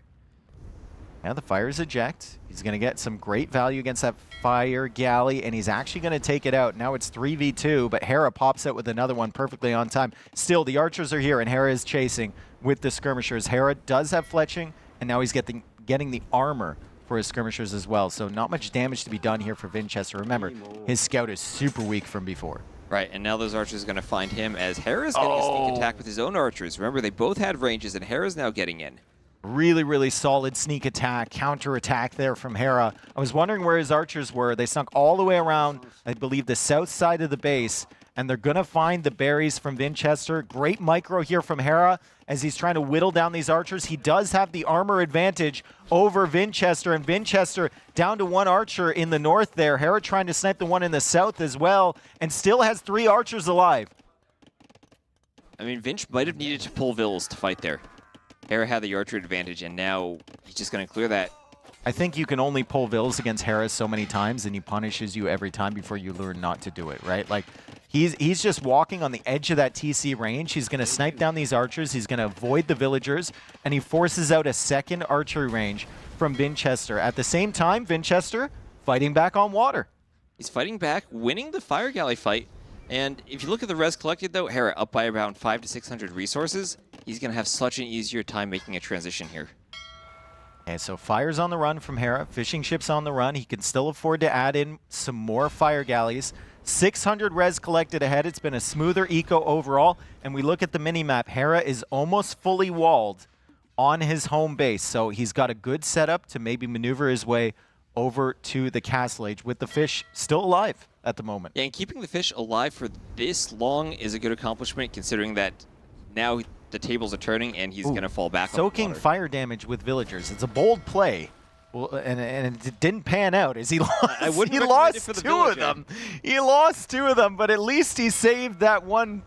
Speaker 17: Now the fires eject. He's going to get some great value against that fire galley, and he's actually going to take it out. Now it's 3v2, but Hera pops out with another one perfectly on time. Still, the archers are here, and Hera is chasing with the skirmishers. Hera does have fletching, and now he's getting the armor for his skirmishers as well. So not much damage to be done here for Vinchester. Remember, his scout is super weak from before.
Speaker 3: Right, and now those archers are going to find him as Hera's getting a sneak attack with his own archers. Remember, they both had ranges, and Hera's now getting in.
Speaker 17: Really, really solid sneak attack, counter attack there from Hera. I was wondering where his archers were. They snuck all the way around, I believe, the south side of the base, and they're going to find the berries from Vinchester. Great micro here from Hera as he's trying to whittle down these archers. He does have the armor advantage over Vinchester, and Vinchester down to 1 archer in the north there. Hera trying to snipe the one in the south as well, and still has 3 archers alive.
Speaker 3: I mean, Vinch might have needed to pull Vills to fight there. Hera had the archer advantage, and now he's just going to clear that.
Speaker 17: I think you can only pull Vills against Hera so many times, and he punishes you every time before you learn not to do it, right? Like, he's just walking on the edge of that TC range. He's going to snipe down these archers. He's going to avoid the villagers, and he forces out a second archery range from Vinchester. At the same time, Vinchester fighting back on water.
Speaker 3: He's fighting back, winning the fire galley fight. And if you look at the res collected, though, Hera up by around 500 to 600 resources. He's going to have such an easier time making a transition here.
Speaker 17: And so fires on the run from Hera, fishing ships on the run. He can still afford to add in some more fire galleys. 600 res collected ahead. It's been a smoother eco overall. And we look at the mini-map. Hera is almost fully walled on his home base. So he's got a good setup to maybe maneuver his way over to the Castle Age with the fish still alive at the moment.
Speaker 3: Yeah, and keeping the fish alive for this long is a good accomplishment, considering that now the tables are turning and he's going to fall back on the
Speaker 17: soaking
Speaker 3: water.
Speaker 17: Fire damage with villagers. It's a bold play. Well, and it didn't pan out as he lost. He lost 2 of them. He lost 2 of them, but at least he saved that one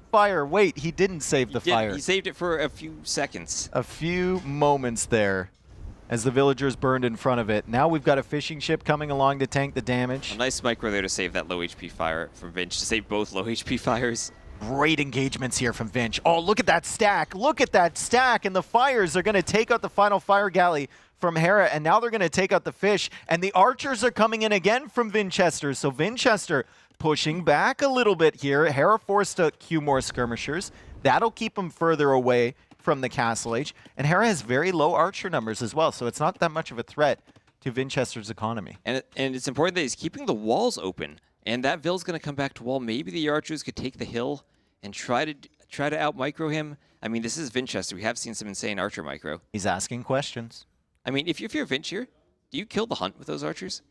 Speaker 17: fire. Wait, he didn't save the fire.
Speaker 3: He saved it for a few seconds.
Speaker 17: A few moments there as the villagers burned in front of it. Now we've got a fishing ship coming along to tank the damage.
Speaker 3: A nice micro there to save that low HP fire from Vinch, to save both low HP fires.
Speaker 17: Great engagements here from Vinch. Oh, look at that stack. Look at that stack. And the fires are going to take out the final fire galley from Hera. And now they're going to take out the fish. And the archers are coming in again from Vinchester. So Vinchester pushing back a little bit here. Hera forced to queue more skirmishers. That'll keep him further away from the Castle Age. And Hera has very low archer numbers as well. So it's not that much of a threat to Vinchester's economy.
Speaker 3: And it's important that he's keeping the walls open. And that Vill's going to come back to wall. Maybe the archers could take the hill and try to out-micro him. I mean, this is Vinchester. We have seen some insane archer micro.
Speaker 17: He's asking questions.
Speaker 3: I mean, if you're Vinch here, do you kill the hunt with those archers?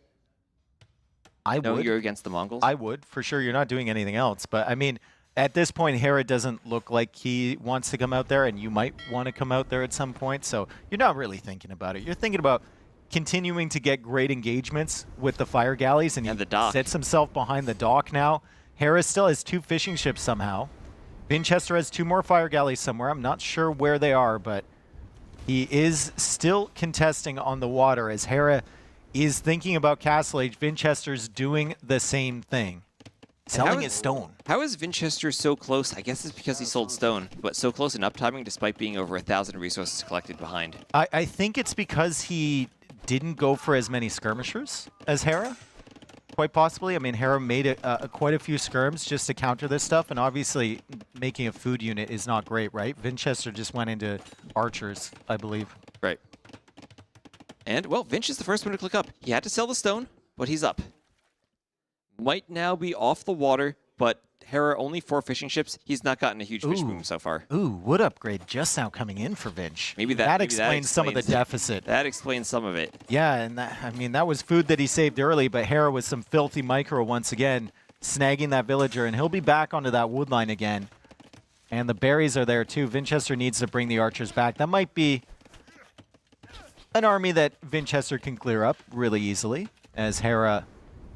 Speaker 17: I would.
Speaker 3: No, you're against the Mongols?
Speaker 17: I would, for sure. You're not doing anything else. But, I mean, at this point, Hera doesn't look like he wants to come out there, and you might want to come out there at some point. So you're not really thinking about it. You're thinking about continuing to get great engagements with the fire galleys, and he sets himself behind the dock now. Hera still has 2 fishing ships somehow. Vinchester has 2 more fire galleys somewhere. I'm not sure where they are, but he is still contesting on the water as Hera is thinking about Castle Age. Vinchester's doing the same thing, selling his stone.
Speaker 3: How is Vinchester so close? I guess it's because he sold stone, but so close in uptiming despite being over 1,000 resources collected behind.
Speaker 17: I think it's because he didn't go for as many skirmishers as Hera, quite possibly. I mean, Hera made quite a few skirms just to counter this stuff, and obviously making a food unit is not great, right? Vinchester just went into archers, I believe.
Speaker 3: Right. And, well, Vinch is the first one to click up. He had to sell the stone, but he's up. Might now be off the water, but Hera only 4 fishing ships. He's not gotten a huge fish boom so far.
Speaker 17: Ooh, wood upgrade just now coming in for Vinch.
Speaker 3: Maybe that
Speaker 17: explains some of the deficit.
Speaker 3: That explains some of it.
Speaker 17: Yeah, and I mean, that was food that he saved early, but Hera with some filthy micro once again, snagging that villager, and he'll be back onto that wood line again. And the berries are there too. Vinchester needs to bring the archers back. That might be an army that Vinchester can clear up really easily, as Hera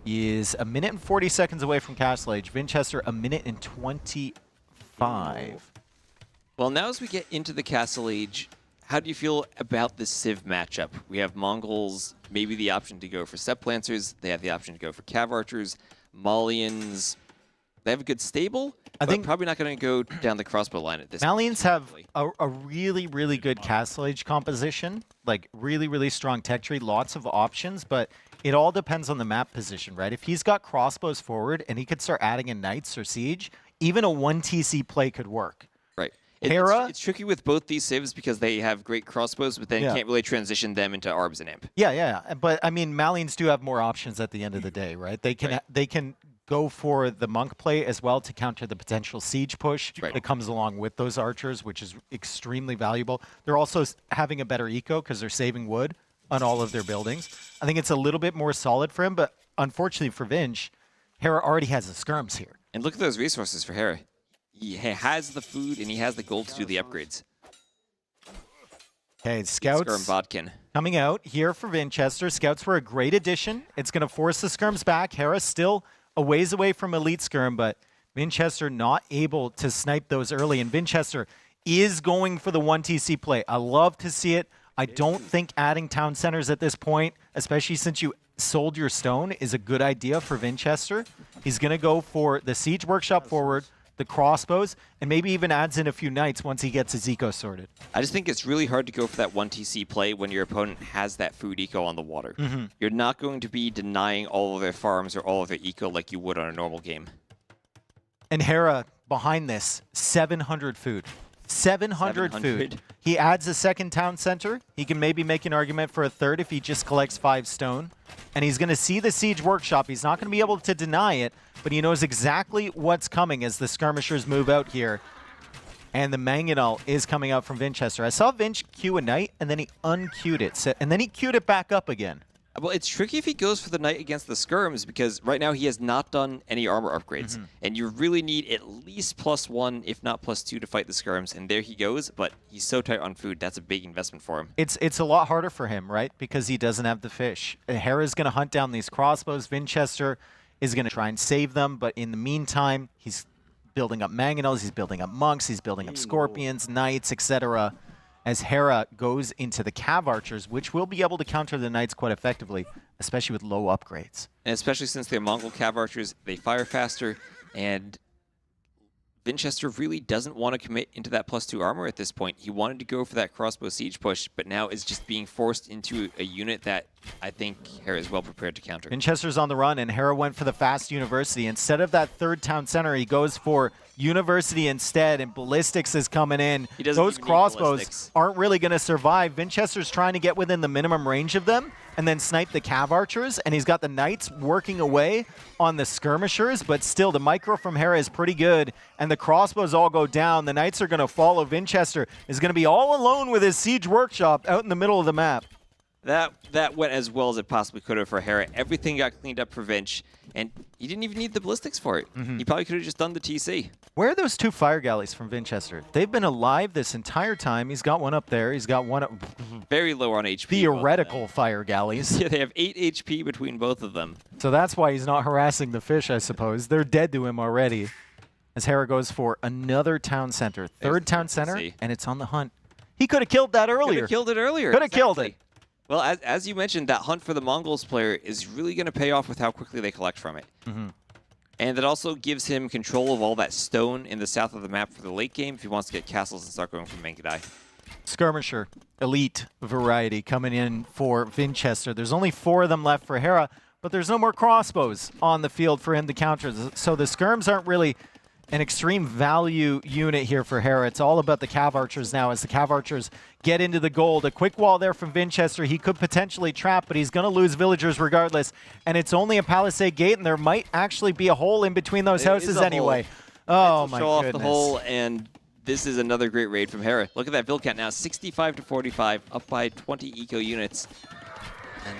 Speaker 17: is 1 minute and 40 seconds away from Castle Age. Vinchester 1 minute and 25.
Speaker 3: Well, now as we get into the Castle Age, how do you feel about the Civ matchup? We have Mongols, maybe the option to go for Sept Lancers. They have the option to go for Cav Archers. Malians, they have a good stable. I think probably not going to go down the crossbow line at this point.
Speaker 17: Malians have a really, really good Castle Age composition, like really, really strong tech tree, lots of options, but it all depends on the map position, right? If he's got crossbows forward and he could start adding in Knights or Siege, even a 1 TC play could work.
Speaker 3: Right.
Speaker 17: Hera,
Speaker 3: it's tricky with both these civs because they have great crossbows, but then you can't really transition them into ARBs and Imp.
Speaker 17: Yeah. But I mean, Malians do have more options at the end of the day, right? They can go for the monk play as well to counter the potential siege push that comes along with those archers, which is extremely valuable. They're also having a better eco because they're saving wood on all of their buildings. I think it's a little bit more solid for him, but unfortunately for Vinch, Hera already has the skirms here.
Speaker 3: And look at those resources for Hera. He has the food and he has the gold to do the upgrades.
Speaker 17: Okay, Scouts
Speaker 3: Skirm Bodkin
Speaker 17: coming out here for Vinchester. Scouts were a great addition. It's going to force the skirms back. Hera still a ways away from elite skirm, but Vinchester not able to snipe those early, and Vinchester is going for the 1 TC play. I love to see it. I don't think adding town centers at this point, especially since you sold your stone, is a good idea for Vinchester. He's going to go for the Siege Workshop forward, the crossbows, and maybe even adds in a few knights once he gets his eco sorted.
Speaker 3: I just think it's really hard to go for that 1 TC play when your opponent has that food eco on the water. You're not going to be denying all of their farms or all of their eco like you would on a normal game.
Speaker 17: And Hera, behind this, 700 food. 700 food. He adds a second town center. He can maybe make an argument for a third if he just collects 5 stone. And he's going to see the Siege Workshop. He's not going to be able to deny it, but he knows exactly what's coming as the skirmishers move out here. And the Mangonel is coming out from Vinchester. I saw Vinch queue a knight, and then he unqueued it. And then he queued it back up again.
Speaker 3: Well, it's tricky if he goes for the knight against the skirms because right now he has not done any armor upgrades. And you really need at least +1, if not +2 to fight the skirms. And there he goes, but he's so tight on food. That's a big investment for him.
Speaker 17: It's a lot harder for him, right? Because he doesn't have the fish. Hera's going to hunt down these crossbows. Vinchester is going to try and save them. But in the meantime, he's building up Mangonels. He's building up monks. He's building up scorpions, knights, etc. as Hera goes into the Cav Archers, which will be able to counter the Knights quite effectively, especially with low upgrades.
Speaker 3: And especially since they're Mongol Cav Archers, they fire faster, and Vinchester really doesn't want to commit into that +2 armor at this point. He wanted to go for that crossbow siege push, but now is just being forced into a unit that I think Hera is well prepared to counter.
Speaker 17: Vinchester's on the run, and Hera went for the fast University. Instead of that third town center, he goes for University instead, and Ballistics is coming in. Those crossbows aren't really going to survive. Vinchester's trying to get within the minimum range of them and then snipe the Cav Archers, and he's got the Knights working away on the Skirmishers, but still the micro from Hera is pretty good, and the crossbows all go down. The Knights are going to follow. Vinchester is going to be all alone with his Siege Workshop out in the middle of the map.
Speaker 3: That went as well as it possibly could have for Hera. Everything got cleaned up for Vinch, and he didn't even need the Ballistics for it. He probably could have just done the TC.
Speaker 17: Where are those 2 fire galleys from Vinchester? They've been alive this entire time. He's got one up there. He's got one up...
Speaker 3: Very low on HP.
Speaker 17: Theoretical fire galleys.
Speaker 3: Yeah, they have 8 HP between both of them.
Speaker 17: So that's why he's not harassing the fish, I suppose. They're dead to him already. As Hera goes for another town center. Third town center, and it's on the hunt. He could have killed that earlier.
Speaker 3: Could have killed it earlier.
Speaker 17: Could have killed it.
Speaker 3: Well, as you mentioned, that hunt for the Mongols player is really going to pay off with how quickly they collect from it. And it also gives him control of all that stone in the south of the map for the late game if he wants to get castles and start going for Mengadai.
Speaker 17: Skirmisher, elite variety coming in for Vinchester. There's only 4 of them left for Hera, but there's no more crossbows on the field for him to counter. So the skirms aren't really an extreme value unit here for Hera. It's all about the Cav Archers now as the Cav Archers get into the gold. A quick wall there from Vinchester. He could potentially trap, but he's going to lose villagers regardless. And it's only a palisade gate, and there might actually be a hole in between those houses anyway. Oh, my
Speaker 3: goodness. Show off the hole, and this is another great raid from Hera. Look at that build count now, 65 to 45, up by 20 eco units.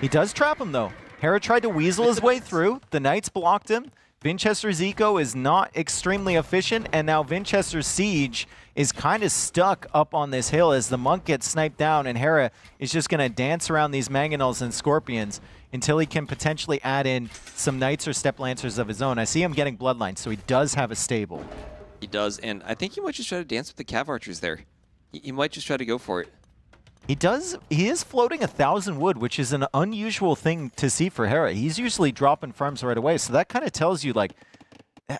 Speaker 17: He does trap him, though. Hera tried to weasel his way through. The Knights blocked him. Vinchester's eco is not extremely efficient, and now Vinchester's siege is kind of stuck up on this hill as the monk gets sniped down, and Hera is just going to dance around these mangonels and scorpions until he can potentially add in some knights or step lancers of his own. I see him getting bloodlines, so he does have a stable.
Speaker 3: He does, and I think he might just try to dance with the cav archers there. He might just try to go for it.
Speaker 17: He does. He is floating 1,000 wood, which is an unusual thing to see for Hera. He's usually dropping farms right away, so that kind of tells you like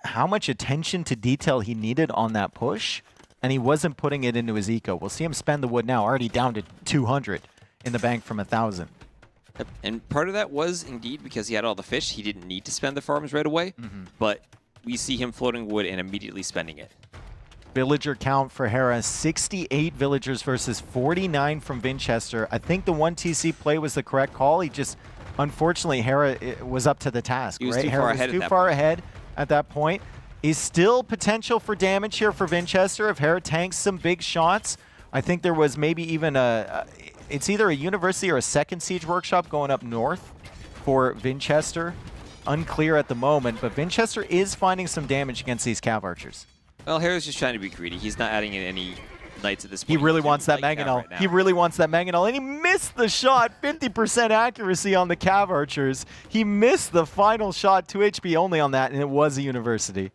Speaker 17: how much attention to detail he needed on that push, and he wasn't putting it into his eco. We'll see him spend the wood now, already down to 200 in the bank from 1,000.
Speaker 3: Yep. And part of that was indeed because he had all the fish. He didn't need to spend the farms right away, but we see him floating wood and immediately spending it.
Speaker 17: Villager count for Hera, 68 villagers versus 49 from Vinchester. I think the 1 TC play was the correct call. He just, unfortunately, Hera was up to the task.
Speaker 3: He was
Speaker 17: right?
Speaker 3: too
Speaker 17: Hera
Speaker 3: far
Speaker 17: was
Speaker 3: ahead
Speaker 17: too far ahead at that point. Is still potential for damage here for Vinchester if Hera tanks some big shots. I think there was maybe even it's either a university or a second siege workshop going up north for Vinchester. Unclear at the moment, but Vinchester is finding some damage against these cav archers.
Speaker 3: Well, Hera's just trying to be greedy. He's not adding in any knights at this point.
Speaker 17: He really wants that mangonel. He really wants that mangonel, and he missed the shot. 50% accuracy on the cav archers. He missed the final shot, 2 HP only on that, and it was a university.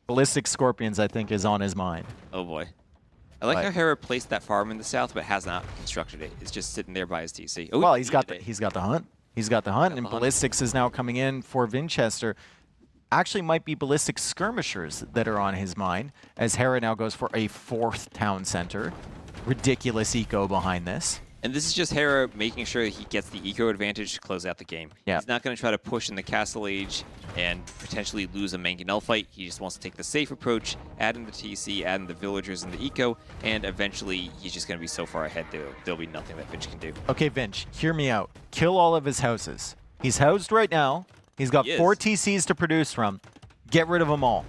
Speaker 17: Ballistic Scorpions, I think, is on his mind.
Speaker 3: Oh boy. I like how Hera placed that farm in the south, but has not constructed it. It's just sitting there by his TC. Oh,
Speaker 17: well, he's got the hunt. He's got the hunt, and Ballistics is now coming in for Vinchester. Actually might be Ballistic Skirmishers that are on his mind, as Hera now goes for a 4th town center. Ridiculous eco behind this.
Speaker 3: And this is just Hera making sure that he gets the eco advantage to close out the game.
Speaker 17: Yeah.
Speaker 3: He's not going to try to push in the Castle Age and potentially lose a mangonel fight. He just wants to take the safe approach, add in the TC, add in the villagers and the eco, and eventually he's just going to be so far ahead there'll be nothing that Vinch can do.
Speaker 17: Okay, Vinch, hear me out. Kill all of his houses. He's housed right now. He's got 4 TCs to produce from. Get rid of them all.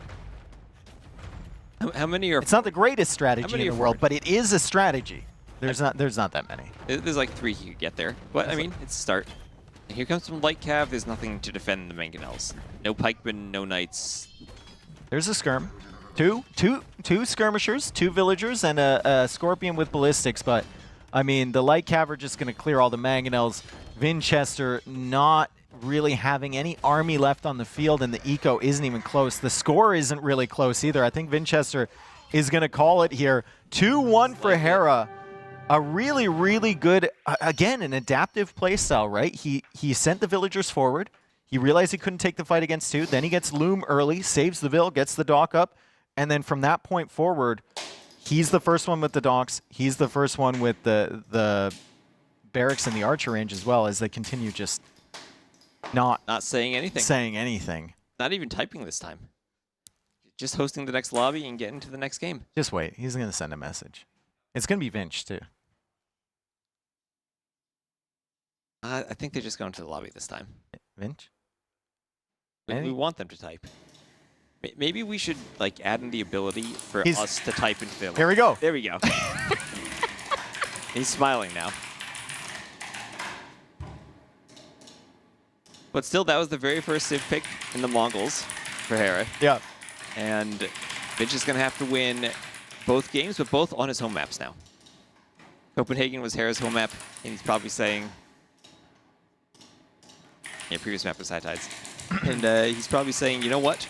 Speaker 3: How many are...
Speaker 17: It's not the greatest strategy in the world, but it is a strategy. There's not that many.
Speaker 3: There's like 3 he could get there. But, I mean, it's a start. And here comes some light cav. There's nothing to defend the mangonels. No pikemen, no knights.
Speaker 17: There's a skirm. Two skirmishers, 2 villagers, and a scorpion with ballistics. But, I mean, the light cav are just going to clear all the mangonels. Vinchester not really having any army left on the field, and the eco isn't even close. The score isn't really close either. I think Vinchester is going to call it here. 2-1 for Hera. A really, really good, again, an adaptive playstyle, right? He sent the villagers forward. He realized he couldn't take the fight against 2. Then he gets Loom early, saves the Vill, gets the dock up. And then from that point forward, he's the first one with the docks. He's the first one with the barracks and the archer range as well, as they continue just not
Speaker 3: saying anything.
Speaker 17: Saying anything.
Speaker 3: Not even typing this time. Just hosting the next lobby and getting to the next game.
Speaker 17: Just wait. He's going to send a message. It's going to be Vinch, too.
Speaker 3: I think they're just going to the lobby this time.
Speaker 17: Vinch?
Speaker 3: We want them to type. Maybe we should like add in the ability for us to type into the...
Speaker 17: Here we go.
Speaker 3: There we go. He's smiling now. But still, that was the very first Civ pick in the Mongols for Hera.
Speaker 17: Yeah.
Speaker 3: And Vinch is going to have to win both games, but both on his home maps now. Copenhagen was Hera's home map, and he's probably saying... Yeah, previous map was High Tides. And he's probably saying, you know what?